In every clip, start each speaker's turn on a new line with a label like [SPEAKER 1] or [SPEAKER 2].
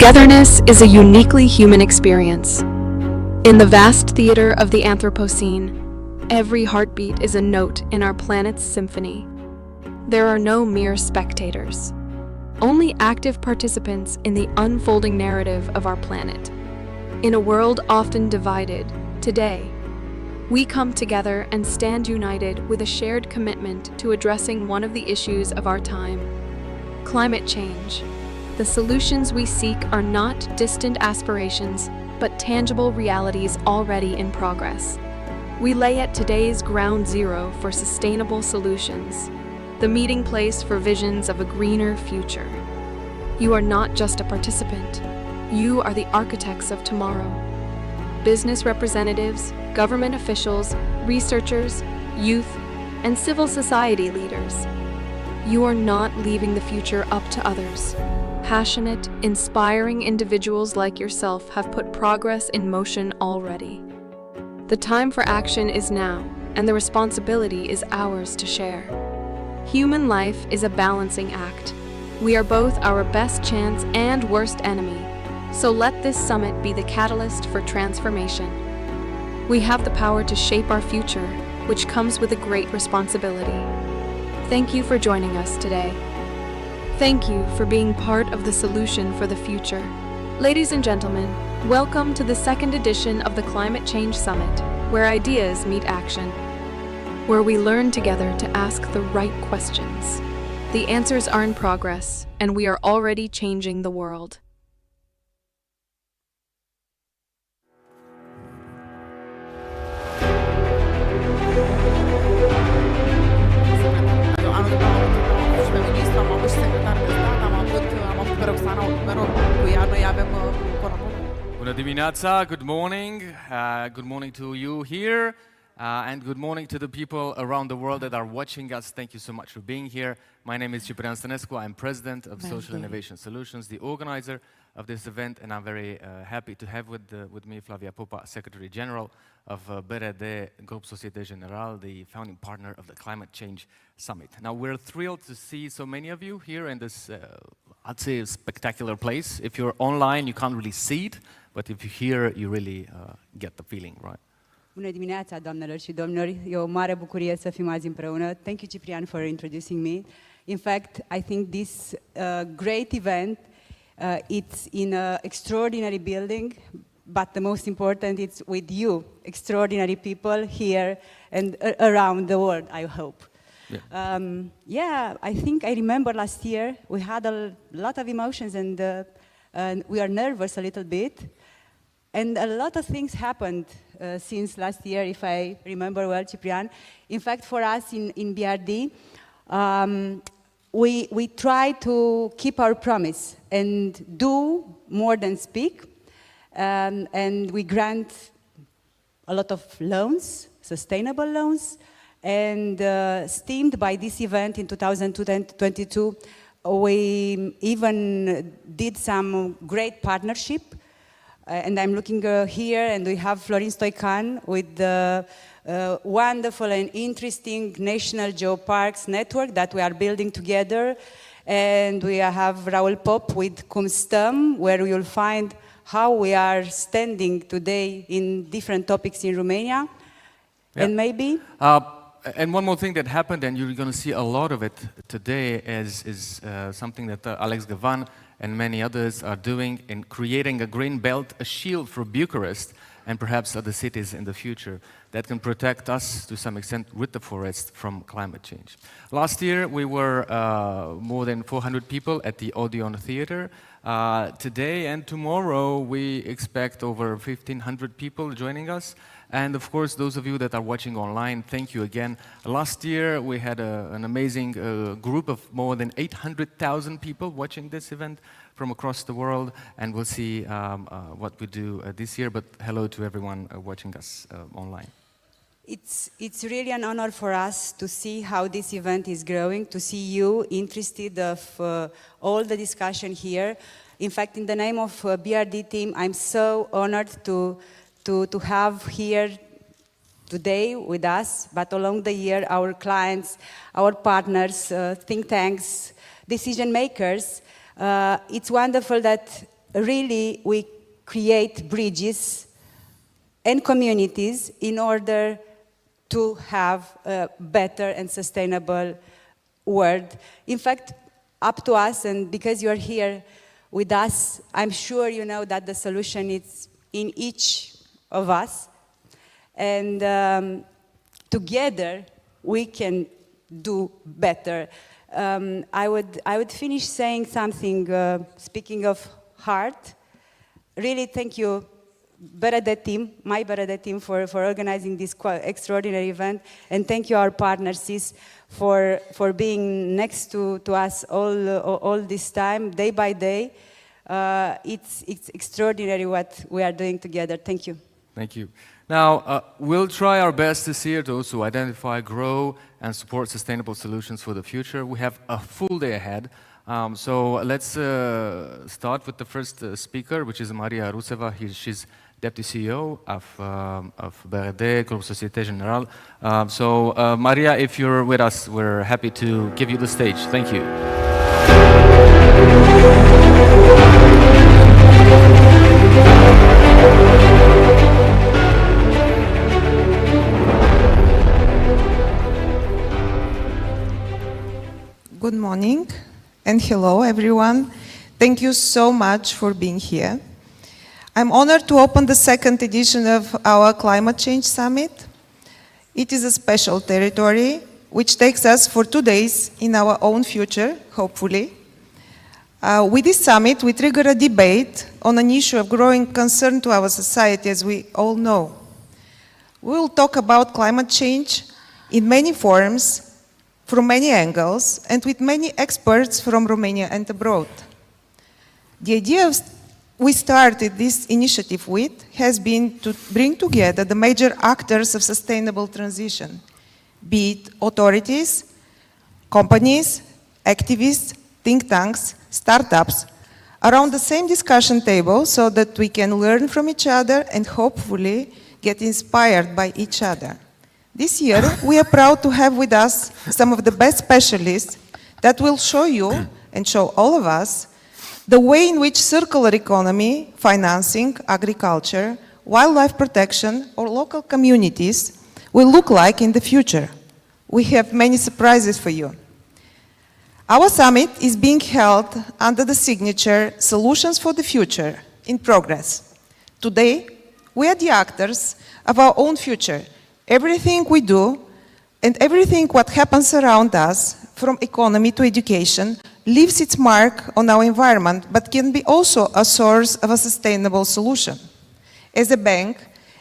[SPEAKER 1] Togetherness is a uniquely human experience. In the vast theater of the Anthropocene, every heartbeat is a note in our planet's symphony. There are no mere spectators, only active participants in the unfolding narrative of our planet. In a world often divided, today, we come together and stand united with a shared commitment to addressing one of the issues of our time: climate change. The solutions we seek are not distant aspirations, but tangible realities already in progress. We lay at today's ground zero for sustainable solutions, the meeting place for visions of a greener future. You are not just a participant, you are the architects of tomorrow. Business representatives, government officials, researchers, youth, and civil society leaders. You are not leaving the future up to others. Passionate, inspiring individuals like yourself have put progress in motion already. The time for action is now, and the responsibility is ours to share. Human life is a balancing act. We are both our best chance and worst enemy, so let this summit be the catalyst for transformation. We have the power to shape our future, which comes with a great responsibility. Thank you for joining us today. Thank you for being part of the solution for the future. Ladies and gentlemen, welcome to the second edition of the Climate Change Summit, where ideas meet action, where we learn together to ask the right questions. The answers are in progress, and we are already changing the world.
[SPEAKER 2] Bună dimineața, good morning. Good morning to you here, and good morning to the people around the world that are watching us. Thank you so much for being here. My name is Ciprian Stănescu. I'm president of Social Innovation Solutions, the organizer of this event, and I'm very happy to have with me Flavia Popa, Secretary General of BRD Group Société Générale, the founding partner of the Climate Change Summit. Now, we're thrilled to see so many of you here in this, I'd say, a spectacular place. If you're online, you can't really see it, but if you're here, you really get the feeling, right?
[SPEAKER 3] Bună dimineața, doamnelor și domnilor. E o mare bucurie să fim azi împreună. Thank you, Ciprian, for introducing me. In fact, I think this great event, it's in an extraordinary building, but the most important, it's with you, extraordinary people here and around the world, I hope. Yeah. I think I remember last year we had a lot of emotions and we are nervous a little bit. And a lot of things happened since last year, if I remember well, Ciprian. In fact, for us in BRD, we try to keep our promise and do more than speak. And we grant a lot of loans, sustainable loans. And stemmed by this event in 2022, we even did some great partnership. And I'm looking here, and we have Florin Stoican with the wonderful and interesting National Geoparks network that we are building together. And we have Raul Pop with Cum Stăm, where we will find how we are standing today in different topics in Romania. Yeah. And maybe...
[SPEAKER 2] And one more thing that happened, and you're going to see a lot of it today, is something that Alex Gavan and many others are doing in creating a green belt, a shield for Bucharest and perhaps other cities in the future that can protect us to some extent with the forest from climate change. Last year we were more than 400 people at the Odeon Theater. Today and tomorrow we expect over 1,500 people joining us. And of course, those of you that are watching online, thank you again. Last year, we had an amazing group of more than 800,000 people watching this event from across the world, and we'll see what we do this year, but hello to everyone watching us online.
[SPEAKER 3] It's really an honor for us to see how this event is growing, to see you interested of all the discussion here. In fact, in the name of BRD team, I'm so honored to have here today with us, but along the year, our clients, our partners, think tanks, decision makers. It's wonderful that really we create bridges and communities in order to have a better and sustainable world. In fact, up to us, and because you're here with us, I'm sure you know that the solution is in each of us. And together, we can do better. I would finish saying something, speaking of heart. Really, thank you, Bernadette team, my Bernadette team, for organizing this extraordinary event. And thank you, our partners, CIS, for being next to us all this time, day by day. It's extraordinary what we are doing together. Thank you.
[SPEAKER 2] Thank you. Now, we'll try our best this year to also identify, grow, and support sustainable solutions for the future. We have a full day ahead. So let's start with the first speaker, which is Maria Ruseva. She's Deputy CEO of BRD, Group Société Générale. So Maria, if you're with us, we're happy to give you the stage. Thank you.
[SPEAKER 4] Good morning and hello everyone. Thank you so much for being here. I'm honored to open the second edition of our Climate Change Summit. It is a special territory which takes us for 2 days in our own future, hopefully. With this summit, we trigger a debate on an issue of growing concern to our society, as we all know. We will talk about climate change in many forms, from many angles, and with many experts from Romania and abroad. The idea we started this initiative with has been to bring together the major actors of sustainable transition, be it authorities, companies, activists, think tanks, startups, around the same discussion table so that we can learn from each other and hopefully get inspired by each other. This year, we are proud to have with us some of the best specialists that will show you and show all of us the way in which circular economy, financing, agriculture, wildlife protection, or local communities will look like in the future. We have many surprises for you. Our summit is being held under the signature Solutions for the Future in Progress. Today, we are the actors of our own future. Everything we do and everything what happens around us, from economy to education, leaves its mark on our environment, but can be also a source of a sustainable solution. As a bank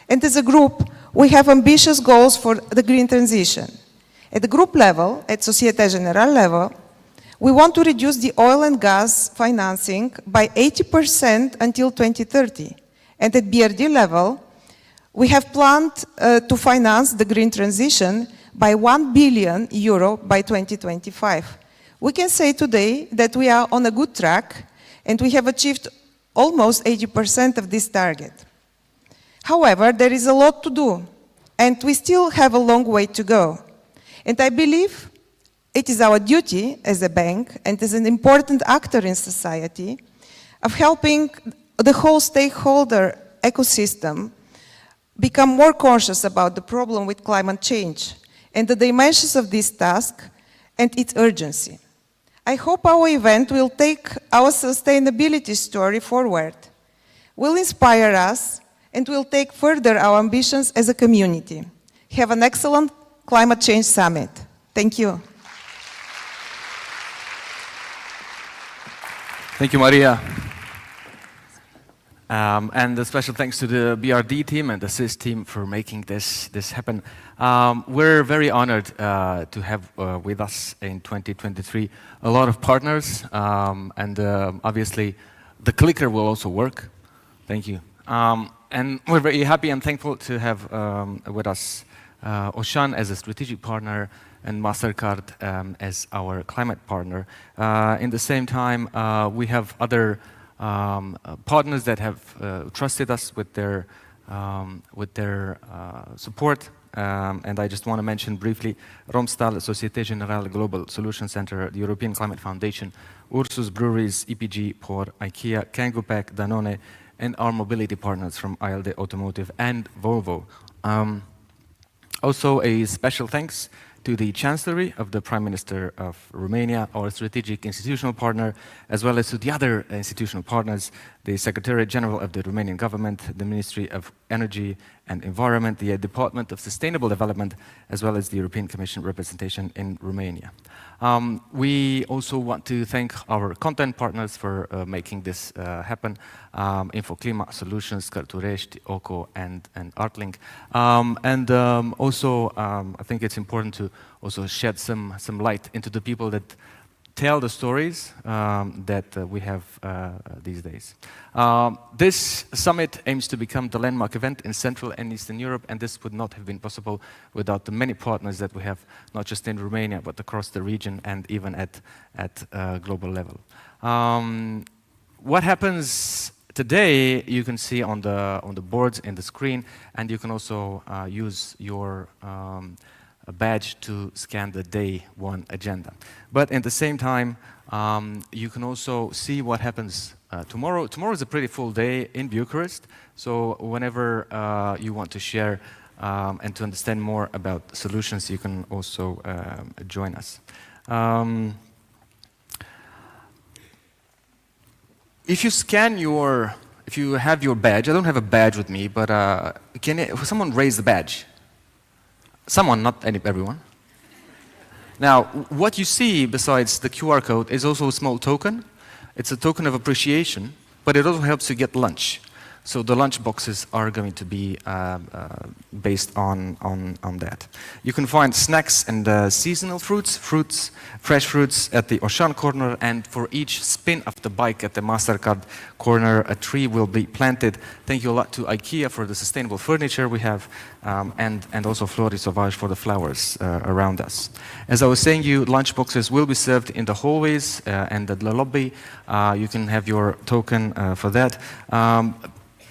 [SPEAKER 4] and as a group, we have ambitious goals for the green transition. At the group level, at Société Générale level, we want to reduce the oil and gas financing by 80% until 2030. And at BRD level, we have planned to finance the green transition by €1 billion by 2025. We can say today that we are on a good track and we have achieved almost 80% of this target. However, there is a lot to do and we still have a long way to go. And I believe it is our duty as a bank and as an important actor in society of helping the whole stakeholder ecosystem become more conscious about the problem with climate change and the dimensions of this task and its urgency. I hope our event will take our sustainability story forward, will inspire us, and will take further our ambitions as a community. Have an excellent Climate Change Summit. Thank you.
[SPEAKER 2] Thank you, Maria. And a special thanks to the BRD team and the CIS team for making this happen. We're very honored to have with us in 2023 a lot of partners, and obviously the clicker will also work. Thank you. And we're very happy and thankful to have with us Ocean as a strategic partner and MasterCard as our climate partner. In the same time, we have other partners that have trusted us with their support and I just want to mention briefly Romstal, Société Générale Global Solution Center, the European Climate Foundation, Ursus Breweries, EPG, POR, IKEA, Kangoo Pack, Danone, and our mobility partners from ALD Automotive and Volvo. Also, a special thanks to the Chancellery of the Prime Minister of Romania, our strategic institutional partner, as well as to the other institutional partners, the Secretariat General of the Romanian government, the Ministry of Energy and Environment, the Department of Sustainable Development, as well as the European Commission representation in Romania. We also want to thank our content partners for making this happen, InfoClima Solutions, Cărturești, OCO, and Artlink. Also, I think it's important to also shed some light into the people that tell the stories that we have these days. This summit aims to become the landmark event in Central and Eastern Europe, and this would not have been possible without the many partners that we have, not just in Romania, but across the region and even at global level. What happens today, you can see on the boards in the screen, and you can also use your a badge to scan the day one agenda. But at the same time, you can also see what happens tomorrow. Tomorrow is a pretty full day in Bucharest, so whenever you want to share and to understand more about solutions, you can also join us. If you have your badge, I don't have a badge with me, but can someone raise the badge? Someone, not everyone. Now, what you see besides the QR code is also a small token. It's a token of appreciation, but it also helps you get lunch. So the lunch boxes are going to be based on that. You can find snacks and seasonal fruits, fresh fruits at the Ocean corner, and for each spin of the bike at the MasterCard corner, a tree will be planted. Thank you a lot to IKEA for the sustainable furniture we have, and also Flori Sauvage for the flowers around us. As I was saying, lunch boxes will be served in the hallways and the lobby. You can have your token for that.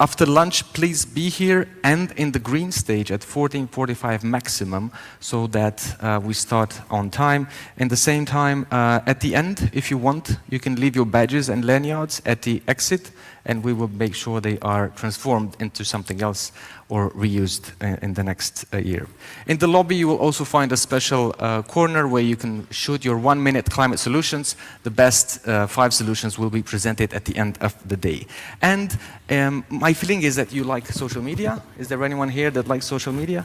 [SPEAKER 2] After lunch, please be here and in the green stage at 14:45 maximum, so that we start on time. In the same time, at the end, if you want, you can leave your badges and lanyards at the exit, and we will make sure they are transformed into something else or reused in the next year. In the lobby, you will also find a special corner where you can shoot your 1-minute climate solutions. The best 5 solutions will be presented at the end of the day. And my feeling is that you like social media. Is there anyone here that likes social media?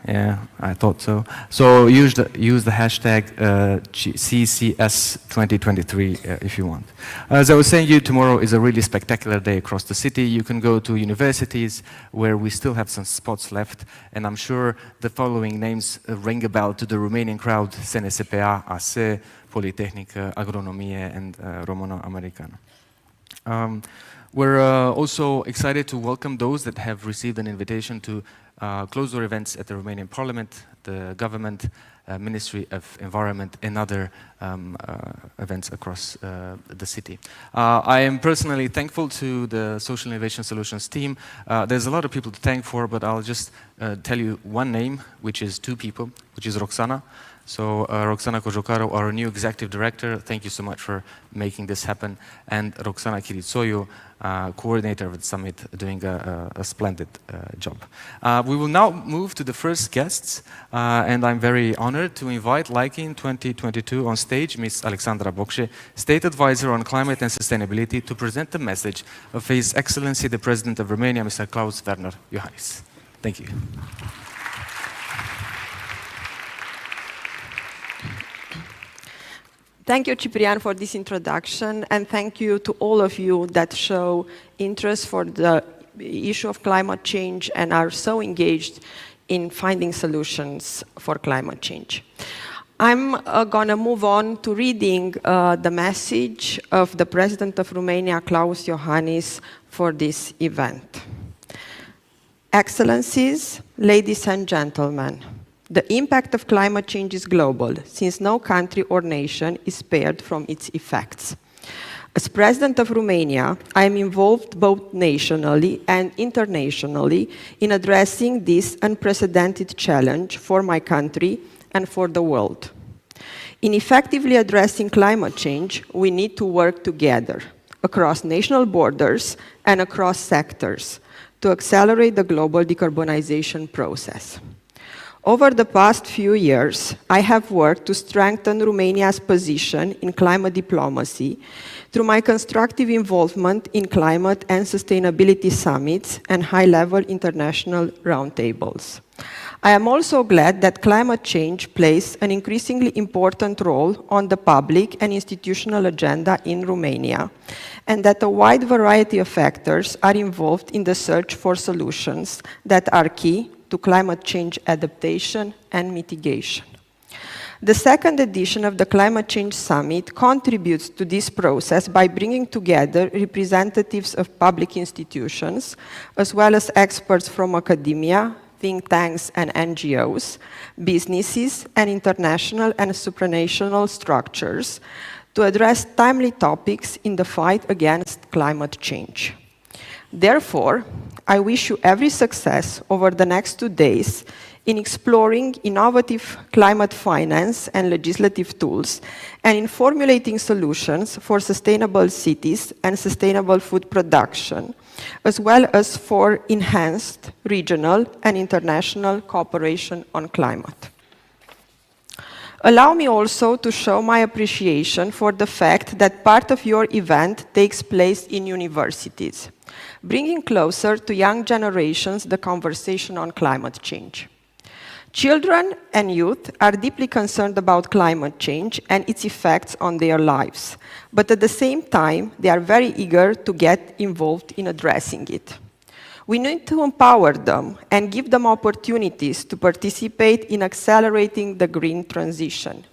[SPEAKER 2] Yeah, I thought so. So use the hashtag CCS2023 if you want. As I was saying, tomorrow is a really spectacular day across the city. You can go to universities where we still have some spots left, and I'm sure the following names ring a bell to the Romanian crowd: CNSPA, ASE, Politehnică, Agronomie, and Romano-Americană. We're also excited to welcome those that have received an invitation to closed-door events at the Romanian Parliament, the government, Ministry of Environment, and other events across the city. I am personally thankful to the Social Innovation Solutions team. There's a lot of people to thank for, but I'll just tell you one name, which is 2 people, which is Roxana. So Roxana Cojocaru, our new executive director, thank you so much for making this happen, and Roxana Chiritsoiu, coordinator of the summit, doing a splendid job. We will now move to the first guests, and I'm very honored to invite, like in 2022 on stage, Ms. Alexandra Bocșe, State Advisor on Climate and Sustainability, to present the message of His Excellency the President of Romania, Mr. Klaus Werner Iohannis. Thank you.
[SPEAKER 5] Thank you, Ciprian, for this introduction, and thank you to all of you that show interest for the issue of climate change and are so engaged in finding solutions for climate change. I'm going to move on to reading the message of the President of Romania, Klaus Iohannis, for this event. Excellencies, ladies and gentlemen, the impact of climate change is global, since no country or nation is spared from its effects. As President of Romania, I am involved both nationally and internationally in addressing this unprecedented challenge for my country and for the world. In effectively addressing climate change, we need to work together across national borders and across sectors to accelerate the global decarbonization process. Over the past few years, I have worked to strengthen Romania's position in climate diplomacy through my constructive involvement in climate and sustainability summits and high-level international roundtables. I am also glad that climate change plays an increasingly important role on the public and institutional agenda in Romania, and that a wide variety of factors are involved in the search for solutions that are key to climate change adaptation and mitigation. The second edition of the Climate Change Summit contributes to this process by bringing together representatives of public institutions, as well as experts from academia, think tanks and NGOs, businesses, and international and supranational structures to address timely topics in the fight against climate change. Therefore, I wish you every success over the next 2 days in exploring innovative climate finance and legislative tools and in formulating solutions for sustainable cities and sustainable food production, as well as for enhanced regional and international cooperation on climate. Allow me also to show my appreciation for the fact that part of your event takes place in universities, bringing closer to young generations the conversation on climate change. Children and youth are deeply concerned about climate change and its effects on their lives, but at the same time, they are very eager to get involved in addressing it. We need to empower them and give them opportunities to participate in accelerating the green transition,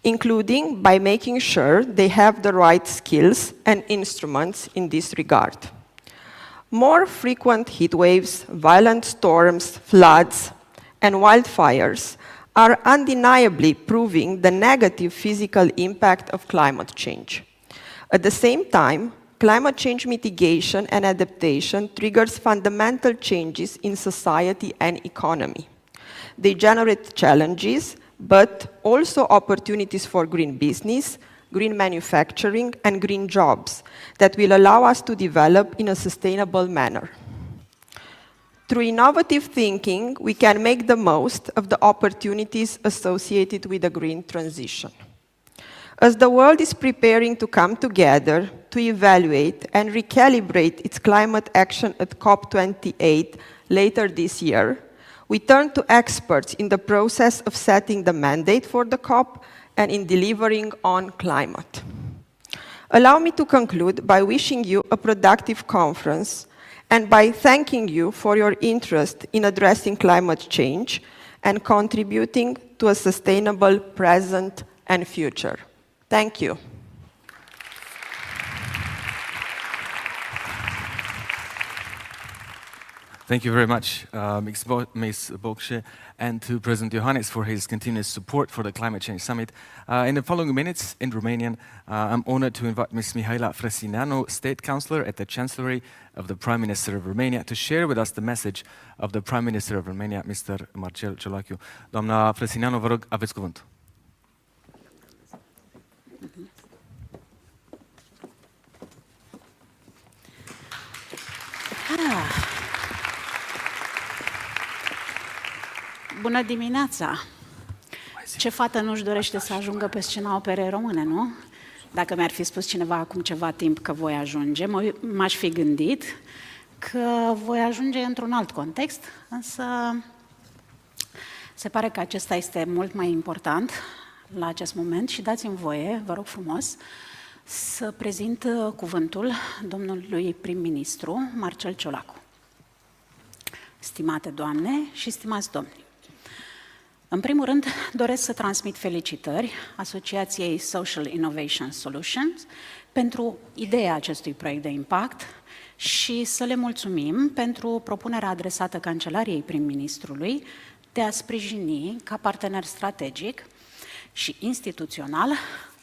[SPEAKER 5] including by making sure they have the right skills and instruments in this regard. More frequent heat waves, violent storms, floods, and wildfires are undeniably proving the negative physical impact of climate change. At the same time, climate change mitigation and adaptation triggers fundamental changes in society and economy. They generate challenges, but also opportunities for green business, green manufacturing, and green jobs that will allow us to develop in a sustainable manner. Through innovative thinking, we can make the most of the opportunities associated with the green transition. As the world is preparing to come together to evaluate and recalibrate its climate action at COP28 later this year, we turn to experts in the process of setting the mandate for the COP and in delivering on climate. Allow me to conclude by wishing you a productive conference and by thanking you for your interest in addressing climate change and contributing to a sustainable present and future. Thank you.
[SPEAKER 2] Thank you very much, Ms. Bokshi, and to President Iohannis for his continuous support for the Climate Change Summit. In the following minutes, in Romanian, I'm honored to invite Ms. Mihaela Frăsineanu, State Councillor at the Chancellery of the Prime Minister of Romania, to share with us the message of the Prime Minister of Romania, Mr. Marcel Ciolacu. Doamna Frăsineanu, vă rog, aveți cuvântul.
[SPEAKER 6] Bună dimineața! Ce fată nu-și dorește să ajungă pe scena operei române, nu? Dacă mi-ar fi spus cineva acum ceva timp că voi ajunge, m-aș fi gândit că voi ajunge într-un alt context, însă se pare că acesta este mult mai important la acest moment și dați-mi voie, vă rog frumos, să prezint cuvântul domnului prim-ministru Marcel Ciolacu. Stimate doamne și stimați domni, în primul rând doresc să transmit felicitări Asociației Social Innovation Solutions pentru ideea acestui proiect de impact și să le mulțumim pentru propunerea adresată Cancelariei prim-ministrului de a sprijini ca partener strategic și instituțional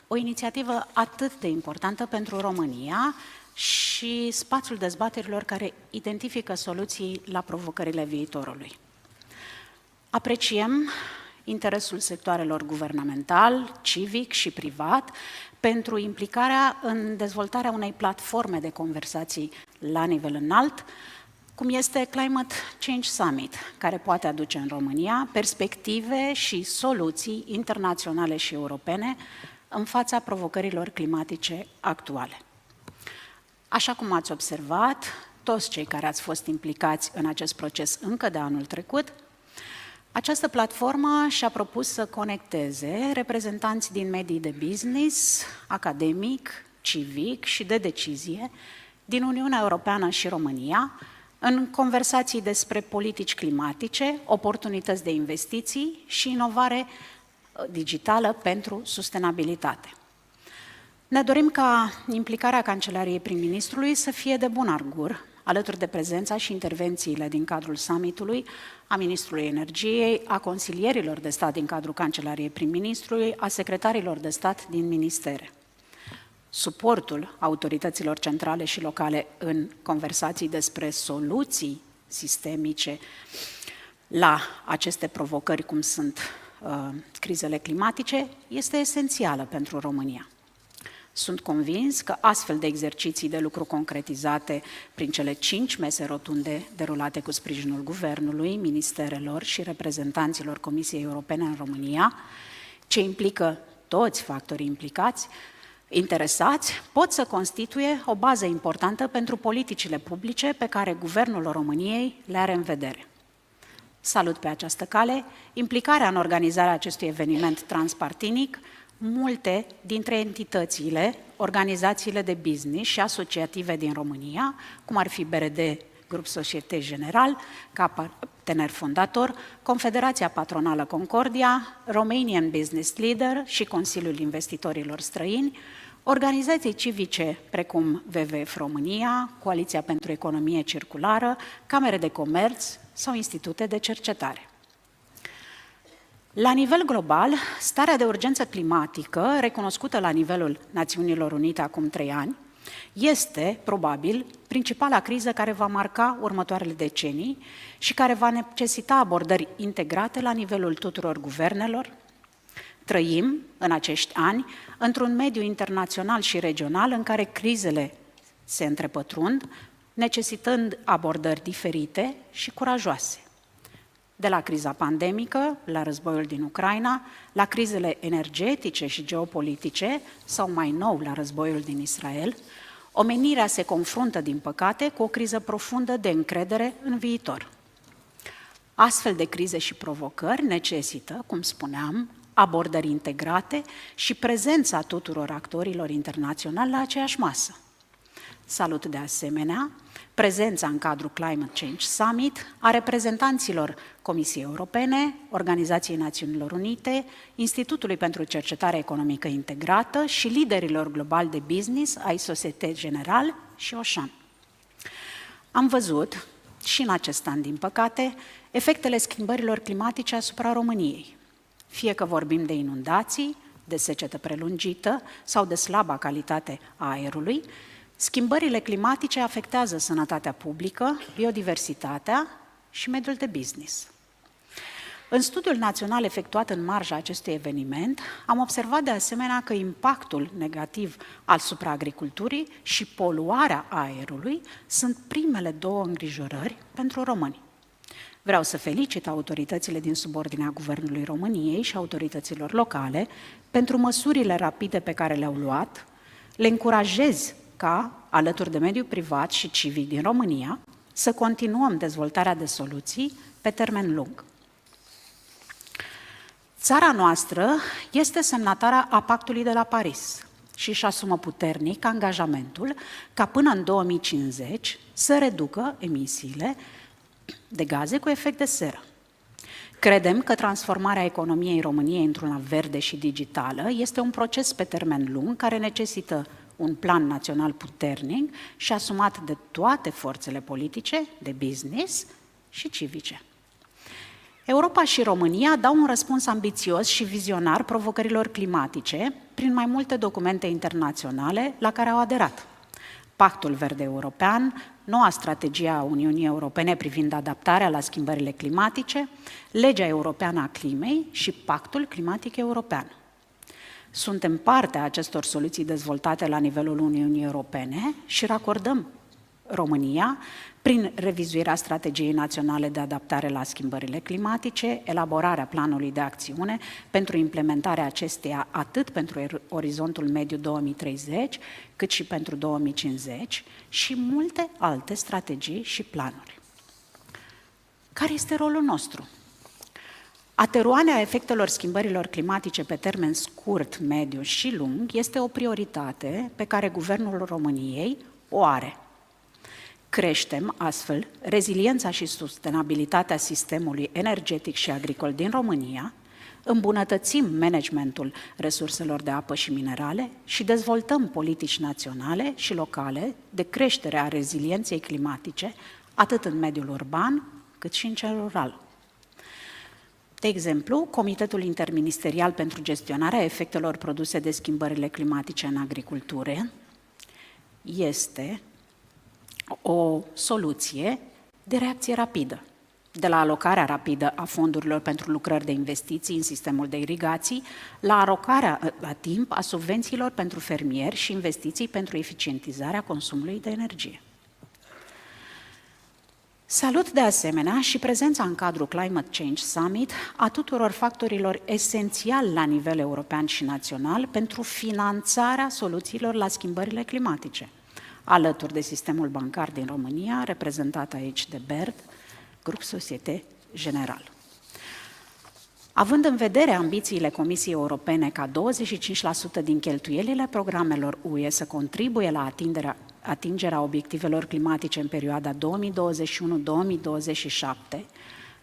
[SPEAKER 6] o inițiativă atât de importantă pentru România și spațiul dezbaterilor care identifică soluții la provocările viitorului. Apreciem interesul sectoarelor guvernamental, civic și privat pentru implicarea în dezvoltarea unei platforme de conversații la nivel înalt, cum este Climate Change Summit, care poate aduce în România perspective și soluții internaționale și europene în fața provocărilor climatice actuale. Așa cum ați observat, toți cei care ați fost implicați în acest proces încă de anul trecut, această platformă și-a propus să conecteze reprezentanți din medii de business, academic, civic și de decizie din Uniunea Europeană și România în conversații despre politici climatice, oportunități de investiții și inovare digitală pentru sustenabilitate. Ne dorim ca implicarea Cancelariei prim-ministrului să fie de bun augur, alături de prezența și intervențiile din cadrul summitului a Ministrului Energiei, a consilierilor de stat din cadrul Cancelariei prim-ministrului, a secretarilor de stat din ministere. Suportul autorităților centrale și locale în conversații despre soluții sistemice la aceste provocări, cum sunt crizele climatice, este esențială pentru România. Sunt convins că astfel de exerciții de lucru concretizate prin cele 5 mese rotunde derulate cu sprijinul Guvernului, ministerelor și reprezentanților Comisiei Europene în România, ce implică toți factorii implicați, interesați, pot să constituie o bază importantă pentru politicile publice pe care Guvernul României le are în vedere. Salut pe această cale implicarea în organizarea acestui eveniment transpartinic multe dintre entitățile, organizațiile de business și asociative din România, cum ar fi BRD, Grup Societe General, ca partener fondator, Confederația Patronală Concordia, Romanian Business Leader și Consiliul Investitorilor Străini, organizații civice precum WWF România, Coaliția pentru Economie Circulară, Camere de Comerț sau institute de cercetare. La nivel global, starea de urgență climatică, recunoscută la nivelul Națiunilor Unite acum 3 ani, este, probabil, principala criză care va marca următoarele decenii și care va necesita abordări integrate la nivelul tuturor guvernelor. Trăim, în acești ani, într-un mediu internațional și regional în care crizele se întrepătrund, necesitând abordări diferite și curajoase. De la criza pandemică, la războiul din Ucraina, la crizele energetice și geopolitice, sau mai nou la războiul din Israel, omenirea se confruntă, din păcate, cu o criză profundă de încredere în viitor. Astfel de crize și provocări necesită, cum spuneam, abordări integrate și prezența tuturor actorilor internaționali la aceeași masă. Salut de asemenea prezența în cadrul Climate Change Summit a reprezentanților Comisiei Europene, Organizației Națiunilor Unite, Institutului pentru Cercetare Economică Integrată și liderilor globali de business ai Societe General și Ocean. Am văzut, și în acest an, din păcate, efectele schimbărilor climatice asupra României. Fie că vorbim de inundații, de secetă prelungită sau de slaba calitate a aerului, schimbările climatice afectează sănătatea publică, biodiversitatea și mediul de business. În studiul național efectuat în marja acestui eveniment, am observat de asemenea că impactul negativ asupra agriculturii și poluarea aerului sunt primele 2 îngrijorări pentru români. Vreau să felicit autoritățile din subordinea Guvernului României și autorităților locale pentru măsurile rapide pe care le-au luat, le încurajez ca, alături de mediul privat și civic din România, să continuăm dezvoltarea de soluții pe termen lung. Țara noastră este semnatară a Pactului de la Paris și își asumă puternic angajamentul ca până în 2050 să reducă emisiile de gaze cu efect de seră. Credem că transformarea economiei României într-una verde și digitală este un proces pe termen lung care necesită un plan național puternic și asumat de toate forțele politice, de business și civice. Europa și România dau un răspuns ambițios și vizionar provocărilor climatice, prin mai multe documente internaționale la care au aderat. Pactul Verde European, noua strategie a Uniunii Europene privind adaptarea la schimbările climatice, Legea Europeană a Climei și Pactul Climatic European. Suntem parte a acestor soluții dezvoltate la nivelul Uniunii Europene și racordăm România prin revizuirea strategiei naționale de adaptare la schimbările climatice, elaborarea planului de acțiune pentru implementarea acesteia atât pentru orizontul mediu 2030, cât și pentru 2050 și multe alte strategii și planuri. Care este rolul nostru? Atenuarea efectelor schimbărilor climatice pe termen scurt, mediu și lung este o prioritate pe care Guvernul României o are. Creștem astfel reziliența și sustenabilitatea sistemului energetic și agricol din România, îmbunătățim managementul resurselor de apă și minerale și dezvoltăm politici naționale și locale de creștere a rezilienței climatice, atât în mediul urban, cât și în cel rural. De exemplu, Comitetul Interministerial pentru gestionarea efectelor produse de schimbările climatice în agricultură este o soluție de reacție rapidă, de la alocarea rapidă a fondurilor pentru lucrări de investiții în sistemul de irigații, la alocarea la timp a subvențiilor pentru fermieri și investiții pentru eficientizarea consumului de energie. Salut de asemenea și prezența în cadrul Climate Change Summit a tuturor factorilor esențiali la nivel european și național pentru finanțarea soluțiilor la schimbările climatice, alături de sistemul bancar din România, reprezentat aici de BERD, Grup Societe General. Având în vedere ambițiile Comisiei Europene ca 25% din cheltuielile programelor UE să contribuie la atingerea obiectivelor climatice în perioada 2021-2027,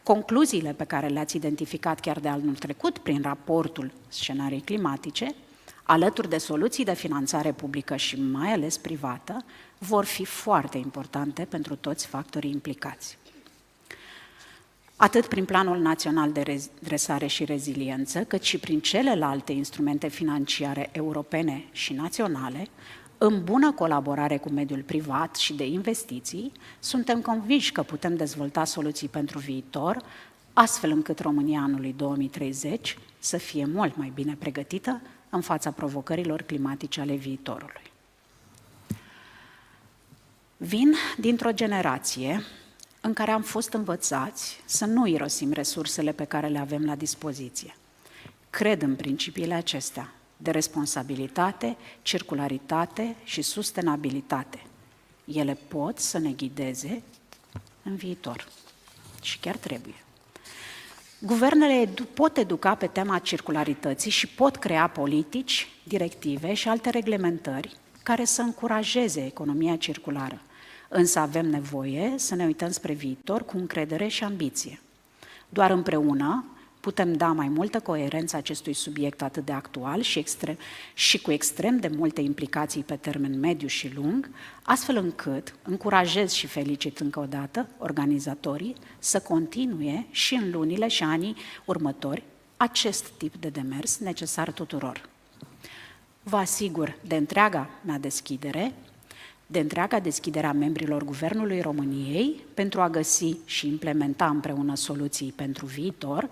[SPEAKER 6] concluziile pe care le-ați identificat chiar de anul trecut prin raportul Scenarii climatice, alături de soluții de finanțare publică și mai ales privată, vor fi foarte importante pentru toți factorii implicați. Atât prin Planul Național de Redresare și Reziliență, cât și prin celelalte instrumente financiare europene și naționale, în bună colaborare cu mediul privat și de investiții, suntem convinși că putem dezvolta soluții pentru viitor, astfel încât România anului 2030 să fie mult mai bine pregătită în fața provocărilor climatice ale viitorului. Vin dintr-o generație în care am fost învățați să nu irosim resursele pe care le avem la dispoziție. Cred în principiile acestea de responsabilitate, circularitate și sustenabilitate. Ele pot să ne ghideze în viitor și chiar trebuie. Guvernele pot educa pe tema circularității și pot crea politici, directive și alte reglementări care să încurajeze economia circulară. Însă avem nevoie să ne uităm spre viitor cu încredere și ambiție. Doar împreună putem da mai multă coerență acestui subiect atât de actual și cu extrem de multe implicații pe termen mediu și lung, astfel încât încurajez și felicit încă o dată organizatorii să continue și în lunile și anii următori acest tip de demers necesar tuturor. Vă asigur de întreaga mea deschidere, de întreaga deschidere a membrilor Guvernului României pentru a găsi și implementa împreună soluții pentru viitor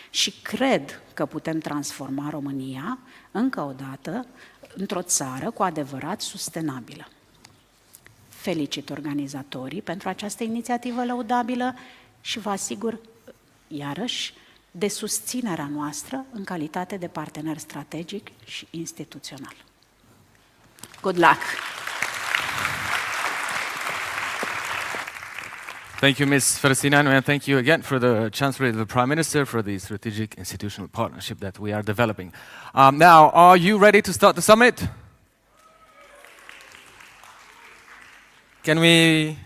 [SPEAKER 6] și cred că putem transforma România, încă o dată, într-o țară cu adevărat sustenabilă. Felicit organizatorii pentru această inițiativă lăudabilă și vă asigur, iarăși, de susținerea noastră în calitate de partener strategic și instituțional. Good luck!
[SPEAKER 2] Thank you, Ms. Frăsineanu, and thank you again for the Chancellor, the Prime Minister, for the strategic institutional partnership that we are developing. Now, are you ready to start the summit? Can we?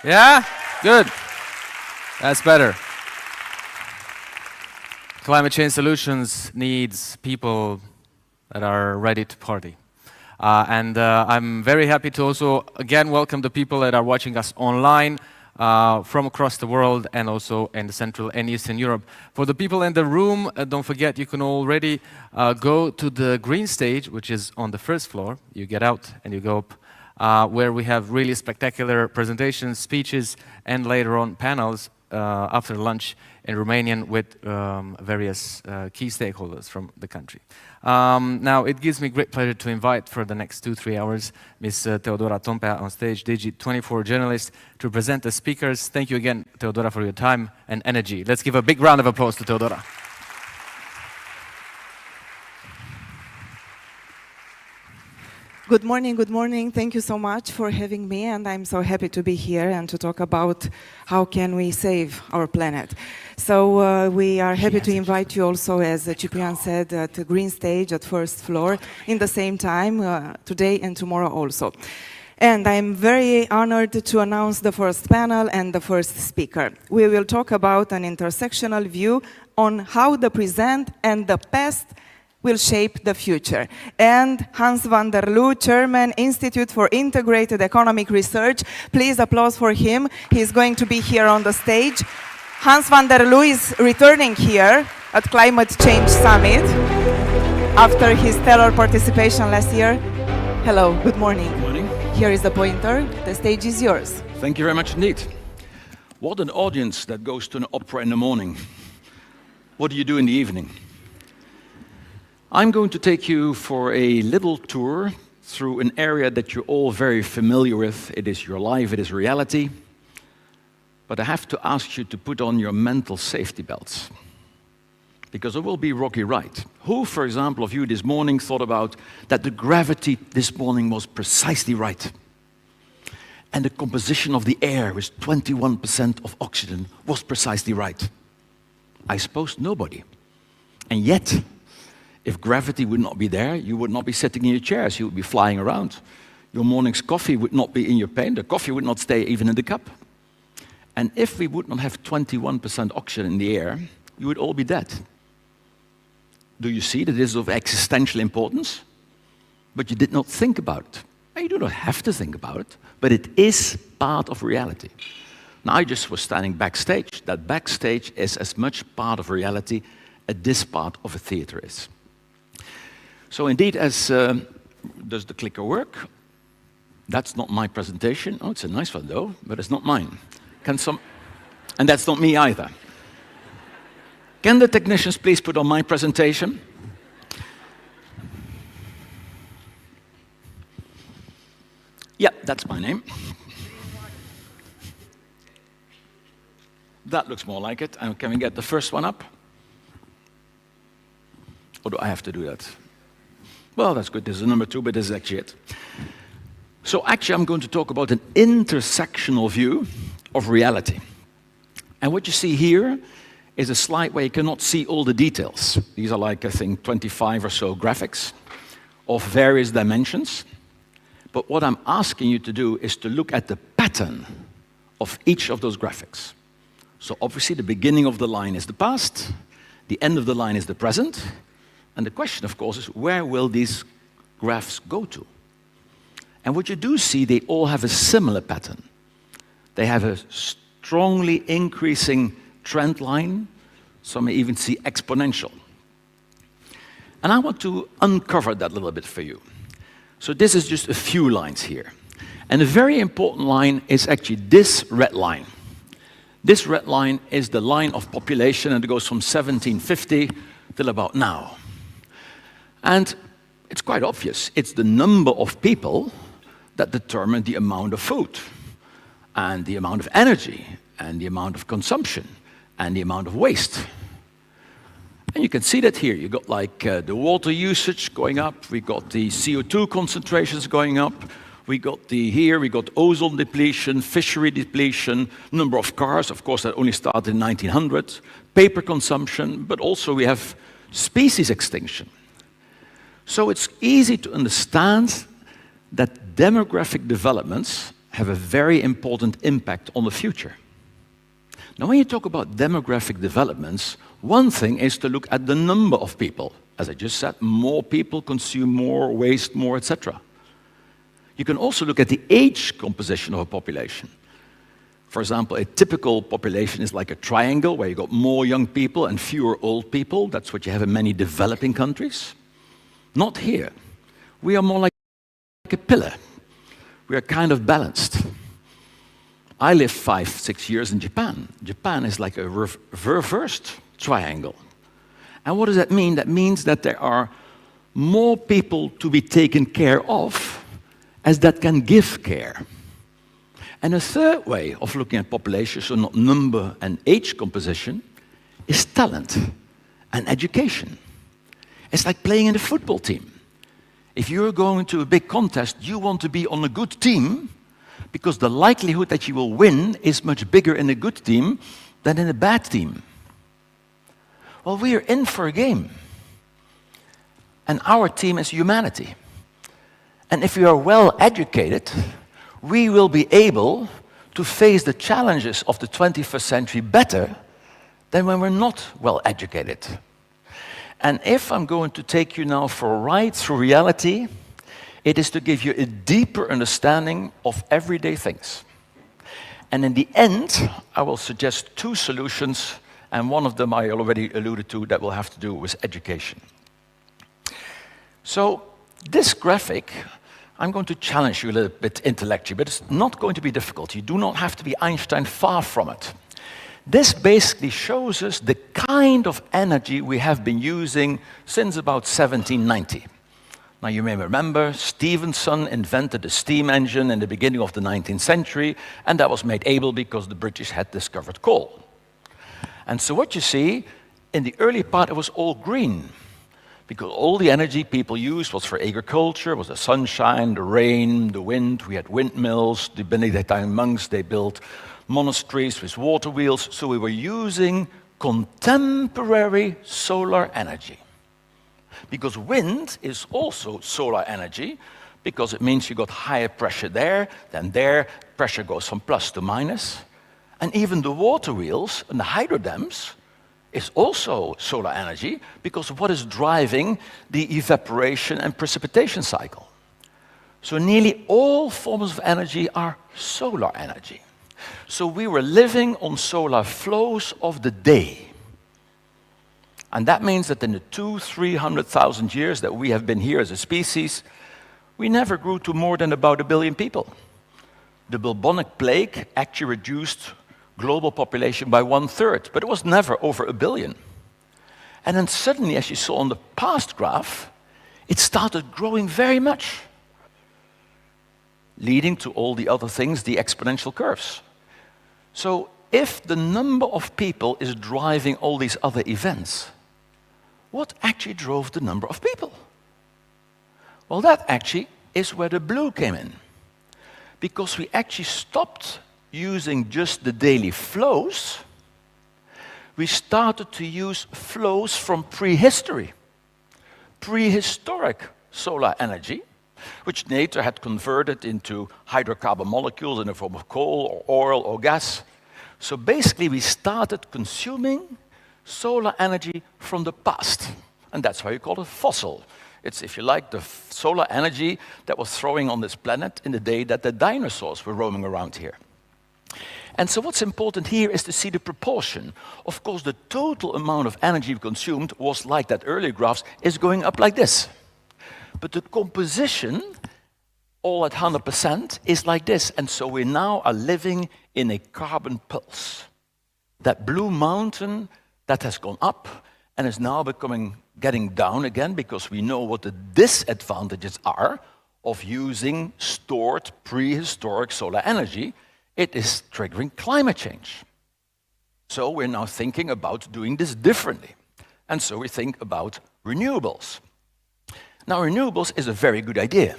[SPEAKER 2] Yeah? Good. That's better. Climate change solutions needs people that are ready to party. I'm very happy to also again welcome the people that are watching us online. from across the world and also in the Central and Eastern Europe. For the people in the room, don't forget you can already go to the green stage, which is on the first floor. You get out and you go up, where we have really spectacular presentations, speeches, and later on panels after lunch in Romanian with various key stakeholders from the country. Now, it gives me great pleasure to invite for the next 2-3 hours Ms. Teodora Tompea on stage, Digi24 journalist, to present the speakers. Thank you again, Teodora, for your time and energy. Let's give a big round of applause to Teodora.
[SPEAKER 7] Good morning, good morning. Thank you so much for having me, and I'm so happy to be here and to talk about how can we save our planet. So we are happy to invite you also, as Ciprian said, at the green stage at first floor in the same time today and tomorrow also. And I'm very honored to announce the first panel and the first speaker. We will talk about an intersectional view on how the present and the past will shape the future. And Hans van der Loo, Chairman, Institute for Integrated Economic Research. Please applause for him. He's going to be here on the stage. Hans van der Loo is returning here at Climate Change Summit after his stellar participation last year. Hello, good morning.
[SPEAKER 8] Good morning.
[SPEAKER 7] Here is the pointer. The stage is yours.
[SPEAKER 8] Thank you very much indeed. What an audience that goes to an opera in the morning. What do you do in the evening? I'm going to take you for a little tour through an area that you're all very familiar with. It is your life, it is reality. But I have to ask you to put on your mental safety belts, because it will be a rocky ride. Who, for example, of you this morning thought about that the gravity this morning was precisely right? And the composition of the air with 21% of oxygen was precisely right? I suppose nobody. And yet, if gravity would not be there, you would not be sitting in your chairs, you would be flying around. Your morning's coffee would not be in your pen, the coffee would not stay even in the cup. And if we would not have 21% oxygen in the air, you would all be dead. Do you see that this is of existential importance? But you did not think about it. And you do not have to think about it, but it is part of reality. Now, I just was standing backstage. That backstage is as much part of reality as this part of a theater is. So indeed, as does the clicker work? That's not my presentation. Oh, it's a nice one though, but it's not mine. And that's not me either. Can the technicians please put on my presentation? Yeah, that's my name. That looks more like it. And can we get the first one up? Or do I have to do that? Well, that's good. This is number 2, but this is actually it. So actually, I'm going to talk about an intersectional view of reality. And what you see here is a slide where you cannot see all the details. These are like, I think, 25 or so graphics of various dimensions. But what I'm asking you to do is to look at the pattern of each of those graphics. So obviously, the beginning of the line is the past, the end of the line is the present, and the question, of course, is where will these graphs go to? And what you do see, they all have a similar pattern. They have a strongly increasing trend line. Some may even see exponential. And I want to uncover that a little bit for you. So this is just a few lines here. And a very important line is actually this red line. This red line is the line of population, and it goes from 1750 till about now. And it's quite obvious. It's the number of people that determine the amount of food, and the amount of energy, and the amount of consumption, and the amount of waste. And you can see that here. You got like the water usage going up. We got the CO2 concentrations going up. We got we got ozone depletion, fishery depletion, number of cars. Of course, that only started in 1900. Paper consumption, but also we have species extinction. So it's easy to understand that demographic developments have a very important impact on the future. Now, when you talk about demographic developments, one thing is to look at the number of people. As I just said, more people consume more, waste more, etc. You can also look at the age composition of a population. For example, a typical population is like a triangle where you got more young people and fewer old people. That's what you have in many developing countries. Not here. We are more like a pillar. We are kind of balanced. I lived 5-6 years in Japan. Japan is like a reversed triangle. And what does that mean? That means that there are more people to be taken care of as that can give care. And a third way of looking at population, so not number and age composition, is talent and education. It's like playing in a football team. If you're going to a big contest, you want to be on a good team because the likelihood that you will win is much bigger in a good team than in a bad team. Well, we are in for a game. And our team is humanity. And if we are well educated, we will be able to face the challenges of the 21st century better than when we're not well educated. And if I'm going to take you now for a ride through reality, it is to give you a deeper understanding of everyday things. And in the end, I will suggest 2 solutions, and one of them I already alluded to that will have to do with education. So this graphic, I'm going to challenge you a little bit intellectually, but it's not going to be difficult. You do not have to be Einstein, far from it. This basically shows us the kind of energy we have been using since about 1790. Now you may remember Stephenson invented the steam engine in the beginning of the 19th century, and that was made able because the British had discovered coal. And so what you see, in the early part it was all green, because all the energy people used was for agriculture, was the sunshine, the rain, the wind. We had windmills, the Benedictine monks, they built monasteries with water wheels. So we were using contemporary solar energy. Because wind is also solar energy, because it means you got higher pressure there, than there, pressure goes from plus to minus. And even the water wheels and the hydro dams is also solar energy, because what is driving the evaporation and precipitation cycle. So nearly all forms of energy are solar energy. So we were living on solar flows of the day. And that means that in the 200,000-300,000 years that we have been here as a species, we never grew to more than about 1 billion people. The bubonic plague actually reduced global population by 1/3, but it was never over 1 billion. And then suddenly, as you saw on the past graph, it started growing very much, leading to all the other things, the exponential curves. So if the number of people is driving all these other events, what actually drove the number of people? Well, that actually is where the blue came in, because we actually stopped using just the daily flows. We started to use flows from prehistory, prehistoric solar energy, which nature had converted into hydrocarbon molecules in the form of coal or oil or gas. So basically we started consuming solar energy from the past, and that's why you call it fossil. It's, if you like, the solar energy that was throwing on this planet in the day that the dinosaurs were roaming around here. And so what's important here is to see the proportion. Of course, the total amount of energy consumed was like that earlier graphs, is going up like this. But the composition, all at 100%, is like this. And so we now are living in a carbon pulse. That blue mountain that has gone up and is now getting down again, because we know what the disadvantages are of using stored prehistoric solar energy. It is triggering climate change. So we're now thinking about doing this differently. And so we think about renewables. Now, renewables is a very good idea,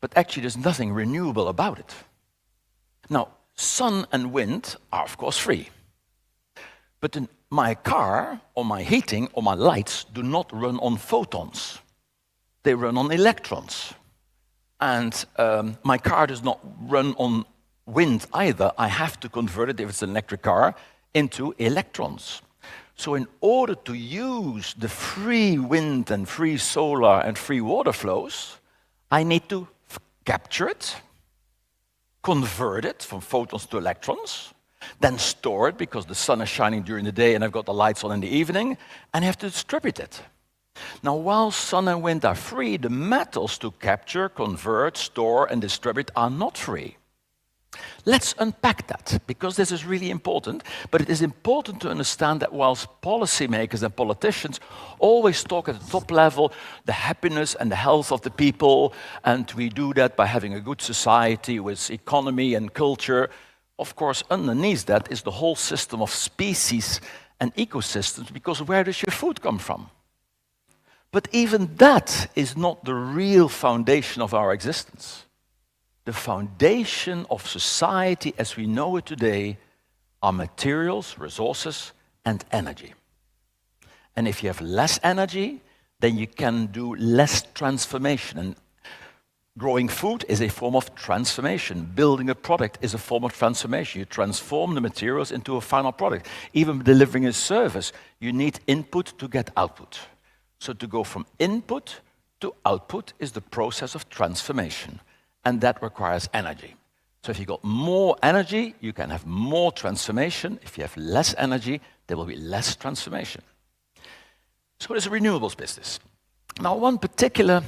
[SPEAKER 8] but actually there's nothing renewable about it. Now, sun and wind are of course free, but my car or my heating or my lights do not run on photons. They run on electrons. And my car does not run on wind either. I have to convert it, if it's an electric car, into electrons. So in order to use the free wind and free solar and free water flows, I need to capture it, convert it from photons to electrons, then store it because the sun is shining during the day and I've got the lights on in the evening, and I have to distribute it. Now, while sun and wind are free, the metals to capture, convert, store, and distribute are not free. Let's unpack that, because this is really important, but it is important to understand that whilst policymakers and politicians always talk at the top level, the happiness and the health of the people, and we do that by having a good society with economy and culture, of course, underneath that is the whole system of species and ecosystems, because where does your food come from? But even that is not the real foundation of our existence. The foundation of society as we know it today are materials, resources, and energy. And if you have less energy, then you can do less transformation. And growing food is a form of transformation. Building a product is a form of transformation. You transform the materials into a final product. Even delivering a service, you need input to get output. So to go from input to output is the process of transformation. And that requires energy. So if you got more energy, you can have more transformation. If you have less energy, there will be less transformation. So what is a renewables business? Now, one particular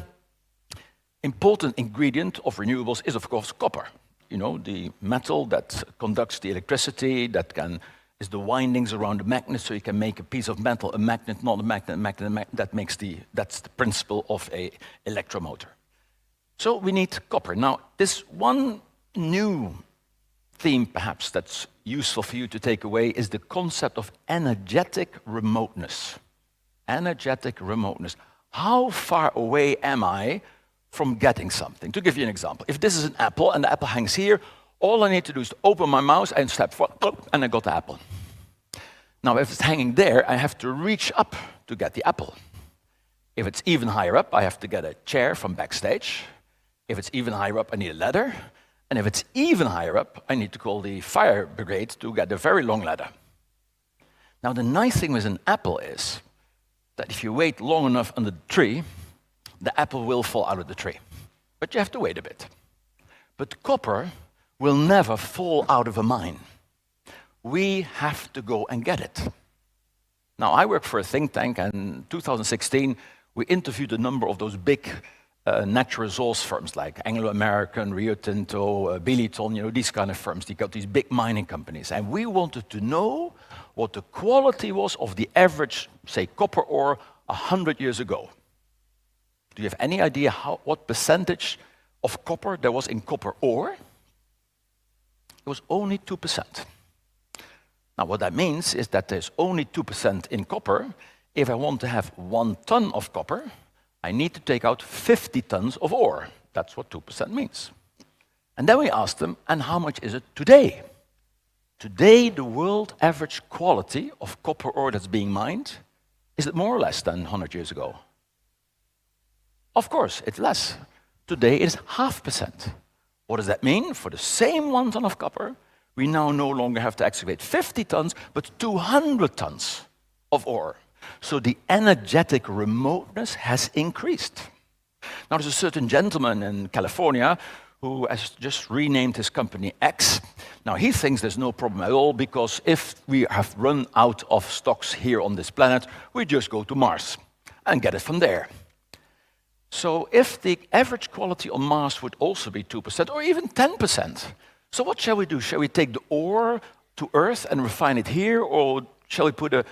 [SPEAKER 8] important ingredient of renewables is, of course, copper. You know, the metal that conducts the electricity, is the windings around the magnet, so you can make a piece of metal a magnet, not a magnet, that's the principle of an electromotor. So we need copper. Now, this one new theme, perhaps, that's useful for you to take away is the concept of energetic remoteness. Energetic remoteness. How far away am I from getting something? To give you an example, if this is an apple and the apple hangs here, all I need to do is to open my mouth and step forward, and I got the apple. Now, if it's hanging there, I have to reach up to get the apple. If it's even higher up, I have to get a chair from backstage. If it's even higher up, I need a ladder. And if it's even higher up, I need to call the fire brigade to get a very long ladder. Now, the nice thing with an apple is that if you wait long enough under the tree, the apple will fall out of the tree. But you have to wait a bit. But copper will never fall out of a mine. We have to go and get it. Now, I work for a think tank, and in 2016, we interviewed a number of those big natural resource firms like Anglo-American, Rio Tinto, Billiton, you know, these kind of firms. They got these big mining companies. And we wanted to know what the quality was of the average, say, copper ore 100 years ago. Do you have any idea what percentage of copper there was in copper ore? It was only 2%. Now, what that means is that there's only 2% in copper. If I want to have 1 ton of copper, I need to take out 50 tons of ore. That's what 2% means. And then we asked them, and how much is it today? Today, the world average quality of copper ore that's being mined, is it more or less than 100 years ago? Of course, it's less. Today, it is 0.5%. What does that mean? For the same 1 ton of copper, we now no longer have to excavate 50 tons, but 200 tons of ore. So the energetic remoteness has increased. Now, there's a certain gentleman in California who has just renamed his company X. Now, he thinks there's no problem at all, because if we have run out of stocks here on this planet, we just go to Mars and get it from there. So if the average quality on Mars would also be 2% or even 10%, so what shall we do? Shall we take the ore to Earth and refine it here, or shall we put a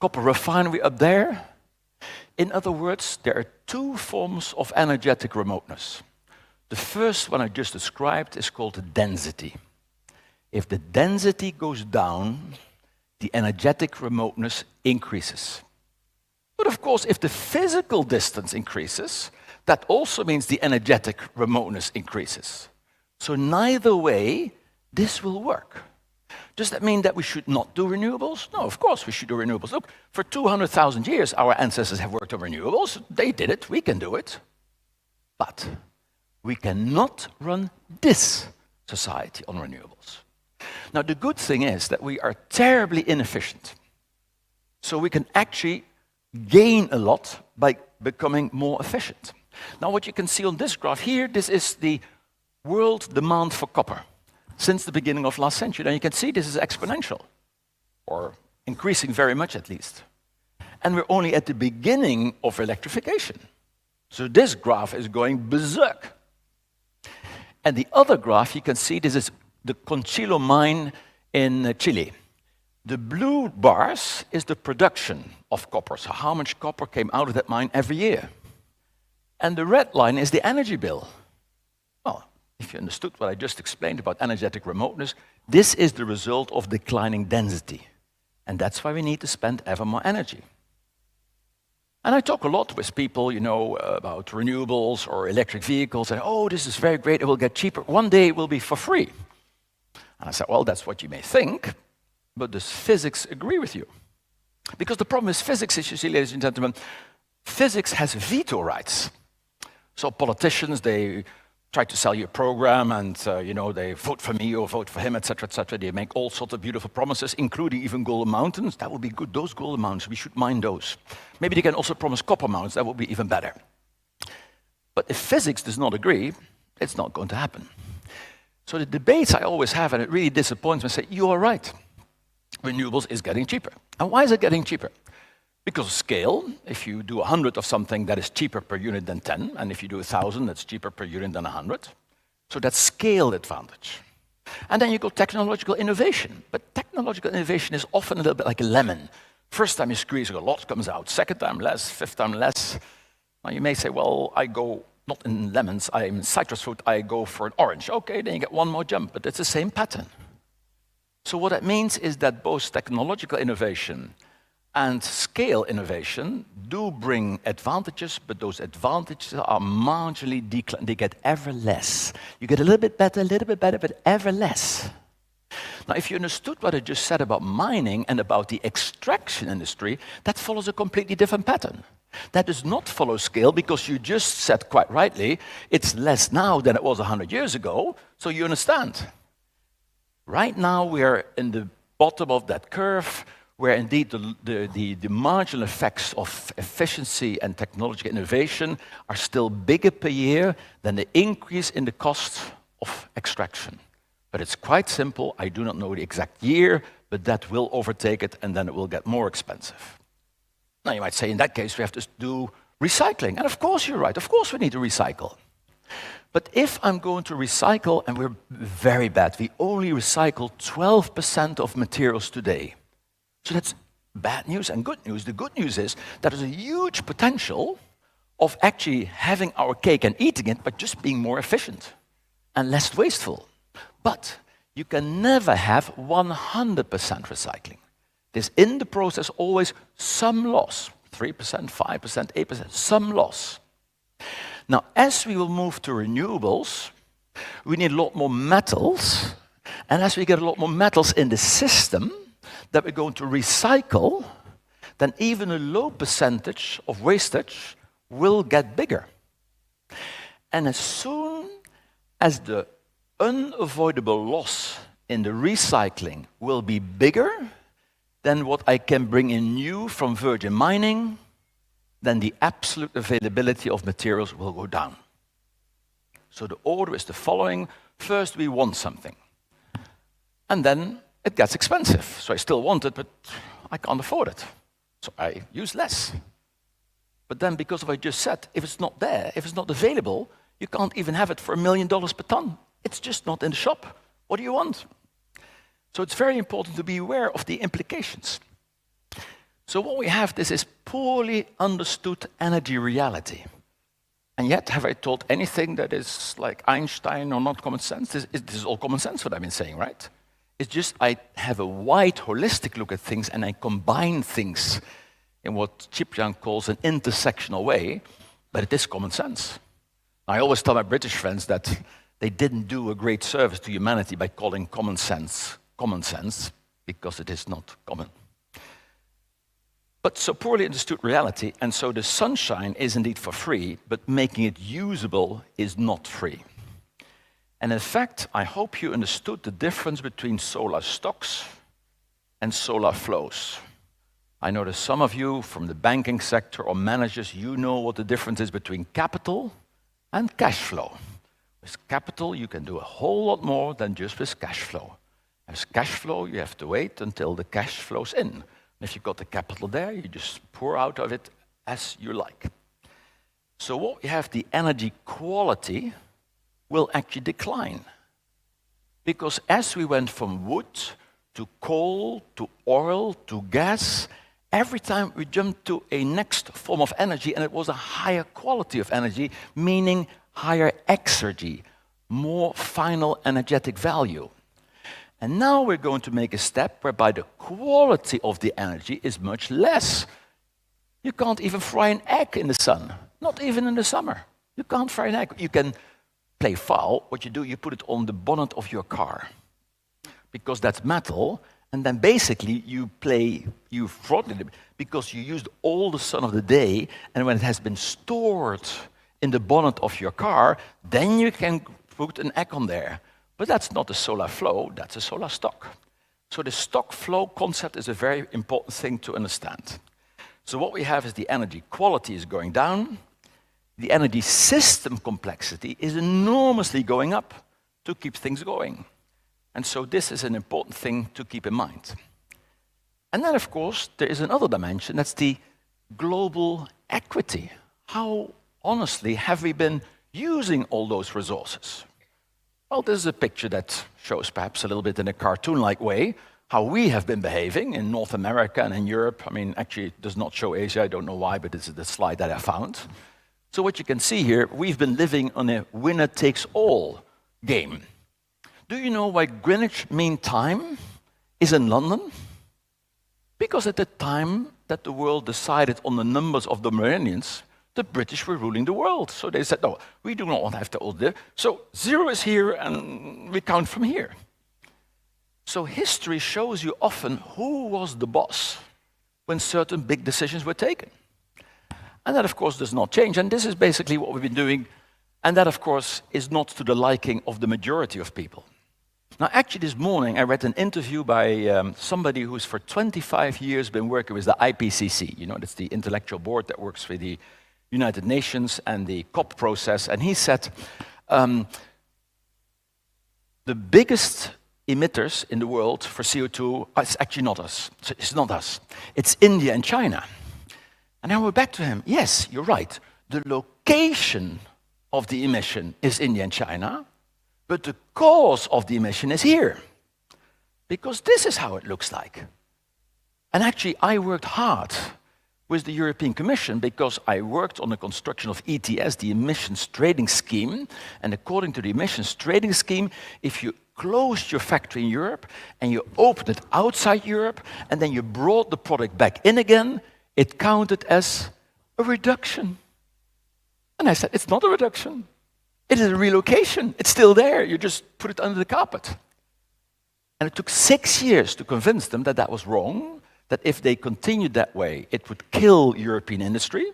[SPEAKER 8] copper refinery up there? In other words, there are 2 forms of energetic remoteness. The first one I just described is called density. If the density goes down, the energetic remoteness increases. But of course, if the physical distance increases, that also means the energetic remoteness increases. So neither way, this will work. Does that mean that we should not do renewables? No, of course we should do renewables. Look, for 200,000 years, our ancestors have worked on renewables. They did it, we can do it. But we cannot run this society on renewables. Now, the good thing is that we are terribly inefficient. So we can actually gain a lot by becoming more efficient. Now, what you can see on this graph here, this is the world demand for copper. since the beginning of last century. And you can see this is exponential, or increasing very much at least. And we're only at the beginning of electrification. So this graph is going berserk. And the other graph, you can see this is the Conchilo mine in Chile. The blue bars is the production of copper, so how much copper came out of that mine every year. And the red line is the energy bill. Well, if you understood what I just explained about energetic remoteness, this is the result of declining density. And that's why we need to spend ever more energy. And I talk a lot with people, you know, about renewables or electric vehicles, and oh, this is very great, it will get cheaper. One day it will be for free. And I said, well, that's what you may think, but does physics agree with you? Because the problem is physics is, you see, ladies and gentlemen, physics has veto rights. So politicians, they try to sell you a program and, you know, they vote for me or vote for him, etc., etc. They make all sorts of beautiful promises, including even golden mountains. That would be good, those golden mountains, we should mine those. Maybe they can also promise copper mountains, that would be even better. But if physics does not agree, it's not going to happen. So the debates I always have, and it really disappoints me, I say, you are right. Renewables is getting cheaper. And why is it getting cheaper? Because of scale. If you do 100 of something, that is cheaper per unit than 10. And if you do 1,000, that's cheaper per unit than 100. So that's scale advantage. And then you go technological innovation. But technological innovation is often a little bit like a lemon. First time you squeeze, a lot comes out. Second time less, fifth time less. Now you may say, well, I go not in lemons, I'm in citrus fruit, I go for an orange. Okay, then you get one more jump, but it's the same pattern. So what that means is that both technological innovation and scale innovation do bring advantages, but those advantages are marginally declining. They get ever less. You get a little bit better, but ever less. Now, if you understood what I just said about mining and about the extraction industry, that follows a completely different pattern. That does not follow scale, because you just said quite rightly, it's less now than it was 100 years ago, so you understand. Right now, we are in the bottom of that curve, where indeed the marginal effects of efficiency and technological innovation are still bigger per year than the increase in the cost of extraction. But it's quite simple. I do not know the exact year, but that will overtake it, and then it will get more expensive. Now, you might say, in that case, we have to do recycling. And of course, you're right. Of course, we need to recycle. But if I'm going to recycle, and we're very bad, we only recycle 12% of materials today. So that's bad news and good news. The good news is that there's a huge potential of actually having our cake and eating it, but just being more efficient and less wasteful. But you can never have 100% recycling. There's in the process always some loss, 3%, 5%, 8%, some loss. Now, as we will move to renewables, we need a lot more metals, and as we get a lot more metals in the system that we're going to recycle, then even a low percentage of wastage will get bigger. And as soon as the unavoidable loss in the recycling will be bigger than what I can bring in new from virgin mining, then the absolute availability of materials will go down. So the order is the following. First, we want something. And then it gets expensive. So I still want it, but I can't afford it. So I use less. But then, because of what I just said, if it's not there, if it's not available, you can't even have it for $1 million per ton. It's just not in the shop. What do you want? So it's very important to be aware of the implications. So what we have, this is poorly understood energy reality. And yet, have I told anything that is like Einstein or not common sense? This is all common sense what I've been saying, right? It's just I have a wide, holistic look at things, and I combine things in what Ciprian calls an intersectional way, but it is common sense. I always tell my British friends that they didn't do a great service to humanity by calling common sense, because it is not common. But so poorly understood reality, and so the sunshine is indeed for free, but making it usable is not free. And in fact, I hope you understood the difference between solar stocks and solar flows. I know that some of you from the banking sector or managers, you know what the difference is between capital and cash flow. With capital, you can do a whole lot more than just with cash flow. With cash flow, you have to wait until the cash flows in. And if you've got the capital there, you just pour out of it as you like. So what we have, the energy quality will actually decline. Because as we went from wood to coal to oil to gas, every time we jumped to a next form of energy, and it was a higher quality of energy, meaning higher exergy, more final energetic value. And now we're going to make a step whereby the quality of the energy is much less. You can't even fry an egg in the sun, not even in the summer. You can't fry an egg. You can play foul. What you do, you put it on the bonnet of your car, because that's metal, and then basically you throttle it, because you used all the sun of the day, and when it has been stored in the bonnet of your car, then you can put an egg on there. But that's not a solar flow, that's a solar stock. So the stock flow concept is a very important thing to understand. So what we have is the energy quality is going down, the energy system complexity is enormously going up to keep things going. And so this is an important thing to keep in mind. And then, of course, there is another dimension, that's the global equity. How honestly have we been using all those resources? Well, this is a picture that shows perhaps a little bit in a cartoon-like way how we have been behaving in North America and in Europe. I mean, actually, it does not show Asia. I don't know why, but this is the slide that I found. So what you can see here, we've been living on a winner-takes-all game. Do you know why Greenwich Mean Time is in London? Because at the time that the world decided on the numbers of the meridians, the British were ruling the world. So they said, no, we do not want to have to all live. So 0 is here, and we count from here. So history shows you often who was the boss when certain big decisions were taken. And that, of course, does not change. And this is basically what we've been doing. And that, of course, is not to the liking of the majority of people. Now, actually, this morning, I read an interview by somebody who's for 25 years been working with the IPCC. You know, that's the intellectual board that works with the United Nations and the COP process. And he said, the biggest emitters in the world for CO2, it's actually not us. It's not us. It's India and China. And I went back to him, yes, you're right. The location of the emission is India and China, but the cause of the emission is here. Because this is how it looks like. And actually, I worked hard with the European Commission because I worked on the construction of ETS, the emissions trading scheme. And according to the emissions trading scheme, if you closed your factory in Europe and you opened it outside Europe and then you brought the product back in again, it counted as a reduction. And I said, it's not a reduction. It is a relocation. It's still there. You just put it under the carpet. And it took 6 years to convince them that that was wrong, that if they continued that way, it would kill European industry,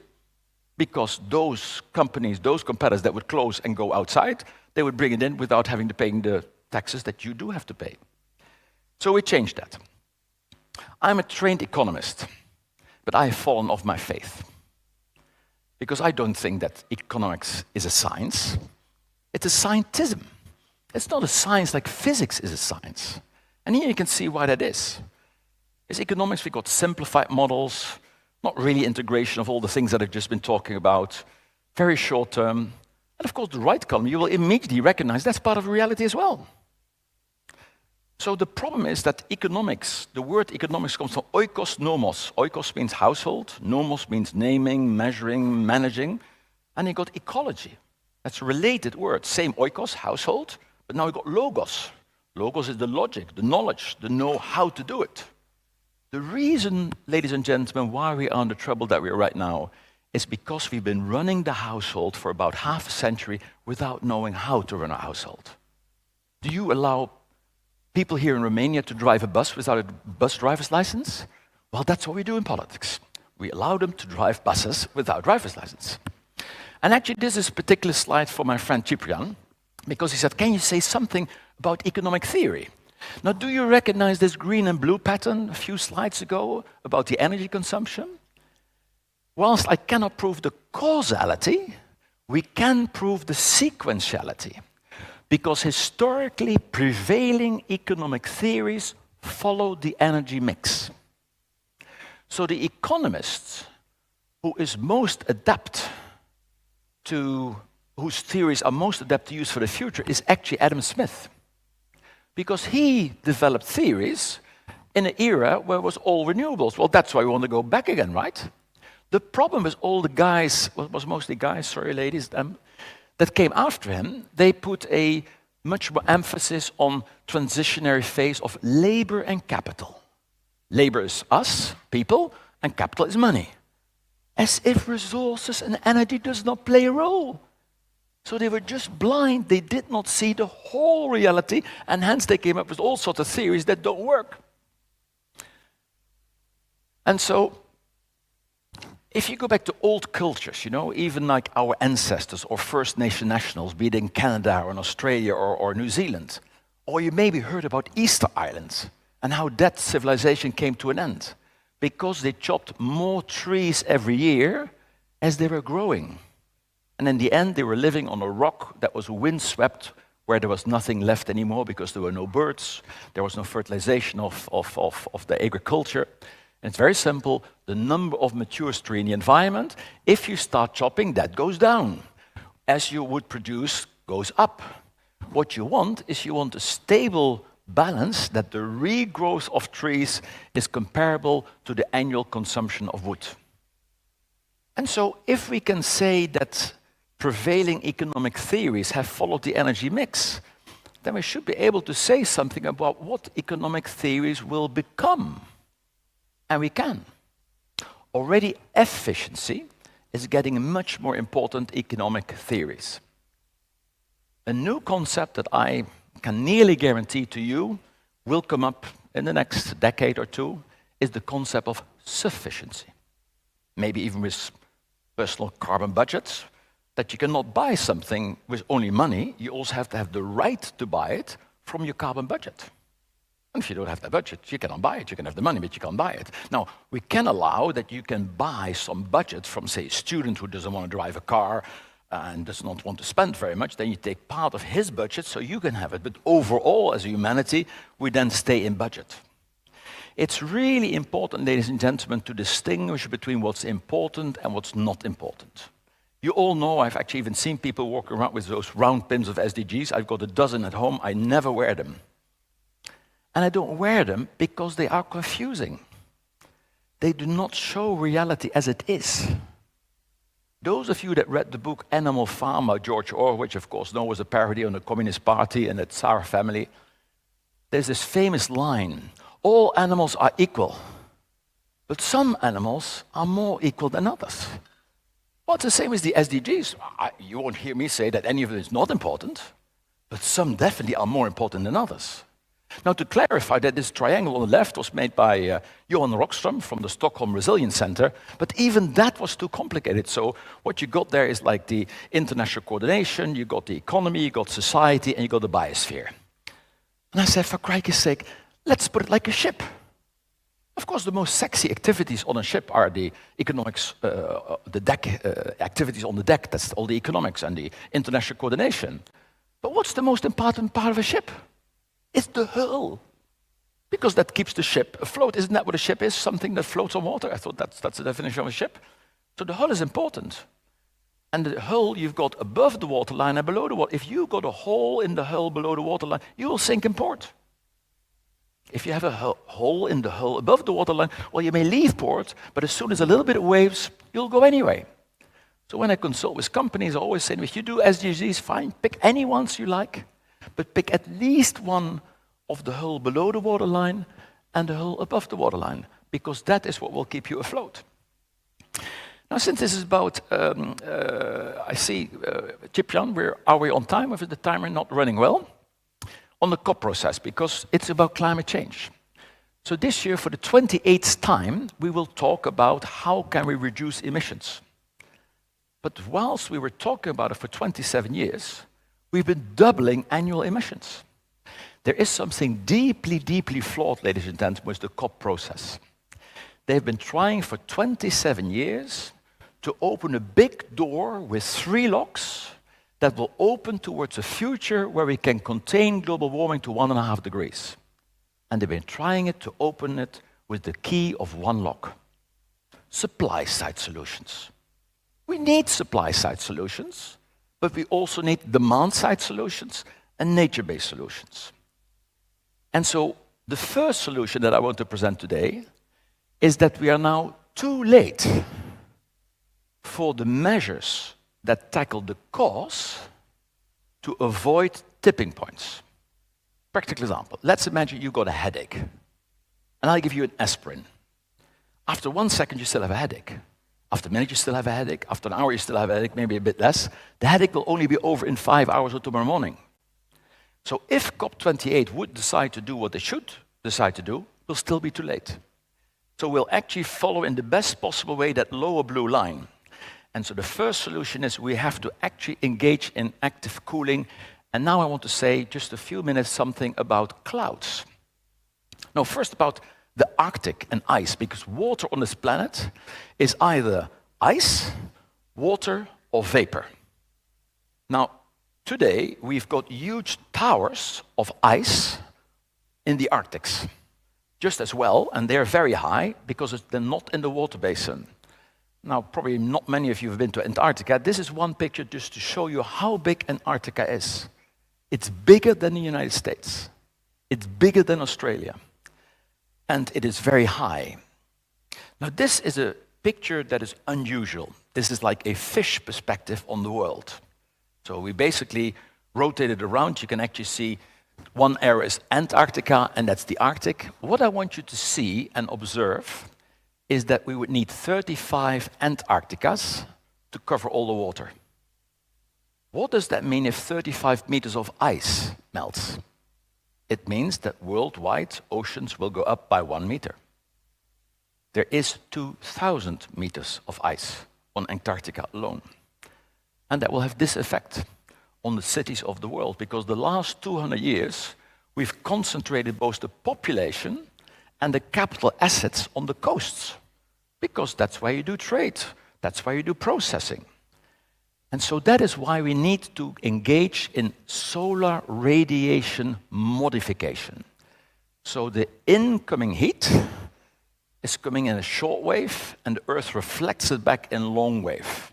[SPEAKER 8] because those companies, those competitors that would close and go outside, they would bring it in without having to pay the taxes that you do have to pay. So we changed that. I'm a trained economist, but I have fallen off my faith. Because I don't think that economics is a science. It's a scientism. It's not a science like physics is a science. And here you can see why that is. Is economics, we've got simplified models, not really integration of all the things that I've just been talking about, very short term. And of course, the right column, you will immediately recognize that's part of reality as well. So the problem is that economics, the word economics comes from oikos, nomos. Oikos means household, nomos means naming, measuring, managing, and you got ecology. That's a related word, same oikos, household, but now we got logos. Logos is the logic, the knowledge, the know how to do it. The reason, ladies and gentlemen, why we are in the trouble that we are right now is because we've been running the household for about half a century without knowing how to run a household. Do you allow people here in Romania to drive a bus without a bus driver's license? Well, that's what we do in politics. We allow them to drive buses without driver's license. And actually, this is a particular slide for my friend Ciprian, because he said, can you say something about economic theory? Now, do you recognize this green and blue pattern a few slides ago about the energy consumption? Whilst I cannot prove the causality, we can prove the sequentiality. Because historically prevailing economic theories follow the energy mix. So the economist who is most adept to, whose theories are most adept to use for the future is actually Adam Smith. Because he developed theories in an era where it was all renewables. Well, that's why we want to go back again, right? The problem with all the guys, well, it was mostly guys, sorry ladies, that came after him, they put a much more emphasis on transitionary phase of labor and capital. Labor is us, people, and capital is money. As if resources and energy does not play a role. So they were just blind, they did not see the whole reality, and hence they came up with all sorts of theories that don't work. And so, if you go back to old cultures, you know, even like our ancestors or First Nation nationals, be it in Canada or in Australia or New Zealand, or you maybe heard about Easter Islands and how that civilization came to an end, because they chopped more trees every year as they were growing. And in the end, they were living on a rock that was windswept, where there was nothing left anymore because there were no birds, there was no fertilization of the agriculture. And it's very simple, the number of mature trees in the environment, if you start chopping, that goes down. As you would produce, goes up. What you want is you want a stable balance that the regrowth of trees is comparable to the annual consumption of wood. And so if we can say that prevailing economic theories have followed the energy mix, then we should be able to say something about what economic theories will become. And we can. Already efficiency is getting much more important economic theories. A new concept that I can nearly guarantee to you will come up in the next decade or two is the concept of sufficiency. Maybe even with personal carbon budgets, that you cannot buy something with only money, you also have to have the right to buy it from your carbon budget. And if you don't have the budget, you cannot buy it. You can have the money, but you can't buy it. Now, we can allow that you can buy some budget from, say, a student who doesn't want to drive a car and does not want to spend very much. Then you take part of his budget so you can have it. But overall, as a humanity, we then stay in budget. It's really important, ladies and gentlemen, to distinguish between what's important and what's not important. You all know, I've actually even seen people walking around with those round pins of SDGs. I've got a dozen at home. I never wear them. And I don't wear them because they are confusing. They do not show reality as it is. Those of you that read the book Animal Farm by George Orwell, which of course know was a parody on the Communist Party and the Tsar family, there's this famous line, all animals are equal, but some animals are more equal than others. Well, it's the same as the SDGs. You won't hear me say that any of it is not important, but some definitely are more important than others. Now, to clarify that this triangle on the left was made by Johan Rockström from the Stockholm Resilience Center, but even that was too complicated. So what you got there is like the international coordination, you got the economy, you got society, and you got the biosphere. And I said, for crikey's sake, let's put it like a ship. Of course, the most sexy activities on a ship are the economics, the deck activities on the deck. That's all the economics and the international coordination. But what's the most important part of a ship? It's the hull, because that keeps the ship afloat. Isn't that what a ship is? Something that floats on water? I thought that's the definition of a ship. So the hull is important. And the hull you've got above the waterline and below the water. If you've got a hole in the hull below the waterline, you will sink in port. If you have a hole in the hull above the waterline, well, you may leave port, but as soon as a little bit of waves, you'll go anyway. So when I consult with companies, I always say, if you do SDGs, fine, pick any ones you like, but pick at least one of the hull below the waterline and the hull above the waterline, because that is what will keep you afloat. Now, since this is about, I see, Chipjan, are we on time, or is the timer not running well? On the COP process, because it's about climate change. So this year, for the 28th time, we will talk about how can we reduce emissions. But whilst we were talking about it for 27 years, we've been doubling annual emissions. There is something deeply, deeply flawed, ladies and gentlemen, with the COP process. They've been trying for 27 years to open a big door with 3 locks that will open towards a future where we can contain global warming to 1.5 degrees. And they've been trying it to open it with the key of one lock. Supply-side solutions. We need supply-side solutions, but we also need demand-side solutions and nature-based solutions. And so the first solution that I want to present today is that we are now too late for the measures that tackle the cause to avoid tipping points. Practical example. Let's imagine you got a headache, and I'll give you an aspirin. After 1 second, you still have a headache. After a minute, you still have a headache. After an hour, you still have a headache, maybe a bit less. The headache will only be over in 5 hours or tomorrow morning. So if COP28 would decide to do what they should decide to do, we'll still be too late. So we'll actually follow in the best possible way that lower blue line. And so the first solution is we have to actually engage in active cooling. And now I want to say just a few minutes something about clouds. Now, first about the Arctic and ice, because water on this planet is either ice, water, or vapor. Now, today, we've got huge towers of ice in the Arctics, just as well, and they're very high because they're not in the water basin. Now, probably not many of you have been to Antarctica. This is one picture just to show you how big Antarctica is. It's bigger than the United States. It's bigger than Australia. And it is very high. Now, this is a picture that is unusual. This is like a fish perspective on the world. So we basically rotate it around. You can actually see one area is Antarctica, and that's the Arctic. What I want you to see and observe is that we would need 35 Antarcticas to cover all the water. What does that mean if 35 meters of ice melts? It means that worldwide oceans will go up by 1 meter. There is 2,000 meters of ice on Antarctica alone. And that will have this effect on the cities of the world, because the last 200 years, we've concentrated both the population and the capital assets on the coasts, because that's where you do trade, that's where you do processing. And so that is why we need to engage in solar radiation modification. So the incoming heat is coming in a short wave, and the Earth reflects it back in long wave.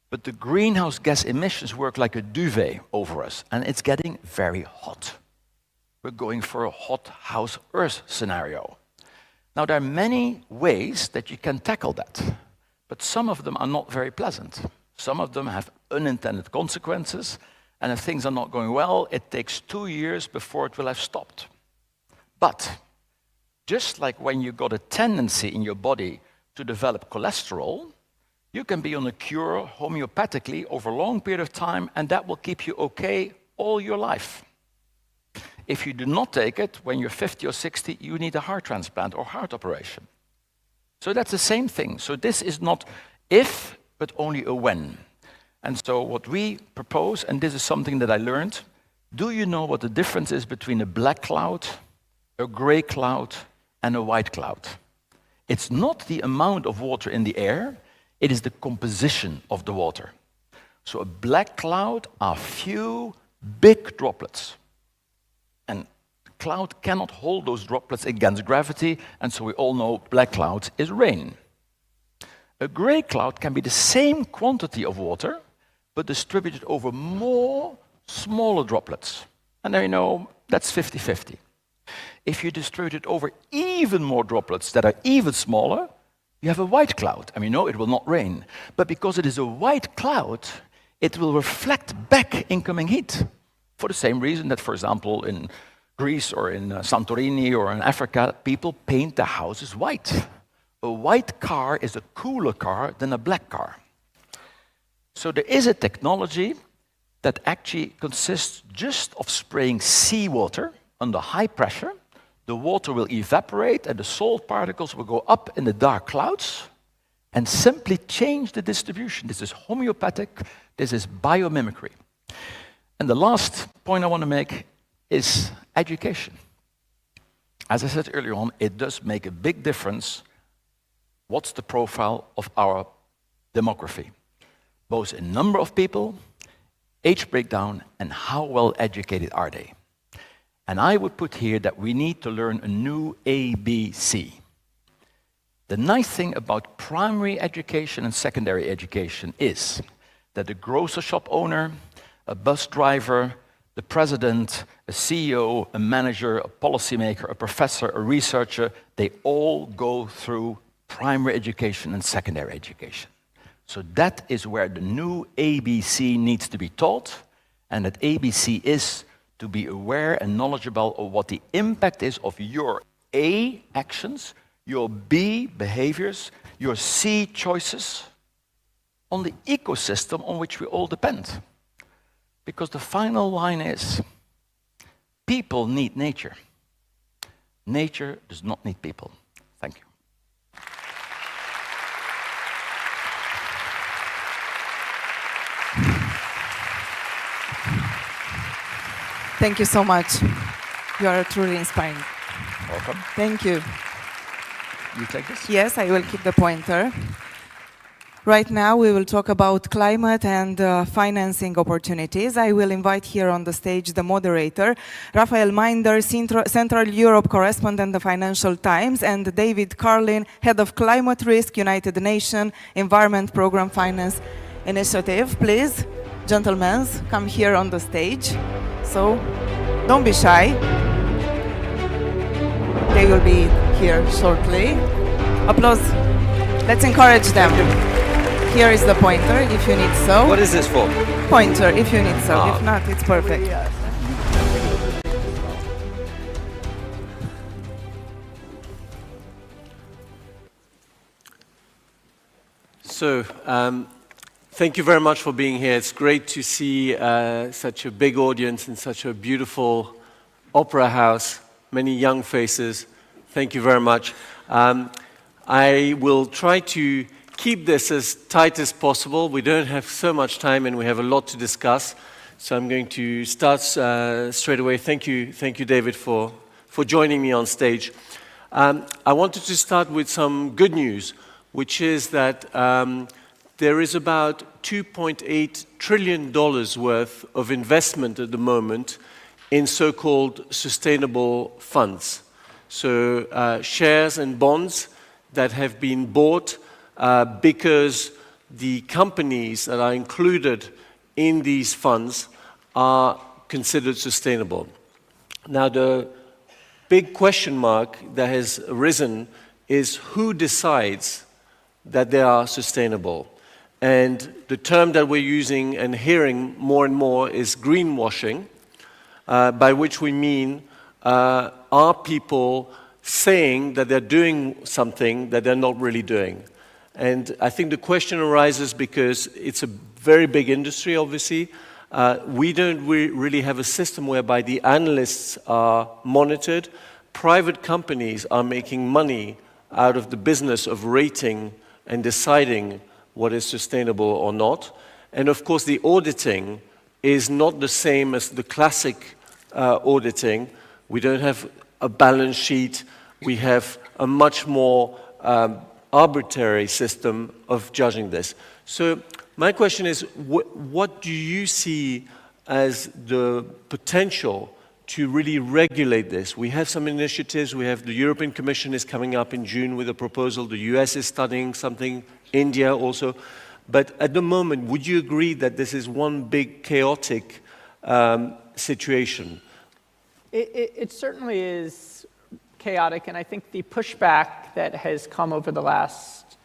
[SPEAKER 8] But the greenhouse gas emissions work like a duvet over us, and it's getting very hot. We're going for a hot house Earth scenario. Now, there are many ways that you can tackle that, but some of them are not very pleasant. Some of them have unintended consequences, and if things are not going well, it takes 2 years before it will have stopped. But just like when you got a tendency in your body to develop cholesterol, you can be on a cure homeopathically over a long period of time, and that will keep you okay all your life. If you do not take it, when you're 50 or 60, you need a heart transplant or heart operation. So that's the same thing. So this is not if, but only a when. And so what we propose, and this is something that I learned, do you know what the difference is between a black cloud, a gray cloud, and a white cloud? It's not the amount of water in the air, it is the composition of the water. So a black cloud are few big droplets. And the cloud cannot hold those droplets against gravity, and so we all know black cloud is rain. A gray cloud can be the same quantity of water, but distributed over more smaller droplets. And there you know, that's 50-50. If you distribute it over even more droplets that are even smaller, you have a white cloud, and we know it will not rain. But because it is a white cloud, it will reflect back incoming heat. For the same reason that, for example, in Greece or in Santorini or in Africa, people paint their houses white. A white car is a cooler car than a black car. So there is a technology that actually consists just of spraying seawater under high pressure. The water will evaporate and the salt particles will go up in the dark clouds and simply change the distribution. This is homeopathic, this is biomimicry. And the last point I want to make is education. As I said earlier on, it does make a big difference what's the profile of our demography, both in number of people, age breakdown, and how well educated are they? And I would put here that we need to learn a new ABC. The nice thing about primary education and secondary education is that the grocery shop owner, a bus driver, the president, a CEO, a manager, a policymaker, a professor, a researcher, they all go through primary education and secondary education. So that is where the new ABC needs to be taught, and that ABC is to be aware and knowledgeable of what the impact is of your A, actions, your B, behaviors, your C, choices, on the ecosystem on which we all depend. Because the final line is, people need nature. Nature does not need people. Thank you.
[SPEAKER 7] Thank you so much. You are truly inspiring.
[SPEAKER 8] Welcome.
[SPEAKER 7] Thank you.
[SPEAKER 8] You take this?
[SPEAKER 7] Yes, I will keep the pointer. Right now, we will talk about climate and financing opportunities. I will invite here on the stage the moderator, Rafael Minder, Central Europe correspondent, The Financial Times, and David Carlin, Head of Climate Risk, United Nations Environment Programme Finance Initiative. Please, gentlemen, come here on the stage. So, don't be shy. They will be here shortly. Applause. Let's encourage them. Here is the pointer, if you need so.
[SPEAKER 9] What is this for?
[SPEAKER 7] Pointer, if you need so. If not, it's perfect.
[SPEAKER 9] So, thank you very much for being here. It's great to see such a big audience in such a beautiful opera house, many young faces. Thank you very much. I will try to keep this as tight as possible. We don't have so much time and we have a lot to discuss. So I'm going to start straight away. Thank you, David, for joining me on stage. I wanted to start with some good news, which is that there is about $2.8 trillion worth of investment at the moment in so-called sustainable funds. So shares and bonds that have been bought because the companies that are included in these funds are considered sustainable. Now, the big question mark that has arisen is who decides that they are sustainable? And the term that we're using and hearing more and more is greenwashing, by which we mean are people saying that they're doing something that they're not really doing. And I think the question arises because it's a very big industry, obviously. We don't really have a system whereby the analysts are monitored. Private companies are making money out of the business of rating and deciding what is sustainable or not. And of course, the auditing is not the same as the classic auditing. We don't have a balance sheet. We have a much more arbitrary system of judging this. So my question is, what do you see as the potential to really regulate this? We have some initiatives. We have the European Commission is coming up in June with a proposal. The US is studying something, India also. But at the moment, would you agree that this is one big chaotic situation?
[SPEAKER 10] It certainly is chaotic, and I think the pushback that has come over the last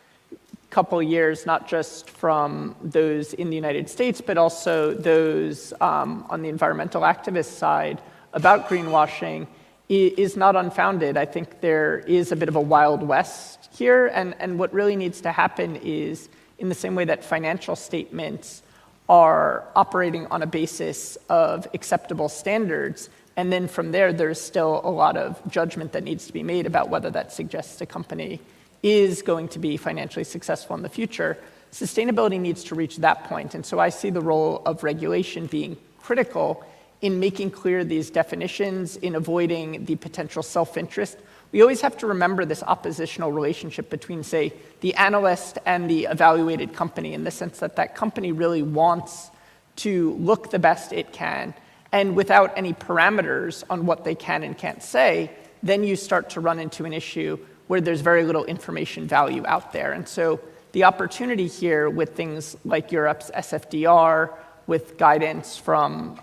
[SPEAKER 10] couple years, not just from those in the United States, but also those on the environmental activist side about greenwashing is not unfounded. I think there is a bit of a Wild West here, and what really needs to happen is, in the same way that financial statements are operating on a basis of acceptable standards, and then from there, there's still a lot of judgment that needs to be made about whether that suggests a company is going to be financially successful in the future. Sustainability needs to reach that point. And so I see the role of regulation being critical in making clear these definitions, in avoiding the potential self-interest. We always have to remember this oppositional relationship between, say, the analyst and the evaluated company, in the sense that that company really wants to look the best it can, and without any parameters on what they can and can't say, then you start to run into an issue where there's very little information value out there. And so the opportunity here with things like Europe's SFDR, with guidance from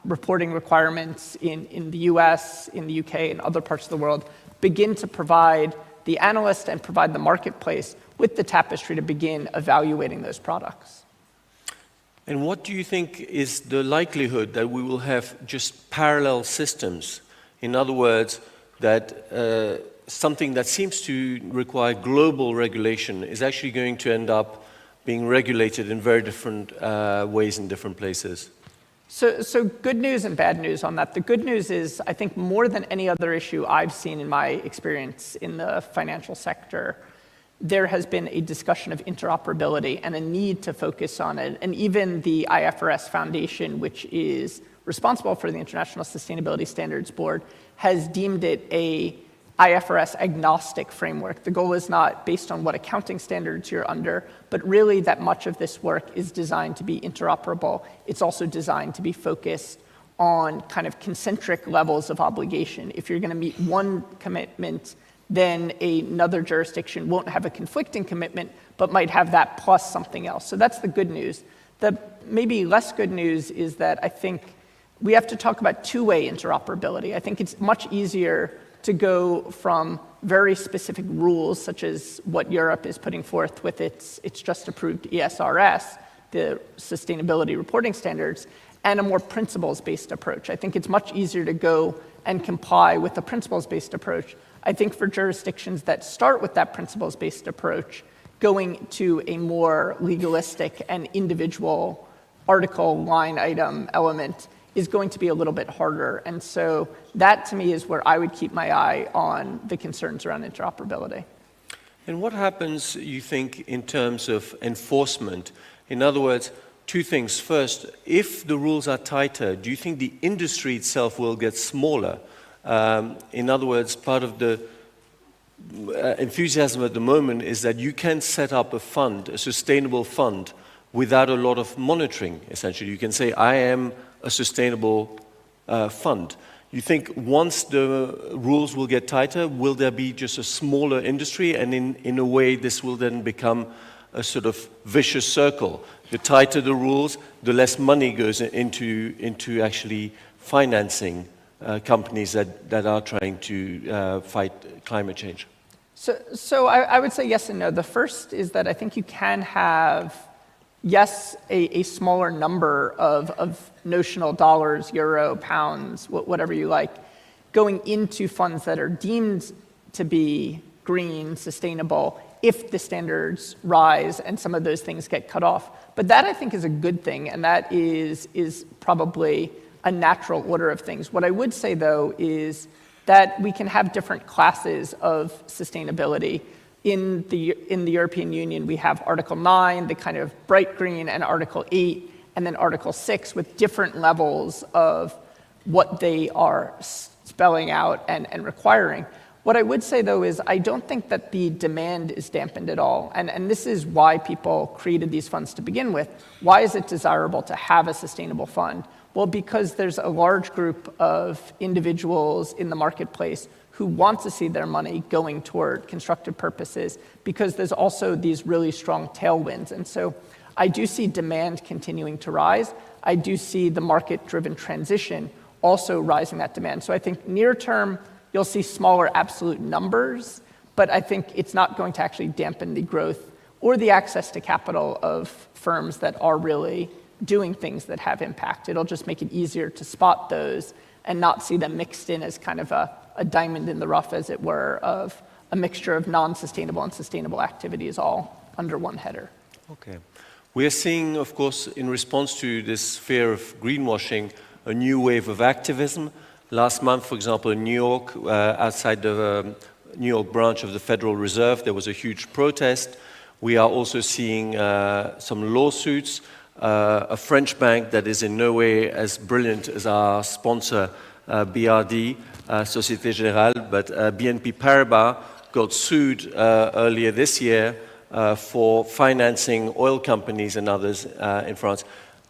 [SPEAKER 10] reporting requirements in the US, in the UK, and other parts of the world, begin to provide the analyst and provide the marketplace with the tapestry to begin evaluating those products.
[SPEAKER 9] And what do you think is the likelihood that we will have just parallel systems? In other words, that something that seems to require global regulation is actually going to end up being regulated in very different ways in different places?
[SPEAKER 10] So good news and bad news on that. The good news is, I think more than any other issue I've seen in my experience in the financial sector, there has been a discussion of interoperability and a need to focus on it. And even the IFRS Foundation, which is responsible for the International Sustainability Standards Board, has deemed it a IFRS agnostic framework. The goal is not based on what accounting standards you're under, but really that much of this work is designed to be interoperable. It's also designed to be focused on kind of concentric levels of obligation. If you're going to meet one commitment, then another jurisdiction won't have a conflicting commitment, but might have that plus something else. So that's the good news. The maybe less good news is that I think we have to talk about two-way interoperability. I think it's much easier to go from very specific rules, such as what Europe is putting forth with its just approved ESRS, the sustainability reporting standards, and a more principles-based approach. I think it's much easier to go and comply with a principles-based approach. I think for jurisdictions that start with that principles-based approach, going to a more legalistic and individual article, line item element is going to be a little bit harder. And so that, to me, is where I would keep my eye on the concerns around interoperability.
[SPEAKER 9] And what happens, you think, in terms of enforcement? In other words, two things. First, if the rules are tighter, do you think the industry itself will get smaller? In other words, part of the enthusiasm at the moment is that you can set up a fund, a sustainable fund, without a lot of monitoring, essentially. You can say, I am a sustainable fund. You think once the rules will get tighter, will there be just a smaller industry? And in a way, this will then become a sort of vicious circle. The tighter the rules, the less money goes into actually financing companies that are trying to fight climate change.
[SPEAKER 10] So I would say yes and no. The first is that I think you can have, yes, a smaller number of notional dollars, euro, pounds, whatever you like, going into funds that are deemed to be green, sustainable, if the standards rise and some of those things get cut off. But that, I think, is a good thing, and that is probably a natural order of things. What I would say, though, is that we can have different classes of sustainability. In the European Union, we have Article 9, the kind of bright green, and Article 8, and then Article 6 with different levels of what they are spelling out and requiring. What I would say, though, is I don't think that the demand is dampened at all. And this is why people created these funds to begin with. Why is it desirable to have a sustainable fund? Well, because there's a large group of individuals in the marketplace who want to see their money going toward constructive purposes, because there's also these really strong tailwinds. And so I do see demand continuing to rise. I do see the market-driven transition also rising that demand. So I think near term, you'll see smaller absolute numbers, but I think it's not going to actually dampen the growth or the access to capital of firms that are really doing things that have impact. It'll just make it easier to spot those and not see them mixed in as kind of a diamond in the rough, as it were, of a mixture of non-sustainable and sustainable activities all under one header.
[SPEAKER 9] Okay. We are seeing, of course, in response to this fear of greenwashing, a new wave of activism. Last month, for example, in New York, outside the New York branch of the Federal Reserve, there was a huge protest. We are also seeing some lawsuits. A French bank that is in no way as brilliant as our sponsor, BRD, Société Générale, but BNP Paribas got sued earlier this year for financing oil companies and others in France.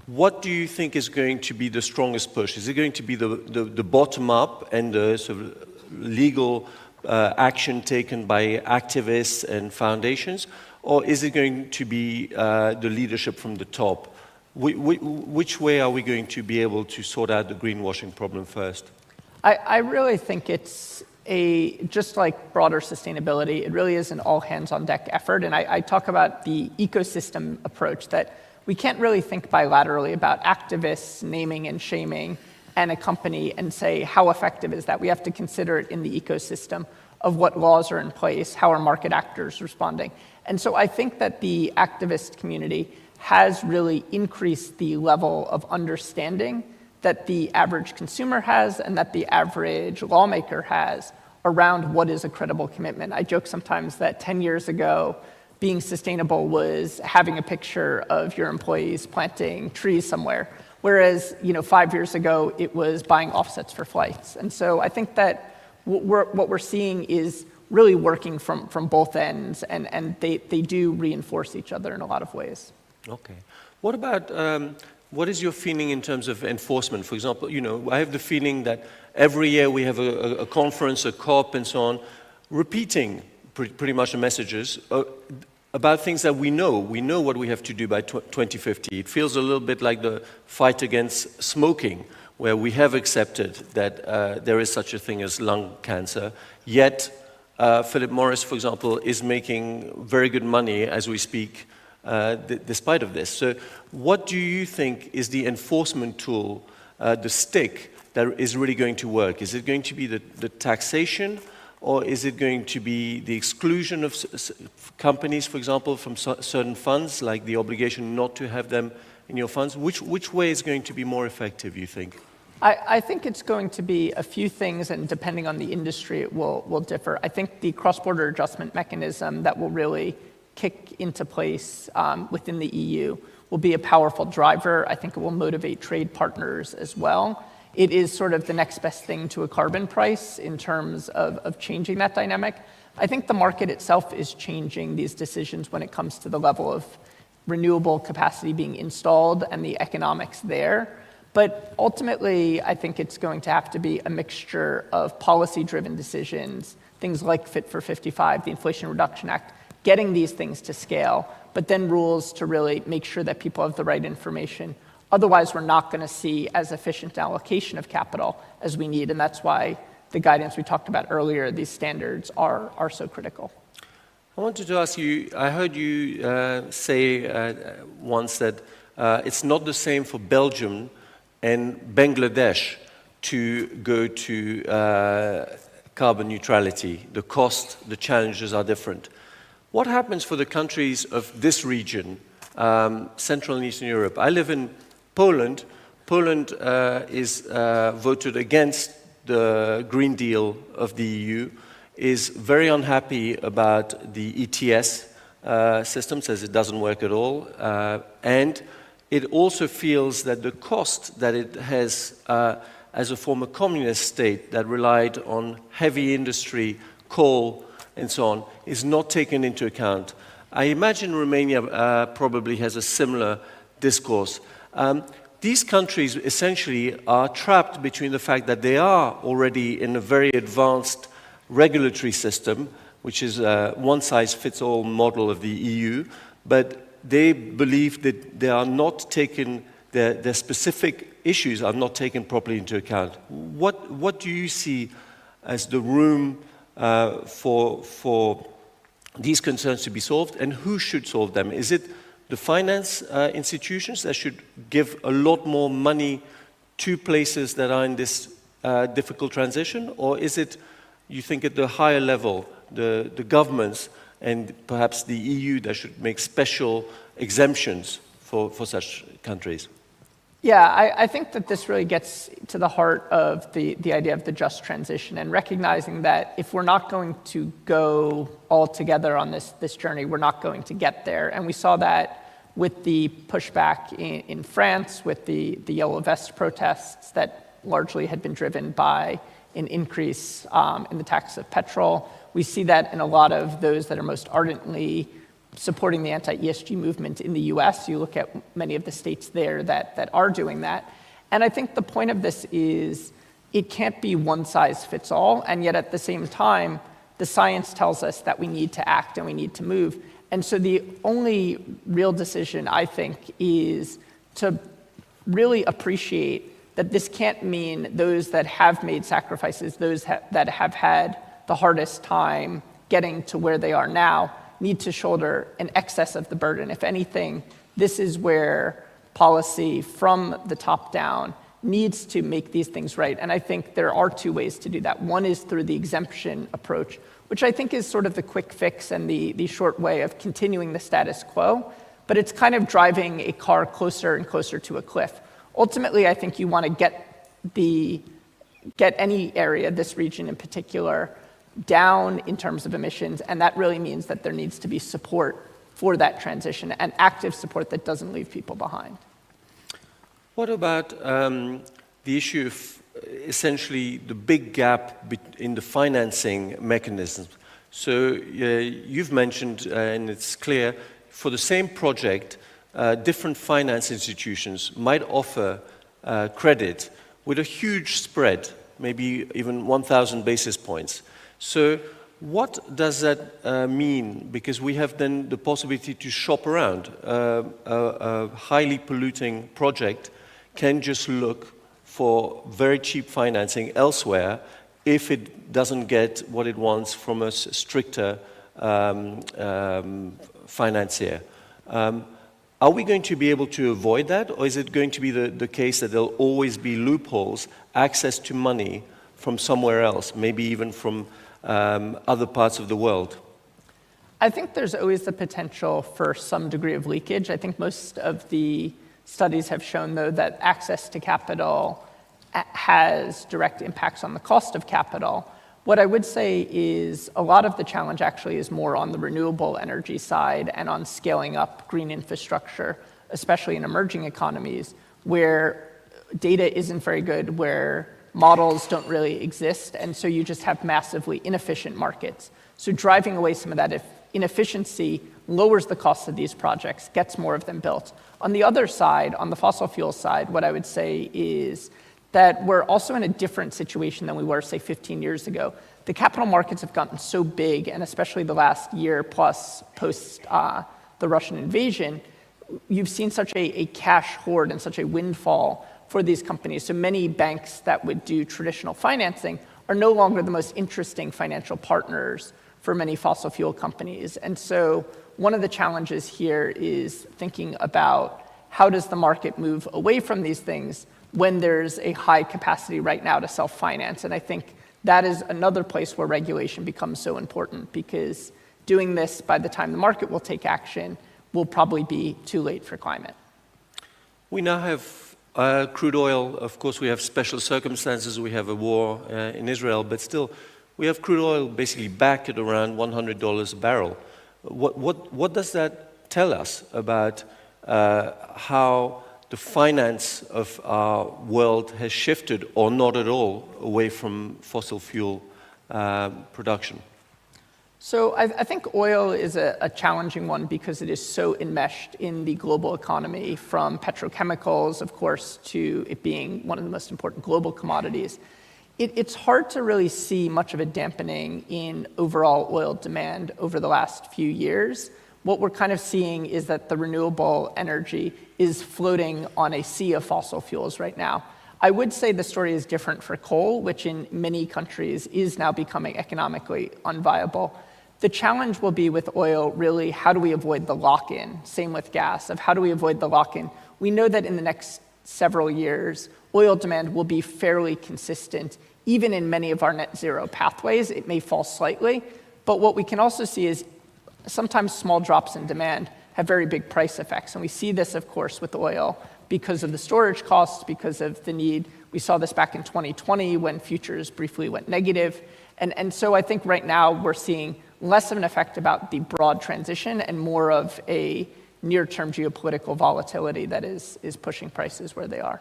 [SPEAKER 9] what do you think is going to be the strongest push? Is it going to be the bottom-up and the sort of legal action taken by activists and foundations, or is it going to be the leadership from the top? Which way are we going to be able to sort out the greenwashing problem first?
[SPEAKER 10] I really think it's just like broader sustainability, it really is an all-hands-on-deck effort. And I talk about the ecosystem approach, that we can't really think bilaterally about activists naming and shaming and a company and say, how effective is that? We have to consider it in the ecosystem of what laws are in place, how are market actors responding. And so I think that the activist community has really increased the level of understanding that the average consumer has and that the average lawmaker has around what is a credible commitment. I joke sometimes that 10 years ago, being sustainable was having a picture of your employees planting trees somewhere. Whereas, 5 years ago, it was buying offsets for flights. And so I think that what we're seeing is really working from both ends, and they do reinforce each other in a lot of ways.
[SPEAKER 9] Okay. What about, what is your feeling in terms of enforcement? For example, I have the feeling that every year we have a conference, a COP, and so on, repeating pretty much the messages about things that we know. We know what we have to do by 2050. It feels a little bit like the fight against smoking, where we have accepted that there is such a thing as lung cancer. Yet, Philip Morris, for example, is making very good money as we speak, despite of this. So what do you think is the enforcement tool, the stick, that is really going to work? Is it going to be the taxation, or is it going to be the exclusion of companies, for example, from certain funds, like the obligation not to have them in your funds? Which way is going to be more effective, you think?
[SPEAKER 10] I think it's going to be a few things, and depending on the industry, it will differ. I think the cross-border adjustment mechanism that will really kick into place within the EU will be a powerful driver. I think it will motivate trade partners as well. It is sort of the next best thing to a carbon price in terms of changing that dynamic. I think the market itself is changing these decisions when it comes to the level of renewable capacity being installed and the economics there. But ultimately, I think it's going to have to be a mixture of policy-driven decisions, things like Fit for 55, the Inflation Reduction Act, getting these things to scale, but then rules to really make sure that people have the right information. Otherwise, we're not going to see as efficient allocation of capital as we need, and that's why the guidance we talked about earlier, these standards are so critical.
[SPEAKER 9] I wanted to ask you, I heard you say once that it's not the same for Belgium and Bangladesh to go to carbon neutrality. The cost, the challenges are different. What happens for the countries of this region, Central and Eastern Europe? I live in Poland. Poland is voted against the Green Deal of the EU, is very unhappy about the ETS system, says it doesn't work at all, and it also feels that the cost that it has as a former communist state that relied on heavy industry, coal, and so on, is not taken into account. I imagine Romania probably has a similar discourse. These countries essentially are trapped between the fact that they are already in a very advanced regulatory system, which is a one-size-fits-all model of the EU, but they believe that they are not taken, their specific issues are not taken properly into account. What do you see as the room for these concerns to be solved, and who should solve them? Is it the finance institutions that should give a lot more money to places that are in this difficult transition, or is it, you think, at the higher level, the governments and perhaps the EU that should make special exemptions for such countries?
[SPEAKER 10] Yeah, I think that this really gets to the heart of the idea of the just transition, and recognizing that if we're not going to go all together on this journey, we're not going to get there. And we saw that with the pushback in France, with the Yellow Vest protests that largely had been driven by an increase in the tax of petrol. We see that in a lot of those that are most ardently supporting the anti-ESG movement in the US. You look at many of the states there that are doing that. And I think the point of this is it can't be one size fits all, and yet at the same time, the science tells us that we need to act and we need to move. And so the only real decision, I think, is to really appreciate that this can't mean those that have made sacrifices, those that have had the hardest time getting to where they are now, need to shoulder an excess of the burden. If anything, this is where policy from the top down needs to make these things right. And I think there are two ways to do that. One is through the exemption approach, which I think is sort of the quick fix and the short way of continuing the status quo, but it's kind of driving a car closer and closer to a cliff. Ultimately, I think you want to get any area, this region in particular, down in terms of emissions, and that really means that there needs to be support for that transition and active support that doesn't leave people behind.
[SPEAKER 9] What about the issue of essentially the big gap in the financing mechanisms? So you've mentioned, and it's clear, for the same project, different finance institutions might offer credit with a huge spread, maybe even 1,000 basis points. So what does that mean? Because we have then the possibility to shop around. A highly polluting project can just look for very cheap financing elsewhere if it doesn't get what it wants from a stricter financier. Are we going to be able to avoid that, or is it going to be the case that there'll always be loopholes, access to money from somewhere else, maybe even from other parts of the world?
[SPEAKER 10] I think there's always the potential for some degree of leakage. I think most of the studies have shown, though, that access to capital has direct impacts on the cost of capital. What I would say is a lot of the challenge actually is more on the renewable energy side and on scaling up green infrastructure, especially in emerging economies, where data isn't very good, where models don't really exist, and so you just have massively inefficient markets. So driving away some of that inefficiency lowers the cost of these projects, gets more of them built. On the other side, on the fossil fuel side, what I would say is that we're also in a different situation than we were, say, 15 years ago. The capital markets have gotten so big, and especially the last year plus post the Russian invasion, you've seen such a cash hoard and such a windfall for these companies. So many banks that would do traditional financing are no longer the most interesting financial partners for many fossil fuel companies. And so one of the challenges here is thinking about how does the market move away from these things when there's a high capacity right now to self-finance. And I think that is another place where regulation becomes so important, because doing this by the time the market will take action will probably be too late for climate.
[SPEAKER 9] We now have crude oil. Of course, we have special circumstances. We have a war in Israel, but still, we have crude oil basically back at around $100 a barrel. What does that tell us about how the finance of our world has shifted, or not at all, away from fossil fuel production?
[SPEAKER 10] So I think oil is a challenging one because it is so enmeshed in the global economy, from petrochemicals, of course, to it being one of the most important global commodities. It's hard to really see much of a dampening in overall oil demand over the last few years. What we're kind of seeing is that the renewable energy is floating on a sea of fossil fuels right now. I would say the story is different for coal, which in many countries is now becoming economically unviable. The challenge will be with oil, really, how do we avoid the lock-in? Same with gas, of how do we avoid the lock-in? We know that in the next several years, oil demand will be fairly consistent, even in many of our net zero pathways. It may fall slightly, but what we can also see is sometimes small drops in demand have very big price effects. And we see this, of course, with oil because of the storage costs, because of the need. We saw this back in 2020 when futures briefly went negative. And so I think right now we're seeing less of an effect about the broad transition and more of a near-term geopolitical volatility that is pushing prices where they are.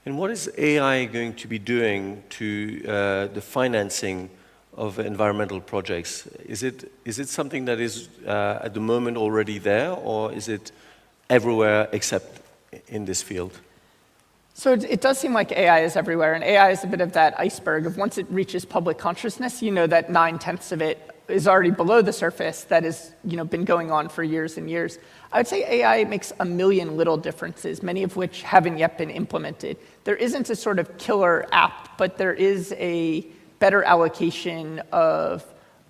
[SPEAKER 9] And what is AI going to be doing to the financing of environmental projects. Is it something that is at the moment already there, or is it everywhere except in this field?
[SPEAKER 10] So it does seem like AI is everywhere, and AI is a bit of that iceberg of once it reaches public consciousness, you know that 9/10 of it is already below the surface that has been going on for years and years. I would say AI makes a million little differences, many of which haven't yet been implemented. There isn't a sort of killer app, but there is a better allocation of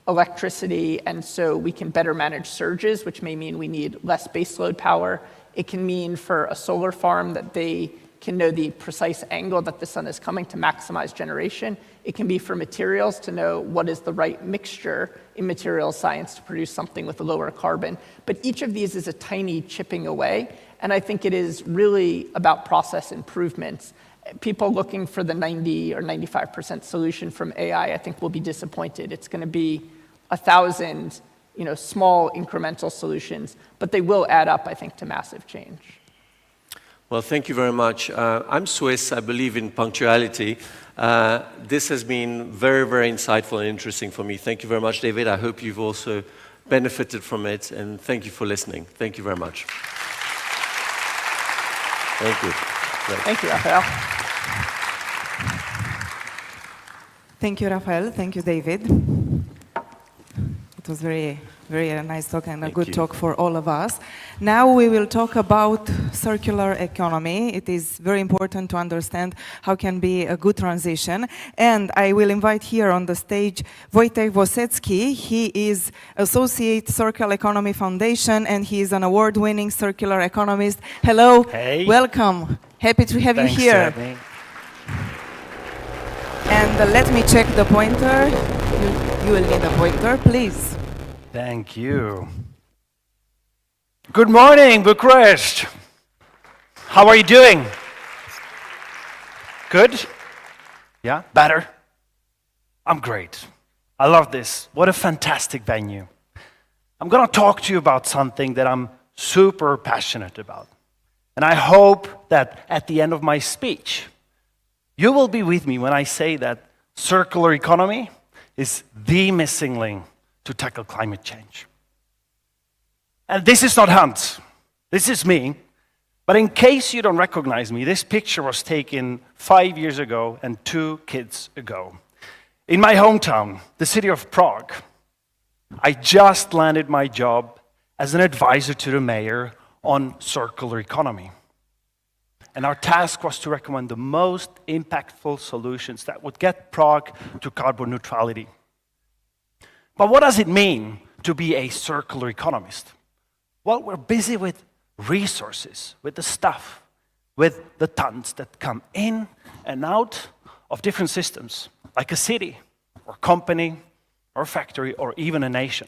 [SPEAKER 10] electricity, and so we can better manage surges, which may mean we need less baseload power. It can mean for a solar farm that they can know the precise angle that the sun is coming to maximize generation. It can be for materials to know what is the right mixture in materials science to produce something with a lower carbon. But each of these is a tiny chipping away, and I think it is really about process improvements. People looking for the 90 or 95% solution from AI, I think, will be disappointed. It's going to be 1,000 small incremental solutions, but they will add up, I think, to massive change.
[SPEAKER 9] Well, thank you very much. I'm Swiss. I believe in punctuality. This has been very, very insightful and interesting for me. Thank you very much, David. I hope you've also benefited from it, and thank you for listening. Thank you very much. Thank you. Great.
[SPEAKER 10] Thank you, Raphael.
[SPEAKER 7] Thank you, Raphael. Thank you, David. It was very nice talk and a good talk for all of us. Now we will talk about circular economy. It is very important to understand how can be a good transition. And I will invite here on the stage Wojtek Wosecki. He is Associate Circular Economy Foundation, and he is an award-winning circular economist. Hello.
[SPEAKER 11] Hey.
[SPEAKER 7] Welcome. Happy to have
[SPEAKER 11] Thanks
[SPEAKER 7] you here.
[SPEAKER 11] for having me.
[SPEAKER 7] And let me check the pointer. You will need a pointer, please.
[SPEAKER 11] Thank you. Good morning, Bucharest. How are you doing? Good? Yeah? Better? I'm great. I love this. What a fantastic venue. I'm going to talk to you about something that I'm super passionate about. And I hope that at the end of my speech, you will be with me when I say that circular economy is the missing link to tackle climate change. And this is not Hans, this is me. But in case you don't recognize me, this picture was taken 5 years ago and 2 kids ago. In my hometown, the city of Prague, I just landed my job as an advisor to the mayor on circular economy. And our task was to recommend the most impactful solutions that would get Prague to carbon neutrality. But what does it mean to be a circular economist? Well, we're busy with resources, with the stuff, with the tons that come in and out of different systems, like a city, or company, or factory, or even a nation.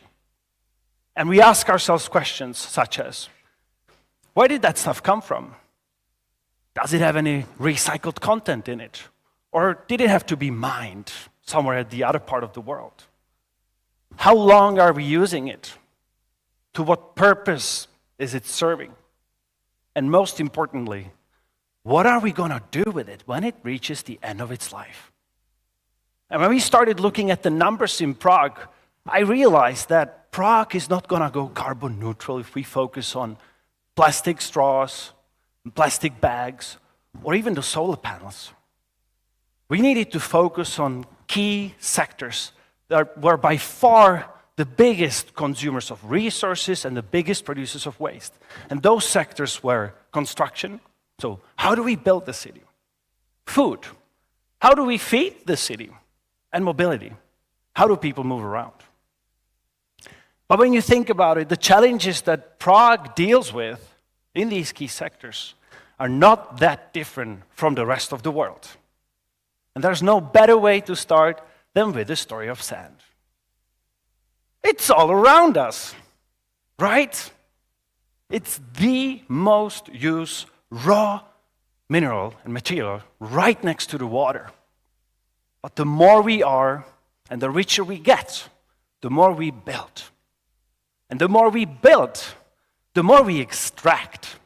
[SPEAKER 11] And we ask ourselves questions such as, where did that stuff come from? Does it have any recycled content in it? Or did it have to be mined somewhere at the other part of the world? How long are we using it? To what purpose is it serving? And most importantly, what are we going to do with it when it reaches the end of its life? And when we started looking at the numbers in Prague, I realized that Prague is not going to go carbon neutral if we focus on plastic straws, plastic bags, or even the solar panels. We needed to focus on key sectors that were by far the biggest consumers of resources and the biggest producers of waste. And those sectors were construction. So how do we build the city? Food. How do we feed the city? And mobility. How do people move around? But when you think about it, the challenges that Prague deals with in these key sectors are not that different from the rest of the world. And there's no better way to start than with the story of sand. It's all around us, right? It's the most used raw mineral and material right next to the water. But the more we are and the richer we get, the more we build. And the more we build, the more we extract.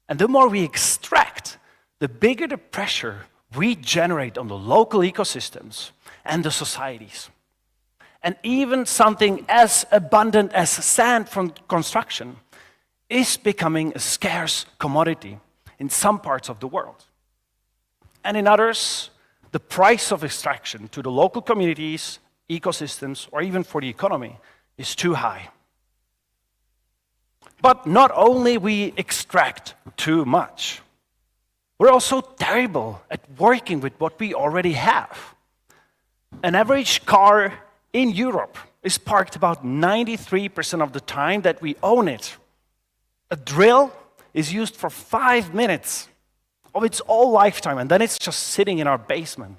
[SPEAKER 11] And the more we extract, the bigger the pressure we generate on the local ecosystems and the societies. And even something as abundant as sand from construction is becoming a scarce commodity in some parts of the world. And in others, the price of extraction to the local communities, ecosystems, or even for the economy is too high. But not only we extract too much, we're also terrible at working with what we already have. An average car in Europe is parked about 93% of the time that we own it. A drill is used for 5 minutes of its whole lifetime, and then it's just sitting in our basement.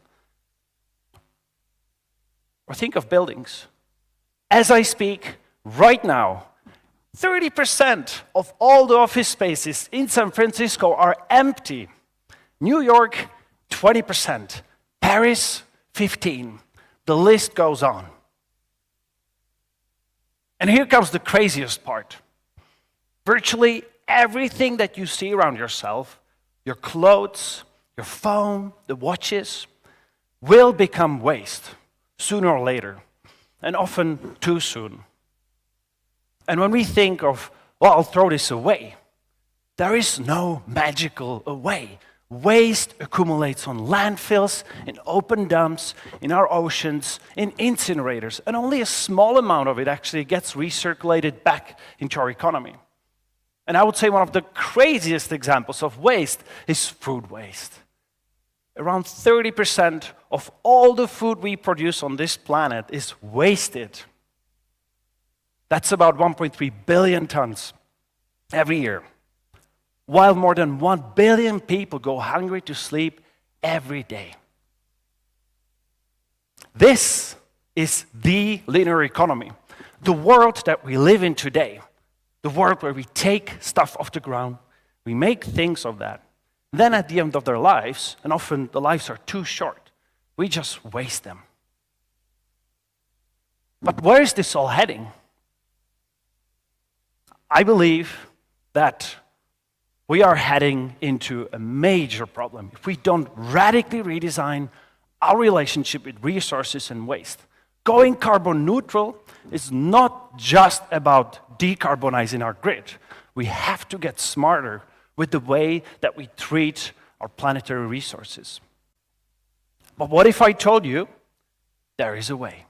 [SPEAKER 11] Or think of buildings. As I speak, right now, 30% of all the office spaces in San Francisco are empty. New York, 20%. Paris, 15%. The list goes on. And here comes the craziest part. Virtually everything that you see around yourself, your clothes, your phone, the watches, will become waste sooner or later, and often too soon. And when we think of, well, I'll throw this away, there is no magical way. Waste accumulates on landfills, in open dumps, in our oceans, in incinerators, and only a small amount of it actually gets recirculated back into our economy. And I would say one of the craziest examples of waste is food waste. Around 30% of all the food we produce on this planet is wasted. That's about 1.3 billion tons every year, while more than 1 billion people go hungry to sleep every day. This is the linear economy, the world that we live in today, the world where we take stuff off the ground, we make things of that. Then at the end of their lives, and often the lives are too short, we just waste them. But where is this all heading? I believe that we are heading into a major problem if we don't radically redesign our relationship with resources and waste. Going carbon neutral is not just about decarbonizing our grid. We have to get smarter with the way that we treat our planetary resources. But what if I told you there is a way?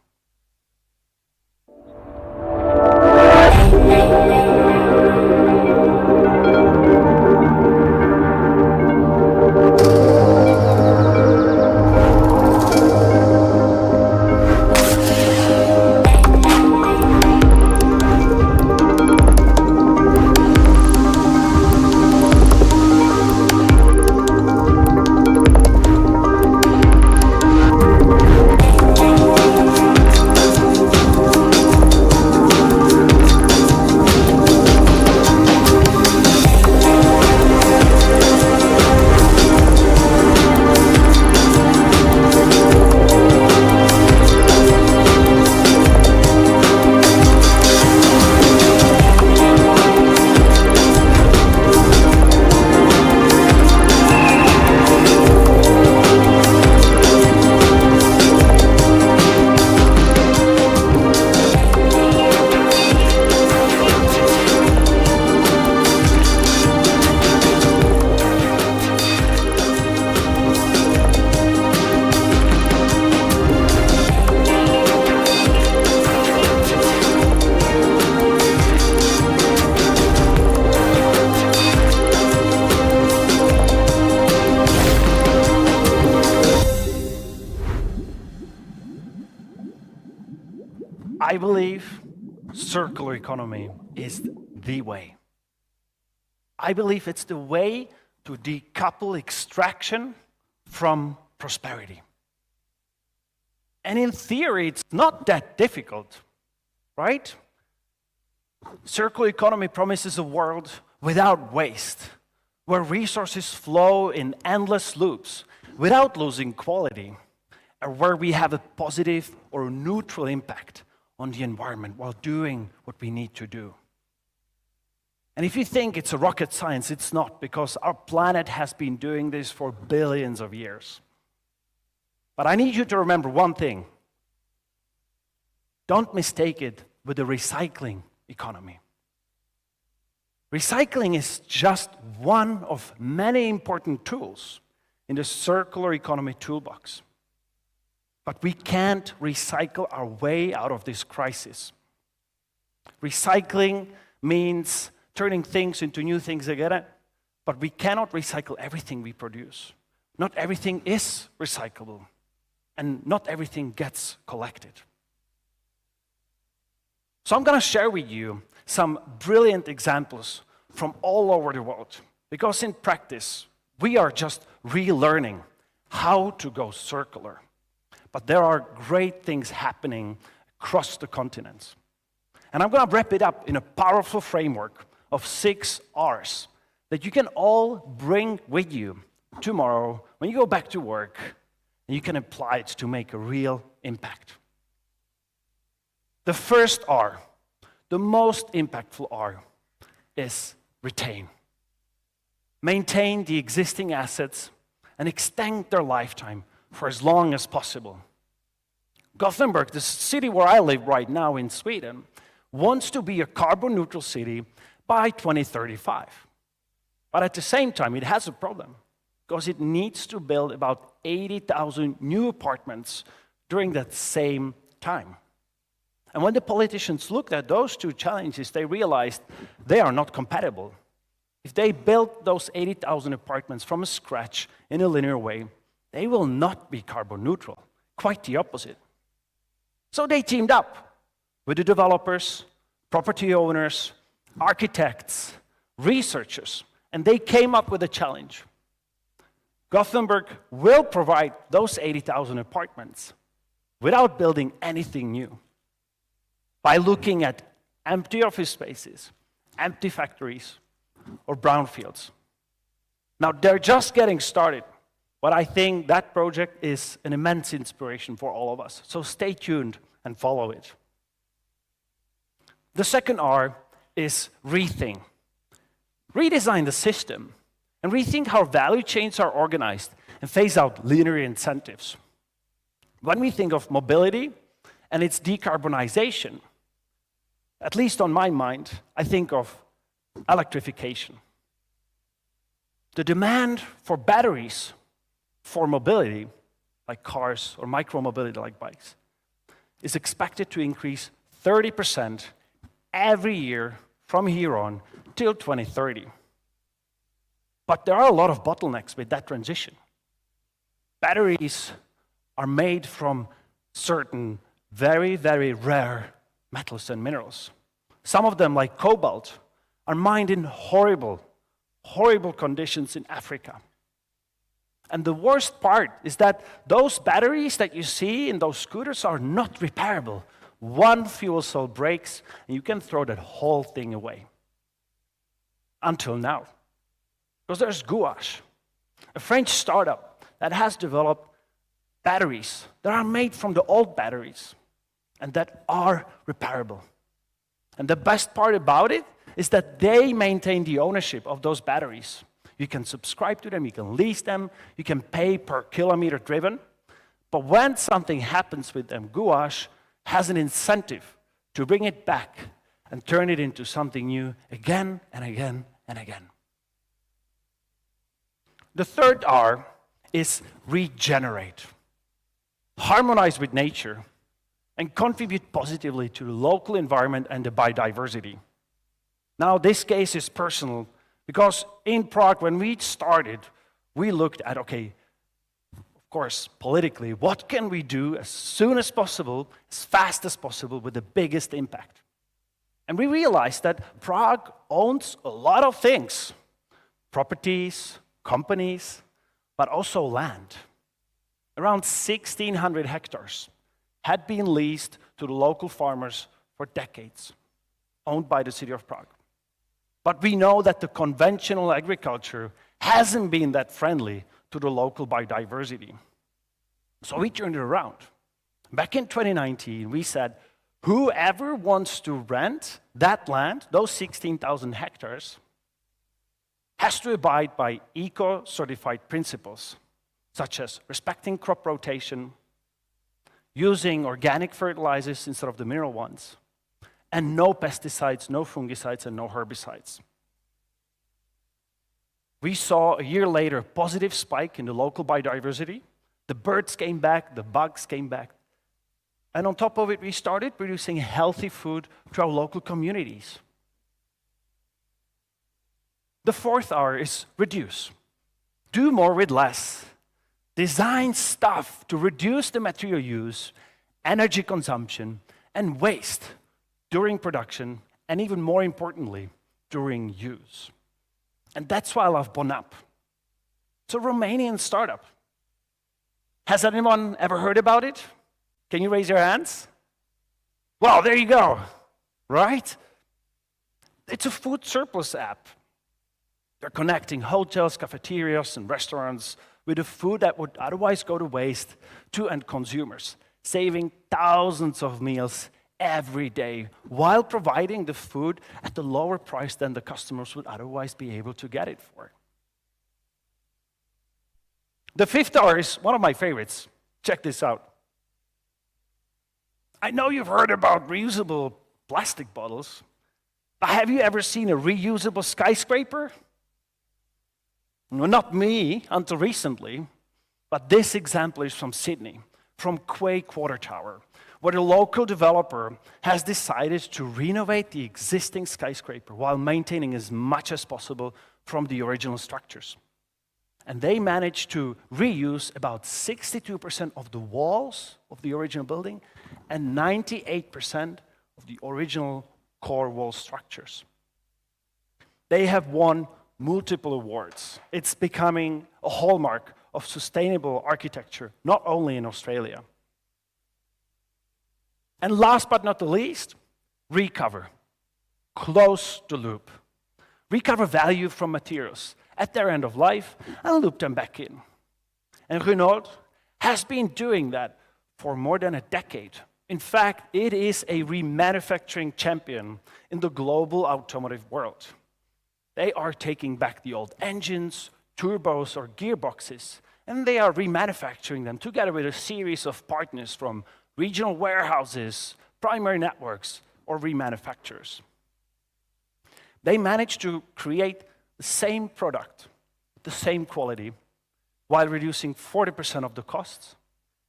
[SPEAKER 11] I believe circular economy is the way. I believe it's the way to decouple extraction from prosperity. And in theory, it's not that difficult, right? Circular economy promises a world without waste, where resources flow in endless loops without losing quality, and where we have a positive or neutral impact on the environment while doing what we need to do. And if you think it's a rocket science, it's not, because our planet has been doing this for billions of years. But I need you to remember one thing. don't mistake it with the recycling economy. Recycling is just one of many important tools in the circular economy toolbox. But we can't recycle our way out of this crisis. Recycling means turning things into new things again, but we cannot recycle everything we produce. Not everything is recyclable, and not everything gets collected. So I'm going to share with you some brilliant examples from all over the world, because in practice, we are just relearning how to go circular. But there are great things happening across the continents. And I'm going to wrap it up in a powerful framework of 6 R's that you can all bring with you tomorrow when you go back to work, and you can apply it to make a real impact. The first R, the most impactful R, is retain. Maintain the existing assets and extend their lifetime for as long as possible. Gothenburg, the city where I live right now in Sweden, wants to be a carbon neutral city by 2035. But at the same time, it has a problem, because it needs to build about 80,000 new apartments during that same time. And when the politicians looked at those two challenges, they realized they are not compatible. If they build those 80,000 apartments from scratch in a linear way, they will not be carbon neutral, quite the opposite. So they teamed up with the developers, property owners, architects, researchers, and they came up with a challenge. Gothenburg will provide those 80,000 apartments without building anything new, by looking at empty office spaces, empty factories, or brownfields. Now, they're just getting started, but I think that project is an immense inspiration for all of us. So stay tuned and follow it. The second R is rethink. Redesign the system and rethink how value chains are organized and phase out linear incentives. When we think of mobility and its decarbonization, at least on my mind, I think of electrification. The demand for batteries for mobility, like cars or micromobility like bikes, is expected to increase 30% every year from here on till 2030. But there are a lot of bottlenecks with that transition. Batteries are made from certain very, very rare metals and minerals. Some of them, like cobalt, are mined in horrible, horrible conditions in Africa. And the worst part is that those batteries that you see in those scooters are not repairable. One fuel cell breaks, and you can throw that whole thing away. Until now. Because there's Gouache, a French startup that has developed batteries that are made from the old batteries and that are repairable. And the best part about it is that they maintain the ownership of those batteries. You can subscribe to them, you can lease them, you can pay per kilometer driven. But when something happens with them, Gouache has an incentive to bring it back and turn it into something new again and again and again. The third R is regenerate. Harmonize with nature and contribute positively to the local environment and the biodiversity. Now, this case is personal because in Prague, when we started, we looked at, okay, of course, politically, what can we do as soon as possible, as fast as possible, with the biggest impact? And we realized that Prague owns a lot of things, properties, companies, but also land. Around 1,600 hectares had been leased to the local farmers for decades, owned by the city of Prague. But we know that the conventional agriculture hasn't been that friendly to the local biodiversity. So we turned it around. Back in 2019, we said, whoever wants to rent that land, those 16,000 hectares, has to abide by eco-certified principles, such as respecting crop rotation, using organic fertilizers instead of the mineral ones, and no pesticides, no fungicides, and no herbicides. We saw a year later a positive spike in the local biodiversity. The birds came back, the bugs came back. And on top of it, we started producing healthy food to our local communities. The fourth R is reduce. Do more with less. Design stuff to reduce the material use, energy consumption, and waste during production, and even more importantly, during use. And that's why I love Bonap. It's a Romanian startup. Has anyone ever heard about it? Can you raise your hands? Well, there you go, right? It's a food surplus app. They're connecting hotels, cafeterias, and restaurants with the food that would otherwise go to waste to end consumers, saving thousands of meals every day while providing the food at a lower price than the customers would otherwise be able to get it for. The fifth R is one of my favorites. Check this out. I know you've heard about reusable plastic bottles, but have you ever seen a reusable skyscraper? Well, not me until recently, but this example is from Sydney, from Quay Quarter Tower, where the local developer has decided to renovate the existing skyscraper while maintaining as much as possible from the original structures. And they managed to reuse about 62% of the walls of the original building and 98% of the original core wall structures. They have won multiple awards. It's becoming a hallmark of sustainable architecture, not only in Australia. And last but not the least, recover. Close the loop. Recover value from materials at their end of life and loop them back in. And Renault has been doing that for more than a decade. In fact, it is a remanufacturing champion in the global automotive world. They are taking back the old engines, turbos, or gearboxes, and they are remanufacturing them together with a series of partners from regional warehouses, primary networks, or remanufacturers. They managed to create the same product, the same quality, while reducing 40% of the costs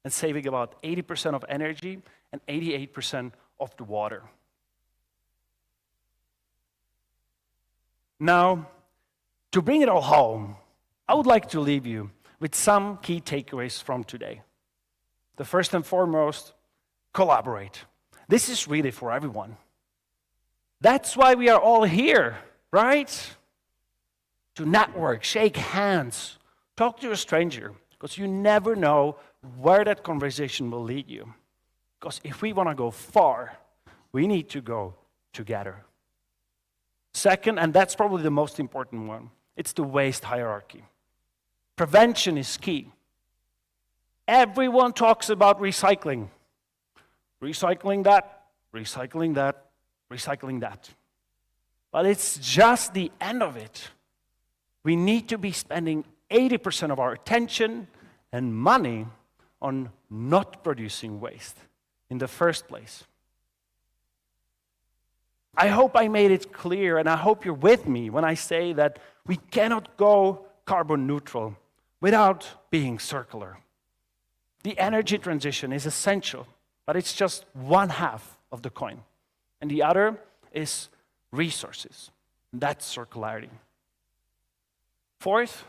[SPEAKER 11] and saving about 80% of energy and 88% of the water. Now, to bring it all home, I would like to leave you with some key takeaways from today. The first and foremost, collaborate. This is really for everyone. That's why we are all here, right? To network, shake hands, talk to a stranger, because you never know where that conversation will lead you. Because if we want to go far, we need to go together. Second, and that's probably the most important one, it's the waste hierarchy. Prevention is key. Everyone talks about recycling. Recycling that, recycling that, recycling that. But it's just the end of it. We need to be spending 80% of our attention and money on not producing waste in the first place. I hope I made it clear, and I hope you're with me when I say that we cannot go carbon neutral without being circular. The energy transition is essential, but it's just one half of the coin. And the other is resources. That's circularity. Fourth,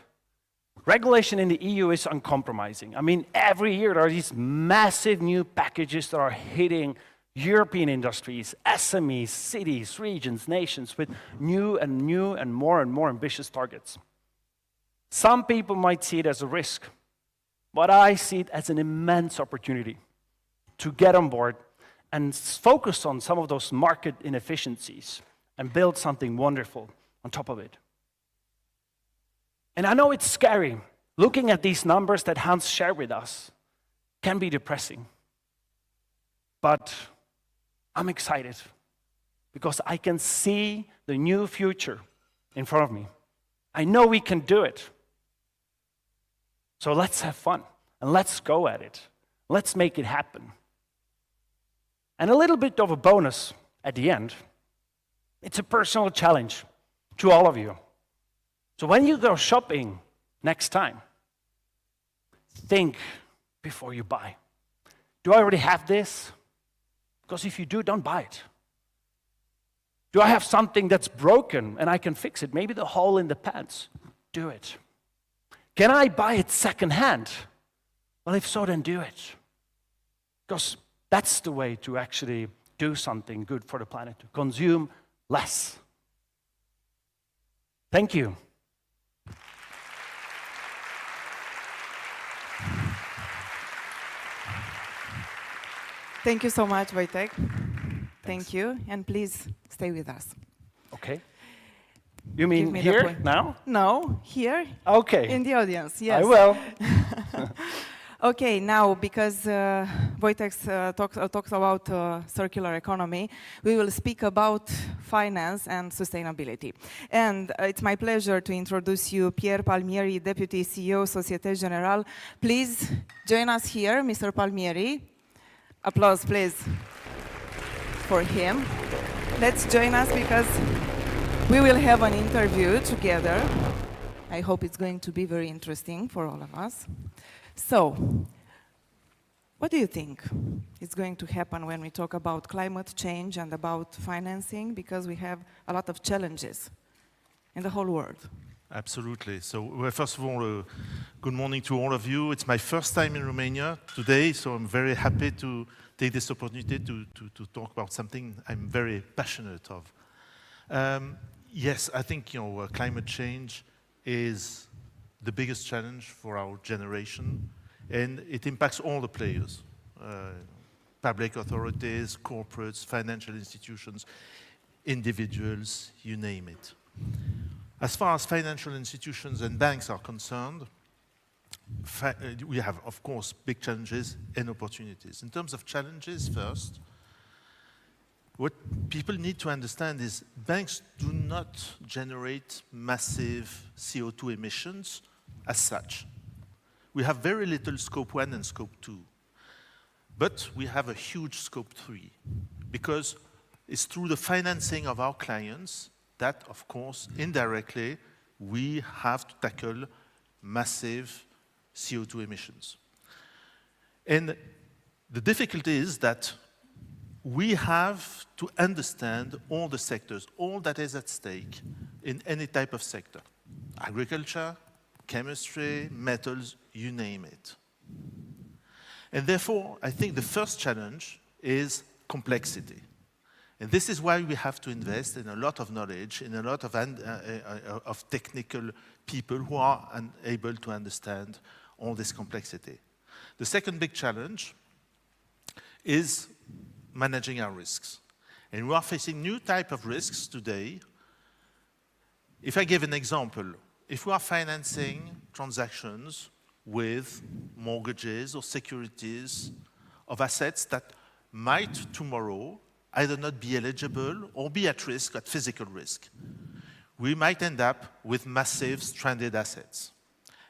[SPEAKER 11] regulation in the EU is uncompromising. I mean, every year there are these massive new packages that are hitting European industries, SMEs, cities, regions, nations with new and more ambitious targets. Some people might see it as a risk, but I see it as an immense opportunity to get on board and focus on some of those market inefficiencies and build something wonderful on top of it. And I know it's scary. Looking at these numbers that Hans shared with us can be depressing. But I'm excited because I can see the new future in front of me. I know we can do it. So let's have fun and let's go at it. Let's make it happen. And a little bit of a bonus at the end. It's a personal challenge to all of you. So when you go shopping next time, think before you buy. Do I already have this? Because if you do, don't buy it. Do I have something that's broken and I can fix it? Maybe the hole in the pants. Do it. Can I buy it secondhand? Well, if so, then do it. Because that's the way to actually do something good for the planet, to consume less. Thank you.
[SPEAKER 7] Thank you so much, Wojtek. Thank you, and please stay with us.
[SPEAKER 11] Okay. You mean
[SPEAKER 7] Give me the
[SPEAKER 11] here,
[SPEAKER 7] point.
[SPEAKER 11] now?
[SPEAKER 7] No, here.
[SPEAKER 11] Okay.
[SPEAKER 7] In the audience, yes.
[SPEAKER 11] I will.
[SPEAKER 7] Okay, now because Wojtek talks about circular economy, we will speak about finance and sustainability. And it's my pleasure to introduce you Pierre Palmieri, Deputy CEO, Societe Generale. Please join us here, Mr. Palmieri. Applause, please, for him. Let's join us because we will have an interview together. I hope it's going to be very interesting for all of us. So, what do you think is going to happen when we talk about climate change and about financing? Because we have a lot of challenges in the whole world.
[SPEAKER 12] Absolutely. So, well, first of all, good morning to all of you. It's my first time in Romania today, so I'm very happy to take this opportunity to talk about something I'm very passionate of. Yes, I think climate change is the biggest challenge for our generation, and it impacts all the players, public authorities, corporates, financial institutions, individuals, you name it. As far as financial institutions and banks are concerned, we have, of course, big challenges and opportunities. In terms of challenges, first, what people need to understand is banks do not generate massive CO2 emissions as such. We have very little scope 1 and scope 2. But we have a huge scope 3 because it's through the financing of our clients that, of course, indirectly, we have to tackle massive CO2 emissions. And the difficulty is that we have to understand all the sectors, all that is at stake in any type of sector. Agriculture, chemistry, metals, you name it. And therefore, I think the first challenge is complexity. And this is why we have to invest in a lot of knowledge, in a lot of technical people who are able to understand all this complexity. The second big challenge is managing our risks. And we are facing new type of risks today. If I give an example, if we are financing transactions with mortgages or securities of assets that might tomorrow either not be eligible or be at risk, at physical risk, we might end up with massive stranded assets.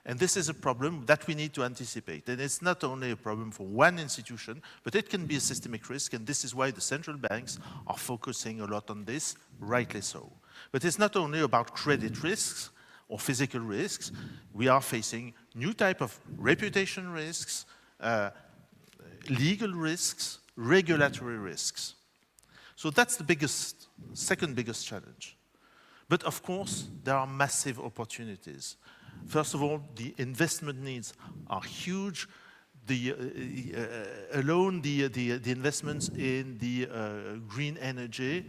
[SPEAKER 12] And this is a problem that we need to anticipate. And it's not only a problem for one institution, but it can be a systemic risk, and this is why the central banks are focusing a lot on this, rightly so. But it's not only about credit risks or physical risks. We are facing new type of reputation risks, legal risks, regulatory risks. So that's the second biggest challenge. But of course, there are massive opportunities. First of all, the investment needs are huge. Alone, the investments in the green energy,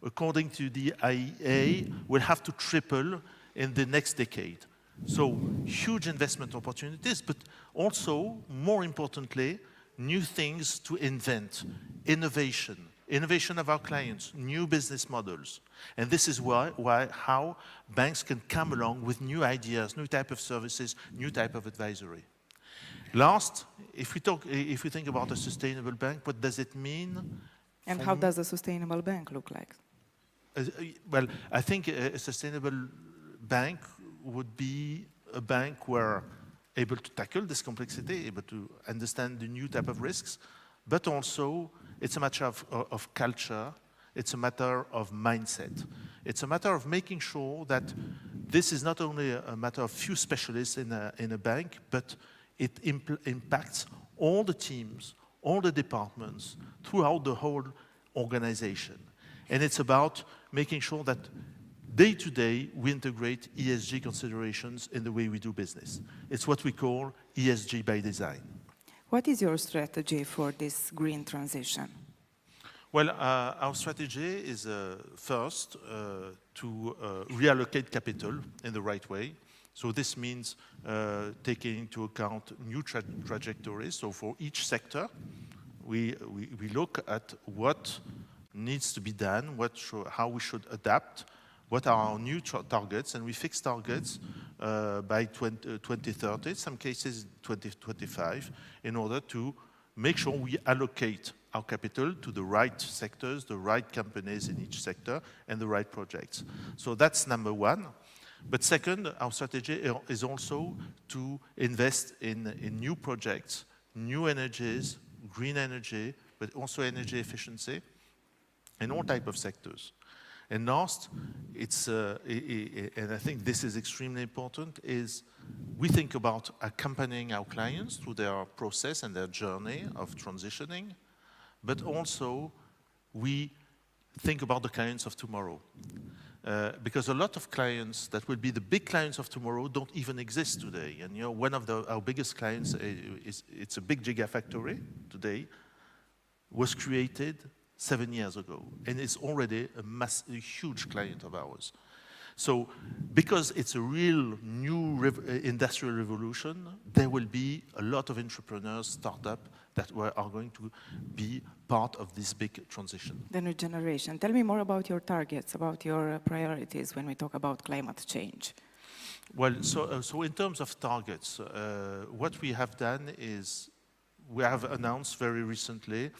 [SPEAKER 12] according to the IEA, will have to triple in the next decade. So huge investment opportunities, but also, more importantly, new things to invent, innovation of our clients, new business models. And this is how banks can come along with new ideas, new type of services, new type of advisory. Last, if we think about a sustainable bank, what does it mean?
[SPEAKER 7] And how does a sustainable bank look like?
[SPEAKER 12] Well, I think a sustainable bank would be a bank where able to tackle this complexity, able to understand the new type of risks, but also it's a matter of culture, it's a matter of mindset. It's a matter of making sure that this is not only a matter of few specialists in a bank, but it impacts all the teams, all the departments, throughout the whole organization. And it's about making sure that day to day we integrate ESG considerations in the way we do business. It's what we call ESG by design.
[SPEAKER 7] What is your strategy for this green transition?
[SPEAKER 12] Well, our strategy is first to reallocate capital in the right way. So this means taking into account new trajectories. So for each sector, we look at what needs to be done, how we should adapt, what are our new targets, and we fix targets by 2030, in some cases 2025, in order to make sure we allocate our capital to the right sectors, the right companies in each sector, and the right projects. So that's number one. But second, our strategy is also to invest in new projects, new energies, green energy, but also energy efficiency, in all types of sectors. And last, and I think this is extremely important, is we think about accompanying our clients through their process and their journey of transitioning, but also we think about the clients of tomorrow. Because a lot of clients that will be the big clients of tomorrow don't even exist today. And you know, one of our biggest clients, it's a big gigafactory today, was created 7 years ago, and it's already a huge client of ours. So, because it's a real new industrial revolution, there will be a lot of entrepreneurs, startups, that are going to be part of this big transition.
[SPEAKER 7] The new generation. Tell me more about your targets, about your priorities when we talk about climate change.
[SPEAKER 12] Well, so in terms of targets, what we have done is we have announced very recently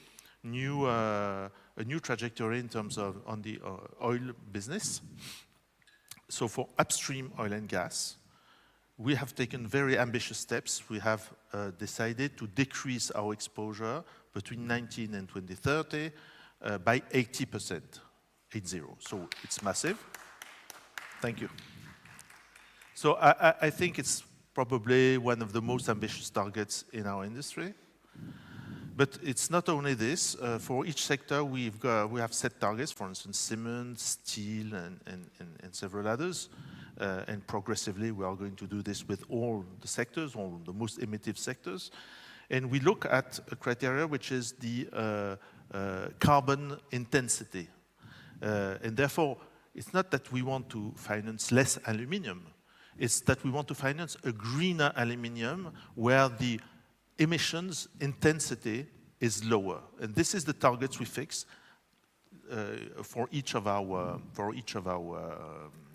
[SPEAKER 12] a new trajectory in terms of on the oil business. So for upstream oil and gas, we have taken very ambitious steps. We have decided to decrease our exposure between 19 and 2030 by 80%, 80. So it's massive. Thank you. So I think it's probably one of the most ambitious targets in our industry. But it's not only this. For each sector, we have set targets, for instance, cement, steel, and several others. And progressively, we are going to do this with all the sectors, all the most emittive sectors. And we look at a criteria which is the carbon intensity. And therefore, it's not that we want to finance less aluminium. It's that we want to finance a greener aluminium where the emissions intensity is lower. And this is the targets we fix for each of our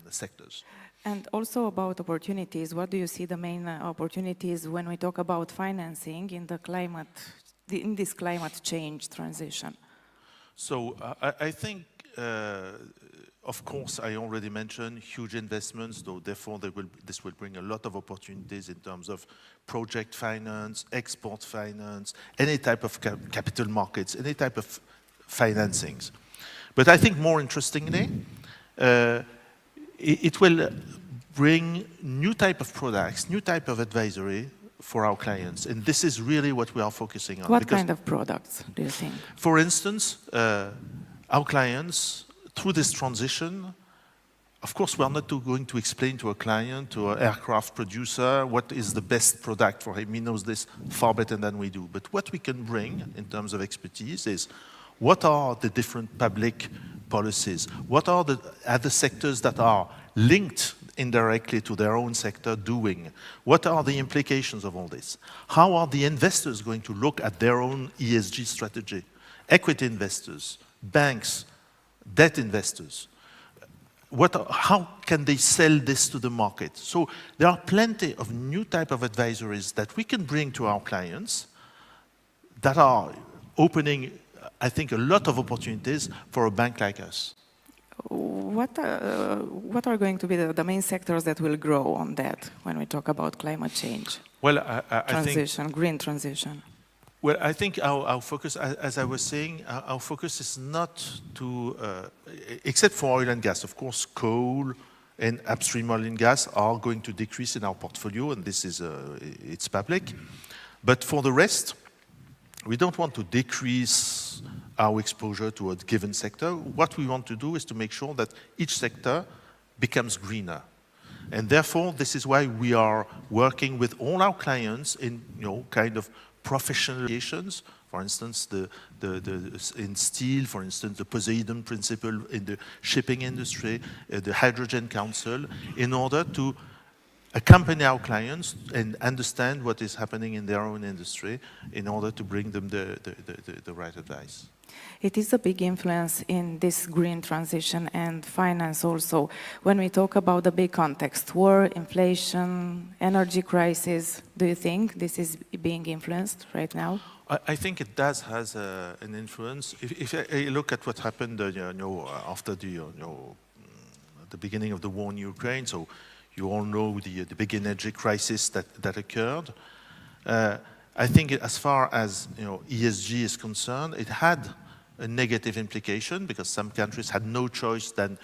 [SPEAKER 12] sectors.
[SPEAKER 7] And also about opportunities, what do you see the main opportunities when we talk about financing in this climate change transition?
[SPEAKER 12] So I think, of course, I already mentioned huge investments, though therefore this will bring a lot of opportunities in terms of project finance, export finance, any type of capital markets, any type of financings. But I think more interestingly, it will bring new type of products, new type of advisory for our clients. And this is really what we are focusing on.
[SPEAKER 7] What kind of products do you think?
[SPEAKER 12] For instance, our clients, through this transition, of course, we are not going to explain to a client, to an aircraft producer, what is the best product for him. He knows this far better than we do. But what we can bring in terms of expertise is what are the different public policies? What are the other sectors that are linked indirectly to their own sector doing? What are the implications of all this? How are the investors going to look at their own ESG strategy? Equity investors, banks, debt investors. How can they sell this to the market? So there are plenty of new type of advisories that we can bring to our clients that are opening, I think, a lot of opportunities for a bank like us.
[SPEAKER 7] What are going to be the main sectors that will grow on that when we talk about climate change?
[SPEAKER 12] Well, I
[SPEAKER 7] transition,
[SPEAKER 12] think
[SPEAKER 7] green transition.
[SPEAKER 12] Well, I think our focus, as I was saying, our focus is not to, except for oil and gas, of course, coal and upstream oil and gas are going to decrease in our portfolio, and this is, it's public. But for the rest, we don't want to decrease our exposure to a given sector. What we want to do is to make sure that each sector becomes greener. And therefore, this is why we are working with all our clients in, kind of professional relations. For instance, in steel, for instance, the Poseidon Principle in the shipping industry, the Hydrogen Council, in order to accompany our clients and understand what is happening in their own industry in order to bring them the right advice.
[SPEAKER 7] It is a big influence in this green transition and finance also. When we talk about the big context, war, inflation, energy crisis, do you think this is being influenced right now?
[SPEAKER 12] I think it does has an influence. If I look at what happened after the beginning of the war in Ukraine, so you all know the big energy crisis that occurred. I think as far as ESG is concerned, it had a negative implication because some countries had no choice than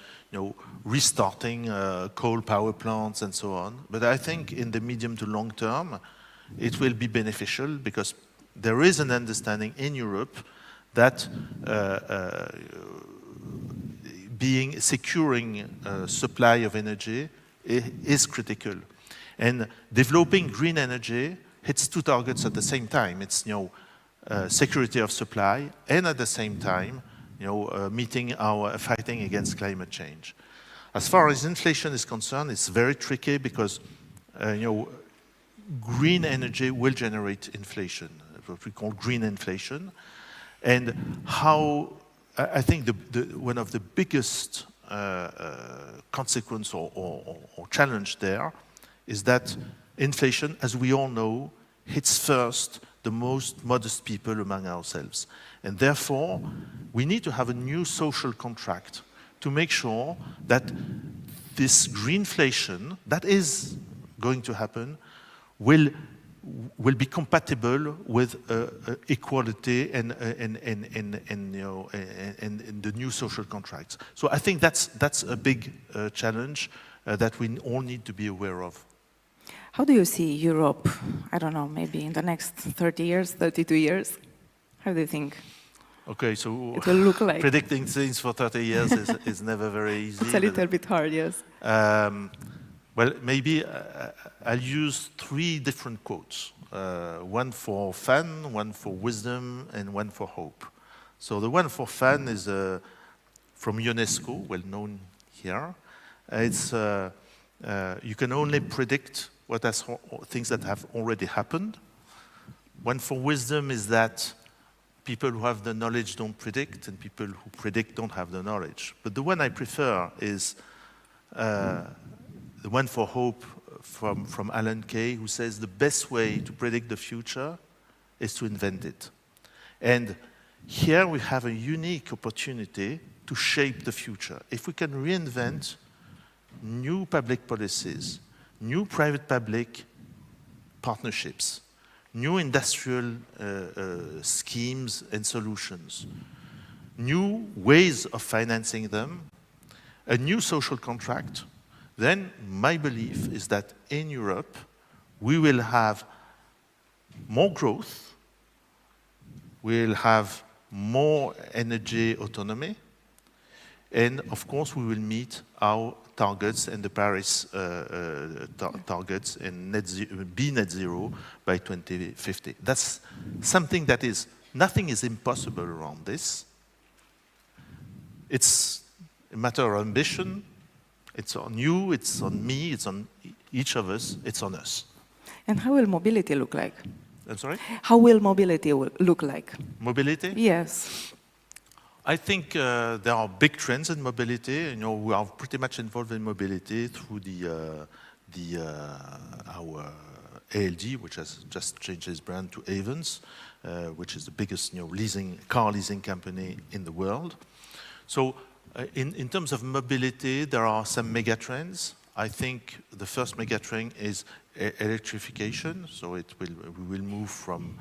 [SPEAKER 12] restarting coal power plants and so on. But I think in the medium to long term, it will be beneficial because there is an understanding in Europe that securing supply of energy is critical. And developing green energy hits two targets at the same time. It's security of supply, and at the same time, fighting against climate change. As far as inflation is concerned, it's very tricky because green energy will generate inflation, what we call green inflation. And I think one of the biggest consequence or challenge there is that inflation, as we all know, hits first the most modest people among ourselves. And therefore, we need to have a new social contract to make sure that this greenflation that is going to happen will be compatible with equality and the new social contracts. So I think that's a big challenge that we all need to be aware of.
[SPEAKER 7] How do you see Europe, I don't know, maybe in the next 30 years, 32 years? How do you think?
[SPEAKER 12] Okay, so
[SPEAKER 7] it will look like?
[SPEAKER 12] Predicting things for 30 years is never very easy.
[SPEAKER 7] It's a little bit hard, yes.
[SPEAKER 12] Well, maybe I'll use three different quotes. One for fun, one for wisdom, and one for hope. So the one for fun is from UNESCO, well known here. It's you can only predict things that have already happened. One for wisdom is that people who have the knowledge don't predict, and people who predict don't have the knowledge. But the one I prefer is the one for hope from Alan Kay, who says the best way to predict the future is to invent it. And here we have a unique opportunity to shape the future. If we can reinvent new public policies, new private-public partnerships, new industrial schemes and solutions, new ways of financing them, a new social contract, then my belief is that in Europe, we will have more growth, we'll have more energy autonomy, and of course we will meet our targets and the Paris targets and be net zero by 2050. That's something that nothing is impossible around this. It's a matter of ambition. It's on you, it's on me, it's on each of us, it's on us.
[SPEAKER 7] And how will mobility look like?
[SPEAKER 12] I'm sorry?
[SPEAKER 7] How will mobility look like? Mobility? Yes.
[SPEAKER 12] I think there are big trends in mobility. We are pretty much involved in mobility through our ALD, which has just changed its brand to Avons, which is the biggest car leasing company in the world. So in terms of mobility, there are some mega trends. I think the first mega trend is electrification. So we will move from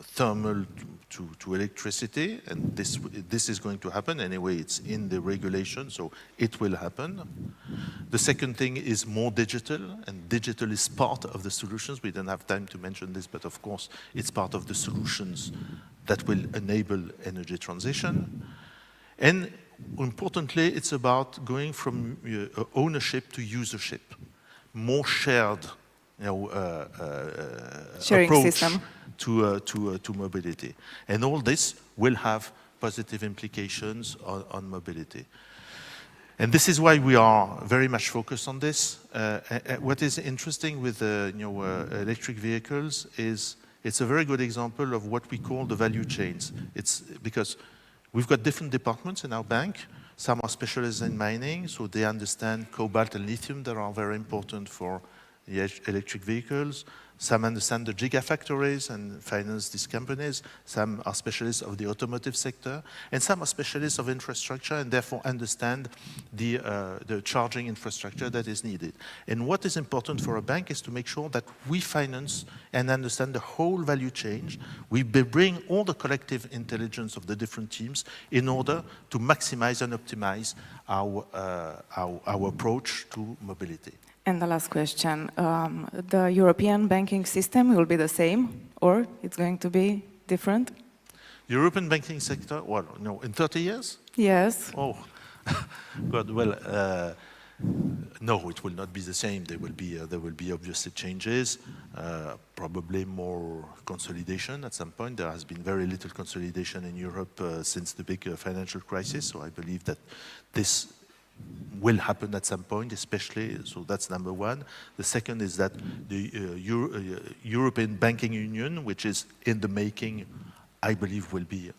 [SPEAKER 12] thermal to electricity, and this is going to happen anyway. It's in the regulation, so it will happen. The second thing is more digital, and digital is part of the solutions. We don't have time to mention this, but of course it's part of the solutions that will enable energy transition. And importantly, it's about going from ownership to usership, more shared
[SPEAKER 4] sharing
[SPEAKER 12] approach
[SPEAKER 4] system
[SPEAKER 12] to mobility. And all this will have positive implications on mobility. And this is why we are very much focused on this. What is interesting with electric vehicles is it's a very good example of what we call the value chains. It's because we've got different departments in our bank. Some are specialists in mining, so they understand cobalt and lithium that are very important for the electric vehicles. Some understand the gigafactories and finance these companies. Some are specialists of the automotive sector. And some are specialists of infrastructure and therefore understand the charging infrastructure that is needed. And what is important for a bank is to make sure that we finance and understand the whole value chain. We bring all the collective intelligence of the different teams in order to maximize and optimize our approach to mobility.
[SPEAKER 7] And the last question, the European banking system will be the same, or it's going to be different?
[SPEAKER 12] European banking sector, well, no, in 30 years?
[SPEAKER 7] Yes.
[SPEAKER 12] Oh, God, well, no, it will not be the same. There will be obviously changes, probably more consolidation at some point. There has been very little consolidation in Europe since the big financial crisis, so I believe that this will happen at some point, especially, so that's number one. The second is that the European Banking Union, which is in the making, I believe will be,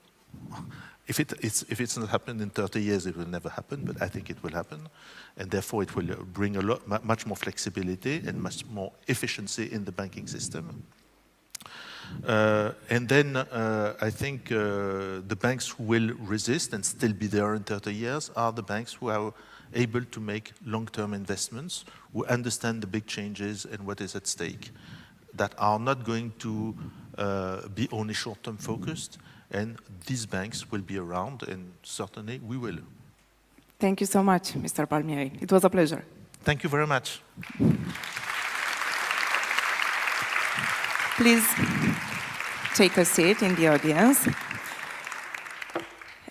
[SPEAKER 12] if it's not happened in 30 years, it will never happen, but I think it will happen. And therefore it will bring much more flexibility and much more efficiency in the banking system. And then I think the banks who will resist and still be there in 30 years are the banks who are able to make long-term investments, who understand the big changes and what is at stake, that are not going to be only short-term focused, and these banks will be around, and certainly we will.
[SPEAKER 7] Thank you so much, Mr. Palmieri. It was a pleasure.
[SPEAKER 12] Thank you very much.
[SPEAKER 7] Please take a seat in the audience.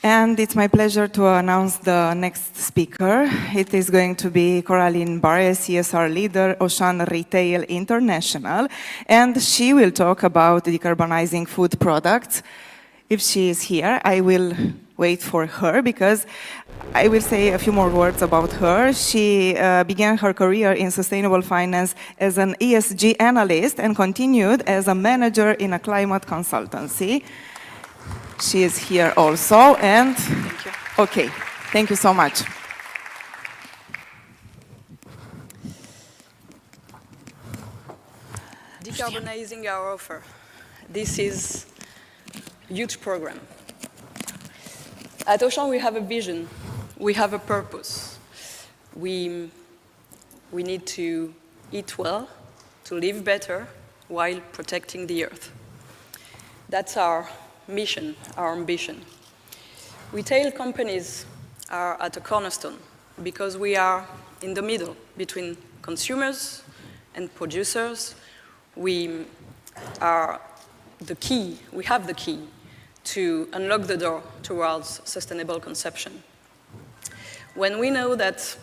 [SPEAKER 7] And it's my pleasure to announce the next speaker. It is going to be Coraline Barre, CSR leader, Auchan Retail International, and she will talk about decarbonizing food products. If she is here, I will wait for her because I will say a few more words about her. She began her career in sustainable finance as an ESG analyst and continued as a manager in a climate consultancy. She is here also, and
[SPEAKER 5] Thank you.
[SPEAKER 7] Okay, thank you so much.
[SPEAKER 13] Decarbonizing our offer. This is a huge program. At Auchan, we have a vision. We have a purpose. We need to eat well, to live better, while protecting the earth. That's our mission, our ambition. Retail companies are at a cornerstone because we are in the middle between consumers and producers. We are the key, we have the key to unlock the door towards sustainable consumption. When we know that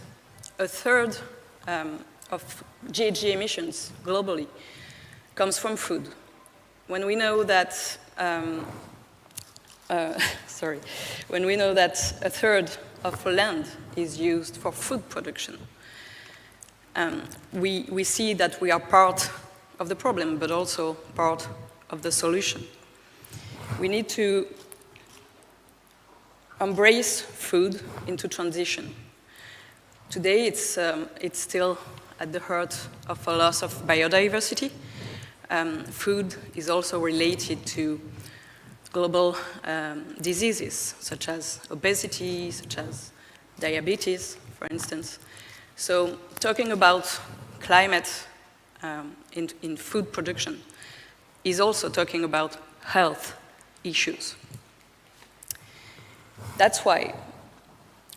[SPEAKER 13] a third of GHG emissions globally comes from food, when we know that when we know that a third of land is used for food production, we see that we are part of the problem, but also part of the solution. We need to embrace food into transition. Today, it's still at the heart of a loss of biodiversity. Food is also related to global diseases, such as obesity, such as diabetes, for instance. So talking about climate in food production is also talking about health issues. That's why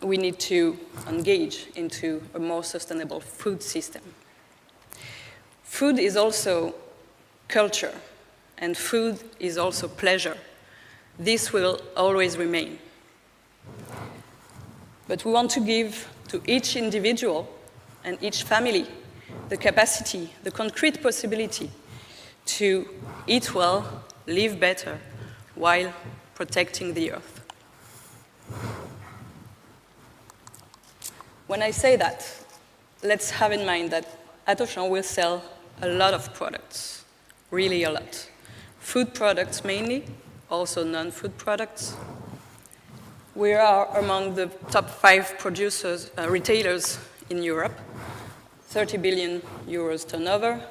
[SPEAKER 13] we need to engage into a more sustainable food system. Food is also culture, and food is also pleasure. This will always remain. But we want to give to each individual and each family the capacity, the concrete possibility to eat well, live better, while protecting the earth. When I say that, let's have in mind that at Auchan we'll sell a lot of products, really a lot. Food products mainly, also non-food products. We are among the top 5 producers, retailers in Europe, 30 billion euros turnover.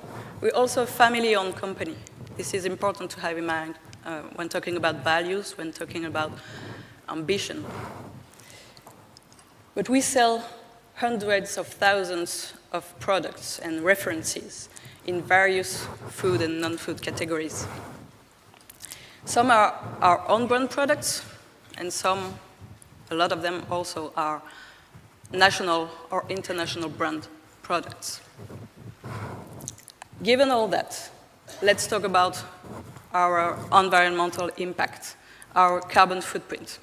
[SPEAKER 13] We're also a family-owned company. This is important to have in mind when talking about values, when talking about ambition. But we sell hundreds of thousands of products and references in various food and non-food categories. Some are our own brand products, and some, a lot of them also are national or international brand products. Given all that, let's talk about our environmental impact, our carbon footprint.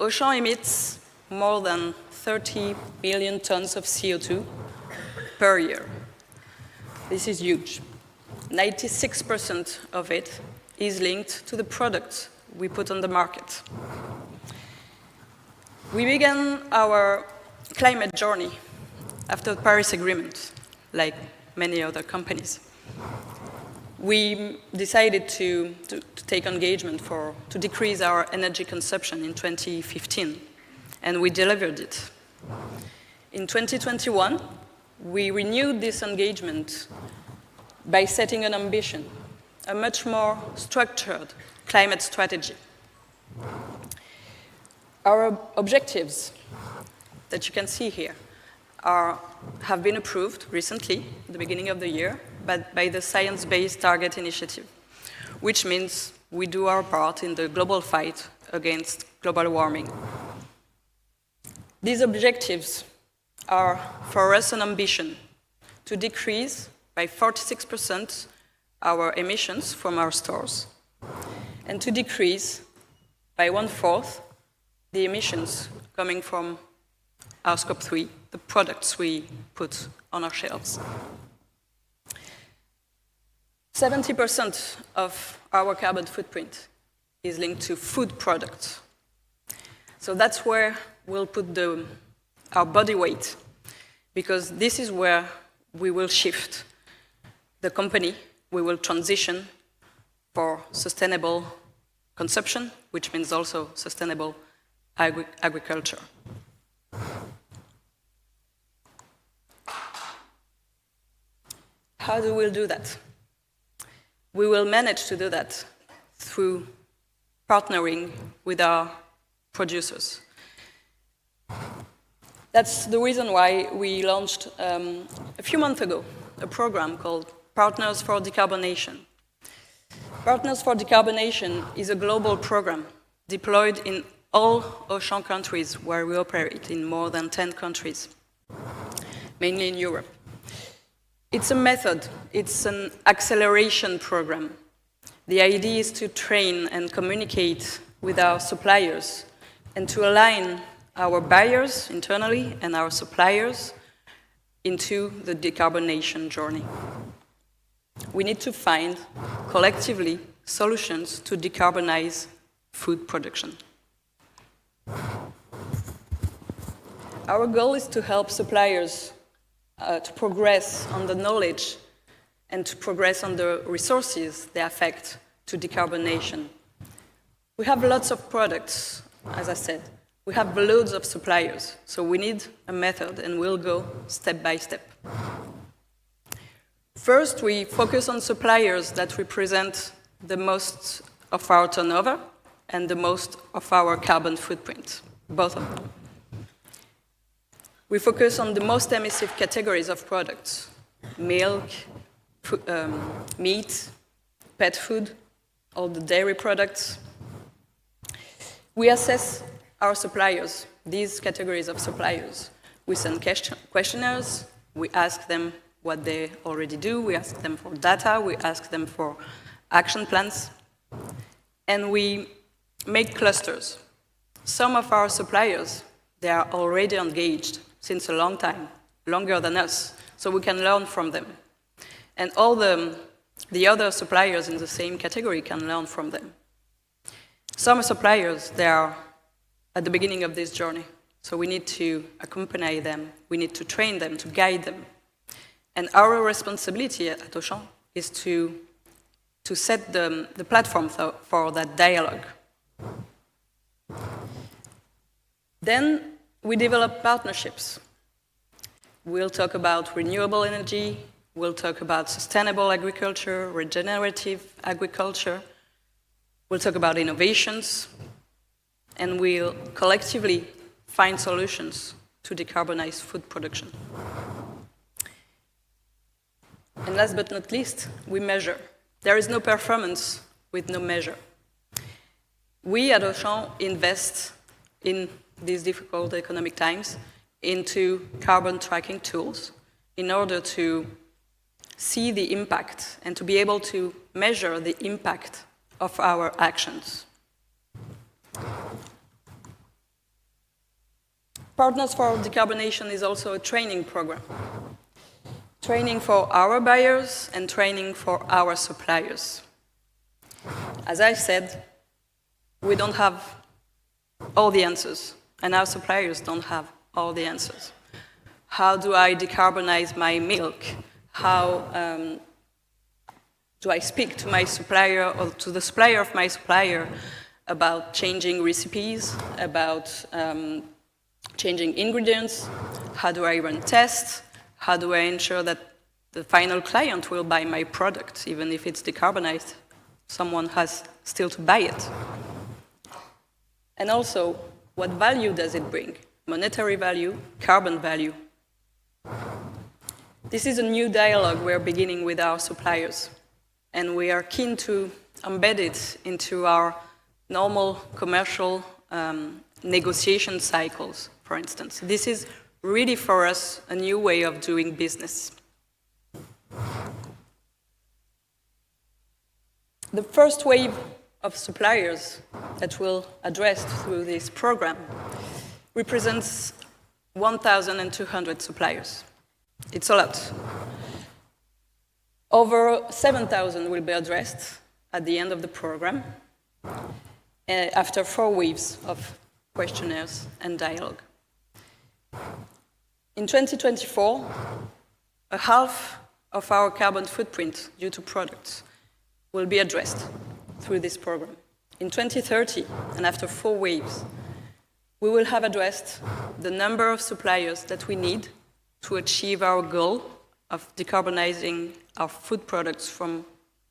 [SPEAKER 13] Auchan emits more than 30 million tons of CO2 per year. This is huge. 96% of it is linked to the products we put on the market. We began our climate journey after the Paris Agreement, like many other companies. We decided to take engagement to decrease our energy consumption in 2015, and we delivered it. In 2021, we renewed this engagement by setting an ambition, a much more structured climate strategy. Our objectives that you can see here have been approved recently, at the beginning of the year, by the Science Based Targets initiative, which means we do our part in the global fight against global warming. These objectives are, for us, an ambition to decrease by 46% our emissions from our stores, and to decrease by 1/4 the emissions coming from our scope 3, the products we put on our shelves. 70% of our carbon footprint is linked to food products. So that's where we'll put our body weight, because this is where we will shift the company. We will transition for sustainable consumption, which means also sustainable agriculture. How do we do that? We will manage to do that through partnering with our producers. That's the reason why we launched a few months ago a program called Partners for Decarbonation. Partners for Decarbonation is a global program deployed in all Auchan countries where we operate, in more than 10 countries, mainly in Europe. It's a method, it's an acceleration program. The idea is to train and communicate with our suppliers and to align our buyers internally and our suppliers into the decarbonation journey. We need to find, collectively, solutions to decarbonize food production. Our goal is to help suppliers to progress on the knowledge and to progress on the resources they affect to decarbonation. We have lots of products, as I said. We have loads of suppliers, so we need a method, and we'll go step by step. First, we focus on suppliers that represent the most of our turnover and the most of our carbon footprint, both of them. We focus on the most emissive categories of products: milk, meat, pet food, all the dairy products. We assess our suppliers, these categories of suppliers. We send questionnaires, we ask them what they already do, we ask them for data, we ask them for action plans, and we make clusters. Some of our suppliers, they are already engaged since a long time, longer than us, so we can learn from them. And all the other suppliers in the same category can learn from them. Some suppliers, they are at the beginning of this journey, so we need to accompany them, we need to train them, to guide them. And our responsibility at Auchan is to set the platform for that dialogue. Then we develop partnerships. We'll talk about renewable energy, we'll talk about sustainable agriculture, regenerative agriculture, we'll talk about innovations, and we'll collectively find solutions to decarbonize food production. And last but not least, we measure. There is no performance with no measure. We at Auchan invest in these difficult economic times into carbon tracking tools in order to see the impact and to be able to measure the impact of our actions. Partners for Decarbonation is also a training program. Training for our buyers and training for our suppliers. As I said, we don't have all the answers, and our suppliers don't have all the answers. How do I decarbonize my milk? How do I speak to my supplier or to the supplier of my supplier about changing recipes, about changing ingredients? How do I run tests? How do I ensure that the final client will buy my product, even if it's decarbonized? Someone has still to buy it. And also, what value does it bring? Monetary value, carbon value. This is a new dialogue we're beginning with our suppliers, and we are keen to embed it into our normal commercial negotiation cycles, for instance. This is really for us a new way of doing business. The first wave of suppliers that we'll address through this program represents 1,200 suppliers. It's a lot. Over 7,000 will be addressed at the end of the program after 4 waves of questionnaires and dialogue. In 2024, a half of our carbon footprint due to products will be addressed through this program. In 2030, and after 4 waves, we will have addressed the number of suppliers that we need to achieve our goal of decarbonizing our food products from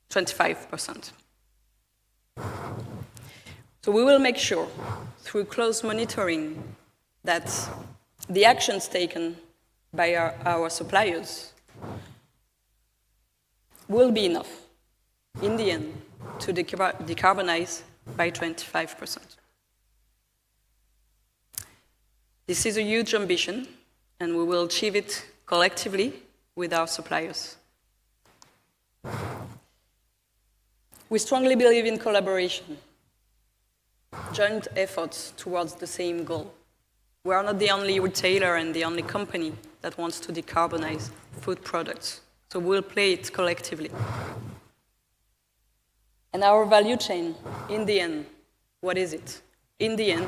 [SPEAKER 13] 25%. So we will make sure, through close monitoring, that the actions taken by our suppliers will be enough, in the end, to decarbonize by 25%. This is a huge ambition, and we will achieve it collectively with our suppliers. We strongly believe in collaboration, joint efforts towards the same goal. We are not the only retailer and the only company that wants to decarbonize food products, so we'll play it collectively. And our value chain, in the end, what is it? In the end,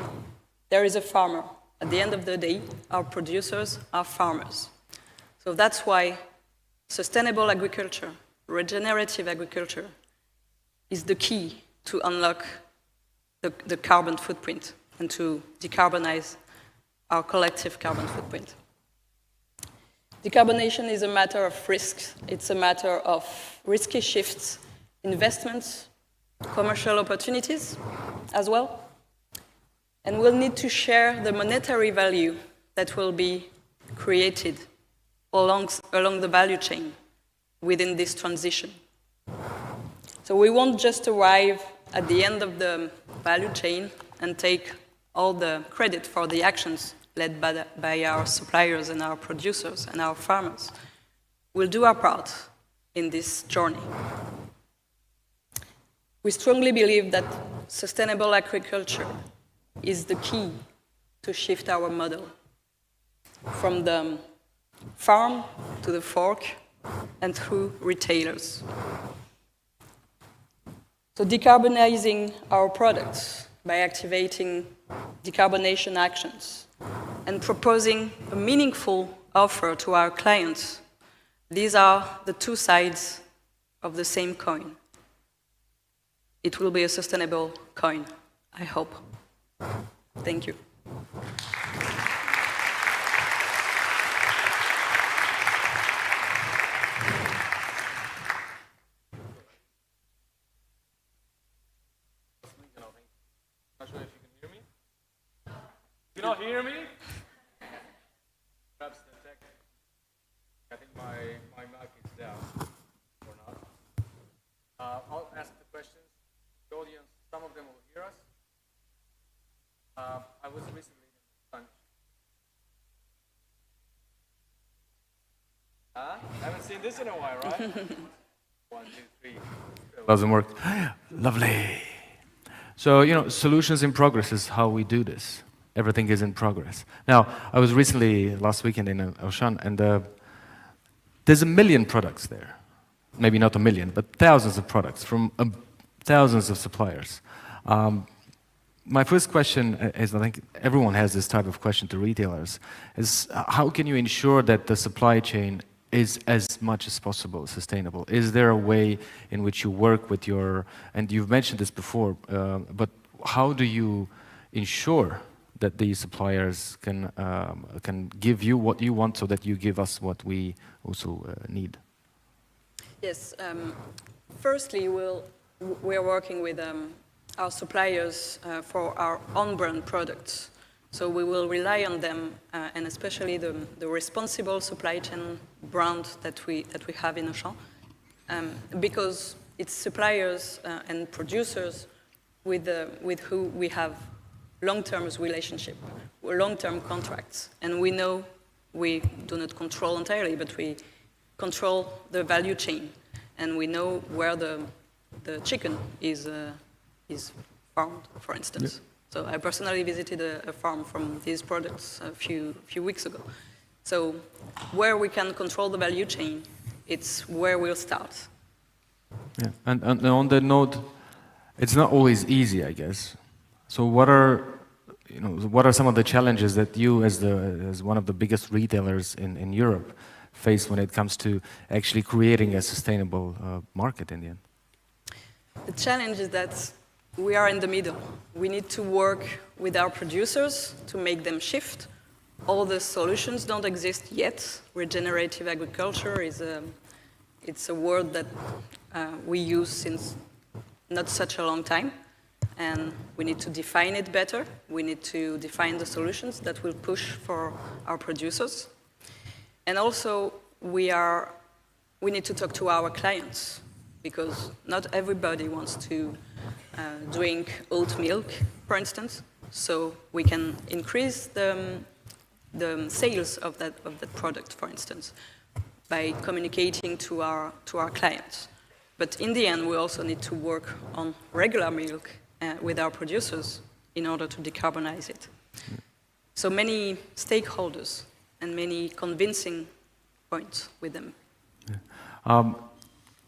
[SPEAKER 13] there is a farmer. At the end of the day, our producers are farmers. So that's why sustainable agriculture, regenerative agriculture, is the key to unlock the carbon footprint and to decarbonize our collective carbon footprint. Decarbonation is a matter of risks. It's a matter of risky shifts, investments, commercial opportunities as well. And we'll need to share the monetary value that will be created along the value chain within this transition. So we won't just arrive at the end of the value chain and take all the credit for the actions led by our suppliers and our producers and our farmers. We'll do our part in this journey. We strongly believe that sustainable agriculture is the key to shift our model from the farm to the fork and through retailers. So decarbonizing our products by activating decarbonation actions and proposing a meaningful offer to our clients, these are the two sides of the same coin. It will be a sustainable coin, I hope. Thank you.
[SPEAKER 2] Not sure if you can hear me. You not hear me? Perhaps the tech. I think my mic is down or not. I'll ask the questions. The audience, some of them will hear us. I was recently in lunch. I haven't seen this in a while, right? 1, 2, 3. Doesn't work. Lovely. So, solutions in progress is how we do this. Everything is in progress. Now, I was recently, last weekend in Auchan, and there's 1 million products there. Maybe not 1 million, but thousands of products from thousands of suppliers. My first question is, I think everyone has this type of question to retailers, is how can you ensure that the supply chain is as much as possible sustainable? Is there a way in which you work with your, and you've mentioned this before, but how do you ensure that these suppliers can give you what you want so that you give us what we also need?
[SPEAKER 13] Yes. Firstly, we're working with our suppliers for our own-brand products. So we will rely on them, and especially the responsible supply chain brand that we have in Auchan, because it's suppliers and producers with who we have long-term relationship, long-term contracts, and we know we do not control entirely, but we control the value chain, and we know where the chicken is farmed, for instance. Yeah. So I personally visited a farm from these products a few weeks ago. So where we can control the value chain, it's where we'll start.
[SPEAKER 2] Yeah, and on that note, it's not always easy, I guess. So what are some of the challenges that you, as one of the biggest retailers in Europe, face when it comes to actually creating a sustainable market in the end?
[SPEAKER 13] The challenge is that we are in the middle. We need to work with our producers to make them shift. All the solutions don't exist yet. Regenerative agriculture it's a word that we use since not such a long time, and we need to define it better. We need to define the solutions that will push for our producers. And also, we need to talk to our clients, because not everybody wants to drink oat milk, for instance. So we can increase the sales of that product, for instance, by communicating to our clients. But in the end, we also need to work on regular milk with our producers in order to decarbonize it. So many stakeholders and many convincing points with them.
[SPEAKER 2] Yeah.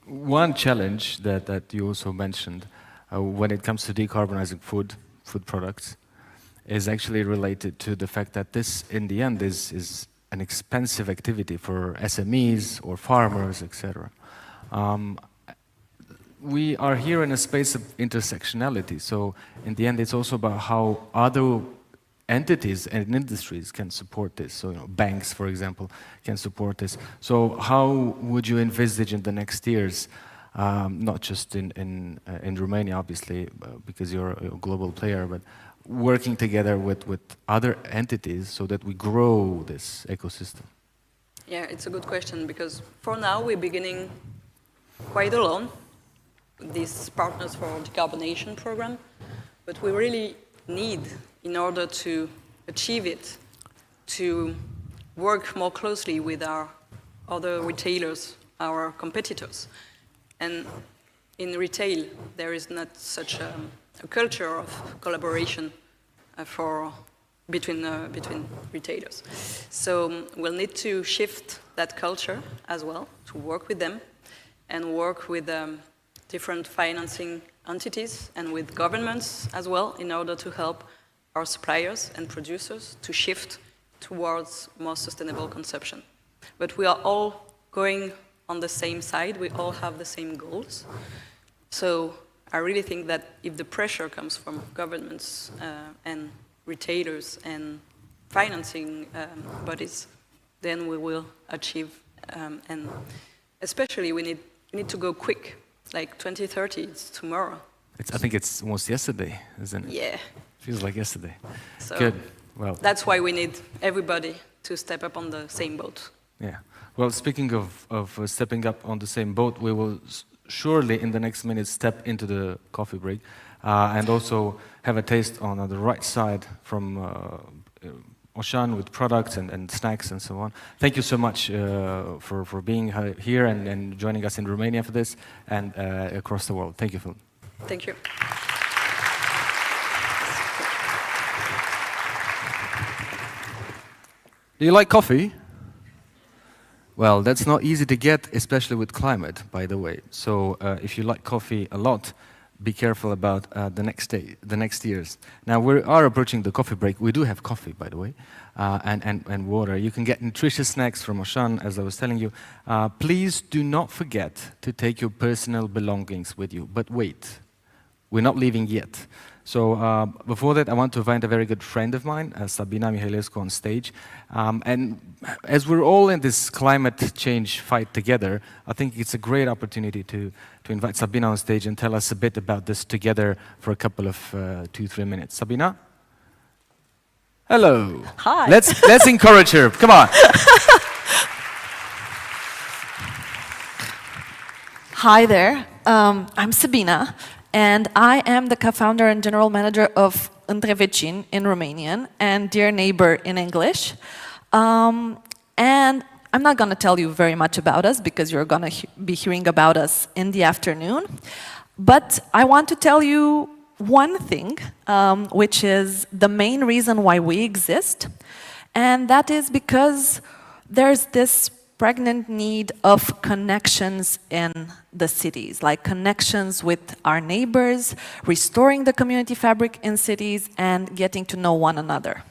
[SPEAKER 2] One challenge that you also mentioned when it comes to decarbonizing food products is actually related to the fact that this, in the end, is an expensive activity for SMEs or farmers, etc. We are here in a space of intersectionality, so in the end, it's also about how other entities and industries can support this. So, banks, for example, can support this. So, how would you envisage in the next years, not just in Romania, obviously, because you're a global player, but working together with other entities so that we grow this ecosystem?
[SPEAKER 13] Yeah, it's a good question, because for now we're beginning quite alone. these partners for decarbonation program, but we really need, in order to achieve it, to work more closely with our other retailers, our competitors. And in retail, there is not such a culture of collaboration between retailers. So we'll need to shift that culture as well, to work with them and work with different financing entities and with governments as well, in order to help our suppliers and producers to shift towards more sustainable consumption. But we are all going on the same side, we all have the same goals. So I really think that if the pressure comes from governments and retailers and financing bodies, then we will achieve, and especially we need to go quick, like 2030, it's tomorrow.
[SPEAKER 2] I think it's almost yesterday, isn't it?
[SPEAKER 13] Yeah.
[SPEAKER 2] Feels like yesterday.
[SPEAKER 13] So
[SPEAKER 2] good. Well,
[SPEAKER 13] that's why we need everybody to step up on the same boat.
[SPEAKER 2] Yeah. Well, speaking of stepping up on the same boat, we will surely in the next minute step into the coffee break and also have a taste on the right side from Auchan with products and snacks and so on. Thank you so much for being here and joining us in Romania for this and across the world. Thank you, Phil.
[SPEAKER 13] Thank you.
[SPEAKER 2] Do you like coffee? Well, that's not easy to get, especially with climate, by the way. So if you like coffee a lot, be careful about the next years. Now, we are approaching the coffee break. We do have coffee, by the way, and water. You can get nutritious snacks from Auchan, as I was telling you. Please do not forget to take your personal belongings with you. But wait, we're not leaving yet. So before that, I want to invite a very good friend of mine, Sabina Mihailescu, on stage. And as we're all in this climate change fight together, I think it's a great opportunity to invite Sabina on stage and tell us a bit about this together for a couple of 2-3 minutes. Sabina? Hello.
[SPEAKER 14] Hi.
[SPEAKER 2] Let's encourage her. Come on.
[SPEAKER 14] Hi there. I'm Sabina. And I am the co-founder and general manager of Între Vecini in Romanian and Dear Neighbor in English. And I'm not going to tell you very much about us because you're going to be hearing about us in the afternoon. But I want to tell you one thing, which is the main reason why we exist. And that is because there's this pregnant need of connections in the cities, like connections with our neighbors, restoring the community fabric in cities, and getting to know one another.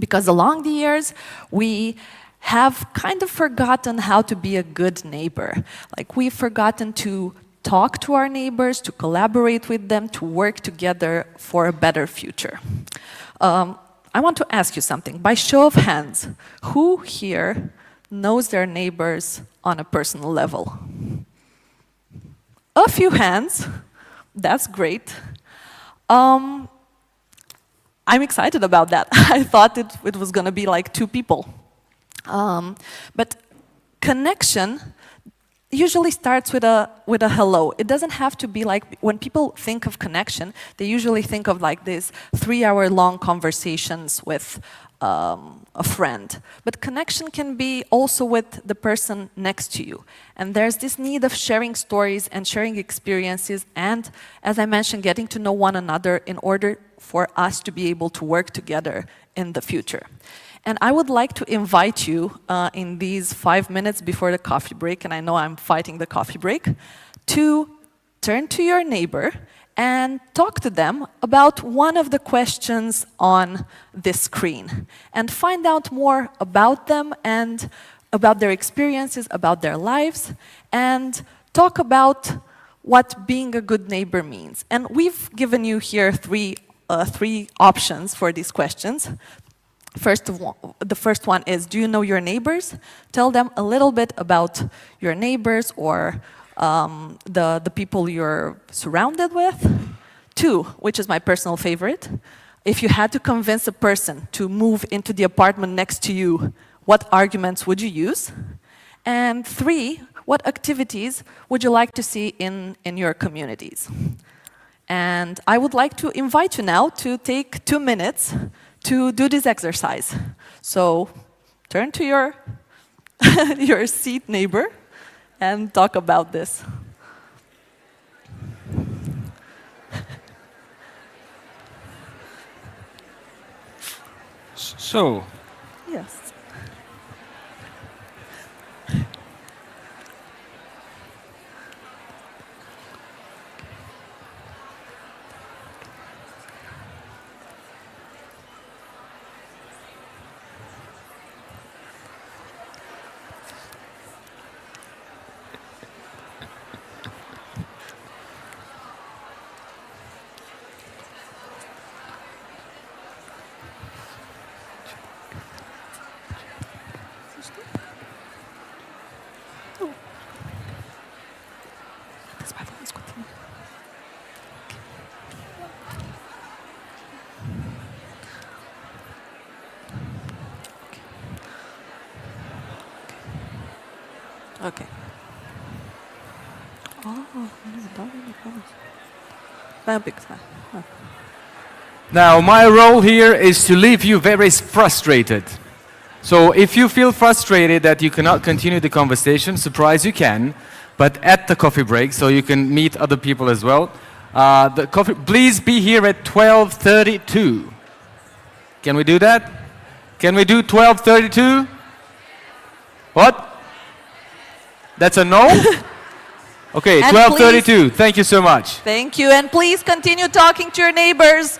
[SPEAKER 14] Because along the years, we have kind of forgotten how to be a good neighbor. Like, we've forgotten to talk to our neighbors, to collaborate with them, to work together for a better future. I want to ask you something. By show of hands, who here knows their neighbors on a personal level? A few hands. That's great. I'm excited about that. I thought it was going to be like 2 people. But connection usually starts with a hello. It doesn't have to be like, when people think of connection, they usually think of like these 3-hour-long conversations with a friend. But connection can be also with the person next to you. And there's this need of sharing stories and sharing experiences and, as I mentioned, getting to know one another in order for us to be able to work together in the future. And I would like to invite you in these 5 minutes before the coffee break, and I know I'm fighting the coffee break, to turn to your neighbor and talk to them about one of the questions on this screen and find out more about them and about their experiences, about their lives, and talk about what being a good neighbor means. And we've given you here three options for these questions. The first one is, do you know your neighbors? Tell them a little bit about your neighbors or the people you're surrounded with. 2, which is my personal favorite, if you had to convince a person to move into the apartment next to you, what arguments would you use? And 3, what activities would you like to see in your communities? And I would like to invite you now to take 2 minutes to do this exercise. So turn to your, your seat neighbor and talk about this.
[SPEAKER 2] So,
[SPEAKER 14] Yes. Okay.
[SPEAKER 2] now my role here is to leave you very frustrated. So if you feel frustrated that you cannot continue the conversation, surprise you can, but at the coffee break, so you can meet other people as well. Please be here at 12:32. Can we do that? Can we do 12:32? What? That's a no? Okay, 12:32. Thank you so much.
[SPEAKER 14] Thank you, and please continue talking to your neighbors.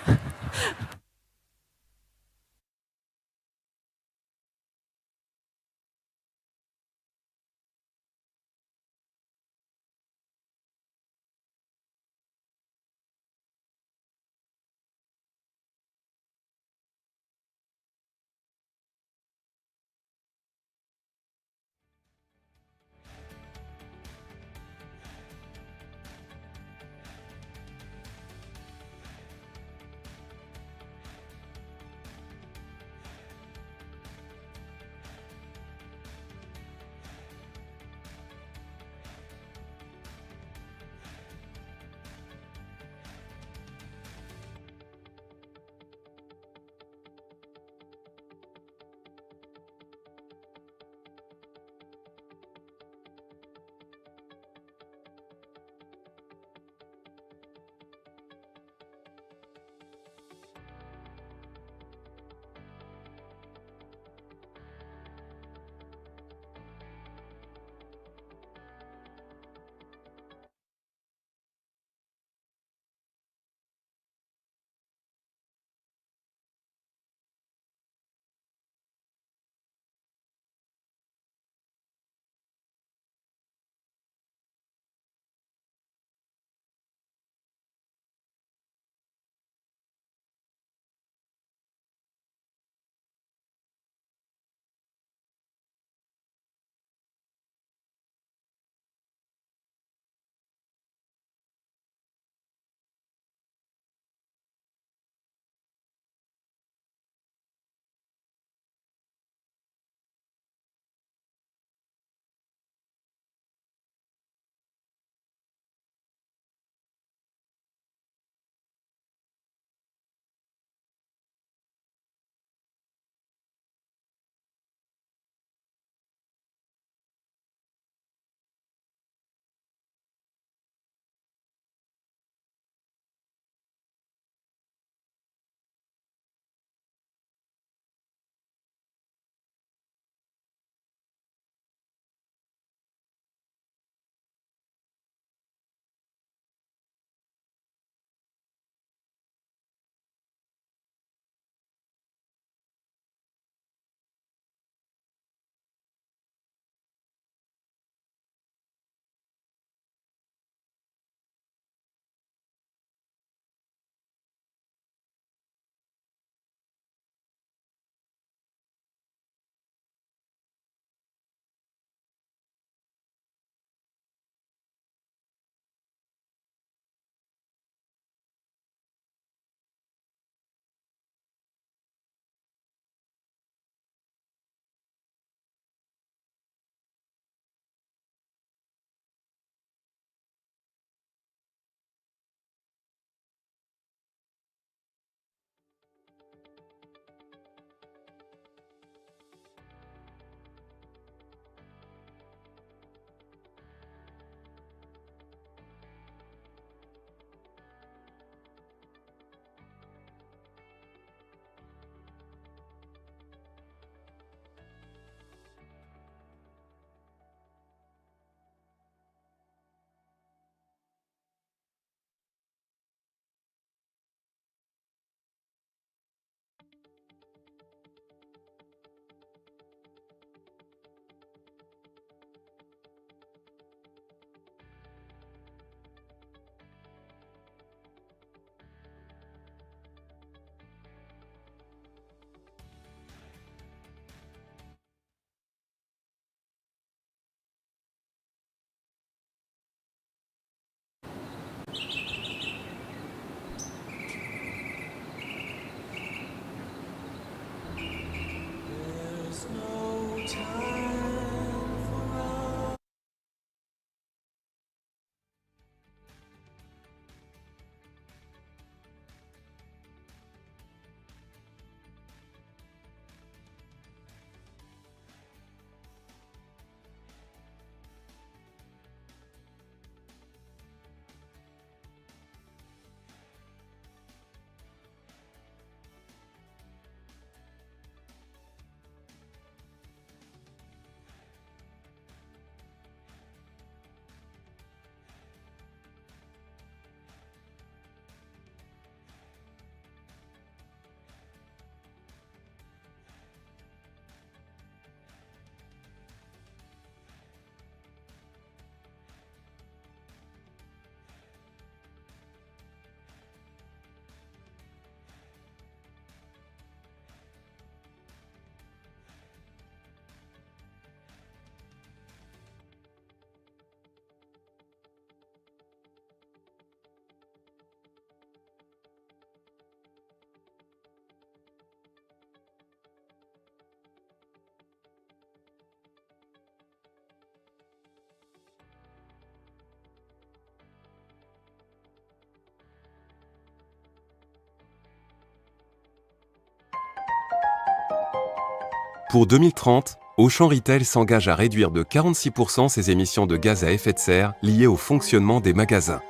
[SPEAKER 15] Pour 2030, Auchan Retail s'engage à réduire de 46% ses émissions de gaz à effet de serre liées au fonctionnement des magasins.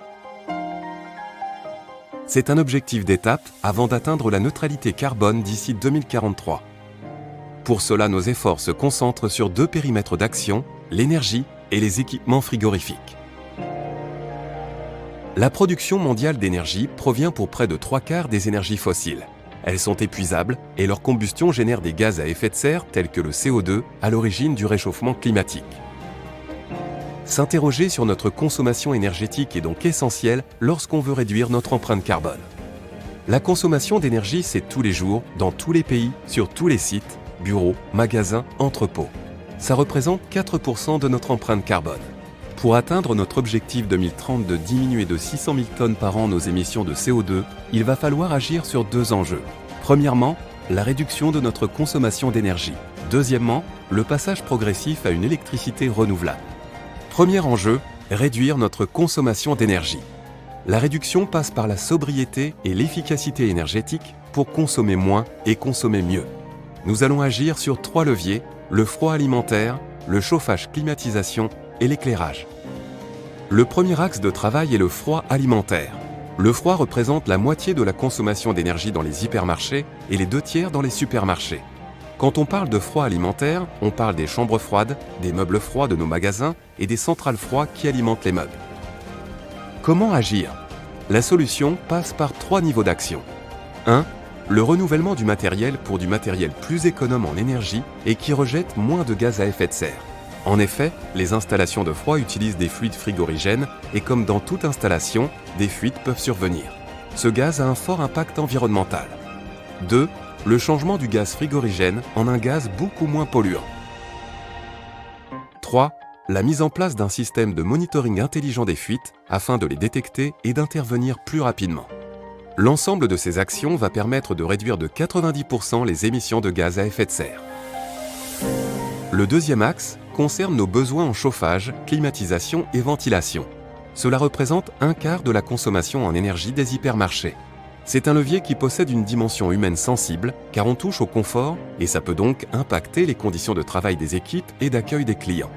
[SPEAKER 15] C'est un objectif d'étape avant d'atteindre la neutralité carbone d'ici 2043. Pour cela, nos efforts se concentrent sur 2 périmètres d'action, l'énergie et les équipements frigorifiques. La production mondiale d'énergie provient pour près de 3/4 des énergies fossiles. Elles sont épuisables et leur combustion génère des gaz à effet de serre tels que le CO2 à l'origine du réchauffement climatique. S'interroger sur notre consommation énergétique est donc essentiel lorsqu'on veut réduire notre empreinte carbone. La consommation d'énergie, c'est tous les jours, dans tous les pays, sur tous les sites, bureaux, magasins, entrepôts. Ça représente 4% de notre empreinte carbone. Pour atteindre notre objectif 2030 de diminuer de 600 000 tonnes par an nos émissions de CO2, il va falloir agir sur 2 enjeux. Premièrement, la réduction de notre consommation d'énergie. Deuxièmement, le passage progressif à une électricité renouvelable. Premier enjeu, réduire notre consommation d'énergie. La réduction passe par la sobriété et l'efficacité énergétique pour consommer moins et consommer mieux. Nous allons agir sur 3 leviers, le froid alimentaire, le chauffage climatisation et l'éclairage. Le premier axe de travail est le froid alimentaire. Le froid représente la moitié de la consommation d'énergie dans les hypermarchés et les 2/3 dans les supermarchés. Quand on parle de froid alimentaire, on parle des chambres froides, des meubles froids de nos magasins et des centrales froides qui alimentent les meubles. Comment agir? La solution passe par 3 niveaux d'action. 1. Le renouvellement du matériel pour du matériel plus économe en énergie et qui rejette moins de gaz à effet de serre. En effet, les installations de froid utilisent des fluides frigorigènes et comme dans toute installation, des fuites peuvent survenir. Ce gaz a un fort impact environnemental. 2. Le changement du gaz frigorigène en un gaz beaucoup moins polluant. 3. La mise en place d'un système de monitoring intelligent des fuites afin de les détecter et d'intervenir plus rapidement. L'ensemble de ces actions va permettre de réduire de 90% les émissions de gaz à effet de serre. Le deuxième axe concerne nos besoins en chauffage, climatisation et ventilation. Cela représente 1/4 de la consommation en énergie des hypermarchés. C'est un levier qui possède une dimension humaine sensible car on touche au confort et ça peut donc impacter les conditions de travail des équipes et d'accueil des clients.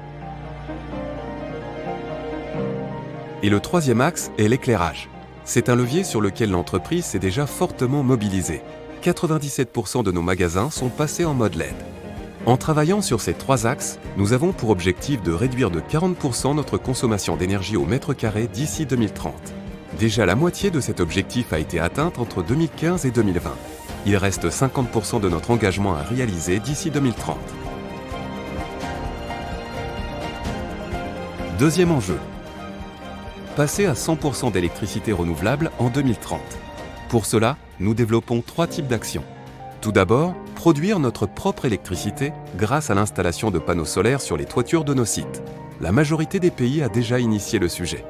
[SPEAKER 15] Et le troisième axe est l'éclairage. C'est un levier sur lequel l'entreprise s'est déjà fortement mobilisée. 97% de nos magasins sont passés en mode LED. En travaillant sur ces 3 axes, nous avons pour objectif de réduire de 40% notre consommation d'énergie au mètre carré d'ici 2030. Déjà la moitié de cet objectif a été atteinte entre 2015 et 2020. Il reste 50% de notre engagement à réaliser d'ici 2030. Deuxième enjeu. Passer à 100% d'électricité renouvelable en 2030. Pour cela, nous développons 3 types d'actions. Tout d'abord, produire notre propre électricité grâce à l'installation de panneaux solaires sur les toitures de nos sites. La majorité des pays a déjà initié le sujet.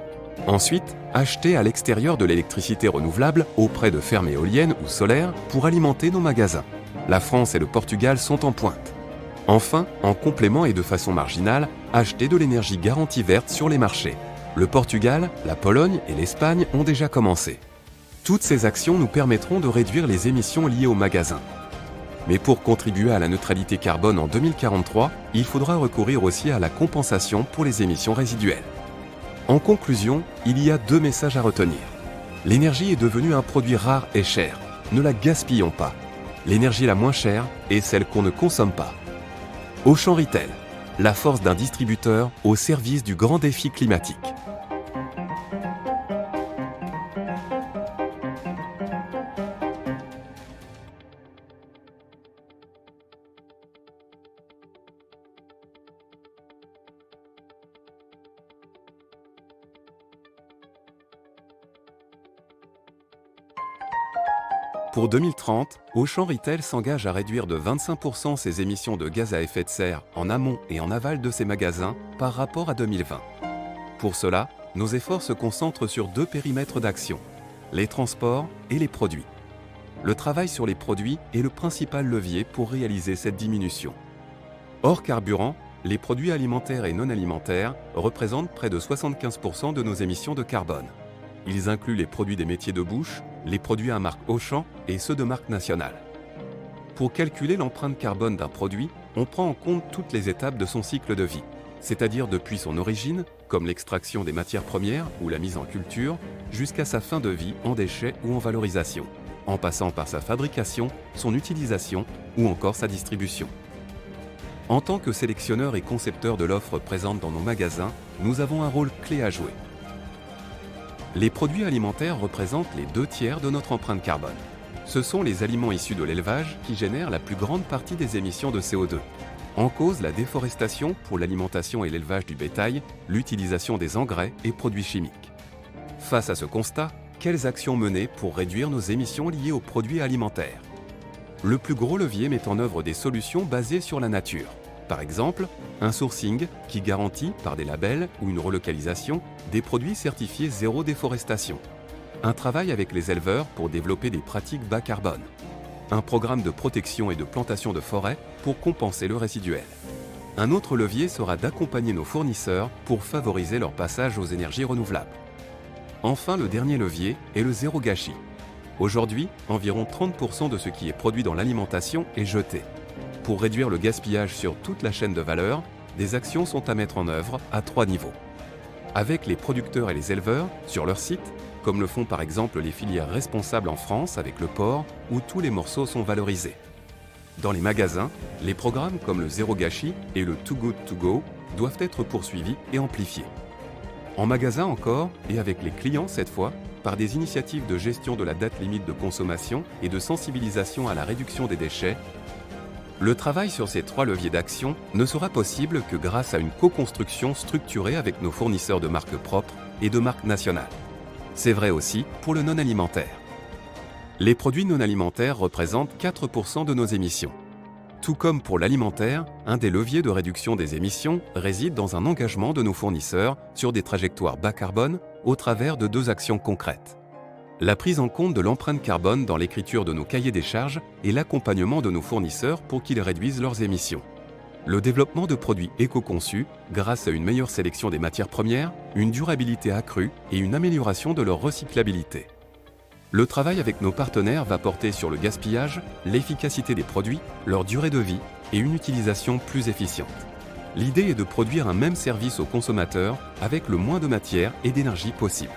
[SPEAKER 15] Ensuite, acheter à l'extérieur de l'électricité renouvelable auprès de fermes éoliennes ou solaires pour alimenter nos magasins. La France et le Portugal sont en pointe. Enfin, en complément et de façon marginale, acheter de l'énergie garantie verte sur les marchés. Le Portugal, la Pologne et l'Espagne ont déjà commencé. Toutes ces actions nous permettront de réduire les émissions liées aux magasins. Mais pour contribuer à la neutralité carbone en 2043, il faudra recourir aussi à la compensation pour les émissions résiduelles. En conclusion, il y a 2 messages à retenir. L'énergie est devenue un produit rare et cher. Ne la gaspillons pas. L'énergie la moins chère est celle qu'on ne consomme pas. Auchan Retail, la force d'un distributeur au service du grand défi climatique. Pour 2030, Auchan Retail s'engage à réduire de 25% ses émissions de gaz à effet de serre en amont et en aval de ses magasins par rapport à 2020. Pour cela, nos efforts se concentrent sur 2 périmètres d'action, les transports et les produits. Le travail sur les produits est le principal levier pour réaliser cette diminution. Hors carburant, les produits alimentaires et non alimentaires représentent près de 75% de nos émissions de carbone. Ils incluent les produits des métiers de bouche, les produits à marque Auchan et ceux de marque nationale. Pour calculer l'empreinte carbone d'un produit, on prend en compte toutes les étapes de son cycle de vie, c'est-à-dire depuis son origine, comme l'extraction des matières premières ou la mise en culture, jusqu'à sa fin de vie en déchets ou en valorisation, en passant par sa fabrication, son utilisation ou encore sa distribution. En tant que sélectionneur et concepteur de l'offre présente dans nos magasins, nous avons un rôle clé à jouer. Les produits alimentaires représentent les 2/3 de notre empreinte carbone. Ce sont les aliments issus de l'élevage qui génèrent la plus grande partie des émissions de CO2. En cause, la déforestation pour l'alimentation et l'élevage du bétail, l'utilisation des engrais et produits chimiques. Face à ce constat, quelles actions mener pour réduire nos émissions liées aux produits alimentaires? Le plus gros levier met en œuvre des solutions basées sur la nature. Par exemple, un sourcing qui garantit, par des labels ou une relocalisation, des produits certifiés zéro déforestation. Un travail avec les éleveurs pour développer des pratiques bas carbone. Un programme de protection et de plantation de forêts pour compenser le résiduel. Un autre levier sera d'accompagner nos fournisseurs pour favoriser leur passage aux énergies renouvelables. Enfin, le dernier levier est le zéro gâchis. Aujourd'hui, environ 30% de ce qui est produit dans l'alimentation est jeté. Pour réduire le gaspillage sur toute la chaîne de valeur, des actions sont à mettre en œuvre à 3 niveaux. Avec les producteurs et les éleveurs, sur leur site, comme le font par exemple les filières responsables en France avec le porc, où tous les morceaux sont valorisés. Dans les magasins, les programmes comme le zéro gâchis et le Too Good To Go doivent être poursuivis et amplifiés. En magasin encore, et avec les clients cette fois, par des initiatives de gestion de la date limite de consommation et de sensibilisation à la réduction des déchets, le travail sur ces 3 leviers d'action ne sera possible que grâce à une co-construction structurée avec nos fournisseurs de marques propres et de marques nationales. C'est vrai aussi pour le non-alimentaire. Les produits non alimentaires représentent 4% de nos émissions. Tout comme pour l'alimentaire, un des leviers de réduction des émissions réside dans un engagement de nos fournisseurs sur des trajectoires bas carbone au travers de 2 actions concrètes. La prise en compte de l'empreinte carbone dans l'écriture de nos cahiers des charges et l'accompagnement de nos fournisseurs pour qu'ils réduisent leurs émissions. Le développement de produits éco-conçus grâce à une meilleure sélection des matières premières, une durabilité accrue et une amélioration de leur recyclabilité. Le travail avec nos partenaires va porter sur le gaspillage, l'efficacité des produits, leur durée de vie et une utilisation plus efficiente. L'idée est de produire un même service aux consommateurs avec le moins de matière et d'énergie possible.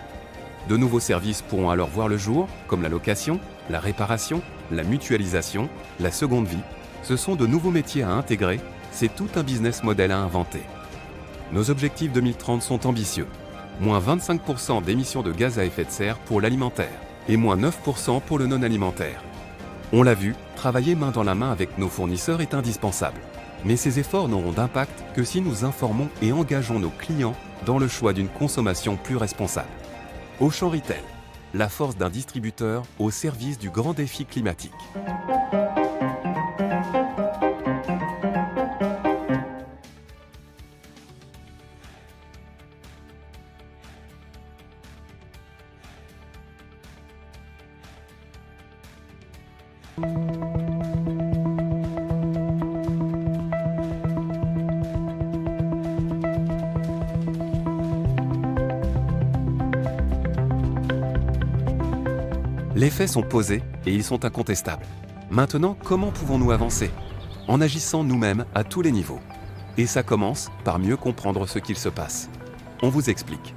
[SPEAKER 15] De nouveaux services pourront alors voir le jour, comme la location, la réparation, la mutualisation, la seconde vie. Ce sont de nouveaux métiers à intégrer, c'est tout un business model à inventer. Nos objectifs 2030 sont ambitieux. Moins 25% d'émissions de gaz à effet de serre pour l'alimentaire et moins 9% pour le non-alimentaire. On l'a vu, travailler main dans la main avec nos fournisseurs est indispensable. Mais ces efforts n'auront d'impact que si nous informons et engageons nos clients dans le choix d'une consommation plus responsable. Auchan Retail, la force d'un distributeur au service du grand défi climatique. Les faits sont posés et ils sont incontestables. Maintenant, comment pouvons-nous avancer? En agissant nous-mêmes à tous les niveaux. Et ça commence par mieux comprendre ce qu'il se passe. On vous explique.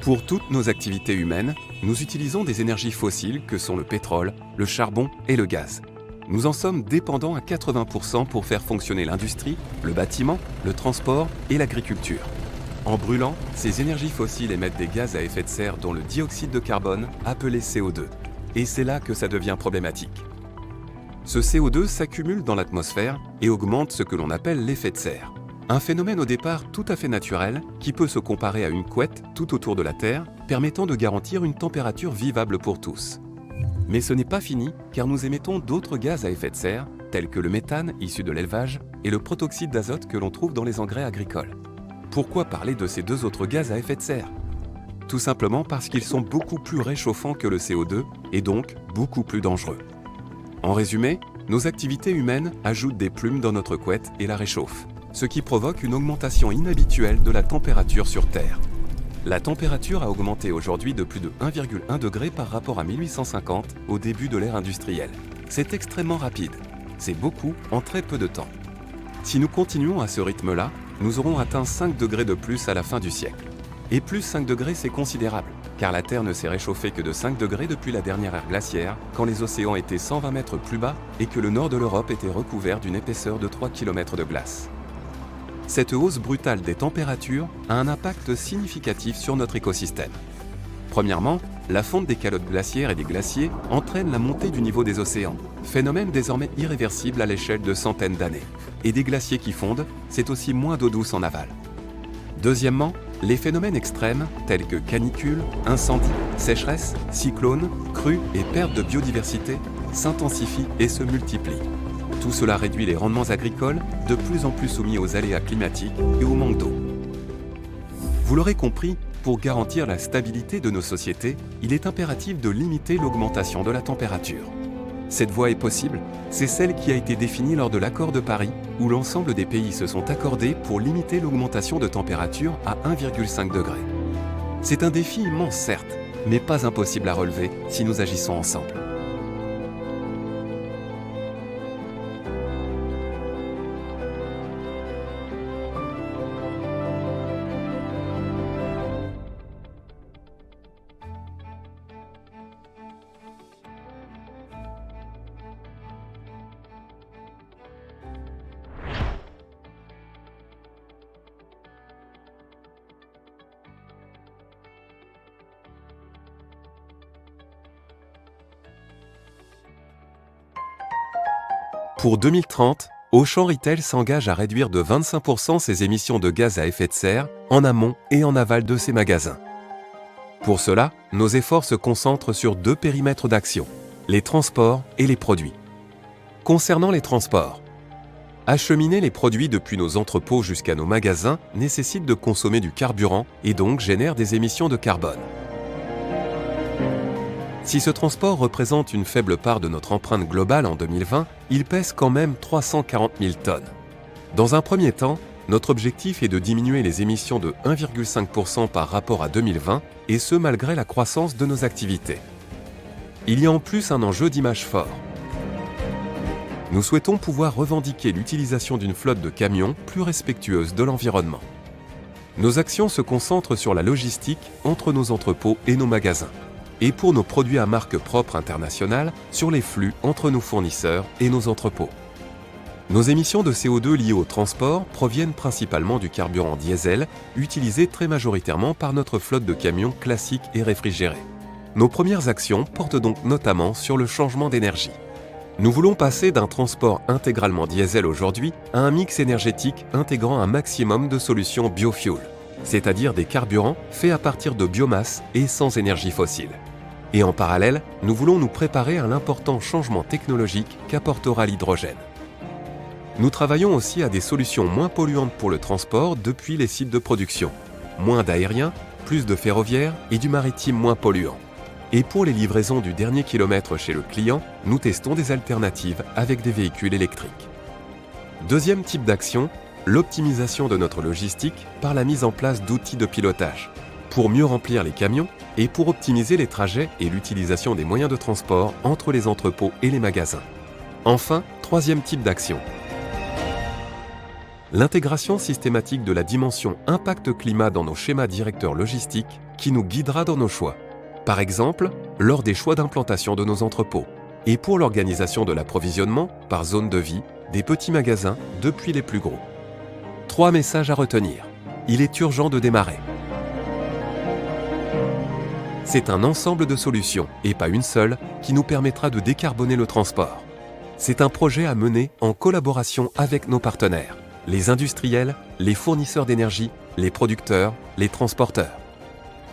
[SPEAKER 15] Pour toutes nos activités humaines, nous utilisons des énergies fossiles que sont le pétrole, le charbon et le gaz. Nous en sommes dépendants à 80% pour faire fonctionner l'industrie, le bâtiment, le transport et l'agriculture. En brûlant, ces énergies fossiles émettent des gaz à effet de serre dont le dioxyde de carbone, appelé CO2. Et c'est là que ça devient problématique. Ce CO2 s'accumule dans l'atmosphère et augmente ce que l'on appelle l'effet de serre. Un phénomène au départ tout à fait naturel qui peut se comparer à une couette tout autour de la Terre, permettant de garantir une température vivable pour tous. Mais ce n'est pas fini car nous émettons d'autres gaz à effet de serre, tels que le méthane issu de l'élevage et le protoxyde d'azote que l'on trouve dans les engrais agricoles. Pourquoi parler de ces 2 autres gaz à effet de serre? Tout simplement parce qu'ils sont beaucoup plus réchauffants que le CO2 et donc beaucoup plus dangereux. En résumé, nos activités humaines ajoutent des plumes dans notre couette et la réchauffent, ce qui provoque une augmentation inhabituelle de la température sur Terre. La température a augmenté aujourd'hui de plus de 1,1 degré par rapport à 1850 au début de l'ère industrielle. C'est extrêmement rapide. C'est beaucoup en très peu de temps. Si nous continuons à ce rythme-là, nous aurons atteint 5 degrés de plus à la fin du siècle. Et plus 5 degrés, c'est considérable, car la Terre ne s'est réchauffée que de 5 degrés depuis la dernière ère glaciaire, quand les océans étaient 120 mètres plus bas et que le nord de l'Europe était recouvert d'une épaisseur de 3 km de glace. Cette hausse brutale des températures a un impact significatif sur notre écosystème. Premièrement, la fonte des calottes glaciaires et des glaciers entraîne la montée du niveau des océans, phénomène désormais irréversible à l'échelle de centaines d'années. Et des glaciers qui fondent, c'est aussi moins d'eau douce en aval. Deuxièmement, les phénomènes extrêmes tels que canicules, incendies, sécheresses, cyclones, crues et perte de biodiversité s'intensifient et se multiplient. Tout cela réduit les rendements agricoles, de plus en plus soumis aux aléas climatiques et au manque d'eau. Vous l'aurez compris, pour garantir la stabilité de nos sociétés, il est impératif de limiter l'augmentation de la température. Cette voie est possible, c'est celle qui a été définie lors de l'accord de Paris, où l'ensemble des pays se sont accordés pour limiter l'augmentation de température à 1,5 degré. C'est un défi immense certes, mais pas impossible à relever si nous agissons ensemble. Pour 2030, Auchan Retail s'engage à réduire de 25% ses émissions de gaz à effet de serre en amont et en aval de ses magasins. Pour cela, nos efforts se concentrent sur 2 périmètres d'action, les transports et les produits. Concernant les transports, acheminer les produits depuis nos entrepôts jusqu'à nos magasins nécessite de consommer du carburant et donc génère des émissions de carbone. Si ce transport représente une faible part de notre empreinte globale en 2020, il pèse quand même 340 000 tonnes. Dans un premier temps, notre objectif est de diminuer les émissions de 1,5% par rapport à 2020, et ce malgré la croissance de nos activités. Il y a en plus un enjeu d'image fort. Nous souhaitons pouvoir revendiquer l'utilisation d'une flotte de camions plus respectueuse de l'environnement. Nos actions se concentrent sur la logistique entre nos entrepôts et nos magasins. Et pour nos produits à marque propre internationale, sur les flux entre nos fournisseurs et nos entrepôts. Nos émissions de CO2 liées au transport proviennent principalement du carburant diesel, utilisé très majoritairement par notre flotte de camions classiques et réfrigérés. Nos premières actions portent donc notamment sur le changement d'énergie. Nous voulons passer d'un transport intégralement diesel aujourd'hui à un mix énergétique intégrant un maximum de solutions biofuel, c'est-à-dire des carburants faits à partir de biomasse et sans énergie fossile. Et en parallèle, nous voulons nous préparer à l'important changement technologique qu'apportera l'hydrogène. Nous travaillons aussi à des solutions moins polluantes pour le transport depuis les sites de production. Moins d'aérien, plus de ferroviaire et du maritime moins polluant. Et pour les livraisons du dernier kilomètre chez le client, nous testons des alternatives avec des véhicules électriques. Deuxième type d'action, l'optimisation de notre logistique par la mise en place d'outils de pilotage, pour mieux remplir les camions et pour optimiser les trajets et l'utilisation des moyens de transport entre les entrepôts et les magasins. Enfin, troisième type d'action. L'intégration systématique de la dimension impact climat dans nos schémas directeurs logistiques qui nous guidera dans nos choix. Par exemple, lors des choix d'implantation de nos entrepôts et pour l'organisation de l'approvisionnement par zone de vie des petits magasins depuis les plus gros. 3 messages à retenir. Il est urgent de démarrer. C'est un ensemble de solutions, et pas une seule, qui nous permettra de décarboner le transport. C'est un projet à mener en collaboration avec nos partenaires, les industriels, les fournisseurs d'énergie, les producteurs, les transporteurs.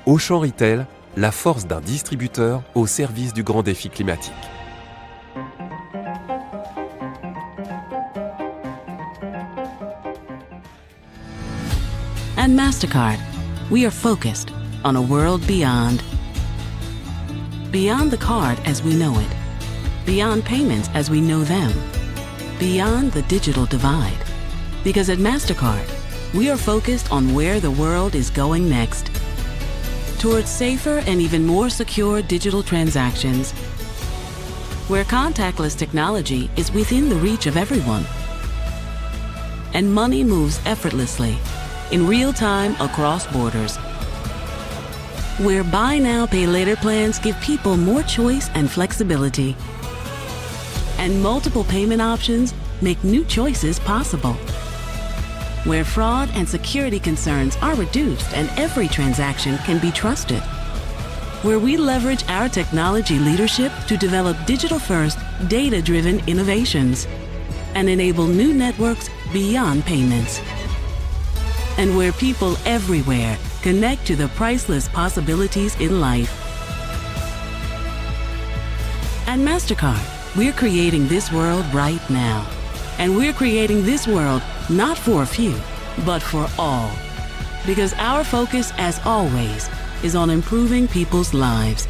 [SPEAKER 15] Auchan Retail, la force d'un distributeur au service du grand défi climatique.
[SPEAKER 16] At MasterCard, we are focused on a world beyond. Beyond the card as we know it. Beyond payments as we know them. Beyond the digital divide. Because at MasterCard, we are focused on where the world is going next. Towards safer and even more secure digital transactions. Where contactless technology is within the reach of everyone. and money moves effortlessly, in real time across borders. Where buy now, pay later plans give people more choice and flexibility. And multiple payment options make new choices possible. Where fraud and security concerns are reduced and every transaction can be trusted. Where we leverage our technology leadership to develop digital-first, data-driven innovations and enable new networks beyond payments. And where people everywhere connect to the priceless possibilities in life. At MasterCard, we're creating this world right now. And we're creating this world not for a few, but for all. Because our focus, as always, is on improving people's lives,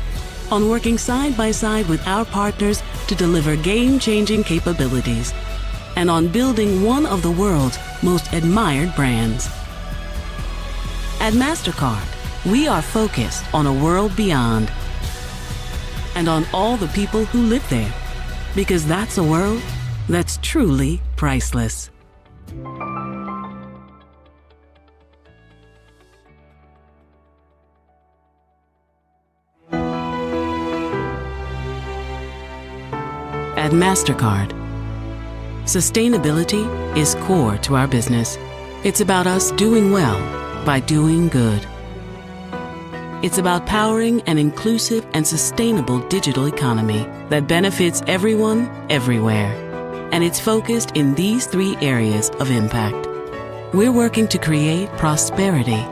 [SPEAKER 16] on working side by side with our partners to deliver game-changing capabilities, and on building one of the world's most admired brands. At MasterCard, we are focused on a world beyond and on all the people who live there, because that's a world that's truly priceless. At MasterCard, sustainability is core to our business. It's about us doing well by doing good. It's about powering an inclusive and sustainable digital economy that benefits everyone, everywhere. And it's focused in these 3 areas of impact. We're working to create prosperity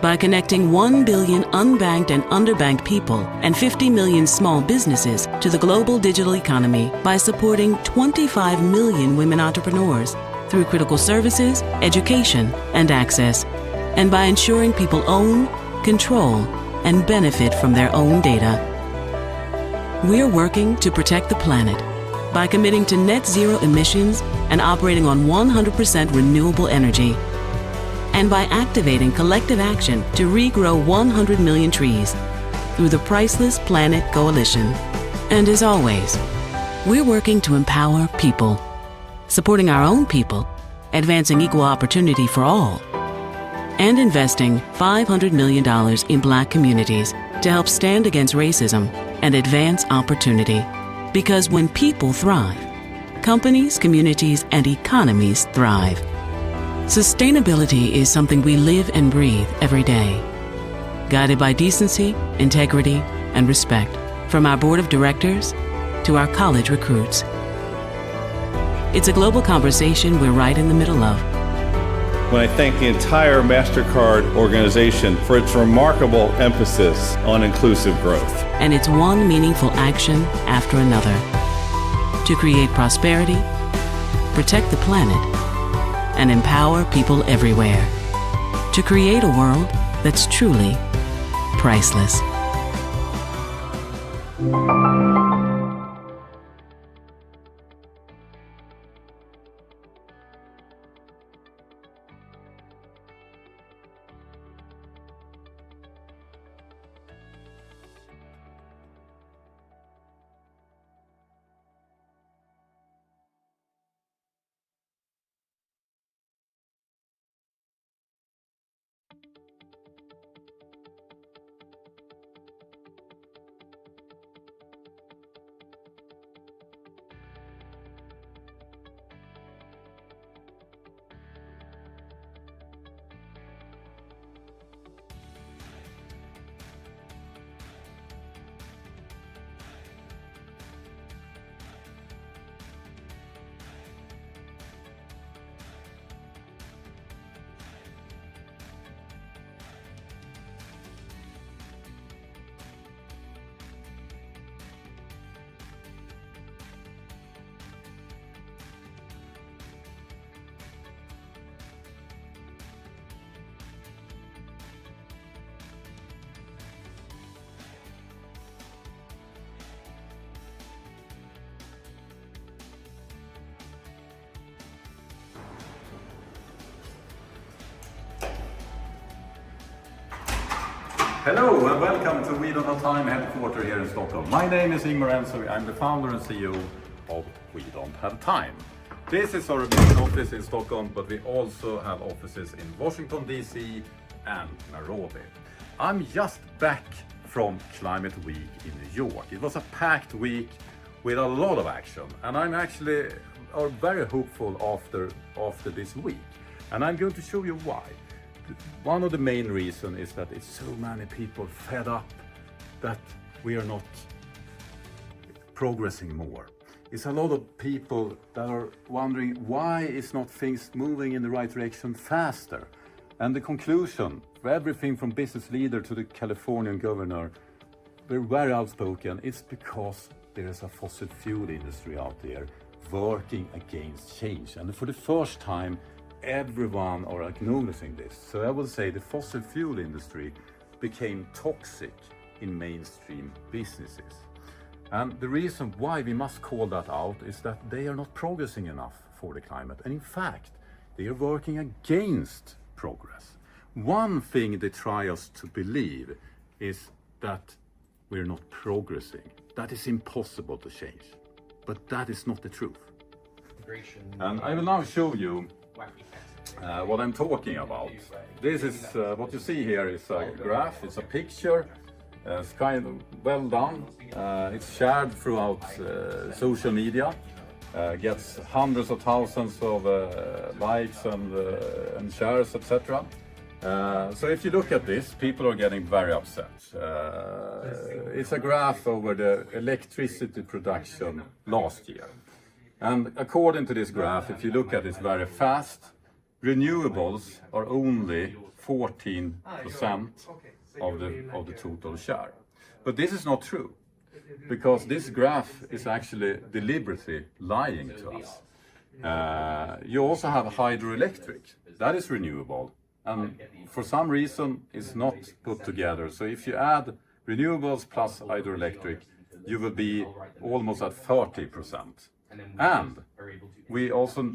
[SPEAKER 16] by connecting 1 billion unbanked and underbanked people and 50 million small businesses to the global digital economy by supporting 25 million women entrepreneurs through critical services, education, and access, and by ensuring people own, control, and benefit from their own data. We're working to protect the planet by committing to net zero emissions and operating on 100% renewable energy, and by activating collective action to regrow 100 million trees through the Priceless Planet Coalition. And as always, we're working to empower people, supporting our own people, advancing equal opportunity for all, and investing $500 million in Black communities to help stand against racism and advance opportunity. Because when people thrive, companies, communities, and economies thrive. Sustainability is something we live and breathe every day, guided by decency, integrity, and respect, from our board of directors to our college recruits. It's a global conversation we're right in the middle of.
[SPEAKER 17] When I thank the entire MasterCard organization for its remarkable emphasis on inclusive growth.
[SPEAKER 16] And it's one meaningful action after another to create prosperity, protect the planet, and empower people everywhere to create a world that's truly priceless.
[SPEAKER 18] Hello and welcome to We Don't Have Time headquarters here in Stockholm. My name is Ingmar Enso. I'm the founder and CEO of We Don't Have Time. This is our main office in Stockholm, but we also have offices in Washington, D.C. and Nairobi. I'm just back from Climate Week in New York. It was a packed week with a lot of action, and I'm actually very hopeful after this week. And I'm going to show you why. One of the main reasons is that it's so many people fed up that we are not progressing more. It's a lot of people that are wondering why is not things moving in the right direction faster? And the conclusion, for everything from business leader to the Californian governor, they're very outspoken. It's because there is a fossil fuel industry out there working against change. And for the first time, everyone are acknowledging this. So I would say the fossil fuel industry became toxic in mainstream businesses. And the reason why we must call that out is that they are not progressing enough for the climate. And in fact, they are working against progress. One thing they try us to believe is that we're not progressing. That is impossible to change. But that is not the truth. And I will now show you what I'm talking about. This is what you see here is a graph, it's a picture. It's kind of well done. It's shared throughout social media. Gets hundreds of thousands of likes and shares, etc. So if you look at this, people are getting very upset. It's a graph over the electricity production last year. And according to this graph, if you look at it very fast, renewables are only 14% of the total share. But this is not true, because this graph is actually deliberately lying to us. You also have hydroelectric, that is renewable, and for some reason it's not put together. So if you add renewables plus hydroelectric, you will be almost at 30%. And we also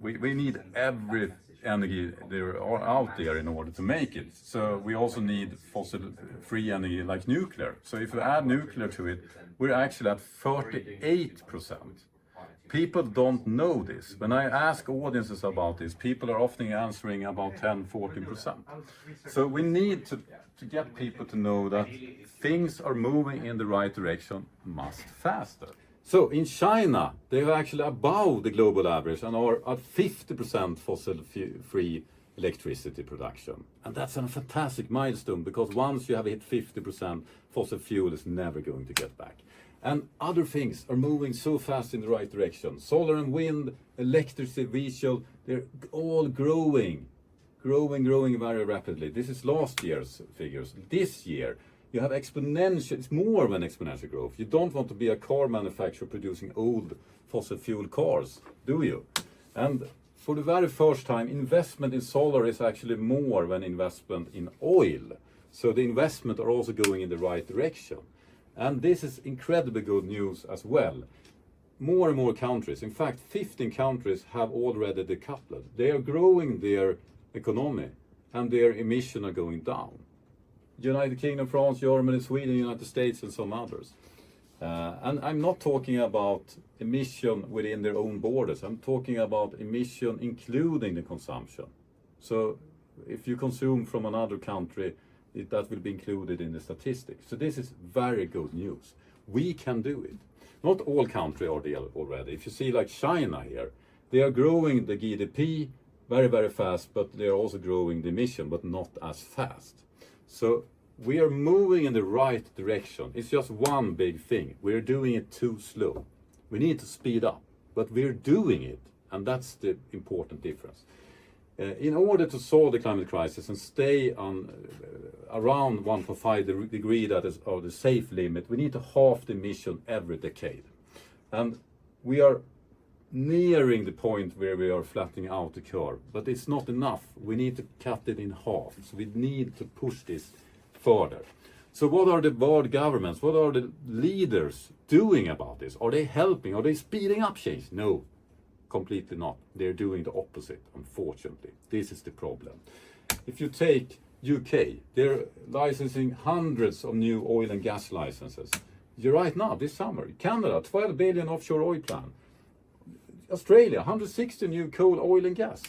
[SPEAKER 18] we need every energy there are out there in order to make it. So we also need fossil-free energy like nuclear. So if we add nuclear to it, we're actually at 38%. People don't know this. When I ask audiences about this, people are often answering about 10-14%. So we need to get people to know that things are moving in the right direction much faster. So in China, they're actually above the global average and are at 50% fossil-free electricity production. And that's a fantastic milestone, because once you have hit 50%, fossil fuel is never going to get back. And other things are moving so fast in the right direction. Solar and wind, electricity, visual, they're all growing very rapidly. This is last year's figures. This year, you have exponential, it's more than exponential growth. You don't want to be a car manufacturer producing old fossil fuel cars, do you? And for the very first time, investment in solar is actually more than investment in oil. So the investment are also going in the right direction. And this is incredibly good news as well. More and more countries, in fact 15 countries have already decoupled. They are growing their economy and their emissions are going down. United Kingdom, France, Germany, Sweden, United States and some others. And I'm not talking about emission within their own borders. I'm talking about emission including the consumption. So if you consume from another country, that will be included in the statistics. So this is very good news. We can do it. Not all countries are there already. If you see like China here, they are growing the GDP very, very fast, but they are also growing the emission, but not as fast. So we are moving in the right direction. It's just one big thing. We're doing it too slow. We need to speed up, but we're doing it. And that's the important difference. In order to solve the climate crisis and stay on around 1.5 degree, that is the safe limit, we need to halve the emission every decade. And we are nearing the point where we are flattening out the curve, but it's not enough. We need to cut it in half. So we need to push this further. So what are the world governments, what are the leaders doing about this? Are they helping? Are they speeding up change? No, completely not. They're doing the opposite, unfortunately. This is the problem. If you take UK, they're licensing hundreds of new oil and gas licenses. Right now, this summer, Canada, 12 billion offshore oil plan. Australia, 160 new coal, oil and gas.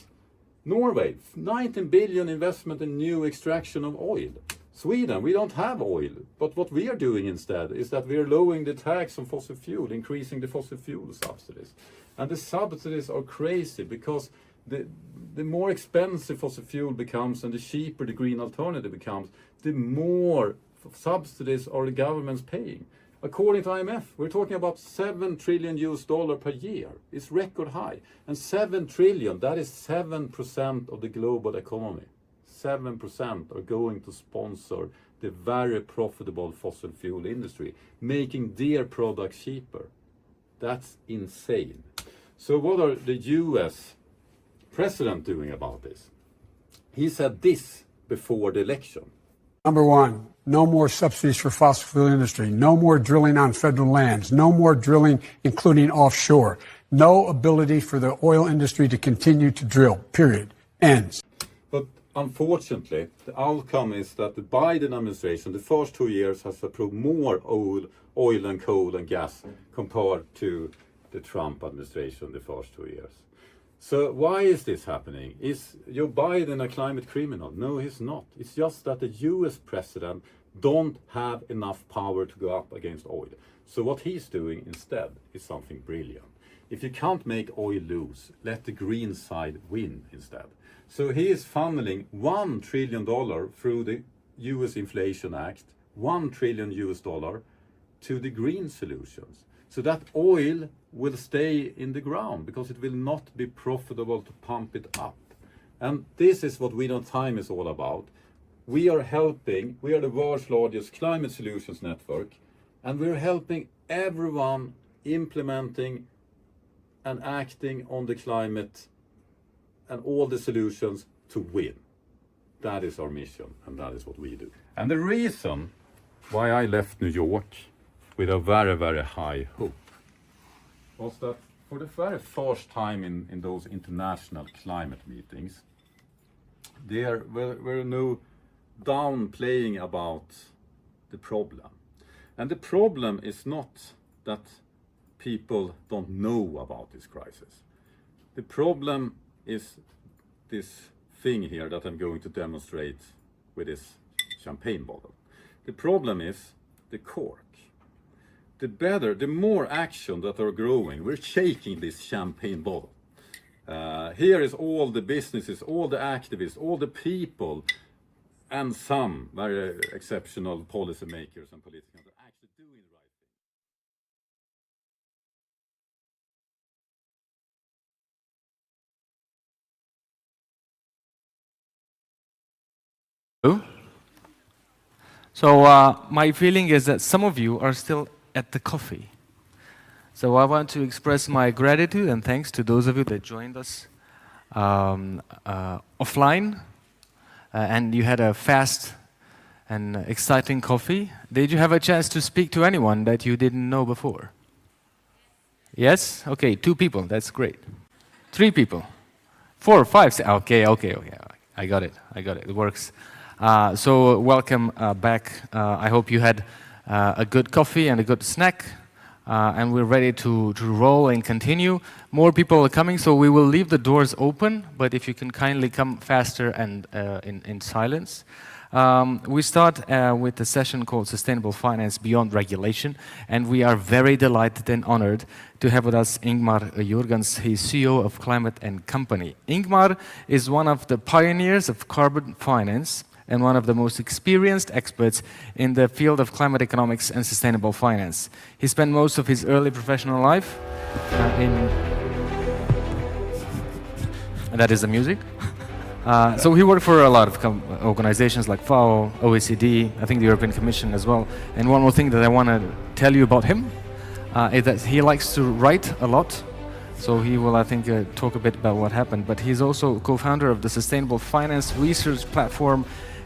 [SPEAKER 18] Norway, 19 billion investment in new extraction of oil. Sweden, we don't have oil, but what we are doing instead is that we are lowering the tax on fossil fuel, increasing the fossil fuel subsidies. And the subsidies are crazy because the more expensive fossil fuel becomes and the cheaper the green alternative becomes, the more subsidies are the governments paying. According to IMF, we're talking about $7 trillion per year. It's record high. And 7 trillion, that is 7% of the global economy. 7% are going to sponsor the very profitable fossil fuel industry, making their products cheaper. That's insane. So what are the US president doing about this? He said this before the election.
[SPEAKER 19] Number one, no more subsidies for fossil fuel industry, no more drilling on federal lands, no more drilling, including offshore, no ability for the oil industry to continue to drill, period. Ends.
[SPEAKER 18] But unfortunately, the outcome is that the Biden administration, the first 2 years, has approved more oil and coal and gas compared to the Trump administration the first 2 years. So why is this happening? Is Joe Biden a climate criminal? No, he's not. It's just that the US president don't have enough power to go up against oil. So what he's doing instead is something brilliant. If you can't make oil lose, let the green side win instead. So he is funneling $1 trillion through the US Inflation Act, $1 trillion to the green solutions. So that oil will stay in the ground because it will not be profitable to pump it up. And this is what We Know Time is all about. We are the world's largest climate solutions network, and we're helping everyone implementing and acting on the climate and all the solutions to win. That is our mission, and that is what we do. And the reason why I left New York with a very, very high hope was that for the very first time in those international climate meetings, there were no downplaying about the problem. And the problem is not that people don't know about this crisis. The problem is this thing here that I'm going to demonstrate with this champagne bottle. The problem is the cork. The more action that are growing, we're shaking this champagne bottle. Here is all the businesses, all the activists, all the people, and some very exceptional policymakers and politicians are actually doing the right
[SPEAKER 2] thing. So my feeling is that some of you are still at the coffee. So I want to express my gratitude and thanks to those of you that joined us offline and you had a fast and exciting coffee. Did you have a chance to speak to anyone that you didn't know before? Yes? Okay, 2 people, that's great. 3 people, 4, 5, okay, I got it, it works. So welcome back. I hope you had a good coffee and a good snack, and we're ready to roll and continue. More people are coming, so we will leave the doors open, but if you can kindly come faster and in silence. We start with a session called Sustainable Finance Beyond Regulation, and we are very delighted and honored to have with us Ingmar Jurgens. He's CEO of Climate & Company. Ingmar is one of the pioneers of carbon finance and one of the most experienced experts in the field of climate economics and sustainable finance. He spent most of his early professional life and that is the music. So he worked for a lot of organizations like FAO, OECD, I think the European Commission as well. And one more thing that I want to tell you about him is that he likes to write a lot. So he will, I think, talk a bit about what happened. But he's also co-founder of the Sustainable Finance Research Platform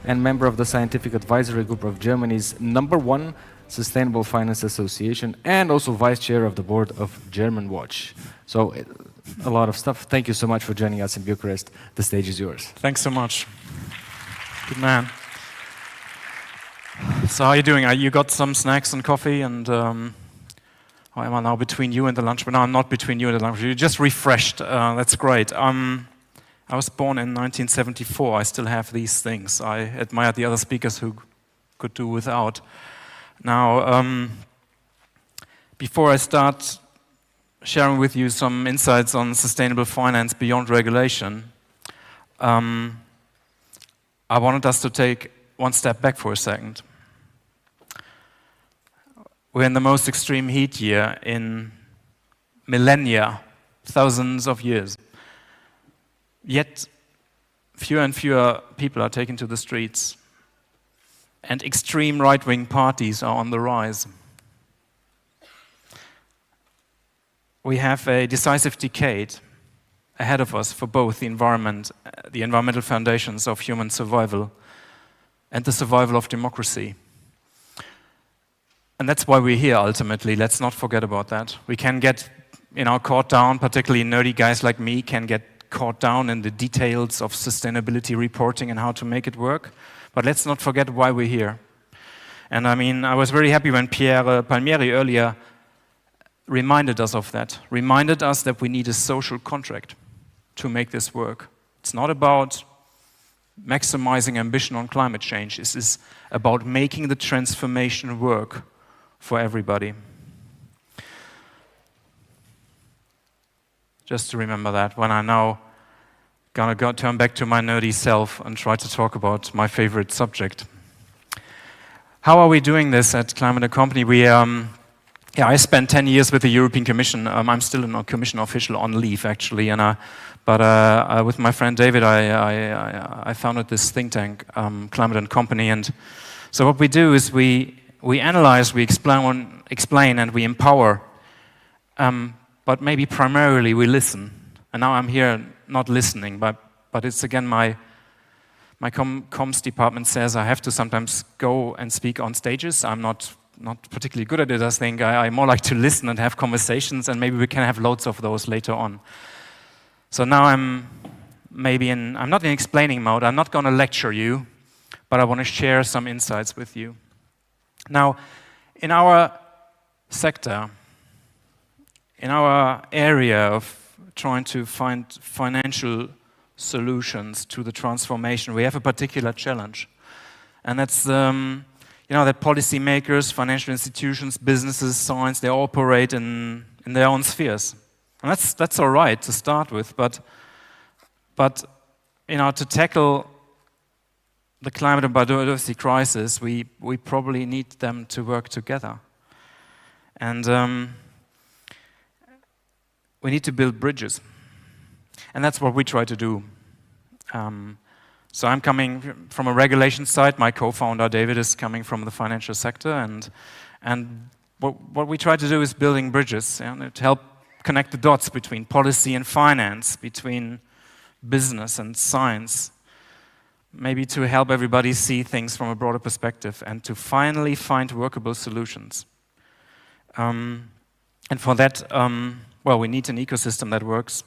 [SPEAKER 2] and member of the Scientific Advisory Group of Germany's #1 Sustainable Finance Association, and also vice chair of the board of German Watch. So a lot of stuff. Thank you so much for joining us in Bucharest. The stage is yours.
[SPEAKER 20] Thanks so much. Good man. So how are you doing? You got some snacks and coffee, and Or am I now between you and the lunch? But no, I'm not between you and the lunch. You just refreshed. That's great. I was born in 1974. I still have these things. I admire the other speakers who could do without. Now, before I start sharing with you some insights on sustainable finance beyond regulation, I wanted us to take one step back for a second. We're in the most extreme heat year in millennia, thousands of years. Yet, fewer and fewer people are taken to the streets, and extreme right-wing parties are on the rise. We have a decisive decade ahead of us for both the environment, the environmental foundations of human survival, and the survival of democracy. And that's why we're here, ultimately. Let's not forget about that. We can get, caught down, particularly nerdy guys like me, can get caught down in the details of sustainability reporting and how to make it work. But let's not forget why we're here. And I was very happy when Pierre Palmieri earlier reminded us of that, reminded us that we need a social contract to make this work. It's not about maximizing ambition on climate change. This is about making the transformation work for everybody. Just to remember that when I now gonna turn back to my nerdy self and try to talk about my favorite subject. How are we doing this at Climate & Company? I spent 10 years with the European Commission. I'm still a Commission official on leave, actually, but with my friend David, I founded this think tank, Climate & Company, and so what we do is we analyze, we explain, and we empower, but maybe primarily we listen. And now I'm here not listening, but it's again my comms department says I have to sometimes go and speak on stages. I'm not particularly good at it. I think I more like to listen and have conversations, and maybe we can have loads of those later on. So now I'm not in explaining mode. I'm not going to lecture you, but I want to share some insights with you. Now, in our sector, in our area of trying to find financial solutions to the transformation, we have a particular challenge. And that's, that policymakers, financial institutions, businesses, science, they operate in their own spheres. And that's all right to start with, but to tackle the climate and biodiversity crisis, we probably need them to work together. And we need to build bridges. And that's what we try to do. So I'm coming from a regulation side. My co-founder, David, is coming from the financial sector. And what we try to do is building bridges to help connect the dots between policy and finance, between business and science, maybe to help everybody see things from a broader perspective and to finally find workable solutions. And for that, we need an ecosystem that works.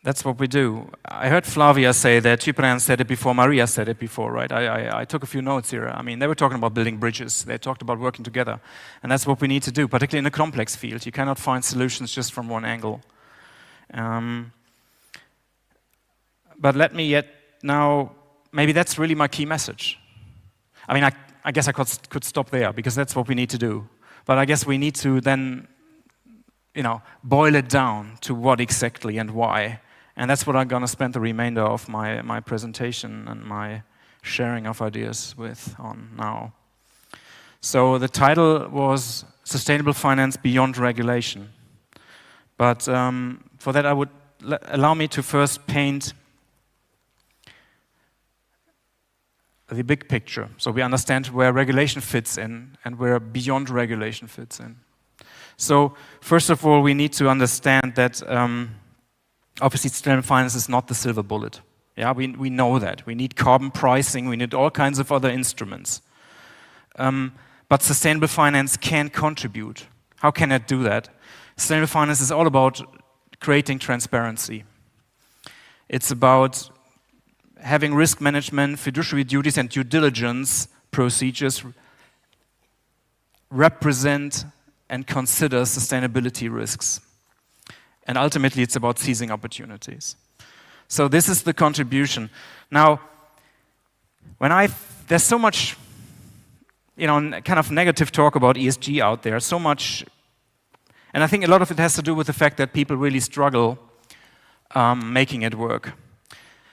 [SPEAKER 20] That's what we do. I heard Flavia say that, Cyprian said it before, Maria said it before, right? I took a few notes here. They were talking about building bridges. They talked about working together. And that's what we need to do, particularly in a complex field. You cannot find solutions just from one angle. But let me now, maybe that's really my key message. I guess I could stop there, because that's what we need to do. But I guess we need to then, boil it down to what exactly and why. And that's what I'm going to spend the remainder of my presentation and my sharing of ideas on now. So the title was Sustainable Finance Beyond Regulation. But for that, allow me to first paint the big picture, so we understand where regulation fits in and where beyond regulation fits in. So first of all, we need to understand that obviously sustainable finance is not the silver bullet. Yeah, we know that. We need carbon pricing, we need all kinds of other instruments. But sustainable finance can contribute. How can it do that? Sustainable finance is all about creating transparency. It's about having risk management, fiduciary duties, and due diligence procedures represent and consider sustainability risks. And ultimately, it's about seizing opportunities. So this is the contribution. Now, there's so much, kind of negative talk about ESG out there, so much, and I think a lot of it has to do with the fact that people really struggle making it work.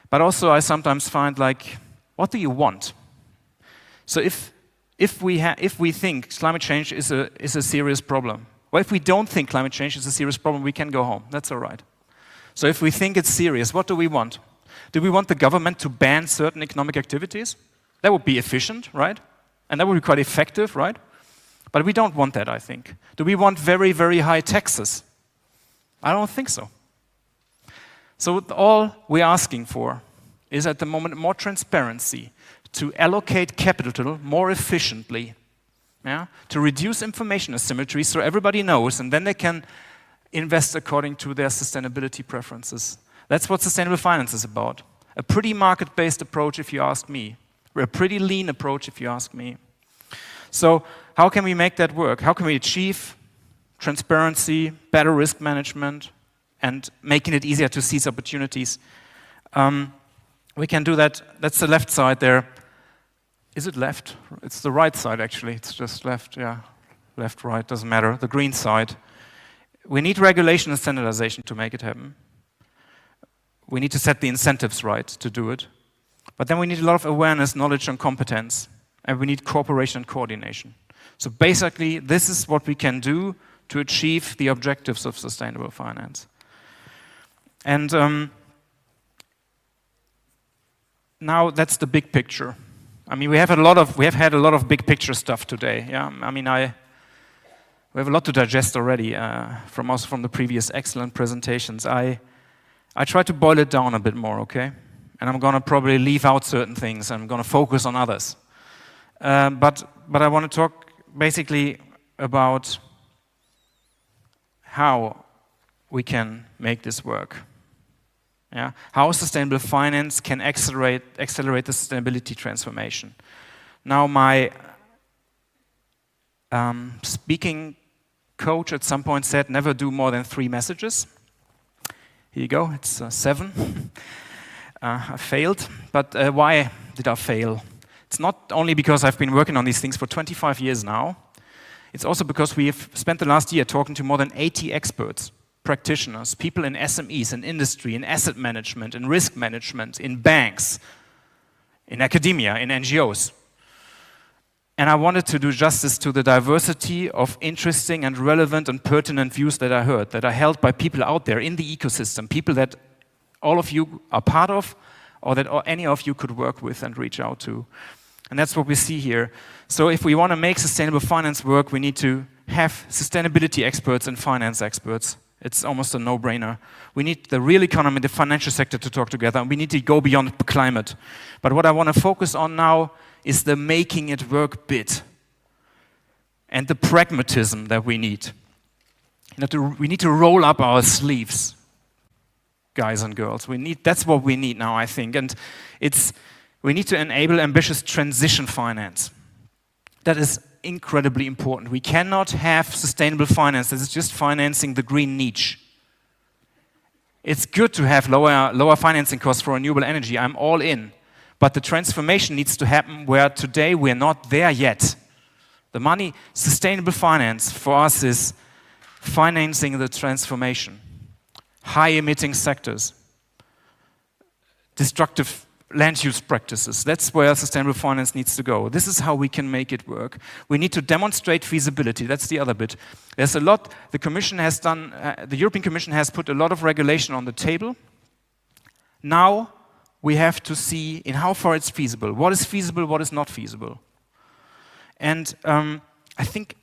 [SPEAKER 20] But also, I sometimes find, like, what do you want? So if we think climate change is a serious problem, or if we don't think climate change is a serious problem, we can go home. That's all right. So if we think it's serious, what do we want? Do we want the government to ban certain economic activities? That would be efficient, right? And that would be quite effective, right? But we don't want that, I think. Do we want very, very high taxes? I don't think so. So all we're asking for is at the moment more transparency, to allocate capital more efficiently, to reduce information asymmetry so everybody knows, and then they can invest according to their sustainability preferences. That's what sustainable finance is about. A pretty market-based approach, if you ask me. A pretty lean approach, if you ask me. So how can we make that work? How can we achieve transparency, better risk management, and making it easier to seize opportunities? We can do that. That's the left side there. Is it left? It's the right side, actually. It's just left, yeah. Left, right, doesn't matter. The green side. We need regulation and standardization to make it happen. We need to set the incentives right to do it. But then we need a lot of awareness, knowledge, and competence. And we need cooperation and coordination. So basically, this is what we can do to achieve the objectives of sustainable finance. And now that's the big picture. I mean, we have had a lot of big picture stuff today. Yeah, I mean, we have a lot to digest already from the previous excellent presentations. I try to boil it down a bit more, okay? And I'm going to probably leave out certain things. I'm going to focus on others. But I want to talk basically about how we can make this work. Yeah? How sustainable finance can accelerate the sustainability transformation. Now, my speaking coach at some point said, never do more than 3 messages. Here you go, it's 7. I failed, but why did I fail? It's not only because I've been working on these things for 25 years now, it's also because we have spent the last year talking to more than 80 experts, practitioners, people in SMEs, in industry, in asset management, in risk management, in banks, in academia, in NGOs. And I wanted to do justice to the diversity of interesting and relevant and pertinent views that I heard, that are held by people out there in the ecosystem, people that all of you are part of, or that any of you could work with and reach out to. And that's what we see here. So if we want to make sustainable finance work, we need to have sustainability experts and finance experts. It's almost a no-brainer. We need the real economy, the financial sector to talk together, and we need to go beyond climate. But what I want to focus on now is the making it work bit and the pragmatism that we need. We need to roll up our sleeves, guys and girls. That's what we need now, I think. And we need to enable ambitious transition finance. That is incredibly important. We cannot have sustainable finance that is just financing the green niche. It's good to have lower financing costs for renewable energy. I'm all in. But the transformation needs to happen where today we're not there yet. Sustainable finance for us is financing the transformation. High-emitting sectors, destructive land use practices. That's where sustainable finance needs to go. This is how we can make it work. We need to demonstrate feasibility. That's the other bit. There's a lot the Commission has done. The European Commission has put a lot of regulation on the table. Now we have to see in how far it's feasible. What is feasible, what is not feasible. And I think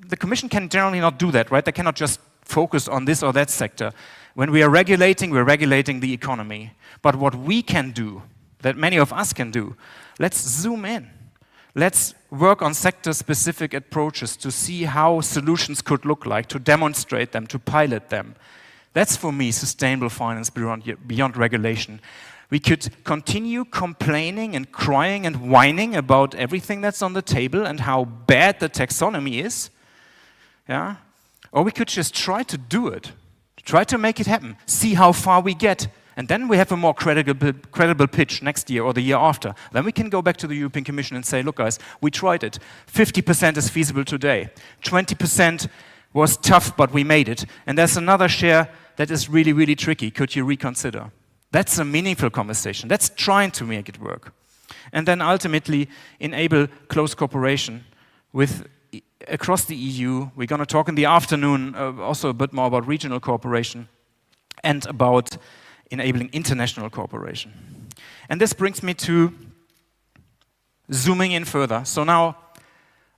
[SPEAKER 20] the Commission can generally not do that, right? They cannot just focus on this or that sector. When we are regulating, we're regulating the economy. But what we can do, that many of us can do, let's zoom in. Let's work on sector-specific approaches to see how solutions could look like, to demonstrate them, to pilot them. That's, for me, sustainable finance beyond regulation. We could continue complaining and crying and whining about everything that's on the table and how bad the taxonomy is. Yeah? Or we could just try to do it, try to make it happen, see how far we get. And then we have a more credible pitch next year or the year after. Then we can go back to the European Commission and say, look guys, we tried it. 50% is feasible today. 20% was tough, but we made it. And there's another share that is really, really tricky. Could you reconsider? That's a meaningful conversation. That's trying to make it work. And then ultimately enable close cooperation with across the EU. We're going to talk in the afternoon also a bit more about regional cooperation and about enabling international cooperation. And this brings me to zooming in further. So now,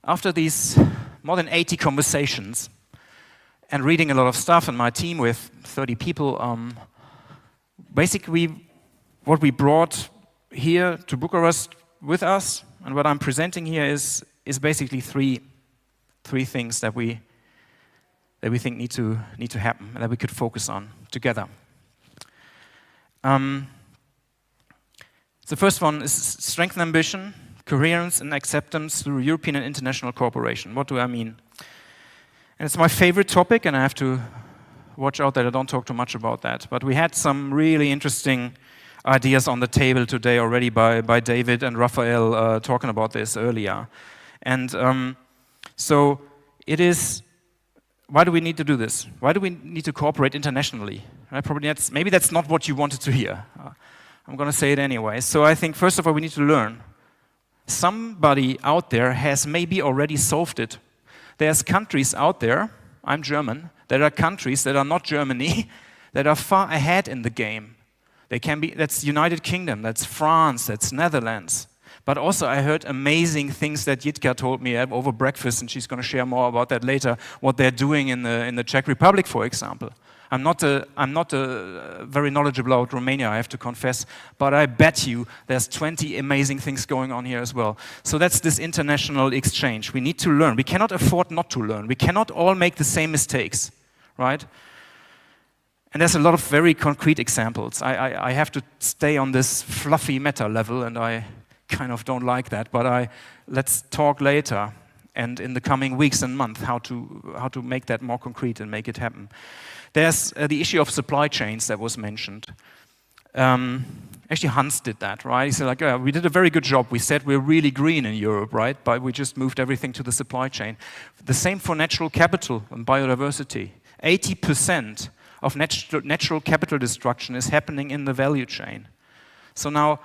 [SPEAKER 20] after these more than 80 conversations and reading a lot of stuff and my team with 30 people, basically what we brought here to Bucharest with us and what I'm presenting here is basically three things that we think need to happen and that we could focus on together. The first one is strengthen ambition, coherence and acceptance through European and international cooperation. What do I mean? And it's my favorite topic, and I have to watch out that I don't talk too much about that. But we had some really interesting ideas on the table today already by David and Raphael talking about this earlier. And so it is, why do we need to do this? Why do we need to cooperate internationally? Right? Probably maybe that's not what you wanted to hear. I'm going to say it anyway. So I think, first of all, we need to learn. Somebody out there has maybe already solved it. There's countries out there, I'm German, there are countries that are not Germany, that are far ahead in the game. They can be, that's United Kingdom, that's France, that's Netherlands. But also I heard amazing things that Jitka told me over breakfast, and she's going to share more about that later, what they're doing in the Czech Republic, for example. I'm not very knowledgeable about Romania, I have to confess, but I bet you there's 20 amazing things going on here as well. So that's this international exchange. We need to learn. We cannot afford not to learn. We cannot all make the same mistakes, right? And there's a lot of very concrete examples. I have to stay on this fluffy meta level, and I kind of don't like that, but let's talk later and in the coming weeks and months how to make that more concrete and make it happen. There's the issue of supply chains that was mentioned. Actually, Hans did that, right? He said, like, we did a very good job. We said we're really green in Europe, right? But we just moved everything to the supply chain. The same for natural capital and biodiversity. 80% of natural capital destruction is happening in the value chain. So now,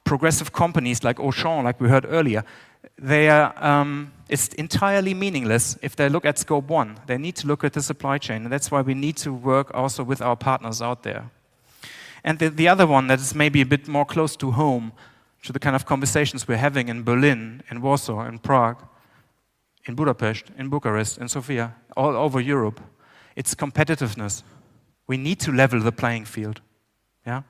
[SPEAKER 20] progressive companies like Auchan, like we heard earlier, it's entirely meaningless if they look at scope 1. They need to look at the supply chain, and that's why we need to work also with our partners out there. And the other one that is maybe a bit more close to home, to the kind of conversations we're having in Berlin, in Warsaw, in Prague, in Budapest, in Bucharest, in Sofia, all over Europe, it's competitiveness. We need to level the playing field. Yeah?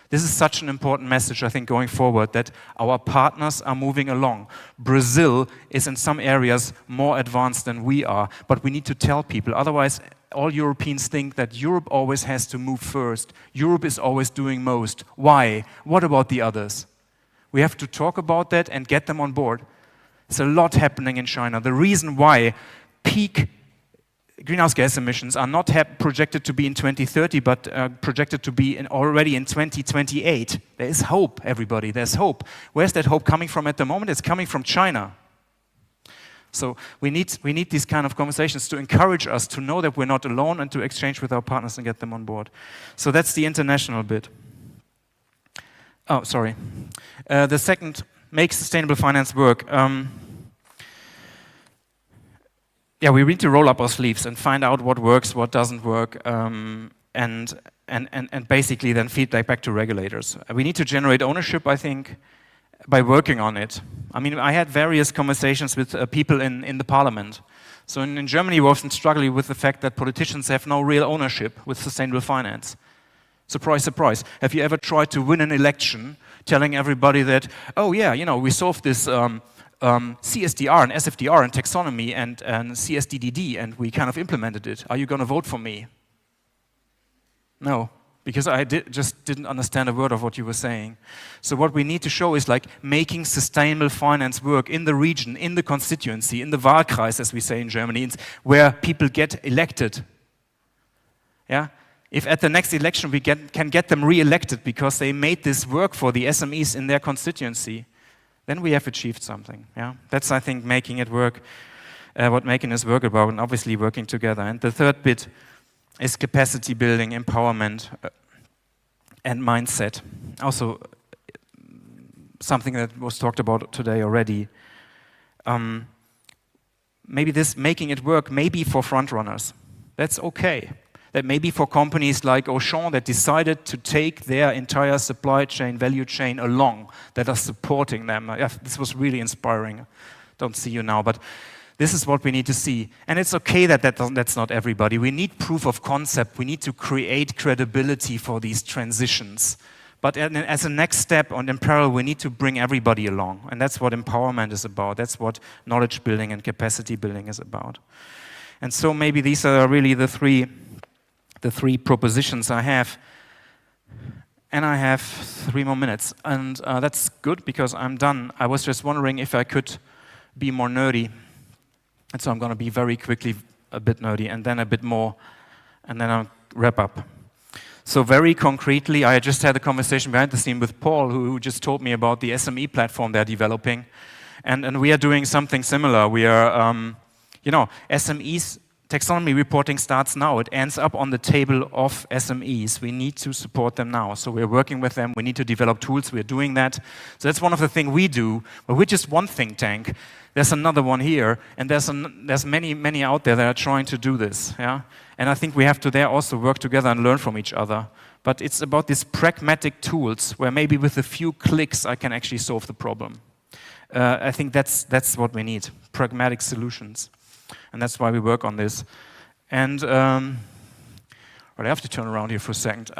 [SPEAKER 20] This is such an important message, I think, going forward, that our partners are moving along. Brazil is in some areas more advanced than we are, but we need to tell people. Otherwise, all Europeans think that Europe always has to move first. Europe is always doing most. Why? What about the others? We have to talk about that and get them on board. There's a lot happening in China. The reason why peak greenhouse gas emissions are not projected to be in 2030, but projected to be already in 2028. There is hope, everybody. There's hope. Where's that hope coming from at the moment? It's coming from China. So we need these kind of conversations to encourage us to know that we're not alone and to exchange with our partners and get them on board. So that's the international bit. Oh, sorry. The second, make sustainable finance work. Yeah, we need to roll up our sleeves and find out what works, what doesn't work, and basically then feed that back to regulators. We need to generate ownership, I think, by working on it. I mean, I had various conversations with people in the parliament. So in Germany, we often struggle with the fact that politicians have no real ownership with sustainable finance. Surprise, surprise. Have you ever tried to win an election telling everybody that, oh yeah, you know, we solved this CSDR and SFDR and taxonomy and CSDDD and we kind of implemented it. Are you going to vote for me? No, because I just didn't understand a word of what you were saying. So what we need to show is like making sustainable finance work in the region, in the constituency, in the Wahlkreis, as we say in Germany, where people get elected. Yeah? If at the next election we can get them re-elected because they made this work for the SMEs in their constituency, then we have achieved something. Yeah? That's, I think, making it work, what making this work about, and obviously working together. And the third bit is capacity building, empowerment, and mindset. Also, something that was talked about today already. Maybe this making it work, maybe for front runners. That's okay. That maybe for companies like Auchan that decided to take their entire supply chain, value chain along, that are supporting them. This was really inspiring. Don't see you now, but this is what we need to see. And it's okay that that's not everybody. We need proof of concept. We need to create credibility for these transitions. But as a next step, and in parallel, we need to bring everybody along. And that's what empowerment is about. That's what knowledge building and capacity building is about. And so maybe these are really the three propositions I have. And I have 3 more minutes. And that's good because I'm done. I was just wondering if I could be more nerdy. And so I'm going to be very quickly a bit nerdy and then a bit more, and then I'll wrap up. So very concretely, I just had a conversation behind the scene with Paul, who just told me about the SME platform they're developing. And we are doing something similar. We are, SMEs, taxonomy reporting starts now. It ends up on the table of SMEs. We need to support them now. So we're working with them. We need to develop tools. We're doing that. So that's one of the things we do. But we're just one think tank. There's another one here, and there's many out there that are trying to do this. Yeah? And I think we have to there also work together and learn from each other. But it's about these pragmatic tools where maybe with a few clicks I can actually solve the problem. I think that's what we need, pragmatic solutions. And that's why we work on this. And I have to turn around here for a second.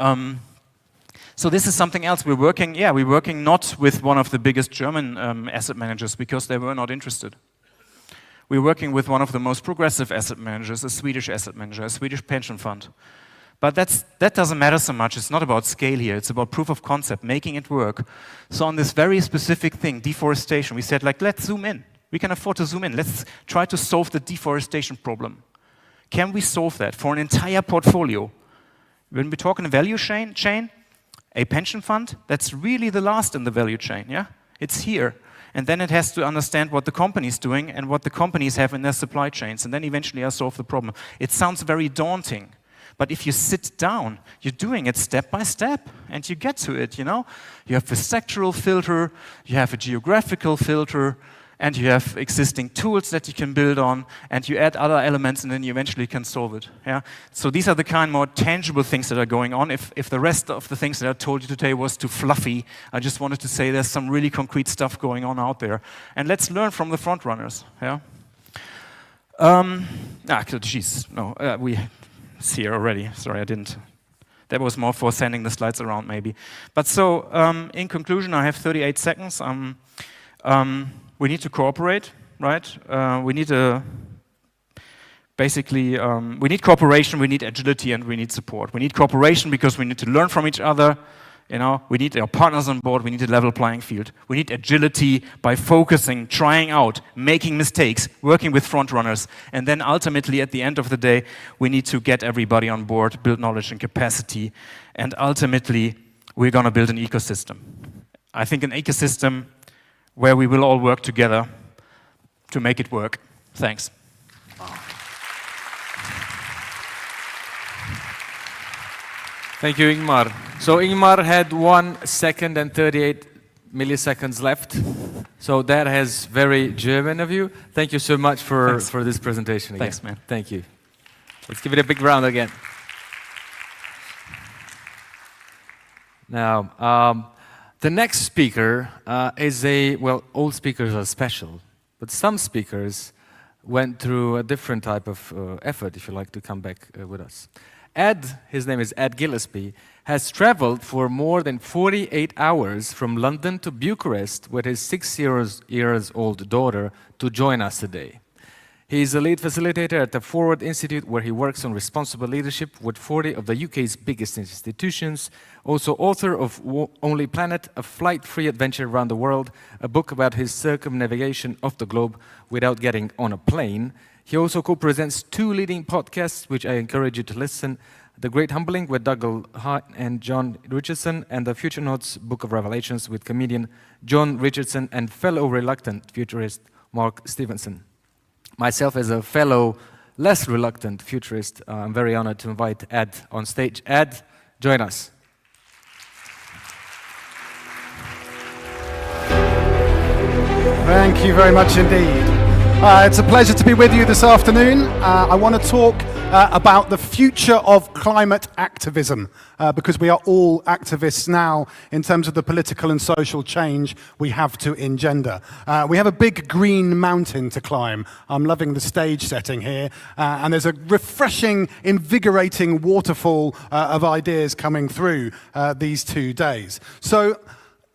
[SPEAKER 20] So this is something else. We're working not with one of the biggest German asset managers because they were not interested. We're working with one of the most progressive asset managers, a Swedish asset manager, a Swedish pension fund. But that doesn't matter so much. It's not about scale here. It's about proof of concept, making it work. So on this very specific thing, deforestation, we said, let's zoom in. We can afford to zoom in. Let's try to solve the deforestation problem. Can we solve that for an entire portfolio? When we talk in a value chain, a pension fund, that's really the last in the value chain, yeah? It's here. And then it has to understand what the company's doing and what the companies have in their supply chains. And then eventually I solve the problem. It sounds very daunting. But if you sit down, you're doing it step by step, and you get to it, You have a sectoral filter, you have a geographical filter, and you have existing tools that you can build on, and you add other elements, and then you eventually can solve it. Yeah? So these are the kind of more tangible things that are going on. If the rest of the things that I told you today was too fluffy, I just wanted to say there's some really concrete stuff going on out there. And let's learn from the front runners. Yeah? We see here already. Sorry, I didn't. That was more for sending the slides around, maybe. But so, in conclusion, I have 38 seconds. We need to cooperate, right? We need we need cooperation, we need agility, and we need support. We need cooperation because we need to learn from each other. We need our partners on board. We need a level playing field. We need agility by focusing, trying out, making mistakes, working with front runners, and then ultimately, at the end of the day, we need to get everybody on board, build knowledge and capacity, and ultimately, we're going to build an ecosystem. I think an ecosystem where we will all work together to make it work. Thanks.
[SPEAKER 2] Thank you, Ingmar. So Ingmar had 1 second and 38 milliseconds left. So that has very German of you. Thank you so much for this presentation again.
[SPEAKER 20] Thanks, man.
[SPEAKER 2] Thank you. Let's give it a big round again. Now, the next speaker is all speakers are special, but some speakers went through a different type of effort, if you like to come back with us. His name is Ed Gillespie, has traveled for more than 48 hours from London to Bucharest with his 6 years old daughter to join us today. He is a lead facilitator at the Forward Institute, where he works on responsible leadership with 40 of the UK's biggest institutions. Also author of Only Planet, a flight-free adventure around the world, a book about his circumnavigation of the globe without getting on a plane. He also co-presents 2 leading podcasts, which I encourage you to listen: The Great Humbling with Douglas Hart and John Richardson, and the Future Notes Book of Revelations with comedian John Richardson and fellow reluctant futurist Mark Stevenson. Myself, as a fellow less reluctant futurist, I'm very honored to invite Ed on stage. Ed, join us.
[SPEAKER 21] Thank you very much indeed. It's a pleasure to be with you this afternoon. I want to talk about the future of climate activism, because we are all activists now in terms of the political and social change we have to engender. We have a big green mountain to climb. I'm loving the stage setting here, and there's a refreshing, invigorating waterfall of ideas coming through these 2 days. So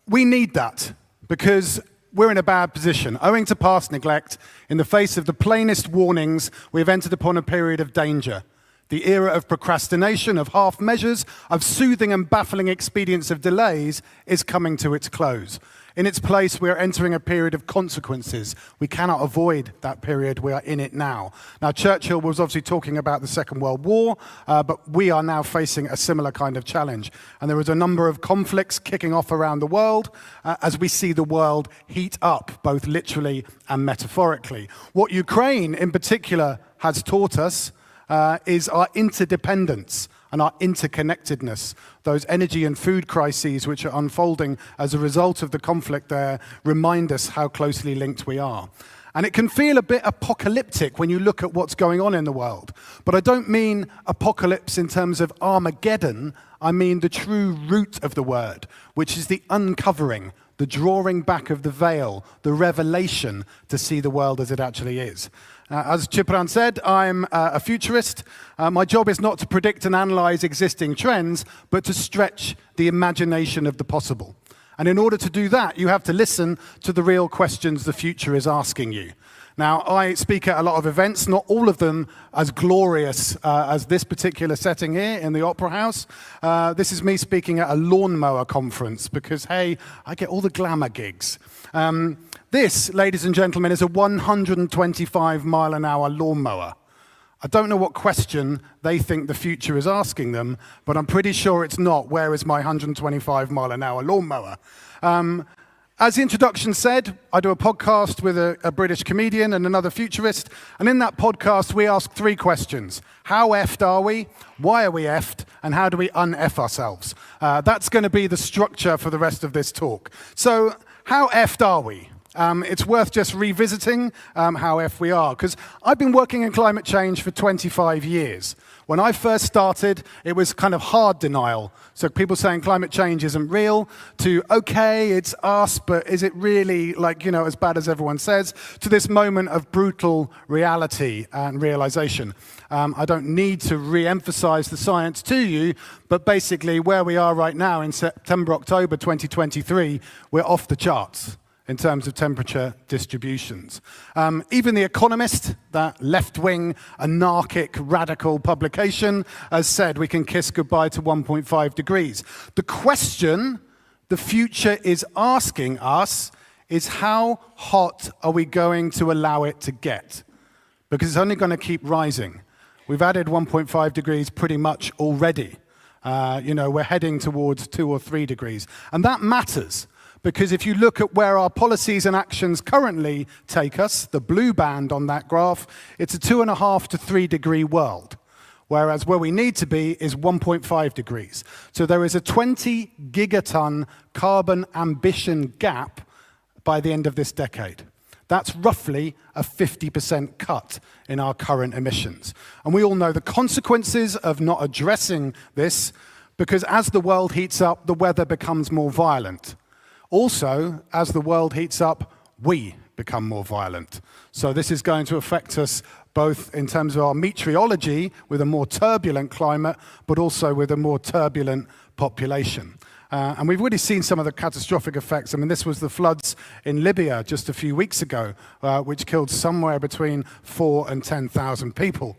[SPEAKER 21] we need that, because we're in a bad position. Owing to past neglect, in the face of the plainest warnings, we've entered upon a period of danger. The era of procrastination, of half measures, of soothing and baffling expedients of delays is coming to its close. In its place, we are entering a period of consequences. We cannot avoid that period. We are in it now. Now, Churchill was obviously talking about the Second World War, but we are now facing a similar kind of challenge. And there is a number of conflicts kicking off around the world as we see the world heat up, both literally and metaphorically. What Ukraine, in particular, has taught us is our interdependence and our interconnectedness. Those energy and food crises which are unfolding as a result of the conflict there remind us how closely linked we are. And it can feel a bit apocalyptic when you look at what's going on in the world. But I don't mean apocalypse in terms of Armageddon. I mean the true root of the word, which is the uncovering, the drawing back of the veil, the revelation to see the world as it actually is. As Chipran said, I'm a futurist. My job is not to predict and analyze existing trends, but to stretch the imagination of the possible. And in order to do that, you have to listen to the real questions the future is asking you. Now, I speak at a lot of events, not all of them as glorious as this particular setting here in the Opera House. This is me speaking at a lawnmower conference because, hey, I get all the glamour gigs. This, ladies and gentlemen, is a 125-mile-an-hour lawnmower. I don't know what question they think the future is asking them, but I'm pretty sure it's not, where is my 125-mile-an-hour lawnmower? As the introduction said, I do a podcast with a British comedian and another futurist, and in that podcast we ask 3 questions. How effed are we? Why are we effed? And how do we un-eff ourselves? That's going to be the structure for the rest of this talk. So, how effed are we? It's worth just revisiting how effed we are, because I've been working in climate change for 25 years. When I first started, it was kind of hard denial. So people saying climate change isn't real, to, okay, it's us, but is it really, like, as bad as everyone says, to this moment of brutal reality and realization. I don't need to re-emphasize the science to you, but basically where we are right now in September, October 2023, we're off the charts in terms of temperature distributions. Even The Economist, that left-wing, anarchic, radical publication, has said we can kiss goodbye to 1.5 degrees. The question the future is asking us is, how hot are we going to allow it to get? Because it's only going to keep rising. We've added 1.5 degrees pretty much already. We're heading towards 2 or 3 degrees. And that matters. Because if you look at where our policies and actions currently take us, the blue band on that graph, it's a 2.5 to 3 degree world. Whereas where we need to be is 1.5 degrees. So there is a 20 gigaton carbon ambition gap by the end of this decade. That's roughly a 50% cut in our current emissions. And we all know the consequences of not addressing this, because as the world heats up, the weather becomes more violent. Also, as the world heats up, we become more violent. So this is going to affect us both in terms of our meteorology, with a more turbulent climate, but also with a more turbulent population. And we've already seen some of the catastrophic effects. I mean, this was the floods in Libya just a few weeks ago, which killed somewhere between 4,000 and 10,000 people.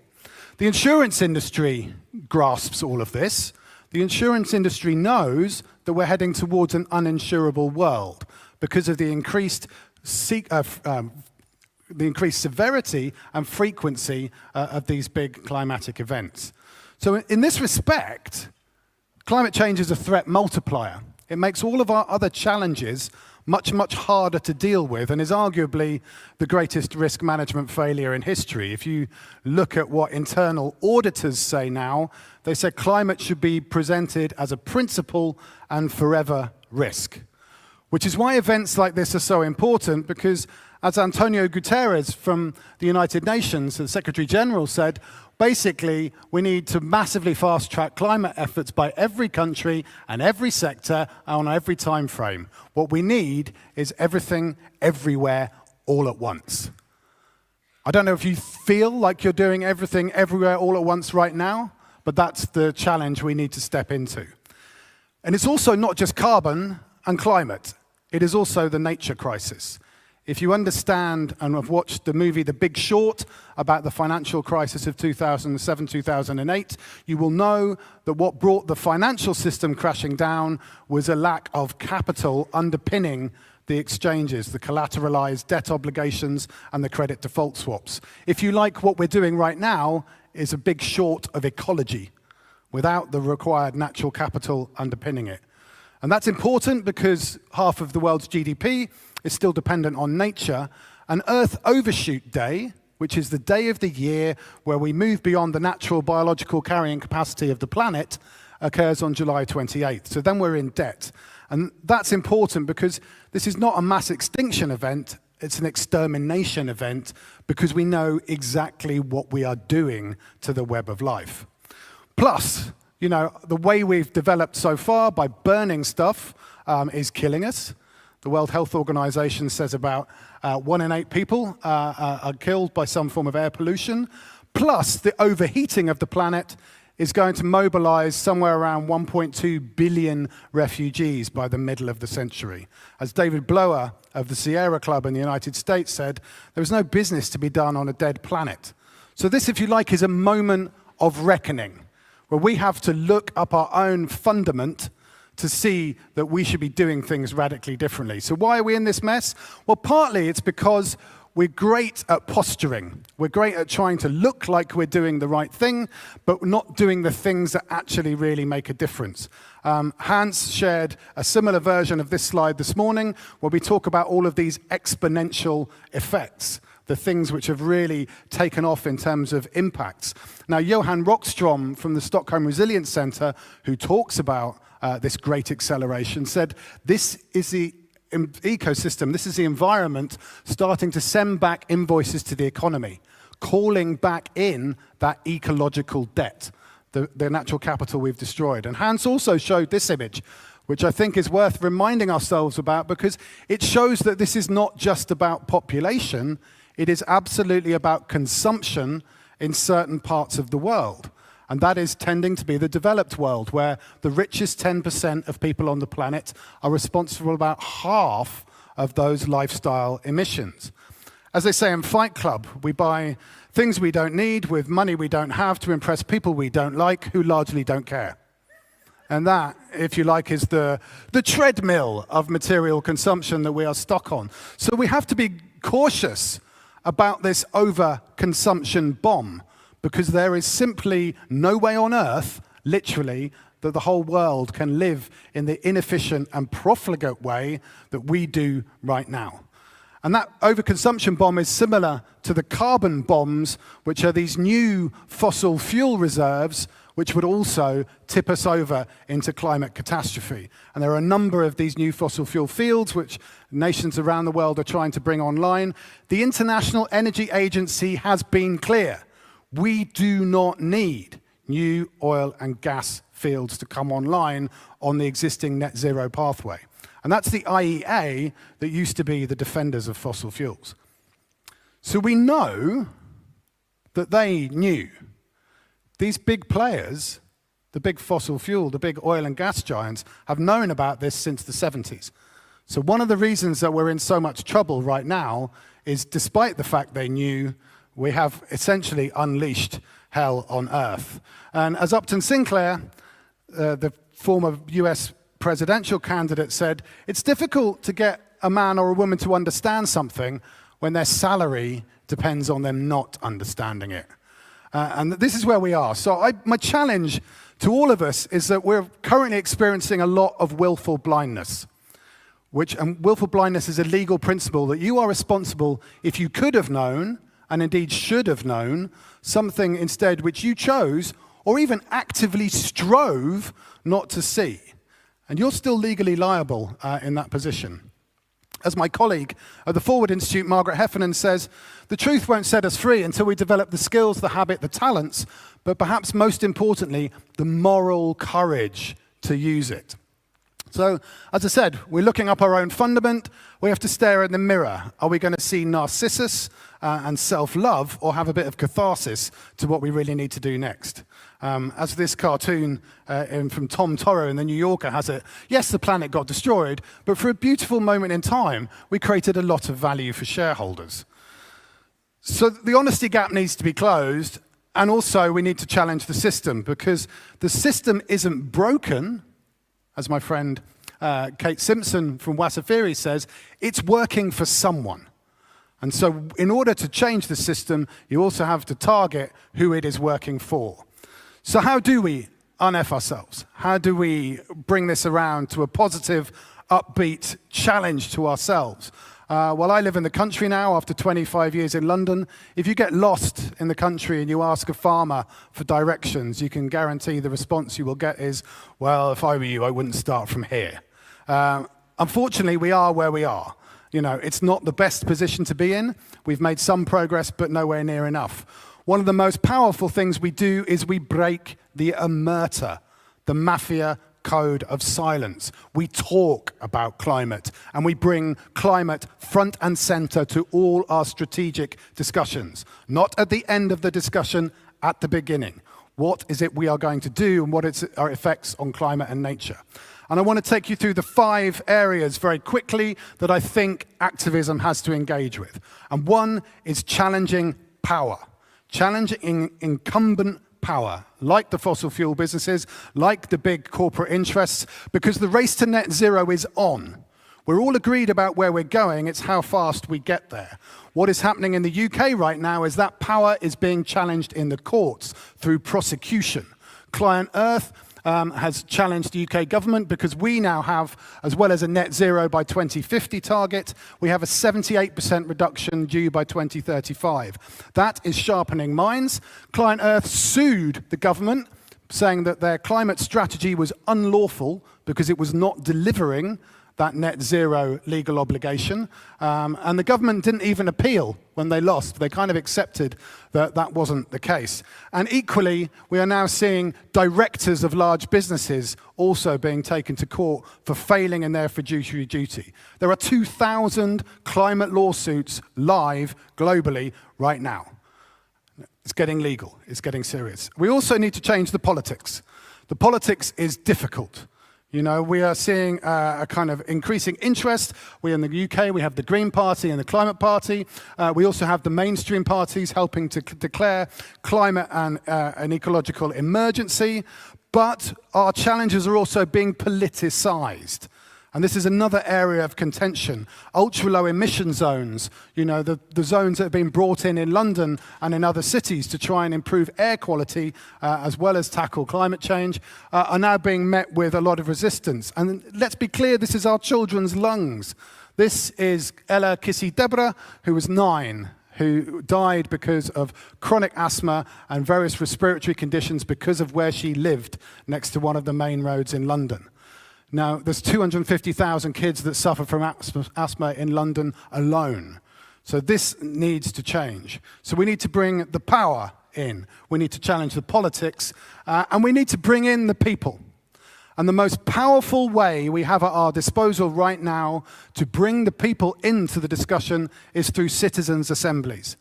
[SPEAKER 21] The insurance industry grasps all of this. The insurance industry knows that we're heading towards an uninsurable world because of the increased severity and frequency of these big climatic events. So in this respect, climate change is a threat multiplier. It makes all of our other challenges much, much harder to deal with and is arguably the greatest risk management failure in history. If you look at what internal auditors say now, they say climate should be presented as a principal and forever risk. Which is why events like this are so important, because as Antonio Guterres from the United Nations, the Secretary General, said, basically, we need to massively fast-track climate efforts by every country and every sector on every time frame. What we need is everything, everywhere, all at once. I don't know if you feel like you're doing everything, everywhere, all at once right now, but that's the challenge we need to step into. And it's also not just carbon and climate. It is also the nature crisis. If you understand and have watched the movie The Big Short about the financial crisis of 2007, 2008, you will know that what brought the financial system crashing down was a lack of capital underpinning the exchanges, the collateralized debt obligations and the credit default swaps. If you like, what we're doing right now is a big short of ecology without the required natural capital underpinning it. And that's important because half of the world's GDP is still dependent on nature. And Earth Overshoot Day, which is the day of the year where we move beyond the natural biological carrying capacity of the planet, occurs on July 28th. So then we're in debt. And that's important because this is not a mass extinction event, it's an extermination event because we know exactly what we are doing to the web of life. Plus, you know, the way we've developed so far by burning stuff is killing us. The World Health Organization says about 1 in 8 people are killed by some form of air pollution. Plus, the overheating of the planet is going to mobilize somewhere around 1.2 billion refugees by the middle of the century. As David Blower of the Sierra Club in the United States said, there is no business to be done on a dead planet. So this, if you like, is a moment of reckoning, where we have to look up our own fundament to see that we should be doing things radically differently. So why are we in this mess? Well, partly it's because we're great at posturing. We're great at trying to look like we're doing the right thing, but not doing the things that actually really make a difference. Hans shared a similar version of this slide this morning, where we talk about all of these exponential effects, the things which have really taken off in terms of impacts. Now, Johan Rockstrom from the Stockholm Resilience Center, who talks about this great acceleration, said this is the ecosystem, this is the environment starting to send back invoices to the economy, calling back in that ecological debt, the natural capital we've destroyed. And Hans also showed this image, which I think is worth reminding ourselves about because it shows that this is not just about population, it is absolutely about consumption in certain parts of the world. And that is tending to be the developed world, where the richest 10% of people on the planet are responsible for about half of those lifestyle emissions. As they say in Fight Club, we buy things we don't need with money we don't have to impress people we don't like, who largely don't care. And that, if you like, is the treadmill of material consumption that we are stuck on. So we have to be cautious about this overconsumption bomb, because there is simply no way on earth, literally, that the whole world can live in the inefficient and profligate way that we do right now. And that overconsumption bomb is similar to the carbon bombs, which are these new fossil fuel reserves, which would also tip us over into climate catastrophe. And there are a number of these new fossil fuel fields which nations around the world are trying to bring online. The International Energy Agency has been clear. We do not need new oil and gas fields to come online on the existing net zero pathway. And that's the IEA that used to be the defenders of fossil fuels. So we know that they knew. These big players The big fossil fuel, the big oil and gas giants have known about this since the 70s. So one of the reasons that we're in so much trouble right now is, despite the fact they knew, we have essentially unleashed hell on earth. And as Upton Sinclair, the former US presidential candidate, said, it's difficult to get a man or a woman to understand something when their salary depends on them not understanding it. And this is where we are. So my challenge to all of us is that we're currently experiencing a lot of willful blindness. And willful blindness is a legal principle that you are responsible if you could have known, and indeed should have known, something instead which you chose, or even actively strove not to see. And you're still legally liable in that position. As my colleague at the Forward Institute, Margaret Heffernan, says, the truth won't set us free until we develop the skills, the habit, the talents, but perhaps most importantly, the moral courage to use it. So, as I said, we're looking up our own fundament. We have to stare in the mirror. Are we going to see Narcissus and self-love, or have a bit of catharsis to what we really need to do next? As this cartoon from Tom Toro in The New Yorker has it, yes, the planet got destroyed, but for a beautiful moment in time, we created a lot of value for shareholders. So the honesty gap needs to be closed, and also we need to challenge the system, because the system isn't broken, as my friend Kate Simpson from Wasafiri says, it's working for someone. And so in order to change the system, you also have to target who it is working for. So how do we un-F ourselves? How do we bring this around to a positive, upbeat challenge to ourselves? Well, I live in the country now after 25 years in London. If you get lost in the country and you ask a farmer for directions, you can guarantee the response you will get is, well, if I were you, I wouldn't start from here. Unfortunately, we are where we are. You know, it's not the best position to be in. We've made some progress, but nowhere near enough. One of the most powerful things we do is we break the omerta, the mafia code of silence. We talk about climate, and we bring climate front and center to all our strategic discussions. Not at the end of the discussion, at the beginning. What is it we are going to do, and what are our effects on climate and nature? And I want to take you through the 5 areas very quickly that I think activism has to engage with. And one is challenging power. Challenging incumbent power, like the fossil fuel businesses, like the big corporate interests, because the race to net zero is on. We're all agreed about where we're going, it's how fast we get there. What is happening in the UK right now is that power is being challenged in the courts through prosecution. Client Earth has challenged the UK government because we now have, as well as a net zero by 2050 target, we have a 78% reduction due by 2035. That is sharpening minds. Client Earth sued the government, saying that their climate strategy was unlawful because it was not delivering that net zero legal obligation. And the government didn't even appeal when they lost. They kind of accepted that that wasn't the case. And equally, we are now seeing directors of large businesses also being taken to court for failing in their fiduciary duty. There are 2,000 climate lawsuits live globally right now. It's getting legal, it's getting serious. We also need to change the politics. The politics is difficult. You know, we are seeing a kind of increasing interest. We in the UK, we have the Green Party and the Climate Party. We also have the mainstream parties helping to declare climate and an ecological emergency. But our challenges are also being politicized. And this is another area of contention. Ultra-low emission zones, you know, the zones that have been brought in London and in other cities to try and improve air quality as well as tackle climate change, are now being met with a lot of resistance. And let's be clear, this is our children's lungs. This is Ella Kissi-Debrah, who was 9, who died because of chronic asthma and various respiratory conditions because of where she lived next to one of the main roads in London. Now, there's 250,000 kids that suffer from asthma in London alone. So this needs to change. So we need to bring the power in. We need to challenge the politics, and we need to bring in the people. And the most powerful way we have at our disposal right now to bring the people into the discussion is through citizens' assemblies.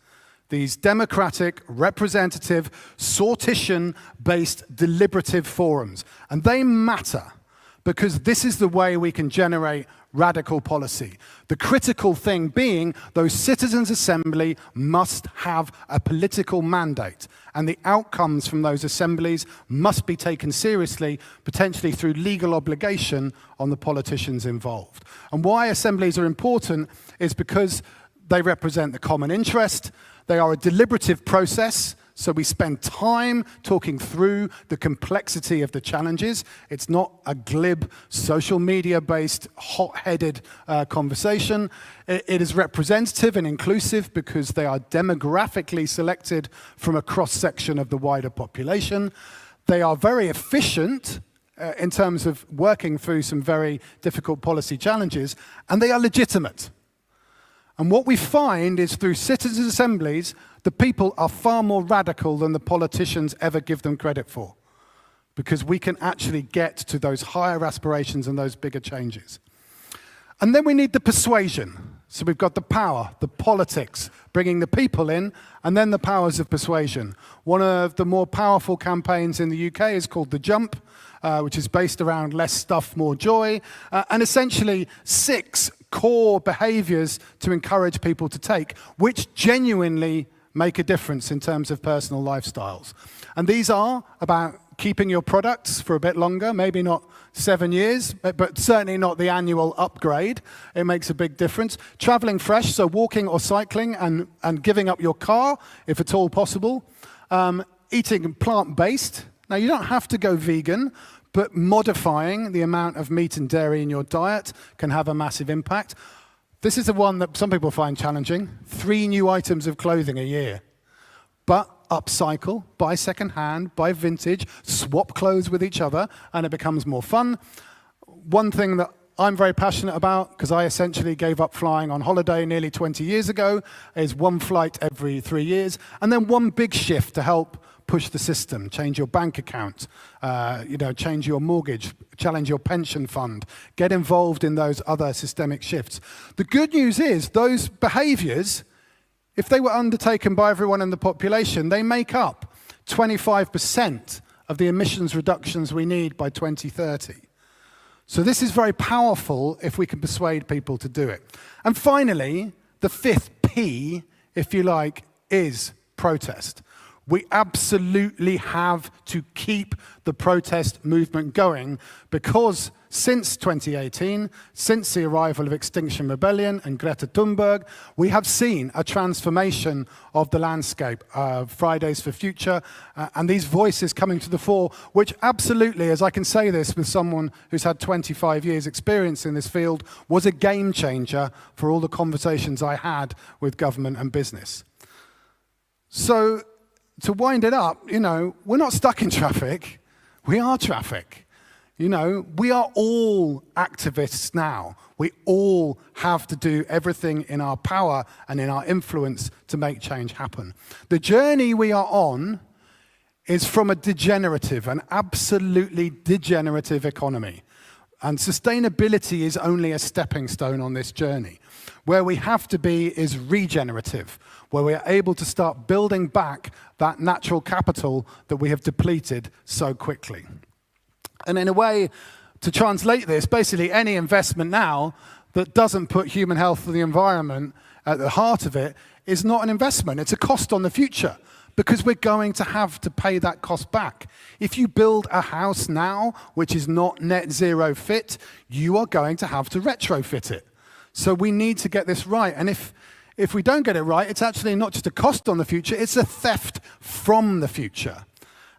[SPEAKER 21] these democratic, representative, sortition-based deliberative forums. And they matter because this is the way we can generate radical policy. The critical thing being those citizens' assembly must have a political mandate, and the outcomes from those assemblies must be taken seriously, potentially through legal obligation on the politicians involved. And why assemblies are important is because they represent the common interest. They are a deliberative process, so we spend time talking through the complexity of the challenges. It's not a glib, social media-based, hot-headed conversation. It is representative and inclusive because they are demographically selected from a cross-section of the wider population. They are very efficient in terms of working through some very difficult policy challenges, and they are legitimate. And what we find is through citizens' assemblies, the people are far more radical than the politicians ever give them credit for, because we can actually get to those higher aspirations and those bigger changes. And then we need the persuasion. So we've got the power, the politics, bringing the people in, and then the powers of persuasion. One of the more powerful campaigns in the UK is called The Jump, which is based around less stuff, more joy, and essentially 6 core behaviors to encourage people to take, which genuinely make a difference in terms of personal lifestyles. And these are about keeping your products for a bit longer, maybe not 7 years, but certainly not the annual upgrade. It makes a big difference. Traveling fresh, so walking or cycling and giving up your car, if at all possible. Eating plant-based. Now, you don't have to go vegan, but modifying the amount of meat and dairy in your diet can have a massive impact. This is the one that some people find challenging. 3 new items of clothing a year. But upcycle, buy second-hand, buy vintage, swap clothes with each other, and it becomes more fun. One thing that I'm very passionate about, because I essentially gave up flying on holiday nearly 20 years ago, is 1 flight every 3 years, and then 1 big shift to help push the system, change your bank account, change your mortgage, challenge your pension fund, get involved in those other systemic shifts. The good news is those behaviors, if they were undertaken by everyone in the population, they make up 25% of the emissions reductions we need by 2030. So this is very powerful if we can persuade people to do it. And finally, the 5th P, if you like, is protest. We absolutely have to keep the protest movement going because since 2018, since the arrival of Extinction Rebellion and Greta Thunberg, we have seen a transformation of the landscape, Fridays for Future, and these voices coming to the fore, which absolutely, as I can say this with someone who's had 25 years experience in this field, was a game changer for all the conversations I had with government and business. So, to wind it up, we're not stuck in traffic. We are traffic. We are all activists now. We all have to do everything in our power and in our influence to make change happen. The journey we are on is from a degenerative, an absolutely degenerative economy. And sustainability is only a stepping stone on this journey. Where we have to be is regenerative, where we are able to start building back that natural capital that we have depleted so quickly. And in a way, to translate this, basically any investment now that doesn't put human health and the environment at the heart of it is not an investment. It's a cost on the future, because we're going to have to pay that cost back. If you build a house now which is not net zero fit, you are going to have to retrofit it. So we need to get this right. And if we don't get it right, it's actually not just a cost on the future, it's a theft from the future.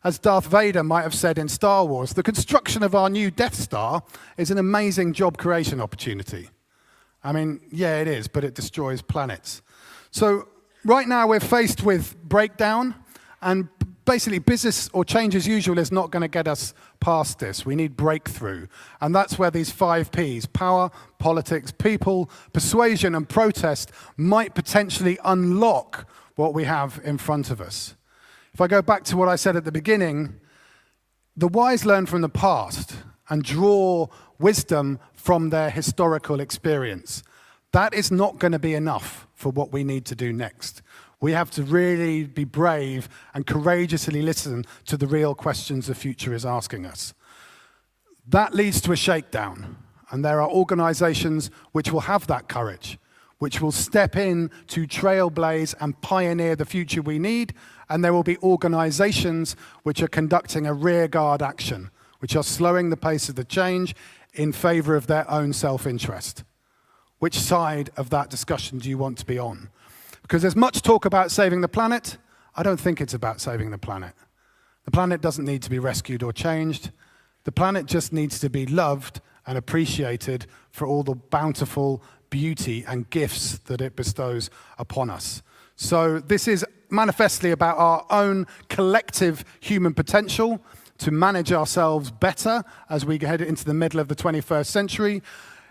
[SPEAKER 21] As Darth Vader might have said in Star Wars, the construction of our new Death Star is an amazing job creation opportunity. I mean, yeah, it is, but it destroys planets. So right now we're faced with breakdown, and basically business or change as usual is not going to get us past this. We need breakthrough. And that's where these 5 Ps, power, politics, people, persuasion, and protest, might potentially unlock what we have in front of us. If I go back to what I said at the beginning, the wise learn from the past and draw wisdom from their historical experience. That is not going to be enough for what we need to do next. We have to really be brave and courageously listen to the real questions the future is asking us. That leads to a shakedown, and there are organizations which will have that courage, which will step in to trailblaze and pioneer the future we need, and there will be organizations which are conducting a rearguard action, which are slowing the pace of the change in favor of their own self-interest. Which side of that discussion do you want to be on? Because there's much talk about saving the planet. I don't think it's about saving the planet. The planet doesn't need to be rescued or changed. The planet just needs to be loved and appreciated for all the bountiful beauty and gifts that it bestows upon us. So this is manifestly about our own collective human potential to manage ourselves better as we head into the middle of the 21st century.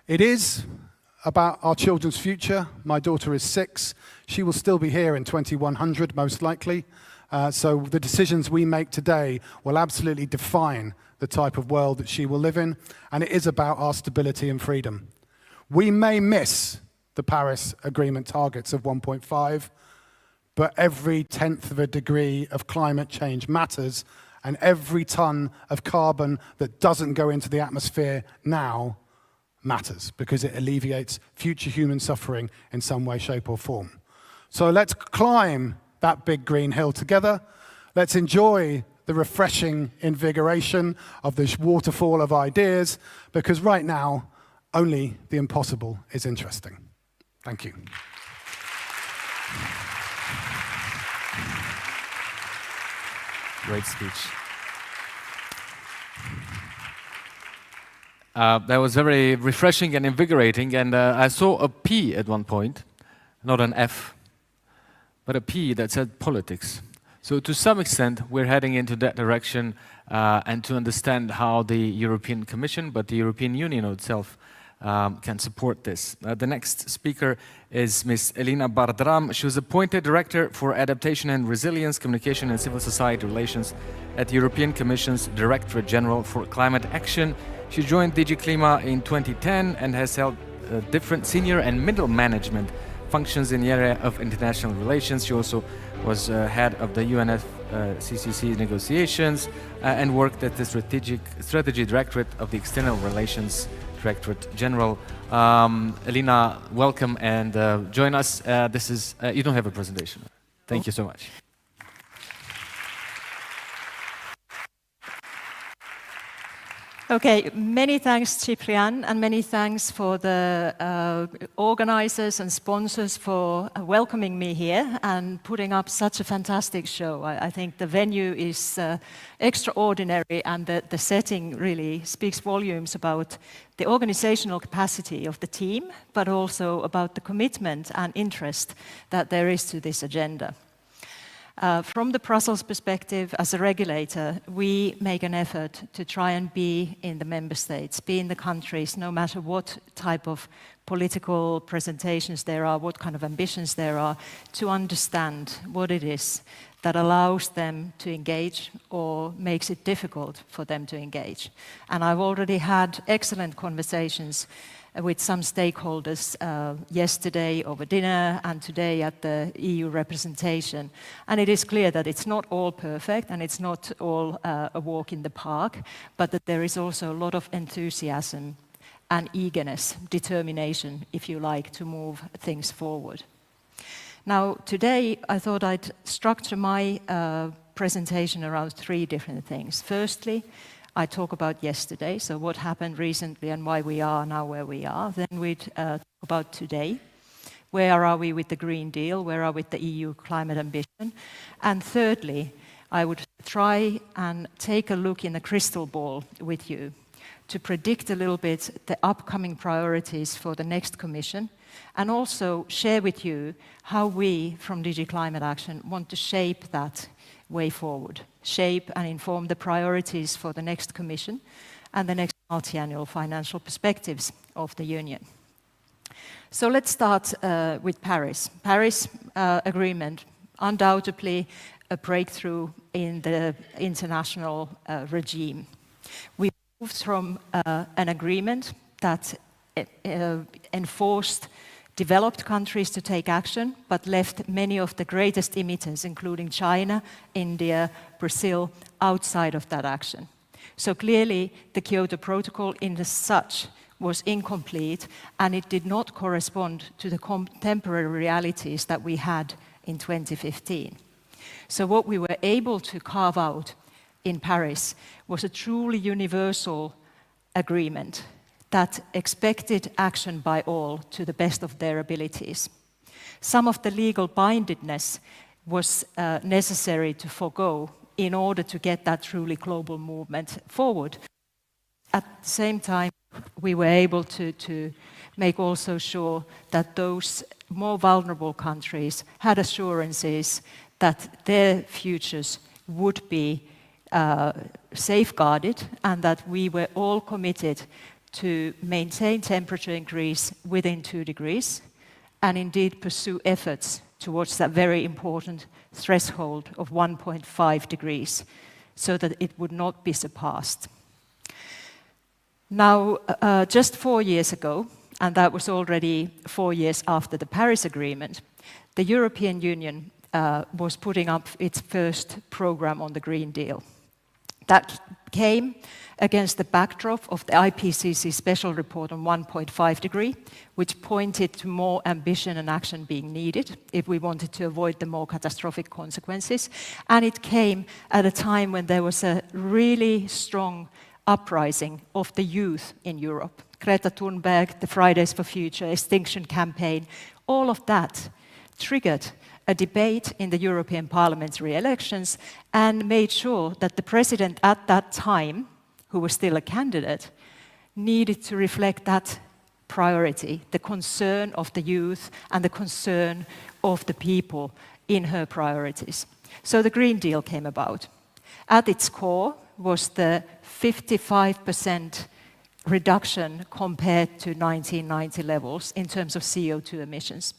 [SPEAKER 21] It is about our children's future. My daughter is 6. She will still be here in 2100, most likely. So the decisions we make today will absolutely define the type of world that she will live in, and it is about our stability and freedom. We may miss the Paris Agreement targets of 1.5, but every tenth of a degree of climate change matters, and every ton of carbon that doesn't go into the atmosphere now matters, because it alleviates future human suffering in some way, shape, or form. So let's climb that big green hill together. Let's enjoy the refreshing invigoration of this waterfall of ideas, because right now, only the impossible is interesting. Thank you.
[SPEAKER 2] Great speech. That was very refreshing and invigorating, and I saw a P at one point, not an F, but a P that said politics. So to some extent, we're heading into that direction, and to understand how the European Commission, but the European Union itself, can support this. The next speaker is Ms. Elina Bardram. She was appointed Director for Adaptation and Resilience, Communication and Civil Society Relations at the European Commission's Directorate General for Climate Action. She joined DG Klima in 2010 and has held different senior and middle management functions in the area of international relations. She also was head of the UNFCCC negotiations and worked at the Strategy Directorate of the External Relations Directorate General. Elina, welcome and join us. This is, you don't have a presentation. Thank you so much.
[SPEAKER 1] Okay, many thanks, Ciprian, and many thanks for the organizers and sponsors for welcoming me here and putting up such a fantastic show. I think the venue is extraordinary, and the setting really speaks volumes about the organizational capacity of the team, but also about the commitment and interest that there is to this agenda. From the Brussels perspective, as a regulator, we make an effort to try and be in the member states, be in the countries, no matter what type of political presentations there are, what kind of ambitions there are, to understand what it is that allows them to engage or makes it difficult for them to engage. And I've already had excellent conversations with some stakeholders yesterday over dinner and today at the EU representation. And it is clear that it's not all perfect and it's not all a walk in the park, but that there is also a lot of enthusiasm and eagerness, determination, if you like, to move things forward. Now, today I thought I'd structure my presentation around 3 different things. Firstly, I talk about yesterday, so what happened recently and why we are now where we are. Then we'd talk about today. Where are we with the Green Deal? Where are we with the EU climate ambition? And thirdly, I would try and take a look in the crystal ball with you to predict a little bit the upcoming priorities for the next Commission, and also share with you how we from DG Climate Action want to shape that way forward, shape and inform the priorities for the next Commission and the next multi-annual financial perspectives of the Union. So let's start with Paris. Paris Agreement, undoubtedly a breakthrough in the international regime. We moved from an agreement that enforced developed countries to take action, but left many of the greatest emitters, including China, India, Brazil, outside of that action. So clearly, the Kyoto Protocol in such was incomplete, and it did not correspond to the contemporary realities that we had in 2015. So what we were able to carve out in Paris was a truly universal agreement that expected action by all to the best of their abilities. Some of the legal bindedness was necessary to forego in order to get that truly global movement forward. At the same time, we were able to make also sure that those more vulnerable countries had assurances that their futures would be safeguarded, and that we were all committed to maintain temperature increase within 2 degrees, and indeed pursue efforts towards that very important threshold of 1.5 degrees, so that it would not be surpassed. Now, just 4 years ago, and that was already 4 years after the Paris Agreement, the European Union was putting up its first program on the Green Deal. That came against the backdrop of the IPCC special report on 1.5 degree, which pointed to more ambition and action being needed if we wanted to avoid the more catastrophic consequences. And it came at a time when there was a really strong uprising of the youth in Europe. Greta Thunberg, the Fridays for Future, Extinction Campaign, all of that triggered a debate in the European parliamentary elections and made sure that the president at that time, who was still a candidate, needed to reflect that priority, the concern of the youth and the concern of the people in her priorities. So the Green Deal came about. At its core was the 55% reduction compared to 1990 levels in terms of CO2 emissions.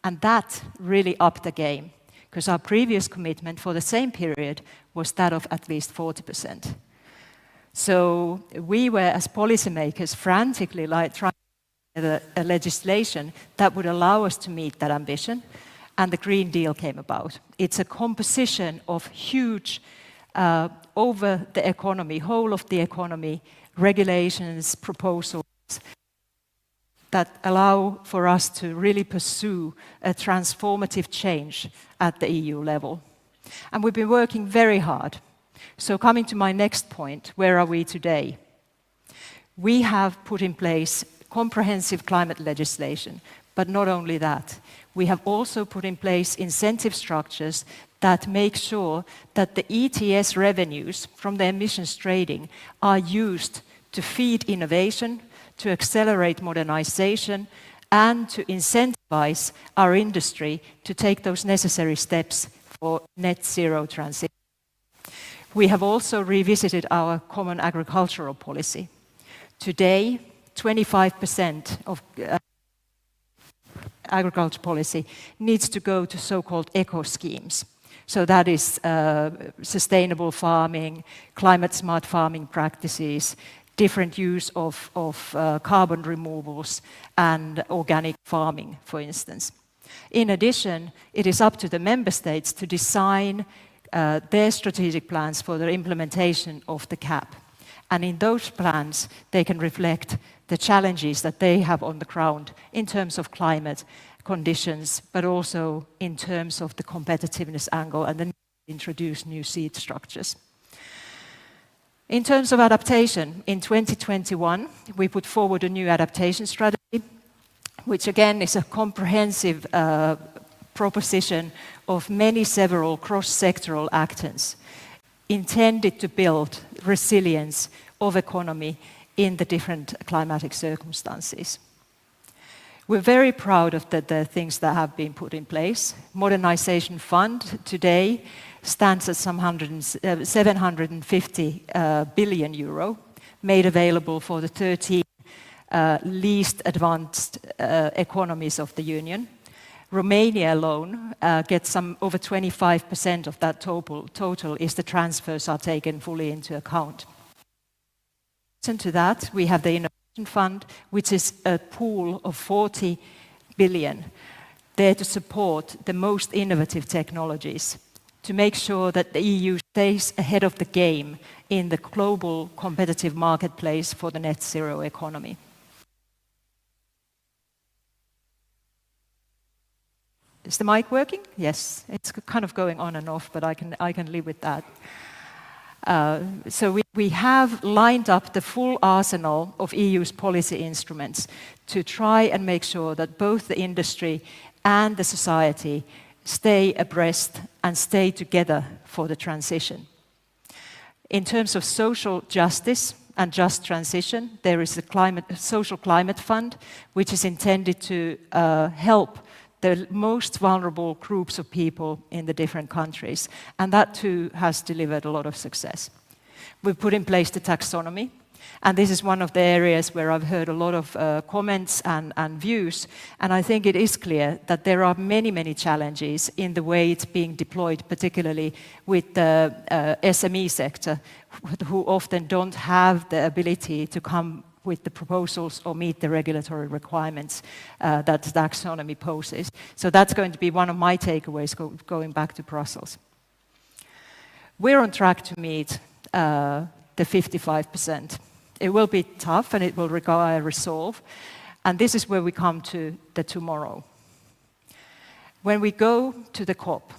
[SPEAKER 1] And that really upped the game, because our previous commitment for the same period was that of at least 40%. So we were, as policymakers, frantically trying to get a legislation that would allow us to meet that ambition, and the Green Deal came about. It's a composition of huge, over the economy, whole of the economy, regulations, proposals, that allow for us to really pursue a transformative change at the EU level. And we've been working very hard. So coming to my next point, where are we today? We have put in place comprehensive climate legislation, but not only that. We have also put in place incentive structures that make sure that the ETS revenues from the emissions trading are used to feed innovation, to accelerate modernization, and to incentivize our industry to take those necessary steps for net zero transition. We have also revisited our common agricultural policy. Today, 25% of agriculture policy needs to go to so-called eco schemes. So that is sustainable farming, climate-smart farming practices, different use of carbon removals, and organic farming, for instance. In addition, it is up to the member states to design their strategic plans for the implementation of the CAP. And in those plans, they can reflect the challenges that they have on the ground in terms of climate conditions, but also in terms of the competitiveness angle and then introduce new seed structures. In terms of adaptation, in 2021, we put forward a new adaptation strategy, which again is a comprehensive proposition of several cross-sectoral actions intended to build resilience of economy in the different climatic circumstances. We're very proud of the things that have been put in place. Modernization Fund today stands at some 750 billion euro, made available for the 13 least advanced economies of the Union. Romania alone gets some over 25% of that total if the transfers are taken fully into account. In addition to that, we have the Innovation Fund, which is a pool of 40 billion there to support the most innovative technologies, to make sure that the EU stays ahead of the game in the global competitive marketplace for the net zero economy. Is the mic working? Yes, it's kind of going on and off, but I can live with that. So we have lined up the full arsenal of EU's policy instruments to try and make sure that both the industry and the society stay abreast and stay together for the transition. In terms of social justice and just transition, there is a social climate fund, which is intended to help the most vulnerable groups of people in the different countries. And that too has delivered a lot of success. We've put in place the taxonomy. And this is one of the areas where I've heard a lot of comments and views. And I think it is clear that there are many, many challenges in the way it's being deployed, particularly with the SME sector, who often don't have the ability to come with the proposals or meet the regulatory requirements that the taxonomy poses. So that's going to be one of my takeaways going back to Brussels. We're on track to meet the 55%. It will be tough and it will require resolve. And this is where we come to the tomorrow. When we go to the COP,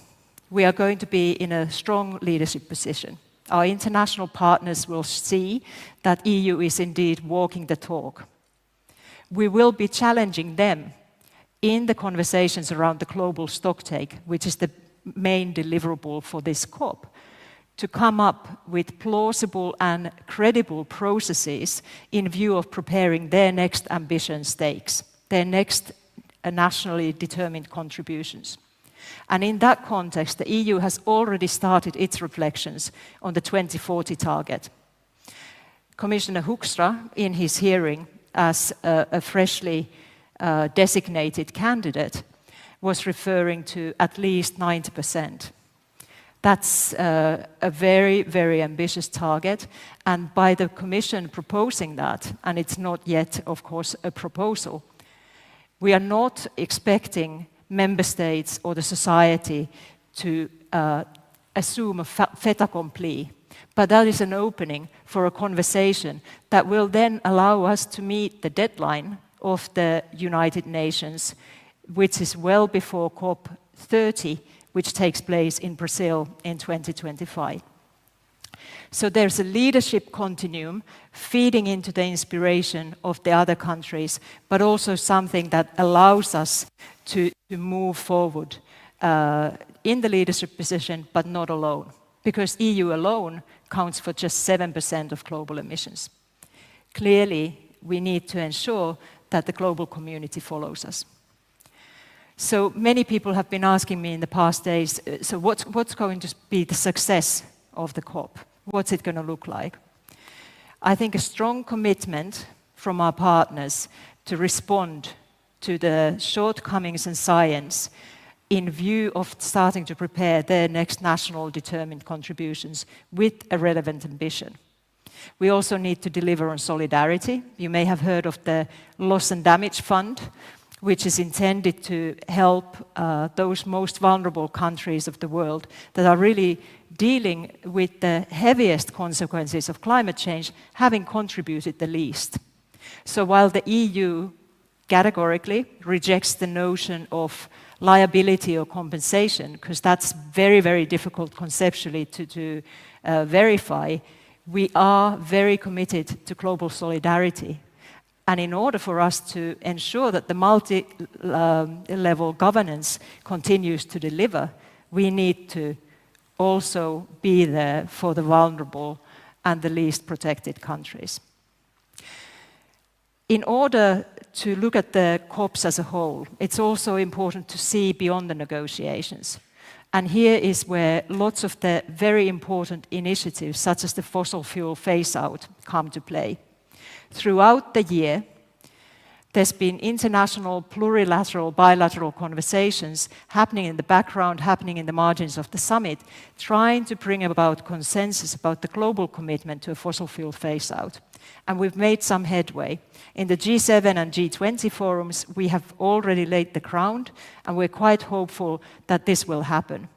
[SPEAKER 1] we are going to be in a strong leadership position. Our international partners will see that EU is indeed walking the talk. We will be challenging them in the conversations around the global stocktake, which is the main deliverable for this COP, to come up with plausible and credible processes in view of preparing their next ambition stakes, their next nationally determined contributions. And in that context, the EU has already started its reflections on the 2040 target. Commissioner Hoekstra, in his hearing as a freshly designated candidate, was referring to at least 90%. That's a very, very ambitious target. And by the Commission proposing that, and it's not yet, of course, a proposal, we are not expecting member states or the society to assume a fait accompli. But that is an opening for a conversation that will then allow us to meet the deadline of the United Nations, which is well before COP30, which takes place in Brazil in 2025. So there's a leadership continuum feeding into the inspiration of the other countries, but also something that allows us to move forward in the leadership position, but not alone. Because EU alone counts for just 7% of global emissions. Clearly, we need to ensure that the global community follows us. So many people have been asking me in the past days, so what's going to be the success of the COP? What's it going to look like? I think a strong commitment from our partners to respond to the shortcomings in science in view of starting to prepare their next national determined contributions with a relevant ambition. We also need to deliver on solidarity. You may have heard of the Loss and Damage Fund, which is intended to help those most vulnerable countries of the world that are really dealing with the heaviest consequences of climate change, having contributed the least. So while the EU categorically rejects the notion of liability or compensation, because that's very, very difficult conceptually to verify, we are very committed to global solidarity. And in order for us to ensure that the multi-level governance continues to deliver, we need to also be there for the vulnerable and the least protected countries. In order to look at the COPs as a whole, it's also important to see beyond the negotiations. And here is where lots of the very important initiatives, such as the fossil fuel phase-out, come to play. Throughout the year, There's been international, plurilateral, bilateral conversations happening in the background, happening in the margins of the summit, trying to bring about consensus about the global commitment to a fossil fuel phase-out. And we've made some headway. In the G7 and G20 forums, we have already laid the ground, and we're quite hopeful that this will happen.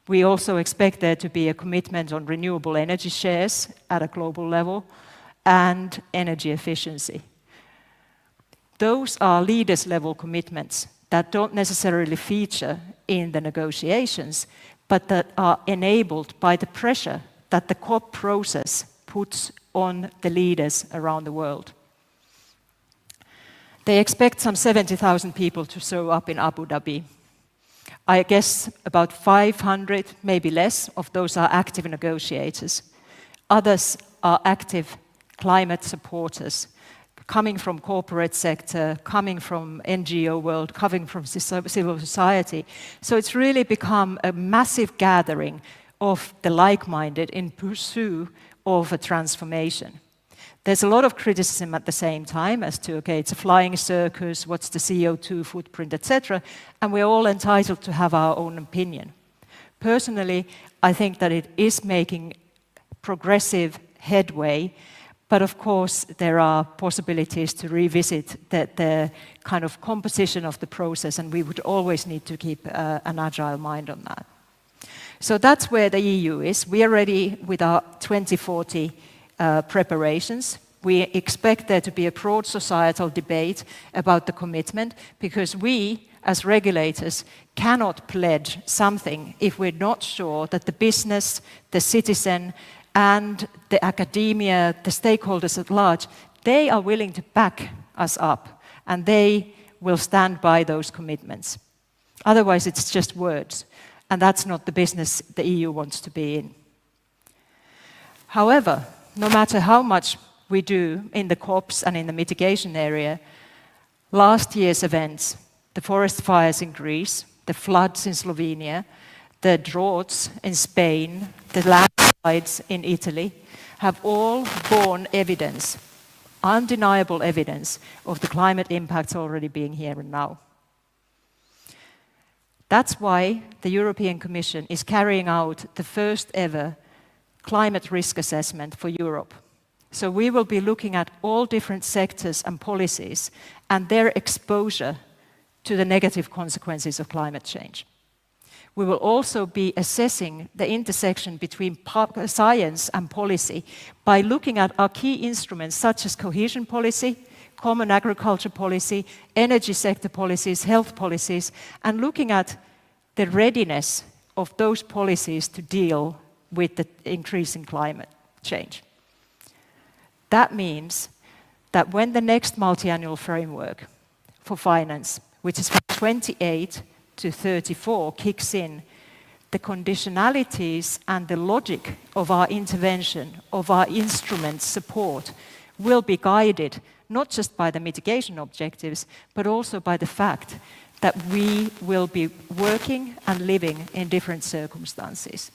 [SPEAKER 1] We also expect there to be a commitment on renewable energy shares at a global level and energy efficiency. Those are leaders-level commitments that don't necessarily feature in the negotiations, but that are enabled by the pressure that the COP process puts on the leaders around the world. They expect some 70,000 people to show up in Abu Dhabi. I guess about 500, maybe less, of those are active negotiators. Others are active climate supporters, coming from corporate sector, coming from NGO world, coming from civil society. So it's really become a massive gathering of the like-minded in pursuit of a transformation. There's a lot of criticism at the same time as to, okay, it's a flying circus, what's the CO2 footprint, etc., and we're all entitled to have our own opinion. Personally, I think that it is making progressive headway, but of course there are possibilities to revisit the kind of composition of the process, and we would always need to keep an agile mind on that. So that's where the EU is. We are ready with our 2040 preparations. We expect there to be a broad societal debate about the commitment, because we, as regulators, cannot pledge something if we're not sure that the business, the citizen, and the academia, the stakeholders at large, they are willing to back us up, and they will stand by those commitments. Otherwise, it's just words, and that's not the business the EU wants to be in. However, no matter how much we do in the COPs and in the mitigation area, last year's events, the forest fires in Greece, the floods in Slovenia, the droughts in Spain, the landslides in Italy, have all borne evidence, undeniable evidence, of the climate impacts already being here and now. That's why the European Commission is carrying out the first ever climate risk assessment for Europe. So we will be looking at all different sectors and policies and their exposure to the negative consequences of climate change. We will also be assessing the intersection between science and policy by looking at our key instruments such as cohesion policy, common agriculture policy, energy sector policies, health policies, and looking at the readiness of those policies to deal with the increasing climate change. That means that when the next multi-annual framework for finance, which is from 28 to 34, kicks in, the conditionalities and the logic of our intervention, of our instrument support, will be guided not just by the mitigation objectives, but also by the fact that we will be working and living in different circumstances.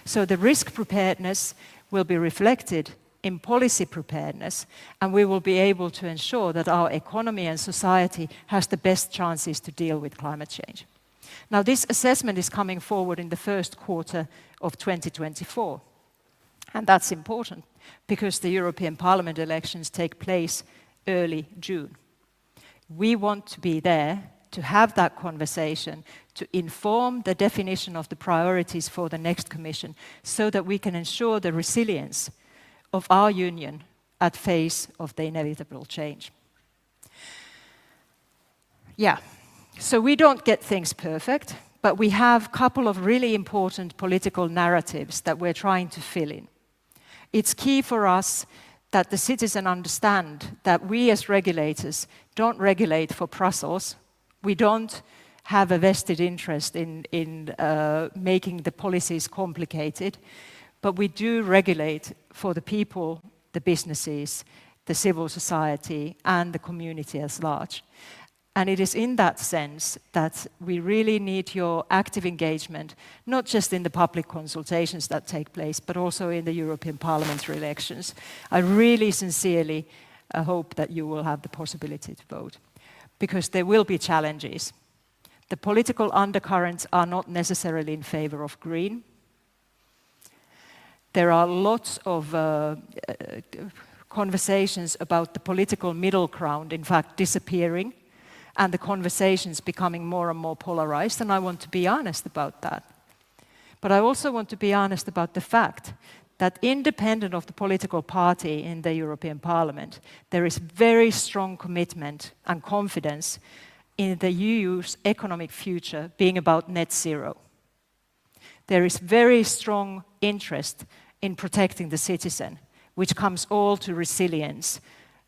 [SPEAKER 1] So the risk preparedness will be reflected in policy preparedness, and we will be able to ensure that our economy and society has the best chances to deal with climate change. Now, this assessment is coming forward in the first quarter of 2024, and that's important because the European Parliament elections take place early June. We want to be there to have that conversation, to inform the definition of the priorities for the next Commission, so that we can ensure the resilience of our union at face of the inevitable change. Yeah, so we don't get things perfect, but we have a couple of really important political narratives that we're trying to fill in. It's key for us that the citizen understand that we as regulators don't regulate for Brussels. We don't have a vested interest in making the policies complicated, but we do regulate for the people, the businesses, the civil society, and the community as large. And it is in that sense that we really need your active engagement, not just in the public consultations that take place, but also in the European parliamentary elections. I really sincerely hope that you will have the possibility to vote. Because there will be challenges. The political undercurrents are not necessarily in favor of green. There are lots of conversations about the political middle ground, in fact, disappearing, and the conversations becoming more and more polarized, and I want to be honest about that. But I also want to be honest about the fact that independent of the political party in the European Parliament, there is very strong commitment and confidence in the EU's economic future being about net zero. There is very strong interest in protecting the citizen, which comes all to resilience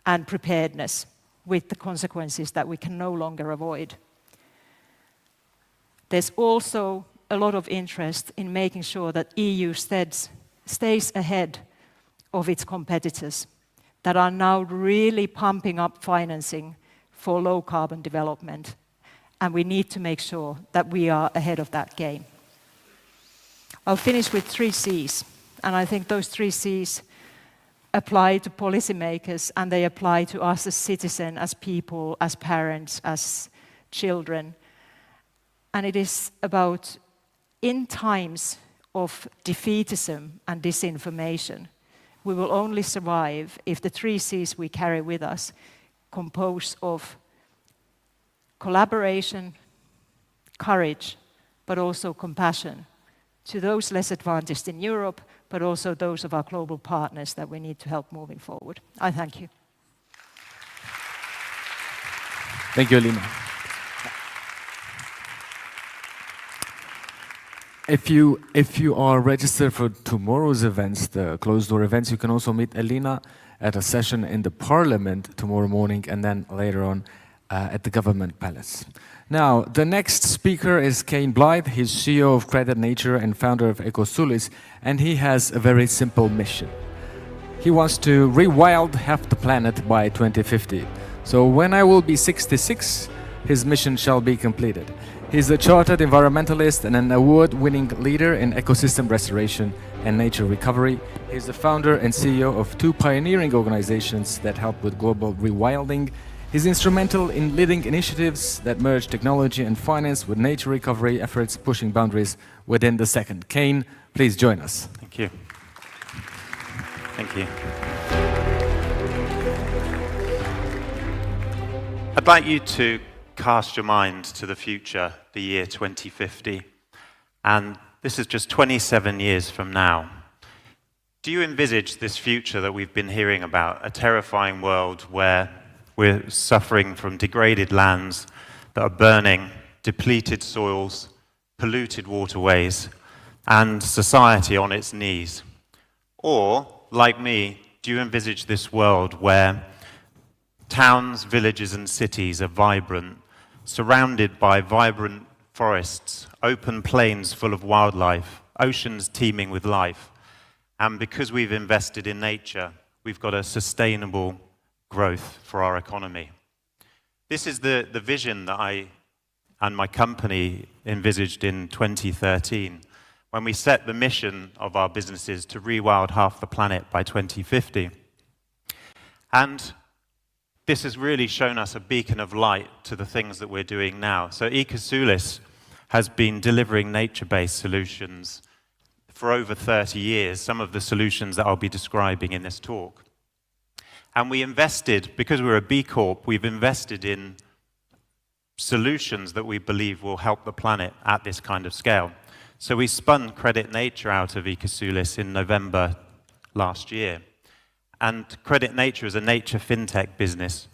[SPEAKER 1] and preparedness with the consequences that we can no longer avoid. There's also a lot of interest in making sure that EU stays ahead of its competitors that are now really pumping up financing for low carbon development. And we need to make sure that we are ahead of that game. I'll finish with 3 C's. And I think those 3 C's apply to policymakers and they apply to us as citizens, as people, as parents, as children. And it is about, in times of defeatism and disinformation, we will only survive if the 3 C's we carry with us compose of collaboration, courage, but also compassion to those less advantaged in Europe, but also those of our global partners that we need to help moving forward. I thank you.
[SPEAKER 2] Thank you, Alina. If you are registered for tomorrow's events, the closed-door events, you can also meet Alina at a session in the Parliament tomorrow morning and then later on at the Government Palace. Now, the next speaker is Kane Blythe. He's CEO of Credit Nature and founder of Ecosulis, and he has a very simple mission. He wants to rewild half the planet by 2050. So when I will be 66, his mission shall be completed. He's a chartered environmentalist and an award-winning leader in ecosystem restoration and nature recovery. He's the founder and CEO of 2 pioneering organizations that help with global rewilding. He's instrumental in leading initiatives that merge technology and finance with nature recovery efforts, pushing boundaries within the second. Kane, please join us.
[SPEAKER 3] Thank you. Thank you. I'd like you to cast your mind to the future, the year 2050. And this is just 27 years from now. Do you envisage this future that we've been hearing about, a terrifying world where we're suffering from degraded lands that are burning, depleted soils, polluted waterways, and society on its knees? Or, like me, do you envisage this world where towns, villages, and cities are vibrant, surrounded by vibrant forests, open plains full of wildlife, oceans teeming with life, and because we've invested in nature, we've got a sustainable growth for our economy? This is the vision that I and my company envisaged in 2013 when we set the mission of our businesses to rewild half the planet by 2050. And this has really shown us a beacon of light to the things that we're doing now. So Ecosulis has been delivering nature-based solutions for over 30 years, some of the solutions that I'll be describing in this talk. And we invested, because we're a B Corp, we've invested in solutions that we believe will help the planet at this kind of scale. So we spun Credit Nature out of Ecosulis in November last year. And Credit Nature is a nature fintech business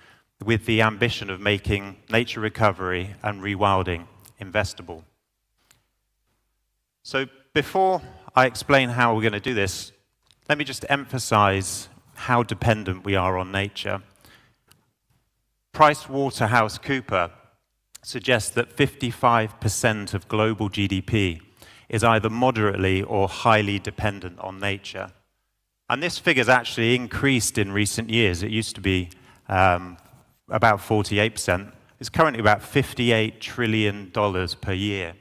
[SPEAKER 3] with the ambition of making nature recovery and rewilding investable. So before I explain how we're going to do this, let me just emphasize how dependent we are on nature. PricewaterhouseCoopers suggests that 55% of global GDP is either moderately or highly dependent on nature. And this figure's actually increased in recent years. It used to be about 48%. It's currently about $58 trillion per year.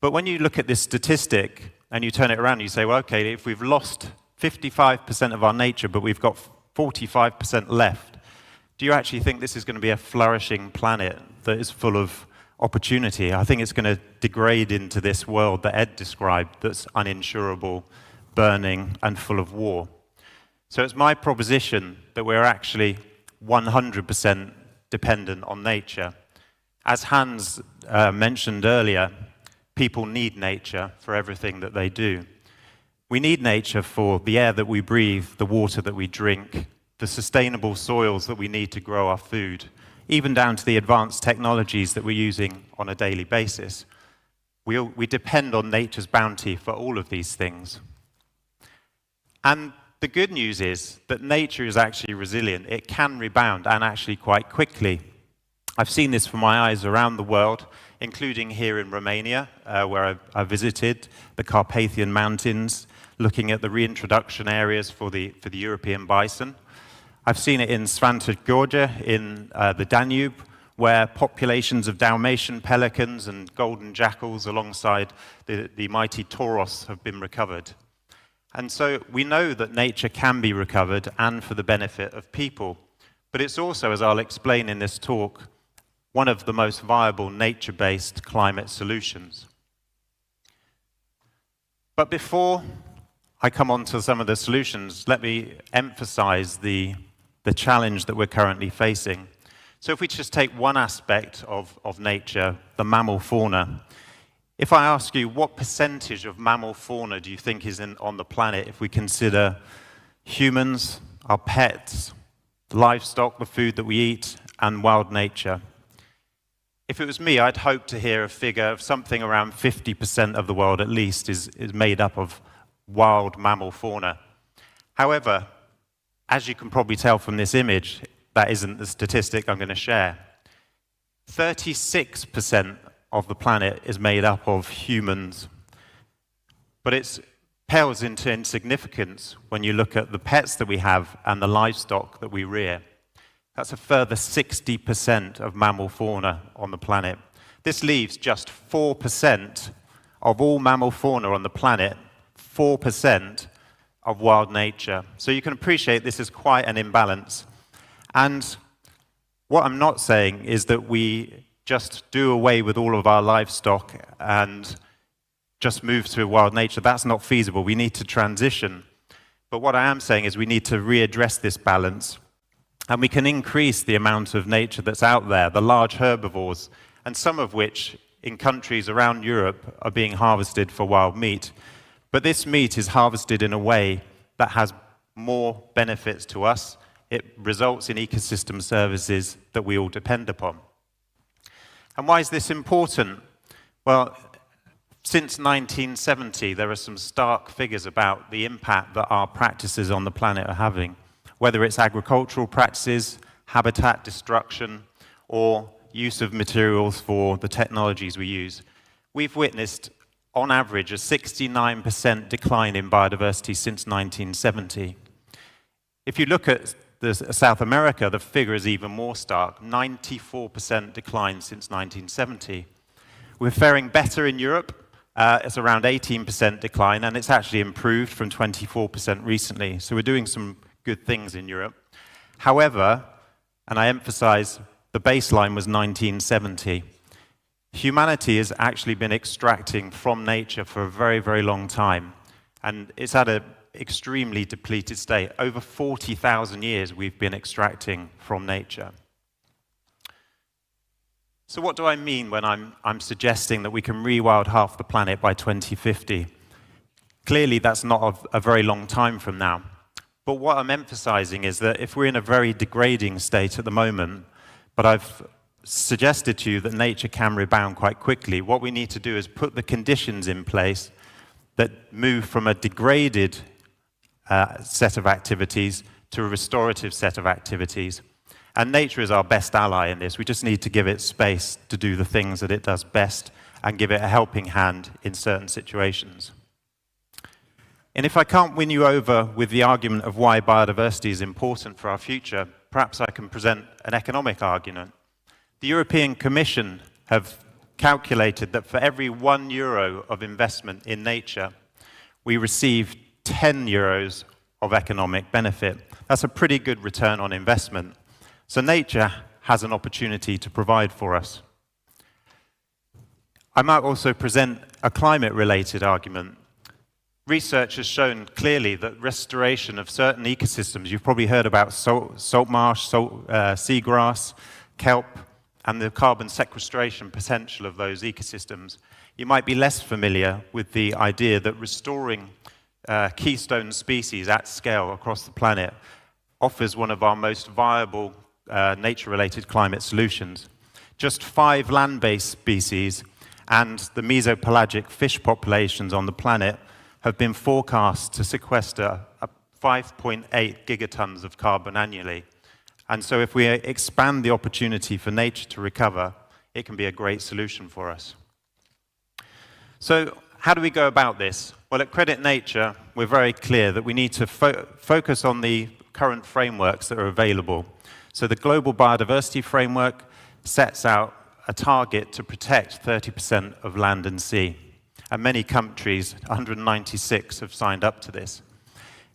[SPEAKER 3] But when you look at this statistic and you turn it around, you say, well, okay, if we've lost 55% of our nature, but we've got 45% left. Do you actually think this is going to be a flourishing planet that is full of opportunity? I think it's going to degrade into this world that Ed described that's uninsurable, burning, and full of war. So it's my proposition that we're actually 100% dependent on nature. As Hans mentioned earlier, people need nature for everything that they do. We need nature for the air that we breathe, the water that we drink, the sustainable soils that we need to grow our food, even down to the advanced technologies that we're using on a daily basis. We depend on nature's bounty for all of these things. And the good news is that nature is actually resilient. It can rebound, and actually quite quickly. I've seen this from my eyes around the world, including here in Romania, where I visited the Carpathian Mountains, looking at the reintroduction areas for the European bison. I've seen it in Svanta Gorja in the Danube, where populations of Dalmatian pelicans and golden jackals alongside the mighty tauros have been recovered. And so we know that nature can be recovered and for the benefit of people. But it's also, as I'll explain in this talk, one of the most viable nature-based climate solutions. But before I come on to some of the solutions, let me emphasize the challenge that we're currently facing. So if we just take one aspect of nature, the mammal fauna, if I ask you what percentage of mammal fauna do you think is on the planet if we consider humans, our pets, livestock, the food that we eat, and wild nature? If it was me, I'd hope to hear a figure of something around 50% of the world at least is made up of wild mammal fauna. However, as you can probably tell from this image, that isn't the statistic I'm going to share. 36% of the planet is made up of humans, but it pales into insignificance when you look at the pets that we have and the livestock that we rear. That's a further 60% of mammal fauna on the planet. This leaves just 4% of all mammal fauna on the planet, 4% of wild nature. So you can appreciate this is quite an imbalance. And what I'm not saying is that we just do away with all of our livestock and just move to wild nature. That's not feasible. We need to transition. But what I am saying is we need to readdress this balance, and we can increase the amount of nature that's out there, the large herbivores, and some of which in countries around Europe are being harvested for wild meat. But this meat is harvested in a way that has more benefits to us. It results in ecosystem services that we all depend upon. And why is this important? Well, since 1970, there are some stark figures about the impact that our practices on the planet are having, whether it's agricultural practices, habitat destruction, or use of materials for the technologies we use. We've witnessed, on average, a 69% decline in biodiversity since 1970. If you look at South America, the figure is even more stark, 94% decline since 1970. We're faring better in Europe. It's around 18% decline, and it's actually improved from 24% recently. So we're doing some good things in Europe. However, and I emphasize, the baseline was 1970. Humanity has actually been extracting from nature for a very, very long time, and it's at an extremely depleted state. Over 40,000 years we've been extracting from nature. So what do I mean when I'm suggesting that we can rewild half the planet by 2050? Clearly that's not a very long time from now. But what I'm emphasizing is that if we're in a very degrading state at the moment, but I've suggested to you that nature can rebound quite quickly, what we need to do is put the conditions in place that move from a degraded set of activities to a restorative set of activities. And nature is our best ally in this. We just need to give it space to do the things that it does best and give it a helping hand in certain situations. And if I can't win you over with the argument of why biodiversity is important for our future, perhaps I can present an economic argument. The European Commission have calculated that for every €1 of investment in nature, we receive 10 euros of economic benefit. That's a pretty good return on investment. So nature has an opportunity to provide for us. I might also present a climate-related argument. Research has shown clearly that restoration of certain ecosystems, you've probably heard about salt marsh, seagrass, kelp, and the carbon sequestration potential of those ecosystems. You might be less familiar with the idea that restoring keystone species at scale across the planet offers one of our most viable nature-related climate solutions. Just 5 land-based species and the mesopelagic fish populations on the planet have been forecast to sequester 5.8 gigatons of carbon annually. And so if we expand the opportunity for nature to recover, it can be a great solution for us. So how do we go about this? Well, at Credit Nature, we're very clear that we need to focus on the current frameworks that are available. So the Global Biodiversity Framework sets out a target to protect 30% of land and sea. And many countries, 196, have signed up to this.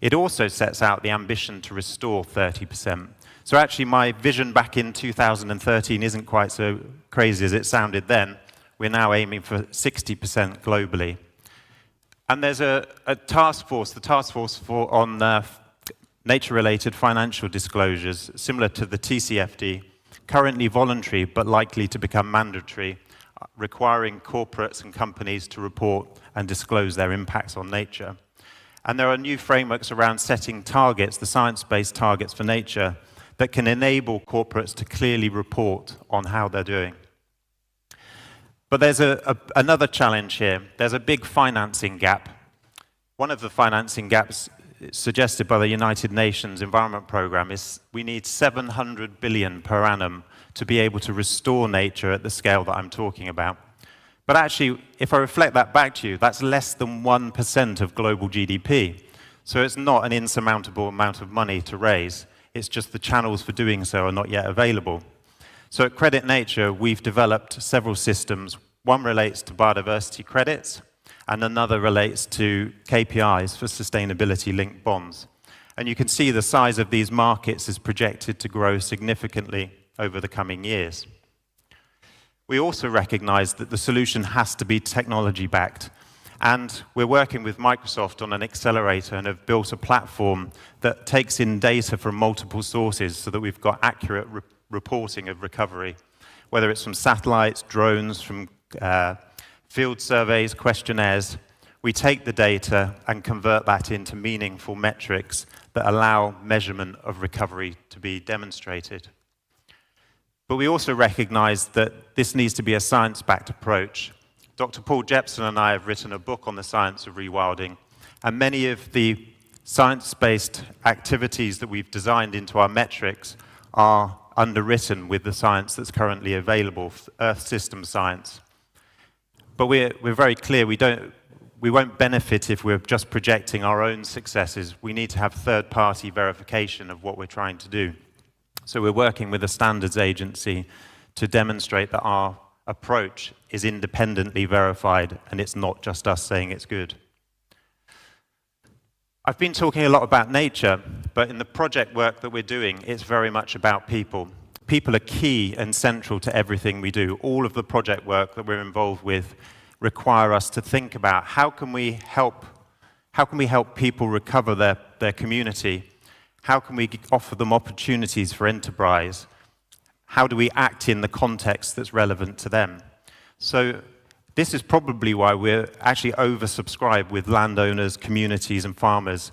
[SPEAKER 3] It also sets out the ambition to restore 30%. So actually my vision back in 2013 isn't quite so crazy as it sounded then. We're now aiming for 60% globally. And there's a task force, the task force on nature-related financial disclosures, similar to the TCFD, currently voluntary but likely to become mandatory, requiring corporates and companies to report and disclose their impacts on nature. And there are new frameworks around setting targets, the science-based targets for nature, that can enable corporates to clearly report on how they're doing. But there's another challenge here. There's a big financing gap. One of the financing gaps suggested by the United Nations Environment Programme is we need 700 billion per annum to be able to restore nature at the scale that I'm talking about. But actually, if I reflect that back to you, that's less than 1% of global GDP. So it's not an insurmountable amount of money to raise. It's just the channels for doing so are not yet available. So at Credit Nature, we've developed several systems. One relates to biodiversity credits, and another relates to KPIs for sustainability-linked bonds. And you can see the size of these markets is projected to grow significantly over the coming years. We also recognize that the solution has to be technology-backed. And we're working with Microsoft on an accelerator and have built a platform that takes in data from multiple sources so that we've got accurate reporting of recovery, whether it's from satellites, drones, from field surveys, questionnaires. We take the data and convert that into meaningful metrics that allow measurement of recovery to be demonstrated. But we also recognize that this needs to be a science-backed approach. Dr. Paul Jepson and I have written a book on the science of rewilding, and many of the science-based activities that we've designed into our metrics are underwritten with the science that's currently available, Earth system science. But we're very clear, we won't benefit if we're just projecting our own successes. We need to have third-party verification of what we're trying to do. So we're working with a standards agency to demonstrate that our approach is independently verified and it's not just us saying it's good. I've been talking a lot about nature, but in the project work that we're doing, it's very much about people. People are key and central to everything we do. All of the project work that we're involved with require us to think about how can we help people recover their community? How can we offer them opportunities for enterprise? How do we act in the context that's relevant to them? So this is probably why we're actually oversubscribed with landowners, communities and farmers.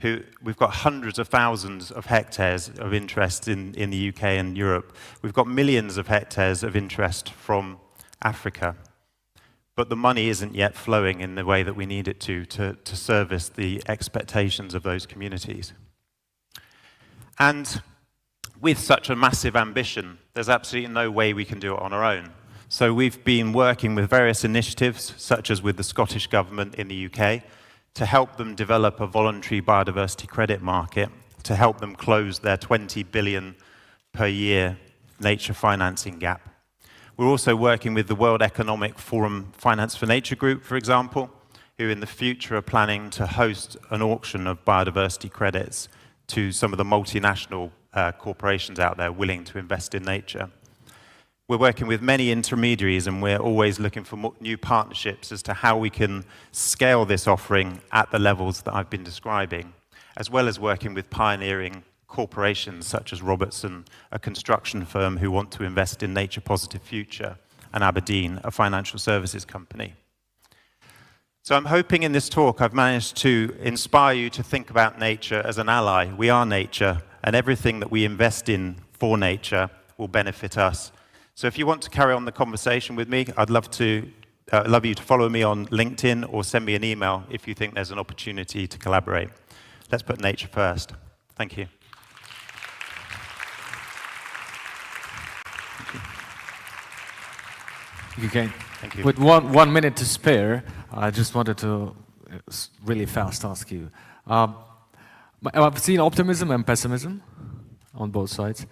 [SPEAKER 3] We've got hundreds of thousands of hectares of interest in the UK and Europe. We've got millions of hectares of interest from Africa. But the money isn't yet flowing in the way that we need it to service the expectations of those communities. And with such a massive ambition, there's absolutely no way we can do it on our own. So we've been working with various initiatives, such as with the Scottish Government in the UK, to help them develop a voluntary biodiversity credit market, to help them close their 20 billion per year nature financing gap. We're also working with the World Economic Forum Finance for Nature Group, for example, who in the future are planning to host an auction of biodiversity credits to some of the multinational corporations out there willing to invest in nature. We're working with many intermediaries, and we're always looking for new partnerships as to how we can scale this offering at the levels that I've been describing, as well as working with pioneering corporations such as Robertson, a construction firm who want to invest in Nature Positive Future, and Aberdeen, a financial services company. So I'm hoping in this talk I've managed to inspire you to think about nature as an ally. We are nature, and everything that we invest in for nature will benefit us. So if you want to carry on the conversation with me, I'd love you to follow me on LinkedIn or send me an email if you think there's an opportunity to collaborate. Let's put nature first. Thank you.
[SPEAKER 2] Okay.
[SPEAKER 3] Thank you.
[SPEAKER 2] With one minute to spare, I just wanted to really fast ask you. I've seen optimism and pessimism on both sides.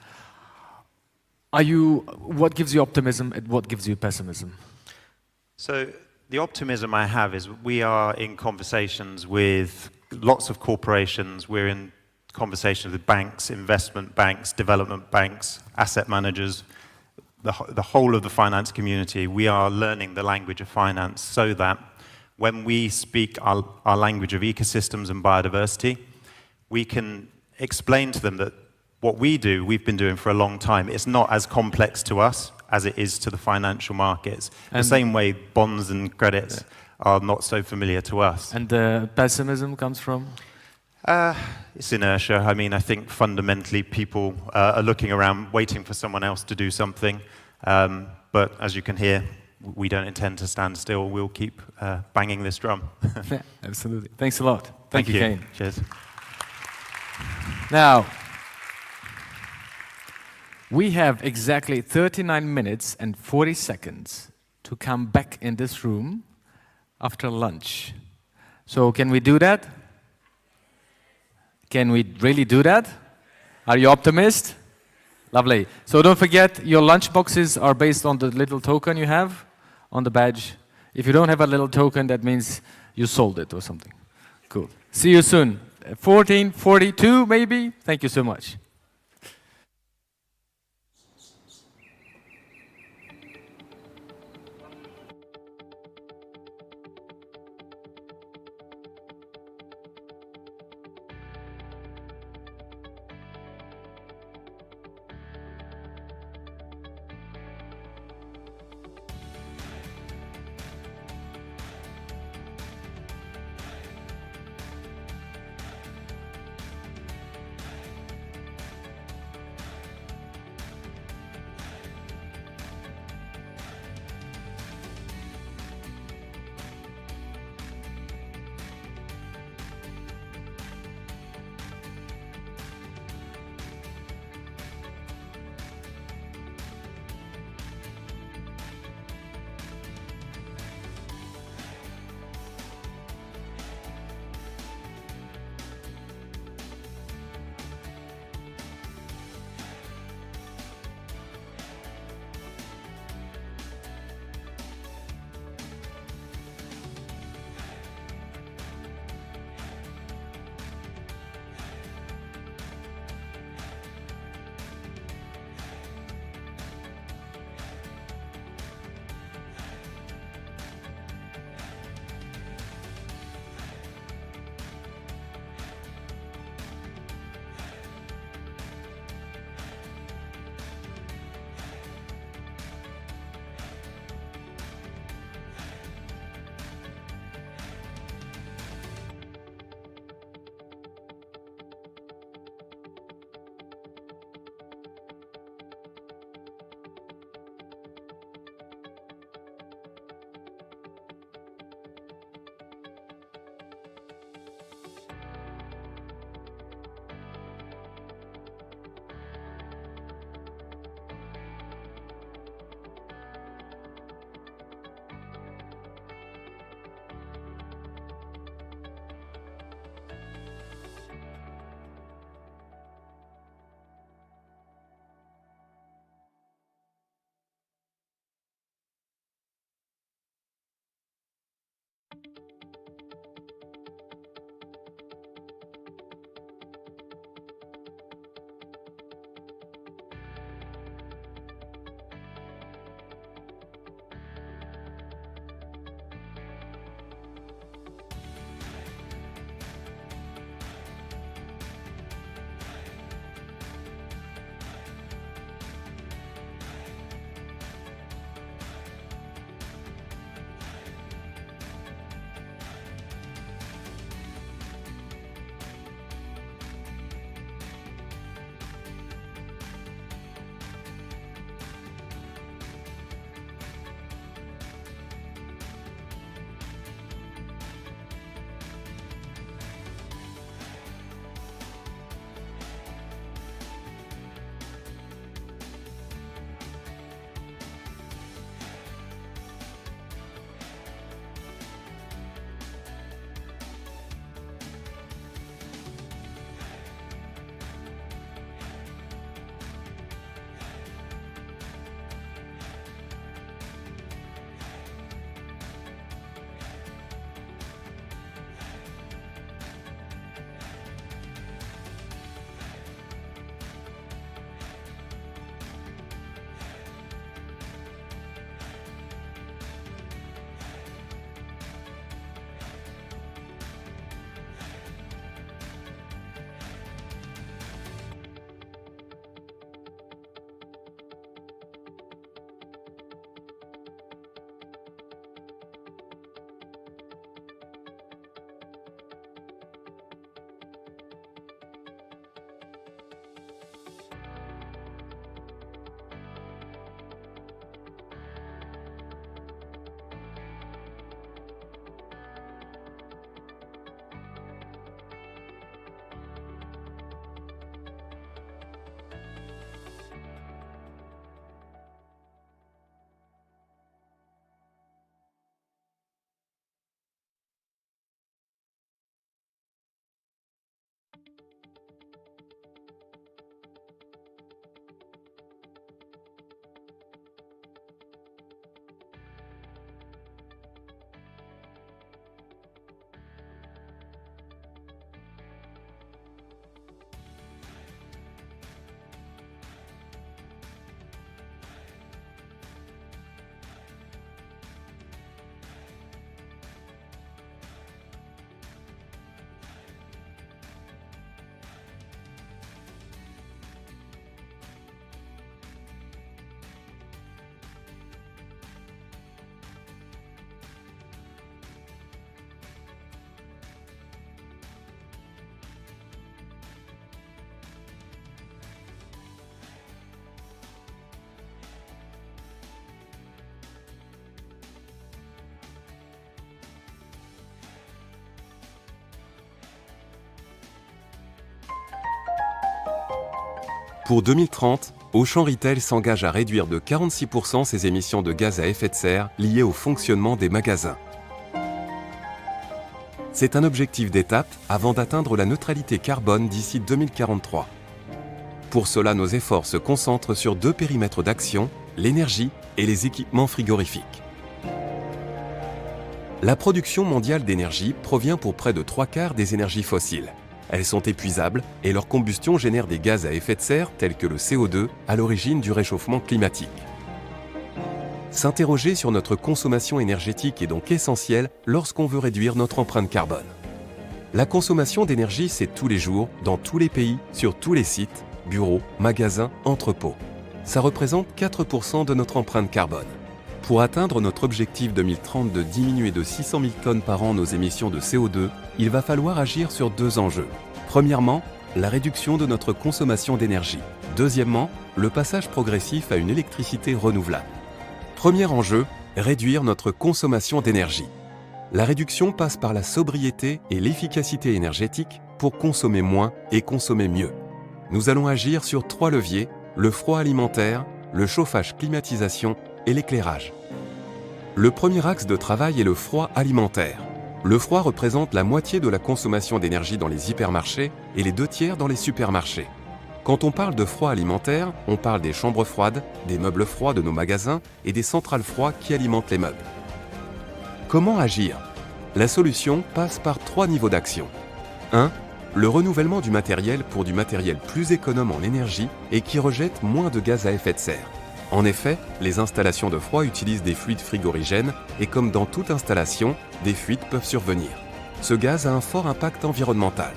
[SPEAKER 2] What gives you optimism and what gives you pessimism?
[SPEAKER 3] So the optimism I have is we are in conversations with lots of corporations. We're in conversations with banks, investment banks, development banks, asset managers, the whole of the finance community. We are learning the language of finance so that when we speak our language of ecosystems and biodiversity, we can explain to them that what we do, we've been doing for a long time. It's not as complex to us as it is to the financial markets. The same way bonds and credits are not so familiar to us.
[SPEAKER 2] And the pessimism comes from?
[SPEAKER 3] It's inertia. I mean, I think fundamentally people are looking around, waiting for someone else to do something. But as you can hear, we don't intend to stand still. We'll keep banging this drum.
[SPEAKER 2] Yeah, absolutely. Thanks a lot.
[SPEAKER 3] Thank you,
[SPEAKER 2] Kane.
[SPEAKER 3] Cheers.
[SPEAKER 2] Now, we have exactly 39 minutes and 40 seconds to come back in this room after lunch. So can we do that? Can we really do that? Are you optimist? Lovely. So don't forget, your lunch boxes are based on the little token you have on the badge. If you don't have a little token, that means you sold it or something. Cool. See you soon. 14:42 maybe? Thank you so much.
[SPEAKER 15] Pour 2030, Auchan Retail s'engage à réduire de 46% ses émissions de gaz à effet de serre liées au fonctionnement des magasins. C'est un objectif d'étape avant d'atteindre la neutralité carbone d'ici 2043. Pour cela, nos efforts se concentrent sur 2 périmètres d'action, l'énergie et les équipements frigorifiques. La production mondiale d'énergie provient pour près de 3/4 des énergies fossiles. Elles sont épuisables et leur combustion génère des gaz à effet de serre tels que le CO2 à l'origine du réchauffement climatique. S'interroger sur notre consommation énergétique est donc essentiel lorsqu'on veut réduire notre empreinte carbone. La consommation d'énergie, c'est tous les jours, dans tous les pays, sur tous les sites, bureaux, magasins, entrepôts. Ça représente 4% de notre empreinte carbone. Pour atteindre notre objectif 2030 de diminuer de 600 000 tonnes par an nos émissions de CO2, il va falloir agir sur 2 enjeux. Premièrement, la réduction de notre consommation d'énergie. Deuxièmement, le passage progressif à une électricité renouvelable. Premier enjeu, réduire notre consommation d'énergie. La réduction passe par la sobriété et l'efficacité énergétique pour consommer moins et consommer mieux. Nous allons agir sur 3 leviers, le froid alimentaire, le chauffage climatisation et l'éclairage. Le premier axe de travail est le froid alimentaire. Le froid représente la moitié de la consommation d'énergie dans les hypermarchés et les 2/3 dans les supermarchés. Quand on parle de froid alimentaire, on parle des chambres froides, des meubles froids de nos magasins et des centrales froides qui alimentent les meubles. Comment agir? La solution passe par 3 niveaux d'action. 1. Le renouvellement du matériel pour du matériel plus économe en énergie et qui rejette moins de gaz à effet de serre. En effet, les installations de froid utilisent des fluides frigorigènes et comme dans toute installation, des fuites peuvent survenir. Ce gaz a un fort impact environnemental.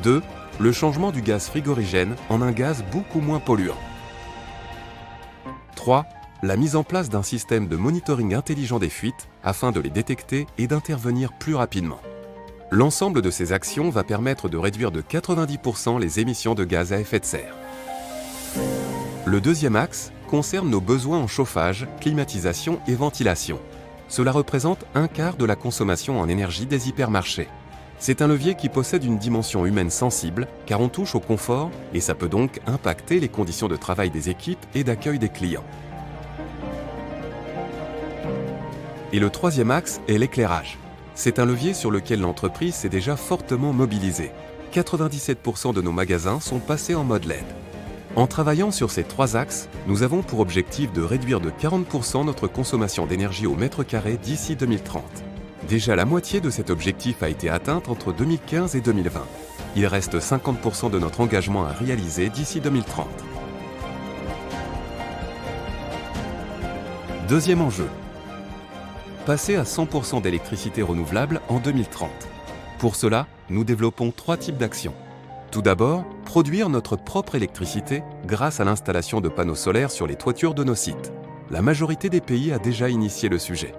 [SPEAKER 15] 2. Le changement du gaz frigorigène en un gaz beaucoup moins polluant. 3. La mise en place d'un système de monitoring intelligent des fuites afin de les détecter et d'intervenir plus rapidement. L'ensemble de ces actions va permettre de réduire de 90% les émissions de gaz à effet de serre. Le deuxième axe concerne nos besoins en chauffage, climatisation et ventilation. Cela représente 1/4 de la consommation en énergie des hypermarchés. C'est un levier qui possède une dimension humaine sensible car on touche au confort et ça peut donc impacter les conditions de travail des équipes et d'accueil des clients. Et le troisième axe est l'éclairage. C'est un levier sur lequel l'entreprise s'est déjà fortement mobilisée. 97% de nos magasins sont passés en mode LED. En travaillant sur ces 3 axes, nous avons pour objectif de réduire de 40% notre consommation d'énergie au mètre carré d'ici 2030. Déjà la moitié de cet objectif a été atteinte entre 2015 et 2020. Il reste 50% de notre engagement à réaliser d'ici 2030. Deuxième enjeu. Passer à 100% d'électricité renouvelable en 2030. Pour cela, nous développons 3 types d'actions. Tout d'abord, produire notre propre électricité grâce à l'installation de panneaux solaires sur les toitures de nos sites. La majorité des pays a déjà initié le sujet.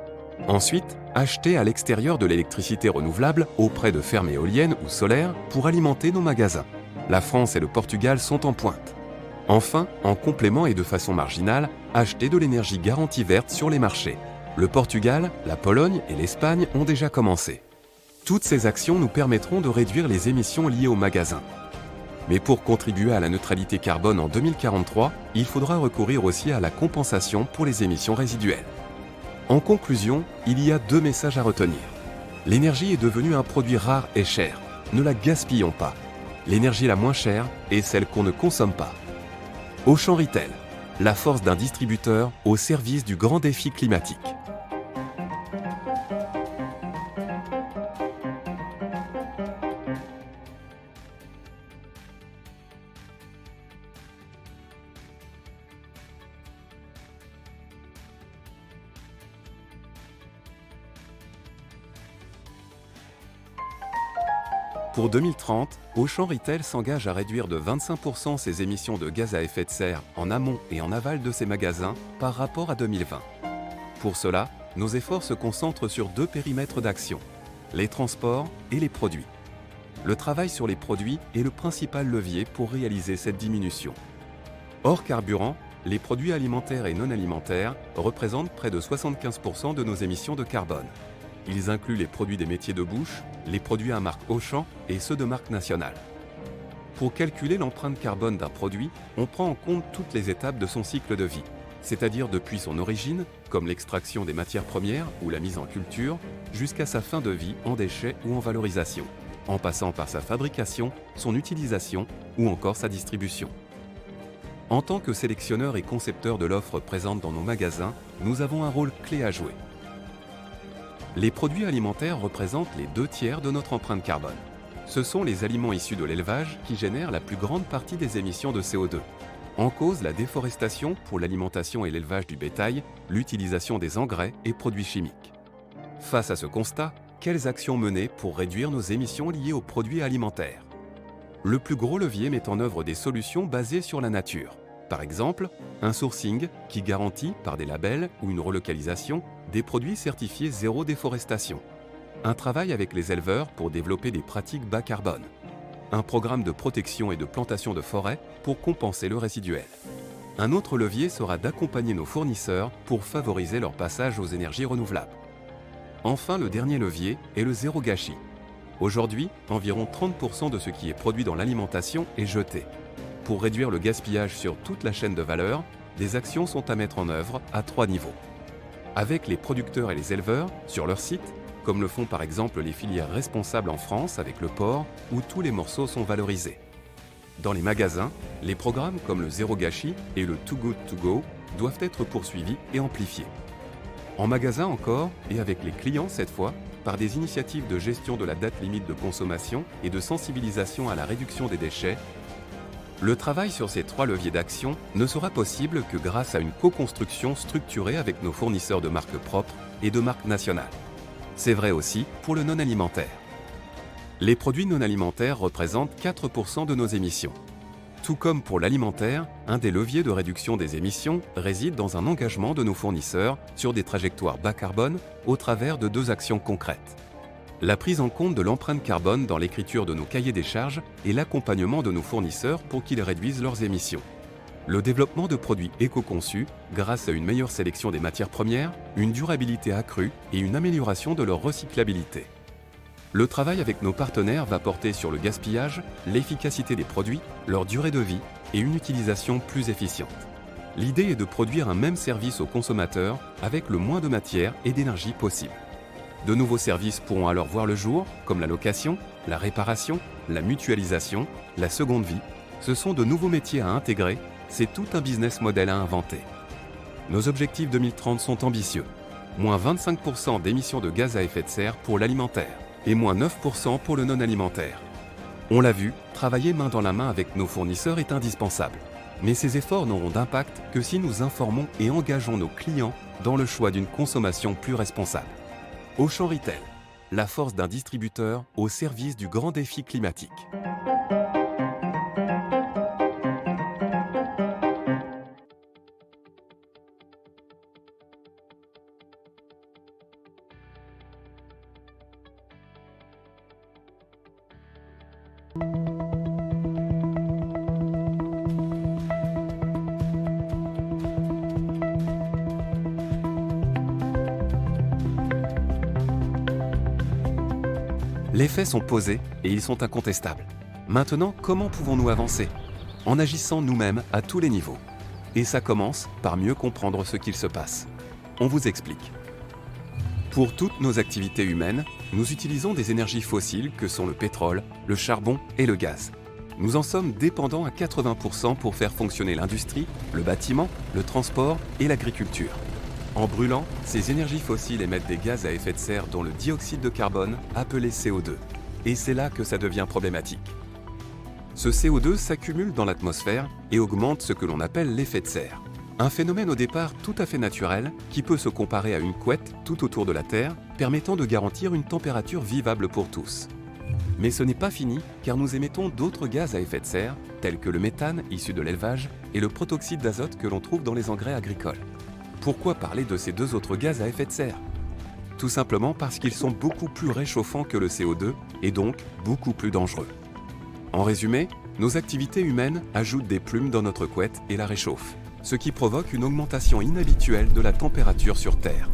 [SPEAKER 15] Ensuite, acheter à l'extérieur de l'électricité renouvelable auprès de fermes éoliennes ou solaires pour alimenter nos magasins. La France et le Portugal sont en pointe. Enfin, en complément et de façon marginale, acheter de l'énergie garantie verte sur les marchés. Le Portugal, la Pologne et l'Espagne ont déjà commencé. Toutes ces actions nous permettront de réduire les émissions liées aux magasins. Mais pour contribuer à la neutralité carbone en 2043, il faudra recourir aussi à la compensation pour les émissions résiduelles. En conclusion, il y a 2 messages à retenir. L'énergie est devenue un produit rare et cher. Ne la gaspillons pas. L'énergie la moins chère est celle qu'on ne consomme pas. Auchan Retail, la force d'un distributeur au service du grand défi climatique. Pour 2030, Auchan Retail s'engage à réduire de 25% ses émissions de gaz à effet de serre en amont et en aval de ses magasins par rapport à 2020. Pour cela, nos efforts se concentrent sur 2 périmètres d'action, les transports et les produits. Le travail sur les produits est le principal levier pour réaliser cette diminution. Hors carburant, les produits alimentaires et non alimentaires représentent près de 75% de nos émissions de carbone. Ils incluent les produits des métiers de bouche, les produits à marque Auchan et ceux de marque nationale. Pour calculer l'empreinte carbone d'un produit, on prend en compte toutes les étapes de son cycle de vie, c'est-à-dire depuis son origine, comme l'extraction des matières premières ou la mise en culture, jusqu'à sa fin de vie en déchets ou en valorisation, en passant par sa fabrication, son utilisation ou encore sa distribution. En tant que sélectionneurs et concepteurs de l'offre présente dans nos magasins, nous avons un rôle clé à jouer. Les produits alimentaires représentent les 2/3 de notre empreinte carbone. Ce sont les aliments issus de l'élevage qui génèrent la plus grande partie des émissions de CO2. En cause, la déforestation pour l'alimentation et l'élevage du bétail, l'utilisation des engrais et produits chimiques. Face à ce constat, quelles actions mener pour réduire nos émissions liées aux produits alimentaires? Le plus gros levier met en œuvre des solutions basées sur la nature. Par exemple, un sourcing qui garantit, par des labels ou une relocalisation, des produits certifiés zéro déforestation. Un travail avec les éleveurs pour développer des pratiques bas carbone. Un programme de protection et de plantation de forêts pour compenser le résiduel. Un autre levier sera d'accompagner nos fournisseurs pour favoriser leur passage aux énergies renouvelables. Enfin, le dernier levier est le zéro gâchis. Aujourd'hui, environ 30% de ce qui est produit dans l'alimentation est jeté. Pour réduire le gaspillage sur toute la chaîne de valeur, des actions sont à mettre en œuvre à 3 niveaux. Avec les producteurs et les éleveurs, sur leur site, comme le font par exemple les filières responsables en France avec le porc, où tous les morceaux sont valorisés. Dans les magasins, les programmes comme le zéro gâchis et le Too Good To Go doivent être poursuivis et amplifiés. En magasin encore, et avec les clients cette fois, par des initiatives de gestion de la date limite de consommation et de sensibilisation à la réduction des déchets, le travail sur ces 3 leviers d'action ne sera possible que grâce à une co-construction structurée avec nos fournisseurs de marques propres et de marques nationales. C'est vrai aussi pour le non-alimentaire. Les produits non alimentaires représentent 4% de nos émissions. Tout comme pour l'alimentaire, un des leviers de réduction des émissions réside dans un engagement de nos fournisseurs sur des trajectoires bas carbone au travers de 2 actions concrètes. La prise en compte de l'empreinte carbone dans l'écriture de nos cahiers des charges et l'accompagnement de nos fournisseurs pour qu'ils réduisent leurs émissions. Le développement de produits éco-conçus grâce à une meilleure sélection des matières premières, une durabilité accrue et une amélioration de leur recyclabilité. Le travail avec nos partenaires va porter sur le gaspillage, l'efficacité des produits, leur durée de vie et une utilisation plus efficiente. L'idée est de produire un même service aux consommateurs avec le moins de matière et d'énergie possible. De nouveaux services pourront alors voir le jour, comme la location, la réparation, la mutualisation, la seconde vie. Ce sont de nouveaux métiers à intégrer, c'est tout un business model à inventer. Nos objectifs 2030 sont ambitieux. Moins 25% d'émissions de gaz à effet de serre pour l'alimentaire et moins 9% pour le non-alimentaire. On l'a vu, travailler main dans la main avec nos fournisseurs est indispensable. Mais ces efforts n'auront d'impact que si nous informons et engageons nos clients dans le choix d'une consommation plus responsable. Auchan Retail, la force d'un distributeur au service du grand défi climatique. Les faits sont posés et ils sont incontestables. Maintenant, comment pouvons-nous avancer? En agissant nous-mêmes à tous les niveaux. Et ça commence par mieux comprendre ce qu'il se passe. On vous explique. Pour toutes nos activités humaines, nous utilisons des énergies fossiles que sont le pétrole, le charbon et le gaz. Nous en sommes dépendants à 80% pour faire fonctionner l'industrie, le bâtiment, le transport et l'agriculture. En brûlant, ces énergies fossiles émettent des gaz à effet de serre dont le dioxyde de carbone, appelé CO2. Et c'est là que ça devient problématique. Ce CO2 s'accumule dans l'atmosphère et augmente ce que l'on appelle l'effet de serre. Un phénomène au départ tout à fait naturel qui peut se comparer à une couette tout autour de la Terre, permettant de garantir une température vivable pour tous. Mais ce n'est pas fini car nous émettons d'autres gaz à effet de serre, tels que le méthane issu de l'élevage et le protoxyde d'azote que l'on trouve dans les engrais agricoles. Pourquoi parler de ces 2 autres gaz à effet de serre? Tout simplement parce qu'ils sont beaucoup plus réchauffants que le CO2 et donc beaucoup plus dangereux. En résumé, nos activités humaines ajoutent des plumes dans notre couette et la réchauffent, ce qui provoque une augmentation inhabituelle de la température sur Terre.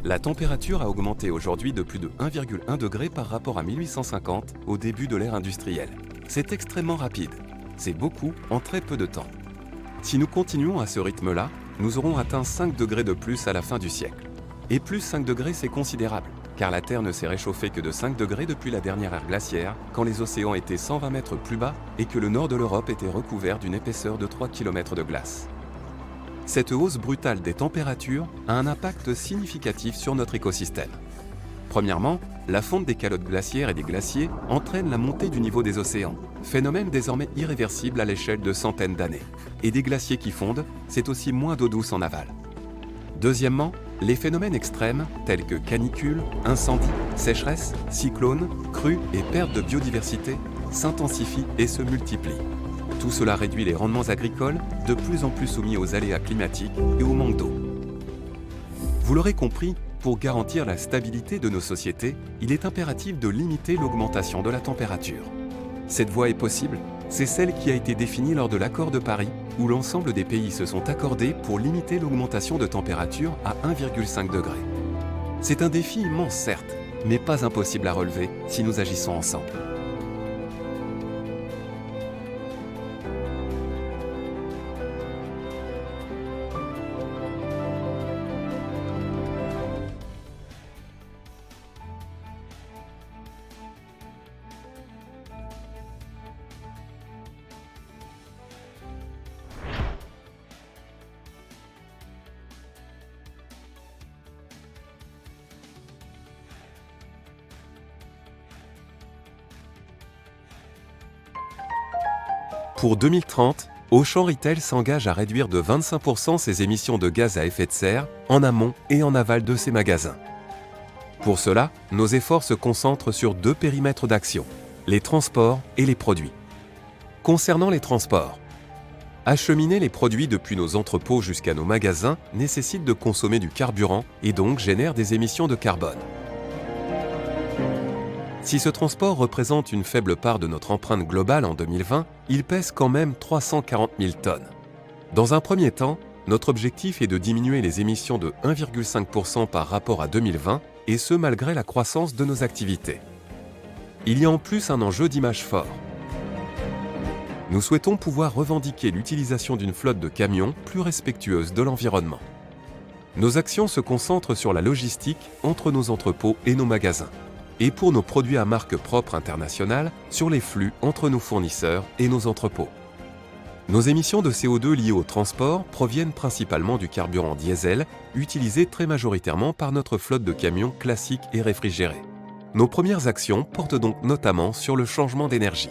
[SPEAKER 15] La température a augmenté aujourd'hui de plus de 1,1 degré par rapport à 1850 au début de l'ère industrielle. C'est extrêmement rapide. C'est beaucoup en très peu de temps. Si nous continuons à ce rythme-là, nous aurons atteint 5 degrés de plus à la fin du siècle. Et plus 5 degrés, c'est considérable, car la Terre ne s'est réchauffée que de 5 degrés depuis la dernière ère glaciaire, quand les océans étaient 120 mètres plus bas et que le nord de l'Europe était recouvert d'une épaisseur de 3 km de glace. Cette hausse brutale des températures a un impact significatif sur notre écosystème. Premièrement, la fonte des calottes glaciaires et des glaciers entraîne la montée du niveau des océans, phénomène désormais irréversible à l'échelle de centaines d'années. Et des glaciers qui fondent, c'est aussi moins d'eau douce en aval. Deuxièmement, les phénomènes extrêmes tels que canicules, incendies, sécheresses, cyclones, crues et perte de biodiversité s'intensifient et se multiplient. Tout cela réduit les rendements agricoles, de plus en plus soumis aux aléas climatiques et au manque d'eau. Vous l'aurez compris, pour garantir la stabilité de nos sociétés, il est impératif de limiter l'augmentation de la température. Cette voie est possible, c'est celle qui a été définie lors de l'accord de Paris, où l'ensemble des pays se sont accordés pour limiter l'augmentation de température à 1,5 degré. C'est un défi immense certes, mais pas impossible à relever si nous agissons ensemble. Pour 2030, Auchan Retail s'engage à réduire de 25% ses émissions de gaz à effet de serre en amont et en aval de ses magasins. Pour cela, nos efforts se concentrent sur 2 périmètres d'action, les transports et les produits. Concernant les transports, acheminer les produits depuis nos entrepôts jusqu'à nos magasins nécessite de consommer du carburant et donc génère des émissions de carbone. Si ce transport représente une faible part de notre empreinte globale en 2020, il pèse quand même 340 000 tonnes. Dans un premier temps, notre objectif est de diminuer les émissions de 1,5% par rapport à 2020, et ce malgré la croissance de nos activités. Il y a en plus un enjeu d'image fort. Nous souhaitons pouvoir revendiquer l'utilisation d'une flotte de camions plus respectueuse de l'environnement. Nos actions se concentrent sur la logistique entre nos entrepôts et nos magasins. Et pour nos produits à marque propre internationale, sur les flux entre nos fournisseurs et nos entrepôts. Nos émissions de CO2 liées au transport proviennent principalement du carburant diesel, utilisé très majoritairement par notre flotte de camions classiques et réfrigérés. Nos premières actions portent donc notamment sur le changement d'énergie.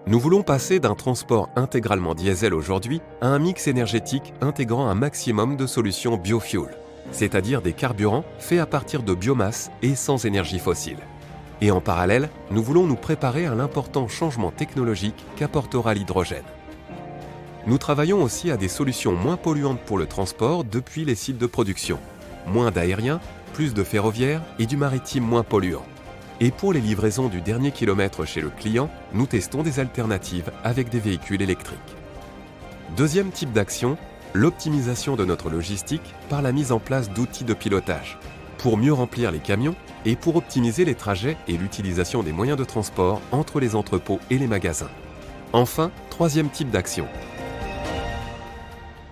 [SPEAKER 15] Nous voulons passer d'un transport intégralement diesel aujourd'hui à un mix énergétique intégrant un maximum de solutions biofuel, c'est-à-dire des carburants faits à partir de biomasse et sans énergie fossile. Et en parallèle, nous voulons nous préparer à l'important changement technologique qu'apportera l'hydrogène. Nous travaillons aussi à des solutions moins polluantes pour le transport depuis les sites de production. Moins d'aérien, plus de ferroviaire et du maritime moins polluant. Et pour les livraisons du dernier kilomètre chez le client, nous testons des alternatives avec des véhicules électriques. Deuxième type d'action, l'optimisation de notre logistique par la mise en place d'outils de pilotage, pour mieux remplir les camions et pour optimiser les trajets et l'utilisation des moyens de transport entre les entrepôts et les magasins. Enfin, troisième type d'action.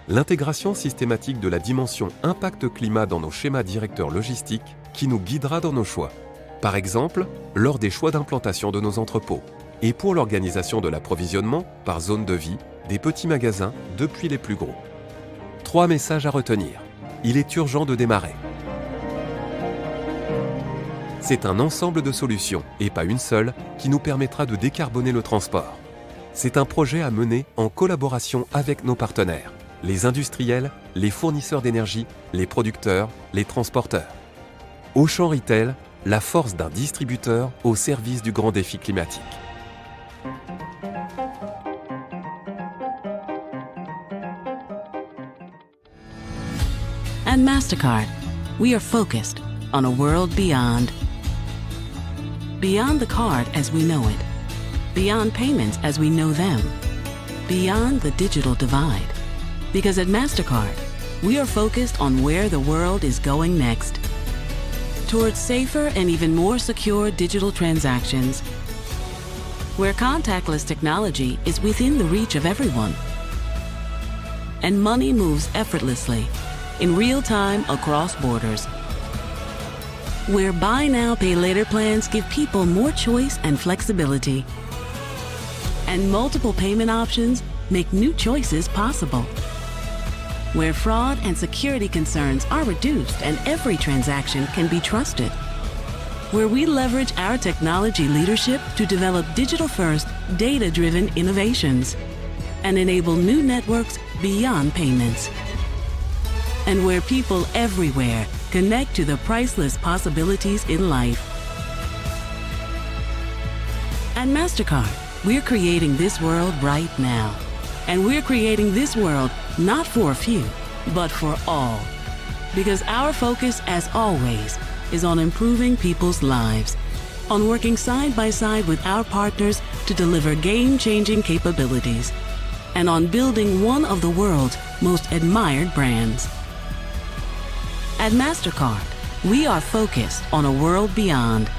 [SPEAKER 15] L'intégration systématique de la dimension impact climat dans nos schémas directeurs logistiques qui nous guidera dans nos choix. Par exemple, lors des choix d'implantation de nos entrepôts et pour l'organisation de l'approvisionnement par zone de vie des petits magasins depuis les plus gros. 3 messages à retenir. Il est urgent de démarrer. C'est un ensemble de solutions, et pas une seule, qui nous permettra de décarboner le transport. C'est un projet à mener en collaboration avec nos partenaires, les industriels, les fournisseurs d'énergie, les producteurs, les transporteurs. Auchan Retail, la force d'un distributeur au service du grand défi climatique.
[SPEAKER 16] At MasterCard, we are focused on a world beyond. Beyond the card as we know it. Beyond payments as we know them. Beyond the digital divide. Because at MasterCard, we are focused on where the world is going next. Towards safer and even more secure digital transactions. where contactless technology is within the reach of everyone, and money moves effortlessly, in real time across borders, where buy now, pay later plans give people more choice and flexibility, and multiple payment options make new choices possible, where fraud and security concerns are reduced and every transaction can be trusted, where we leverage our technology leadership to develop digital-first, data-driven innovations and enable new networks beyond payments, and where people everywhere connect to the priceless possibilities in life. At MasterCard, we're creating this world right now. And we're creating this world not for a few, but for all. Because our focus, as always, is on improving people's lives, on working side by side with our partners to deliver game-changing capabilities, and on building one of the world's most admired brands. At MasterCard, we are focused on a world beyond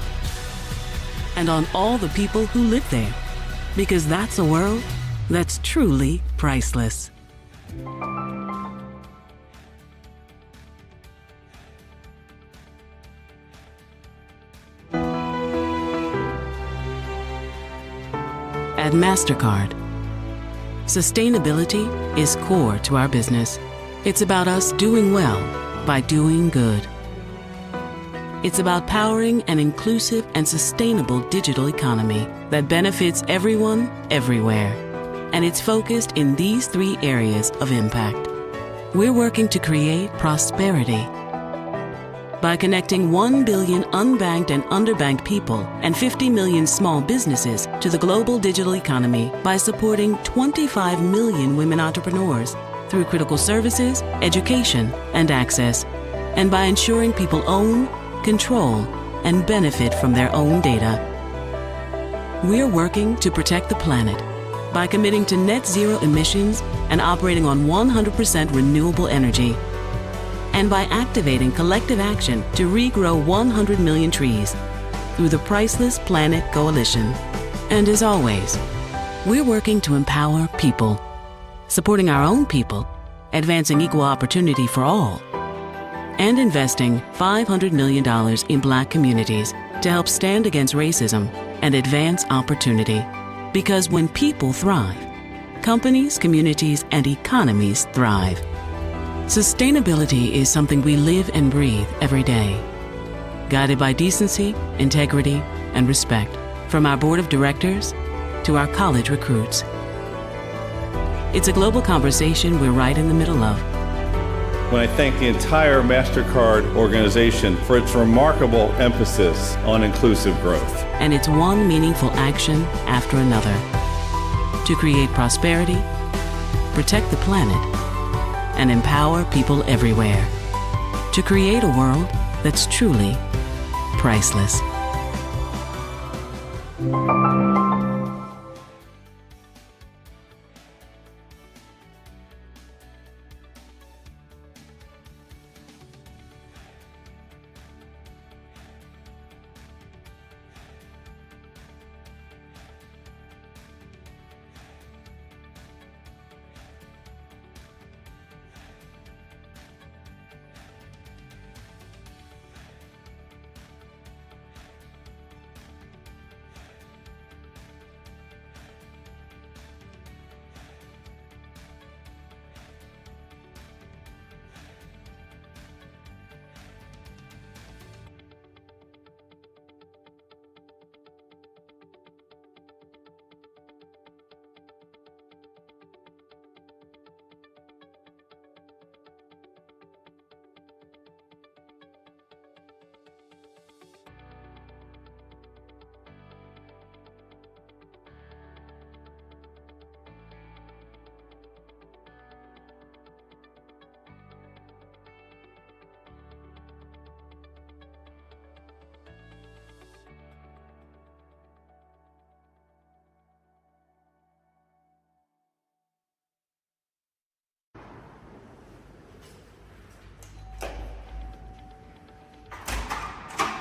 [SPEAKER 16] and on all the people who live there, because that's a world that's truly priceless. At MasterCard, sustainability is core to our business. It's about us doing well by doing good. It's about powering an inclusive and sustainable digital economy that benefits everyone, everywhere. And it's focused in these 3 areas of impact. We're working to create prosperity by connecting 1 billion unbanked and underbanked people and 50 million small businesses to the global digital economy by supporting 25 million women entrepreneurs through critical services, education, and access, and by ensuring people own, control, and benefit from their own data. We're working to protect the planet by committing to net zero emissions and operating on 100% renewable energy, and by activating collective action to regrow 100 million trees through the Priceless Planet Coalition. And as always, we're working to empower people, supporting our own people, advancing equal opportunity for all, and investing $500 million in Black communities to help stand against racism and advance opportunity. Because when people thrive, companies, communities, and economies thrive. Sustainability is something we live and breathe every day, guided by decency, integrity, and respect, from our board of directors to our college recruits. It's a global conversation we're right in the middle of.
[SPEAKER 17] When I thank the entire MasterCard organization for its remarkable emphasis on inclusive growth.
[SPEAKER 16] And it's one meaningful action after another to create prosperity, protect the planet, and empower people everywhere to create a world that's truly priceless.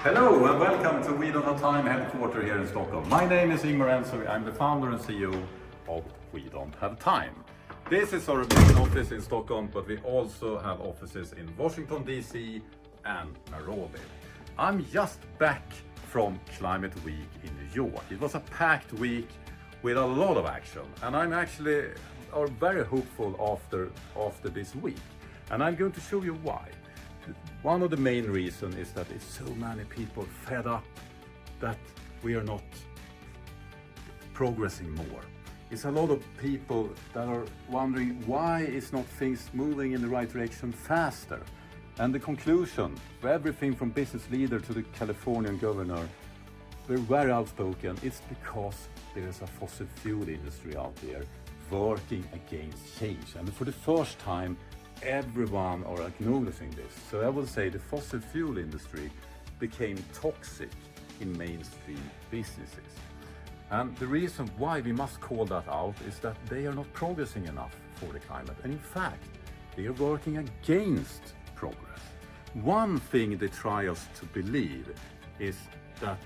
[SPEAKER 17] Hello and welcome to We Don't Have Time headquarters here in Stockholm. My name is Ingmar Ensoy. I'm the founder and CEO of We Don't Have Time. This is our main office in Stockholm, but we also have offices in Washington DC and Nairobi. I'm just back from Climate Week in New York. It was a packed week with a lot of action, and I'm actually very hopeful after this week. And I'm going to show you why. One of the main reasons is that it's so many people fed up that we are not progressing more. It's a lot of people that are wondering why is not things moving in the right direction faster. And the conclusion, for everything from business leader to the Californian governor, they're very outspoken. It's because there's a fossil fuel industry out there working against change. And for the first time, everyone are acknowledging this. So I would say the fossil fuel industry became toxic in mainstream businesses. And the reason why we must call that out is that they are not progressing enough for the climate. And in fact, they are working against progress. One thing they try us to believe is that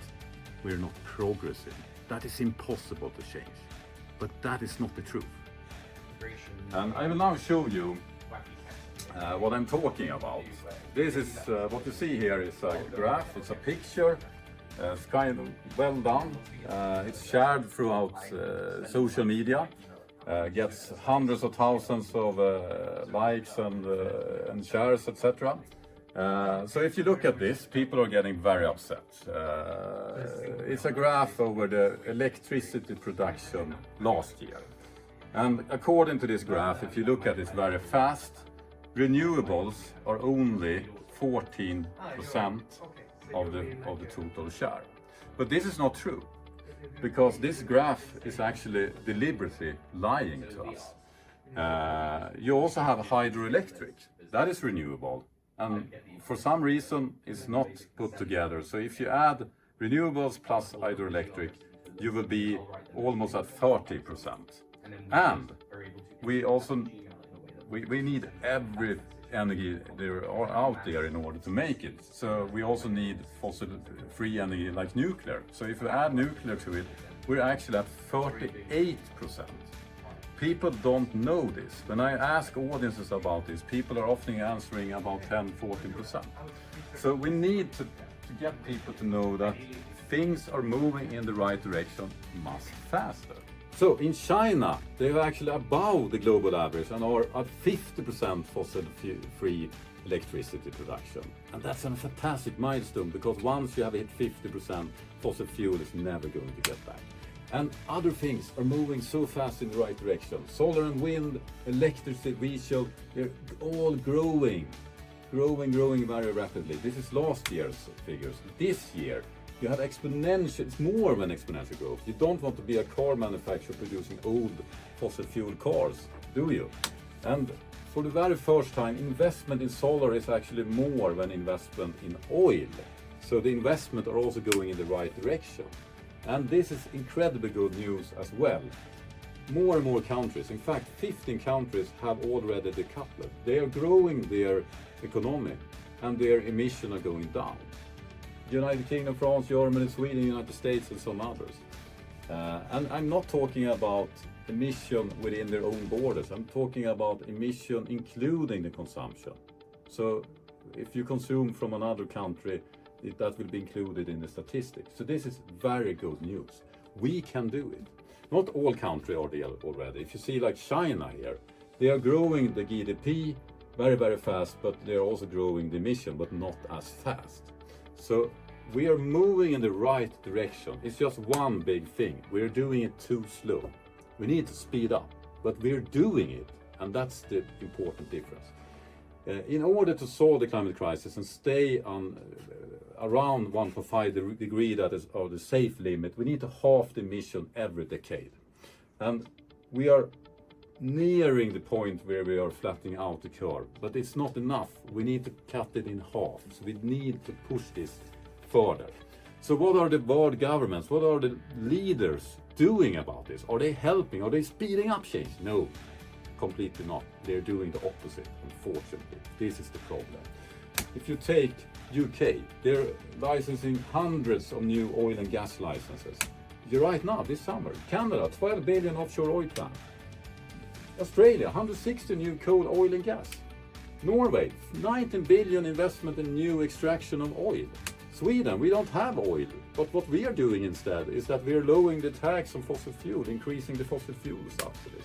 [SPEAKER 17] we're not progressing. That is impossible to change. But that is not the truth. And I will now show you what I'm talking about. This is what you see here is a graph, it's a picture. It's kind of well done. It's shared throughout social media. Gets hundreds of thousands of likes and shares, etc. So if you look at this, people are getting very upset. It's a graph over the electricity production last year. And according to this graph, if you look at it very fast, renewables are only 14% of the total share. But this is not true, because this graph is actually deliberately lying to us. You also have hydroelectric, that is renewable, and for some reason it's not put together. So if you add renewables plus hydroelectric, you will be almost at 30%. And we also we need every energy there are out there in order to make it. So we also need fossil-free energy like nuclear. So if we add nuclear to it, we're actually at 38%. People don't know this. When I ask audiences about this, people are often answering about 10-14%. So we need to get people to know that things are moving in the right direction much faster. So in China, they're actually above the global average and are at 50% fossil-free electricity production. And that's a fantastic milestone, because once you have hit 50%, fossil fuel is never going to get back. And other things are moving so fast in the right direction. Solar and wind, electricity, vehicle, they're all growing very rapidly. This is last year's figures. This year, you have exponential, it's more than exponential growth. You don't want to be a car manufacturer producing old fossil fuel cars, do you? And for the very first time, investment in solar is actually more than investment in oil. So the investment are also going in the right direction. And this is incredibly good news as well. More and more countries, in fact 15 countries have already decoupled. They are growing their economy and their emissions are going down. United Kingdom, France, Germany, Sweden, United States and some others. And I'm not talking about emission within their own borders. I'm talking about emission including the consumption. So if you consume from another country, that will be included in the statistics. So this is very good news. We can do it. Not all countries are there already. If you see like China here, they are growing the GDP very, very fast, but they're also growing the emission, but not as fast. So we are moving in the right direction. It's just one big thing. We're doing it too slow. We need to speed up, but we're doing it. And that's the important difference. In order to solve the climate crisis and stay on around 1.5 degree, that is the safe limit, we need to halve the emission every decade. And we are nearing the point where we are flattening out the curve, but it's not enough. We need to cut it in half. So we need to push this further. So what are the world governments, what are the leaders doing about this? Are they helping? Are they speeding up change? No, completely not. They're doing the opposite, unfortunately. This is the problem. If you take UK, they're licensing hundreds of new oil and gas licenses. Right now, this summer, Canada, 12 billion offshore oil plant. Australia, 160 new coal, oil and gas. Norway, 19 billion investment in new extraction of oil. Sweden, we don't have oil, but what we are doing instead is that we are lowering the tax on fossil fuel, increasing the fossil fuel subsidies.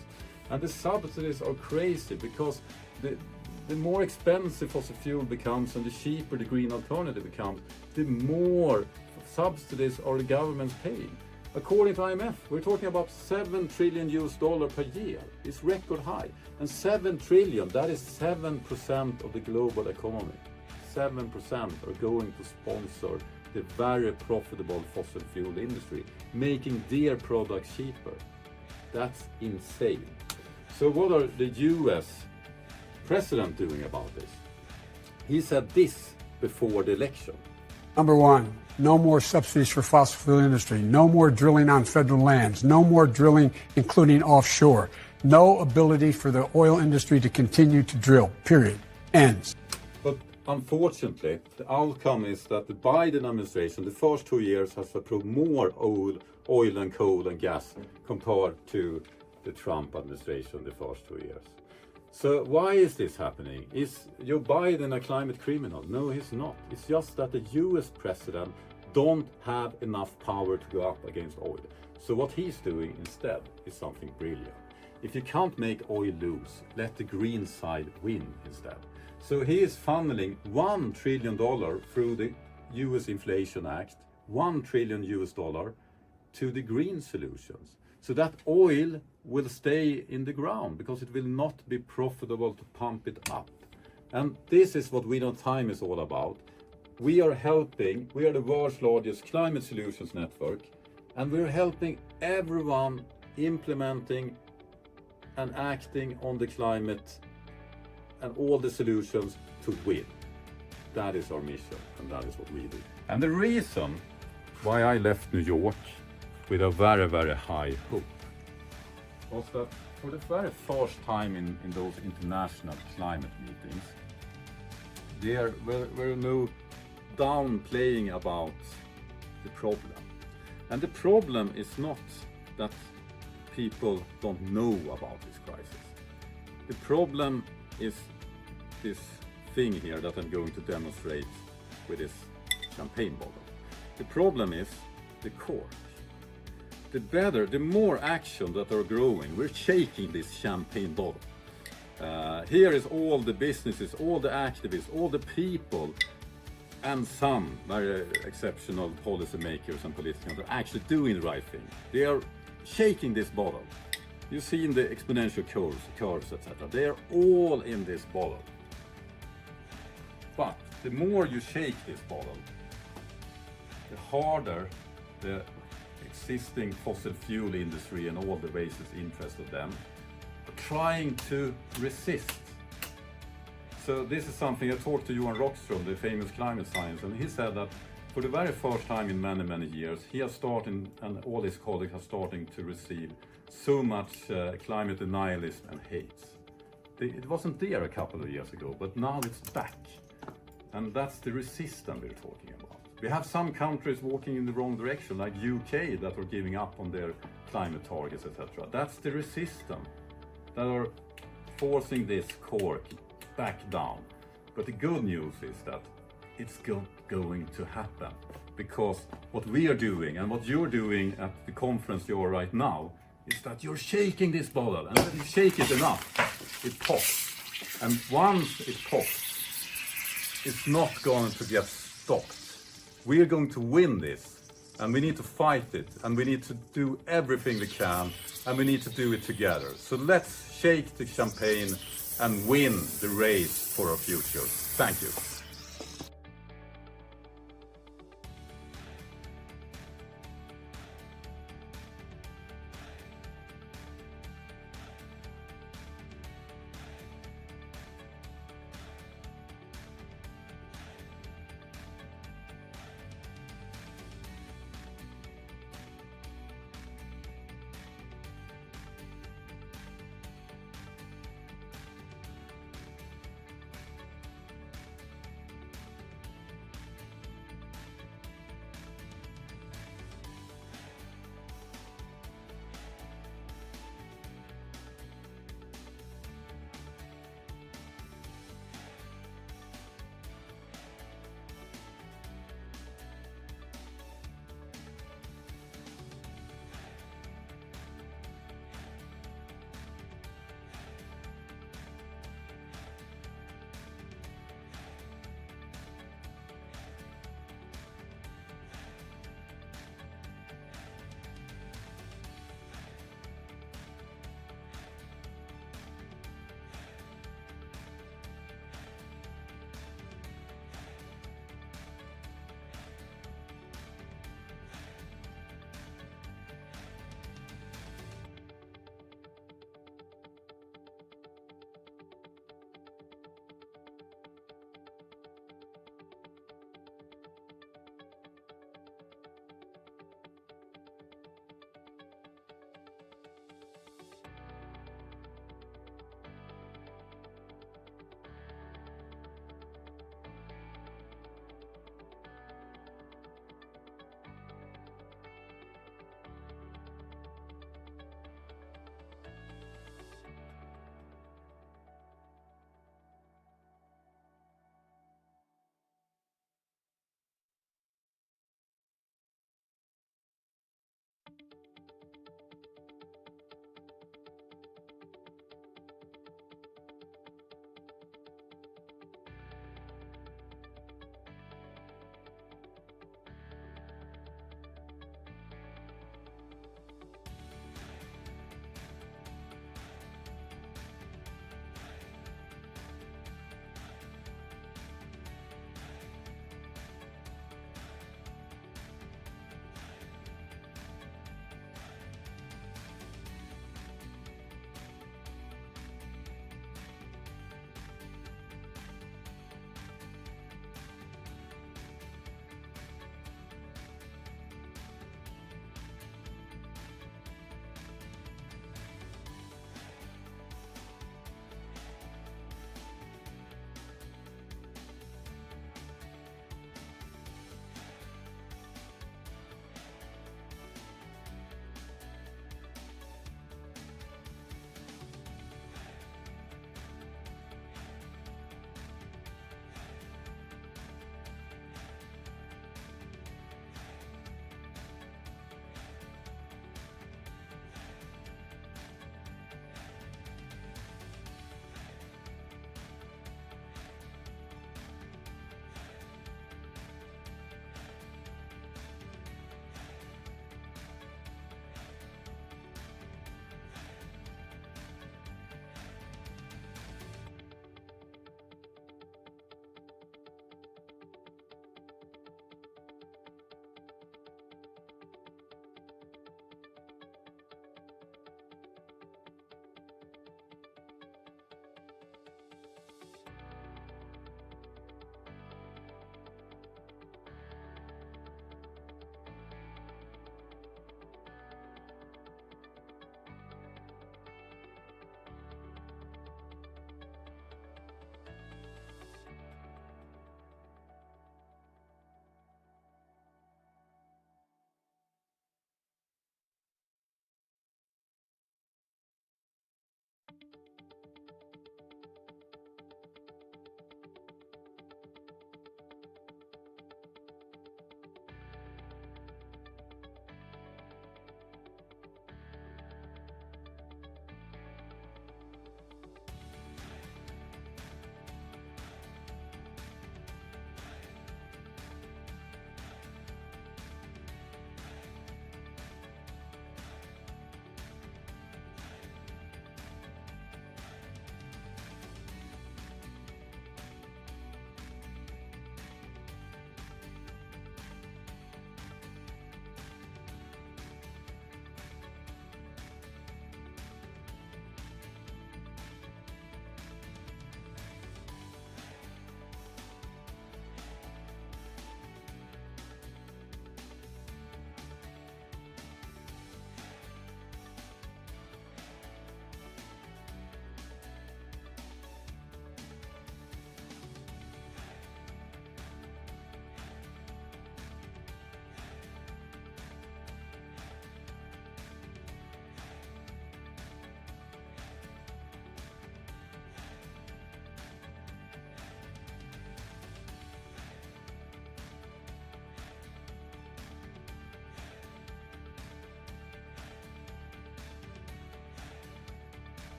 [SPEAKER 17] And the subsidies are crazy because the more expensive fossil fuel becomes and the cheaper the green alternative becomes, the more subsidies are the governments paying. According to IMF, we're talking about $7 trillion per year. It's record high. And 7 trillion, that is 7% of the global economy. 7% are going to sponsor the very profitable fossil fuel industry, making their products cheaper. That's insane. So what are the US president doing about this? He said this before the election.
[SPEAKER 19] Number one, no more subsidies for fossil fuel industry. No more drilling on federal lands. No more drilling, including offshore. No ability for the oil industry to continue to drill. Period. Ends.
[SPEAKER 17] But unfortunately, the outcome is that the Biden administration, the first 2 years, has approved more oil and coal and gas compared to the Trump administration the first 2 years. So why is this happening? Is Joe Biden a climate criminal? No, he's not. It's just that the US president don't have enough power to go up against oil. So what he's doing instead is something brilliant. If you can't make oil lose, let the green side win instead. So he is funneling $1 trillion through the US Inflation Act, $1 trillion to the green solutions. So that oil will stay in the ground because it will not be profitable to pump it up. And this is what We Don't Time is all about. We are the world's largest climate solutions network, and we're helping everyone implementing and acting on the climate and all the solutions to win. That is our mission, and that is what we do. And the reason why I left New York with a very, very high hope was that for the very first time in those international climate meetings, there were no downplaying about the problem. And the problem is not that people don't know about this crisis. The problem is this thing here that I'm going to demonstrate with this champagne bottle. The problem is the cork. The more action that are growing, we're shaking this champagne bottle. Here is all the businesses, all the activists, all the people, and some very exceptional policymakers and politicians are actually doing the right thing. They are shaking this bottle. You've seen the exponential curves, etc. They are all in this bottle. But the more you shake this bottle, the harder the existing fossil fuel industry and all the racist interests of them are trying to resist. So this is something I talked to Johan Rockström, the famous climate scientist, and he said that for the very first time in many, many years, he has started, and all his colleagues are starting to receive so much climate denialism and hate. It wasn't there a couple of years ago, but now it's back. And that's the resistance we're talking about. We have some countries walking in the wrong direction, like UK, that are giving up on their climate targets, etc. That's the resistance that are forcing this cork back down. But the good news is that it's going to happen, because what we are doing and what you're doing at the conference you are right now is that you're shaking this bottle, and when you shake it enough, it pops. And once it pops, it's not going to get stopped. We are going to win this, and we need to fight it, and we need to do everything we can, and we need to do it together. So let's shake the champagne and win the race for our future. Thank you.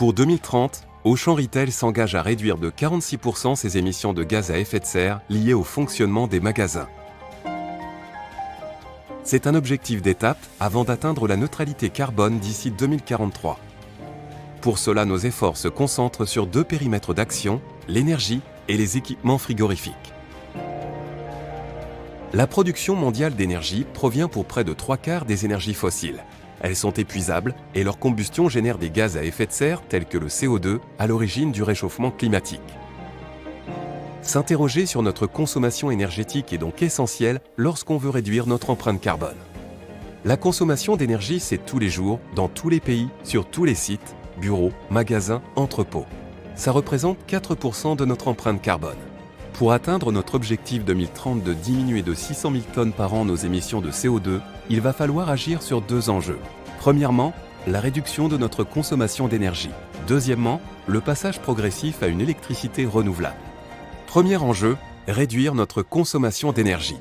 [SPEAKER 15] Pour 2030, Auchan Retail s'engage à réduire de 46% ses émissions de gaz à effet de serre liées au fonctionnement des magasins. C'est un objectif d'étape avant d'atteindre la neutralité carbone d'ici 2043. Pour cela, nos efforts se concentrent sur 2 périmètres d'action, l'énergie et les équipements frigorifiques. La production mondiale d'énergie provient pour près de 3/4 des énergies fossiles. Elles sont épuisables et leur combustion génère des gaz à effet de serre tels que le CO2 à l'origine du réchauffement climatique. S'interroger sur notre consommation énergétique est donc essentiel lorsqu'on veut réduire notre empreinte carbone. La consommation d'énergie, c'est tous les jours, dans tous les pays, sur tous les sites, bureaux, magasins, entrepôts. Ça représente 4% de notre empreinte carbone. Pour atteindre notre objectif 2030 de diminuer de 600 000 tonnes par an nos émissions de CO2, il va falloir agir sur 2 enjeux. Premièrement, la réduction de notre consommation d'énergie. Deuxièmement, le passage progressif à une électricité renouvelable. Premier enjeu, réduire notre consommation d'énergie.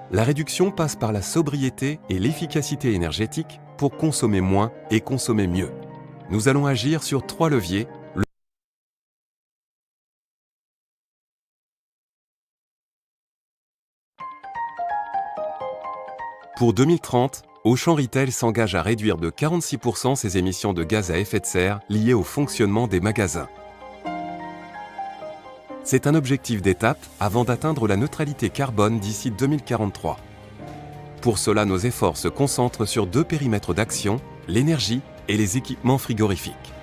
[SPEAKER 15] La réduction passe par la sobriété et l'efficacité énergétique pour consommer moins et consommer mieux. Nous allons agir sur 3 leviers. Pour 2030, Auchan Retail s'engage à réduire de 46% ses émissions de gaz à effet de serre liées au fonctionnement des magasins. C'est un objectif d'étape avant d'atteindre la neutralité carbone d'ici 2043. Pour cela, nos efforts se concentrent sur 2 périmètres d'action, l'énergie et les équipements frigorifiques.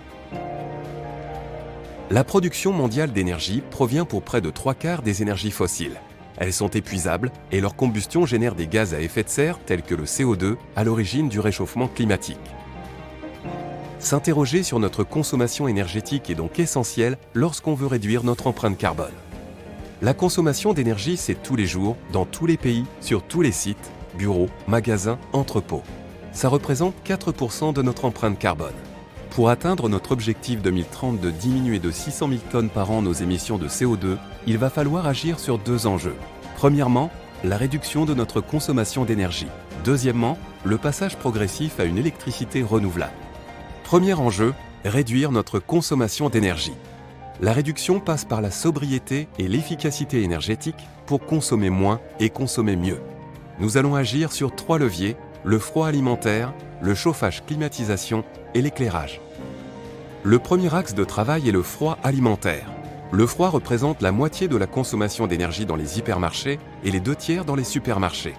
[SPEAKER 15] La production mondiale d'énergie provient pour près de 3/4 des énergies fossiles. Elles sont épuisables et leur combustion génère des gaz à effet de serre tels que le CO2 à l'origine du réchauffement climatique. S'interroger sur notre consommation énergétique est donc essentiel lorsqu'on veut réduire notre empreinte carbone. La consommation d'énergie, c'est tous les jours, dans tous les pays, sur tous les sites, bureaux, magasins, entrepôts. Ça représente 4% de notre empreinte carbone. Pour atteindre notre objectif 2030 de diminuer de 600 000 tonnes par an nos émissions de CO2, il va falloir agir sur 2 enjeux. Premièrement, la réduction de notre consommation d'énergie. Deuxièmement, le passage progressif à une électricité renouvelable. Premier enjeu, réduire notre consommation d'énergie. La réduction passe par la sobriété et l'efficacité énergétique pour consommer moins et consommer mieux. Nous allons agir sur 3 leviers, le froid alimentaire, le chauffage climatisation et l'éclairage. Le premier axe de travail est le froid alimentaire. Le froid représente la moitié de la consommation d'énergie dans les hypermarchés et les 2/3 dans les supermarchés.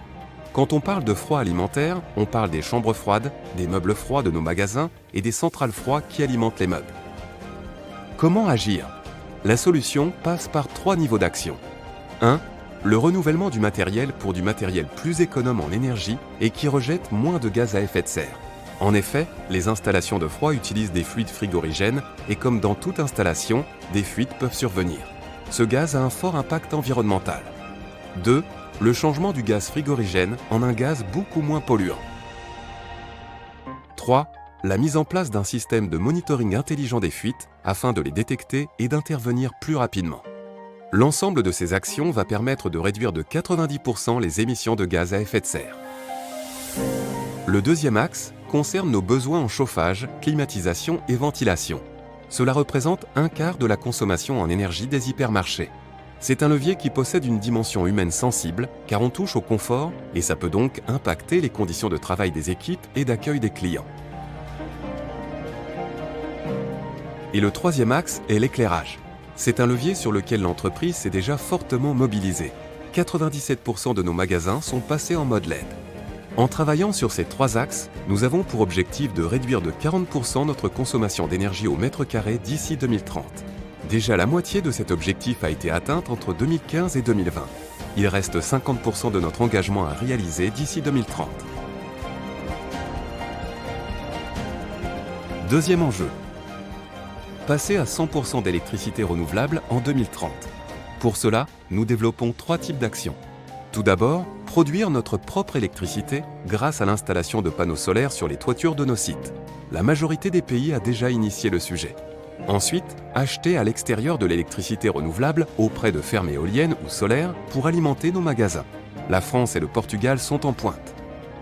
[SPEAKER 15] Quand on parle de froid alimentaire, on parle des chambres froides, des meubles froids de nos magasins et des centrales froides qui alimentent les meubles. Comment agir? La solution passe par 3 niveaux d'action. 1. Le renouvellement du matériel pour du matériel plus économe en énergie et qui rejette moins de gaz à effet de serre. En effet, les installations de froid utilisent des fluides frigorigènes et comme dans toute installation, des fuites peuvent survenir. Ce gaz a un fort impact environnemental. 2. Le changement du gaz frigorigène en un gaz beaucoup moins polluant. 3. La mise en place d'un système de monitoring intelligent des fuites afin de les détecter et d'intervenir plus rapidement. L'ensemble de ces actions va permettre de réduire de 90% les émissions de gaz à effet de serre. Le deuxième axe concerne nos besoins en chauffage, climatisation et ventilation. Cela représente 1/4 de la consommation en énergie des hypermarchés. C'est un levier qui possède une dimension humaine sensible car on touche au confort et ça peut donc impacter les conditions de travail des équipes et d'accueil des clients. Et le troisième axe est l'éclairage. C'est un levier sur lequel l'entreprise s'est déjà fortement mobilisée. 97% de nos magasins sont passés en mode LED. En travaillant sur ces 3 axes, nous avons pour objectif de réduire de 40% notre consommation d'énergie au mètre carré d'ici 2030. Déjà la moitié de cet objectif a été atteinte entre 2015 et 2020. Il reste 50% de notre engagement à réaliser d'ici 2030. Deuxième enjeu. Passer à 100% d'électricité renouvelable en 2030. Pour cela, nous développons 3 types d'actions. Tout d'abord, produire notre propre électricité grâce à l'installation de panneaux solaires sur les toitures de nos sites. La majorité des pays a déjà initié le sujet. Ensuite, acheter à l'extérieur de l'électricité renouvelable auprès de fermes éoliennes ou solaires pour alimenter nos magasins. La France et le Portugal sont en pointe.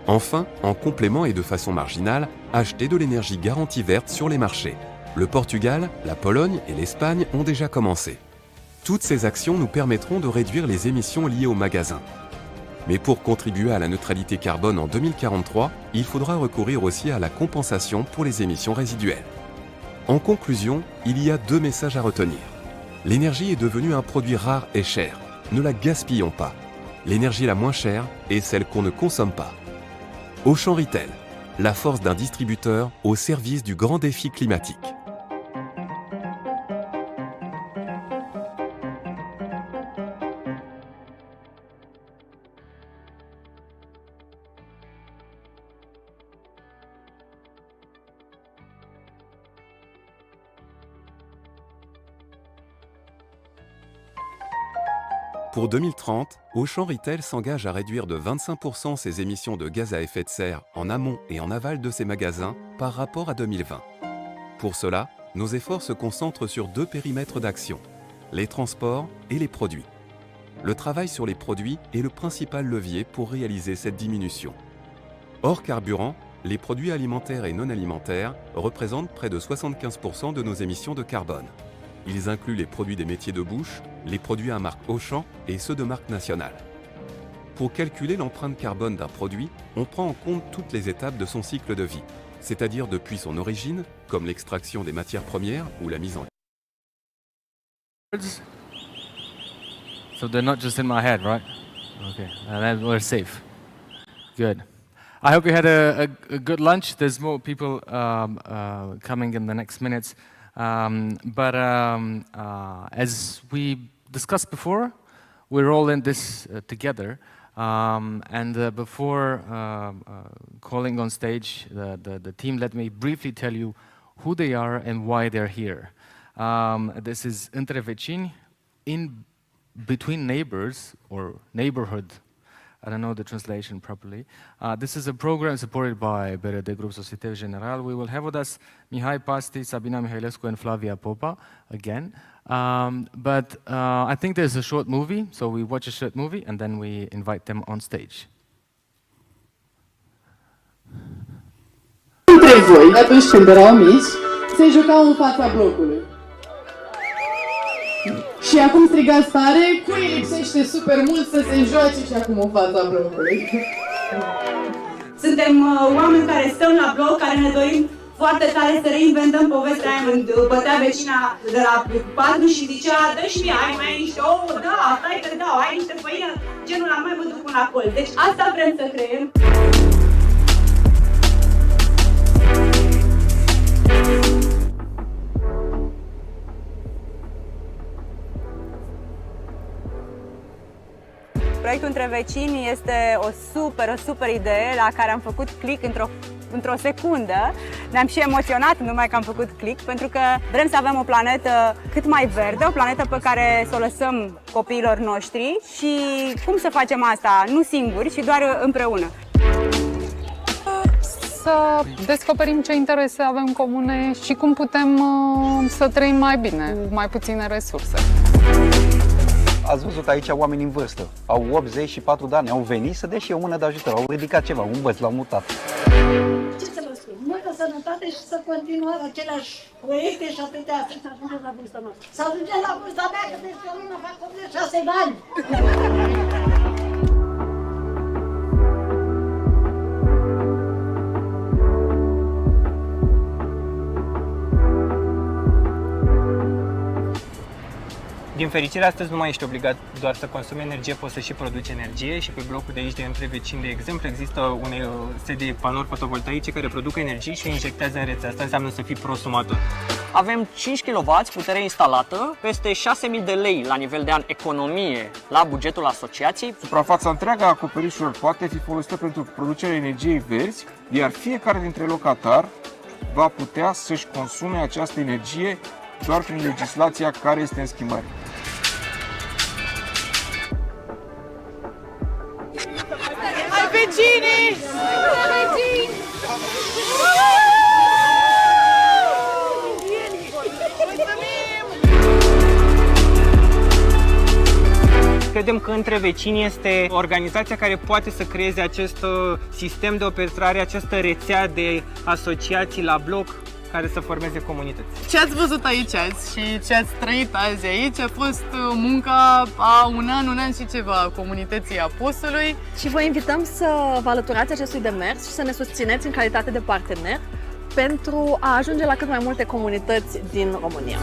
[SPEAKER 15] Enfin, en complément et de façon marginale, acheter de l'énergie garantie verte sur les marchés. Le Portugal, la Pologne et l'Espagne ont déjà commencé. Toutes ces actions nous permettront de réduire les émissions liées aux magasins. Mais pour contribuer à la neutralité carbone en 2043, il faudra recourir aussi à la compensation pour les émissions résiduelles. En conclusion, il y a 2 messages à retenir. L'énergie est devenue un produit rare et cher. Ne la gaspillons pas. L'énergie la moins chère est celle qu'on ne consomme pas. Auchan Retail, la force d'un distributeur au service du grand défi climatique. Pour 2030, Auchan Retail s'engage à réduire de 25% ses émissions de gaz à effet de serre en amont et en aval de ses magasins par rapport à 2020. Pour cela, nos efforts se concentrent sur 2 périmètres d'action, les transports et les produits. Le travail sur les produits est le principal levier pour réaliser cette diminution. Hors carburant, les produits alimentaires et non alimentaires représentent près de 75% de nos émissions de carbone. Ils incluent les produits des métiers de bouche, les produits à marque Auchan et ceux de marque nationale. Pour calculer l'empreinte carbone d'un produit, on prend en compte toutes les étapes de son cycle de vie, c'est-à-dire depuis son origine, comme l'extraction des matières premières ou la mise en...
[SPEAKER 2] So they're not just in my head, right? Okay, and then we're safe. Good. I hope you had a good lunch. There's more people coming in the next minutes. As we discussed before, we're all in this together. Before calling on stage the team, let me briefly tell you who they are and why they're here. This is Între Vecini, in between neighbors or neighborhood. I don't know the translation properly. This is a program supported by BRD Group Societe Generale. We will have with us Mihai Pasti, Sabina Mihailescu, and Flavia Popa again. I think there's a short movie, so we watch a short movie and then we invite them on stage.
[SPEAKER 6] Între voi, atunci când erau mici, se jucau în fața blocului. Și acum strigați tare, cui lipsește super mult să se joace și acum în fața blocului.
[SPEAKER 22] Suntem oameni care stăm la bloc, care ne dorim foarte tare să reinventăm povestea aia când bătea vecina de la 4 și zicea: dă-și mie, mai ai niște ouă? Da, stai că dau, ai niște făină? Genul ăla, mai mă duc până acolo. Deci asta vrem să creăm. Proiectul Între Vecini este o super idee la care am făcut click într-o secundă. Ne-am și emoționat numai că am făcut click, pentru că vrem să avem o planetă cât mai verde, o planetă pe care să o lăsăm copiilor noștri. Și cum să facem asta? Nu singuri, ci doar împreună.
[SPEAKER 23] Să descoperim ce interese avem comune și cum putem să trăim mai bine, cu mai puține resurse.
[SPEAKER 24] Ați văzut aici oameni în vârstă, au 84 de ani, au venit să dea și o mână de ajutor, au ridicat ceva, un băț, l-au mutat.
[SPEAKER 25] Ce să vă spun? Multă sănătate și să continuăm aceleași proiecte și atâtea să ajungem la vârsta noastră. Să ajungem la vârsta mea, că deci eu nu fac 86 de ani.
[SPEAKER 26] Din fericire, astăzi nu mai ești obligat doar să consumi energie, poți să și produci energie și pe blocul de aici de Între Vecini, de exemplu, există o serie de panouri fotovoltaice care produc energie și o injectează în rețea. Asta înseamnă să fii prosumator.
[SPEAKER 27] Avem 5 kW putere instalată, peste 6.000 de lei la nivel de an economie la bugetul asociației.
[SPEAKER 28] Suprafața întreagă a acoperișurilor poate fi folosită pentru producerea energiei verzi, iar fiecare dintre locatari va putea să-și consume această energie doar prin legislația care este în schimbare.
[SPEAKER 22] Hai vecini!
[SPEAKER 26] Credem că Între Vecini este organizația care poate să creeze acest sistem de operare, această rețea de asociații la bloc care să formeze comunități.
[SPEAKER 6] Ce ați văzut aici azi și ce ați trăit azi aici a fost munca a un an și ceva a comunității Apusului.
[SPEAKER 4] Și vă invităm să vă alăturați acestui demers și să ne susțineți în calitate de partener pentru a ajunge la cât mai multe comunități din România.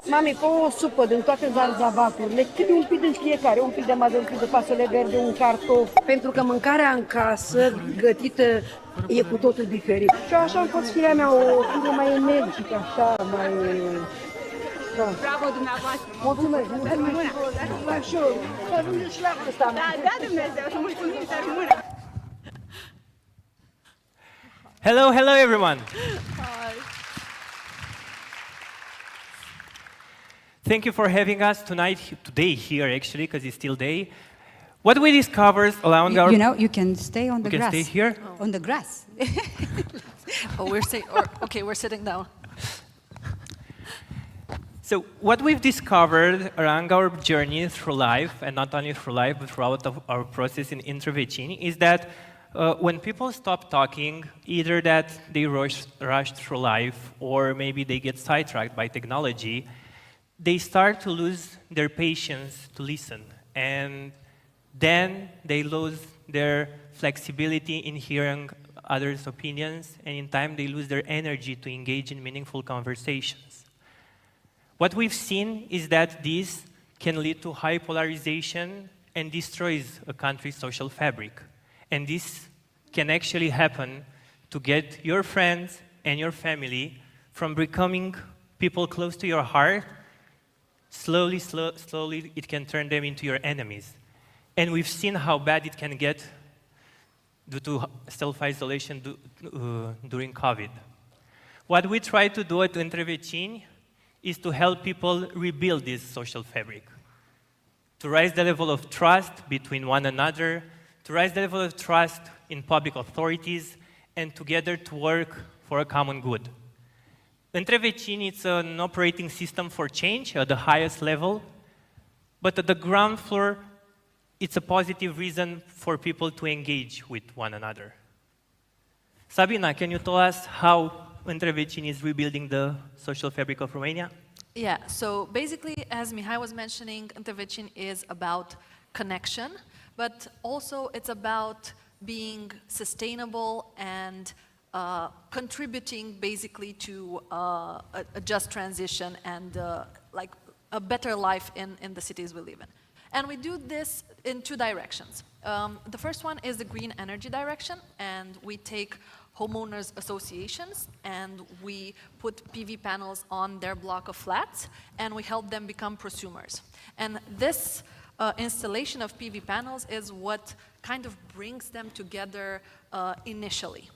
[SPEAKER 25] Mami, fă o supă din toate zarzavacurile, câte un pic din fiecare, un pic de mazăre, un pic de fasole verde, un cartof. Pentru că mâncarea în casă, gătită, e cu totul diferit. Și așa am fost firea mea, o fire mai energică, așa, mai... Da.
[SPEAKER 22] Bravo dumneavoastră!
[SPEAKER 25] Mulțumesc! Mulțumesc! La show! Să ajungeți și la vârsta mea!
[SPEAKER 22] Da, Dumnezeu, să mulțumim, să rămână!
[SPEAKER 26] Hello, hello everyone! Thank you for having us today here actually, because it's still day. What we discovered along our...
[SPEAKER 5] You know, you can stay on the grass.
[SPEAKER 26] You can stay here?
[SPEAKER 5] On the grass.
[SPEAKER 14] Okay, we're sitting down.
[SPEAKER 26] So what we've discovered along our journey through life, and not only through life, but throughout our process in Intervecini, is that when people stop talking, either that they rush through life, or maybe they get sidetracked by technology, they start to lose their patience to listen. And then they lose their flexibility in hearing others' opinions, and in time they lose their energy to engage in meaningful conversations. What we've seen is that this can lead to high polarization and destroys a country's social fabric. And this can actually happen to get your friends and your family from becoming people close to your heart. Slowly, it can turn them into your enemies. And we've seen how bad it can get due to self-isolation during COVID. What we try to do at Intervecini is to help people rebuild this social fabric, to raise the level of trust between one another, to raise the level of trust in public authorities, and together to work for a common good. Intervecini is an operating system for change at the highest level, but at the ground floor, it's a positive reason for people to engage with one another. Sabina, can you tell us how Intervecini is rebuilding the social fabric of Romania?
[SPEAKER 14] Yeah, so basically, as Mihai was mentioning, Intervecini is about connection, but also it's about being sustainable and contributing basically to a just transition and like a better life in the cities we live in. And we do this in two directions. The first one is the green energy direction, and we take homeowners associations and we put PV panels on their block of flats and we help them become prosumers. And this installation of PV panels is what kind of brings them together initially.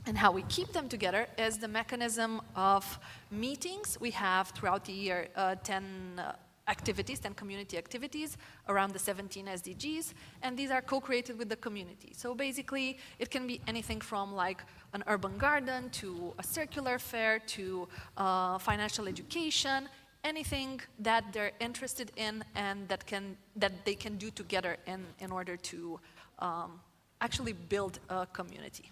[SPEAKER 14] And how we keep them together is the mechanism of meetings. We have throughout the year 10 activities, 10 community activities around the 17 SDGs, and these are co-created with the community. So basically, it can be anything from like an urban garden to a circular fair to financial education, anything that they're interested in and that they can do together in order to actually build a community.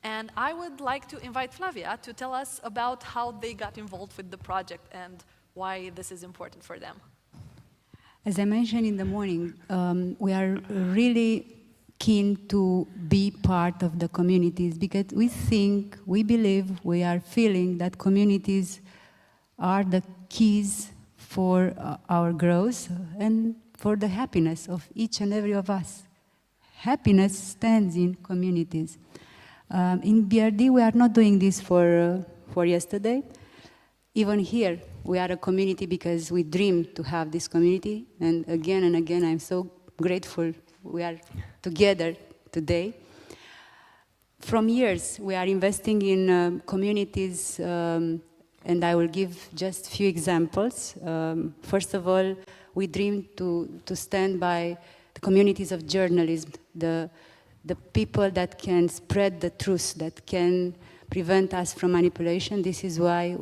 [SPEAKER 14] And I would like to invite Flavia to tell us about how they got involved with the project and why this is important for them.
[SPEAKER 5] As I mentioned in the morning, we are really keen to be part of the communities because we believe, we are feeling that communities are the keys for our growth and for the happiness of each and every of us. Happiness stands in communities. In BRD, we are not doing this for yesterday. Even here, we are a community because we dream to have this community. And again, I'm so grateful we are together today. From years, we are investing in communities, and I will give just a few examples. First of all, we dream to stand by the communities of journalism, the people that can spread the truth, that can prevent us from manipulation. This is why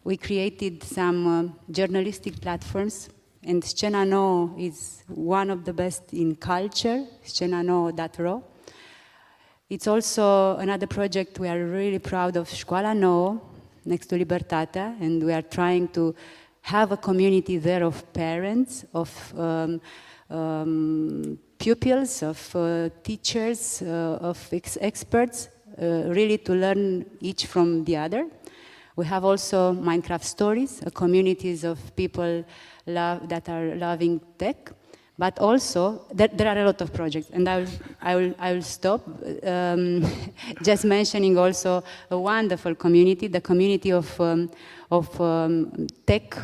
[SPEAKER 5] we created some journalistic platforms And Scena Nouă is one of the best in culture, scenanouă.ro. It's also another project we are really proud of, Școala Nouă, next to Libertatea, and we are trying to have a community there of parents, of pupils, of teachers, of experts, really to learn each from the other. We have also Minecraft Stories, communities of people that are loving tech, but also there are a lot of projects, and I will stop just mentioning also a wonderful community, the community of tech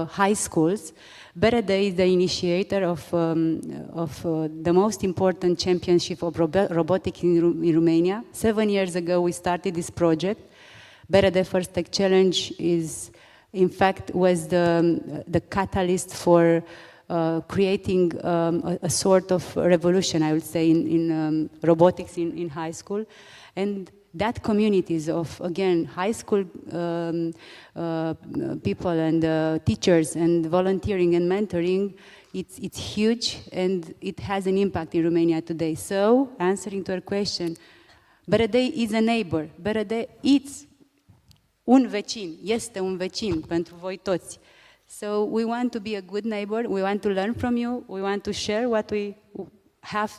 [SPEAKER 5] high schools. BRD is the initiator of the most important championship of robotics in Romania. 7 years ago, we started this project. BRD First Tech Challenge in fact, was the catalyst for creating a sort of revolution, I would say, in robotics in high school. And that communities of, again, high school people and teachers and volunteering and mentoring, it's huge and it has an impact in Romania today. So, answering to your question, BRD is a neighbor. BRD is un vecin, este un vecin pentru voi toți. So we want to be a good neighbor, we want to learn from you, we want to share what we have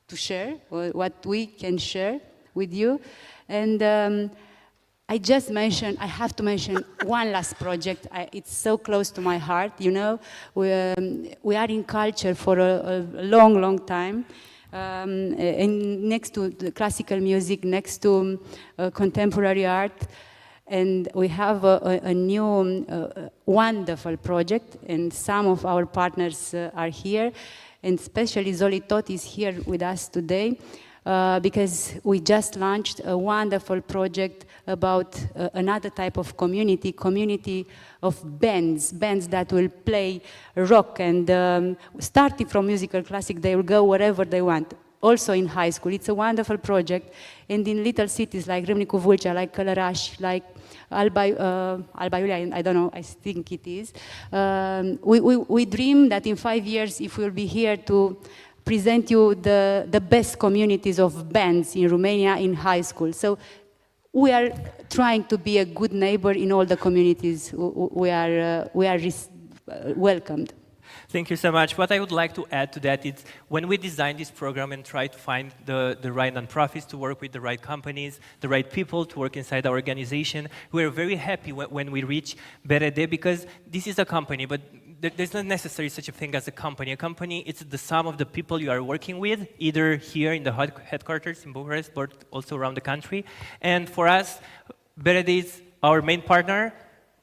[SPEAKER 5] to share, or what we can share with you. And I have to mention one last project. It's so close to my heart, you know. We are in culture for a long, long time. And next to the classical music, next to contemporary art. And we have a new wonderful project, and some of our partners are here, and especially Zoli Tot is here with us today, because we just launched a wonderful project about another type of community of bands that will play rock, and starting from musical classic, they will go wherever they want. Also in high school. It's a wonderful project. And in little cities like Râmnicu Vâlcea, like Călăraș, like Alba Iulia, I don't know, I think it is. We dream that in 5 years, if we'll be here to present you the best communities of bands in Romania in high school. So we are trying to be a good neighbor in all the communities we are welcomed.
[SPEAKER 7] Thank you so much. What I would like to add to that is when we design this program and try to find the right nonprofits to work with the right companies, the right people to work inside our organization, we're very happy when we reach BRD, because this is a company, but there's not necessarily such a thing as a company. A company, it's the sum of the people you are working with, either here in the headquarters in Bucharest, but also around the country. And for us, BRD is our main partner,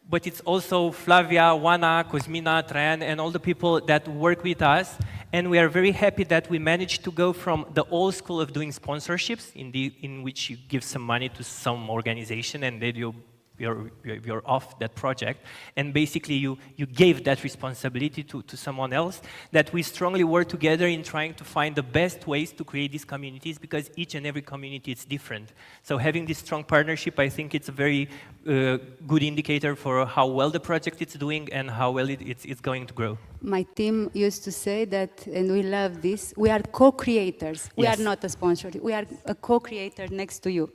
[SPEAKER 7] but it's also Flavia, Oana, Cosmina, Traian, and all the people that work with us. And we are very happy that we managed to go from the old school of doing sponsorships, in which you give some money to some organization and then you're off that project, and basically you gave that responsibility to someone else, that we strongly work together in trying to find the best ways to create these communities, because each and every community is different. So having this strong partnership, I think it's a very good indicator for how well the project is doing and how well it's going to grow.
[SPEAKER 5] My team used to say that, and we love this, we are co-creators. We are not a sponsor, we are a co-creator next to you.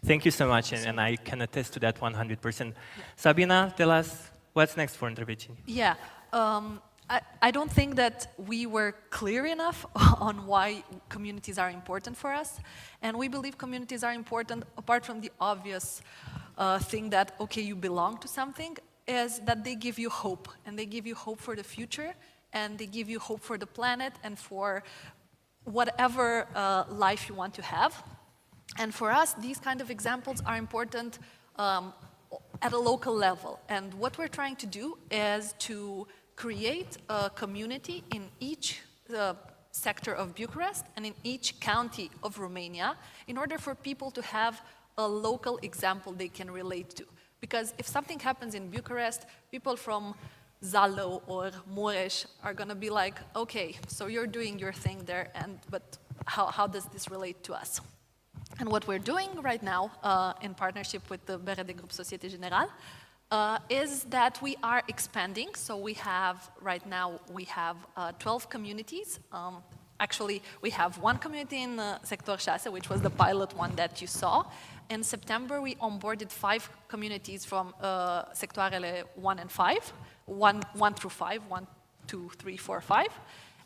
[SPEAKER 7] Thank you so much, and I can attest to that 100%. Sabina, tell us what's next for Întrebecini.
[SPEAKER 8] Yeah, I don't think that we were clear enough on why communities are important for us, and we believe communities are important apart from the obvious thing that, okay, you belong to something, is that they give you hope, and they give you hope for the future, and they give you hope for the planet and for whatever life you want to have. And for us, these kind of examples are important at a local level. And what we're trying to do is to create a community in each sector of Bucharest and in each county of Romania in order for people to have a local example they can relate to. Because if something happens in Bucharest, people from Zalău or Mureș are going to be like, okay, so you're doing your thing there, but how does this relate to us? And what we're doing right now, in partnership with the BRD Group Société Générale, is that we are expanding. So we have, right now, we have 12 communities. Actually, we have one community in Sector 6, which was the pilot one that you saw. In September, we onboarded 5 communities from sectoarele 1 and 5, 1 through 5, 1, 2, 3, 4, 5.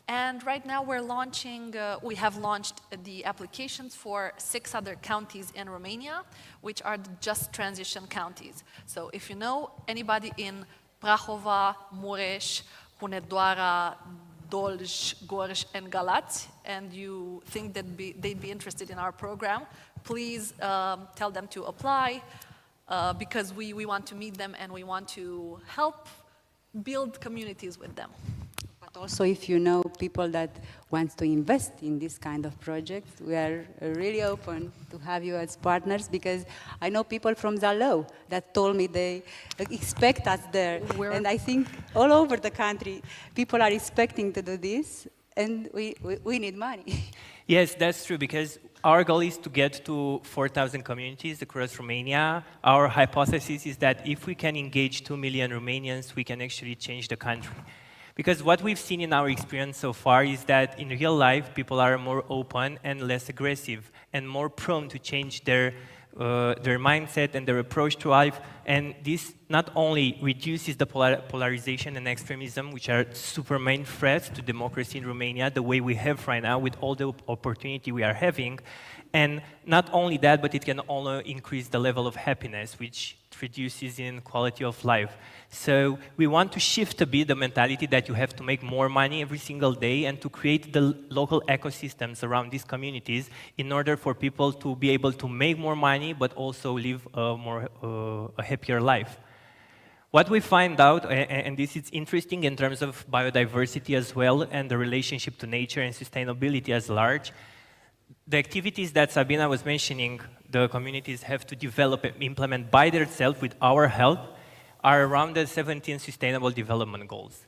[SPEAKER 8] And right now we're launching, we have launched the applications for 6 other counties in Romania, which are the just transition counties. So if you know anybody in Prahova, Mureș, Hunedoara, Dolj, Gorj, and Galați, and you think that they'd be interested in our program, please tell them to apply, because we want to meet them and we want to help build communities with them.
[SPEAKER 5] But also, if you know people that want to invest in this kind of project, we are really open to have you as partners, because I know people from Zalău that told me they expect us there. And I think all over the country, people are expecting to do this, and we need money.
[SPEAKER 7] Yes, that's true, because our goal is to get to 4,000 communities across Romania. Our hypothesis is that if we can engage 2 million Romanians, we can actually change the country. Because what we've seen in our experience so far is that in real life, people are more open and less aggressive and more prone to change their mindset and their approach to life. And this not only reduces the polarization and extremism, which are super main threats to democracy in Romania, the way we have right now with all the opportunity we are having. And not only that, but it can also increase the level of happiness, which reduces in quality of life. So we want to shift a bit the mentality that you have to make more money every single day and to create the local ecosystems around these communities in order for people to be able to make more money but also live a happier life. What we find out, and this is interesting in terms of biodiversity as well and the relationship to nature and sustainability as large, the activities that Sabina was mentioning, the communities have to develop and implement by themselves with our help, are around the 17 Sustainable Development Goals.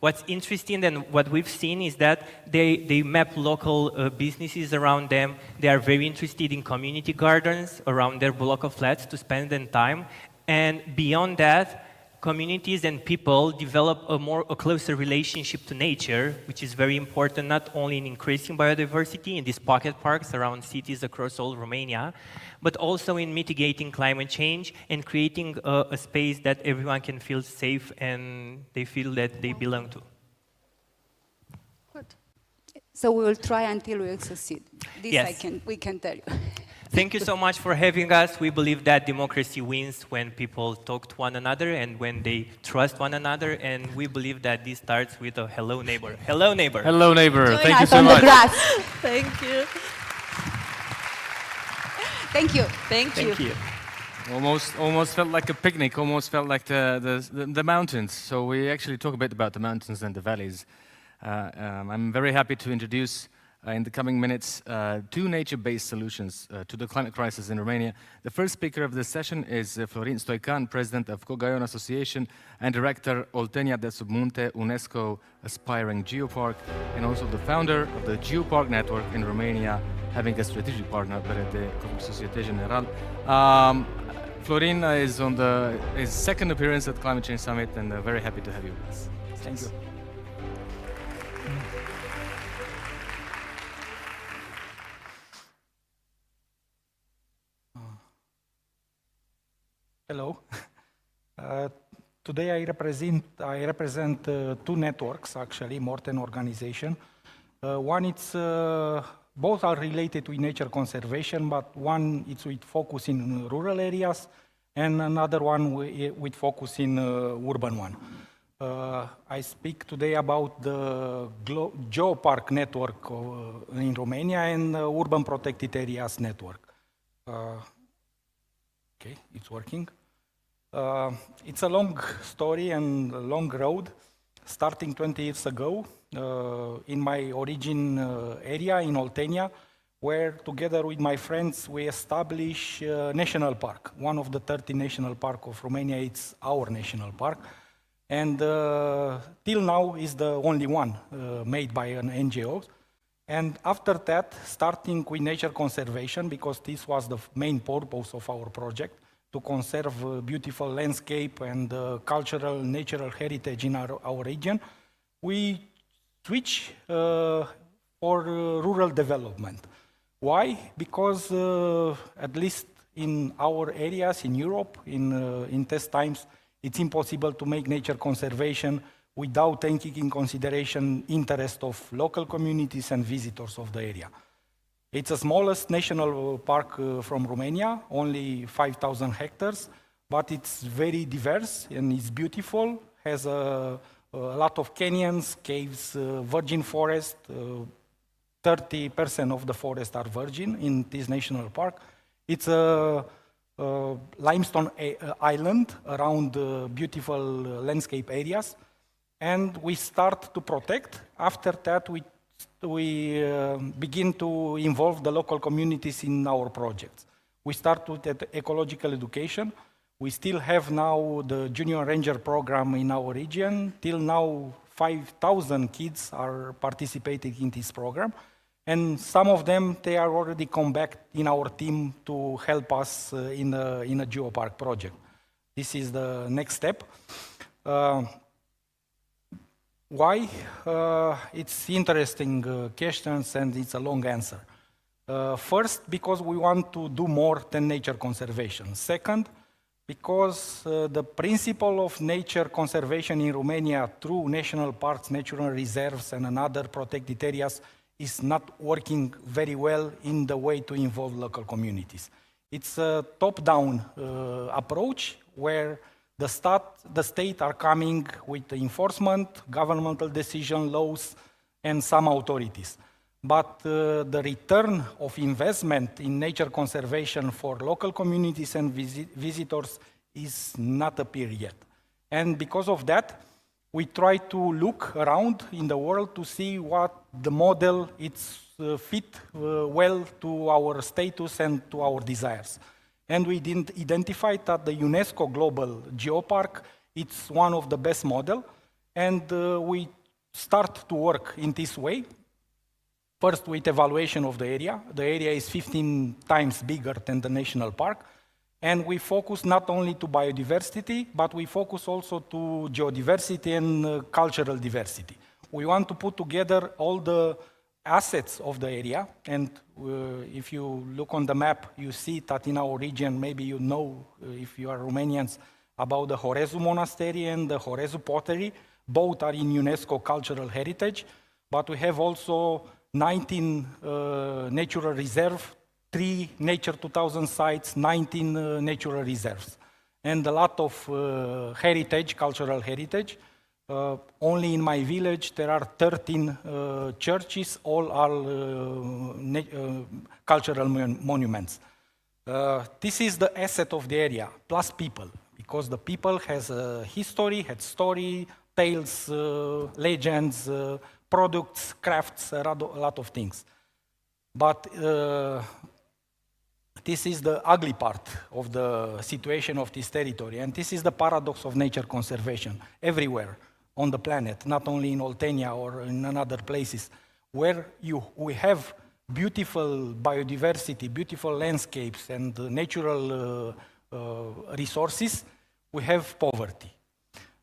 [SPEAKER 7] What's interesting and what we've seen is that they map local businesses around them. They are very interested in community gardens around their block of flats to spend their time. And beyond that, communities and people develop a closer relationship to nature, which is very important not only in increasing biodiversity in these pocket parks around cities across all Romania, but also in mitigating climate change and creating a space that everyone can feel safe and they feel that they belong to.
[SPEAKER 5] Good. So we will try until we will succeed. This
[SPEAKER 7] yes.
[SPEAKER 5] we can tell you.
[SPEAKER 7] Thank you so much for having us. We believe that democracy wins when people talk to one another and when they trust one another. And we believe that this starts with a hello neighbor. Hello neighbor.
[SPEAKER 2] Hello neighbor.
[SPEAKER 5] Join
[SPEAKER 2] Thank you
[SPEAKER 5] us
[SPEAKER 2] so
[SPEAKER 5] on
[SPEAKER 2] much.
[SPEAKER 5] The grass.
[SPEAKER 8] Thank you.
[SPEAKER 5] Thank you.
[SPEAKER 8] Thank you.
[SPEAKER 2] Almost felt like a picnic. Almost felt like the mountains. So we actually talk a bit about the mountains and the valleys. I'm very happy to introduce in the coming minutes 2 nature-based solutions to the climate crisis in Romania. The first speaker of this session is Florin Stoican, president of Cogaion Association and director Oltenia de Submunte, UNESCO Aspiring Geopark, and also the founder of the Geopark Network in Romania, having a strategic partner, BRD Société Générale. Florin is on his second appearance at Climate Change Summit, and very happy to have you with us.
[SPEAKER 9] Thank you. Hello. Today I represent 2 networks, actually, more than organization. One, it's both are related with nature conservation, but one is with focus in rural areas, and another one with focus in urban one. I speak today about the Geopark network in Romania and Urban Protected Areas network. Okay, it's working. It's a long story and a long road, starting 20 years ago in my origin area in Oltenia, where together with my friends we established a national park. One of the 30 national parks of Romania, it's our national park. And till now is the only one made by an NGO. And after that, starting with nature conservation, because this was the main purpose of our project, to conserve beautiful landscape and cultural, natural heritage in our region, we switch for rural development. Why? Because at least in our areas in Europe, in test times, it's impossible to make nature conservation without taking in consideration interest of local communities and visitors of the area. It's the smallest national park from Romania, only 5,000 hectares, but it's very diverse and it's beautiful, has a lot of canyons, caves, virgin forest. 30% of the forests are virgin in this national park. It's a limestone island around beautiful landscape areas, and we start to protect. After that, we begin to involve the local communities in our projects. We start with ecological education. We still have now the Junior Ranger program in our region. Till now, 5,000 kids are participating in this program. And some of them, they are already come back in our team to help us in a geopark project. This is the next step. Why? It's interesting questions and it's a long answer. First, because we want to do more than nature conservation. Second, because the principle of nature conservation in Romania through national parks, natural reserves and other protected areas is not working very well in the way to involve local communities. It's a top-down approach where the state are coming with the enforcement, governmental decision, laws, and some authorities. But the return of investment in nature conservation for local communities and visitors is not appear yet. And because of that, we try to look around in the world to see what the model it's fit well to our status and to our desires. And we identified that the UNESCO Global Geopark, it's one of the best model, and we start to work in this way. First, with evaluation of the area. The area is 15 times bigger than the national park. And we focus not only to biodiversity, but we focus also to geodiversity and cultural diversity. We want to put together all the assets of the area. And if you look on the map, you see that in our region, maybe you know, if you are Romanians, about the Horezu Monastery and the Horezu Pottery. Both are in UNESCO Cultural Heritage, but we have also 19 natural reserves, 3 Nature 2000 sites, 19 natural reserves, and a lot of heritage, cultural heritage. Only in my village there are 13 churches, all are cultural monuments. This is the asset of the area, plus people, because the people has a history, had story, tales, legends, products, crafts, a lot of things. But this is the ugly part of the situation of this territory, and this is the paradox of nature conservation everywhere on the planet, not only in Oltenia or in other places, where we have beautiful biodiversity, beautiful landscapes and natural resources, we have poverty.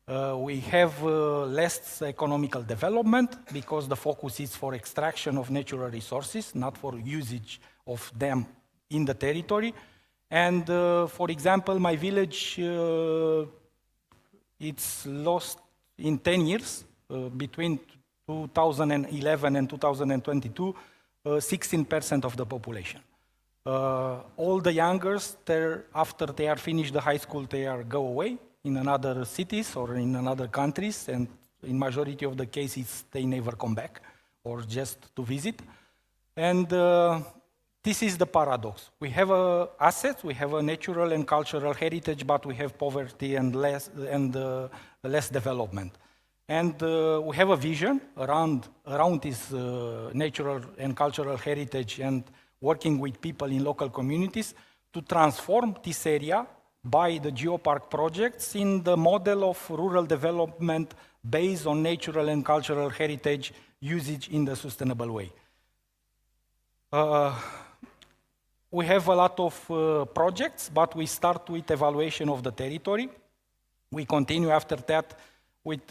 [SPEAKER 9] We have less economical development because the focus is for extraction of natural resources, not for usage of them in the territory. And for example, my village, it's lost in 10 years, between 2011 and 2022, 16% of the population. All the youngers, after they are finished the high school, they go away in another cities or in another countries, and in majority of the cases, they never come back or just to visit. And this is the paradox. We have assets, we have a natural and cultural heritage, but we have poverty and less development. And we have a vision around this natural and cultural heritage and working with people in local communities to transform this area by the geopark projects in the model of rural development based on natural and cultural heritage usage in the sustainable way. we have a lot of projects, but we start with evaluation of the territory. We continue after that with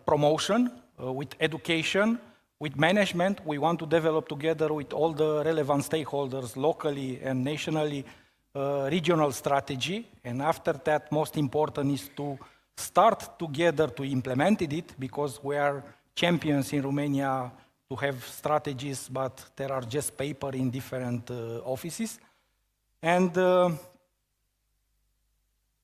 [SPEAKER 9] promotion, with education, with management. We want to develop together with all the relevant stakeholders, locally and nationally, regional strategy. And after that, most important is to start together to implement it, because we are champions in Romania to have strategies, but there are just paper in different offices. And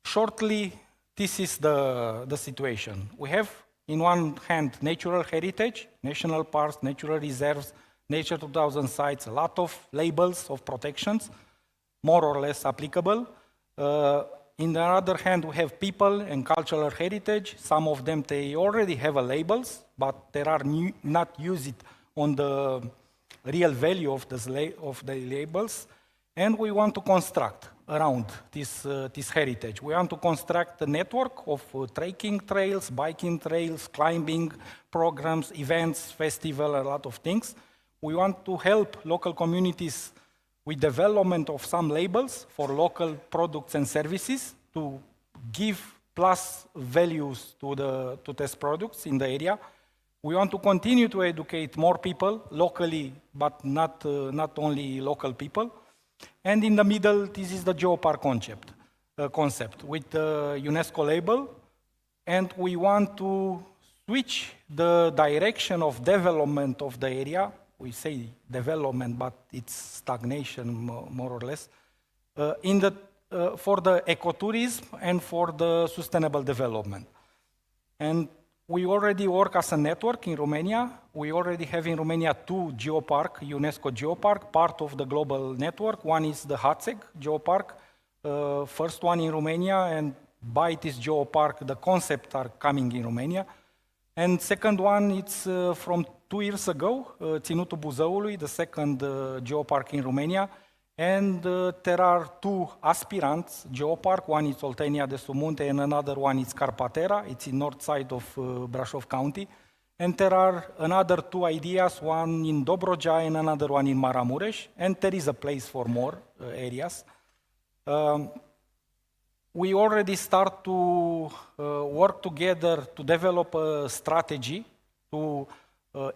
[SPEAKER 9] shortly, this is the situation. We have, in one hand, natural heritage, national parks, natural reserves, Nature 2000 sites, a lot of labels of protections, more or less applicable. In the other hand, we have people and cultural heritage. Some of them, they already have a labels, but they are not used on the real value of the labels. And we want to construct around this heritage. We want to construct a network of trekking trails, biking trails, climbing programs, events, festival, a lot of things. We want to help local communities with development of some labels for local products and services to give plus values to these products in the area. We want to continue to educate more people locally, but not only local people. And in the middle, this is the geopark concept with the UNESCO label. And we want to switch the direction of development of the area. We say development, but it's stagnation more or less, for the ecotourism and for the sustainable development. And we already work as a network in Romania. We already have in Romania 2 geopark, UNESCO geopark, part of the global network. One is the Hațeg geopark, first one in Romania, and by this geopark, the concepts are coming in Romania. And second one, it's from 2 years ago, Ținutul Buzăului, the second geopark in Romania. And there are 2 aspirants geopark. One is Oltenia de Sumunte and another one is Carpatera. It's in north side of Brașov County. And there are another 2 ideas, one in Dobrogea and another one in Maramureș. And there is a place for more areas. We already start to work together to develop a strategy to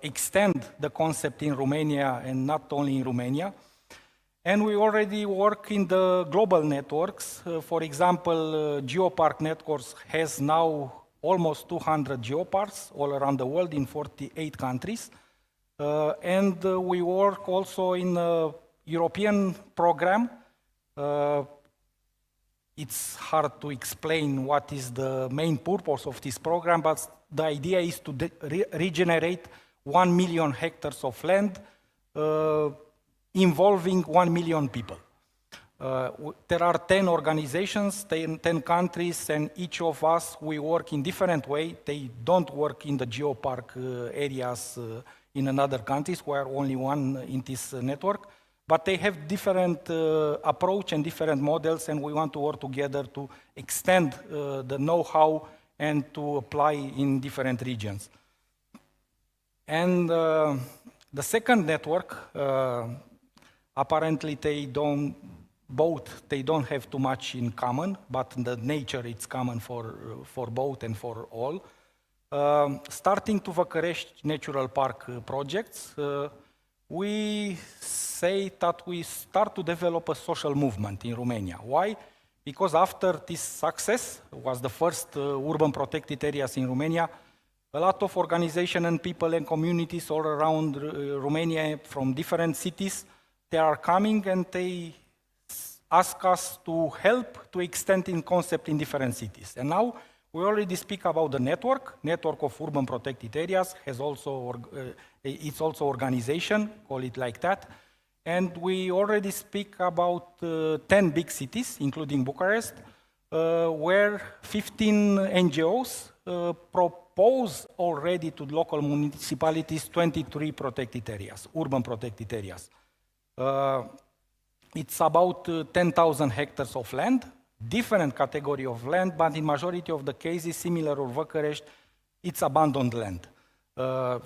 [SPEAKER 9] extend the concept in Romania and not only in Romania. And we already work in the global networks. For example, Geopark Networks has now almost 200 geoparks all around the world in 48 countries. And we work also in a European program. It's hard to explain what is the main purpose of this program, but the idea is to regenerate 1 million hectares of land, involving 1 million people. There are 10 organizations, 10 countries, and each of us, we work in different way. They don't work in the geopark areas in another countries. We are only one in this network, but they have different approach and different models, and we want to work together to extend the know-how and to apply in different regions. And the second network, apparently they don't have too much in common, but the nature it's common for both and for all. Starting to Bucharest Natural Park projects, we say that we start to develop a social movement in Romania. Why? Because after this success, was the first urban protected areas in Romania, a lot of organizations and people and communities all around Romania from different cities, they are coming and they ask us to help to extend in concept in different cities. And now we already speak about the network of urban protected areas, it's also organization, call it like that. And we already speak about 10 big cities, including Bucharest, where 15 NGOs propose already to local municipalities 23 protected areas, urban protected areas. It's about 10,000 hectares of land, different category of land, but in majority of the cases, similar to Bucharest, it's abandoned land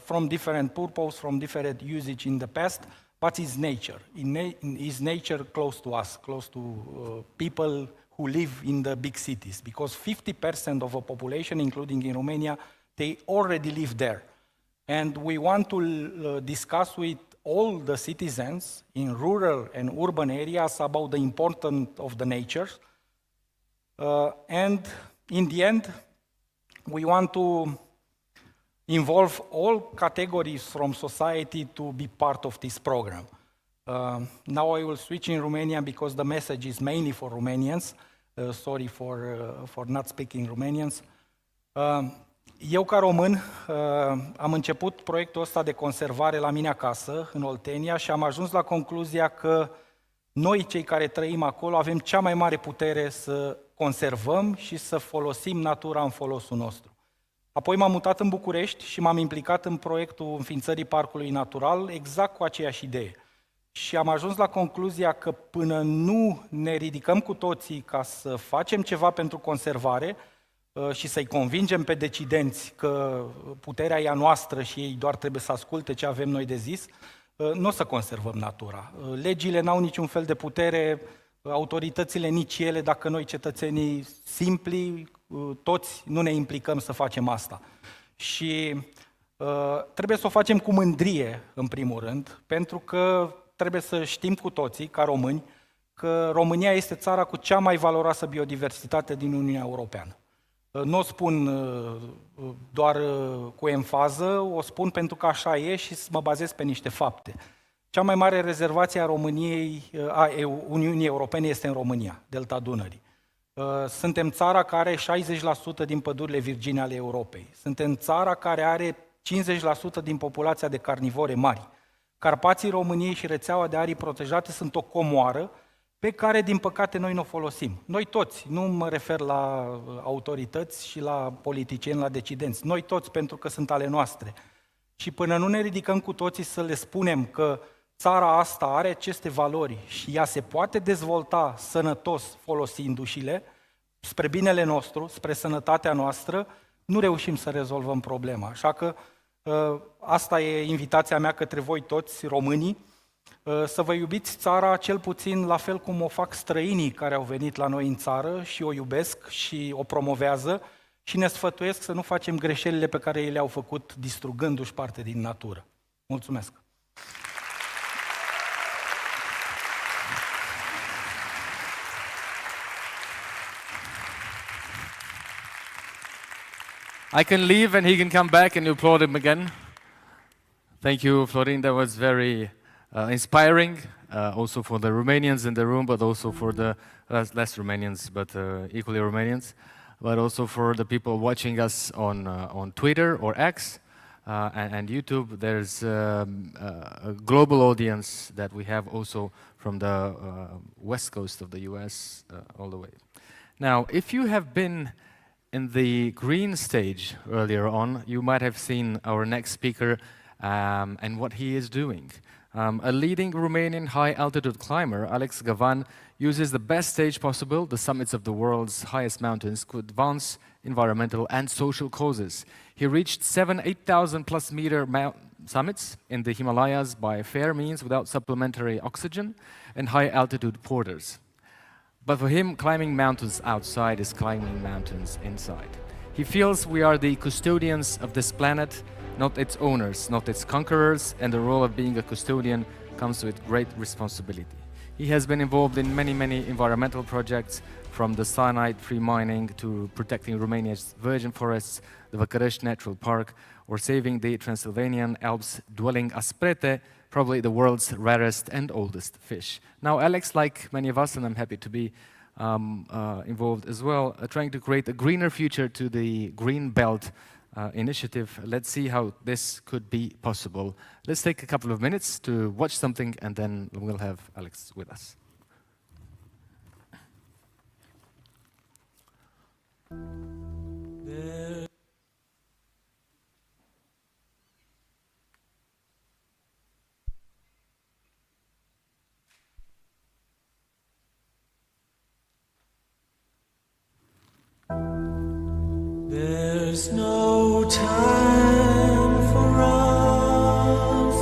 [SPEAKER 9] from different purpose, from different usage in the past. but it's nature. Is nature close to us, close to people who live in the big cities, because 50% of the population, including in Romania, they already live there. And we want to discuss with all the citizens in rural and urban areas about the importance of the nature. And in the end, we want to involve all categories from society to be part of this program. Now I will switch in Romanian because the message is mainly for Romanians. Sorry for not speaking Romanians. Eu, ca român, am început proiectul ăsta de conservare la mine acasă, în Oltenia, și am ajuns la concluzia că noi, cei care trăim acolo, avem cea mai mare putere să conservăm și să folosim natura în folosul nostru. Apoi m-am mutat în București și m-am implicat în proiectul înființării Parcului Natural, exact cu aceeași idee. Și am ajuns la concluzia că până nu ne ridicăm cu toții ca să facem ceva pentru conservare și să-i convingem pe decidenți că puterea e a noastră și ei doar trebuie să asculte ce avem noi de zis, nu o să conservăm natura. Legile n-au niciun fel de putere, autoritățile nici ele, dacă noi, cetățenii simpli, toți nu ne implicăm să facem asta. Și trebuie să o facem cu mândrie, în primul rând, pentru că trebuie să știm cu toții, ca români, că România este țara cu cea mai valoroasă biodiversitate din Uniunea Europeană. Nu o spun doar cu emfază, o spun pentru că așa e și mă bazez pe niște fapte. Cea mai mare rezervație a Uniunii Europene este în România, Delta Dunării. Suntem țara care are 60% din pădurile virgine ale Europei. Suntem țara care are 50% din populația de carnivore mari. Carpații României și rețeaua de arii protejate sunt o comoară pe care, din păcate, noi nu o folosim. Noi toți, nu mă refer la autorități și la politicieni, la decidenți. Noi toți, pentru că sunt ale noastre. Și până nu ne ridicăm cu toții să le spunem că țara asta are aceste valori și ea se poate dezvolta sănătos folosindu-și-le, spre binele nostru, spre sănătatea noastră, nu reușim să rezolvăm problema. Așa că asta e invitația mea către voi toți, românii, să vă iubiți țara cel puțin la fel cum o fac străinii care au venit la noi în țară și o iubesc și o promovează și ne sfătuiesc să nu facem greșelile pe care ei le-au făcut distrugându-și parte din natură. Mulțumesc!
[SPEAKER 2] I can leave and he can come back and you applaud him again. Thank you, Florin. That was very inspiring, also for the Romanians in the room, but also for the less Romanians, but equally Romanians, but also for the people watching us on Twitter or X and YouTube. There's a global audience that we have also from the west coast of the US all the way. Now, if you have been in the green stage earlier on, you might have seen our next speaker and what he is doing. A leading Romanian high-altitude climber, Alex Gavan, uses the best stage possible, the summits of the world's highest mountains, to advance environmental and social causes. He reached 8,000 plus meter summits in the Himalayas by fair means without supplementary oxygen and high-altitude porters. But for him, climbing mountains outside is climbing mountains inside. He feels we are the custodians of this planet, not its owners, not its conquerors, and the role of being a custodian comes with great responsibility. He has been involved in many, many environmental projects, from the cyanide-free mining to protecting Romania's virgin forests, the Bucharest Natural Park, or saving the Transylvanian Alps dwelling asprete, probably the world's rarest and oldest fish. Now, Alex, like many of us, and I'm happy to be involved as well, trying to create a greener future to the Green Belt initiative. Let's see how this could be possible. Let's take a couple of minutes to watch something, and then we'll have Alex with us.
[SPEAKER 1] There's no time for us.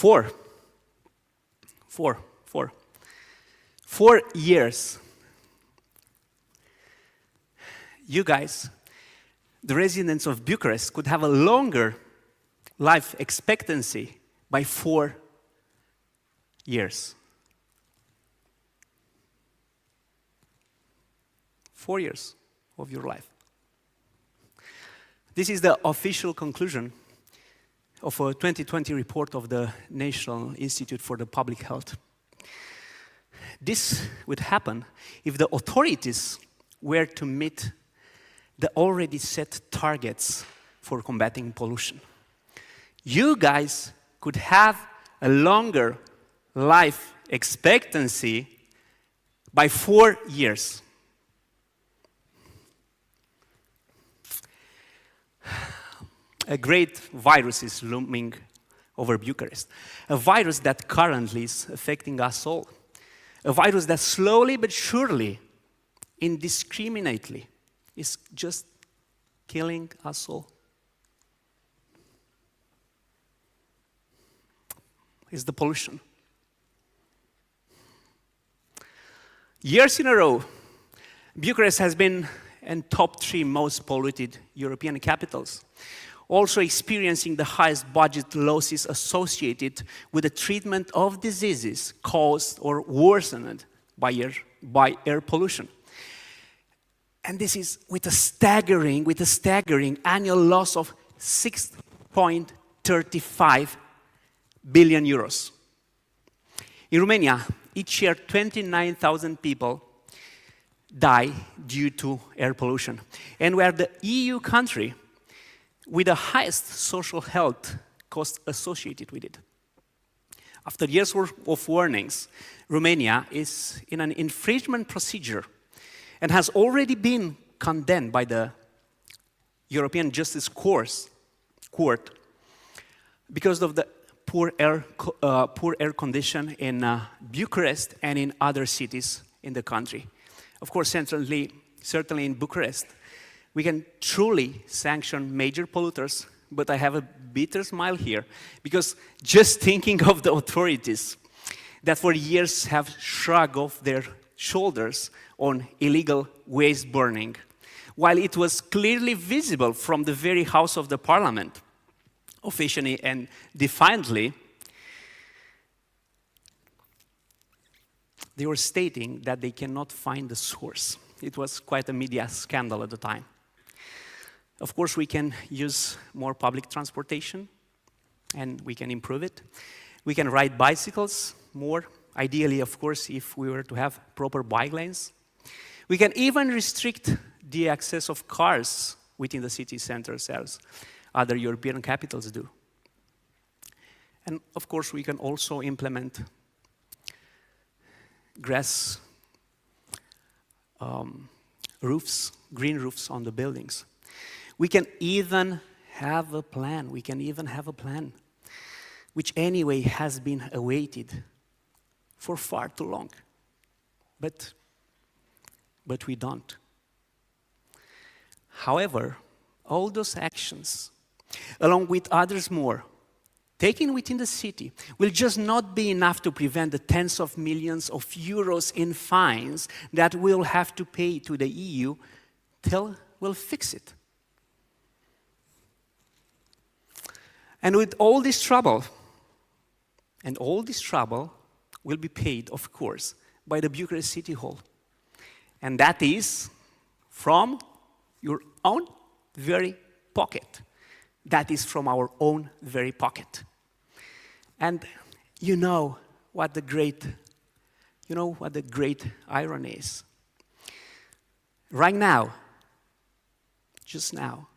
[SPEAKER 3] 4 years. You guys, the residents of Bucharest, could have a longer life expectancy by 4 years. 4 years of your life. This is the official conclusion of a 2020 report of the National Institute for the Public Health. This would happen if the authorities were to meet the already set targets for combating pollution. You guys could have a longer life expectancy by 4 years. A great virus is looming over Bucharest. A virus that currently is affecting us all. A virus that slowly but surely, indiscriminately, is just killing us all. It's the pollution. Years in a row, Bucharest has been in top 3 most polluted European capitals, also experiencing the highest budget losses associated with the treatment of diseases caused or worsened by air pollution. And this is with a staggering annual loss of 6.35 billion euros. In Romania, each year 29,000 people die due to air pollution. And we are the EU country with the highest social health costs associated with it. After years of warnings, Romania is in an infringement procedure and has already been condemned by the European Justice Court because of the poor air condition in Bucharest and in other cities in the country. Of course, certainly in Bucharest, we can truly sanction major polluters, but I have a bitter smile here, because just thinking of the authorities that for years have shrugged off their shoulders on illegal waste burning, while it was clearly visible from the very house of the parliament, officially and defiantly, they were stating that they cannot find the source. It was quite a media scandal at the time. Of course, we can use more public transportation, and we can improve it. We can ride bicycles more, ideally, of course, if we were to have proper bike lanes. We can even restrict the access of cars within the city centers, as other European capitals do. And of course, we can also implement grass roofs, green roofs on the buildings. We can even have a plan. Which anyway has been awaited for far too long. But we don't. However, all those actions, along with others more, taken within the city, will just not be enough to prevent the tens of millions of euros in fines that we'll have to pay to the EU till we'll fix it. And with all this trouble, will be paid, of course, by the Bucharest City Hall. And that is from your own very pocket. That is from our own very pocket. And you know what the great irony is. Right now, just now,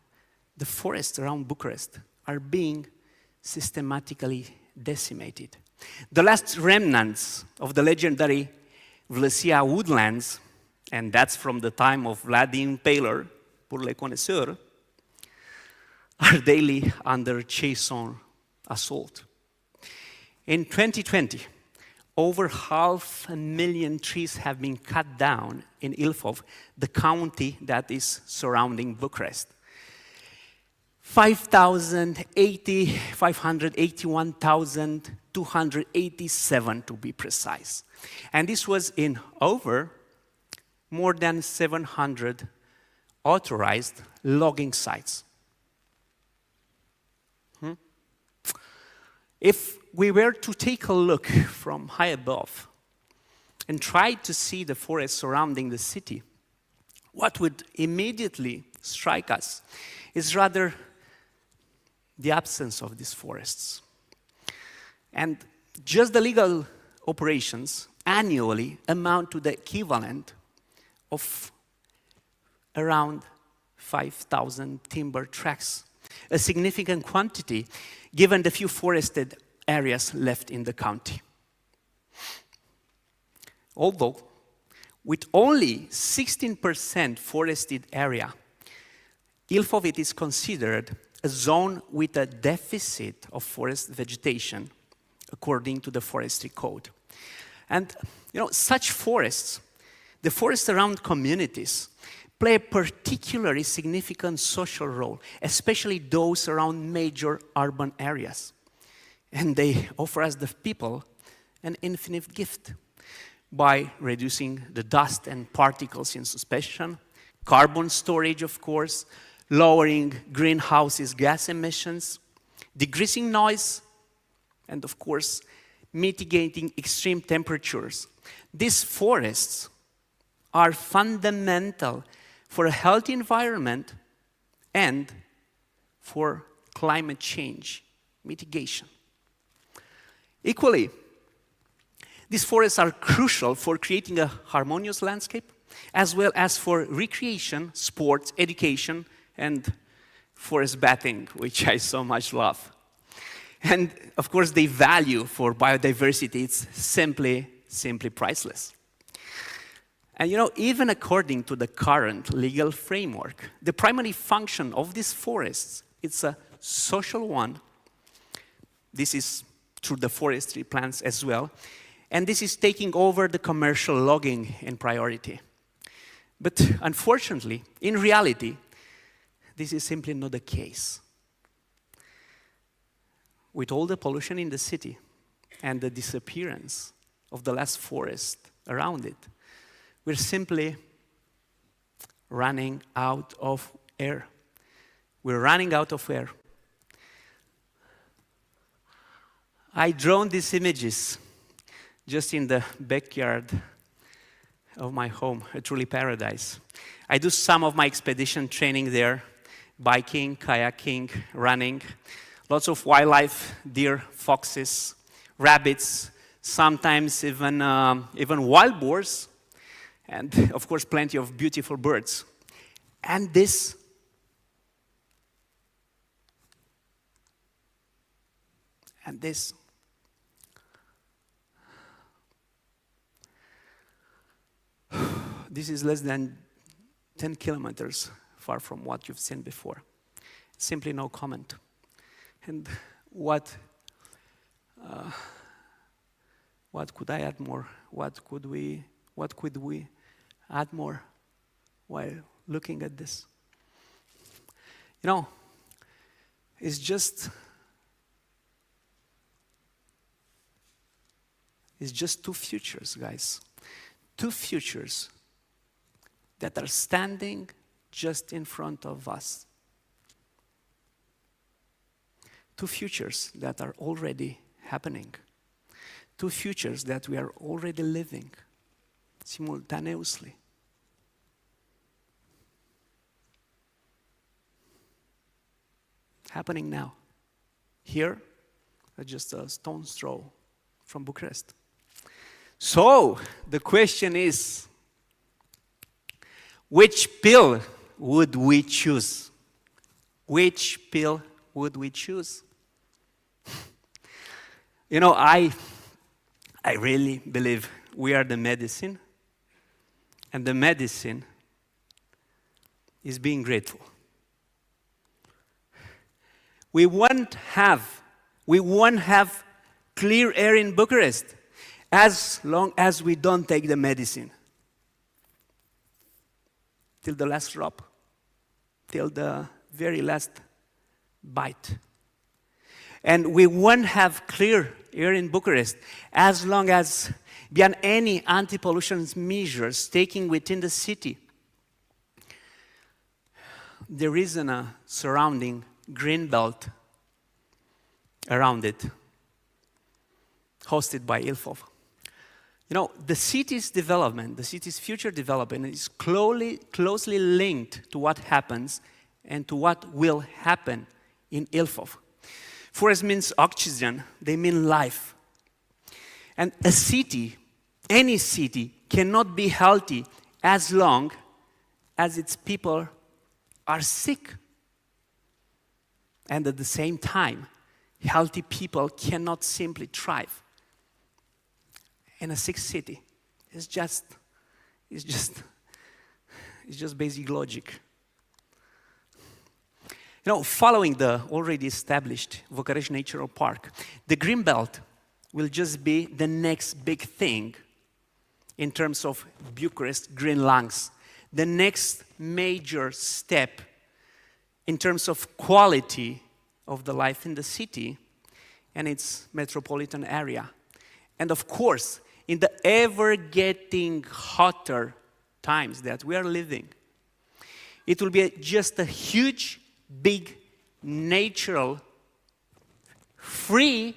[SPEAKER 3] the forests around Bucharest are being systematically decimated. The last remnants of the legendary Vlăsia woodlands, and that's from the time of Vlad the Impaler, pour les connaisseurs, are daily under Chason assault. In 2020, over 500,000 trees have been cut down in Ilfov, the county that is surrounding Bucharest. 581,287 to be precise. And this was in over more than 700 authorized logging sites. If we were to take a look from high above and try to see the forest surrounding the city, what would immediately strike us is rather the absence of these forests. And just the legal operations annually amount to the equivalent of around 5,000 timber tracts, a significant quantity given the few forested areas left in the county. Although, with only 16% forested area, Ilfovit is considered a zone with a deficit of forest vegetation, according to the Forestry Code. And such forests, the forests around communities, play a particularly significant social role, especially those around major urban areas. And they offer us, the people, an infinite gift by reducing the dust and particles in suspension, carbon storage, of course, lowering greenhouse gas emissions, decreasing noise, and of course, mitigating extreme temperatures. These forests are fundamental for a healthy environment and for climate change mitigation. Equally, these forests are crucial for creating a harmonious landscape, as well as for recreation, sports, education, and forest bathing, which I so much love. And of course, the value for biodiversity is simply priceless. And even according to the current legal framework, the primary function of these forests, it's a social one. This is through the forestry plans as well. And this is taking over the commercial logging in priority. But unfortunately, in reality, this is simply not the case. With all the pollution in the city and the disappearance of the last forest around it, we're simply running out of air. We're running out of air. I drawn these images just in the backyard of my home, a truly paradise. I do some of my expedition training there, biking, kayaking, running, lots of wildlife, deer, foxes, rabbits, sometimes even wild boars, and of course plenty of beautiful birds. And this is less than 10 kilometers far from what you've seen before. Simply no comment. And what could I add more? What could we add more while looking at this? It's just two futures, guys. Two futures that are standing just in front of us. Two futures that are already happening. Two futures that we are already living simultaneously. Happening now. Here, just a stone's throw from Bucharest. So, the question is, which pill would we choose? Which pill would we choose? I really believe we are the medicine, and the medicine is being grateful. We won't have clear air in Bucharest as long as we don't take the medicine. Till the last drop, till the very last bite. And we won't have clear air in Bucharest as long as beyond any anti-pollution measures taken within the city, there isn't a surrounding green belt around it, hosted by Ilfov. You know, the city's development, the city's future development is closely linked to what happens and to what will happen in Ilfov. Forests means oxygen, they mean life. And a city, any city, cannot be healthy as long as its people are sick. And at the same time, healthy people cannot simply thrive in a sick city. It's just basic logic. You know, following the already established Bucharest Natural Park, the Green Belt will just be the next big thing in terms of Bucharest green lungs, the next major step in terms of quality of the life in the city and its metropolitan area. And of course, in the ever getting hotter times that we are living, it will be just a huge, big, natural, free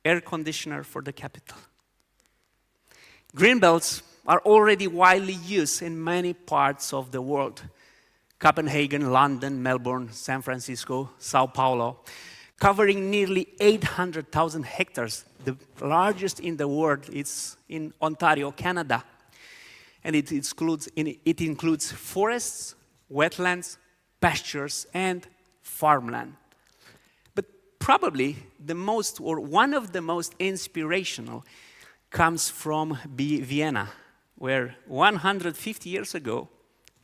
[SPEAKER 3] air conditioner for the capital. Green belts are already widely used in many parts of the world. Copenhagen, London, Melbourne, San Francisco, Sao Paulo, covering nearly 800,000 hectares. The largest in the world is in Ontario, Canada. And it includes forests, wetlands, pastures, and farmland. But probably the most, or one of the most inspirational, comes from Vienna, where 150 years ago,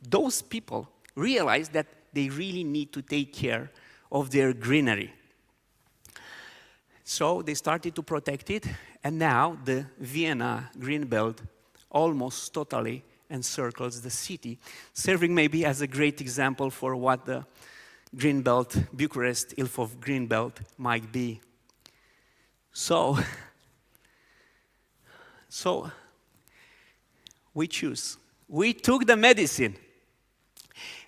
[SPEAKER 3] those people realized that they really need to take care of their greenery. So they started to protect it, and now the Vienna Green Belt almost totally encircles the city, serving maybe as a great example for what the Green Belt, Bucharest Ilfov Green Belt might be. So we choose. We took the medicine.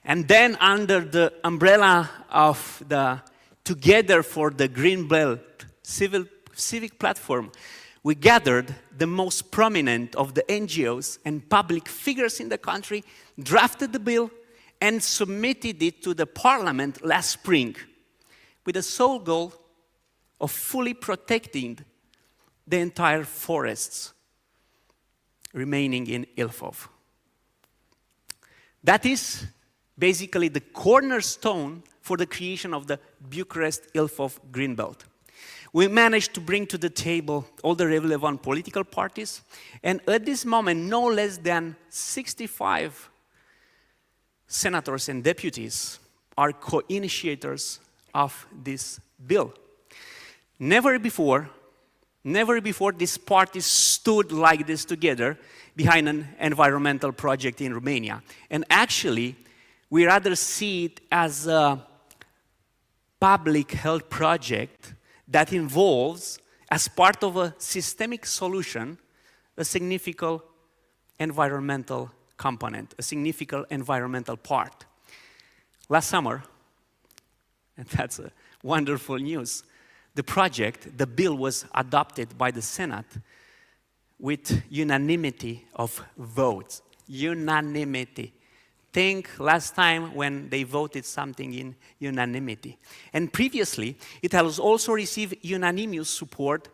[SPEAKER 3] And then under the umbrella of the Together for the Green Belt civic platform, we gathered the most prominent of the NGOs and public figures in the country, drafted the bill, and submitted it to the parliament last spring with the sole goal of fully protecting the entire forests remaining in Ilfov. That is basically the cornerstone for the creation of the Bucharest-Ilfov Green Belt. We managed to bring to the table all the relevant political parties, and at this moment, no less than 65 senators and deputies are co-initiators of this bill. Never before these parties stood like this together behind an environmental project in Romania. And actually, we rather see it as a public health project that involves, as part of a systemic solution, a significant environmental component, a significant environmental part. Last summer, and that's a wonderful news, the bill was adopted by the Senate with unanimity of votes. Unanimity. Think last time when they voted something in unanimity. And previously, it has also received unanimous support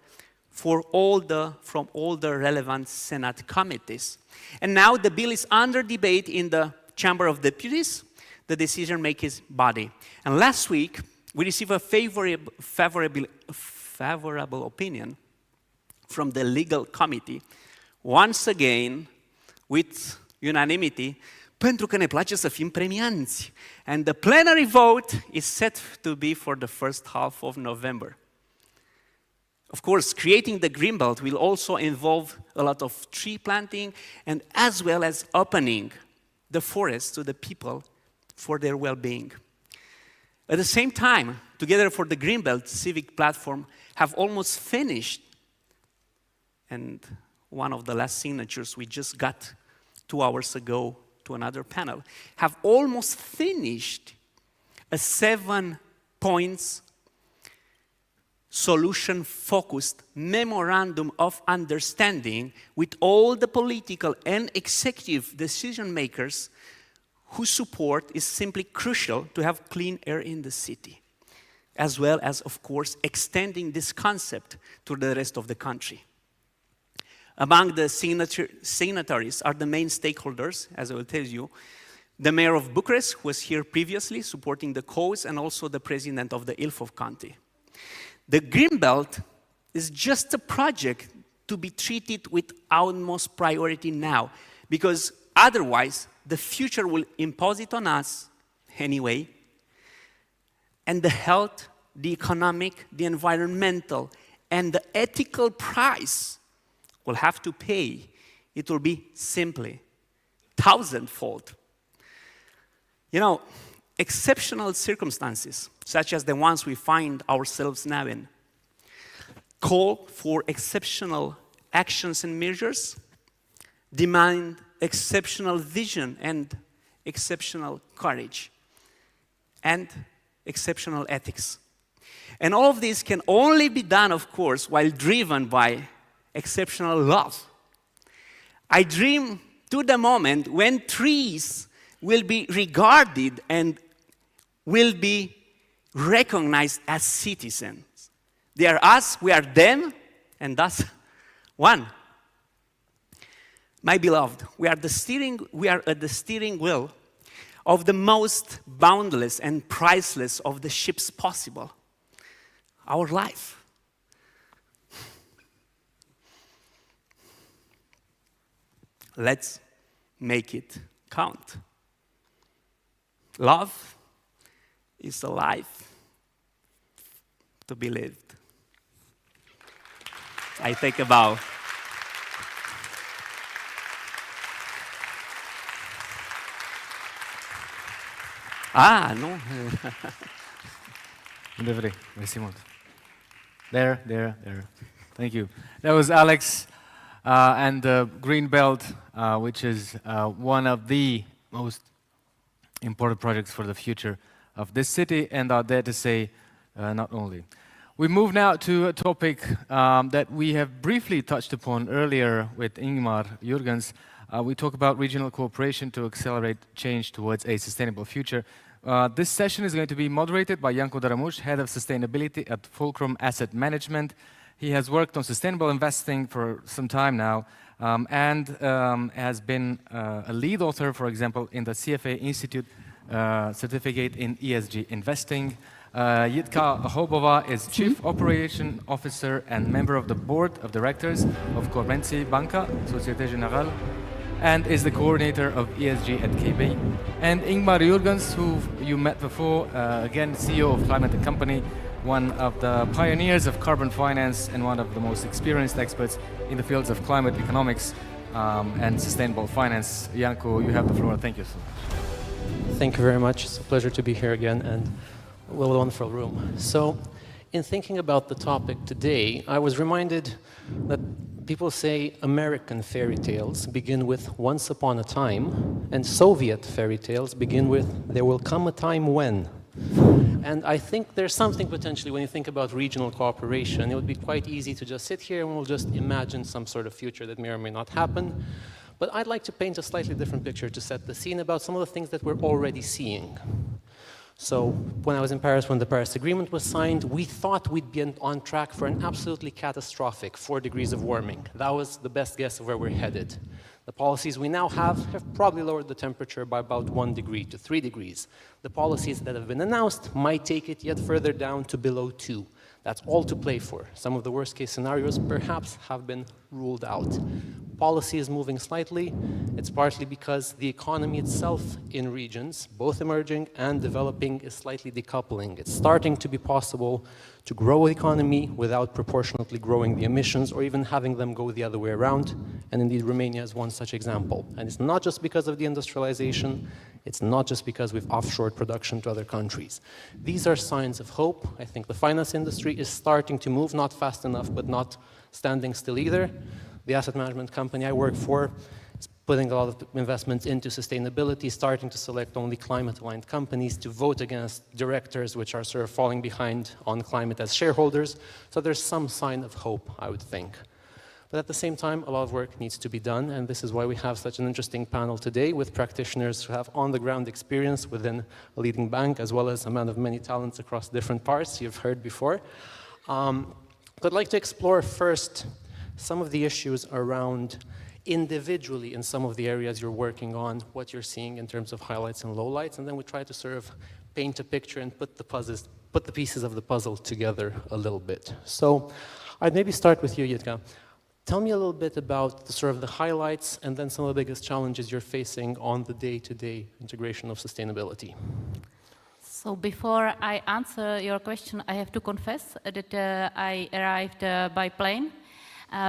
[SPEAKER 3] from all the relevant Senate committees. And now the bill is under debate in the Chamber of Deputies, the decision-making body. And last week, we received a favorable opinion from the legal committee, once again with unanimity, pentru că ne place să fim premianți. And the plenary vote is set to be for the first half of November. Of course, creating the Green Belt will also involve a lot of tree planting, and as well as opening the forest to the people for their well-being. At the same time, Together for the Greenbelt civic platform have almost finished, and one of the last signatures we just got 2 hours ago to another panel, have almost finished a 7 points solution-focused memorandum of understanding with all the political and executive decision makers whose support is simply crucial to have clean air in the city, as well as, of course, extending this concept to the rest of the country. Among the signatories are the main stakeholders, as I will tell you, the mayor of Bucharest, who was here previously supporting the cause, and also the president of the Ilfov County. The Greenbelt is just a project to be treated with utmost priority now, because otherwise the future will impose it on us anyway, and the health, the economic, the environmental, and the ethical price will have to pay. It will be simply thousandfold. You know, exceptional circumstances, such as the ones we find ourselves now in, call for exceptional actions and measures, demand exceptional vision and exceptional courage, and exceptional ethics. And all of this can only be done, of course, while driven by exceptional love. I dream to the moment when trees will be regarded and will be recognized as citizens. They are us, we are them, and thus one. My beloved, we are at the steering wheel of the most boundless and priceless of the ships possible, our life. Let's make it count. Love is a life to be lived. I take a bow. Ah, non.
[SPEAKER 2] Merci, Mont. There. Thank you. That was Alex and the Greenbelt, which is one of the most important projects for the future of this city, and I dare to say, not only. We move now to a topic that we have briefly touched upon earlier with Ingmar Jurgens. We talk about regional cooperation to accelerate change towards a sustainable future. This session is going to be moderated by Janko Daramush, Head of Sustainability at Fulcrum Asset Management. He has worked on sustainable investing for some time now, and has been a lead author, for example, in the CFA Institute certificate in ESG investing. Jitka Hobova is Chief Operation Officer and member of the Board of Directors of Corbenci Banca, Societe Generale, and is the coordinator of ESG at KB. And Ingmar Jurgens, who you met before, again, CEO of Climate & Company, one of the pioneers of carbon finance and one of the most experienced experts in the fields of climate economics and sustainable finance. Janko, you have the floor. Thank you so much.
[SPEAKER 10] Thank you very much. It's a pleasure to be here again, and a wonderful room. So, in thinking about the topic today, I was reminded that people say American fairy tales begin with once upon a time, and Soviet fairy tales begin with there will come a time when. And I think there's something potentially when you think about regional cooperation, it would be quite easy to just sit here and we'll just imagine some sort of future that may or may not happen. But I'd like to paint a slightly different picture to set the scene about some of the things that we're already seeing. So when I was in Paris, when the Paris Agreement was signed, we thought we'd be on track for an absolutely catastrophic 4 degrees of warming. That was the best guess of where we're headed. The policies we now have probably lowered the temperature by about 1 degree to 3 degrees. The policies that have been announced might take it yet further down to below 2. That's all to play for. Some of the worst case scenarios perhaps have been ruled out. Policy is moving slightly. It's partly because the economy itself in regions, both emerging and developing, is slightly decoupling. It's starting to be possible to grow the economy without proportionately growing the emissions or even having them go the other way around. And indeed, Romania is one such example. And it's not just because of the industrialization, it's not just because we've offshored production to other countries. These are signs of hope. I think the finance industry is starting to move, not fast enough, but not standing still either. The asset management company I work for is putting a lot of investments into sustainability, starting to select only climate-aligned companies, to vote against directors which are sort of falling behind on climate as shareholders. So there's some sign of hope, I would think. But at the same time, a lot of work needs to be done, and this is why we have such an interesting panel today with practitioners who have on-the-ground experience within a leading bank, as well as a man of many talents across different parts you've heard before. But I'd like to explore first some of the issues around individually in some of the areas you're working on, what you're seeing in terms of highlights and lowlights, and then we try to sort of paint a picture and put the pieces of the puzzle together a little bit. So I'd maybe start with you, Jitka. Tell me a little bit about the highlights and then some of the biggest challenges you're facing on the day-to-day integration of sustainability.
[SPEAKER 11] So before I answer your question, I have to confess that I arrived by plane.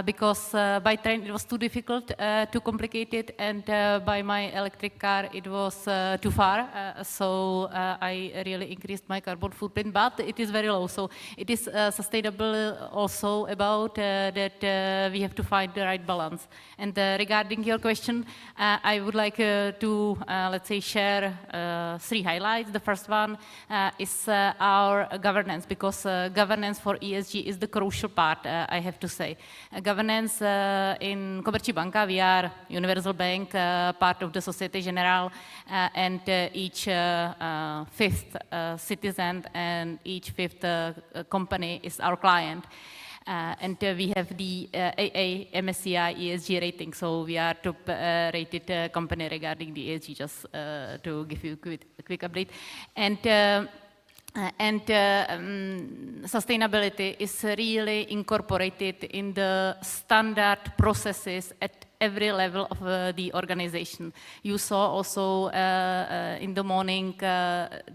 [SPEAKER 11] Because by train it was too difficult, too complicated, and by my electric car it was too far. So I really increased my carbon footprint, but it is very low. So it is sustainable also about that we have to find the right balance. And regarding your question, I would like to, let's say, share 3 highlights. The first one is our governance, because governance for ESG is the crucial part, I have to say. Governance in Komerční banka, we are universal bank, part of the Société Générale, and each 5th citizen and each 5th company is our client. And we have the AA MSCI ESG rating, so we are top rated company regarding the ESG, just to give you a quick update. And sustainability is really incorporated in the standard processes at every level of the organization. You saw also in the morning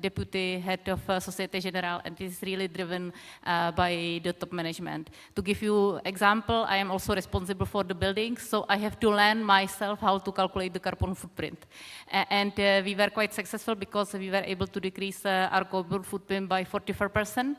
[SPEAKER 11] deputy head of Société Générale, and it is really driven by the top management. To give you example, I am also responsible for the buildings, so I have to learn myself how to calculate the carbon footprint. And we were quite successful because we were able to decrease our carbon footprint by 44%,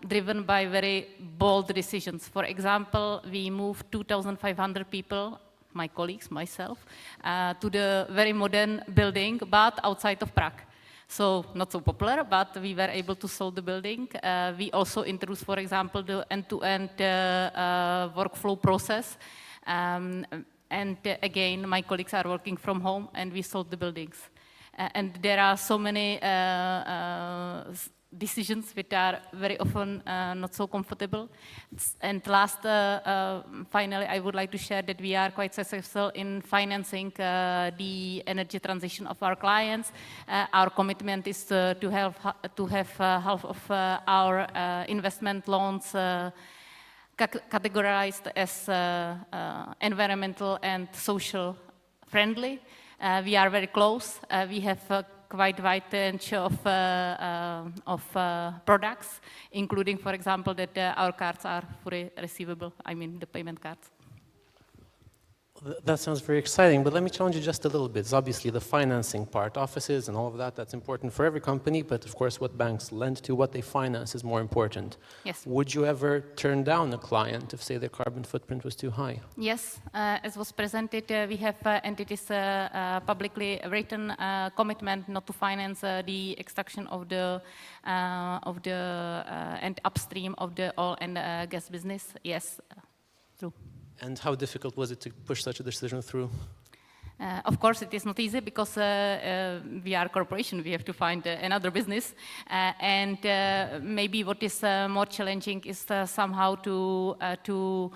[SPEAKER 11] driven by very bold decisions. For example, we moved 2,500 people, my colleagues, myself, to the very modern building, but outside of Prague. So not so popular, but we were able to sell the building. We also introduced, for example, the end-to-end workflow process. And again, my colleagues are working from home, and we sold the buildings. And there are so many decisions which are very often not so comfortable. And last, finally, I would like to share that we are quite successful in financing the energy transition of our clients. Our commitment is to have half of our investment loans categorized as environmental and social friendly. We are very close. We have quite wide range of products, including, for example, that our cards are fully receivable, I mean the payment cards.
[SPEAKER 10] That sounds very exciting, but let me challenge you just a little bit. It's obviously the financing part, offices and all of that, that's important for every company, but of course what banks lend to, what they finance is more important.
[SPEAKER 11] Yes.
[SPEAKER 10] Would you ever turn down a client if, say, their carbon footprint was too high?
[SPEAKER 11] Yes, as was presented, we have entities publicly written commitment not to finance the extraction of the and upstream of the oil and gas business. Yes, true.
[SPEAKER 10] And how difficult was it to push such a decision through?
[SPEAKER 11] Of course, it is not easy because we are a corporation. We have to find another business. And maybe what is more challenging is somehow to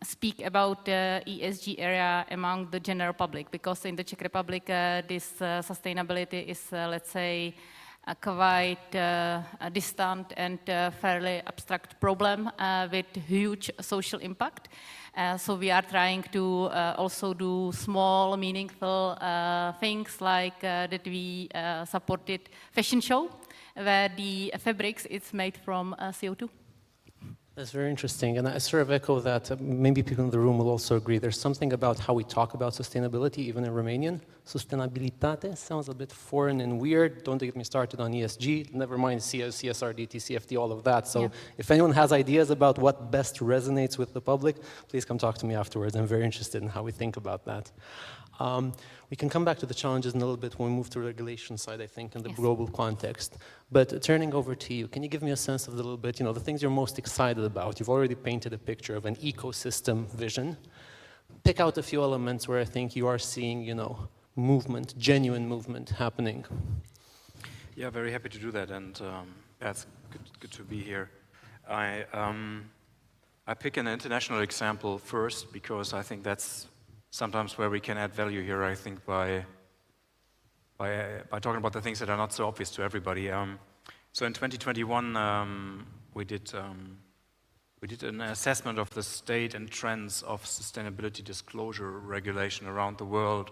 [SPEAKER 11] speak about ESG area among the general public, because in the Czech Republic, this sustainability is, let's say, a quite distant and fairly abstract problem with huge social impact. So we are trying to also do small, meaningful things like that we supported fashion show, where the fabrics is made from CO2.
[SPEAKER 10] That's very interesting, and I sort of echo that. Maybe people in the room will also agree. There's something about how we talk about sustainability, even in Romanian. Sustenabilitate sounds a bit foreign and weird. Don't get me started on ESG. Never mind CSRD, TCFD, all of that. So if anyone has ideas about what best resonates with the public, please come talk to me afterwards. I'm very interested in how we think about that. We can come back to the challenges in a little bit when we move to the regulation side, I think, in the global context. But turning over to you, can you give me a sense of the little bit, the things you're most excited about? You've already painted a picture of an ecosystem vision. Pick out a few elements where I think you are seeing, movement, genuine movement happening.
[SPEAKER 12] Yeah, very happy to do that, and it's good to be here. I pick an international example first because I think that's sometimes where we can add value here, I think, by talking about the things that are not so obvious to everybody. So in 2021, we did an assessment of the state and trends of sustainability disclosure regulation around the world.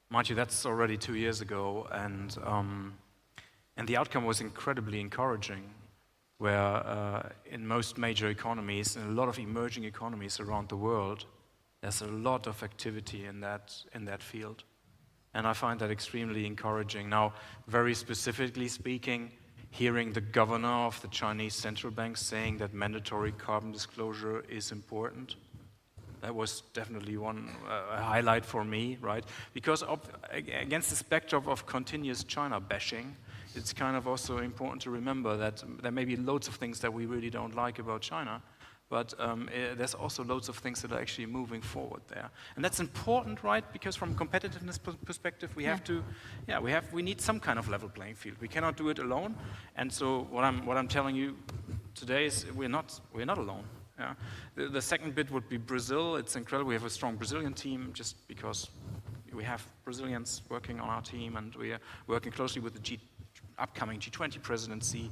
[SPEAKER 12] Mind you, that's already 2 years ago, and the outcome was incredibly encouraging, where in most major economies, and a lot of emerging economies around the world, there's a lot of activity in that field. And I find that extremely encouraging. Now, very specifically speaking, hearing the governor of the Chinese central bank saying that mandatory carbon disclosure is important, that was definitely a highlight for me, right? Because against this backdrop of continuous China bashing, it's kind of also important to remember that there may be loads of things that we really don't like about China, but there's also loads of things that are actually moving forward there. And that's important, right? Because from a competitiveness perspective, we need some kind of level playing field. We cannot do it alone. And so what I'm telling you today is we're not alone. Yeah. The second bit would be Brazil. It's incredible. We have a strong Brazilian team just because we have Brazilians working on our team, and we are working closely with the upcoming G20 presidency.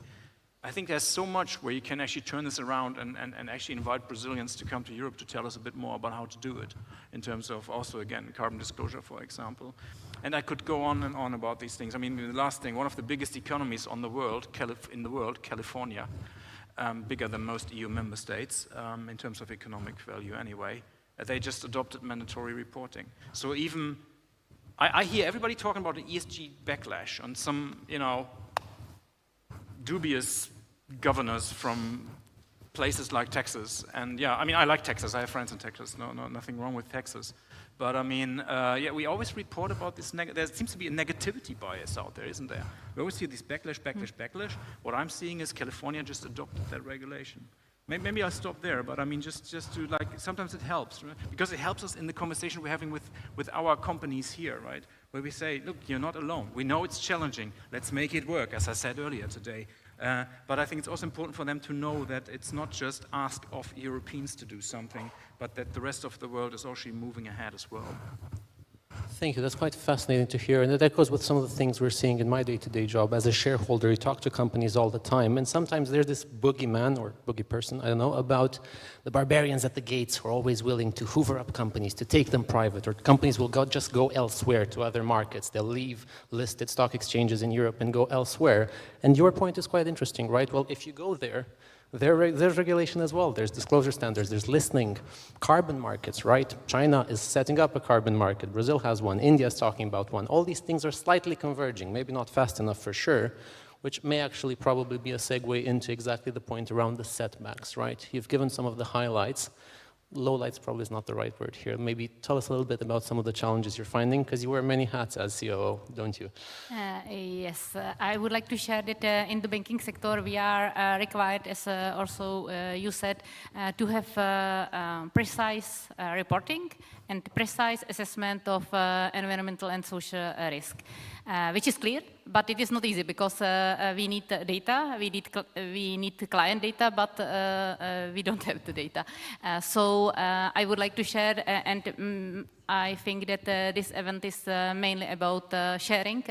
[SPEAKER 12] I think there's so much where you can actually turn this around and actually invite Brazilians to come to Europe to tell us a bit more about how to do it in terms of also, again, carbon disclosure, for example. And I could go on and on about these things. I mean, the last thing, one of the biggest economies in the world, California, bigger than most EU member states in terms of economic value anyway, they just adopted mandatory reporting. So even, I hear everybody talking about the ESG backlash on some, dubious governors from places like Texas. And yeah, I mean, I like Texas. I have friends in Texas. Nothing wrong with Texas. But I mean, we always report about this. There seems to be a negativity bias out there, isn't there? We always see this backlash. What I'm seeing is California just adopted that regulation. Maybe I'll stop there, but I mean, just to sometimes it helps, right? Because it helps us in the conversation we're having with our companies here, right? Where we say, look, you're not alone. We know it's challenging. Let's make it work, as I said earlier today. But I think it's also important for them to know that it's not just ask of Europeans to do something, but that the rest of the world is actually moving ahead as well.
[SPEAKER 10] Thank you. That's quite fascinating to hear. And that echoes with some of the things we're seeing in my day-to-day job. As a shareholder, you talk to companies all the time. And sometimes there's this boogeyman or boogie person, I don't know, about the barbarians at the gates who are always willing to hoover up companies, to take them private, or companies will just go elsewhere to other markets. They'll leave listed stock exchanges in Europe and go elsewhere. And your point is quite interesting, right? Well, if you go there, there's regulation as well. There's disclosure standards, there's listening, carbon markets, right? China is setting up a carbon market. Brazil has one. India is talking about one. All these things are slightly converging, maybe not fast enough for sure, which may actually probably be a segue into exactly the point around the setbacks, right? You've given some of the highlights. Lowlights probably is not the right word here. Maybe tell us a little bit about some of the challenges you're finding, because you wear many hats as COO, don't you?
[SPEAKER 11] Yes, I would like to share that in the banking sector we are required, as also you said, to have precise reporting and precise assessment of environmental and social risk, which is clear, but it is not easy because we need data, we need client data, but we don't have the data. So I would like to share, and I think that this event is mainly about sharing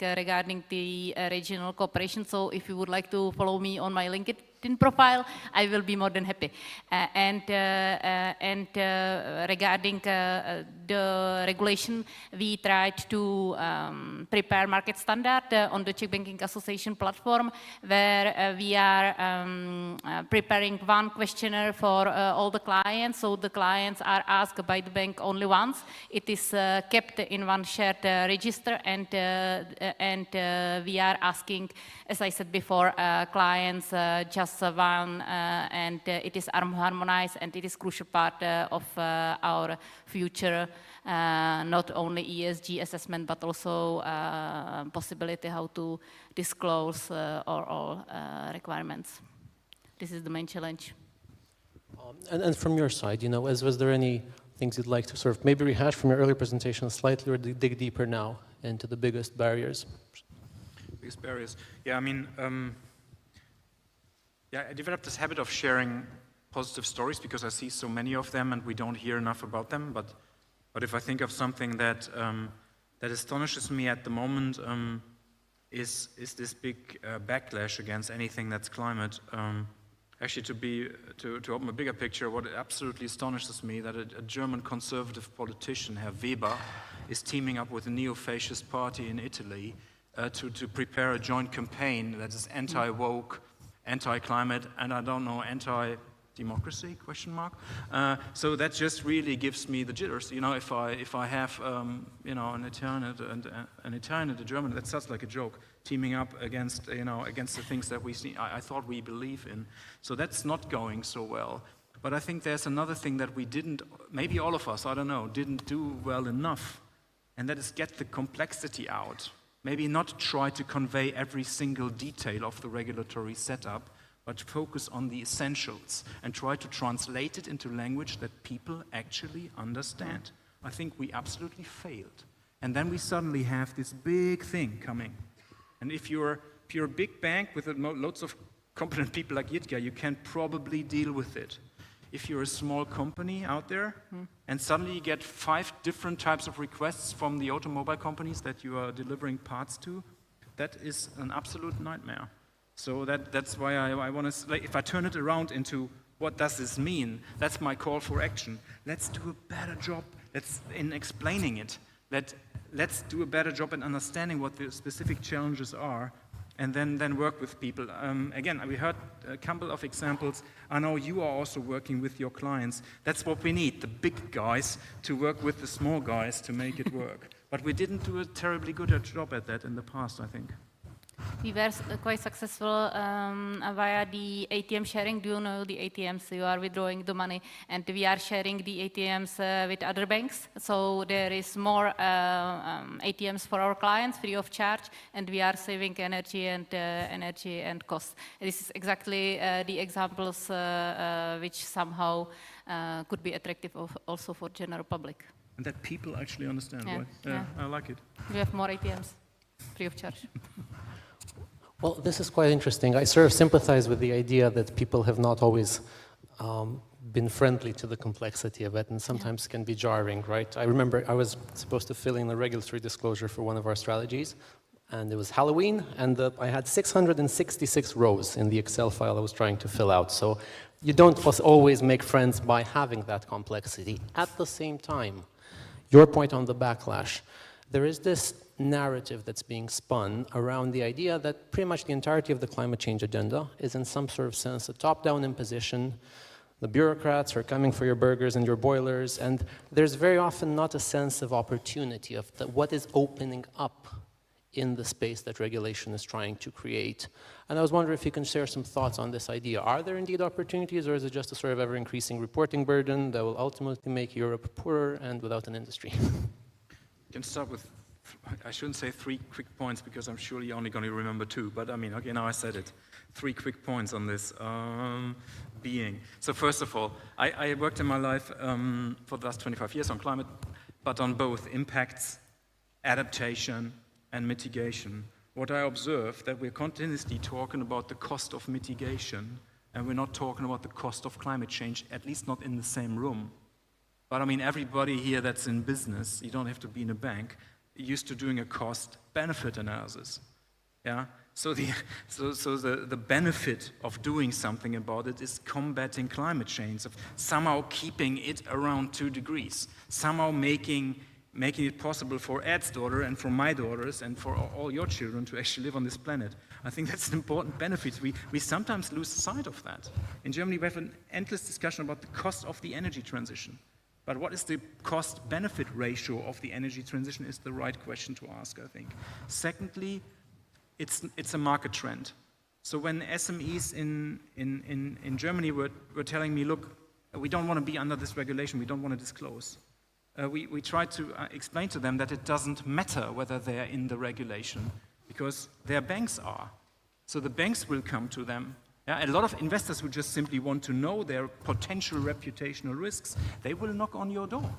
[SPEAKER 11] regarding the regional cooperation. So if you would like to follow me on my LinkedIn LinkedIn profile, I will be more than happy. Regarding the regulation, we tried to prepare market standard on the Czech Banking Association platform, where we are preparing one questionnaire for all the clients. So the clients are asked by the bank only once. It is kept in one shared register, and we are asking, as I said before, clients just one, and it is harmonized, and it is crucial part of our future, not only ESG assessment, but also possibility how to disclose all requirements. This is the main challenge.
[SPEAKER 10] And from your side, you know, was there any things you'd like to sort of maybe rehash from your earlier presentation slightly, or dig deeper now into the biggest barriers?
[SPEAKER 12] Biggest barriers. Yeah, I mean, I developed this habit of sharing positive stories because I see so many of them and we don't hear enough about them. But if I think of something that that astonishes me at the moment, is this big backlash against anything that's climate. Actually, to open a bigger picture, what absolutely astonishes me that a German conservative politician, Herr Weber, is teaming up with a neo-fascist party in Italy to prepare a joint campaign that is anti-woke, anti-climate, and I don't know, anti-democracy, question mark. So that just really gives me the jitters. You know, if I have, you know, an Italian and a German, that sounds like a joke, teaming up against, you know, against the things that we see, I thought we believe in. So that's not going so well. But I think there's another thing that we didn't, maybe all of us, I don't know, didn't do well enough, and that is get the complexity out. Maybe not try to convey every single detail of the regulatory setup, but focus on the essentials and try to translate it into language that people actually understand. I think we absolutely failed. And then we suddenly have this big thing coming. And if you're a big bank with lots of competent people like Jitka, you can probably deal with it. If you're a small company out there, and suddenly you get 5 different types of requests from the automobile companies that you are delivering parts to, that is an absolute nightmare. So that's why I want to, like, if I turn it around into what does this mean, that's my call for action. Let's do a better job in explaining it. Let's do a better job in understanding what the specific challenges are, and then work with people. Again, we heard a couple of examples. I know you are also working with your clients. That's what we need, the big guys to work with the small guys to make it work. But we didn't do a terribly good job at that in the past, I think.
[SPEAKER 11] We were quite successful via the ATM sharing. Do you know the ATMs? You are withdrawing the money, and we are sharing the ATMs with other banks. So there is more ATMs for our clients free of charge, and we are saving energy and cost. This is exactly the examples which somehow could be attractive also for general public.
[SPEAKER 12] And that people actually understand, right? Yeah, I like it.
[SPEAKER 11] We have more ATMs free of charge.
[SPEAKER 10] Well, this is quite interesting. I sort of sympathize with the idea that people have not always been friendly to the complexity of it, and sometimes can be jarring, right? I remember I was supposed to fill in a regulatory disclosure for one of our strategies, and it was Halloween, and I had 666 rows in the Excel file I was trying to fill out. So you don't always make friends by having that complexity. At the same time, your point on the backlash, there is this narrative that's being spun around the idea that pretty much the entirety of the climate change agenda is in some sort of sense a top-down imposition. The bureaucrats are coming for your burgers and your boilers, and there's very often not a sense of opportunity of what is opening up in the space that regulation is trying to create. And I was wondering if you can share some thoughts on this idea. Are there indeed opportunities, or is it just a sort of ever-increasing reporting burden that will ultimately make Europe poorer and without an industry?
[SPEAKER 12] I can start with, I shouldn't say 3 quick points because I'm surely only going to remember 2, but I mean, okay, now I said it. 3 quick points on this being. So first of all, I worked in my life for the last 25 years on climate, but on both impacts, adaptation, and mitigation. What I observed that we're continuously talking about the cost of mitigation, and we're not talking about the cost of climate change, at least not in the same room. But I mean, everybody here that's in business, you don't have to be in a bank, used to doing a cost-benefit analysis. Yeah? So the benefit of doing something about it is combating climate change, of somehow keeping it around 2 degrees, somehow making it possible for Ed's daughter and for my daughters and for all your children to actually live on this planet. I think that's an important benefit. We sometimes lose sight of that. In Germany, we have an endless discussion about the cost of the energy transition. But what is the cost-benefit ratio of the energy transition is the right question to ask, I think. Secondly, it's a market trend. So when SMEs in Germany were telling me, look, we don't want to be under this regulation, we don't want to disclose. We tried to explain to them that it doesn't matter whether they're in the regulation, because their banks are. So the banks will come to them. Yeah, a lot of investors who just simply want to know their potential reputational risks, they will knock on your door.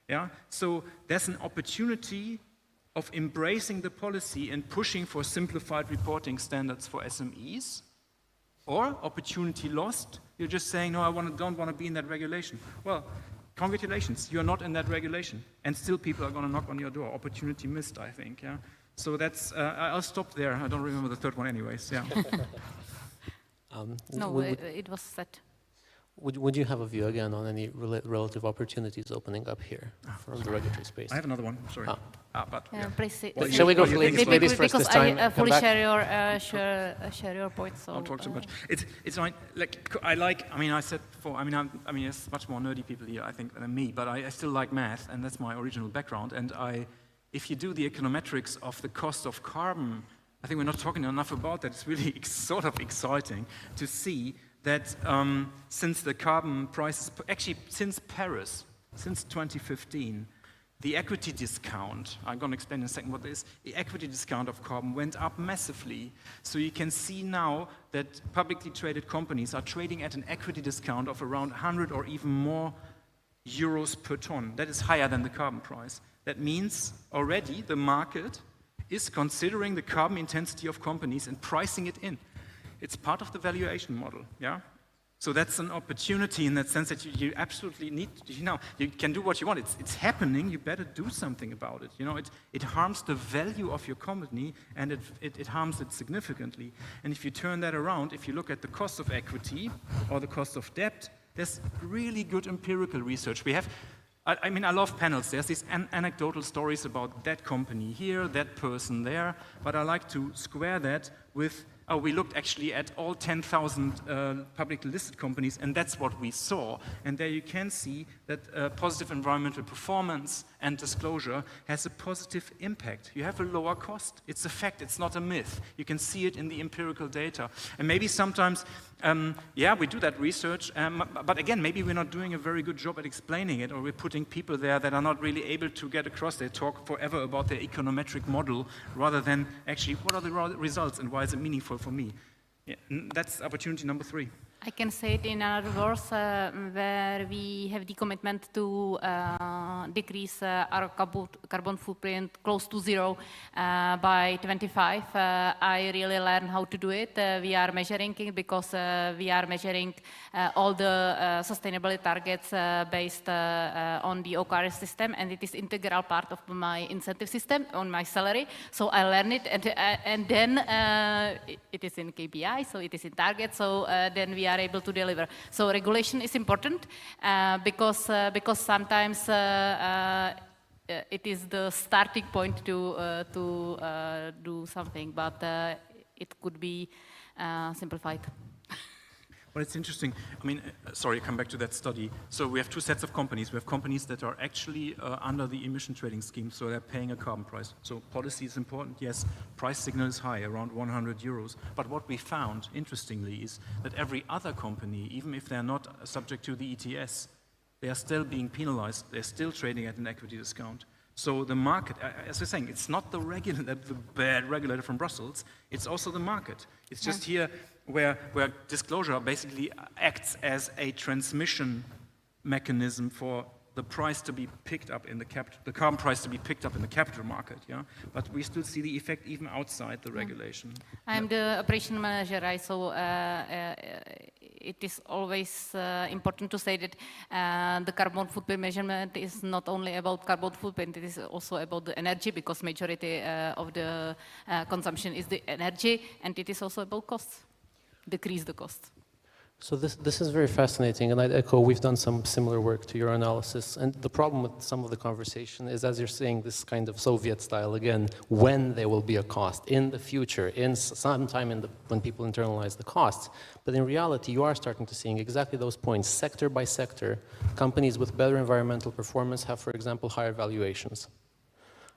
[SPEAKER 12] Yeah? So there's an opportunity of embracing the policy and pushing for simplified reporting standards for SMEs, or opportunity lost, you're just saying, no, don't want to be in that regulation. Well, congratulations, you're not in that regulation, and still people are going to knock on your door. Opportunity missed, I think. Yeah. So that's. I'll stop there. I don't remember the third one, anyways. Yeah.
[SPEAKER 11] No, it was set.
[SPEAKER 10] Would you have a view again on any relative opportunities opening up here from the regulatory space?
[SPEAKER 12] I have another one. Sorry.
[SPEAKER 10] But
[SPEAKER 11] please,
[SPEAKER 10] well, shall we go for ladies first this time?
[SPEAKER 11] Because I fully share your point. So
[SPEAKER 12] I'll talk too much. It's like I like. I mean, I said before. I mean, there's much more nerdy people here, I think, than me. But I still like math, and that's my original background. And if you do the econometrics of the cost of carbon, I think we're not talking enough about that. It's really sort of exciting to see that since the carbon prices, actually since Paris, since 2015, the equity discount, I'm going to explain in a second what this is, the equity discount of carbon went up massively. So you can see now that publicly traded companies are trading at an equity discount of around 100 or even more euros per ton. That is higher than the carbon price. That means already the market is considering the carbon intensity of companies and pricing it in. It's part of the valuation model, yeah? So that's an opportunity in that sense that you absolutely need, you can do what you want. It's happening, you better do something about it. You know, it harms the value of your company, and it harms it significantly. And if you turn that around, if you look at the cost of equity or the cost of debt, there's really good empirical research. We have, I mean, I love panels. There's these anecdotal stories about that company here, that person there, but I like to square that with, we looked actually at all 10,000 publicly listed companies, and that's what we saw. And there you can see that positive environmental performance and disclosure has a positive impact. You have a lower cost. It's a fact. It's not a myth. You can see it in the empirical data. And maybe sometimes, we do that research, but again, maybe we're not doing a very good job at explaining it, or we're putting people there that are not really able to get across. They talk forever about their econometric model rather than actually what are the results and why is it meaningful for me. Yeah, that's opportunity number 3.
[SPEAKER 11] I can say it in other words, where we have the commitment to decrease our carbon footprint close to zero by 25. I really learned how to do it. We are measuring it because we are measuring all the sustainability targets based on the OKR system, and it is integral part of my incentive system on my salary. So I learned it, and then it is in KPI, so it is in target. So then we are able to deliver. So regulation is important because sometimes it is the starting point to do something, but it could be simplified.
[SPEAKER 12] Well, it's interesting. I mean, sorry, come back to that study. So we have 2 sets of companies. We have companies that are actually under the emission trading scheme, so they're paying a carbon price. So policy is important, yes. Price signal is high, around 100 euros. But what we found, interestingly, is that every other company, even if they're not subject to the ETS, they are still being penalized. They're still trading at an equity discount. So the market, as we're saying, it's not the bad regulator from Brussels, it's also the market. It's just here where disclosure basically acts as a transmission mechanism for the price to be picked up in the carbon price to be picked up in the capital market, yeah? But we still see the effect even outside the regulation.
[SPEAKER 11] I'm the operation manager, right? So it is always important to say that the carbon footprint measurement is not only about carbon footprint, it is also about the energy, because majority of the consumption is the energy, and it is also about costs, decrease the cost.
[SPEAKER 10] So this is very fascinating, and I'd echo, we've done some similar work to your analysis. And the problem with some of the conversation is, as you're saying, this kind of Soviet style again, when there will be a cost, in the future, in sometime when people internalize the costs. But in reality, you are starting to seeing exactly those points, sector by sector. Companies with better environmental performance have, for example, higher valuations.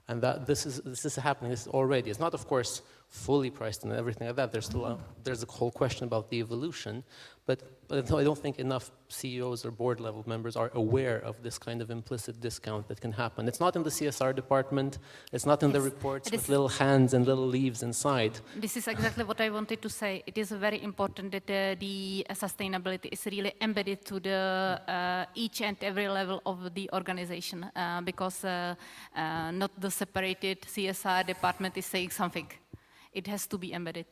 [SPEAKER 10] And that this is happening. This is already. It's not, of course, fully priced and everything like that. There's a whole question about the evolution, but I don't think enough CEOs or board level members are aware of this kind of implicit discount that can happen. It's not in the CSR department. It's not in the reports with little hands and little leaves inside.
[SPEAKER 11] This is exactly what I wanted to say. It is very important that the sustainability is really embedded to the each and every level of the organization, because not the separated CSR department is saying something. It has to be embedded.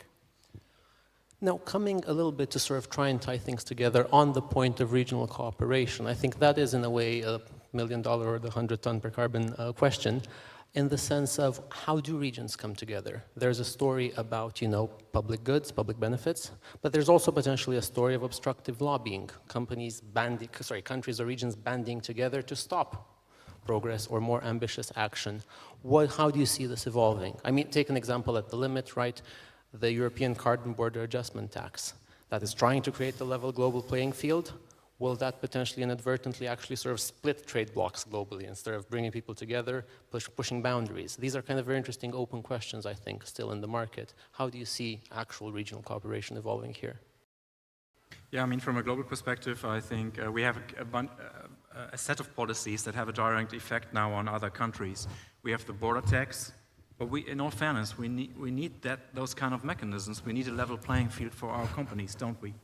[SPEAKER 10] Now, coming a little bit to sort of try and tie things together on the point of regional cooperation, I think that is in a way a $1 million or the 100-ton per carbon question, in the sense of how do regions come together? There's a story about, public goods, public benefits, but there's also potentially a story of obstructive lobbying, countries or regions banding together to stop progress or more ambitious action. How do you see this evolving? I mean, take an example at the limit, right? The European Carbon Border Adjustment Tax that is trying to create a level global playing field. Will that potentially inadvertently actually sort of split trade blocks globally instead of bringing people together, pushing boundaries? These are kind of very interesting open questions, I think, still in the market. How do you see actual regional cooperation evolving here?
[SPEAKER 12] Yeah, I mean, from a global perspective, I think we have a set of policies that have a direct effect now on other countries. We have the border tax, but in all fairness, we need those kind of mechanisms. We need a level playing field for our companies, don't we?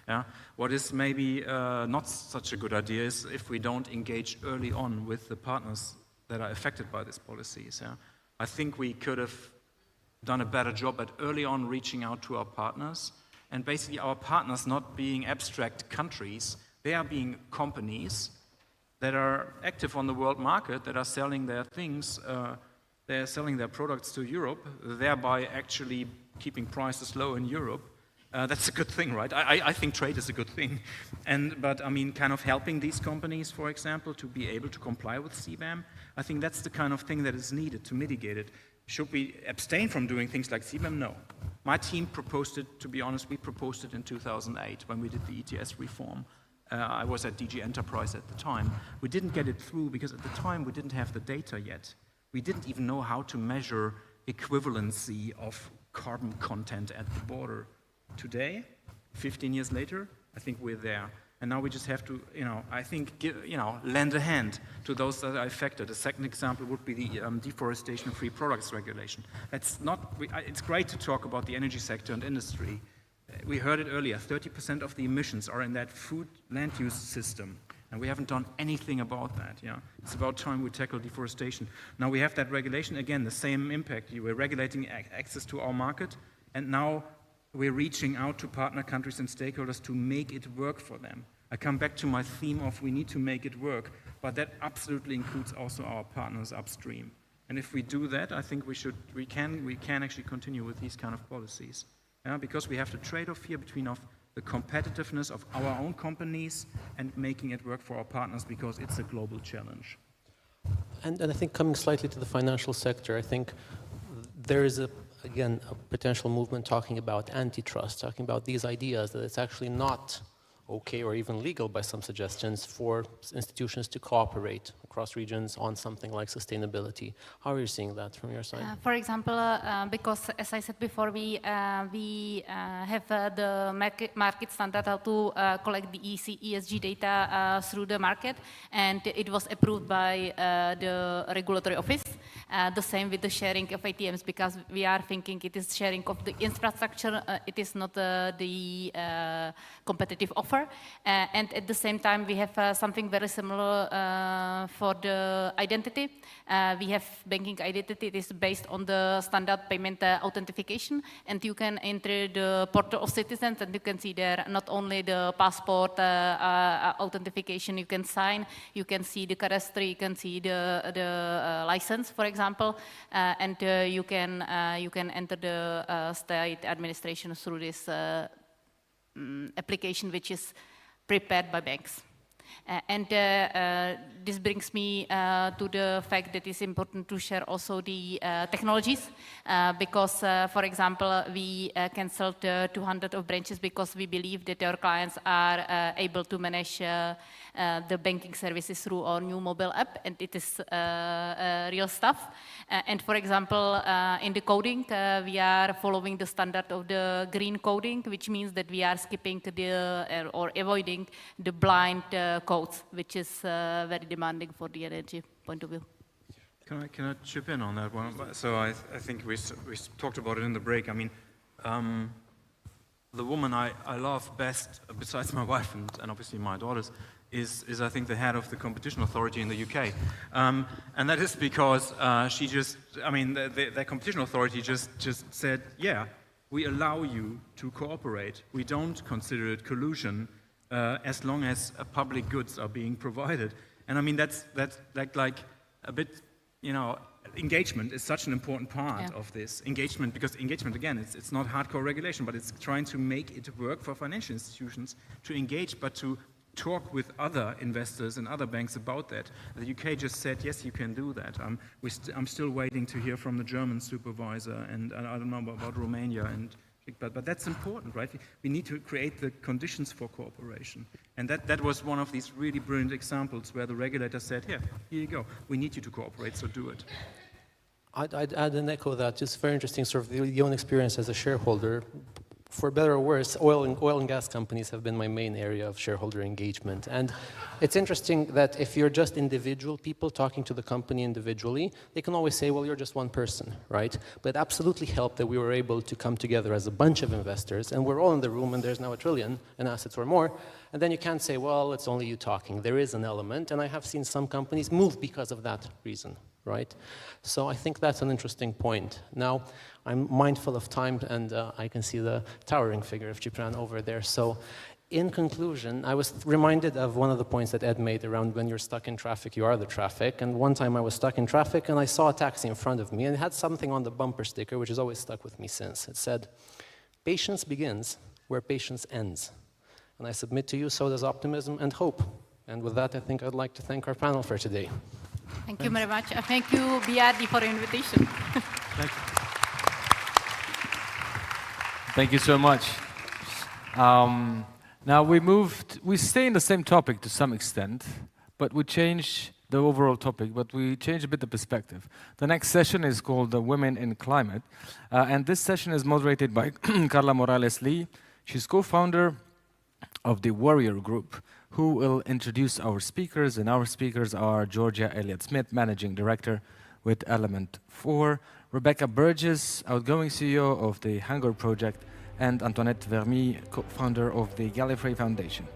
[SPEAKER 12] Yeah. What is maybe not such a good idea is if we don't engage early on with the partners that are affected by these policies. Yeah. I think we could have done a better job at early on reaching out to our partners, and basically our partners not being abstract countries, they are being companies that are active on the world market, that are selling their things, they're selling their products to Europe, thereby actually keeping prices low in Europe. That's a good thing, right? I think trade is a good thing. But I mean, kind of helping these companies, for example, to be able to comply with CBAM, I think that's the kind of thing that is needed to mitigate it. Should we abstain from doing things like CBAM? No. My team proposed it, to be honest, we proposed it in 2008 when we did the ETS reform. I was at DG Enterprise at the time. We didn't get it through because at the time we didn't have the data yet. We didn't even know how to measure equivalency of carbon content at the border. Today, 15 years later, I think we're there. And now we just have to, I think, lend a hand to those that are affected. A second example would be the deforestation-free products regulation. It's great to talk about the energy sector and industry. We heard it earlier, 30% of the emissions are in that food land use system, and we haven't done anything about that. Yeah? It's about time we tackle deforestation. Now we have that regulation, again, the same impact. We're regulating access to our market, and now we're reaching out to partner countries and stakeholders to make it work for them. I come back to my theme of we need to make it work, but that absolutely includes also our partners upstream. And if we do that, I think we can actually continue with these kind of policies. Yeah, because we have the trade-off here between the competitiveness of our own companies and making it work for our partners, because it's a global challenge.
[SPEAKER 10] And I think coming slightly to the financial sector, I think there is again, a potential movement talking about antitrust, talking about these ideas that it's actually not okay or even legal by some suggestions for institutions to cooperate across regions on something like sustainability. How are you seeing that from your side?
[SPEAKER 11] For example, because as I said before, we have the market standard how to collect the ESG data through the market, and it was approved by the regulatory office. The same with the sharing of ATMs, because we are thinking it is sharing of the infrastructure, it is not the competitive offer. offer. And at the same time, we have something very similar for the identity. We have banking identity. It is based on the standard payment authentication, and you can enter the portal of citizens, and you can see there not only the passport authentication you can sign, you can see the cadastry, you can see the license, for example, and you can enter the state administration through this application, which is prepared by banks. This brings me to the fact that it's important to share also the technologies, because, for example, we canceled 200 of branches because we believe that our clients are able to manage the banking services through our new mobile app, and it is real stuff. And for example, in the coding, we are following the standard of the green coding, which means that we are skipping or avoiding the blind codes, which is very demanding for the energy point of view.
[SPEAKER 12] Can I chip in on that one? So I think we talked about it in the break. I mean, the woman I love best, besides my wife and obviously my daughters, is I think the head of the competition authority in the UK. And that is because she just, I mean, the competition authority just said, yeah, we allow you to cooperate. We don't consider it collusion as long as public goods are being provided. And I mean, that's like a bit, you know, engagement is such an important part of this. Engagement, because engagement, again, it's not hardcore regulation, but it's trying to make it work for financial institutions to engage, but to talk with other investors and other banks about that. The UK just said, yes, you can do that. I'm still waiting to hear from the German supervisor, and I don't know about Romania, but that's important, right? We need to create the conditions for cooperation. And that was one of these really brilliant examples where the regulator said, here you go, we need you to cooperate, so do it.
[SPEAKER 10] I'd add and echo that. Just very interesting, sort of the own experience as a shareholder. For better or worse, oil and gas companies have been my main area of shareholder engagement. And it's interesting that if you're just individual people talking to the company individually, they can always say, well, you're just one person, right? But it absolutely helped that we were able to come together as a bunch of investors, and we're all in the room, and there's now $1 trillion in assets or more. And then you can't say, well, it's only you talking. There is an element, and I have seen some companies move because of that reason, right? So I think that's an interesting point. Now, I'm mindful of time, and I can see the towering figure of Ciprian over there. So in conclusion, I was reminded of one of the points that Ed made around when you're stuck in traffic, you are the traffic. And one time I was stuck in traffic, and I saw a taxi in front of me, and it had something on the bumper sticker, which has always stuck with me since. It said, patience begins where patience ends. And I submit to you, so does optimism and hope. And with that, I think I'd like to thank our panel for today.
[SPEAKER 11] Thank you very much. Thank you, BRD, for the invitation.
[SPEAKER 2] Thank you. Thank you so much. Now we stay in the same topic to some extent, but we change the overall topic, but we change a bit the perspective. The next session is called Women in Climate, and this session is moderated by Carla Morales-Lee. She's co-founder of the Warrior Group, who will introduce our speakers, and our speakers are Georgia Elliott-Smith, Managing Director with Element 4, Rebecca Burgess, outgoing CEO of the Hunger Project, and Antoinette Vermy, co-founder of the Gallifrey Foundation.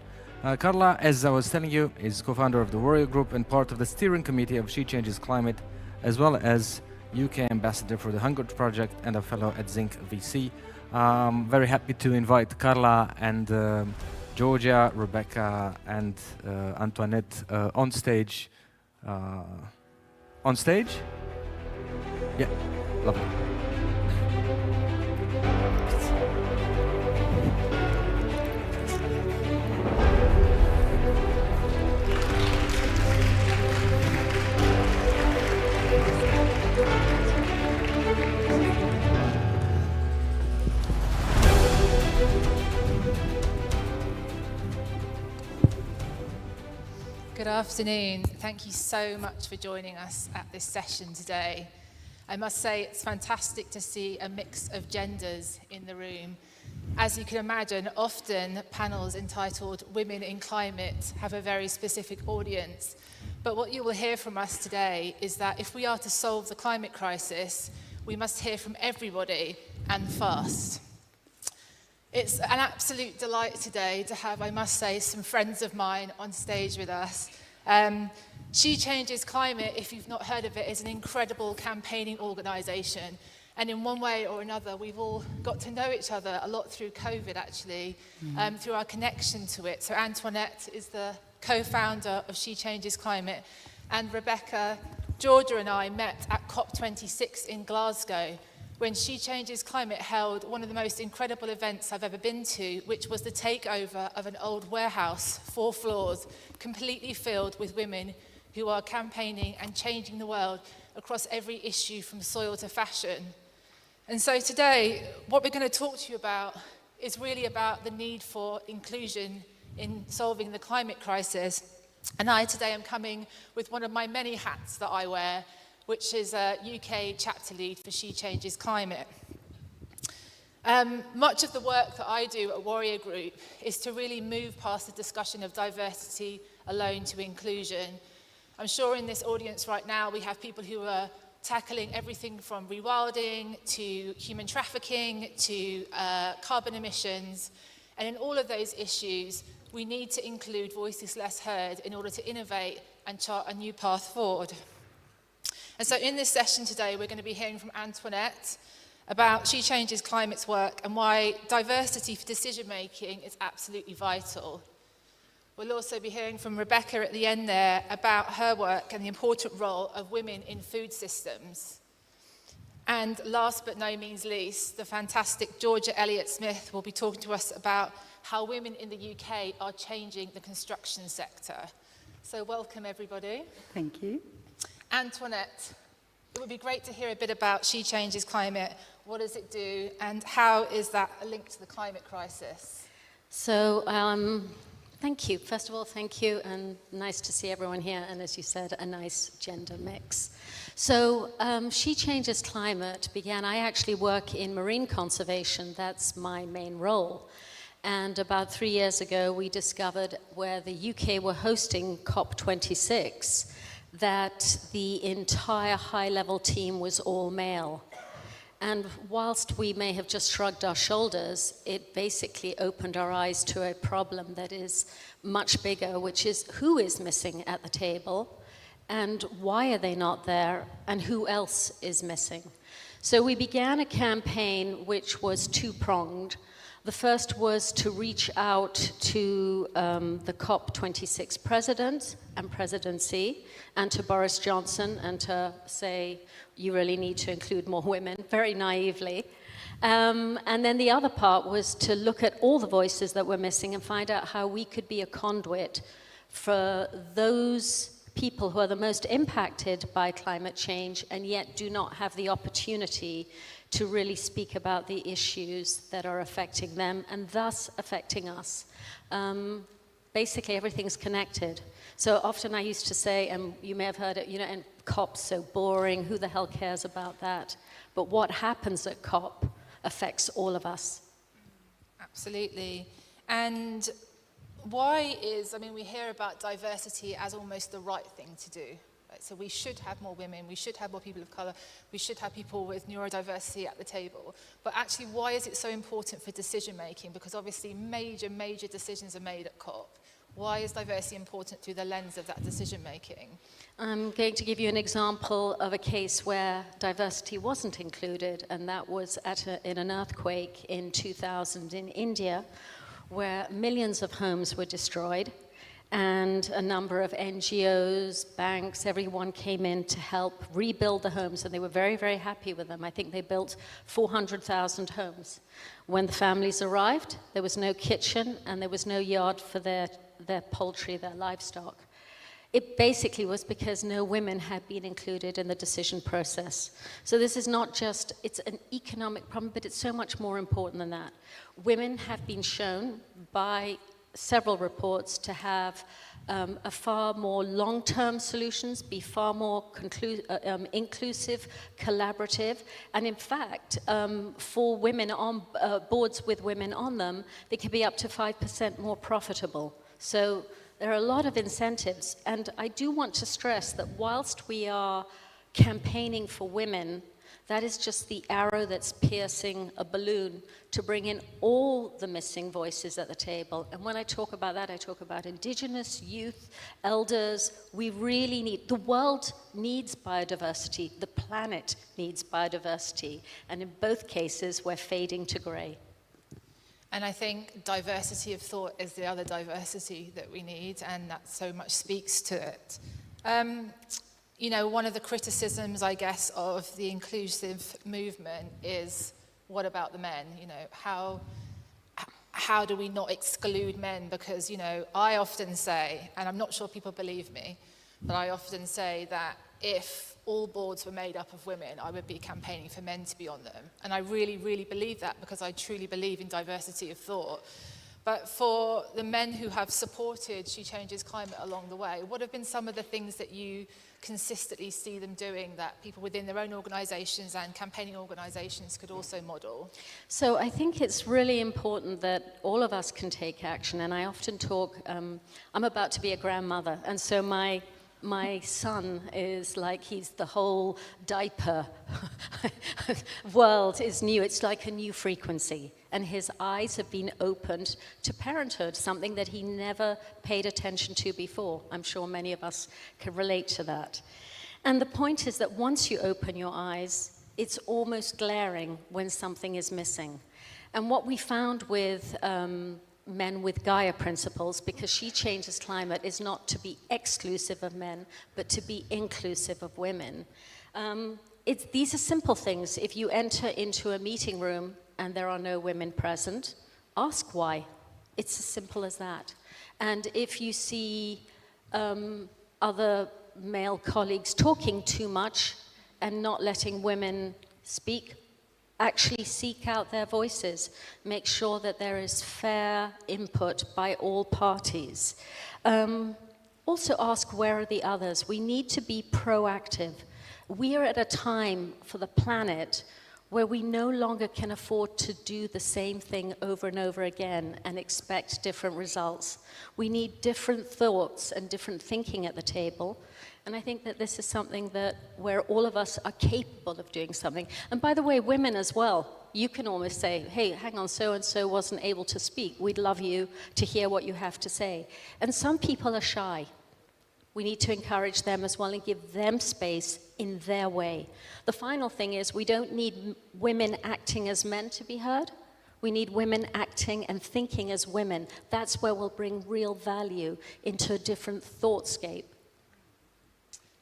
[SPEAKER 2] Carla, as I was telling you, is co-founder of the Warrior Group and part of the steering committee of She Changes Climate, as well as UK ambassador for the Hunger Project and a fellow at Zinc VC. Very happy to invite Carla and Georgia, Rebecca, and Antoinette on stage. On stage? Yeah, lovely.
[SPEAKER 13] Good afternoon. Thank you so much for joining us at this session today. I must say it's fantastic to see a mix of genders in the room. As you can imagine, often panels entitled Women in Climate have a very specific audience. But what you will hear from us today is that if we are to solve the climate crisis, we must hear from everybody and fast. It's an absolute delight today to have, I must say, some friends of mine on stage with us. She Changes Climate, if you've not heard of it, is an incredible campaigning organisation. And in one way or another, we've all got to know each other a lot through COVID, actually, through our connection to it. So Antoinette is the co-founder of She Changes Climate. And Rebecca, Georgia and I met at COP26 in Glasgow, when She Changes Climate held one of the most incredible events I've ever been to, which was the takeover of an old warehouse, 4 floors, completely filled with women who are campaigning and changing the world across every issue from soil to fashion. And so today, what we're going to talk to you about is really about the need for inclusion in solving the climate crisis. And I today am coming with one of my many hats that I wear, which is a UK chapter lead for She Changes Climate. Much of the work that I do at Warrior Group is to really move past the discussion of diversity alone to inclusion. I'm sure in this audience right now we have people who are tackling everything from rewilding to human trafficking to carbon emissions. And in all of those issues, we need to include voices less heard in order to innovate and chart a new path forward. And so in this session today, we're going to be hearing from Antoinette about She Changes Climate's work and why diversity for decision making is absolutely vital. We'll also be hearing from Rebecca at the end there about her work and the important role of women in food systems. And last but no means least, the fantastic Georgia Elliott-Smith will be talking to us about how women in the UK are changing the construction sector. So welcome everybody.
[SPEAKER 22] Thank you.
[SPEAKER 13] Antoinette, it would be great to hear a bit about She Changes Climate. What does it do and how is that linked to the climate crisis?
[SPEAKER 15] So, thank you. First of all, thank you, and nice to see everyone here, and as you said, a nice gender mix. So, She Changes Climate began, I actually work in marine conservation, that's my main role. And about 3 years ago, we discovered where the UK were hosting COP26, that the entire high-level team was all male. And whilst we may have just shrugged our shoulders, it basically opened our eyes to a problem that is much bigger, which is who is missing at the table, and why are they not there, and who else is missing. So we began a campaign which was two-pronged. The first was to reach out to the COP26 president and presidency, and to Boris Johnson, and to say, you really need to include more women, very naively. And then the other part was to look at all the voices that were missing and find out how we could be a conduit for those people who are the most impacted by climate change and yet do not have the opportunity to really speak about the issues that are affecting them and thus affecting us. Basically, everything's connected. So often I used to say, and you may have heard it, and COP's so boring, who the hell cares about that? But what happens at COP affects all of us.
[SPEAKER 13] Absolutely. And why is, we hear about diversity as almost the right thing to do. Right? So we should have more women, we should have more people of colour, we should have people with neurodiversity at the table. But actually, why is it so important for decision making? Because obviously major decisions are made at COP. Why is diversity important through the lens of that decision making?
[SPEAKER 15] I'm going to give you an example of a case where diversity wasn't included, and that was in an earthquake in 2000 in India, where millions of homes were destroyed, and a number of NGOs, banks, everyone came in to help rebuild the homes, and they were very, very happy with them. I think they built 400,000 homes. When the families arrived, there was no kitchen, and there was no yard for their poultry, their livestock. It basically was because no women had been included in the decision process. So this is not just, it's an economic problem, but it's so much more important than that. Women have been shown by several reports to have a far more long-term solutions, be far more inclusive, collaborative, and in fact, for women on boards with women on them, they can be up to 5% more profitable. So there are a lot of incentives, and I do want to stress that whilst we are campaigning for women, that is just the arrow that's piercing a balloon to bring in all the missing voices at the table. And when I talk about that, I talk about indigenous, youth, elders. We really need, the world needs biodiversity, the planet needs biodiversity, and in both cases, we're fading to grey.
[SPEAKER 13] And I think diversity of thought is the other diversity that we need, and that so much speaks to it. You know, one of the criticisms, I guess, of the inclusive movement is, what about the men? You know, how do we not exclude men? Because, you know, I often say, and I'm not sure people believe me, but I often say that if all boards were made up of women, I would be campaigning for men to be on them. And I really, really believe that, because I truly believe in diversity of thought. But for the men who have supported She Changes Climate along the way, what have been some of the things that you consistently see them doing that people within their own organisations and campaigning organisations could also model?
[SPEAKER 15] So I think it's really important that all of us can take action. And I often talk, I'm about to be a grandmother, and so my son is like, he's the whole diaper world is new. It's like a new frequency. And his eyes have been opened to parenthood, something that he never paid attention to before. I'm sure many of us can relate to that. And the point is that once you open your eyes, it's almost glaring when something is missing. And what we found with men with Gaia principles, because She Changes Climate is not to be exclusive of men, but to be inclusive of women. These are simple things. If you enter into a meeting room and there are no women present, ask why. It's as simple as that. And if you see other male colleagues talking too much and not letting women speak, actually seek out their voices. Make sure that there is fair input by all parties. Also ask, where are the others? We need to be proactive. We are at a time for the planet where we no longer can afford to do the same thing over and over again and expect different results. We need different thoughts and different thinking at the table. And I think that this is something that where all of us are capable of doing something. And by the way, women as well, you can almost say, hey, hang on, so-and-so wasn't able to speak. We'd love you to hear what you have to say. And some people are shy. We need to encourage them as well and give them space in their way. The final thing is, we don't need women acting as men to be heard. We need women acting and thinking as women. That's where we'll bring real value into a different thoughtscape.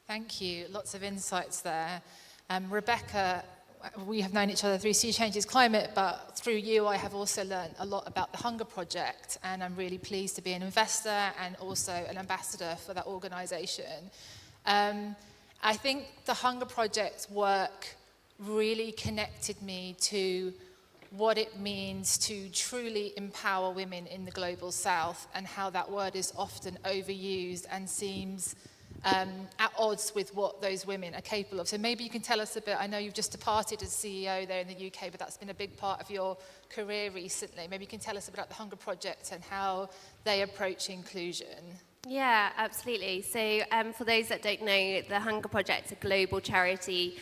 [SPEAKER 13] Thank you. Lots of insights there. Rebecca, we have known each other through She Changes Climate, but through you I have also learned a lot about the Hunger Project, and I'm really pleased to be an investor and also an ambassador for that organisation. I think the Hunger Project work really connected me to what it means to truly empower women in the global south, and how that word is often overused and seems at odds with what those women are capable of. So maybe you can tell us a bit. I know you've just departed as CEO there in the UK, but that's been a big part of your career recently. Maybe you can tell us about the Hunger Project and how they approach inclusion.
[SPEAKER 16] Yeah, absolutely. So for those that don't know, the Hunger Project is a global charity.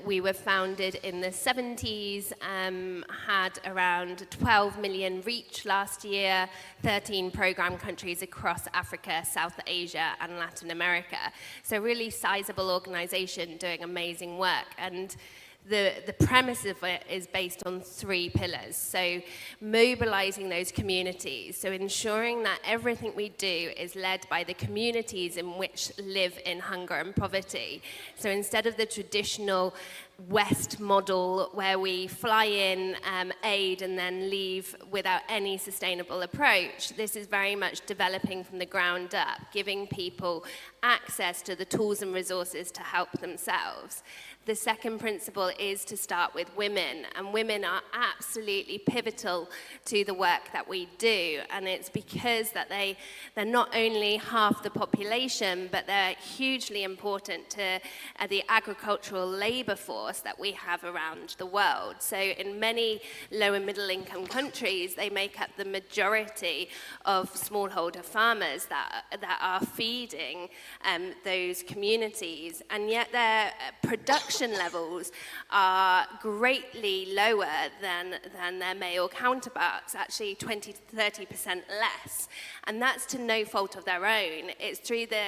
[SPEAKER 16] We were founded in the 70s, had around 12 million reach last year, 13 program countries across Africa, South Asia, and Latin America. So really sizable organization doing amazing work. And the premise of it is based on 3 pillars. So mobilizing those communities, so ensuring that everything we do is led by the communities in which live in hunger and poverty. So instead of the traditional West model where we fly in, aid, and then leave without any sustainable approach, this is very much developing from the ground up, giving people access to the tools and resources to help themselves. The second principle is to start with women, and women are absolutely pivotal to the work that we do, and it's because that they're not only half the population, but they're hugely important to the agricultural labor force. workforce that we have around the world. So in many low and middle income countries, they make up the majority of smallholder farmers that are feeding those communities, and yet their production levels are greatly lower than their male counterparts, actually 20 to 30% less. And that's to no fault of their own. It's through the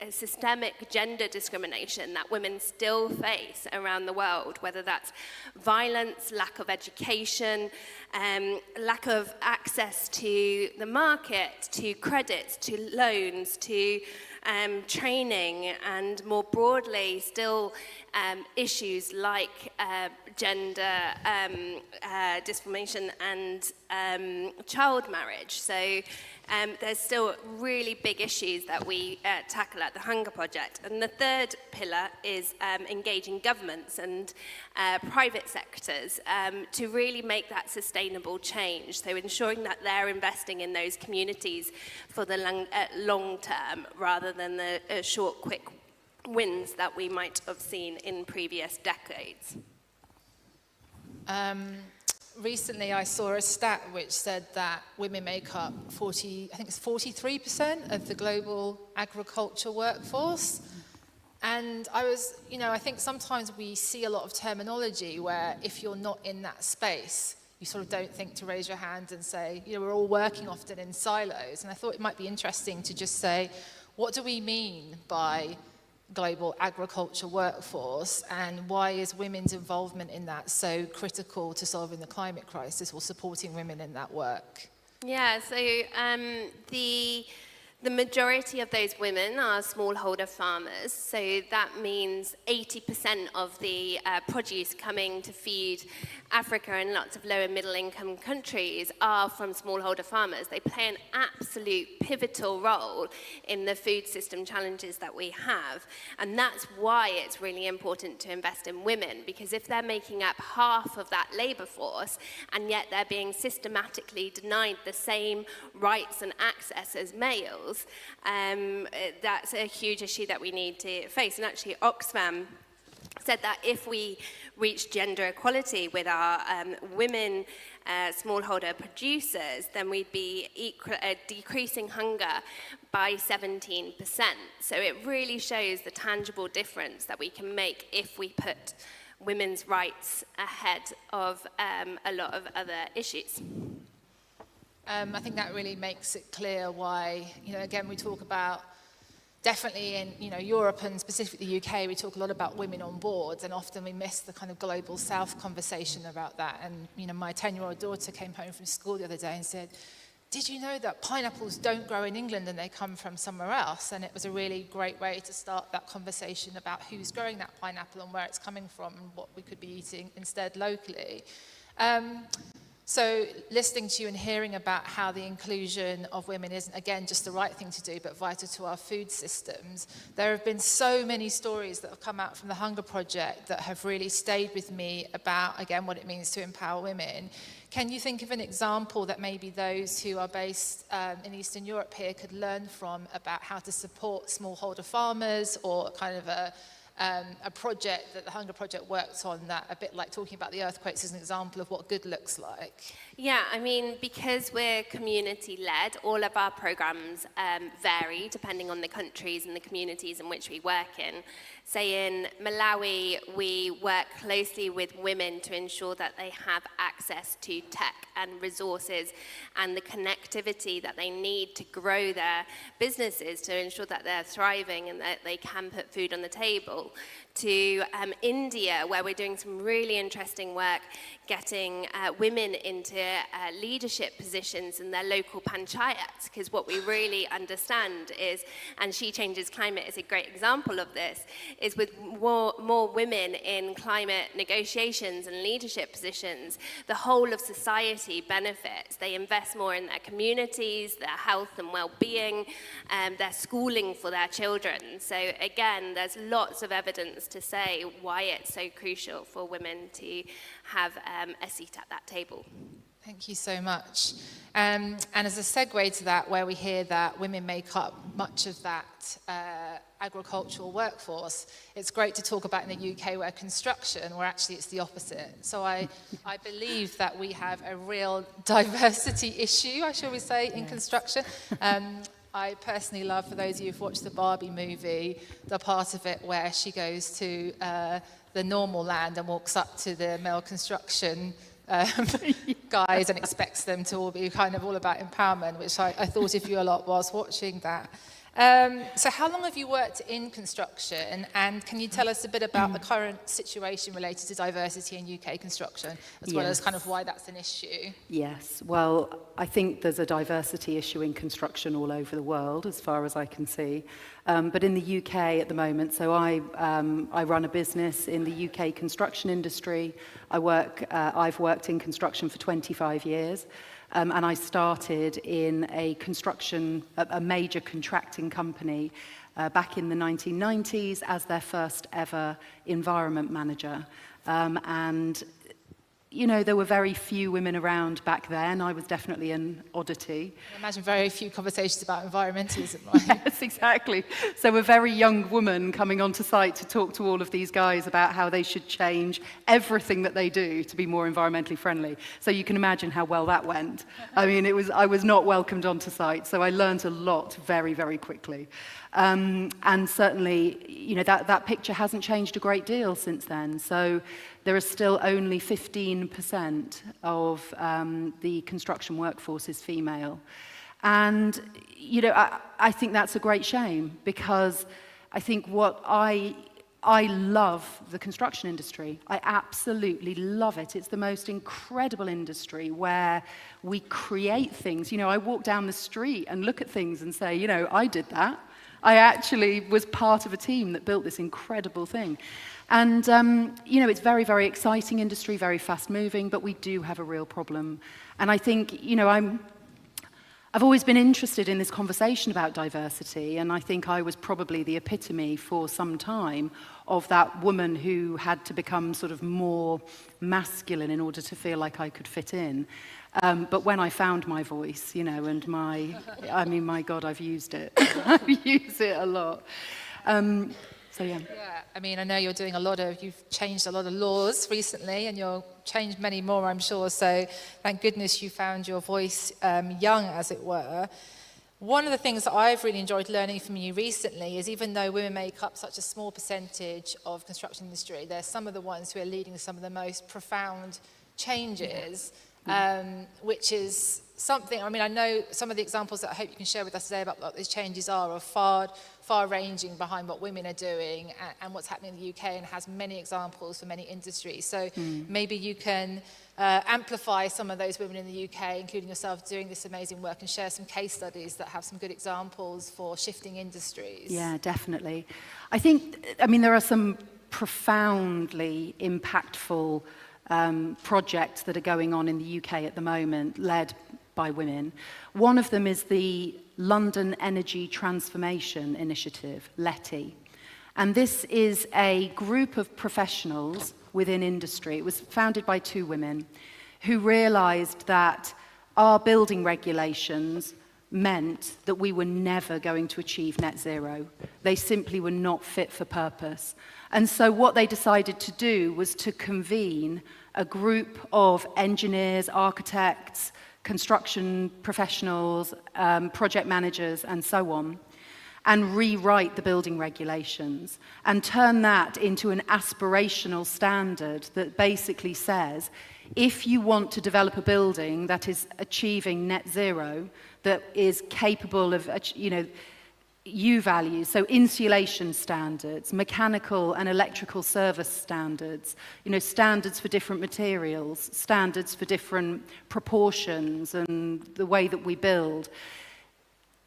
[SPEAKER 16] systemic gender discrimination that women still face around the world, whether that's violence, lack of education, lack of access to the market, to credits, to loans, to training, and more broadly still issues like gender discrimination and child marriage. So there's still really big issues that we tackle at the Hunger Project. And the third pillar is engaging governments and private sectors to really make that sustainable change. So ensuring that they're investing in those communities for the long term rather than the short, quick wins that we might have seen in previous decades.
[SPEAKER 13] Recently, I saw a stat which said that women make up 43% of the global agriculture workforce. And I think sometimes we see a lot of terminology where if you're not in that space, you sort of don't think to raise your hand and say, we're all working often in silos. And I thought it might be interesting to just say, what do we mean by global agriculture workforce, and why is women's involvement in that so critical to solving the climate crisis or supporting women in that work?
[SPEAKER 16] Yeah, so the majority of those women are smallholder farmers, so that means 80% of the produce coming to feed Africa and lots of low and middle income countries are from smallholder farmers. They play an absolute pivotal role in the food system challenges that we have, and that's why it's really important to invest in women, because if they're making up half of that labour force and yet they're being systematically denied the same rights and access as males, that's a huge issue that we need to face. And actually Oxfam said that if we reach gender equality with our women smallholder producers, then we'd be decreasing hunger by 17%. So it really shows the tangible difference that we can make if we put women's rights ahead of a lot of other issues.
[SPEAKER 13] I think that really makes it clear why, again, we talk about, definitely in Europe and specifically the UK, we talk a lot about women on boards, and often we miss the kind of global south conversation about that. And my 10-year-old daughter came home from school the other day and said, did you know that pineapples don't grow in England and they come from somewhere else? And it was a really great way to start that conversation about who's growing that pineapple and where it's coming from and what we could be eating instead locally. So listening to you and hearing about how the inclusion of women isn't, again, just the right thing to do, but vital to our food systems, there have been so many stories that have come out from the Hunger Project that have really stayed with me about, again, what it means to empower women. Can you think of an example that maybe those who are based in Eastern Europe here could learn from about how to support smallholder farmers, or kind of a project that the Hunger Project worked on, that a bit like talking about the earthquakes as an example of what good looks like?
[SPEAKER 16] Yeah, I mean, because we're community-led, all of our programs vary depending on the countries and the communities in which we work in. Say in Malawi, we work closely with women to ensure that they have access to tech and resources and the connectivity that they need to grow their businesses to ensure that they're thriving and that they can put food on the table. To India, where we're doing some really interesting work getting women into leadership positions in their local panchayats, because what we really understand is, and She Changes Climate is a great example of this, is with more women in climate negotiations and leadership positions, the whole of society benefits. They invest more in their communities, their health and well-being, their schooling for their children. So again, there's lots of evidence to say why it's so crucial for women to have a seat at that table.
[SPEAKER 13] Thank you so much. And as a segue to that, where we hear that women make up much of that agricultural workforce, it's great to talk about in the UK where construction, where actually it's the opposite. So I believe that we have a real diversity issue, shall we say, in construction. I personally love, for those of you who've watched the Barbie movie, the part of it where she goes to the normal land and walks up to the male construction guys and expects them to all be kind of all about empowerment, which I thought of you a lot whilst watching that. So how long have you worked in construction, and can you tell us a bit about the current situation related to diversity in UK construction, as well as kind of why that's an issue?
[SPEAKER 17] Yes, well, I think there's a diversity issue in construction all over the world, as far as I can see. But in the UK at the moment, so I run a business in the UK construction industry. I've worked in construction for 25 years. And I started in a major contracting company back in the 1990s as their first ever environment manager. And, you know, there were very few women around back then. I was definitely an oddity.
[SPEAKER 13] I imagine very few conversations about environmentalism,
[SPEAKER 17] right? Yes, exactly. So a very young woman coming onto site to talk to all of these guys about how they should change everything that they do to be more environmentally friendly. So you can imagine how well that went. I mean, I was not welcomed onto site, so I learned a lot very, very quickly. And certainly, you know, that picture hasn't changed a great deal since then. So there are still only 15% of the construction workforce is female. And, you know, I think that's a great shame, because I think I love the construction industry. I absolutely love it. It's the most incredible industry where we create things. You know, I walk down the street and look at things and say, you know, I did that. I actually was part of a team that built this incredible thing. And, you know, it's very, very exciting industry, very fast moving, but we do have a real problem. And I think, you know, I've always been interested in this conversation about diversity, and I think I was probably the epitome for some time of that woman who had to become sort of more masculine in order to feel like I could fit in. But when I found my voice, you know, and I mean, my God, I've used it. I've used it a lot. So, yeah.
[SPEAKER 13] Yeah, I mean, I know you've changed a lot of laws recently, and you'll change many more, I'm sure. So thank goodness you found your voice young, as it were. One of the things that I've really enjoyed learning from you recently is, even though women make up such a small percentage of construction industry, they're some of the ones who are leading some of the most profound changes. Which is something, I mean, I know some of the examples that I hope you can share with us today about what these changes are far-ranging behind what women are doing and what's happening in the UK, and has many examples for many industries. So maybe you can amplify some of those women in the UK, including yourself, doing this amazing work, and share some case studies that have some good examples for shifting industries.
[SPEAKER 17] Yeah, definitely. I mean, there are some profoundly impactful projects that are going on in the UK at the moment, led by women. One of them is the London Energy Transformation Initiative, LETI. And this is a group of professionals within industry. It was founded by two women who realized that our building regulations meant that we were never going to achieve net zero. They simply were not fit for purpose. And so what they decided to do was to convene a group of engineers, architects, construction professionals, project managers, and so on, and rewrite the building regulations and turn that into an aspirational standard that basically says, if you want to develop a building that is achieving net zero, that is capable of, you know, U values, so insulation standards, mechanical and electrical service standards, you know, standards for different materials, standards for different proportions and the way that we build.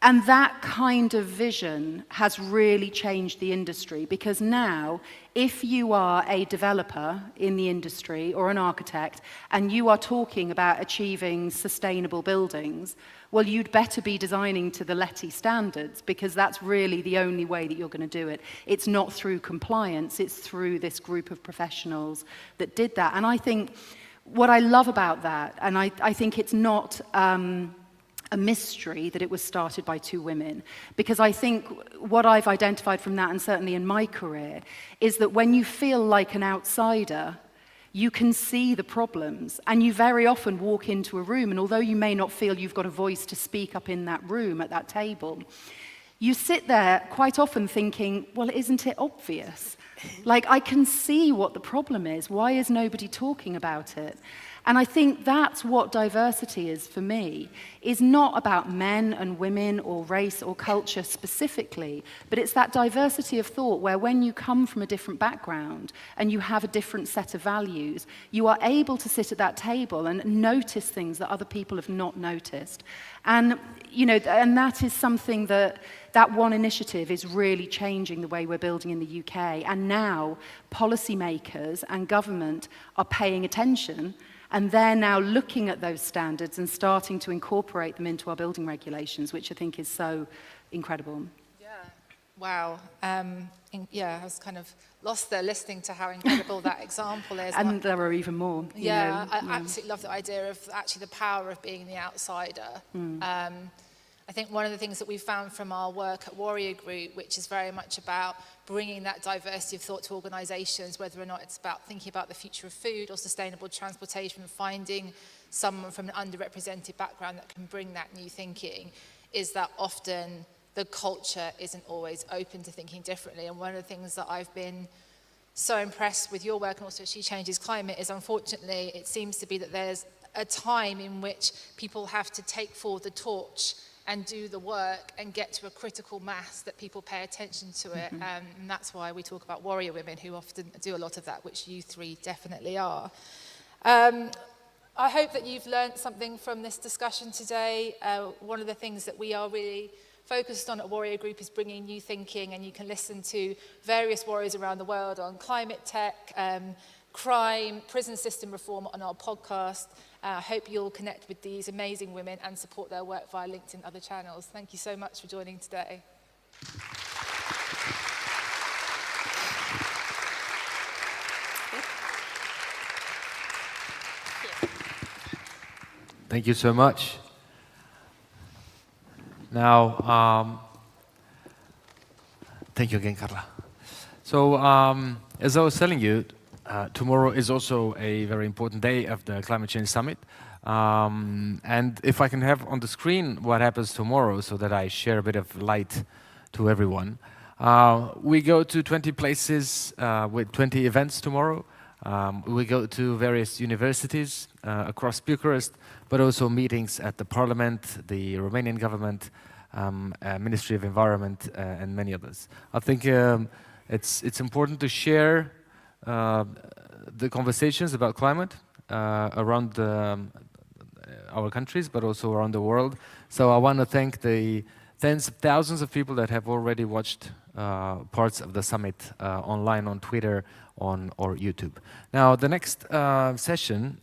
[SPEAKER 17] And that kind of vision has really changed the industry, because now, if you are a developer in the industry or an architect and you are talking about achieving sustainable buildings, well, you'd better be designing to the LETI standards, because that's really the only way that you're going to do it. It's not through compliance, it's through this group of professionals that did that. And I think what I love about that, and I think it's not a mystery that it was started by two women, because I think what I've identified from that, and certainly in my career, is that when you feel like an outsider, you can see the problems, and you very often walk into a room, and although you may not feel you've got a voice to speak up in that room at that table, you sit there quite often thinking, well, isn't it obvious? Like, I can see what the problem is. Why is nobody talking about it? And I think that's what diversity is for me, is not about men and women or race or culture specifically, but it's that diversity of thought where when you come from a different background and you have a different set of values, you are able to sit at that table and notice things that other people have not noticed. And, you know, and that is something that one initiative is really changing the way we're building in the UK. And now policymakers and government are paying attention, and they're now looking at those standards and starting to incorporate them into our building regulations, which I think is so incredible.
[SPEAKER 13] Yeah, wow. I was kind of lost there listening to how incredible that example is.
[SPEAKER 17] And there are even more.
[SPEAKER 13] Yeah, I absolutely love the idea of actually the power of being the outsider. I think one of the things that we found from our work at Warrior Group, which is very much about bringing that diversity of thought to organisations, whether or not it's about thinking about the future of food or sustainable transportation, finding someone from an underrepresented background that can bring that new thinking, is that often the culture isn't always open to thinking differently. And one of the things that I've been so impressed with your work, and also She Changes Climate, is unfortunately it seems to be that there's a time in which people have to take forward the torch and do the work and get to a critical mass that people pay attention to it. And that's why we talk about warrior women who often do a lot of that, which you three definitely are. I hope that you've learned something from this discussion today. One of the things that we are really focused on at Warrior Group is bringing new thinking, and you can listen to various warriors around the world on climate tech, crime, prison system reform on our podcast. I hope you'll connect with these amazing women and support their work via LinkedIn and other channels. Thank you so much for joining today.
[SPEAKER 2] Thank you so much. Now, thank you again, Carla. So, as I was telling you, tomorrow is also a very important day of the Climate Change Summit. And if I can have on the screen what happens tomorrow so that I share a bit of light to everyone. We go to 20 places with 20 events tomorrow. We go to various universities across Bucharest, but also meetings at the parliament, the Romanian government, Ministry of Environment, and many others. I think it's important to share the conversations about climate around our countries, but also around the world. So I want to thank the tens of thousands of people that have already watched parts of the summit online, on Twitter, or YouTube. Now, the next session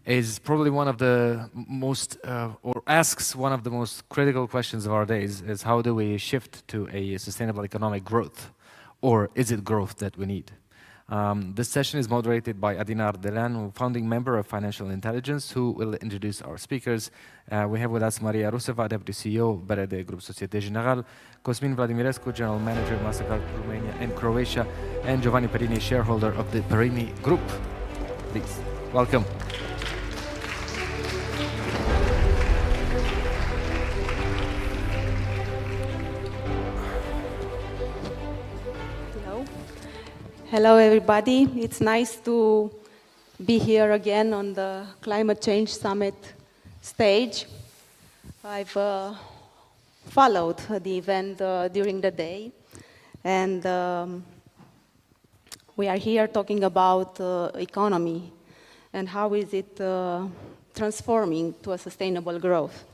[SPEAKER 2] is probably one of the most, or asks one of the most critical questions of our days, is how do we shift to a sustainable economic growth? Or is it growth that we need? This session is moderated by Adina Ardeleanu, founding member of Financial Intelligence, who will introduce our speakers. We have with us Maria Ruseva, Deputy CEO, BRD Group Societe Generale, Cosmin Vladimirescu, General Manager, Mastercard Romania and Croatia, and Giovanni Perini, shareholder of the Perini Group. Please, welcome.
[SPEAKER 18] Hello, everybody. It's nice to be here again on the Climate Change Summit stage. I've followed the event during the day, and we are here talking about economy and how is it transforming to a sustainable growth.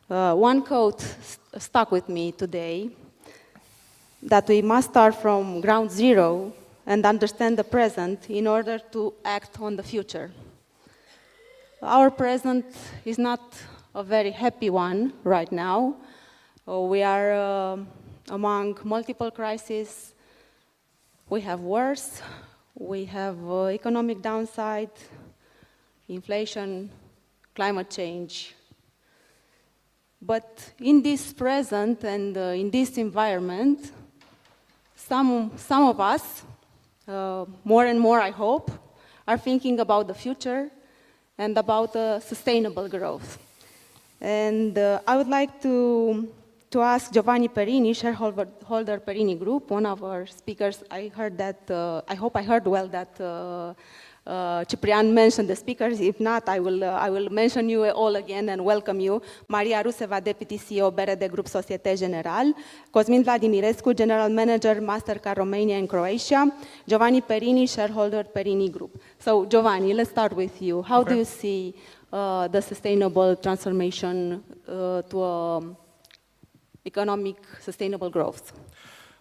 [SPEAKER 18] One quote stuck with me today, that we must start from ground zero and understand the present in order to act on the future. Our present is not a very happy one right now. We are among multiple crises. We have wars, we have economic downside, inflation, climate change. But in this present and in this environment, some of us, more and more I hope, are thinking about the future and about sustainable growth. And I would like to ask Giovanni Perini, shareholder Perini Group, one of our speakers. I heard that, I hope I heard well that Ciprian mentioned the speakers. If not, I will mention you all again and welcome you. Maria Ruseva, Deputy CEO, BRD Group Societe General. Cosmin Vladimirescu, General Manager, Mastercard Romania and Croatia. Giovanni Perini, shareholder Perini Group. So Giovanni, let's start with you. How do you see the sustainable transformation to economic sustainable growth?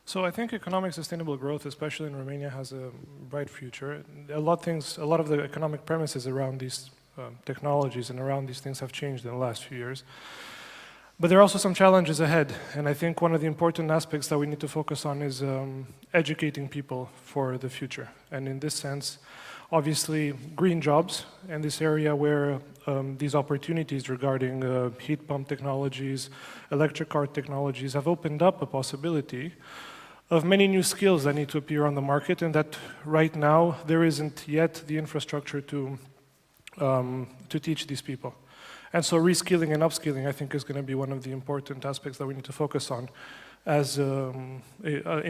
[SPEAKER 6] So I think economic sustainable growth, especially in Romania, has a bright future. A lot of the economic premises around these technologies and around these things have changed in the last few years. But there are also some challenges ahead, and I think one of the important aspects that we need to focus on is educating people for the future. And in this sense, obviously, green jobs and this area where these opportunities regarding heat pump technologies, electric car technologies have opened up a possibility of many new skills that need to appear on the market, and that right now there isn't yet the infrastructure to teach these people. And so reskilling and upskilling, I think, is going to be one of the important aspects that we need to focus on as in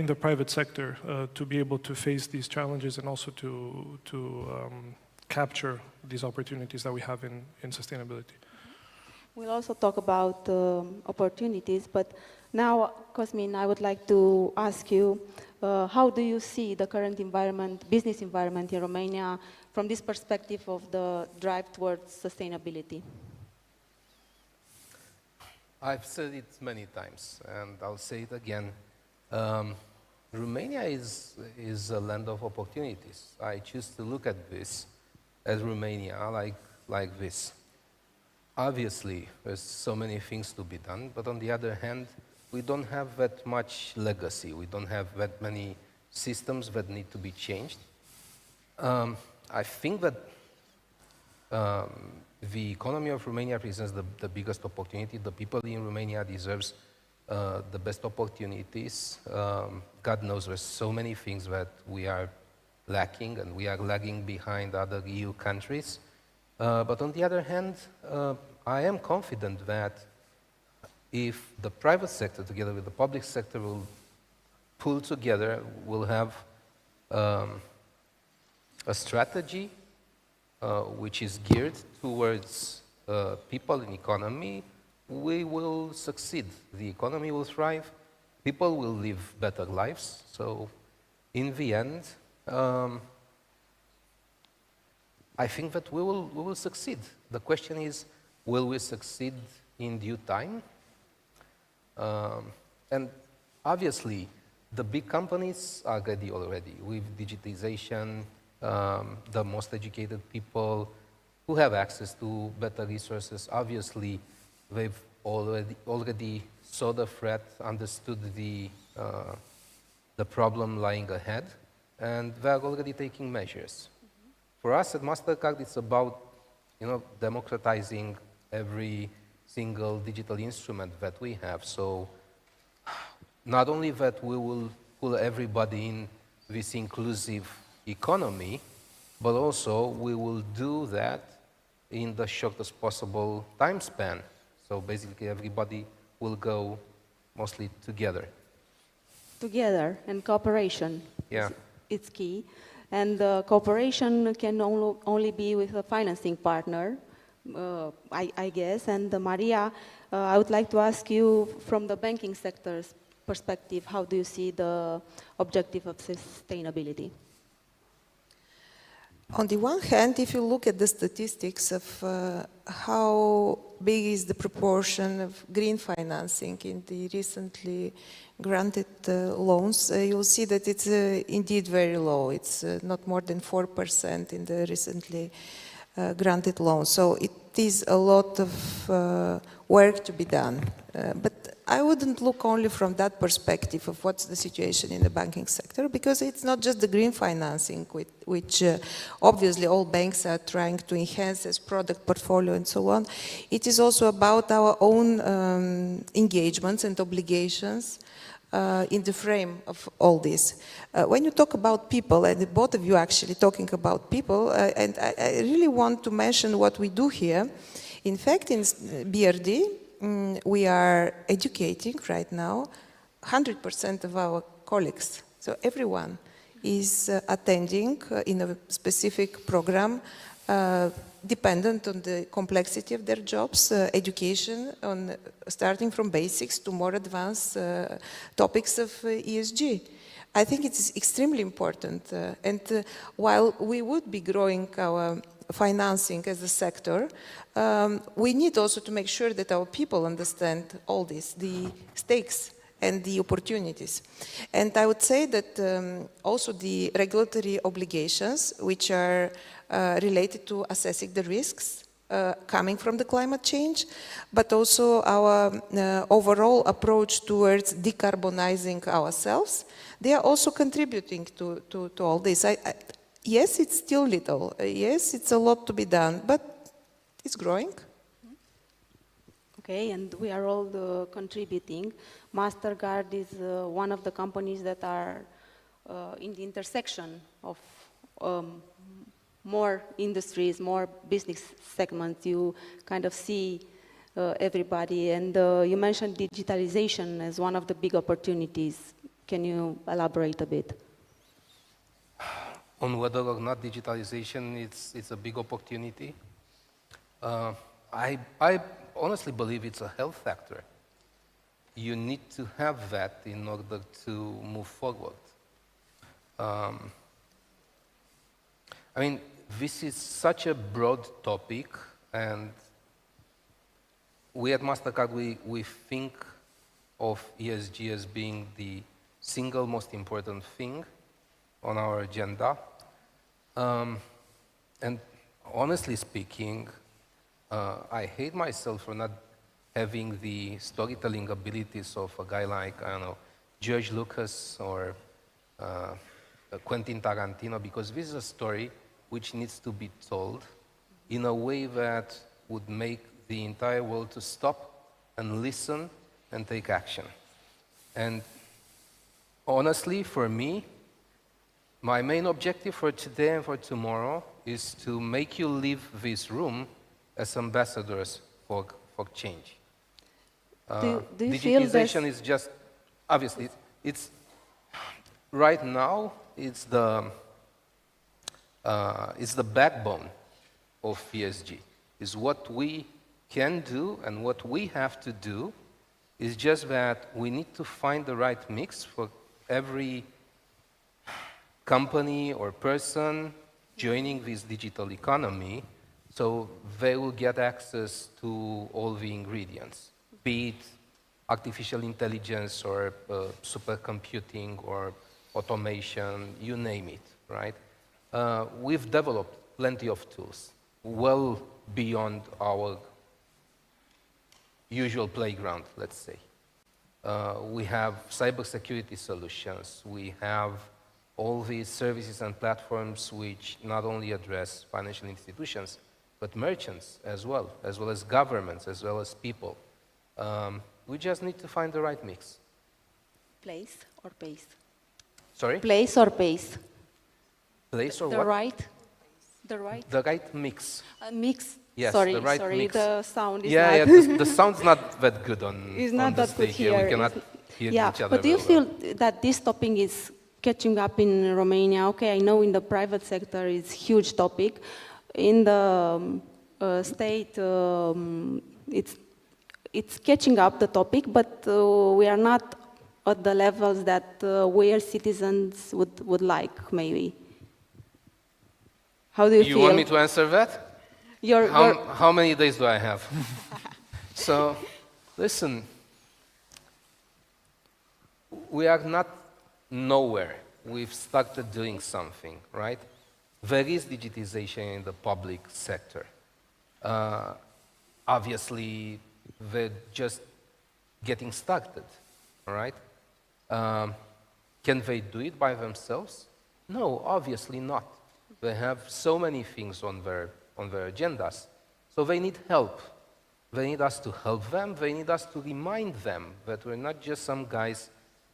[SPEAKER 6] the private sector to be able to face these challenges and also to capture these opportunities that we have in sustainability.
[SPEAKER 18] We'll also talk about opportunities, but now, Cosmin, I would like to ask you, how do you see the current environment, business environment in Romania from this perspective of the drive towards sustainability?
[SPEAKER 19] I've said it many times, and I'll say it again. Romania is a land of opportunities. I choose to look at this as Romania, like this. Obviously, there's so many things to be done, but on the other hand, we don't have that much legacy. We don't have that many systems that need to be changed. I think that the economy of Romania presents the biggest opportunity. The people in Romania deserves the best opportunities. God knows there's so many things that we are lacking, and we are lagging behind other EU countries. But on the other hand, I am confident that if the private sector, together with the public sector, will pull together, will have a strategy which is geared towards people and economy, we will succeed. The economy will thrive, people will live better lives. So in the end, I think that we will succeed. The question is, will we succeed in due time? And obviously, the big companies are ready already with digitization, the most educated people who have access to better resources. Obviously, they've already saw the threat, understood the problem lying ahead, and they're already taking measures. For us at Mastercard, it's about democratizing every single digital instrument that we have. So not only that we will pull everybody in this inclusive economy, but also we will do that in the shortest possible time span. So basically everybody will go mostly together. Together,
[SPEAKER 18] and cooperation.
[SPEAKER 19] Yeah.
[SPEAKER 18] It's key. And cooperation can only be with a financing partner, I guess. And Maria, I would like to ask you, from the banking sector's perspective, how do you see the objective of sustainability?
[SPEAKER 20] On the one hand, if you look at the statistics of how big is the proportion of green financing in the recently granted loans, you'll see that it's indeed very low. It's not more than 4% in the recently granted loans. So it is a lot of work to be done. But I wouldn't look only from that perspective of what's the situation in the banking sector, because it's not just the green financing, which obviously all banks are trying to enhance as product portfolio and so on. It is also about our own engagements and obligations in the frame of all this. When you talk about people, and both of you actually talking about people, and I really want to mention what we do here. In fact, in BRD, we are educating right now 100% of our colleagues. So everyone is attending in a specific program dependent on the complexity of their jobs, education on starting from basics to more advanced topics of ESG. I think it is extremely important. And while we would be growing our financing as a sector, we need also to make sure that our people understand all this, the stakes and the opportunities. And I would say that also the regulatory obligations, which are related to assessing the risks coming from the climate change, but also our overall approach towards decarbonizing ourselves, they are also contributing to all this. Yes, it's still little. Yes, it's a lot to be done, but it's growing.
[SPEAKER 18] Okay, and we are all contributing. MasterCard is one of the companies that are in the intersection of more industries, more business segments. You kind of see everybody, and you mentioned digitalization as one of the big opportunities. Can you elaborate a bit?
[SPEAKER 19] On whether or not digitalization it's a big opportunity, I honestly believe it's a health factor. You need to have that in order to move forward. I mean, this is such a broad topic, and we at MasterCard, we think of ESG as being the single most important thing on our agenda. And honestly speaking, I hate myself for not having the storytelling abilities of a guy like, I don't know, George Lucas or Quentin Tarantino, because this is a story which needs to be told in a way that would make the entire world to stop and listen and take action. And honestly, for me, my main objective for today and for tomorrow is to make you leave this room as ambassadors for change.
[SPEAKER 18] Do you feel
[SPEAKER 19] digitization is just, obviously, it's right now, it's the backbone of ESG. Is what we can do and what we have to do is just that we need to find the right mix for every company or person joining this digital economy, so they will get access to all the ingredients, be it artificial intelligence or supercomputing or automation, you name it, right? We've developed plenty of tools, well beyond our usual playground, let's say. We have cybersecurity solutions. We have all these services and platforms which not only address financial institutions, but merchants as well as governments, as well as people. We just need to find the right mix.
[SPEAKER 18] Place or pace?
[SPEAKER 19] Sorry?
[SPEAKER 18] Place or pace?
[SPEAKER 19] Place or
[SPEAKER 18] the
[SPEAKER 19] what?
[SPEAKER 18] The right?
[SPEAKER 19] The right mix.
[SPEAKER 18] Mix.
[SPEAKER 19] Yes,
[SPEAKER 18] sorry,
[SPEAKER 19] the right mix.
[SPEAKER 18] The sound is
[SPEAKER 19] not...
[SPEAKER 18] Yeah,
[SPEAKER 19] the sound's not that good on
[SPEAKER 18] it's not
[SPEAKER 19] on the
[SPEAKER 18] that good
[SPEAKER 19] stage here. We cannot hear each other.
[SPEAKER 18] But do you feel that this topic is catching up in Romania? Okay, I know in the private sector it's a huge topic. In the state, it's catching up the topic, but we are not at the levels that we as citizens would like, maybe. How do you feel?
[SPEAKER 19] You want me to answer that? How many days do I have? So, listen, we are not nowhere. We've started doing something, right? There is digitization in the public sector. Obviously, the just getting started, all right? Can they do it by themselves? No, obviously not. They have so many things on their agendas. So they need help. They need us to help them. They need us to remind them that we're not just some guys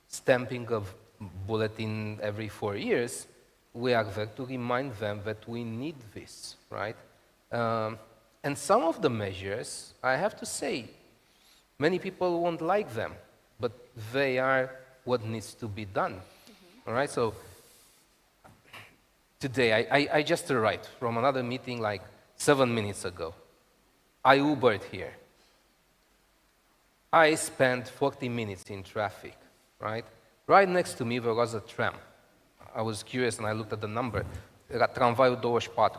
[SPEAKER 19] stamping a bulletin every 4 years. We are there to remind them that we need this, right? And some of the measures, I have to say, many people won't like them, but they are what needs to be done, all right? So today, I just arrived from another meeting like 7 minutes ago. I Ubered here. I spent 40 minutes in traffic, right? Right next to me there was a tram. I was curious and I looked at the number. Era tramvaiul 24.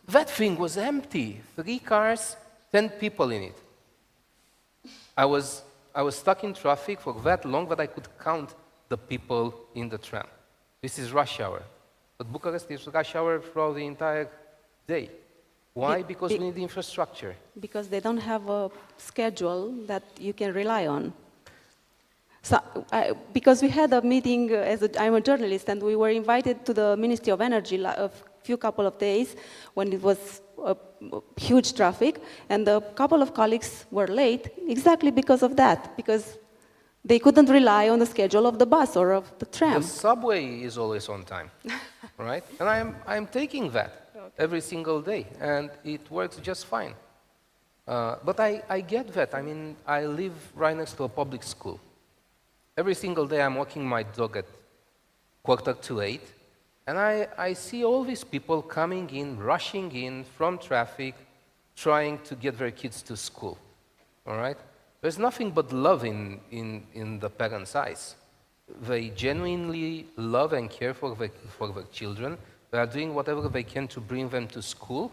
[SPEAKER 19] That thing was empty. 3 cars, 10 people in it. I was stuck in traffic for that long that I could count the people in the tram. This is rush hour. But Bucharest is rush hour throughout the entire day. Why? Because we need infrastructure.
[SPEAKER 18] Because they don't have a schedule that you can rely on. So, because we had a meeting, I'm a journalist, and we were invited to the Ministry of Energy a couple of days when it was huge traffic, and a couple of colleagues were late exactly because of that, because they couldn't rely on the schedule of the bus or of the tram.
[SPEAKER 19] The subway is always on time, right? And I'm taking that every single day, and it works just fine. But I get that. I mean, I live right next to a public school. Every single day I'm walking my dog at 7:45, and I see all these people coming in, rushing in from traffic, trying to get their kids to school, all right? There's nothing but love in the parents' eyes. They genuinely love and care for their children. They are doing whatever they can to bring them to school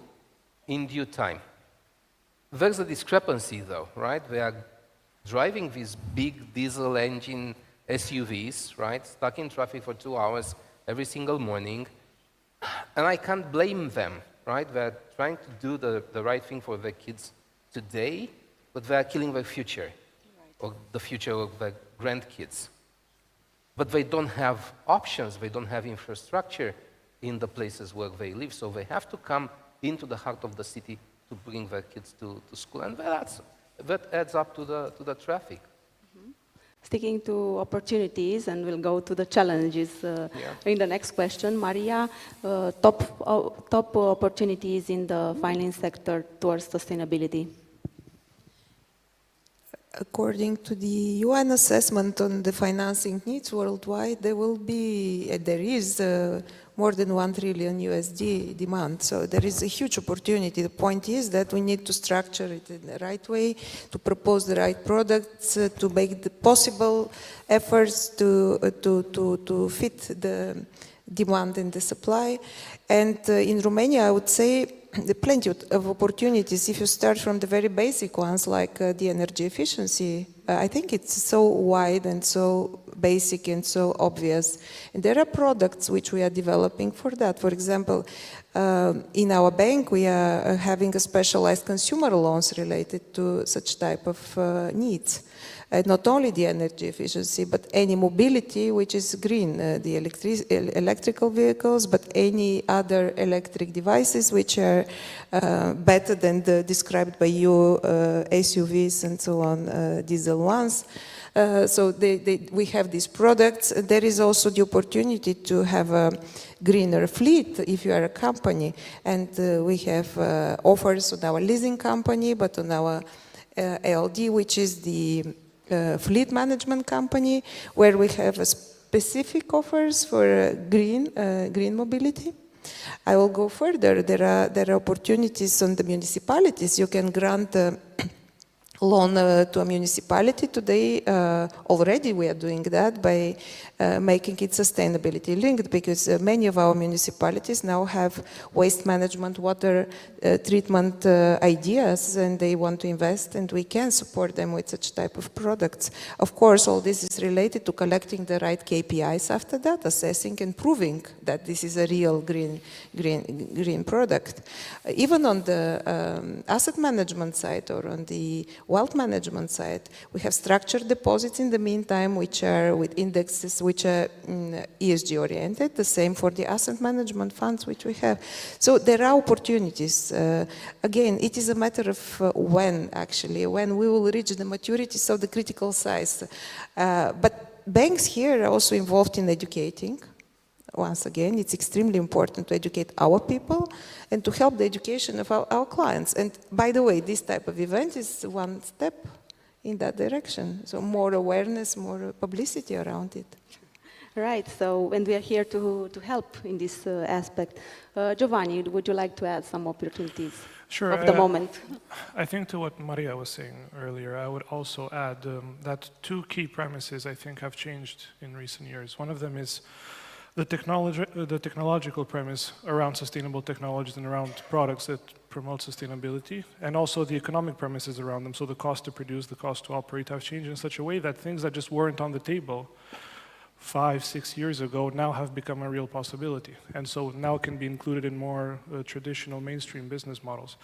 [SPEAKER 19] in due time. There's a discrepancy though, right? They are driving these big diesel engine SUVs, right? Stuck in traffic for 2 hours every single morning. And I can't blame them, right? They're trying to do the right thing for their kids today, but they're killing their future, or the future of their grandkids. But they don't have options, they don't have infrastructure in the places where they live, so they have to come into the heart of the city to bring their kids to school, and that adds up to the traffic.
[SPEAKER 18] Sticking to opportunities, and we'll go to the challenges in the next question. Maria, top opportunities in the finance sector towards sustainability.
[SPEAKER 20] According to the UN assessment on the financing needs worldwide, there is more than $1 trillion USD demand. So there is a huge opportunity. The point is that we need to structure it in the right way, to propose the right products, to make the possible efforts to fit the demand and the supply. And in Romania, I would say there are plenty of opportunities. If you start from the very basic ones, like the energy efficiency, I think it's so wide and so basic and so obvious. And there are products which we are developing for that. For example, in our bank, we are having a specialized consumer loans related to such type of needs. Not only the energy efficiency, but any mobility which is green, the electrical vehicles, but any other electric devices which are better than the described by you, SUVs and so on, diesel ones. So we have these products. There is also the opportunity to have a greener fleet if you are a company. And we have offers on our leasing company, but on our ALD, which is the fleet management company, where we have a specific offers for green mobility. I will go further. There are opportunities on the municipalities. You can grant a loan to a municipality today. Already we are doing that by making it sustainability linked, because many of our municipalities now have waste management, water treatment ideas, and they want to invest, and we can support them with such type of products. Of course, all this is related to collecting the right KPIs after that, assessing and proving that this is a real green product. Even on the asset management side or on the wealth management side, we have structured deposits in the meantime, which are with indexes which are ESG oriented, the same for the asset management funds which we have. So there are opportunities. Again, it is a matter of when we will reach the maturity, so the critical size. But banks here are also involved in educating. Once again, it's extremely important to educate our people and to help the education of our clients. And by the way, this type of event is one step in that direction. So more awareness, more publicity around it.
[SPEAKER 18] Right, so and we are here to help in this aspect. Giovanni, would you like to add some opportunities of the moment?
[SPEAKER 6] I think to what Maria was saying earlier, I would also add that two key premises I think have changed in recent years. One of them is the technological premise around sustainable technologies and around products that promote sustainability, and also the economic premises around them. So the cost to produce, the cost to operate have changed in such a way that things that just weren't on the table 5, 6 years ago now have become a real possibility. And so now can be included in more traditional mainstream business models.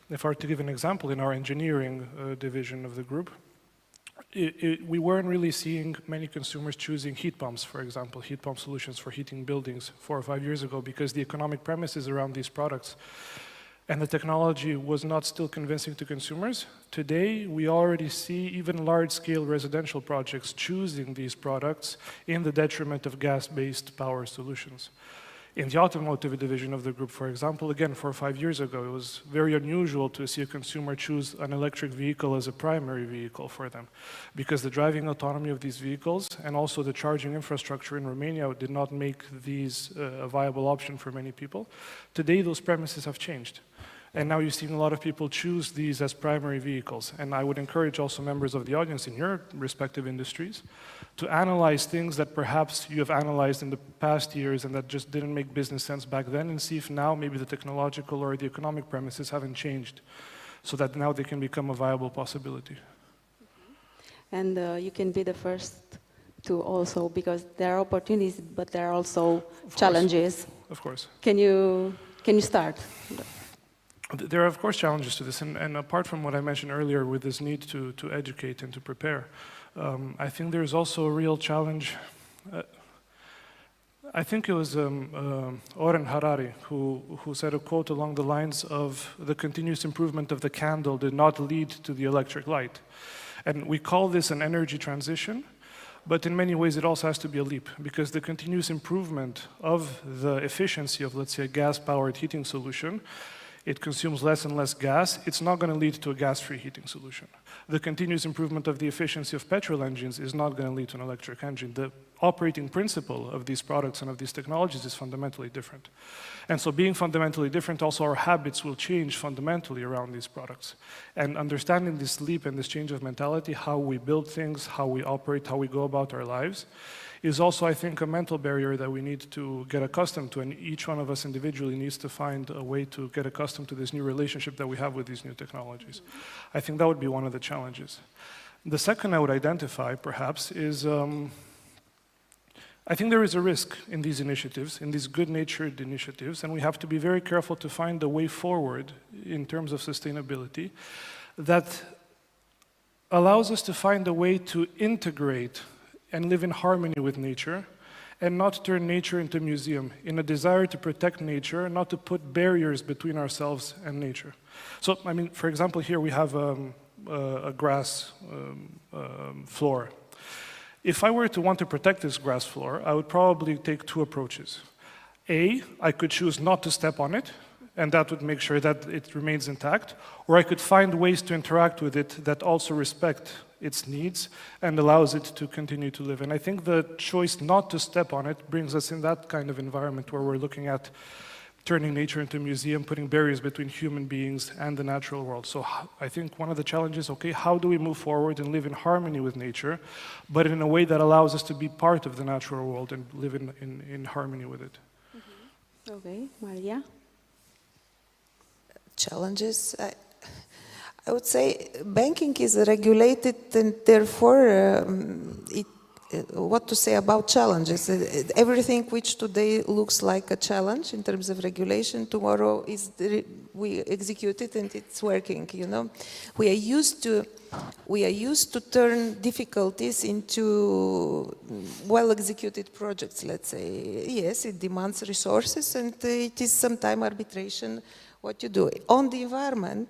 [SPEAKER 6] If I were to give an example, in our engineering division of the group, we weren't really seeing many consumers choosing heat pumps, for example, heat pump solutions for heating buildings 4 or 5 years ago, because the economic premises around these products and the technology was not still convincing to consumers. Today, we already see even large-scale residential projects choosing these products in the detriment of gas-based power solutions. In the automotive division of the group, for example, again, 4 or 5 years ago, it was very unusual to see a consumer choose an electric vehicle as a primary vehicle for them, because the driving autonomy of these vehicles and also the charging infrastructure in Romania did not make these a viable option for many people. Today, those premises have changed. And now you're seeing a lot of people choose these as primary vehicles. And I would encourage also members of the audience in your respective industries to analyze things that perhaps you have analyzed in the past years and that just didn't make business sense back then, and see if now maybe the technological or the economic premises haven't changed, so that now they can become a viable possibility.
[SPEAKER 18] And you can be the first to also, because there are opportunities, but there are also challenges.
[SPEAKER 6] Of course.
[SPEAKER 18] Can you start?
[SPEAKER 6] There are, of course, challenges to this, and apart from what I mentioned earlier with this need to educate and to prepare, I think there's also a real challenge. I think it was Oren Harari who said a quote along the lines of, the continuous improvement of the candle did not lead to the electric light. And we call this an energy transition, but in many ways it also has to be a leap, because the continuous improvement of the efficiency of, let's say, a gas-powered heating solution, it consumes less and less gas, it's not going to lead to a gas-free heating solution. The continuous improvement of the efficiency of petrol engines is not going to lead to an electric engine. The operating principle of these products and of these technologies is fundamentally different. And so being fundamentally different, also our habits will change fundamentally around these products. And understanding this leap and this change of mentality, how we build things, how we operate, how we go about our lives, is also, I think, a mental barrier that we need to get accustomed to, and each one of us individually needs to find a way to get accustomed to this new relationship that we have with these new technologies. I think that would be one of the challenges. The second I would identify, perhaps, is I think there is a risk in these initiatives, in these good-natured initiatives, and we have to be very careful to find a way forward in terms of sustainability that allows us to find a way to integrate and live in harmony with nature, and not turn nature into a museum, in a desire to protect nature, not to put barriers between ourselves and nature. So, I mean, for example, here we have a grass floor. If I were to want to protect this grass floor, I would probably take two approaches. A, I could choose not to step on it, and that would make sure that it remains intact, or I could find ways to interact with it that also respect its needs and allows it to continue to live. And I think the choice not to step on it brings us in that kind of environment where we're looking at turning nature into a museum, putting barriers between human beings and the natural world. So I think one of the challenges, okay, how do we move forward and live in harmony with nature, but in a way that allows us to be part of the natural world and live in harmony with it?
[SPEAKER 18] Mm-hmm. Okay, Maria?
[SPEAKER 20] Challenges? I would say banking is regulated, and therefore, what to say about challenges? Everything which today looks like a challenge in terms of regulation, tomorrow we execute it and it's working, you know. We are used to turn difficulties into well-executed projects, let's say. Yes, it demands resources and it is sometimes arbitration what you do. On the environment,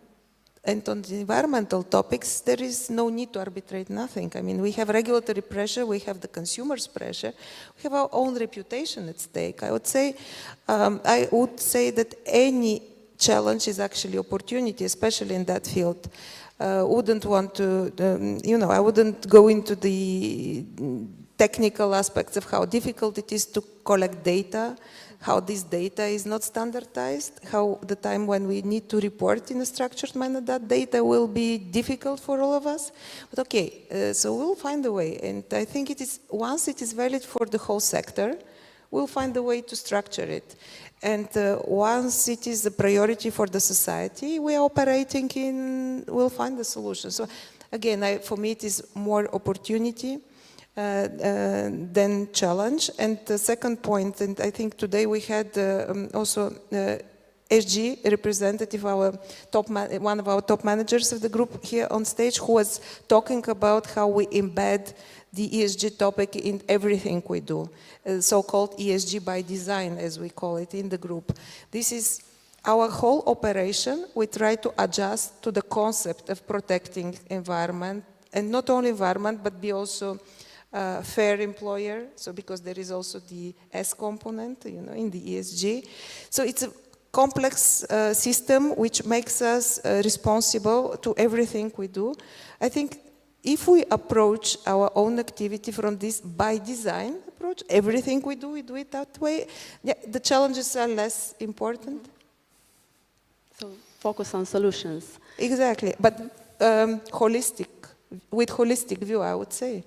[SPEAKER 20] and on the environmental topics, there is no need to arbitrate nothing. I mean, we have regulatory pressure, we have the consumers' pressure, we have our own reputation at stake. I would say that any challenge is actually opportunity, especially in that field. Wouldn't want to, I wouldn't go into the technical aspects of how difficult it is to collect data, how this data is not standardized, how the time when we need to report in a structured manner that data will be difficult for all of us. But okay, so we'll find a way. And I think it is, once it is valid for the whole sector, we'll find a way to structure it. And once it is a priority for the society, we are operating in, we'll find a solution. So again, for me, it is more opportunity than challenge. And the second point, and I think today we had also SG representative, one of our top managers of the group here on stage, who was talking about how we embed the ESG topic in everything we do, so-called ESG by design, as we call it in the group. This is our whole operation. We try to adjust to the concept of protecting environment, and not only environment, but be also fair employer, so because there is also the S component, you know, in the ESG. So it's a complex system which makes us responsible to everything we do. I think if we approach our own activity from this by design approach, everything we do it that way, yeah, the challenges are less important.
[SPEAKER 18] So focus on solutions.
[SPEAKER 20] Exactly, but with holistic view, I would say.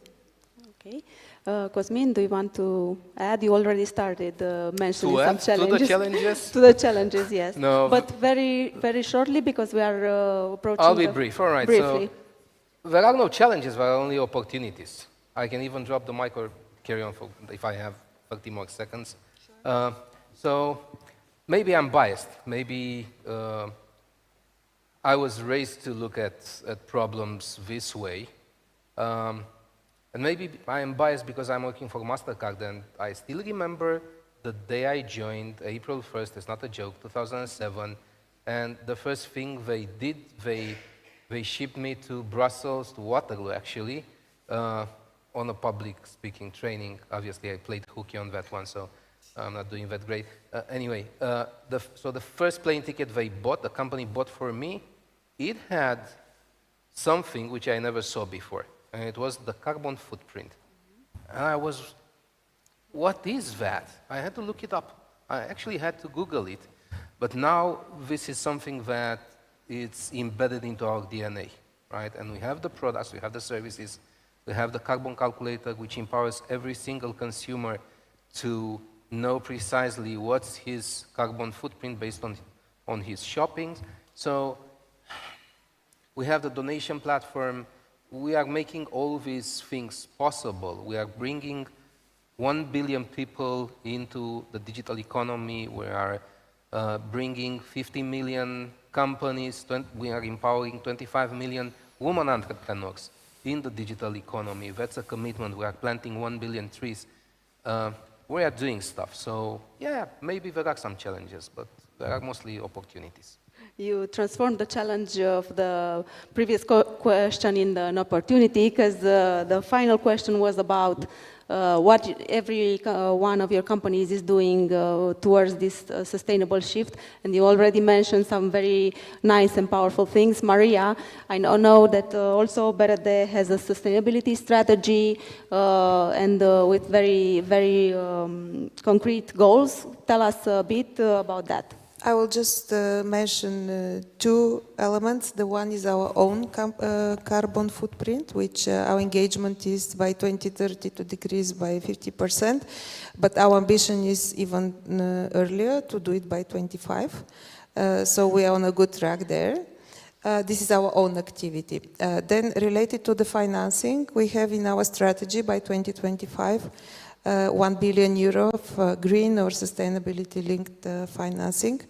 [SPEAKER 18] Okay. Cosmin, do you want to add? You already started mentioning some challenges.
[SPEAKER 19] To the challenges?
[SPEAKER 18] To the challenges, yes.
[SPEAKER 19] No.
[SPEAKER 18] But very, very shortly, because we are approaching.
[SPEAKER 19] I'll be brief. All right.
[SPEAKER 18] Briefly.
[SPEAKER 19] So there are no challenges, there are only opportunities. I can even drop the mic or carry on if I have 30 more seconds. Sure. So maybe I'm biased. Maybe I was raised to look at problems this way. And maybe I am biased because I'm working for MasterCard, and I still remember the day I joined, April 1st, it's not a joke, 2007, and the first thing they did, they shipped me to Brussels, to Waterloo actually, on a public speaking training. Obviously I played hooky on that one, so I'm not doing that great. Anyway, so the first plane ticket they bought, the company bought for me, it had something which I never saw before. And it was the carbon footprint. And I was, what is that? I had to look it up. I actually had to Google it. But now this is something that it's embedded into our DNA, right? And we have the products, we have the services, we have the carbon calculator, which empowers every single consumer to know precisely what's his carbon footprint based on his shopping. So we have the donation platform. We are making all these things possible. We are bringing 1 billion people into the digital economy. We are bringing 50 million companies. We are empowering 25 million women entrepreneurs in the digital economy. That's a commitment. We are planting 1 billion trees. We are doing stuff. So yeah, maybe there are some challenges, but there are mostly opportunities.
[SPEAKER 18] You transformed the challenge of the previous question in an opportunity, because the final question was about what every one of your companies is doing towards this sustainable shift. And you already mentioned some very nice and powerful things. Maria, I know that also BRD has a sustainability strategy and with very, very concrete goals. Tell us a bit about that.
[SPEAKER 20] I will just mention two elements. The one is our own carbon footprint, which our engagement is by 2030 to decrease by 50%, but our ambition is even earlier to do it by 25. So we are on a good track there. This is our own activity. Then related to the financing, we have in our strategy by 2025 1 billion euro of green or sustainability-linked financing.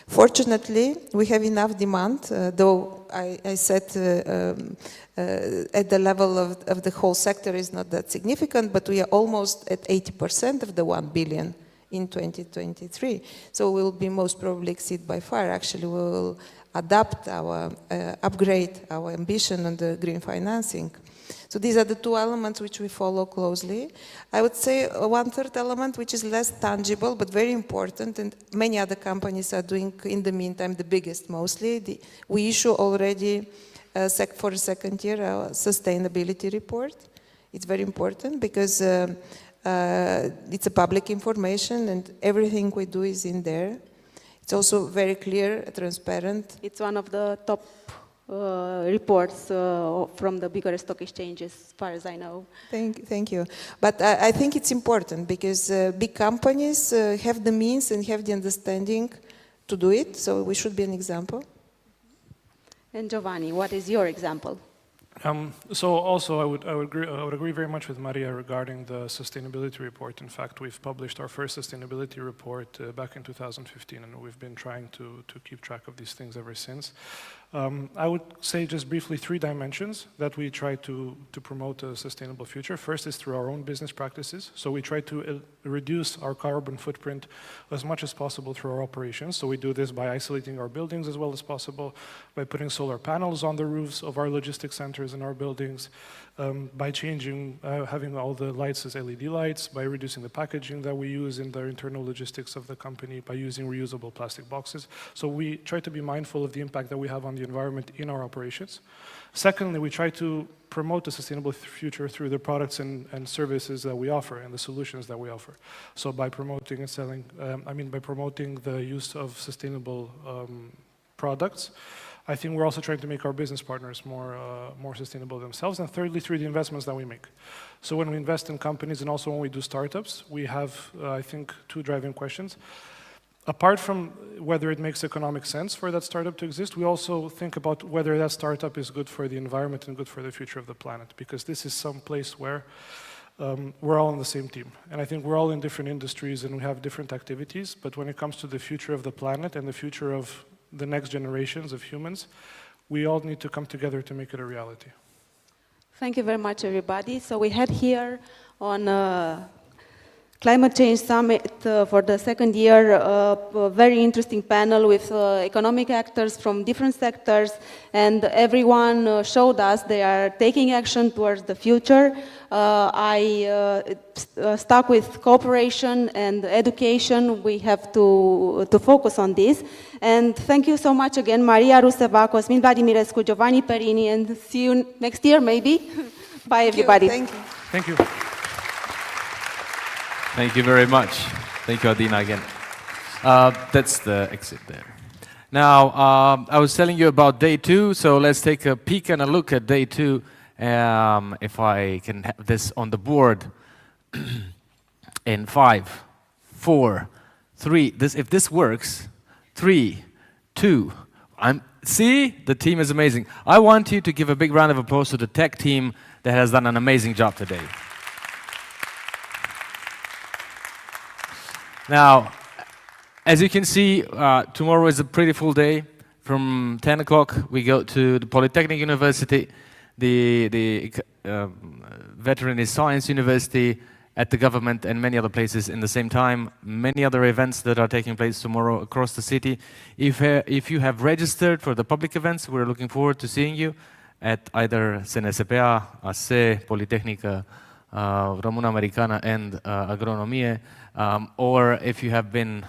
[SPEAKER 20] Fortunately, we have enough demand, though I said at the level of the whole sector is not that significant, but we are almost at 80% of the 1 billion in 2023. So we will be most probably exceed by far. Actually, we will adapt our, upgrade our ambition on the green financing. So these are the two elements which we follow closely. I would say one third element which is less tangible but very important, and many other companies are doing in the meantime the biggest mostly. We issue already for a second year a sustainability report. It's very important because it's a public information and everything we do is in there. It's also very clear, transparent.
[SPEAKER 18] It's one of the top reports from the Bucharest Stock Exchange, as far as I know.
[SPEAKER 20] Thank you. But I think it's important because big companies have the means and have the understanding to do it, so we should be an example.
[SPEAKER 18] And Giovanni, what is your example?
[SPEAKER 6] So also I would agree very much with Maria regarding the sustainability report. In fact, we've published our first sustainability report back in 2015, and we've been trying to keep track of these things ever since. I would say just briefly 3 dimensions that we try to promote a sustainable future. First is through our own business practices. So we try to reduce our carbon footprint as much as possible through our operations. So we do this by isolating our buildings as well as possible, by putting solar panels on the roofs of our logistics centers in our buildings, by changing, having all the lights as LED lights, by reducing the packaging that we use in the internal logistics of the company, by using reusable plastic boxes. So we try to be mindful of the impact that we have on the environment in our operations. Secondly, we try to promote a sustainable future through the products and services that we offer and the solutions that we offer. So by promoting and selling, by promoting the use of sustainable products, I think we're also trying to make our business partners more sustainable themselves. And thirdly, through the investments that we make. So when we invest in companies and also when we do startups, we have, I think, 2 driving questions. Apart from whether it makes economic sense for that startup to exist, we also think about whether that startup is good for the environment and good for the future of the planet, because this is some place where we're all on the same team. And I think we're all in different industries and we have different activities, but when it comes to the future of the planet and the future of the next generations of humans, we all need to come together to make it a reality.
[SPEAKER 18] Thank you very much, everybody. So we had here on Climate Change Summit for the second year, a very interesting panel with economic actors from different sectors, and everyone showed us they are taking action towards the future. I stuck with cooperation and education. We have to focus on this. And thank you so much again, Maria Ruseva, Cosmin Vladimirescu, Giovanni Perini, and see you next year, maybe. Bye, everybody.
[SPEAKER 20] Thank you.
[SPEAKER 6] Thank you.
[SPEAKER 2] Thank you very much. Thank you, Adina, again. That's the exit there. Now, I was telling you about day 2, so let's take a peek and a look at day 2. If I can have this on the board. In 5, 4, 3. If this works, 3, 2. See, the team is amazing. I want you to give a big round of applause to the tech team that has done an amazing job today. Now, as you can see, tomorrow is a pretty full day. From 10 o'clock, we go to the Polytechnic University, the Veterinary Science University, at the government, and many other places in the same time. Many other events that are taking place tomorrow across the city. If you have registered for the public events, we're looking forward to seeing you at either CNSPA, ASE, Politehnica, Româna Americana, and Agronomie. Or if you have been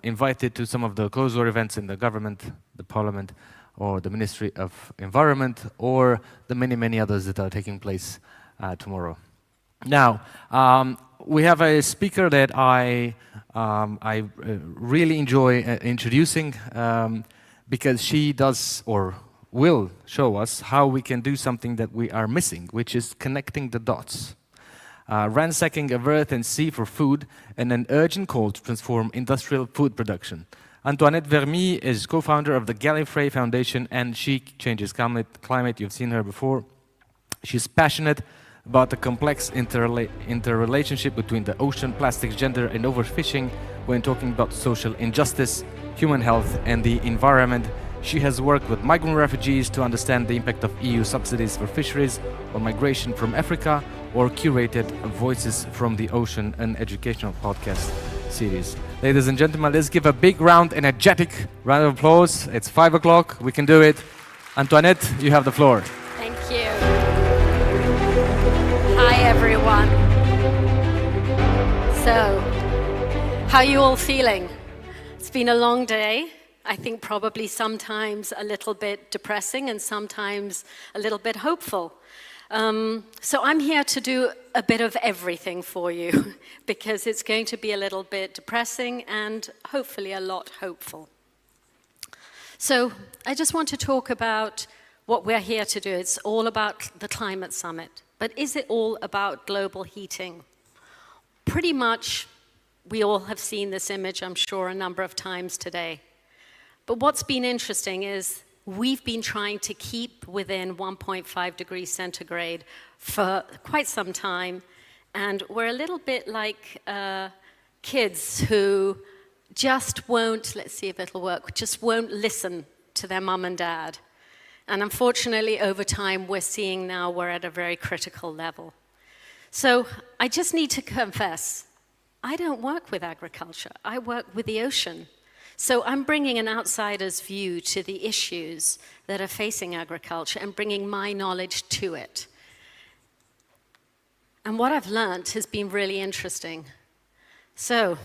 [SPEAKER 2] invited to some of the closed-door events in the government, the parliament, or the Ministry of Environment, or the many, many others that are taking place tomorrow. Now, we have a speaker that I really enjoy introducing because she does, or will show us how we can do something that we are missing, which is connecting the dots. Ransacking of earth and sea for food, and an urgent call to transform industrial food production. Antoinette Vermy is co-founder of the Gallifrey Foundation, and she changes climate. You've seen her before. She's passionate about the complex interrelationship between the ocean, plastics, gender, and overfishing when talking about social injustice, human health, and the environment. She has worked with migrant refugees to understand the impact of EU subsidies for fisheries on migration from Africa, or curated Voices from the Ocean, an educational podcast series. Ladies and gentlemen, let's give a big energetic round of applause. It's 5 o'clock, we can do it. Antoinette, you have the floor.
[SPEAKER 15] Thank you. Hi, everyone. So, how are you all feeling? It's been a long day. I think probably sometimes a little bit depressing and sometimes a little bit hopeful. So I'm here to do a bit of everything for you because it's going to be a little bit depressing and hopefully a lot hopeful. So I just want to talk about what we're here to do. It's all about the climate summit. But is it all about global heating? Pretty much, we all have seen this image, I'm sure, a number of times today. But what's been interesting is we've been trying to keep within 1.5 degrees centigrade for quite some time, and we're a little bit like kids who just won't, let's see if it'll work, just won't listen to their mum and dad. And unfortunately, over time, we're seeing now we're at a very critical level. So I just need to confess, I don't work with agriculture, I work with the ocean. So I'm bringing an outsider's view to the issues that are facing agriculture and bringing my knowledge to it. And what I've learned has been really interesting. So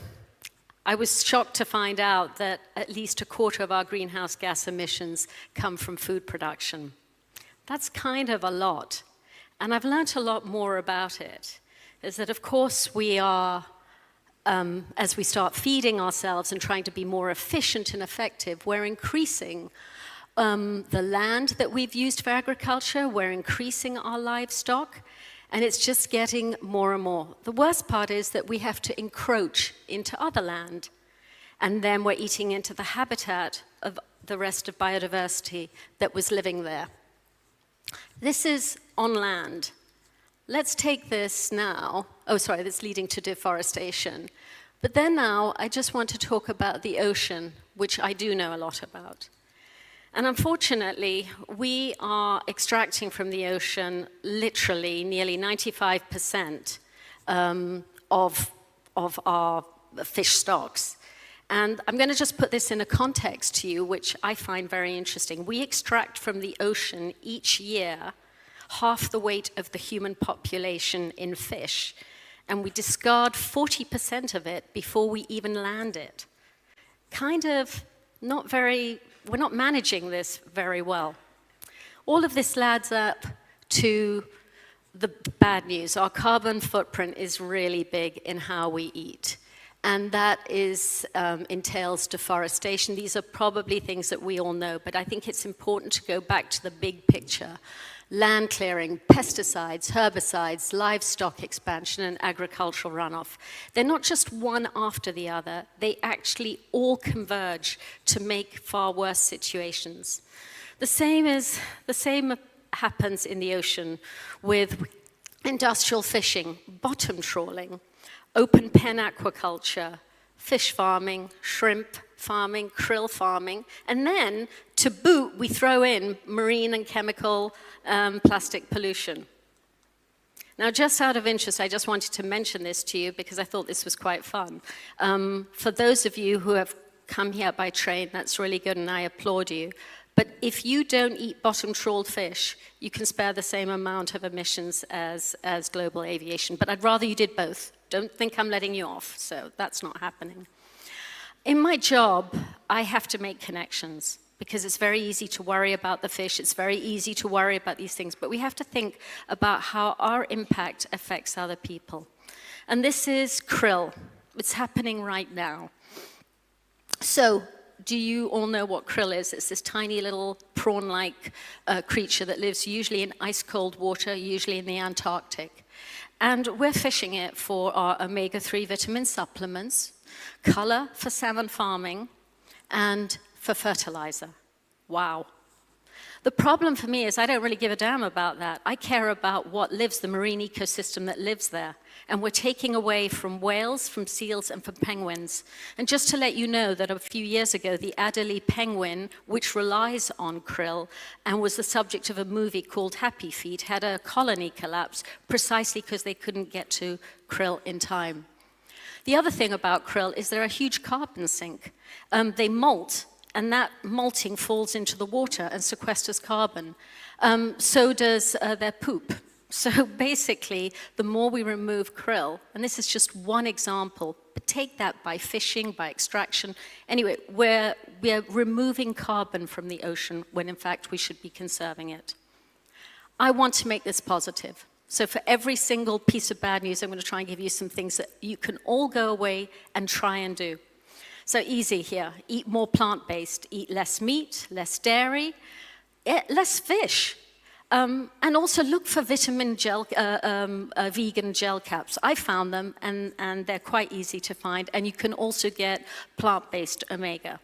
[SPEAKER 15] I was shocked to find out that at least a quarter of our greenhouse gas emissions come from food production. That's kind of a lot. And I've learned a lot more about it. Is that, of course, we are as we start feeding ourselves and trying to be more efficient and effective, we're increasing the land that we've used for agriculture, we're increasing our livestock, and it's just getting more and more. The worst part is that we have to encroach into other land, and then we're eating into the habitat of the rest of biodiversity that was living there. This is on land. Let's take this now. Oh, sorry, that's leading to deforestation. But then now, I just want to talk about the ocean, which I do know a lot about. And unfortunately, we are extracting from the ocean literally nearly 95% of our fish stocks. And I'm going to just put this in a context to you, which I find very interesting. We extract from the ocean each year half the weight of the human population in fish, and we discard 40% of it before we even land it. Kind of not very, we're not managing this very well. All of this adds up to the bad news. Our carbon footprint is really big in how we eat. And that entails deforestation. These are probably things that we all know, but I think it's important to go back to the big picture. Land clearing, pesticides, herbicides, livestock expansion, and agricultural runoff. They're not just one after the other. They actually all converge to make far worse situations. The same happens in the ocean with industrial fishing, bottom trawling, open pen aquaculture, fish farming, shrimp farming, krill farming, and then, to boot, we throw in marine and chemical plastic pollution. Now, just out of interest, I just wanted to mention this to you because I thought this was quite fun. For those of you who have come here by train, that's really good and I applaud you. But if you don't eat bottom-trawled fish, you can spare the same amount of emissions as global aviation. But I'd rather you did both. Don't think I'm letting you off, so that's not happening. In my job, I have to make connections because it's very easy to worry about the fish, it's very easy to worry about these things, but we have to think about how our impact affects other people. And this is krill. It's happening right now. So, do you all know what krill is? It's this tiny little prawn-like creature that lives usually in ice-cold water, usually in the Antarctic. And we're fishing it for our omega-3 vitamin supplements, color for salmon farming, and for fertilizer. Wow. The problem for me is I don't really give a damn about that. I care about what lives, the marine ecosystem that lives there. And we're taking away from whales, from seals, and from penguins. And just to let you know that a few years ago, the Adelie penguin, which relies on krill and was the subject of a movie called Happy Feet, had a colony collapse precisely because they couldn't get to krill in time. The other thing about krill is they're a huge carbon sink. They molt, and that malting falls into the water and sequesters carbon. So does their poop. So basically, the more we remove krill, and this is just one example, but take that by fishing, by extraction. Anyway, we're removing carbon from the ocean when in fact we should be conserving it. I want to make this positive. So for every single piece of bad news, I'm going to try and give you some things that you can all go away and try and do. So easy here, eat more plant-based, eat less meat, less dairy, less fish. And also look for vitamin gel, vegan gel caps. I found them and they're quite easy to find, and you can also get plant-based omega.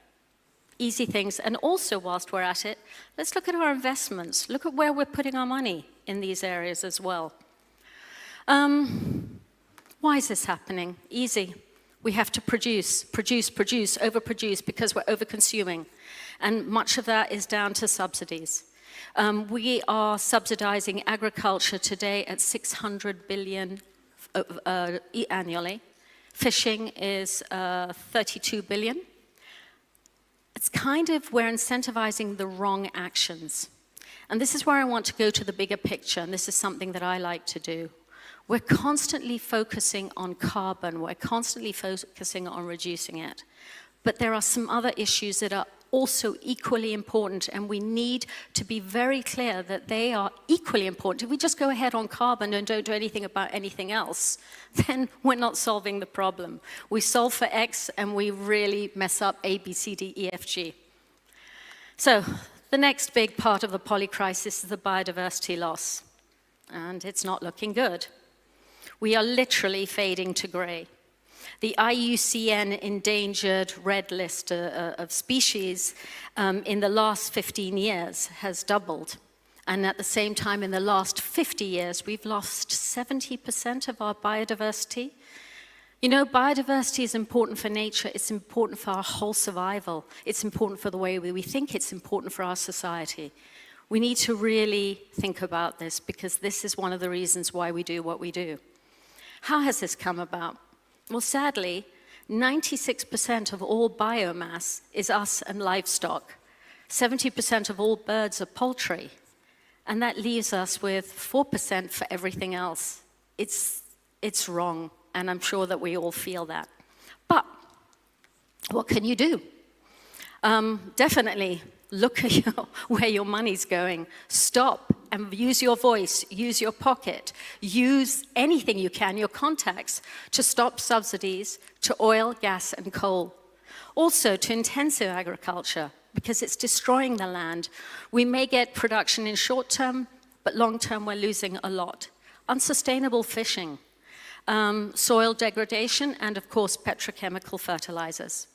[SPEAKER 15] Easy things, and also whilst we're at it, let's look at our investments. Look at where we're putting our money in these areas as well. Why is this happening? Easy. We have to produce, overproduce because we're over-consuming. And much of that is down to subsidies. We are subsidizing agriculture today at 600 billion annually. Fishing is 32 billion. It's kind of, we're incentivizing the wrong actions. And this is where I want to go to the bigger picture, and this is something that I like to do. We're constantly focusing on carbon, we're constantly focusing on reducing it. But there are some other issues that are also equally important, and we need to be very clear that they are equally important. If we just go ahead on carbon and don't do anything about anything else, then we're not solving the problem. We solve for X and we really mess up A, B, C, D, E, F, G. So the next big part of the polycrisis is the biodiversity loss, and it's not looking good. We are literally fading to grey. The IUCN endangered red list of species in the last 15 years has doubled. And at the same time, in the last 50 years, we've lost 70% of our biodiversity. You know, biodiversity is important for nature. It's important for our whole survival. It's important for the way we think. It's important for our society. We need to really think about this because this is one of the reasons why we do what we do. How has this come about? Well, sadly, 96% of all biomass is us and livestock. 70% of all birds are poultry. And that leaves us with 4% for everything else. It's wrong, and I'm sure that we all feel that. But what can you do? Definitely look at where your money's going. Stop and use your voice, use your pocket, use anything you can, your contacts, to stop subsidies to oil, gas, and coal. Also, to intensive agriculture, because it's destroying the land. We may get production in short term, but long term we're losing a lot. Unsustainable fishing, soil degradation, and of course, petrochemical fertilizers.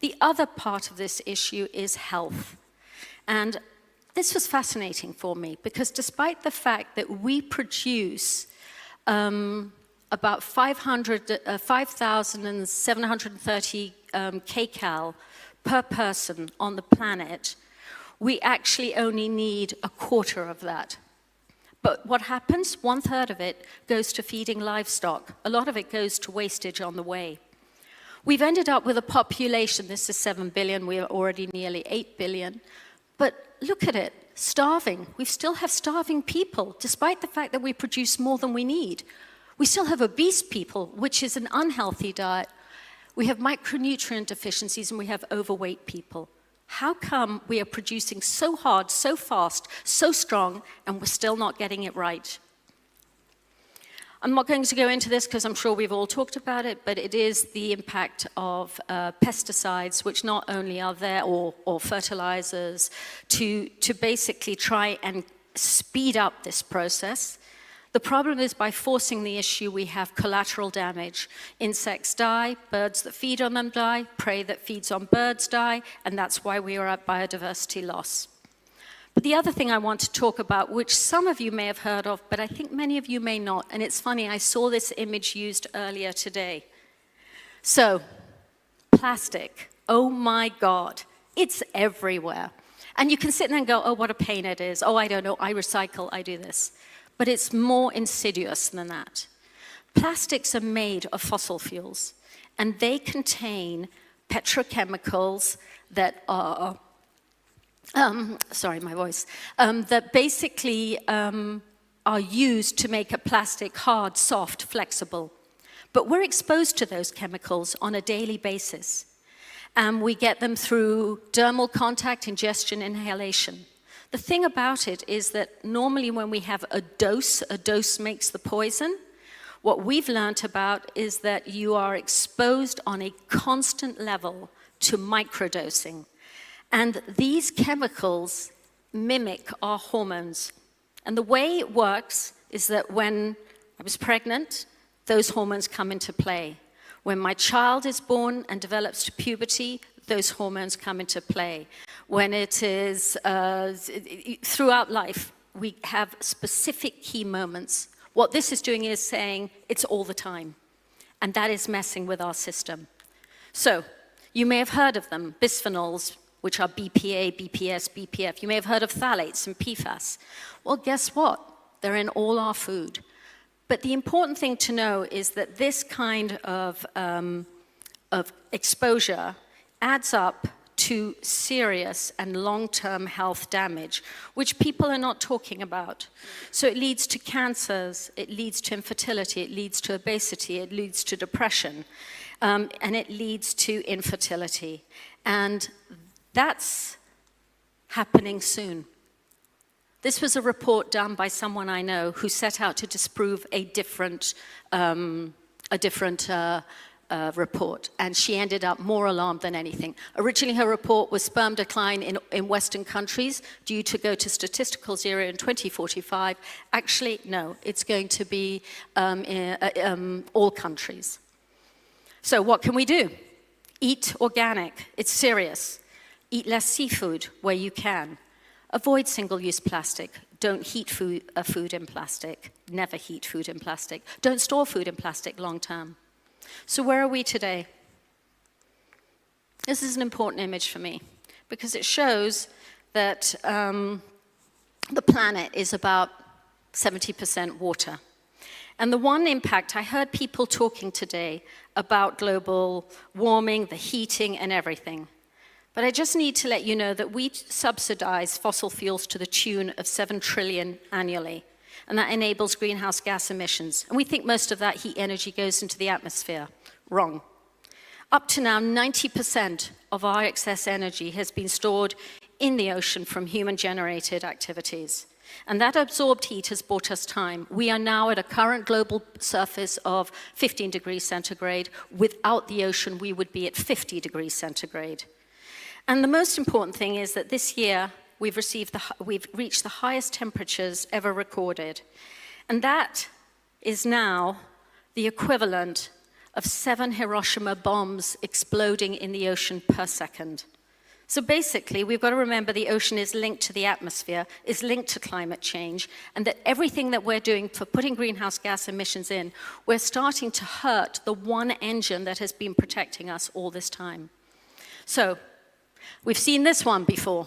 [SPEAKER 15] The other part of this issue is health. And this was fascinating for me because despite the fact that we produce about 5,730 kcal per person on the planet, we actually only need a quarter of that. But what happens? 1/3 of it goes to feeding livestock. A lot of it goes to wastage on the way. We've ended up with a population, this is 7 billion, we are already nearly 8 billion. But look at it, starving. We still have starving people, despite the fact that we produce more than we need. We still have obese people, which is an unhealthy diet. We have micronutrient deficiencies and we have overweight people. How come we are producing so hard, so fast, so strong, and we're still not getting it right? I'm not going to go into this because I'm sure we've all talked about it, but it is the impact of pesticides, which not only are there, or fertilizers, to basically try and speed up this process. The problem is by forcing the issue, we have collateral damage. Insects die, birds that feed on them die, prey that feeds on birds die, and that's why we are at biodiversity loss. But the other thing I want to talk about, which some of you may have heard of, but I think many of you may not, and it's funny, I saw this image used earlier today. So, plastic, oh my God, it's everywhere. And you can sit there and go, oh, what a pain it is. Oh, I don't know, I recycle, I do this. But it's more insidious than that. Plastics are made of fossil fuels, and they contain petrochemicals that are, that basically are used to make a plastic hard, soft, flexible. But we're exposed to those chemicals on a daily basis. And we get them through dermal contact, ingestion, inhalation. The thing about it is that normally when we have a dose makes the poison. What we've learned about is that you are exposed on a constant level to microdosing. And these chemicals mimic our hormones. And the way it works is that when I was pregnant, those hormones come into play. When my child is born and develops to puberty, those hormones come into play. When it is throughout life, we have specific key moments. What this is doing is saying it's all the time. And that is messing with our system. So, you may have heard of them, bisphenols, which are BPA, BPS, BPF. You may have heard of phthalates and PFAS. Well, guess what? They're in all our food. But the important thing to know is that this kind of exposure adds up to serious and long-term health damage, which people are not talking about. So it leads to cancers, it leads to infertility, it leads to obesity, it leads to depression, and it leads to infertility. And that's happening soon. This was a report done by someone I know who set out to disprove a different report, and she ended up more alarmed than anything. Originally, her report was sperm decline in Western countries due to go to statistical zero in 2045. Actually, no, it's going to be in all countries. So what can we do? Eat organic. It's serious. Eat less seafood where you can. Avoid single-use plastic. Don't heat food in plastic. Never heat food in plastic. Don't store food in plastic long-term. So where are we today? This is an important image for me because it shows that the planet is about 70% water. And the one impact, I heard people talking today about global warming, the heating and everything. But I just need to let you know that we subsidize fossil fuels to the tune of 7 trillion annually. And that enables greenhouse gas emissions. And we think most of that heat energy goes into the atmosphere. Wrong. Up to now, 90% of our excess energy has been stored in the ocean from human-generated activities. And that absorbed heat has bought us time. We are now at a current global surface of 15 degrees centigrade. Without the ocean, we would be at 50 degrees centigrade. And the most important thing is that this year, we've reached the highest temperatures ever recorded. And that is now the equivalent of 7 Hiroshima bombs exploding in the ocean per second. So basically, we've got to remember the ocean is linked to the atmosphere, is linked to climate change, and that everything that we're doing for putting greenhouse gas emissions in, we're starting to hurt the one engine that has been protecting us all this time. So, we've seen this one before.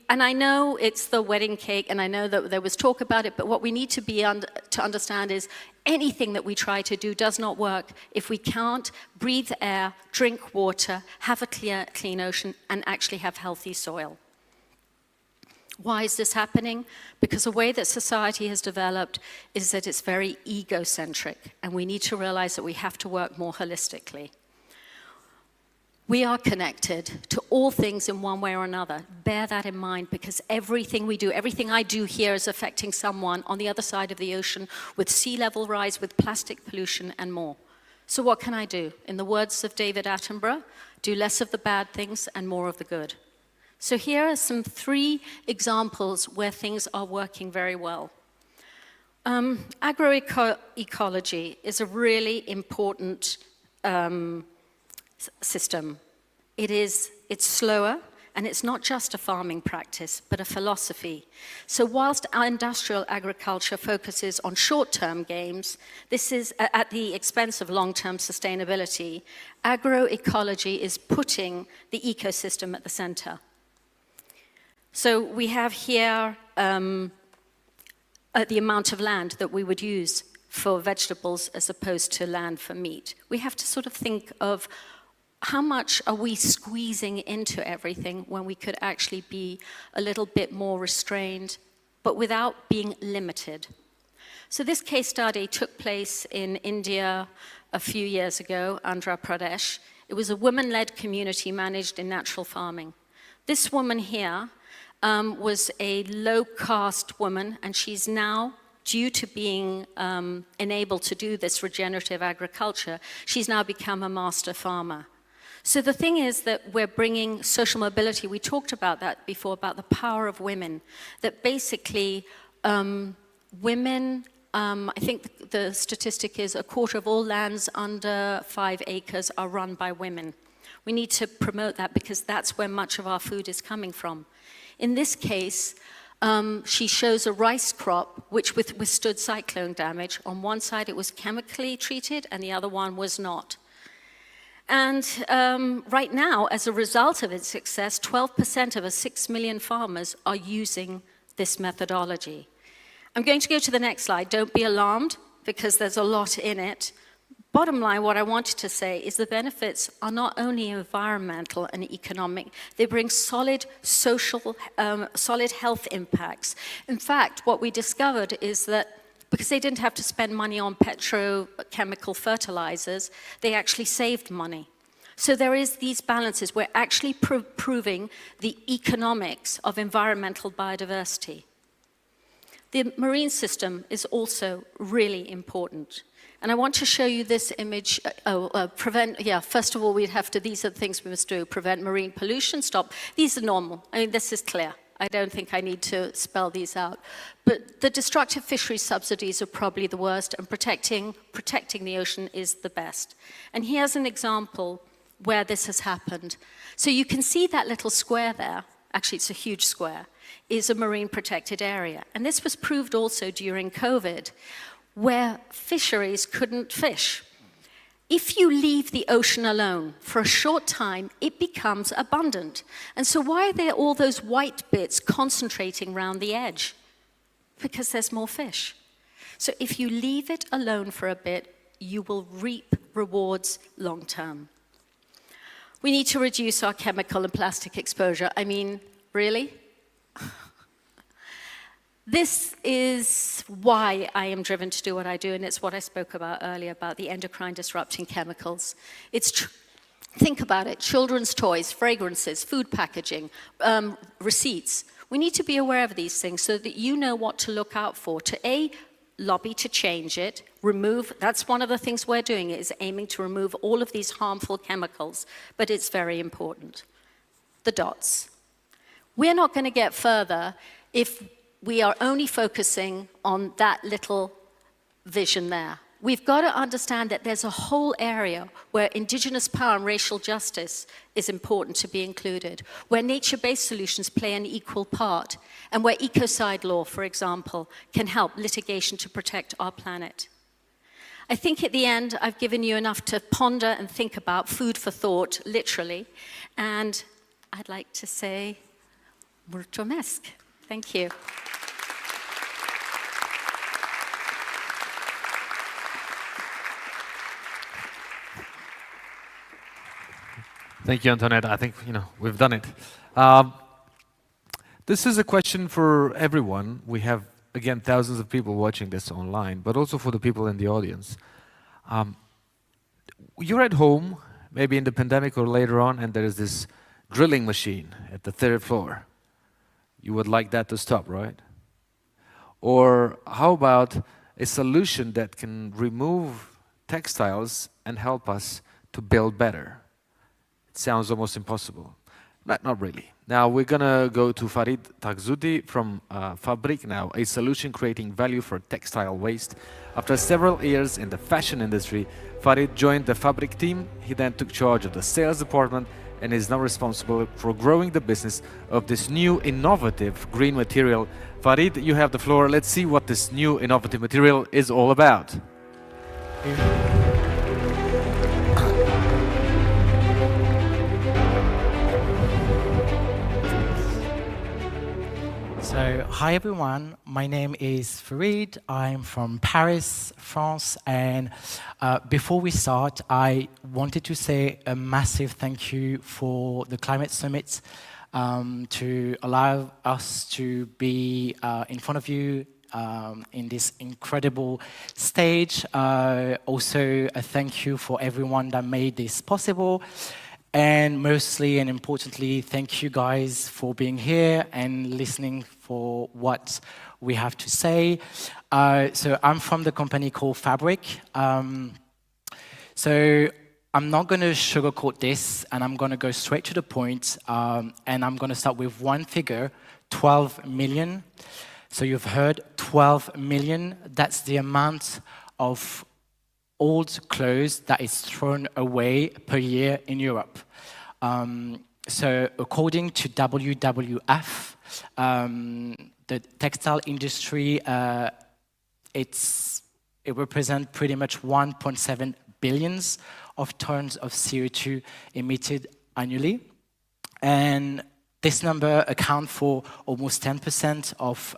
[SPEAKER 15] And I know it's the wedding cake, and I know that there was talk about it, but what we need to understand is anything that we try to do does not work if we can't breathe air, drink water, have a clean ocean, and actually have healthy soil. Why is this happening? Because the way that society has developed is that it's very egocentric, and we need to realize that we have to work more holistically. We are connected to all things in one way or another. Bear that in mind, because everything we do, everything I do here is affecting someone on the other side of the ocean with sea level rise, with plastic pollution and more. So what can I do? In the words of David Attenborough, do less of the bad things and more of the good. So here are some 3 examples where things are working very well. Agroecology is a really important system. It's slower and it's not just a farming practice, but a philosophy. So whilst our industrial agriculture focuses on short-term gains, this is at the expense of long-term sustainability, agroecology is putting the ecosystem at the center. So we have here the amount of land that we would use for vegetables as opposed to land for meat. We have to sort of think of how much are we squeezing into everything when we could actually be a little bit more restrained, but without being limited. So this case study took place in India a few years ago, Andhra Pradesh. It was a woman-led community managed in natural farming. This woman here was a low-caste woman, and she's now, due to being enabled to do this regenerative agriculture, she's now become a master farmer. So the thing is that we're bringing social mobility. We talked about that before, about the power of women, that basically women, I think the statistic is 1/4 of all lands under 5 acres are run by women. We need to promote that because that's where much of our food is coming from. In this case, she shows a rice crop which withstood cyclone damage. On one side it was chemically treated and the other one was not. And right now, as a result of its success, 12% of 6 million farmers are using this methodology. I'm going to go to the next slide. Don't be alarmed, because there's a lot in it. Bottom line, what I wanted to say is the benefits are not only environmental and economic, they bring solid social, solid health impacts. In fact, what we discovered is that because they didn't have to spend money on petrochemical fertilizers, they actually saved money. So there is these balances. We're actually proving the economics of environmental biodiversity. The marine system is also really important. And I want to show you this image. First of all, these are the things we must do. Prevent marine pollution, stop. These are normal. I mean, this is clear. I don't think I need to spell these out. But the destructive fisheries subsidies are probably the worst, and protecting the ocean is the best. And here's an example where this has happened. So you can see that little square there, actually it's a huge square, is a marine protected area. And this was proved also during COVID, where fisheries couldn't fish. If you leave the ocean alone for a short time, it becomes abundant. And so why are there all those white bits concentrating around the edge? Because there's more fish. So if you leave it alone for a bit, you will reap rewards long term. We need to reduce our chemical and plastic exposure. I mean, really? This is why I am driven to do what I do, and it's what I spoke about earlier, about the endocrine disrupting chemicals. Think about it, children's toys, fragrances, food packaging, receipts. We need to be aware of these things so that you know what to look out for, to A, lobby to change it, remove, that's one of the things we're doing, is aiming to remove all of these harmful chemicals, but it's very important. The dots. We're not going to get further if we are only focusing on that little vision there. We've got to understand that there's a whole area where indigenous power and racial justice is important to be included, where nature-based solutions play an equal part, and where ecocide law, for example, can help litigation to protect our planet. I think at the end, I've given you enough to ponder and think about, food for thought, literally, and I'd like to say, mulțumesc. Thank you.
[SPEAKER 2] Thank you, Antoinette. I think, we've done it. This is a question for everyone. We have, again, thousands of people watching this online, but also for the people in the audience. You're at home, maybe in the pandemic or later on, and there is this drilling machine at the 3rd floor. You would like that to stop, right? Or how about a solution that can remove textiles and help us to build better? It sounds almost impossible. Not really. Now we're gonna go to Farid Taghzoudi from Fabric Now, a solution creating value for textile waste. After several years in the fashion industry, Farid joined the Fabric team. He then took charge of the sales department and is now responsible for growing the business of this new innovative green material. Farid, you have the floor. Let's see what this new innovative material is all about.
[SPEAKER 4] So, hi everyone, my name is Farid, I'm from Paris, France, and before we start, I wanted to say a massive thank you for the Climate Summit to allow us to be in front of you in this incredible stage. Also, a thank you for everyone that made this possible. And mostly and importantly, thank you guys for being here and listening for what we have to say. So I'm from the company called Fabric. So I'm not going to sugarcoat this, and I'm going to go straight to the point. And I'm going to start with one figure, 12 million. So you've heard 12 million. That's the amount of old clothes that is thrown away per year in Europe. So according to WWF, the textile industry, it represents pretty much 1.7 billions of tons of CO2 emitted annually. And this number accounts for almost 10% of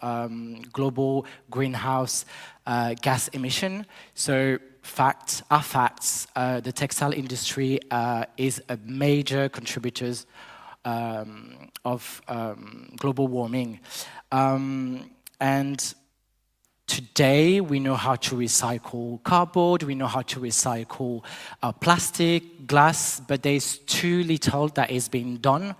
[SPEAKER 4] global greenhouse gas emission. So facts are facts. The textile industry is a major contributor of global warming. And today, we know how to recycle cardboard, we know how to recycle plastic, glass, but there's too little that is being done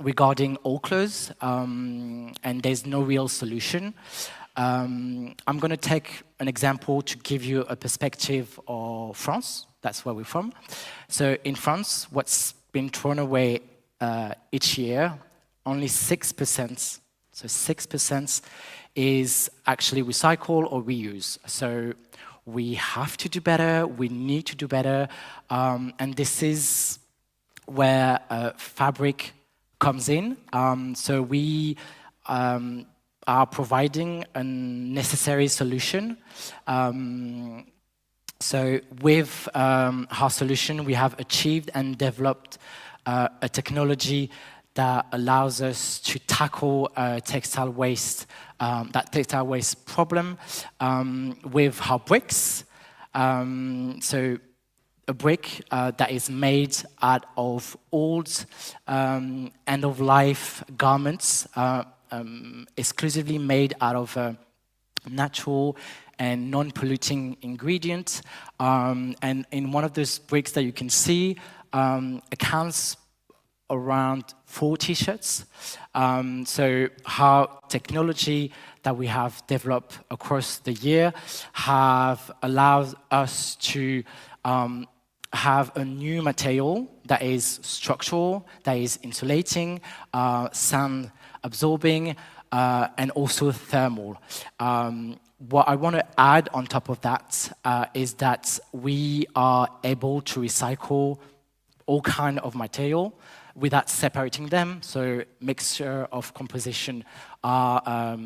[SPEAKER 4] regarding all clothes, and there's no real solution. I'm going to take an example to give you a perspective of France. That's where we're from. So in France, what's been thrown away each year, only 6%, so 6% is actually recycle or reuse. So we have to do better, we need to do better, and this is where Fabric comes in. So we are providing a necessary solution. So with our solution, we have achieved and developed a technology that allows us to tackle textile waste, that textile waste problem with our bricks. So a brick that is made out of old end-of-life garments, exclusively made out of natural and non-polluting ingredients. And in one of those bricks that you can see, accounts around 4 t-shirts. So how technology that we have developed across the year have allowed us to have a new material that is structural, that is insulating, sound absorbing, and also thermal. What I want to add on top of that is that we are able to recycle all kind of material without separating them. So mixture of composition are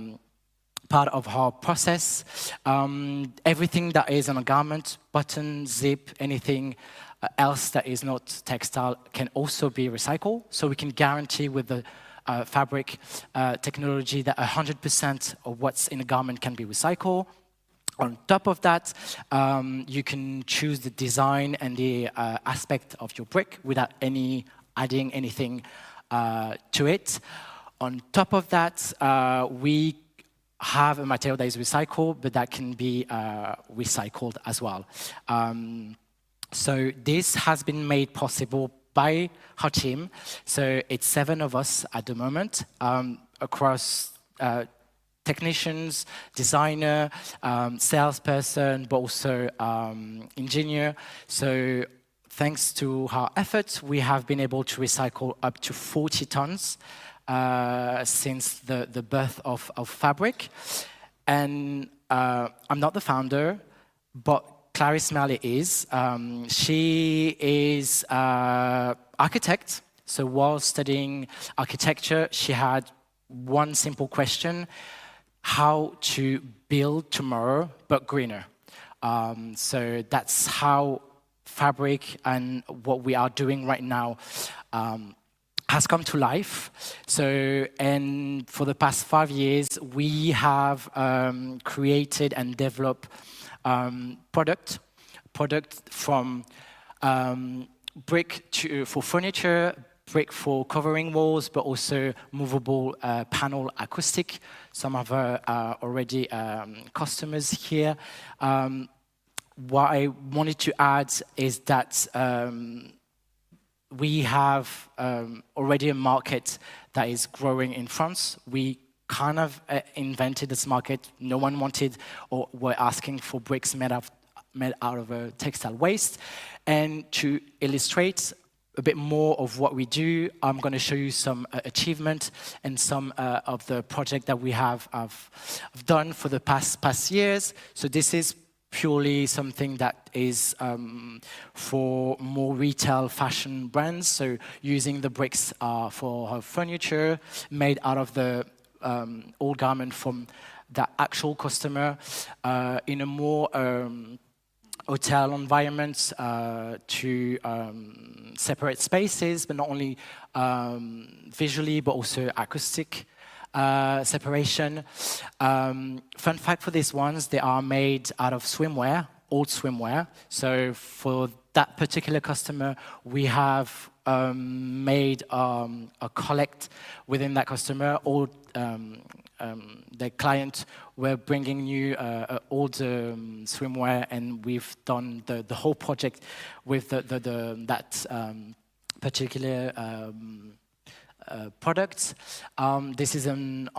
[SPEAKER 4] part of our process. Everything that is on a garment, button, zip, anything else that is not textile can also be recycled. So we can guarantee with the Fabric technology that 100% of what's in a garment can be recycled. On top of that, you can choose the design and the aspect of your brick without adding anything to it. On top of that, we have a material that is recycled, but that can be recycled as well. So this has been made possible by our team. So it's 7 of us at the moment across technicians, designer, salesperson, but also engineer. So thanks to our efforts, we have been able to recycle up to 40 tons since the birth of Fabric. And I'm not the founder, but Clarice Malley is. She is an architect. So while studying architecture, she had one simple question: how to build tomorrow, but greener. So that's how Fabric and what we are doing right now has come to life. So, and for the past 5 years, we have created and developed product from brick for furniture, brick for covering walls, but also movable panel acoustic. Some of our already customers here. What I wanted to add is that we have already a market that is growing in France. We kind of invented this market. No one wanted or were asking for bricks made out of textile waste. And to illustrate a bit more of what we do, I'm going to show you some achievement and some of the project that we have done for the past years. So this is purely something that is for more retail fashion brands. So using the bricks for her furniture made out of the old garment from the actual customer in a more hotel environments to separate spaces, but not only visually, but also acoustic separation. Fun fact for these ones, they are made out of swimwear, old swimwear. So for that particular customer, we have made a collect within that customer. All the client were bringing new old swimwear, and we've done the whole project with that particular products. This is an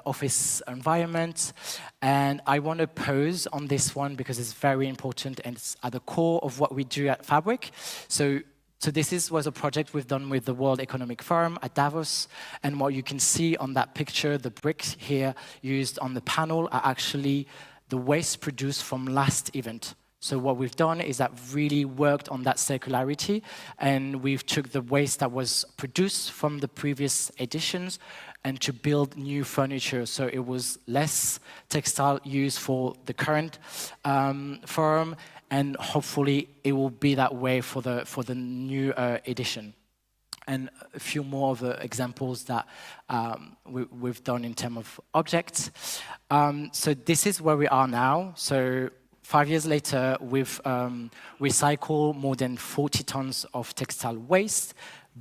[SPEAKER 4] office environment, and I want to pause on this one because it's very important and it's at the core of what we do at Fabric. So this was a project we've done with the World Economic Forum at Davos, and what you can see on that picture, the bricks here used on the panel are actually the waste produced from last event. So what we've done is that really worked on that circularity, and we've took the waste that was produced from the previous editions and to build new furniture. So it was less textile used for the current forum, and hopefully it will be that way for the new edition. And a few more of the examples that we've done in terms of objects. So this is where we are now. So 5 years later, we've recycled more than 40 tons of textile waste,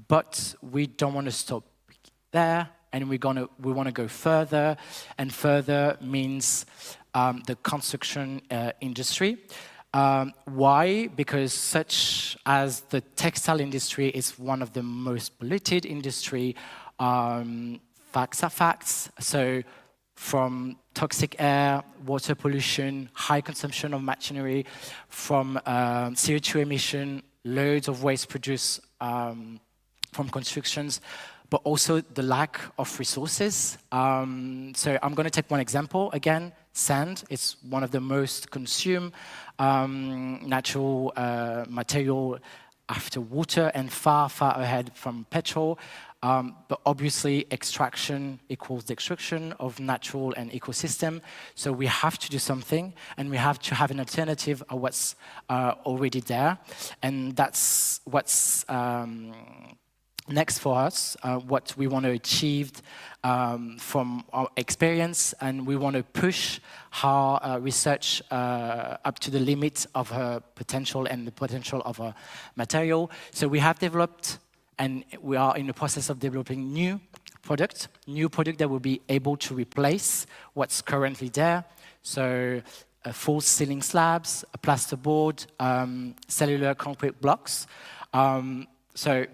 [SPEAKER 4] but we don't want to stop there, and we want to go further, and further means the construction industry. Why? Because such as the textile industry is one of the most polluted industry. Facts are facts. So from toxic air, water pollution, high consumption of machinery, from CO2 emission, loads of waste produced from constructions, but also the lack of resources. So I'm going to take one example again. Sand is one of the most consumed natural material after water, and far, far ahead from petrol. But obviously, extraction equals destruction of natural and ecosystem. So we have to do something, and we have to have an alternative of what's already there. And that's what's next for us, what we want to achieve from our experience, and we want to push our research up to the limit of her potential and the potential of her material. So we have developed, and we are in the process of developing new product that will be able to replace what's currently there. So full ceiling slabs, a plasterboard, cellular concrete blocks. So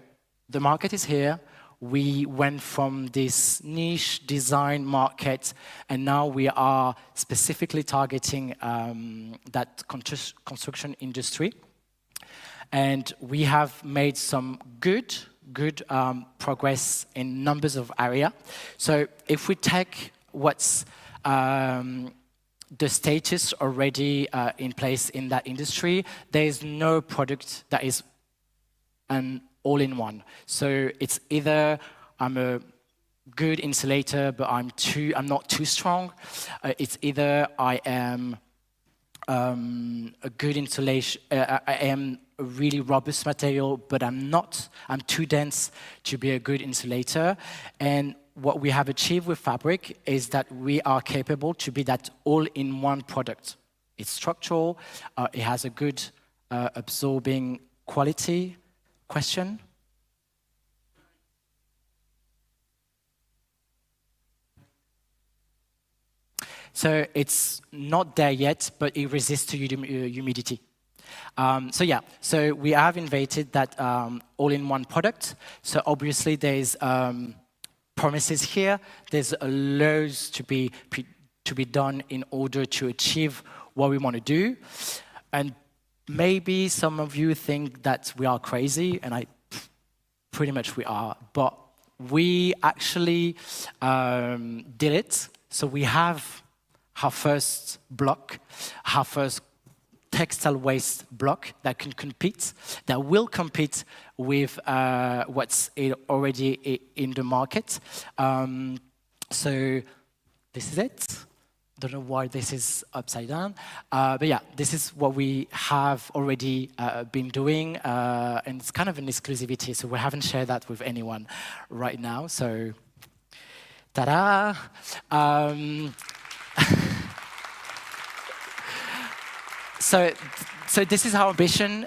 [SPEAKER 4] the market is here. We went from this niche design market, and now we are specifically targeting that construction industry. And we have made some good progress in numbers of area. So if we take what's the status already in place in that industry. There is no product that is an all-in-one. So it's either I'm a good insulator, but I'm not too strong. It's either I am a good insulation. I am a really robust material, but I'm too dense to be a good insulator. And what we have achieved with fabric is that we are capable to be that all-in-one product. It's structural, it has a good absorbing quality. Question? So it's not there yet, but it resists to humidity. So we have invented that all-in-one product. So obviously there's promises here. There's loads to be done in order to achieve what we want to do. And maybe some of you think that we are crazy, and pretty much we are. But we actually did it. So we have our first block, our first textile waste block that can compete, that will compete with what's already in the market. So this is it. Don't know why this is upside down. But yeah, this is what we have already been doing. And it's kind of an exclusivity, so we haven't shared that with anyone right now. So, ta-da! So this is our ambition,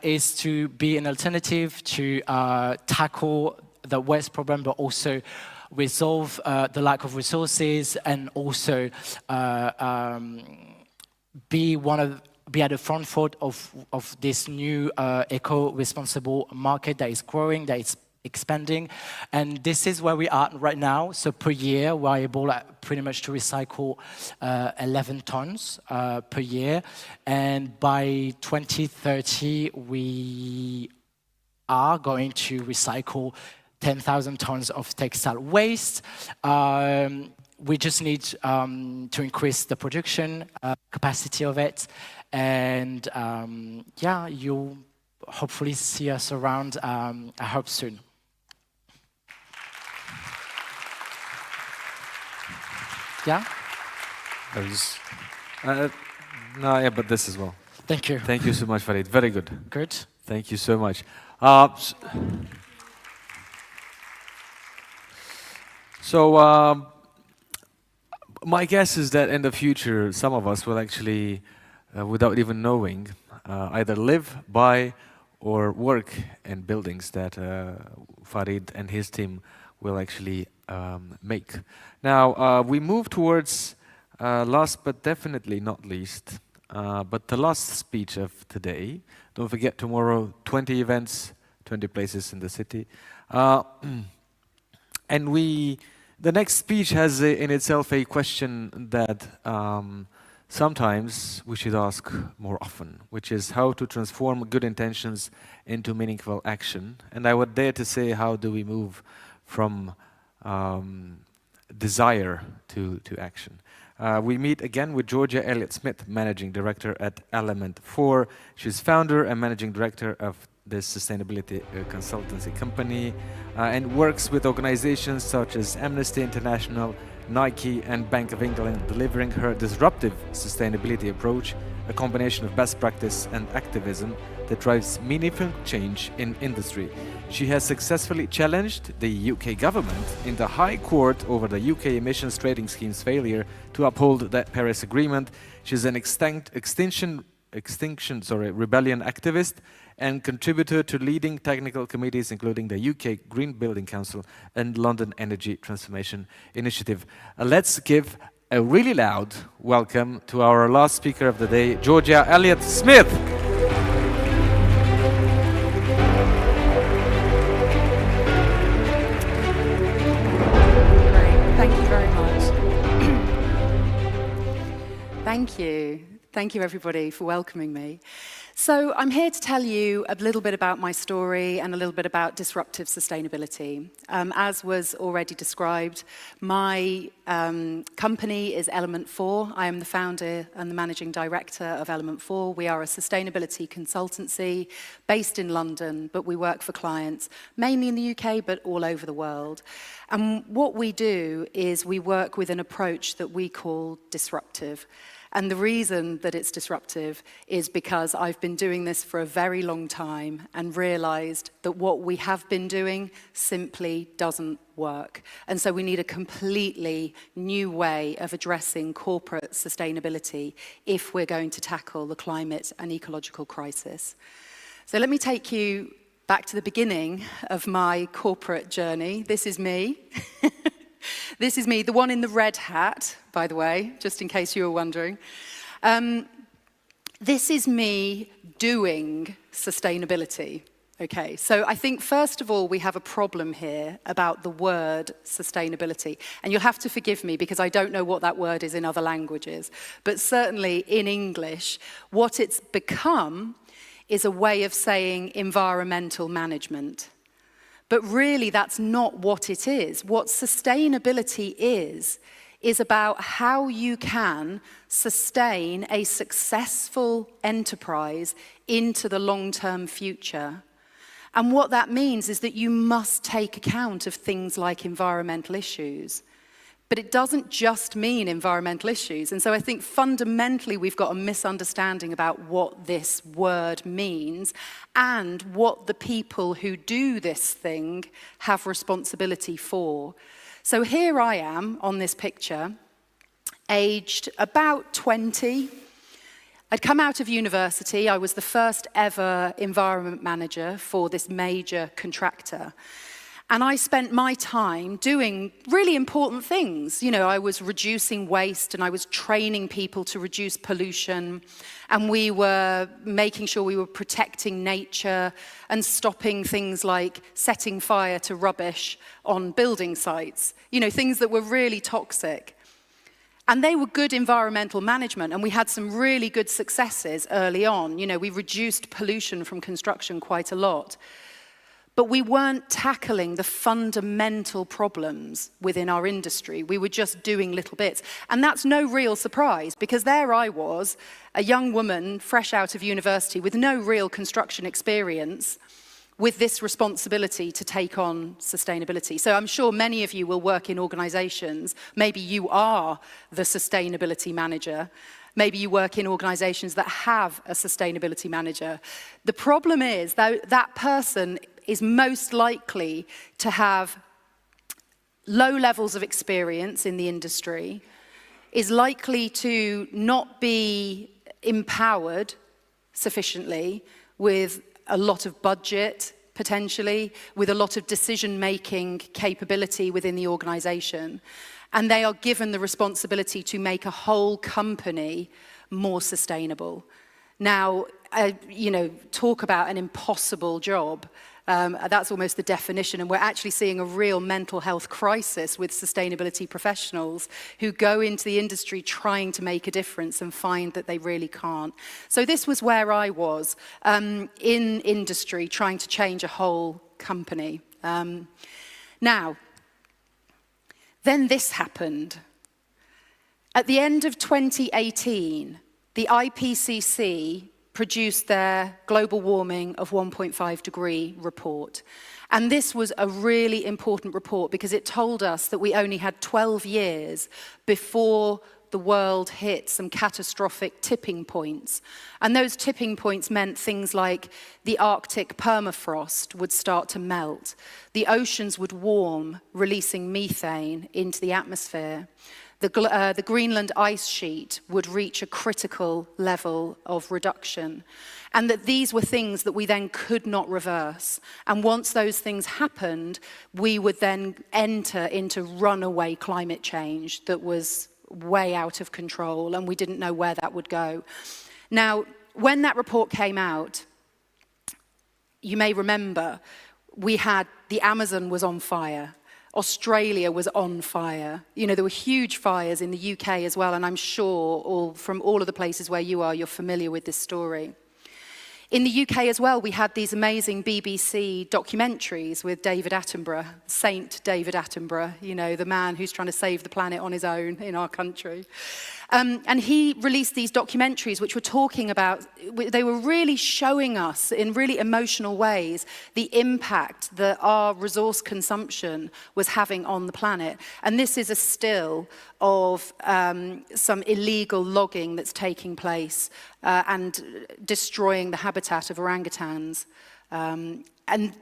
[SPEAKER 4] is to be an alternative to tackle the waste problem, but also resolve the lack of resources, and also be at the front foot of this new eco-responsible market that is growing, that is expanding. And this is where we are right now. So per year, we're able pretty much to recycle 11 tons per year. And by 2030, we are going to recycle 10,000 tons of textile waste. We just need to increase the production capacity of it. And yeah, you'll hopefully see us around, I hope soon. Yeah?
[SPEAKER 14] No, yeah, but this as well.
[SPEAKER 4] Thank you.
[SPEAKER 14] Thank you so much, Farid. Very good.
[SPEAKER 4] Good.
[SPEAKER 14] Thank you so much. My guess is that in the future, some of us will actually, without even knowing, either live, buy, or work in buildings that Farid and his team will actually make. Now, we move towards, last but definitely not least, but the last speech of today. Don't forget, tomorrow, 20 events, 20 places in the city. And the next speech has in itself a question that sometimes we should ask more often, which is how to transform good intentions into meaningful action. And I would dare to say, how do we move from desire to action? We meet again with Georgia Elliott-Smith, Managing Director at Element 4. She's founder and Managing Director of this sustainability consultancy company and works with organizations such as Amnesty International, Nike and Bank of England, delivering her disruptive sustainability approach, a combination of best practice and activism that drives meaningful change in industry. She has successfully challenged the UK government in the High Court over the UK emissions trading scheme's failure to uphold the Paris Agreement. She's an Extinction Rebellion activist and contributor to leading technical committees, including the UK Green Building Council and London Energy Transformation Initiative. Let's give a really loud welcome to our last speaker of the day, Georgia Elliott-Smith.
[SPEAKER 17] Thank you very much. Thank you. Thank you, everybody, for welcoming me. So I'm here to tell you a little bit about my story and a little bit about disruptive sustainability. As was already described, my company is Element 4. I am the founder and the managing director of Element 4. We are a sustainability consultancy based in London, but we work for clients mainly in the UK, but all over the world. And what we do is we work with an approach that we call disruptive. And the reason that it's disruptive is because I've been doing this for a very long time and realized that what we have been doing simply doesn't work. And so we need a completely new way of addressing corporate sustainability if we're going to tackle the climate and ecological crisis. So let me take you back to the beginning of my corporate journey. This is me. This is me, the one in the red hat, by the way, just in case you were wondering. This is me doing sustainability. Okay, so I think first of all, we have a problem here about the word sustainability. And you'll have to forgive me because I don't know what that word is in other languages. But certainly in English, what it's become is a way of saying environmental management. But really, that's not what it is. What sustainability is about how you can sustain a successful enterprise into the long-term future. And what that means is that you must take account of things like environmental issues. But it doesn't just mean environmental issues. And so I think fundamentally we've got a misunderstanding about what this word means and what the people who do this thing have responsibility for. So here I am on this picture, aged about 20. I'd come out of university. I was the first ever environment manager for this major contractor. And I spent my time doing really important things. You know, I was reducing waste and I was training people to reduce pollution. And we were making sure we were protecting nature and stopping things like setting fire to rubbish on building sites. You know, things that were really toxic. And they were good environmental management, and we had some really good successes early on. You know, we reduced pollution from construction quite a lot. But we weren't tackling the fundamental problems within our industry. We were just doing little bits. And that's no real surprise, because there I was, a young woman fresh out of university with no real construction experience, with this responsibility to take on sustainability. So I'm sure many of you will work in organizations. Maybe you are the sustainability manager. Maybe you work in organizations that have a sustainability manager. The problem is that person is most likely to have low levels of experience in the industry, is likely to not be empowered sufficiently with a lot of budget, potentially, with a lot of decision-making capability within the organization. And they are given the responsibility to make a whole company more sustainable. Now, you know, talk about an impossible job. That's almost the definition, and we're actually seeing a real mental health crisis with sustainability professionals who go into the industry trying to make a difference and find that they really can't. So this was where I was in industry trying to change a whole company. Now, then this happened. At the end of 2018, the IPCC produced their global warming of 1.5 degree report. And this was a really important report because it told us that we only had 12 years before the world hit some catastrophic tipping points. And those tipping points meant things like the Arctic permafrost would start to melt, the oceans would warm, releasing methane into the atmosphere. The Greenland ice sheet would reach a critical level of reduction, and that these were things that we then could not reverse. And once those things happened, we would then enter into runaway climate change that was way out of control, and we didn't know where that would go. Now, when that report came out, you may remember, we had the Amazon was on fire. Australia was on fire. You know, there were huge fires in the UK as well, and I'm sure from all of the places where you are, you're familiar with this story. In the UK as well, we had these amazing BBC documentaries with David Attenborough, Saint David Attenborough, you know, the man who's trying to save the planet on his own in our country. And he released these documentaries which were talking about, they were really showing us in really emotional ways the impact that our resource consumption was having on the planet. And this is a still of some illegal logging that's taking place and destroying the habitat of orangutans. And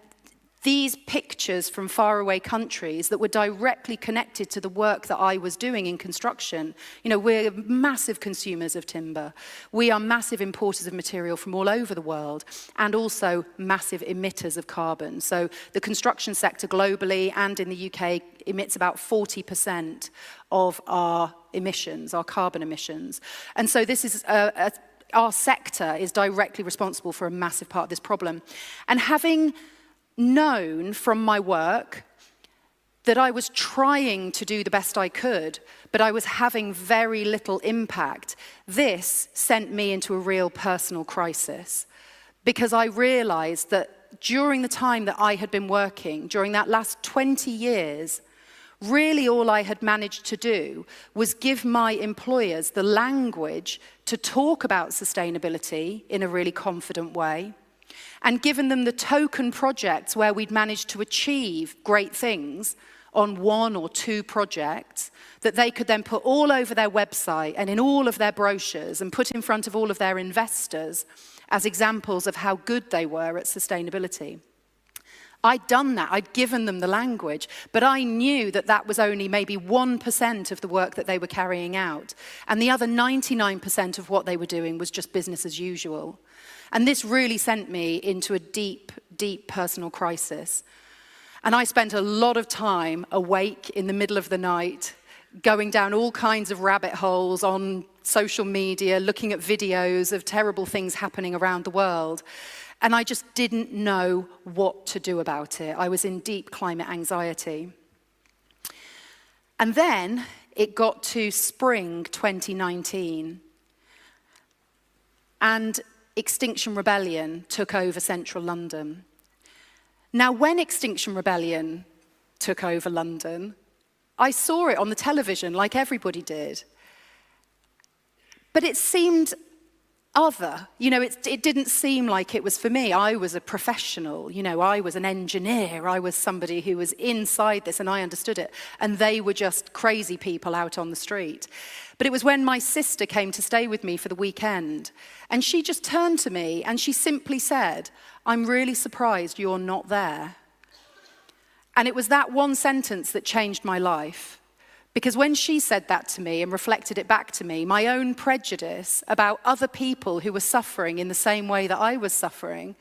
[SPEAKER 17] these pictures from faraway countries that were directly connected to the work that I was doing in construction. You know, we're massive consumers of timber. We are massive importers of material from all over the world and also massive emitters of carbon. So the construction sector globally and in the UK emits about 40% of our emissions, our carbon emissions. And so this is our sector is directly responsible for a massive part of this problem. And having known from my work that I was trying to do the best I could, but I was having very little impact, this sent me into a real personal crisis. Because I realized that during the time that I had been working, during that last 20 years, really all I had managed to do was give my employers the language to talk about sustainability in a really confident way, and given them the token projects where we'd managed to achieve great things on 1 or 2 projects that they could then put all over their website and in all of their brochures and put in front of all of their investors as examples of how good they were at sustainability. I'd done that, I'd given them the language, but I knew that that was only maybe 1% of the work that they were carrying out. And the other 99% of what they were doing was just business as usual. And this really sent me into a deep, deep personal crisis. And I spent a lot of time awake in the middle of the night, going down all kinds of rabbit holes on social media, looking at videos of terrible things happening around the world. And I just didn't know what to do about it. I was in deep climate anxiety. And then it got to spring 2019. And Extinction Rebellion took over central London. Now, when Extinction Rebellion took over London, I saw it on the television like everybody did. But it seemed other. You know, it didn't seem like it was for me. I was a professional, you know, I was an engineer, I was somebody who was inside this and I understood it. And they were just crazy people out on the street. But it was when my sister came to stay with me for the weekend and she just turned to me and she simply said, "I'm really surprised you're not there." And it was that one sentence that changed my life. Because when she said that to me and reflected it back to me, my own prejudice about other people who were suffering in the same way that I was suffering,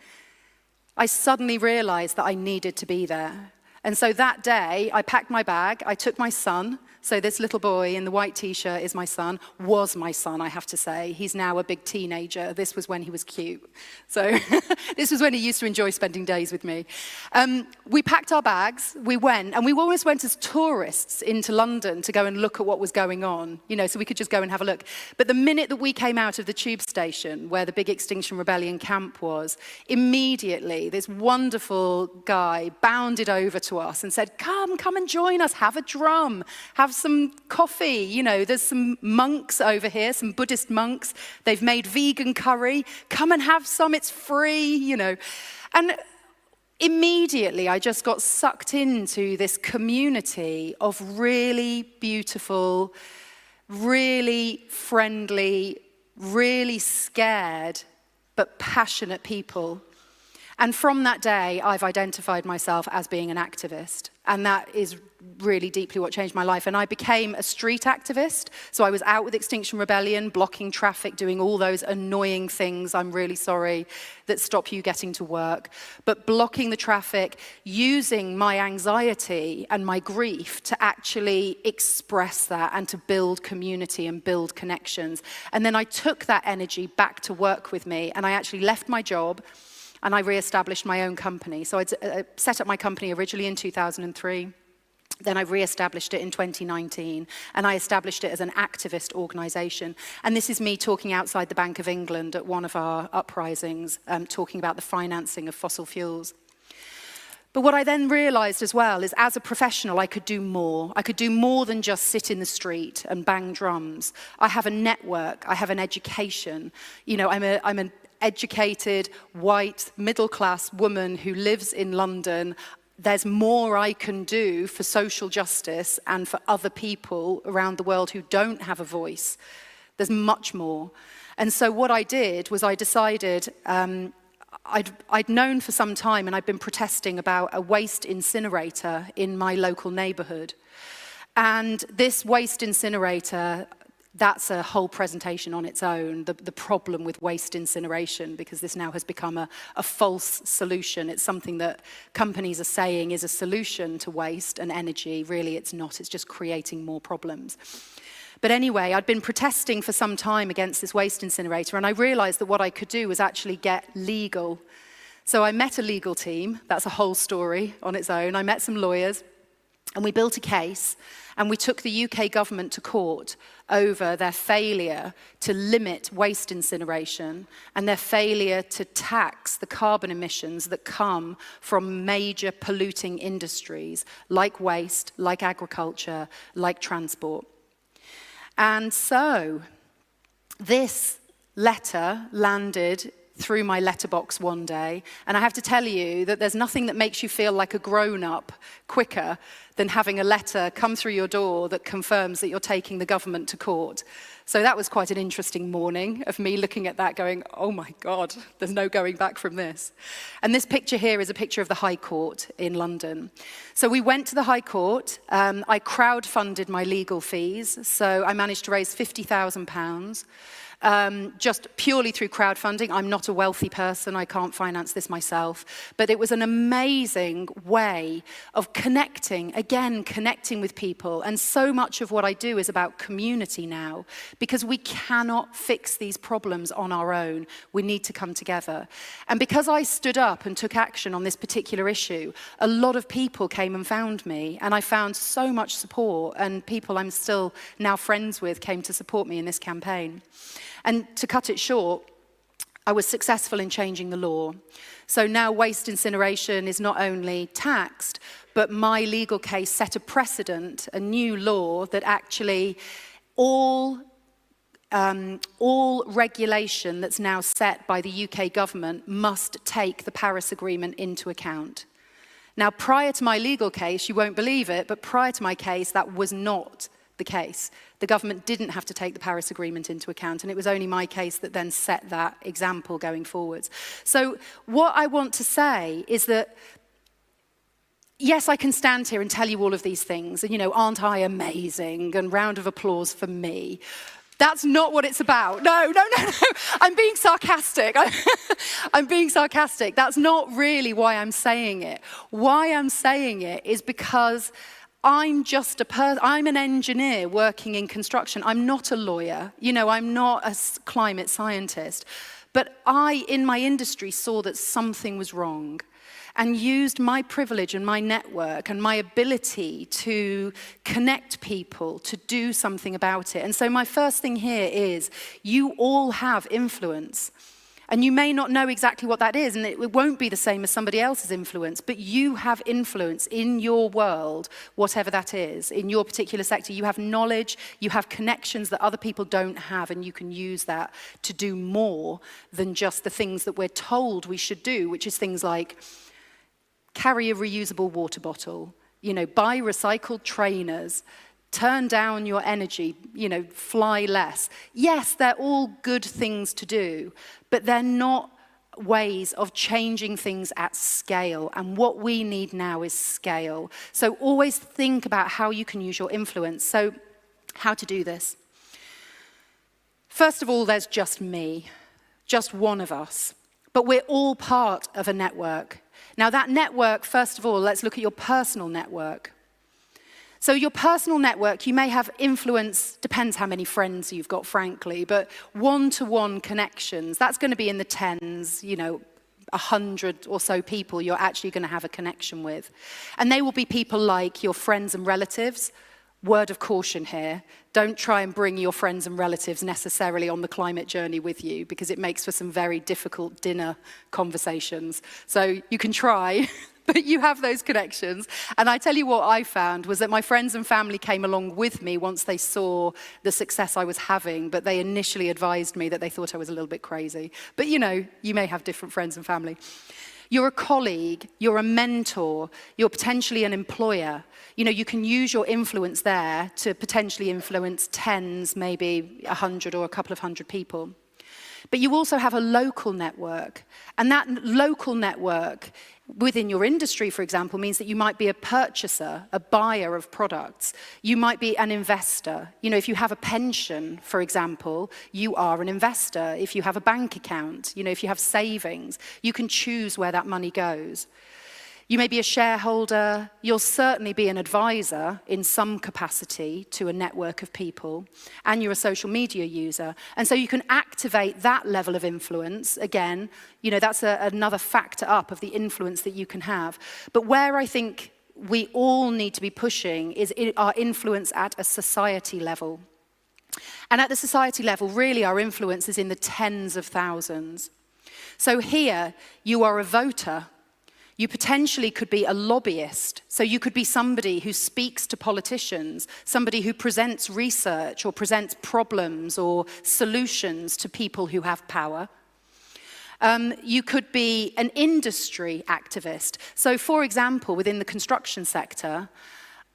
[SPEAKER 17] I suddenly realized that I needed to be there. And so that day, I packed my bag, I took my son. So this little boy in the white t-shirt is my son, was my son, I have to say. He's now a big teenager. This was when he was cute. So this was when he used to enjoy spending days with me. We packed our bags, we went, and we always went as tourists into London to go and look at what was going on, you know, so we could just go and have a look. But the minute that we came out of the tube station where the big Extinction Rebellion camp was, immediately this wonderful guy bounded over to us and said, come and join us, have a drum, have some coffee, you know, there's some monks over here, some Buddhist monks, they've made vegan curry, come and have some, it's free, you know. And immediately I just got sucked into this community of really beautiful, really friendly, really scared, but passionate people. And from that day, I've identified myself as being an activist. And that is really deeply what changed my life. And I became a street activist. So I was out with Extinction Rebellion, blocking traffic, doing all those annoying things, I'm really sorry, that stop you getting to work. But blocking the traffic, using my anxiety and my grief to actually express that and to build community and build connections. And then I took that energy back to work with me. And I actually left my job. And I re-established my own company. So I set up my company originally in 2003. Then I re-established it in 2019, and I established it as an activist organisation. And this is me talking outside the Bank of England at one of our uprisings, talking about the financing of fossil fuels. But what I then realised as well is, as a professional, I could do more. I could do more than just sit in the street and bang drums. I have a network, I have an education. You know, I'm an educated, white, middle-class woman who lives in London. There's more I can do for social justice and for other people around the world who don't have a voice. There's much more. And so what I did was I decided, I'd known for some time, and I'd been protesting about a waste incinerator in my local neighbourhood. And this waste incinerator, that's a whole presentation on its own, the problem with waste incineration, because this now has become a false solution. It's something that companies are saying is a solution to waste and energy. Really, it's not. It's just creating more problems. But anyway, I'd been protesting for some time against this waste incinerator, and I realised that what I could do was actually get legal. So I met a legal team. That's a whole story on its own. I met some lawyers, and we built a case, and we took the UK government to court over their failure to limit waste incineration and their failure to tax the carbon emissions that come from major polluting industries like waste, like agriculture, like transport. And so this letter landed through my letterbox one day, and I have to tell you that there's nothing that makes you feel like a grown-up quicker than having a letter come through your door that confirms that you're taking the government to court. So that was quite an interesting morning of me looking at that going, oh my God, there's no going back from this. And this picture here is a picture of the High Court in London. So we went to the High Court. I crowdfunded my legal fees, so I managed to raise £50,000. Just purely through crowdfunding. I'm not a wealthy person, I can't finance this myself, but it was an amazing way of connecting with people, and so much of what I do is about community now, because we cannot fix these problems on our own. We need to come together. And because I stood up and took action on this particular issue, a lot of people came and found me, and I found so much support, and people I'm still now friends with came to support me in this campaign. And to cut it short, I was successful in changing the law. So now waste incineration is not only taxed, but my legal case set a precedent, a new law that actually all regulation that's now set by the UK government must take the Paris Agreement into account. Now, prior to my legal case, you won't believe it, but prior to my case, that was not the case. The government didn't have to take the Paris Agreement into account, and it was only my case that then set that example going forwards. So what I want to say is that, yes, I can stand here and tell you all of these things, and, you know, aren't I amazing, and round of applause for me. That's not what it's about. No. I'm being sarcastic. I'm being sarcastic. That's not really why I'm saying it. Why I'm saying it is because I'm just I'm an engineer working in construction. I'm not a lawyer. You know, I'm not a climate scientist. But I, in my industry, saw that something was wrong and used my privilege and my network and my ability to connect people to do something about it. And so my first thing here is, you all have influence. And you may not know exactly what that is, and it won't be the same as somebody else's influence, but you have influence in your world, whatever that is, in your particular sector. You have knowledge, you have connections that other people don't have, and you can use that to do more than just the things that we're told we should do, which is things like carry a reusable water bottle, you know, buy recycled trainers, turn down your energy, you know, fly less. Yes, they're all good things to do, but they're not ways of changing things at scale. And what we need now is scale. So always think about how you can use your influence. So how to do this? First of all, there's just me, just one of us. But we're all part of a network. Now that network, first of all, let's look at your personal network. So your personal network, you may have influence, depends how many friends you've got, frankly, but one-to-one connections, that's going to be in the tens, you know, 100 or so people you're actually going to have a connection with. And they will be people like your friends and relatives. Word of caution here, don't try and bring your friends and relatives necessarily on the climate journey with you, because it makes for some very difficult dinner conversations. So you can try, but you have those connections. And I tell you what I found was that my friends and family came along with me once they saw the success I was having, but they initially advised me that they thought I was a little bit crazy. But you know, you may have different friends and family. You're a colleague, you're a mentor, you're potentially an employer. You know, you can use your influence there to potentially influence tens, maybe 100 or a couple of hundred people. But you also have a local network, and that local network within your industry, for example, means that you might be a purchaser, a buyer of products. You might be an investor. You know, if you have a pension, for example, you are an investor. If you have a bank account, you know, if you have savings, you can choose where that money goes. You may be a shareholder, you'll certainly be an advisor in some capacity to a network of people, and you're a social media user. And so you can activate that level of influence. Again, you know, that's another factor up of the influence that you can have. But where I think we all need to be pushing is our influence at a society level. And at the society level, really our influence is in the tens of thousands. So here, you are a voter. You potentially could be a lobbyist. So you could be somebody who speaks to politicians, somebody who presents research or presents problems or solutions to people who have power. You could be an industry activist. So for example, within the construction sector,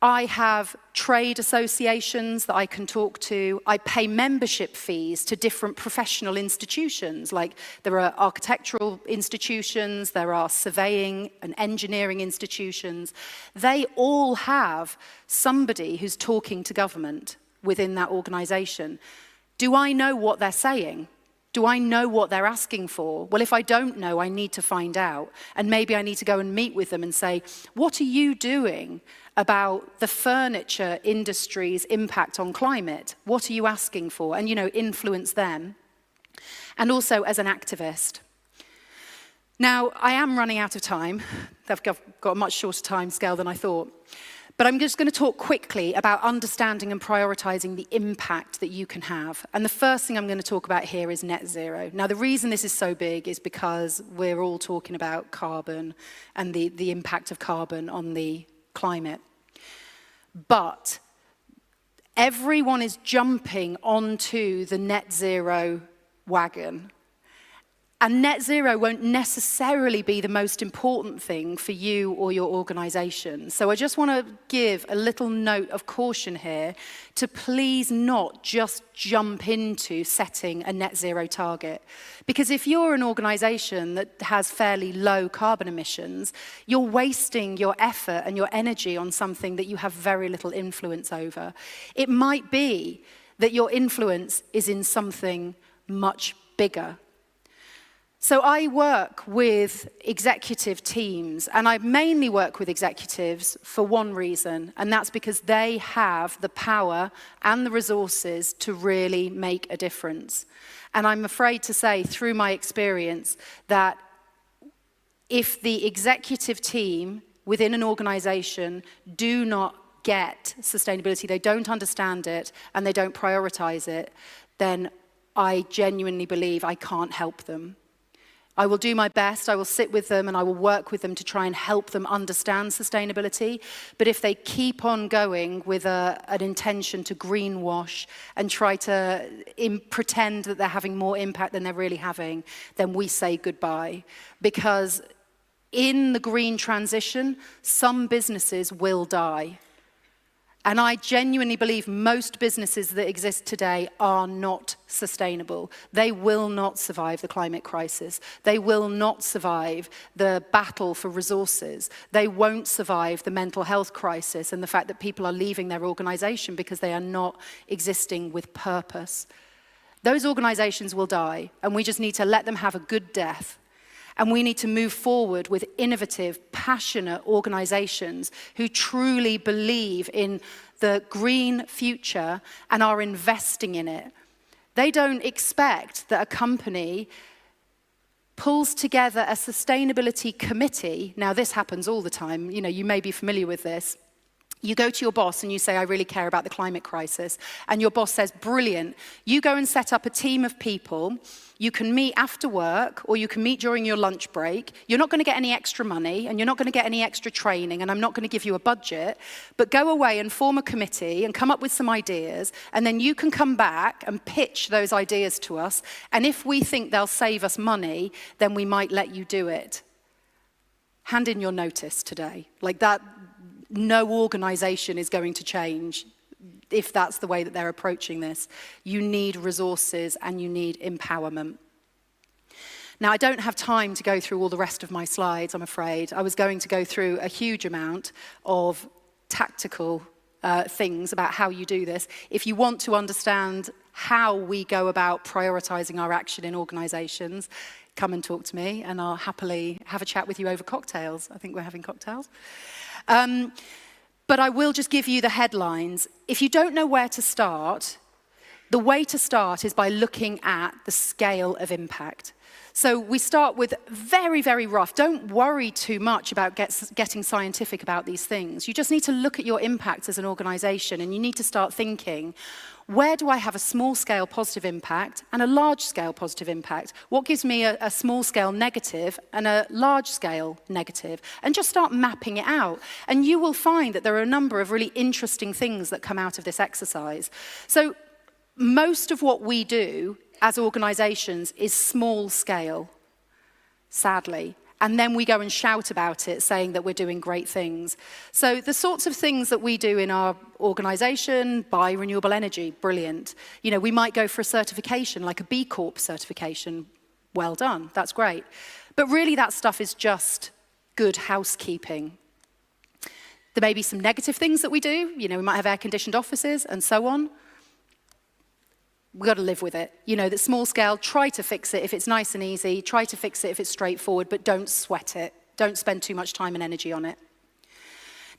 [SPEAKER 17] I have trade associations that I can talk to. I pay membership fees to different professional institutions, like there are architectural institutions, there are surveying and engineering institutions. They all have somebody who's talking to government within that organization. Do I know what they're saying? Do I know what they're asking for? Well, if I don't know, I need to find out. And maybe I need to go and meet with them and say, what are you doing about the furniture industry's impact on climate? What are you asking for? And, you know, influence them. And also as an activist. Now, I am running out of time. I've got a much shorter time scale than I thought. But I'm just going to talk quickly about understanding and prioritizing the impact that you can have. And the first thing I'm going to talk about here is net zero. Now, the reason this is so big is because we're all talking about carbon and the impact of carbon on the climate. But everyone is jumping onto the net zero wagon. And net zero won't necessarily be the most important thing for you or your organization. So I just want to give a little note of caution here to please not just jump into setting a net zero target. Because if you're an organization that has fairly low carbon emissions, you're wasting your effort and your energy on something that you have very little influence over. It might be that your influence is in something much bigger. So I work with executive teams, and I mainly work with executives for one reason, and that's because they have the power and the resources to really make a difference. And I'm afraid to say, through my experience, that if the executive team within an organization do not get sustainability, they don't understand it, and they don't prioritize it, then I genuinely believe I can't help them. I will do my best, I will sit with them and I will work with them to try and help them understand sustainability. But if they keep on going with an intention to greenwash and try to pretend that they're having more impact than they're really having, then we say goodbye. Because in the green transition, some businesses will die. And I genuinely believe most businesses that exist today are not sustainable. They will not survive the climate crisis. They will not survive the battle for resources. They won't survive the mental health crisis and the fact that people are leaving their organization because they are not existing with purpose. Those organizations will die, and we just need to let them have a good death. And we need to move forward with innovative, passionate organizations who truly believe in the green future and are investing in it. They don't expect that a company pulls together a sustainability committee. Now, this happens all the time. You know, you may be familiar with this. You go to your boss and you say, I really care about the climate crisis. And your boss says, brilliant. You go and set up a team of people. You can meet after work or you can meet during your lunch break. You're not going to get any extra money and you're not going to get any extra training and I'm not going to give you a budget. But go away and form a committee and come up with some ideas. And then you can come back and pitch those ideas to us. And if we think they'll save us money, then we might let you do it. Hand in your notice today. Like that. No organization is going to change if that's the way that they're approaching this. You need resources and you need empowerment. Now, I don't have time to go through all the rest of my slides, I'm afraid. I was going to go through a huge amount of tactical things about how you do this. If you want to understand how we go about prioritizing our action in organizations, come and talk to me and I'll happily have a chat with you over cocktails. I think we're having cocktails. But I will just give you the headlines. If you don't know where to start, the way to start is by looking at the scale of impact. So we start with very, very rough. Don't worry too much about getting scientific about these things. You just need to look at your impact as an organization and you need to start thinking, where do I have a small-scale positive impact and a large-scale positive impact? What gives me a small-scale negative and a large-scale negative? And just start mapping it out. And you will find that there are a number of really interesting things that come out of this exercise. So most of what we do as organizations is small-scale, sadly. And then we go and shout about it, saying that we're doing great things. So the sorts of things that we do in our organization, buy renewable energy, brilliant. You know, we might go for a certification, like a B Corp certification. Well done, that's great. But really that stuff is just good housekeeping. There may be some negative things that we do. You know, we might have air-conditioned offices and so on. We've got to live with it. You know, that small scale, try to fix it if it's nice and easy, try to fix it if it's straightforward, but don't sweat it. Don't spend too much time and energy on it.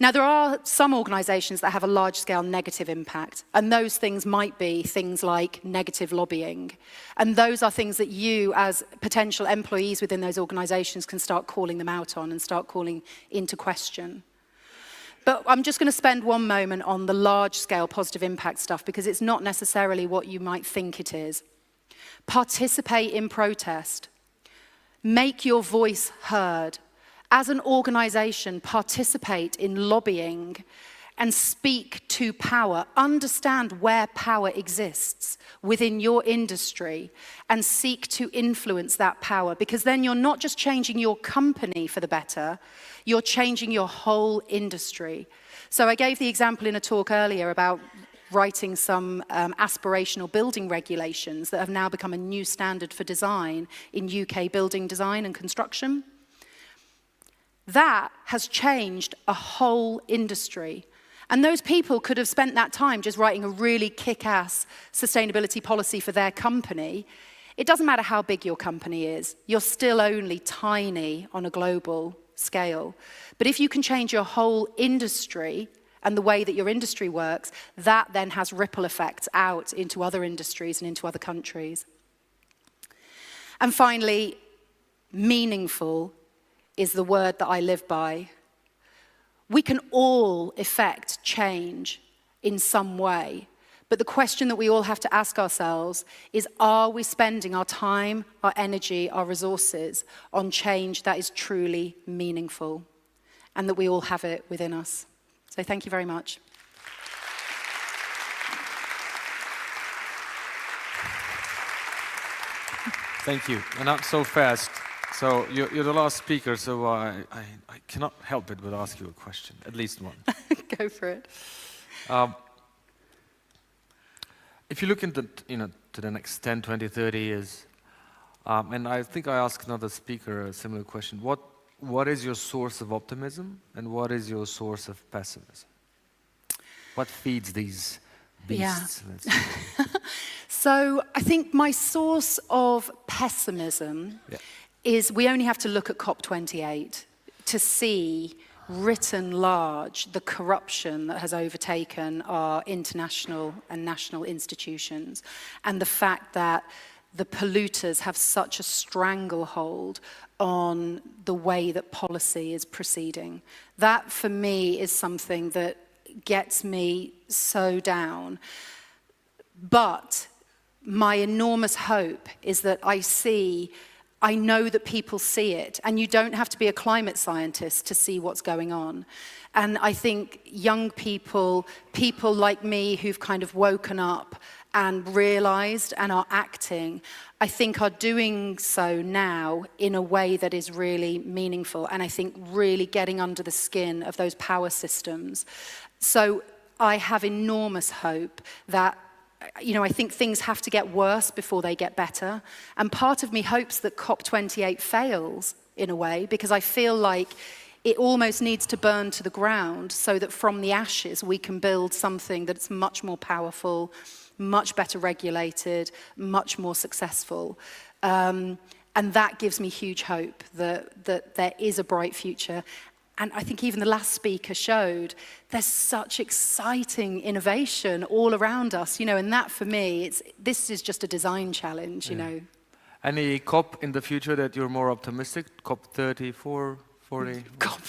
[SPEAKER 17] Now, there are some organizations that have a large-scale negative impact, and those things might be things like negative lobbying. And those are things that you, as potential employees within those organizations, can start calling them out on and start calling into question. But I'm just going to spend one moment on the large-scale positive impact stuff because it's not necessarily what you might think it is. Participate in protest. Make your voice heard. As an organization, participate in lobbying and speak to power. Understand where power exists within your industry and seek to influence that power, because then you're not just changing your company for the better, you're changing your whole industry. So I gave the example in a talk earlier about writing some aspirational building regulations that have now become a new standard for design in UK building design and construction. That has changed a whole industry. And those people could have spent that time just writing a really kick-ass sustainability policy for their company. It doesn't matter how big your company is. You're still only tiny on a global scale. But if you can change your whole industry and the way that your industry works, that then has ripple effects out into other industries and into other countries. And finally, meaningful is the word that I live by. We can all effect change in some way, but the question that we all have to ask ourselves is, are we spending our time, our energy, our resources on change that is truly meaningful, and that we all have it within us? So thank you very much.
[SPEAKER 14] Thank you. And not so fast. So you're the last speaker, so I cannot help it but ask you a question, at least one.
[SPEAKER 17] Go for it.
[SPEAKER 14] If you look into, to the next 10, 20, 30 years, and I think I asked another speaker a similar question, what is your source of optimism and what is your source of pessimism? What feeds these beasts?
[SPEAKER 17] Yeah. So I think my source of pessimism is we only have to look at COP28 to see written large the corruption that has overtaken our international and national institutions, and the fact that the polluters have such a stranglehold on the way that policy is proceeding. That, for me, is something that gets me so down. But my enormous hope is that I know that people see it, and you don't have to be a climate scientist to see what's going on. And I think young people, people like me who've kind of woken up and realized and are acting, I think are doing so now in a way that is really meaningful, and I think really getting under the skin of those power systems. So I have enormous hope that, you know, I think things have to get worse before they get better. And part of me hopes that COP28 fails in a way, because I feel like it almost needs to burn to the ground so that from the ashes we can build something that's much more powerful, much better regulated, much more successful. And that gives me huge hope that there is a bright future. And I think even the last speaker showed there's such exciting innovation all around us, you know, and that for me, this is just a design challenge, you know.
[SPEAKER 14] Any COP in the future that you're more optimistic? COP 34, 40?
[SPEAKER 17] COP,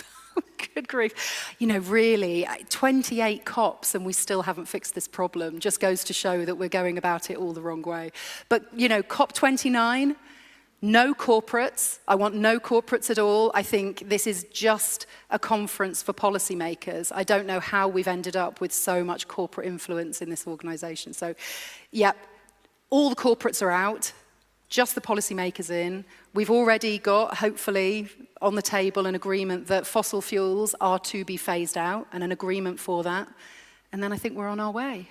[SPEAKER 17] good grief. You know, really, 28 COPs and we still haven't fixed this problem. Just goes to show that we're going about it all the wrong way. But, you know, COP 29, no corporates. I want no corporates at all. I think this is just a conference for policymakers. I don't know how we've ended up with so much corporate influence in this organization. So, yeah, all the corporates are out, just the policymakers in. We've already got, hopefully, on the table an agreement that fossil fuels are to be phased out, and an agreement for that. And then I think we're on our way.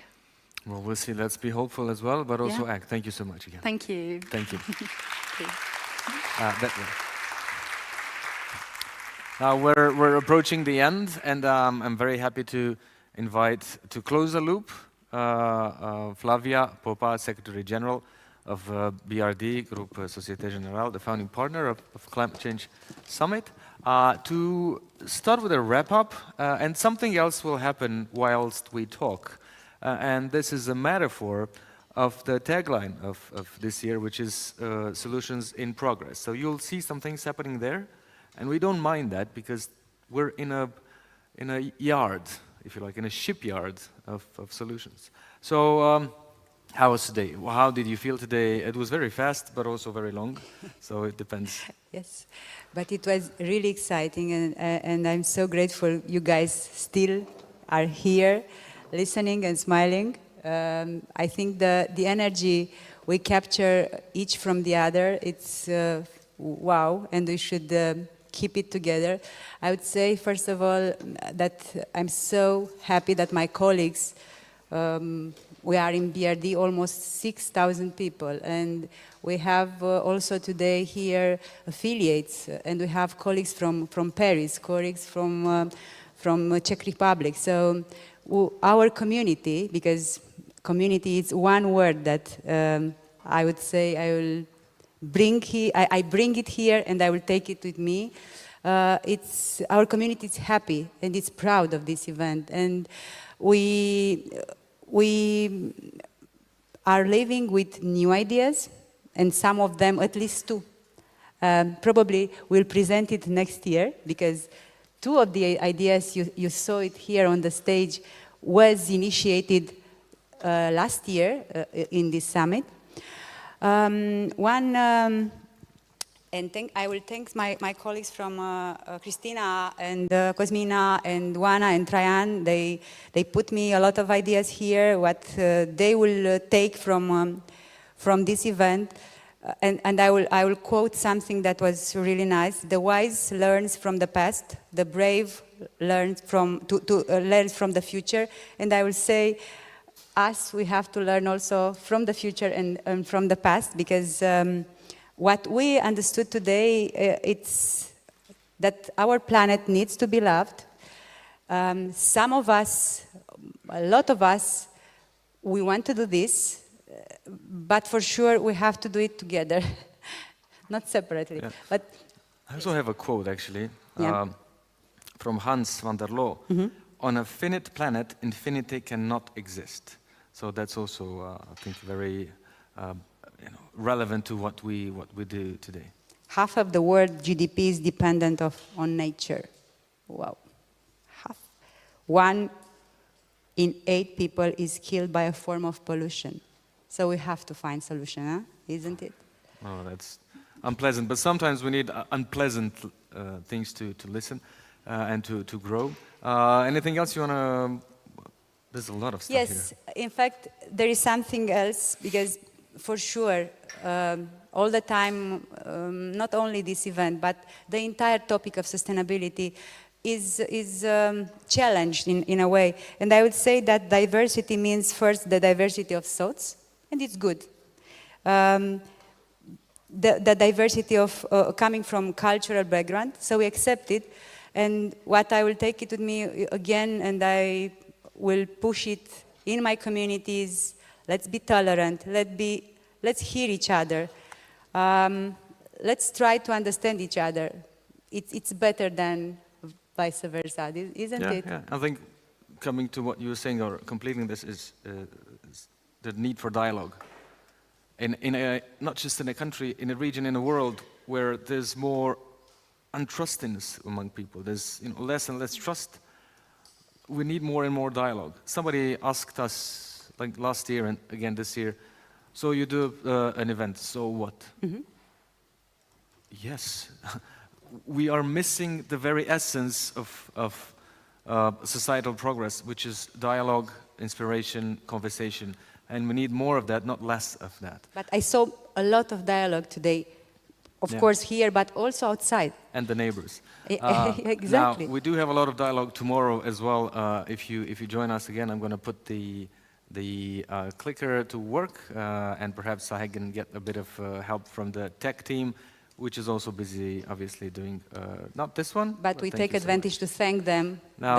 [SPEAKER 14] Well, we'll see. Let's be hopeful as well, but also act. Thank you so much again.
[SPEAKER 17] Thank you.
[SPEAKER 14] Thank you.
[SPEAKER 17] Thank you.
[SPEAKER 14] That way. Now we're approaching the end, and I'm very happy to invite to close the loop Flavia Popa, Secretary General of BRD Group Société Générale, the founding partner of Climate Change Summit, to start with a wrap-up, and something else will happen whilst we talk. And this is a metaphor of the tagline of this year, which is Solutions in Progress. So you'll see some things happening there, and we don't mind that because we're in a yard, if you like, in a shipyard of solutions. So how was today? How did you feel today? It was very fast, but also very long, so it depends.
[SPEAKER 5] Yes, but it was really exciting, and I'm so grateful you guys still are here, listening and smiling. I think the energy we capture each from the other, it's wow, and we should keep it together. I would say, first of all, that I'm so happy that my colleagues, we are in BRD almost 6,000 people, and we have also today here affiliates, and we have colleagues from Paris, colleagues from Czech Republic. So our community, because community is one word that I would say I will bring here. I bring it here and I will take it with me. Our community is happy and it's proud of this event, and we are living with new ideas, and some of them, at least two, probably we'll present it next year, because two of the ideas you saw it here on the stage was initiated last year in this summit. I will thank my colleagues from Christina and Cosmina and Juana and Traian. They put me a lot of ideas here, what they will take from this event. And I will quote something that was really nice. The wise learns from the past, the brave learns from the future. And I will say, we have to learn also from the future and from the past, because what we understood today, it's that our planet needs to be loved. Some of us, a lot of us, we want to do this, but for sure we have to do it together, not separately.
[SPEAKER 14] Yeah.
[SPEAKER 5] But
[SPEAKER 14] I also have a quote, actually, from Hans van der Loo.
[SPEAKER 5] Mm-hmm.
[SPEAKER 14] On a finite planet, infinity cannot exist. So that's also, I think, very
[SPEAKER 2] relevant to what we do today.
[SPEAKER 22] Half of the world GDP is dependent on nature. Wow. Half. 1 in 8 people is killed by a form of pollution. So we have to find solution, huh? Isn't it?
[SPEAKER 2] Oh, that's unpleasant. But sometimes we need unpleasant things to listen and to grow. Anything else you want to... There's a lot of stuff here.
[SPEAKER 22] Yes, in fact, there is something else, because for sure, all the time, not only this event, but the entire topic of sustainability is challenged in a way. And I would say that diversity means first the diversity of thoughts, and it's good. The diversity of coming from cultural background, so we accept it. And what I will take it with me again, and I will push it in my communities. Let's be tolerant. Let's hear each other. Let's try to understand each other. It's better than vice versa, isn't it?
[SPEAKER 2] Yeah, I think coming to what you were saying, or completing this, is the need for dialogue. Not just in a country, in a region, in a world where there's more untrustiness among people. There's less and less trust. We need more and more dialogue. Somebody asked us, like last year and again this year, so you do an event, so what?
[SPEAKER 22] Mm-hmm.
[SPEAKER 2] Yes, we are missing the very essence of societal progress, which is dialogue, inspiration, conversation, and we need more of that, not less of that.
[SPEAKER 22] But I saw a lot of dialogue today, of course here, but also outside.
[SPEAKER 2] And the neighbors.
[SPEAKER 22] Exactly.
[SPEAKER 2] Now, we do have a lot of dialogue tomorrow as well. If you join us again, I'm going to put the clicker to work, and perhaps I can get a bit of help from the tech team, which is also busy, obviously, doing not this one.
[SPEAKER 22] But we take advantage to thank them.
[SPEAKER 2] Now,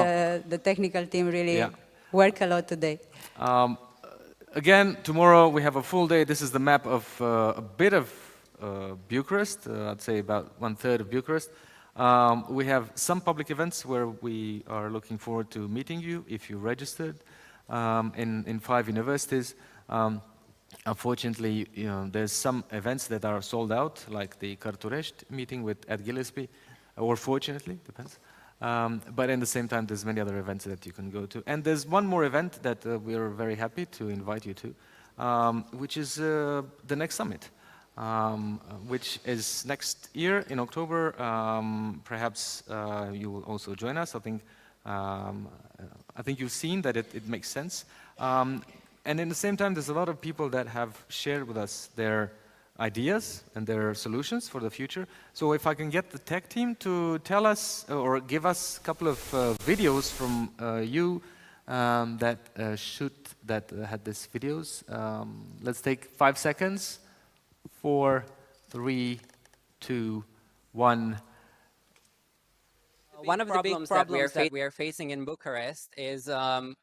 [SPEAKER 22] the technical team really work a lot today.
[SPEAKER 2] Again, tomorrow we have a full day. This is the map of a bit of Bucharest, I'd say about 1/3 of Bucharest. We have some public events where we are looking forward to meeting you if you registered in 5 universities. Unfortunately, there's some events that are sold out, like the Carturești meeting with Ed Gillespie, or fortunately, depends. But at the same time, there's many other events that you can go to. And there's one more event that we are very happy to invite you to, which is the next summit. Which is next year in October. Perhaps you will also join us. I think you've seen that it makes sense. And in the same time, there's a lot of people that have shared with us their ideas and their solutions for the future. So if I can get the tech team to tell us or give us a couple of videos from you that had these videos. Let's take 5 seconds. 4, 3, 2, 1.
[SPEAKER 7] One of the big problems that we are facing in Bucharest is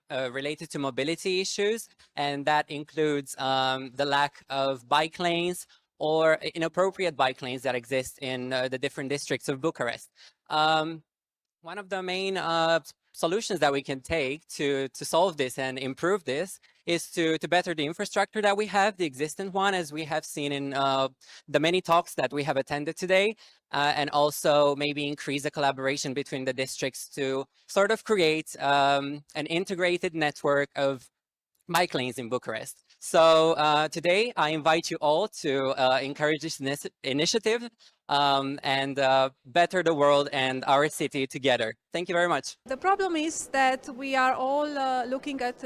[SPEAKER 7] related to mobility issues, and that includes the lack of bike lanes or inappropriate bike lanes that exist in the different districts of Bucharest. One of the main solutions that we can take to solve this and improve this is to better the infrastructure that we have, the existing one, as we have seen in the many talks that we have attended today, and also maybe increase the collaboration between the districts to sort of create an integrated network of bike lanes in Bucharest. So today I invite you all to encourage this initiative and better the world and our city together. Thank you very much.
[SPEAKER 21] The problem is that we are all looking at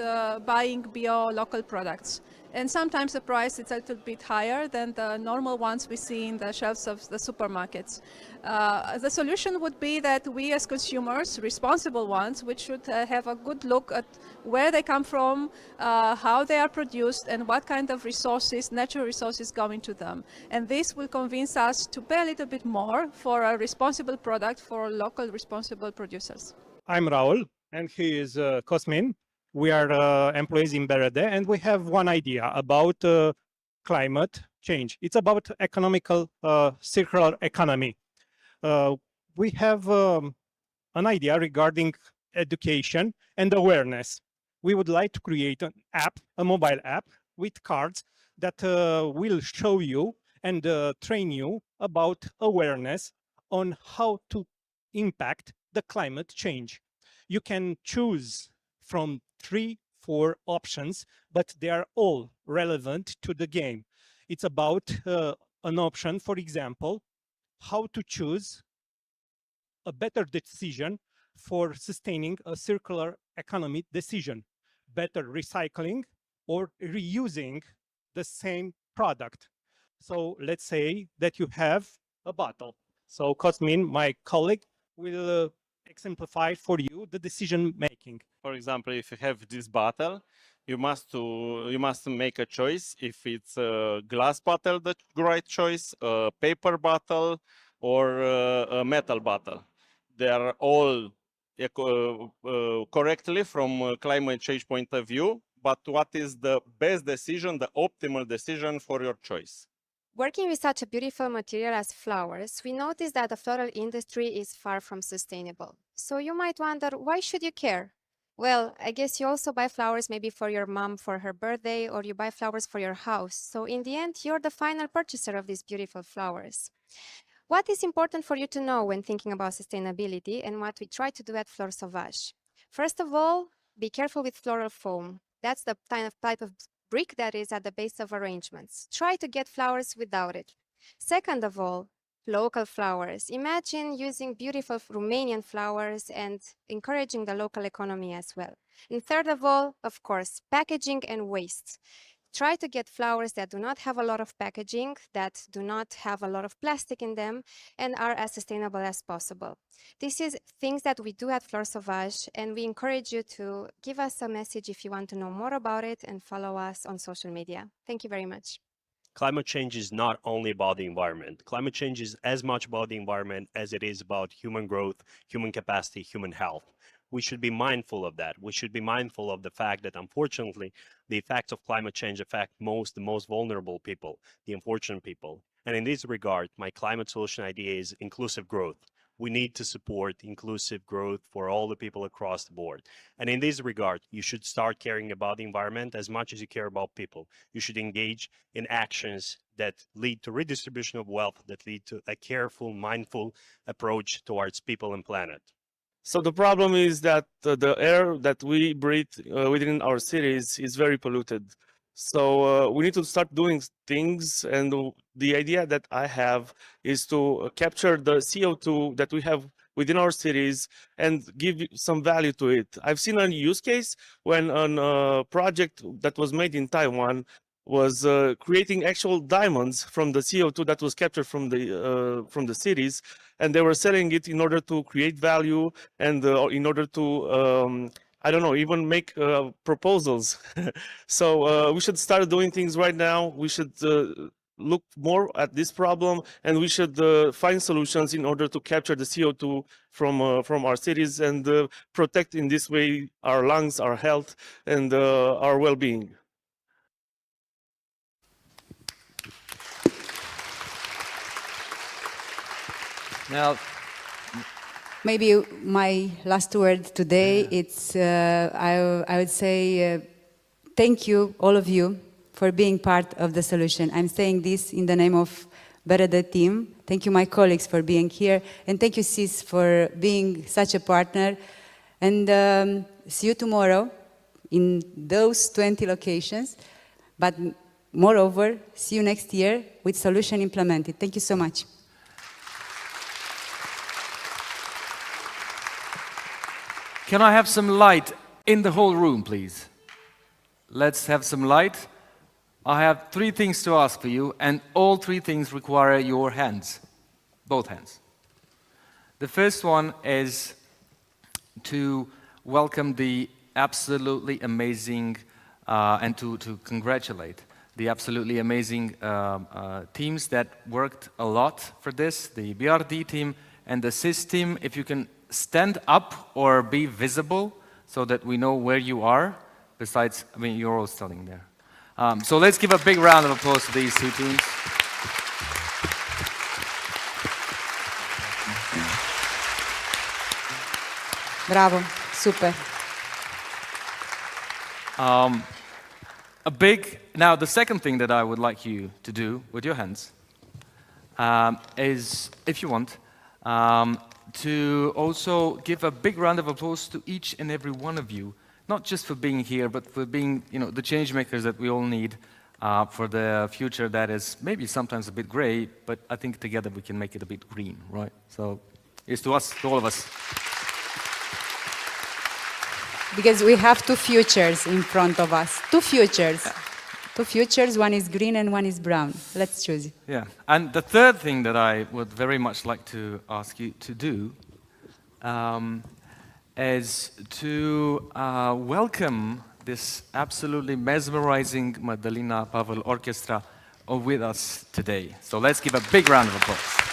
[SPEAKER 21] buying bio-local products. And sometimes the price is a little bit higher than the normal ones we see in the shelves of the supermarkets. The solution would be that we as consumers, responsible ones, we should have a good look at where they come from, how they are produced, and what kind of resources, natural resources, go into them. And this will convince us to pay a little bit more for a responsible product for local responsible producers.
[SPEAKER 23] I'm Raul, and he is Cosmin. We are employees in BRD, and we have one idea about climate change. It's about economical circular economy. We have an idea regarding education and awareness. We would like to create an app, a mobile app with cards that will show you and train you about awareness on how to impact the climate change. You can choose from 3-4 options, but they are all relevant to the game. It's about an option, for example, how to choose a better decision for sustaining a circular economy decision, better recycling or reusing the same product. So let's say that you have a bottle. So Cosmin, my colleague, will exemplify for you the decision making.
[SPEAKER 1] For example, if you have this bottle, you must make a choice if it's a glass bottle, the right choice, a paper bottle, or a metal bottle. They are all correctly from a climate change point of view, but what is the best decision, the optimal decision for your choice?
[SPEAKER 8] Working with such a beautiful material as flowers, we noticed that the floral industry is far from sustainable. So you might wonder, why should you care? Well, I guess you also buy flowers maybe for your mom for her birthday, or you buy flowers for your house. So in the end, you're the final purchaser of these beautiful flowers. What is important for you to know when thinking about sustainability and what we try to do at Fleurs Sauvages? First of all, be careful with floral foam. That's the type of brick that is at the base of arrangements. Try to get flowers without it. Second of all, local flowers. Imagine using beautiful Romanian flowers and encouraging the local economy as well. And third of all, of course, packaging and waste. Try to get flowers that do not have a lot of packaging, that do not have a lot of plastic in them, and are as sustainable as possible. This is things that we do at Fleurs Sauvages, and we encourage you to give us a message if you want to know more about it and follow us on social media. Thank you very much.
[SPEAKER 9] Climate change is not only about the environment. Climate change is as much about the environment as it is about human growth, human capacity, human health. We should be mindful of that. We should be mindful of the fact that, unfortunately, the effects of climate change affect the most vulnerable people, the unfortunate people. And in this regard, my climate solution idea is inclusive growth. We need to support inclusive growth for all the people across the board. And in this regard, you should start caring about the environment as much as you care about people. You should engage in actions that lead to redistribution of wealth, that lead to a careful, mindful approach towards people and planet.
[SPEAKER 24] So the problem is that the air that we breathe within our cities is very polluted. So we need to start doing things, and the idea that I have is to capture the CO2 that we have within our cities and give some value to it. I've seen a use case when a project that was made in Taiwan was creating actual diamonds from the CO2 that was captured from the cities, and they were selling it in order to create value and in order to I don't know, even make proposals. So we should start doing things right now. We should look more at this problem, and we should find solutions in order to capture the CO2 from our cities and protect in this way our lungs, our health, and our well-being.
[SPEAKER 14] Now,
[SPEAKER 5] maybe my last word today, it's, I would say, thank you, all of you, for being part of the solution. I'm saying this in the name of BRD team. Thank you, my colleagues, for being here. And thank you, Sis, for being such a partner. And see you tomorrow in those 20 locations. But moreover, see you next year with solution implemented. Thank you so much.
[SPEAKER 2] Can I have some light in the whole room, please? Let's have some light. I have 3 things to ask for you, and all 3 things require your hands, both hands. The first one is to welcome the absolutely amazing and to congratulate the absolutely amazing teams that worked a lot for this, the BRD team and the SIS team. If you can stand up or be visible so that we know where you are. Besides, I mean, you're all standing there. So let's give a big round of applause to these 2 teams.
[SPEAKER 5] Bravo, super.
[SPEAKER 2] Now, the second thing that I would like you to do with your hands is, if you want, to also give a big round of applause to each and every one of you, not just for being here, but for being, the change makers that we all need for the future that is maybe sometimes a bit gray, but I think together we can make it a bit green, right? So it's to us, to all of us.
[SPEAKER 5] Because we have two futures in front of us. Two futures. Yeah. Two futures, one is green and one is brown. Let's choose it.
[SPEAKER 2] Yeah, and the third thing that I would very much like to ask you to do is to welcome this absolutely mesmerizing Madalina Pavel Orchestra with us today. So let's give a big round of applause.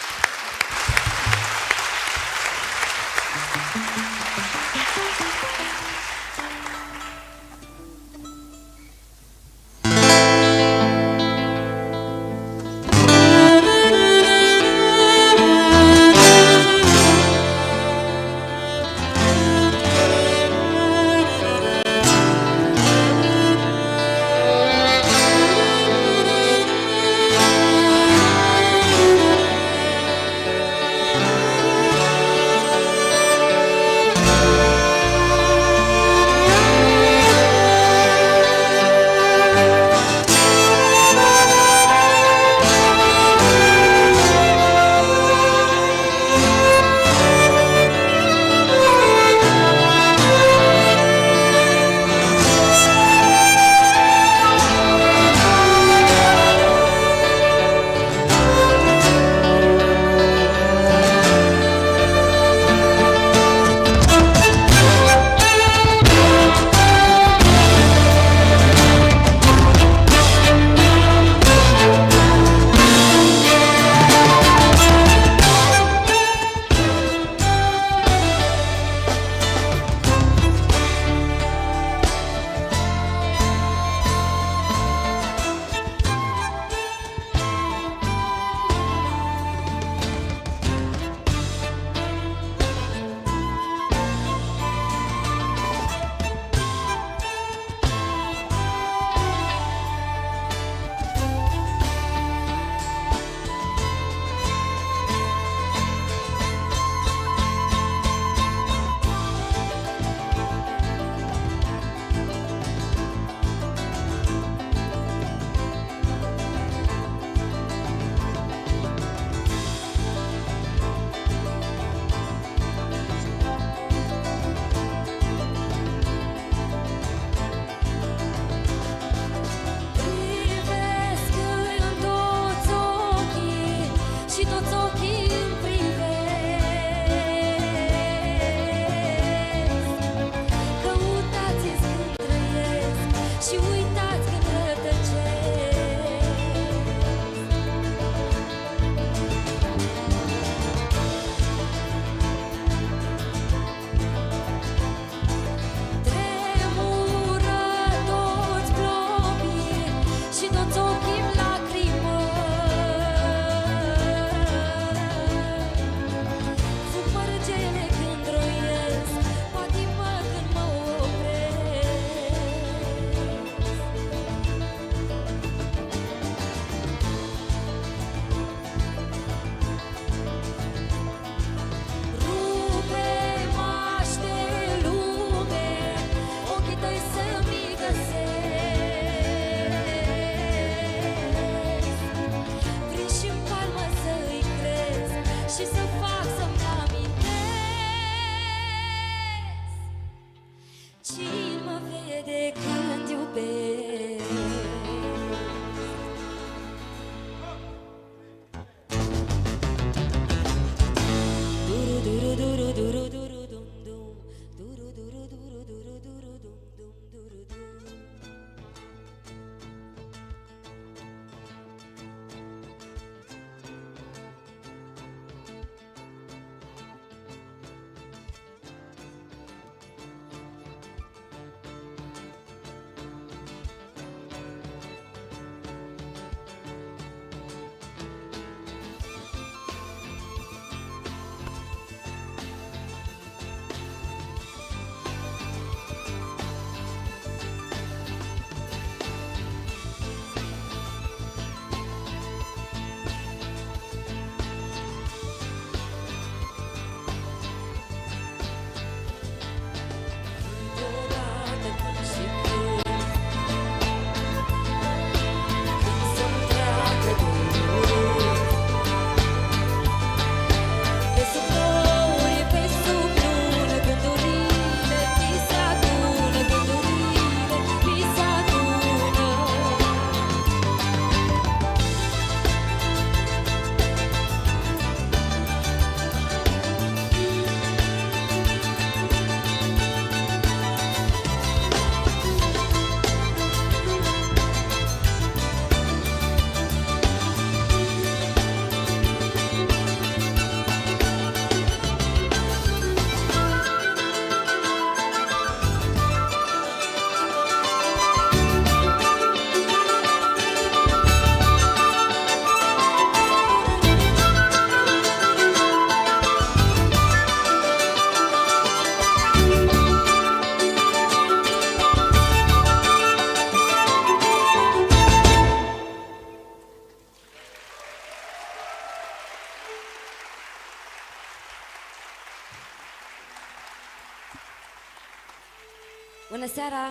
[SPEAKER 3] Bună seara!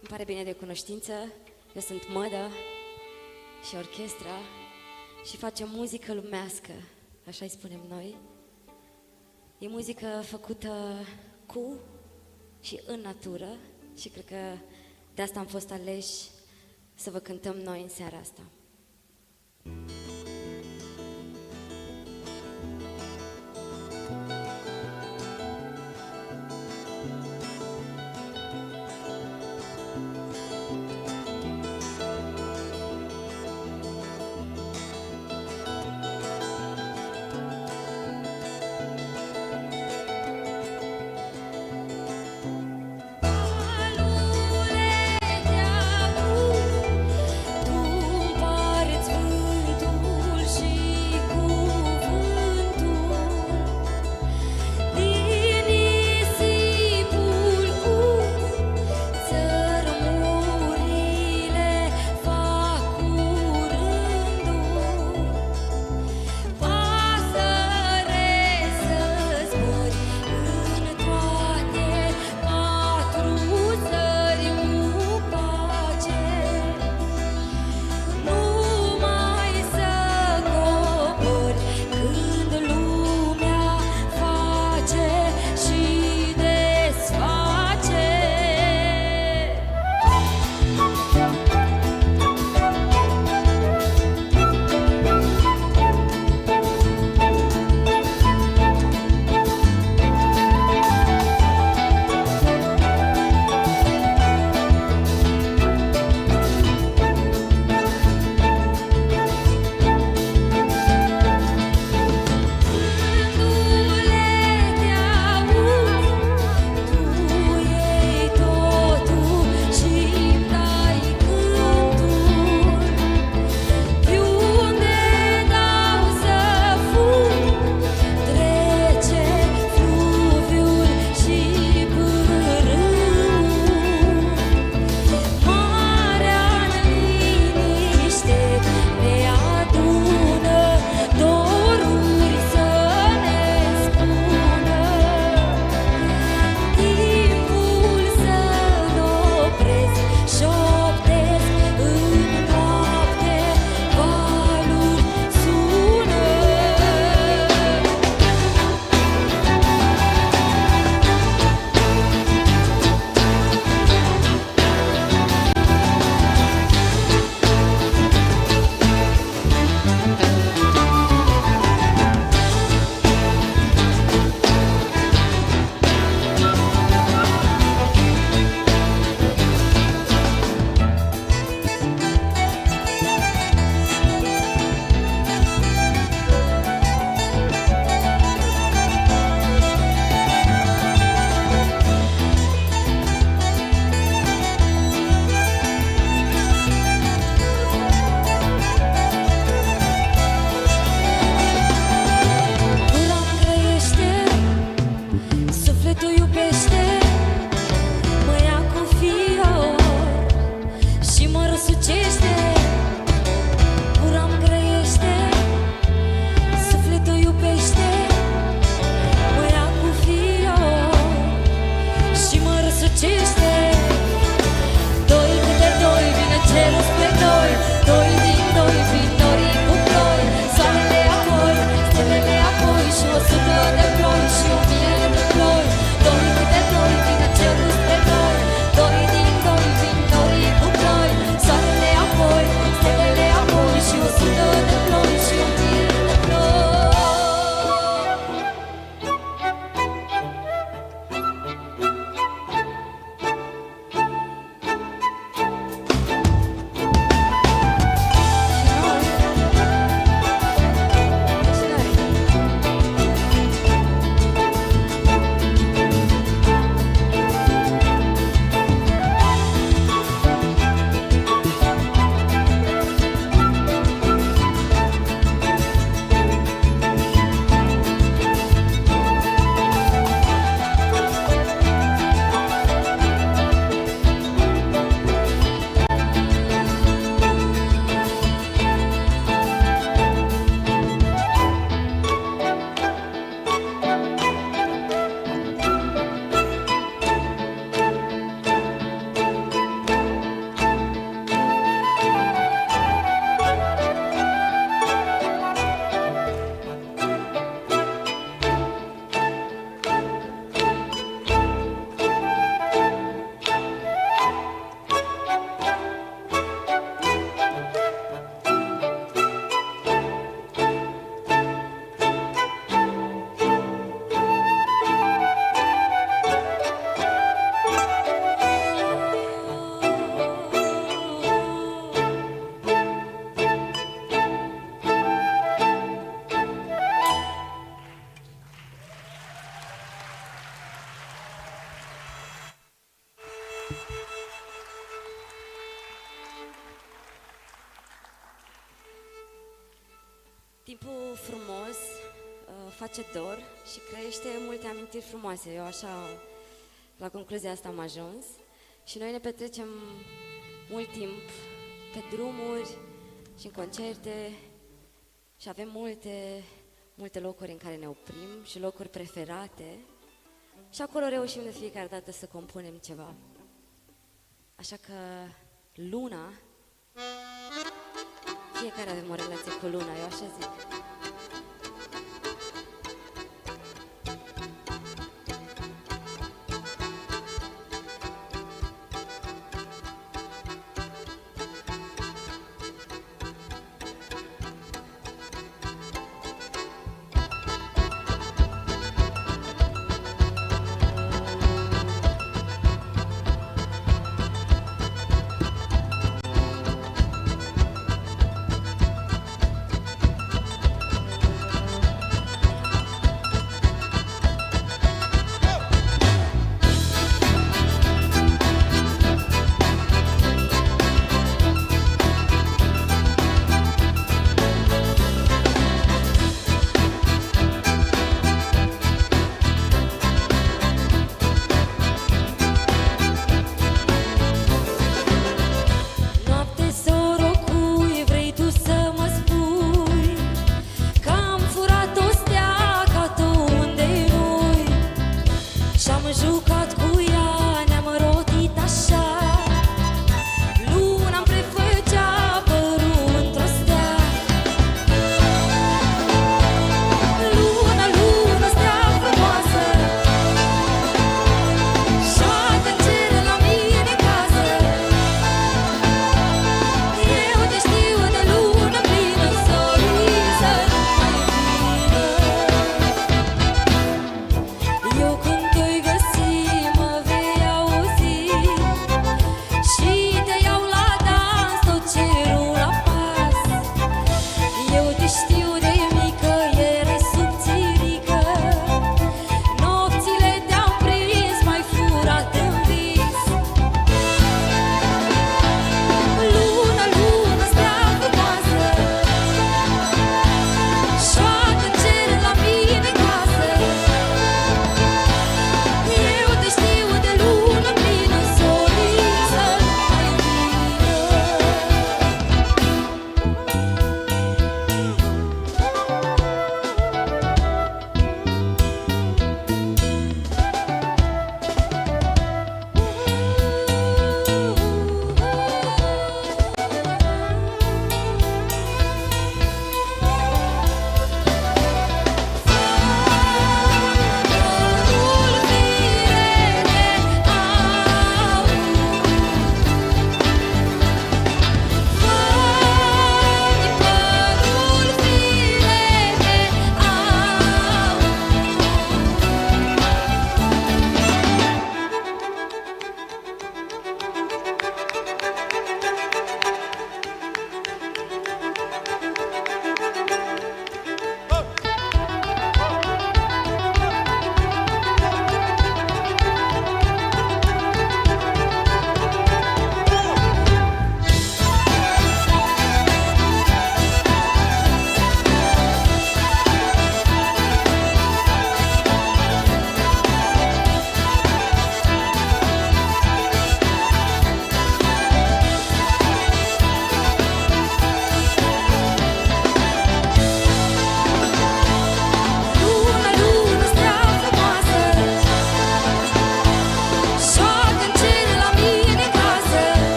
[SPEAKER 3] Îmi pare bine de cunoștință. Eu sunt Mădă și orchestra și facem muzică lumească, așa-i spunem noi. E muzică făcută cu și în natură și cred că de asta am fost aleși să vă cântăm noi în seara asta. Timpul frumos face dor și crește multe amintiri frumoase. Eu așa, la concluzia asta am ajuns. Și noi ne petrecem mult timp pe drumuri și în concerte și avem multe locuri în care ne oprim și locuri preferate și acolo reușim de fiecare dată să compunem ceva. Așa că luna, fiecare avem o relație cu luna, eu așa zic.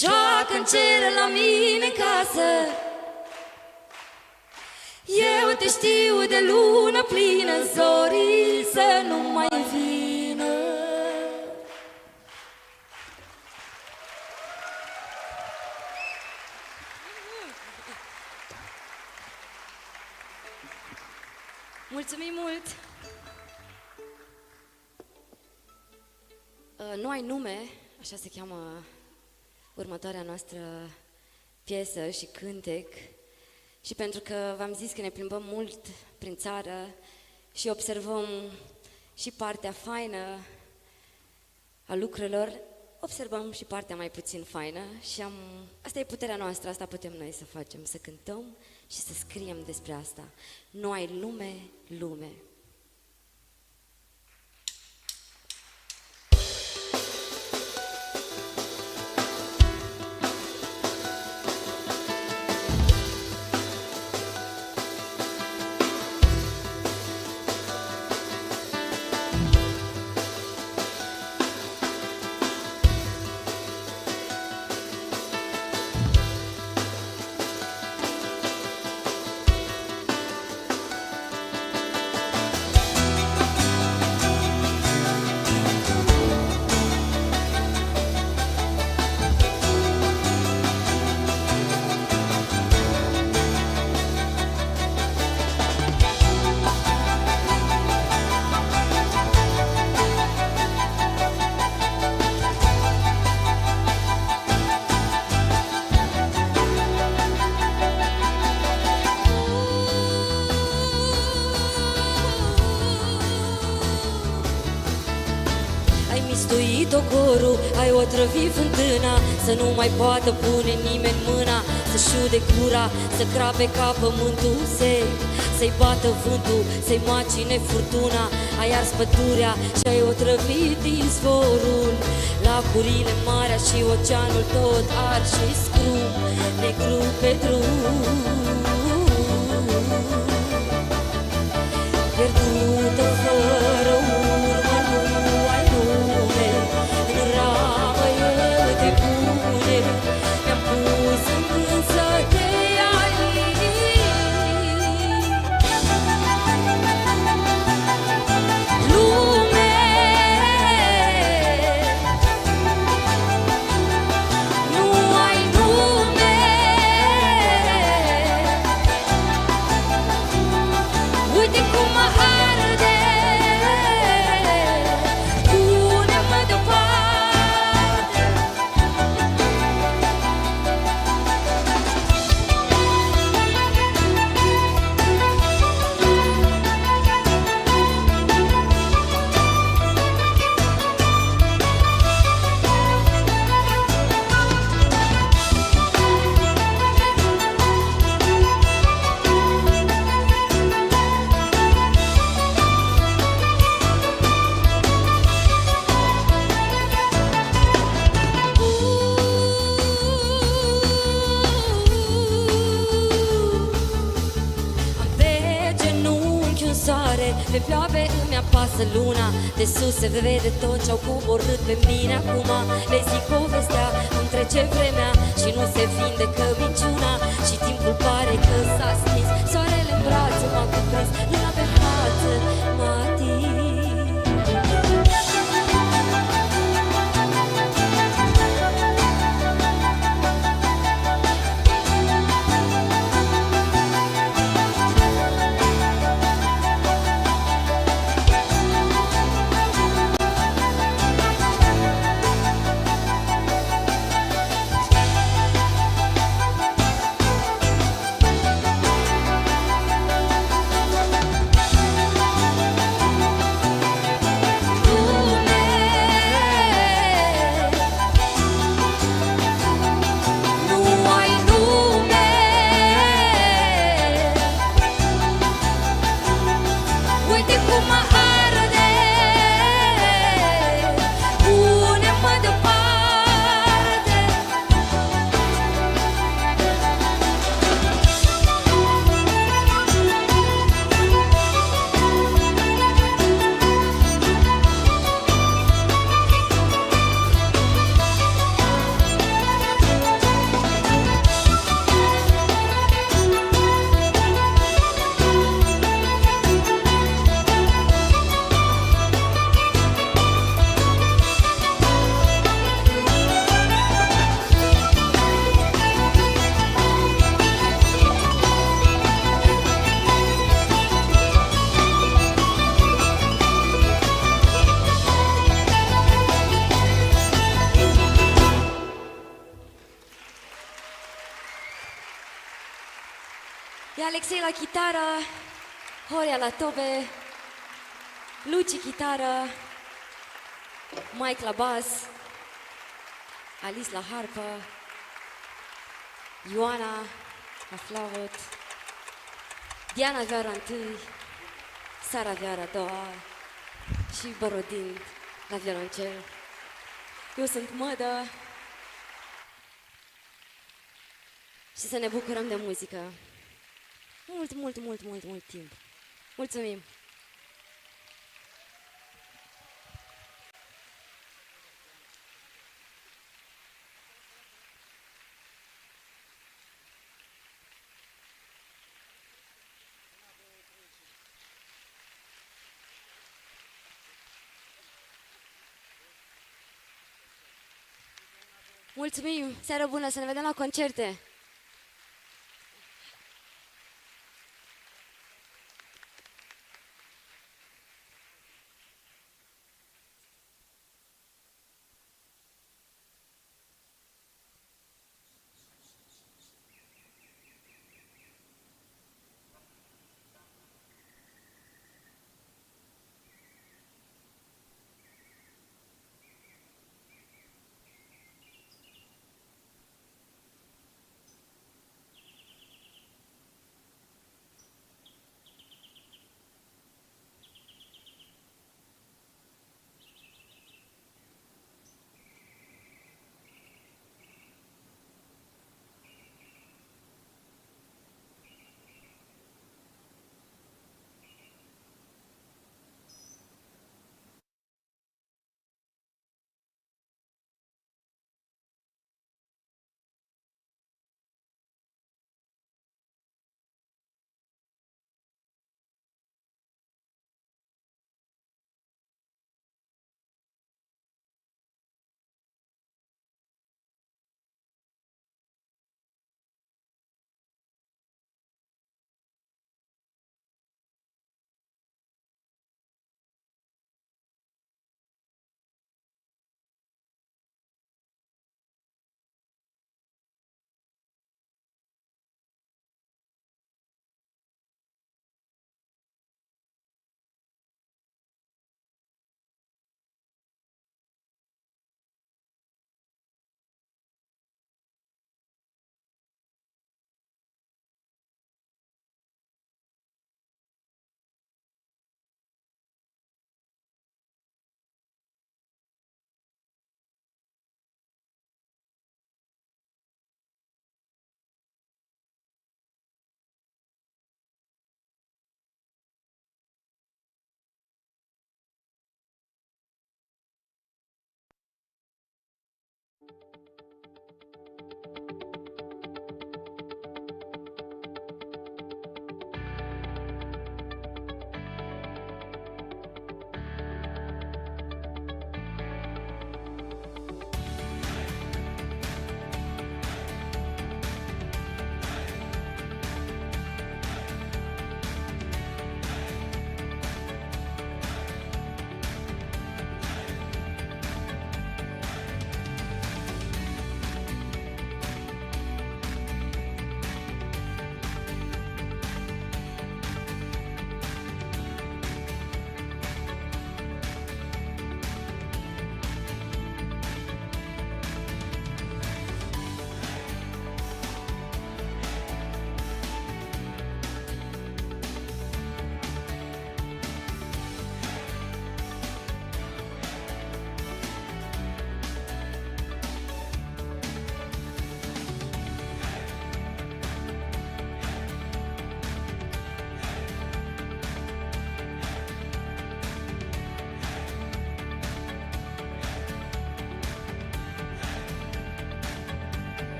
[SPEAKER 10] Joacă în cer la mine în casă. Eu te
[SPEAKER 3] Poate știu de lună plină, zorii să nu mai vină. Mulțumim mult! Nu ai nume, așa se cheamă următoarea noastră piesă și cântec. Și pentru că v-am zis că ne plimbăm mult prin țară și observăm și partea faină a lucrurilor, observăm și partea mai puțin faină și asta e puterea noastră, asta putem noi să facem, să cântăm și să scriem despre asta. Nu ai lume, lume. Tocorul, ai otrăvit fântâna, să nu mai poată pune nimeni mâna, să-și ude gura, să crape ca pământul sec, să-i bată vântul, să-i macine furtuna. Ai ars pădurea și ai otrăvit izvorul, lacurile, marea și oceanul tot ard și scrum, negru pe drum. Pierdută fără urmă, nu ai lume, în ramă eu te pune, mi-am pus în gând să te alin. Lume, nu ai nume, uite cum mă arde, pune-mă deoparte. Pe ploape îmi apasă luna, de sus se vede tot ce-au coborât pe mine acum. Le zic povestea, îmi trece vremea și nu se vindecă minciuna. Și timpul pare că s-a stins, soarele în brațe m-a cuprins, luna pe față m-a atins. Alexei la chitară, Horia la tobe, Luci chitară, Mike la bas, Alice la harpă, Ioana la flaut, Diana Veara întâi, Sara Veara a doua și Borodin la violoncel. Eu sunt Mădă și să ne bucurăm de muzică. Mult timp. Mulțumim! Mulțumim! Seară bună! Să ne vedem la concerte!